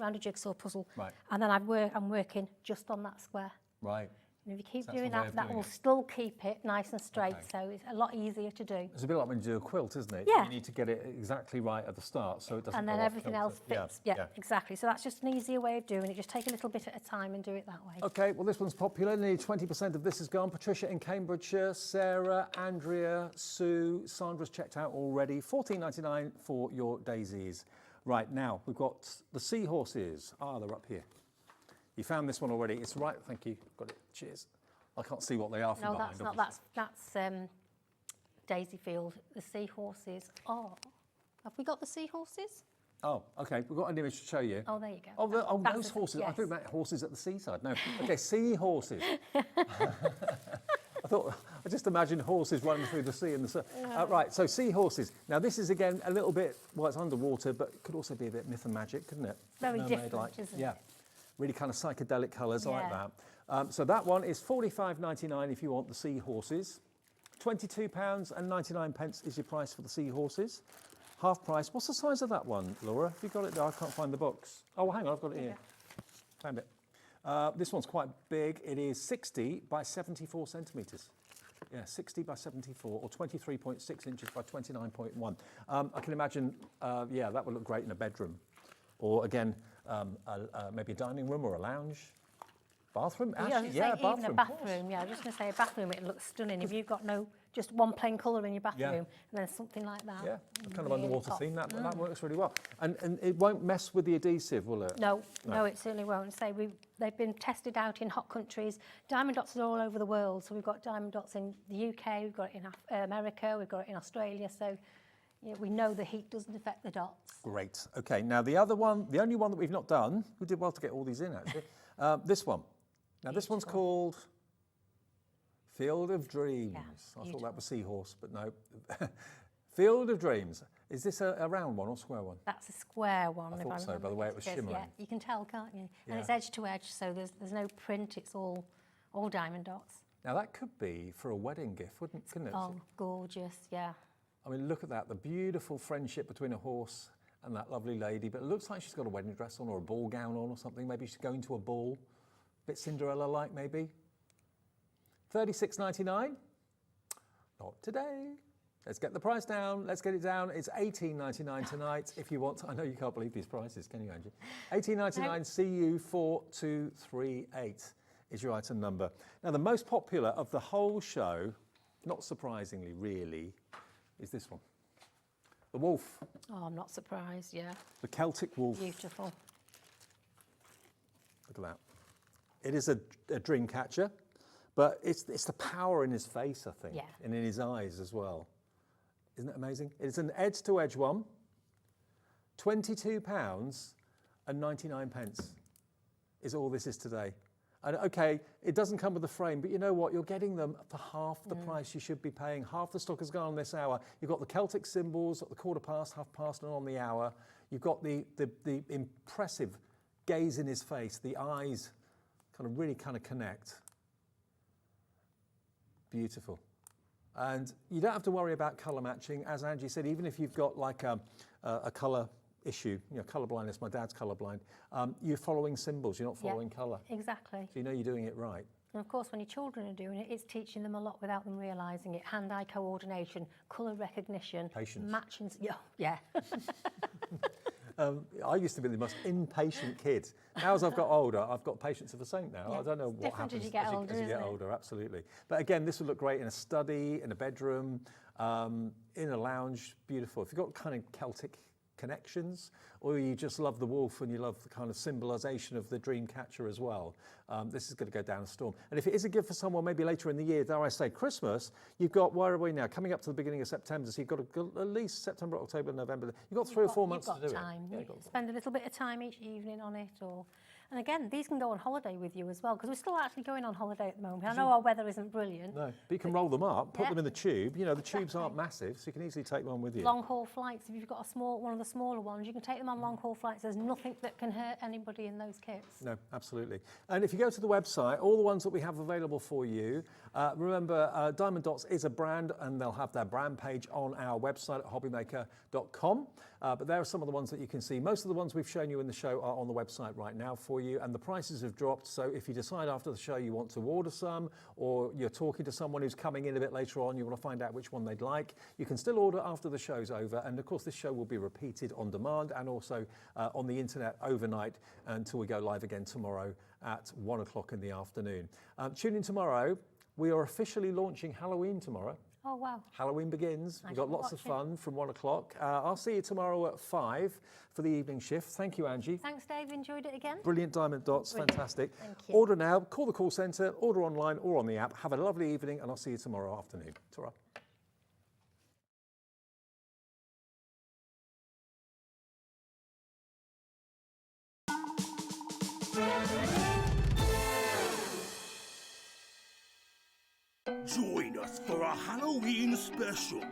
around a jigsaw puzzle. Right. And then I'm working just on that square. Right. And if you keep So doing that's the way that, of that doing will it. still keep it nice and straight, Okay. so it's a lot easier to do. It's a bit like when you do a quilt, isn't it? Yeah. You need to get it exactly right at the start so it doesn't And then go off everything kilter. else fits. Yeah, exactly. So that's just an easier way of doing it. Just take a little bit at a time and do it that way. Okay, well, this one's popular. Nearly 20% of this is gone. Patricia in Cambridgeshire, Sarah, Andrea, Sue, Sandra's checked out already. £14.99 for your daisies. Right, now, we've got the seahorses. Ah, they're up here. You found this one already. It's right, thank you. Got it. Cheers. I can't see what they are from No, behind. that's not. obviously. That's Daisy Field. The seahorses are. Have we got the seahorses? Oh, okay. We've got an image to show you. Oh, there you go. Oh, That's those the- horses. I yes. thought you meant horses at the seaside. No. Okay, seahorses. I just imagined horses running through the sea in the sun. Right, so seahorses. Now this is again a little bit, well, it's underwater, but could also be a bit myth and magic, couldn't it? Very Mermaid-like. different, isn't it? Yeah, really kind of psychedelic colours. I like Yeah. that. So that one is £45.99 if you want the seahorses. £22.99 is your price for the seahorses. Half price. What's the size of that one, Laura? Have you got it there? I can't find the box. Oh, hang on, I've got it here. Found it. This one's quite big. It is 60 by 74 centimetres. Yeah, 60 by 74 or 23.6 inches by 29.1. I can imagine, yeah, that would look great in a bedroom. Or again, maybe a dining room or a lounge. Bathroom? Actually, yeah, bathroom. Even a bathroom, yeah. I was just going to say a bathroom, it looks stunning. If you've got just one plain colour in your bathroom, and then something like that. Yeah, kind of underwater theme, that works really well. And it won't mess with the adhesive, will it? No, it certainly won't. They've been tested out in hot countries. Diamond Dots are all over the world. So we've got Diamond Dots in the UK, we've got it in America, we've got it in Australia. So we know the heat doesn't affect the dots. Great. Okay, now the other one, the only one that we've not done, we did well to get all these in actually, this one. Now this one's called Field of Dreams. Yeah, I thought that was Seahorse, but no. Field of Dreams. Is this a round one or square one? That's a square one. I thought so, by the way it was shimmering. Yeah, you can tell, can't you? Yeah. And it's edge to edge, so there's no print. It's all diamond dots. Now that could be for a wedding gift, couldn't it? Oh, gorgeous, yeah. I mean, look at that, the beautiful friendship between a horse and that lovely lady, but it looks like she's got a wedding dress on or a ball gown on or something. Maybe she's going to a ball. Bit Cinderella-like, maybe. $36.99? Not today. Let's get the price down. Let's get it down. It's $18.99 tonight. If you want to, I know you can't believe these prices, can you, Angie? $18.99 CU4238 is your item number. Now, the most popular of the whole show, not surprisingly, really, is this one. The wolf. Oh, I'm not surprised, yeah. The Celtic wolf. Beautiful. Look at that. It is a dream catcher, but it's the power in his face, I think, and in his eyes as well. Isn't it amazing? It's an edge-to-edge one, £22.99 is all this is today. And okay, it doesn't come with a frame, but you know what? You're getting them for half the price you should be paying. Half the stock has gone on this hour. You've got the Celtic symbols at the 1/4 past, 1/2 past, and on the hour. You've got the impressive gaze in his face, the eyes really connect. Beautiful. And you don't have to worry about colour matching. As Angie said, even if you've got like a colour issue, colour blindness, my dad's colour blind, you're following symbols, you're not following colour. Exactly. So you know you're doing it right. And of course, when your children are doing it, it's teaching them a lot without them realising it. Hand-eye coordination, colour recognition. Patience. Matching, yeah. I used to be the most impatient kid. Now as I've got older, I've got patience of a saint now. Yeah, I don't know what happens as you get older, as you get older, absolutely. But again, this would look great in a study, in a bedroom, in a lounge, beautiful. If you've got kind of Celtic connections, or you just love the wolf and you love the kind of symbolisation of the dream catcher as well, this is going to go down a storm. And if it is a gift for someone maybe later in the year, dare I say Christmas, you've got, where are we now, coming up to the beginning of September, so you've got at least September, October, November, you've got 3 or 4 months to do time. it. Spend a little bit of time each evening on it, and again, these can go on holiday with you as well, because we're still actually going on holiday at the moment. I know our weather isn't brilliant. No, but you can roll them up, put them in the tube. You know, the tubes aren't massive, so you can easily take one with you. Long haul flights, if you've got one of the smaller ones, you can take them on long haul flights. There's nothing that can hurt anybody in those kits. No, absolutely. And if you go to the website, all the ones that we have available for you, remember Diamond Dots is a brand, and they'll have their brand page on our website at hobbymaker.com. But there are some of the ones that you can see. Most of the ones we've shown you in the show are on the website right now for you, and the prices have dropped. So if you decide after the show you want to order some, or you're talking to someone who's coming in a bit later on, you want to find out which one they'd like, you can still order after the show's over. And of course, this show will be repeated on demand and also on the internet overnight until we go live again tomorrow at 1 o'clock in the afternoon. Tune in tomorrow. We are officially launching Halloween tomorrow. Oh, wow. Halloween begins. We've got lots of fun from 1 o'clock. I'll see you tomorrow at 5 for the evening shift. Thank you, Angie. Thanks, Dave. Enjoyed it again. Brilliant Diamond Dots. Brilliant. Fantastic. Thank you. Order now, call the call centre, order online or on the app. Have a lovely evening, and I'll see you tomorrow afternoon. Ta-ra. Join us for a Halloween special.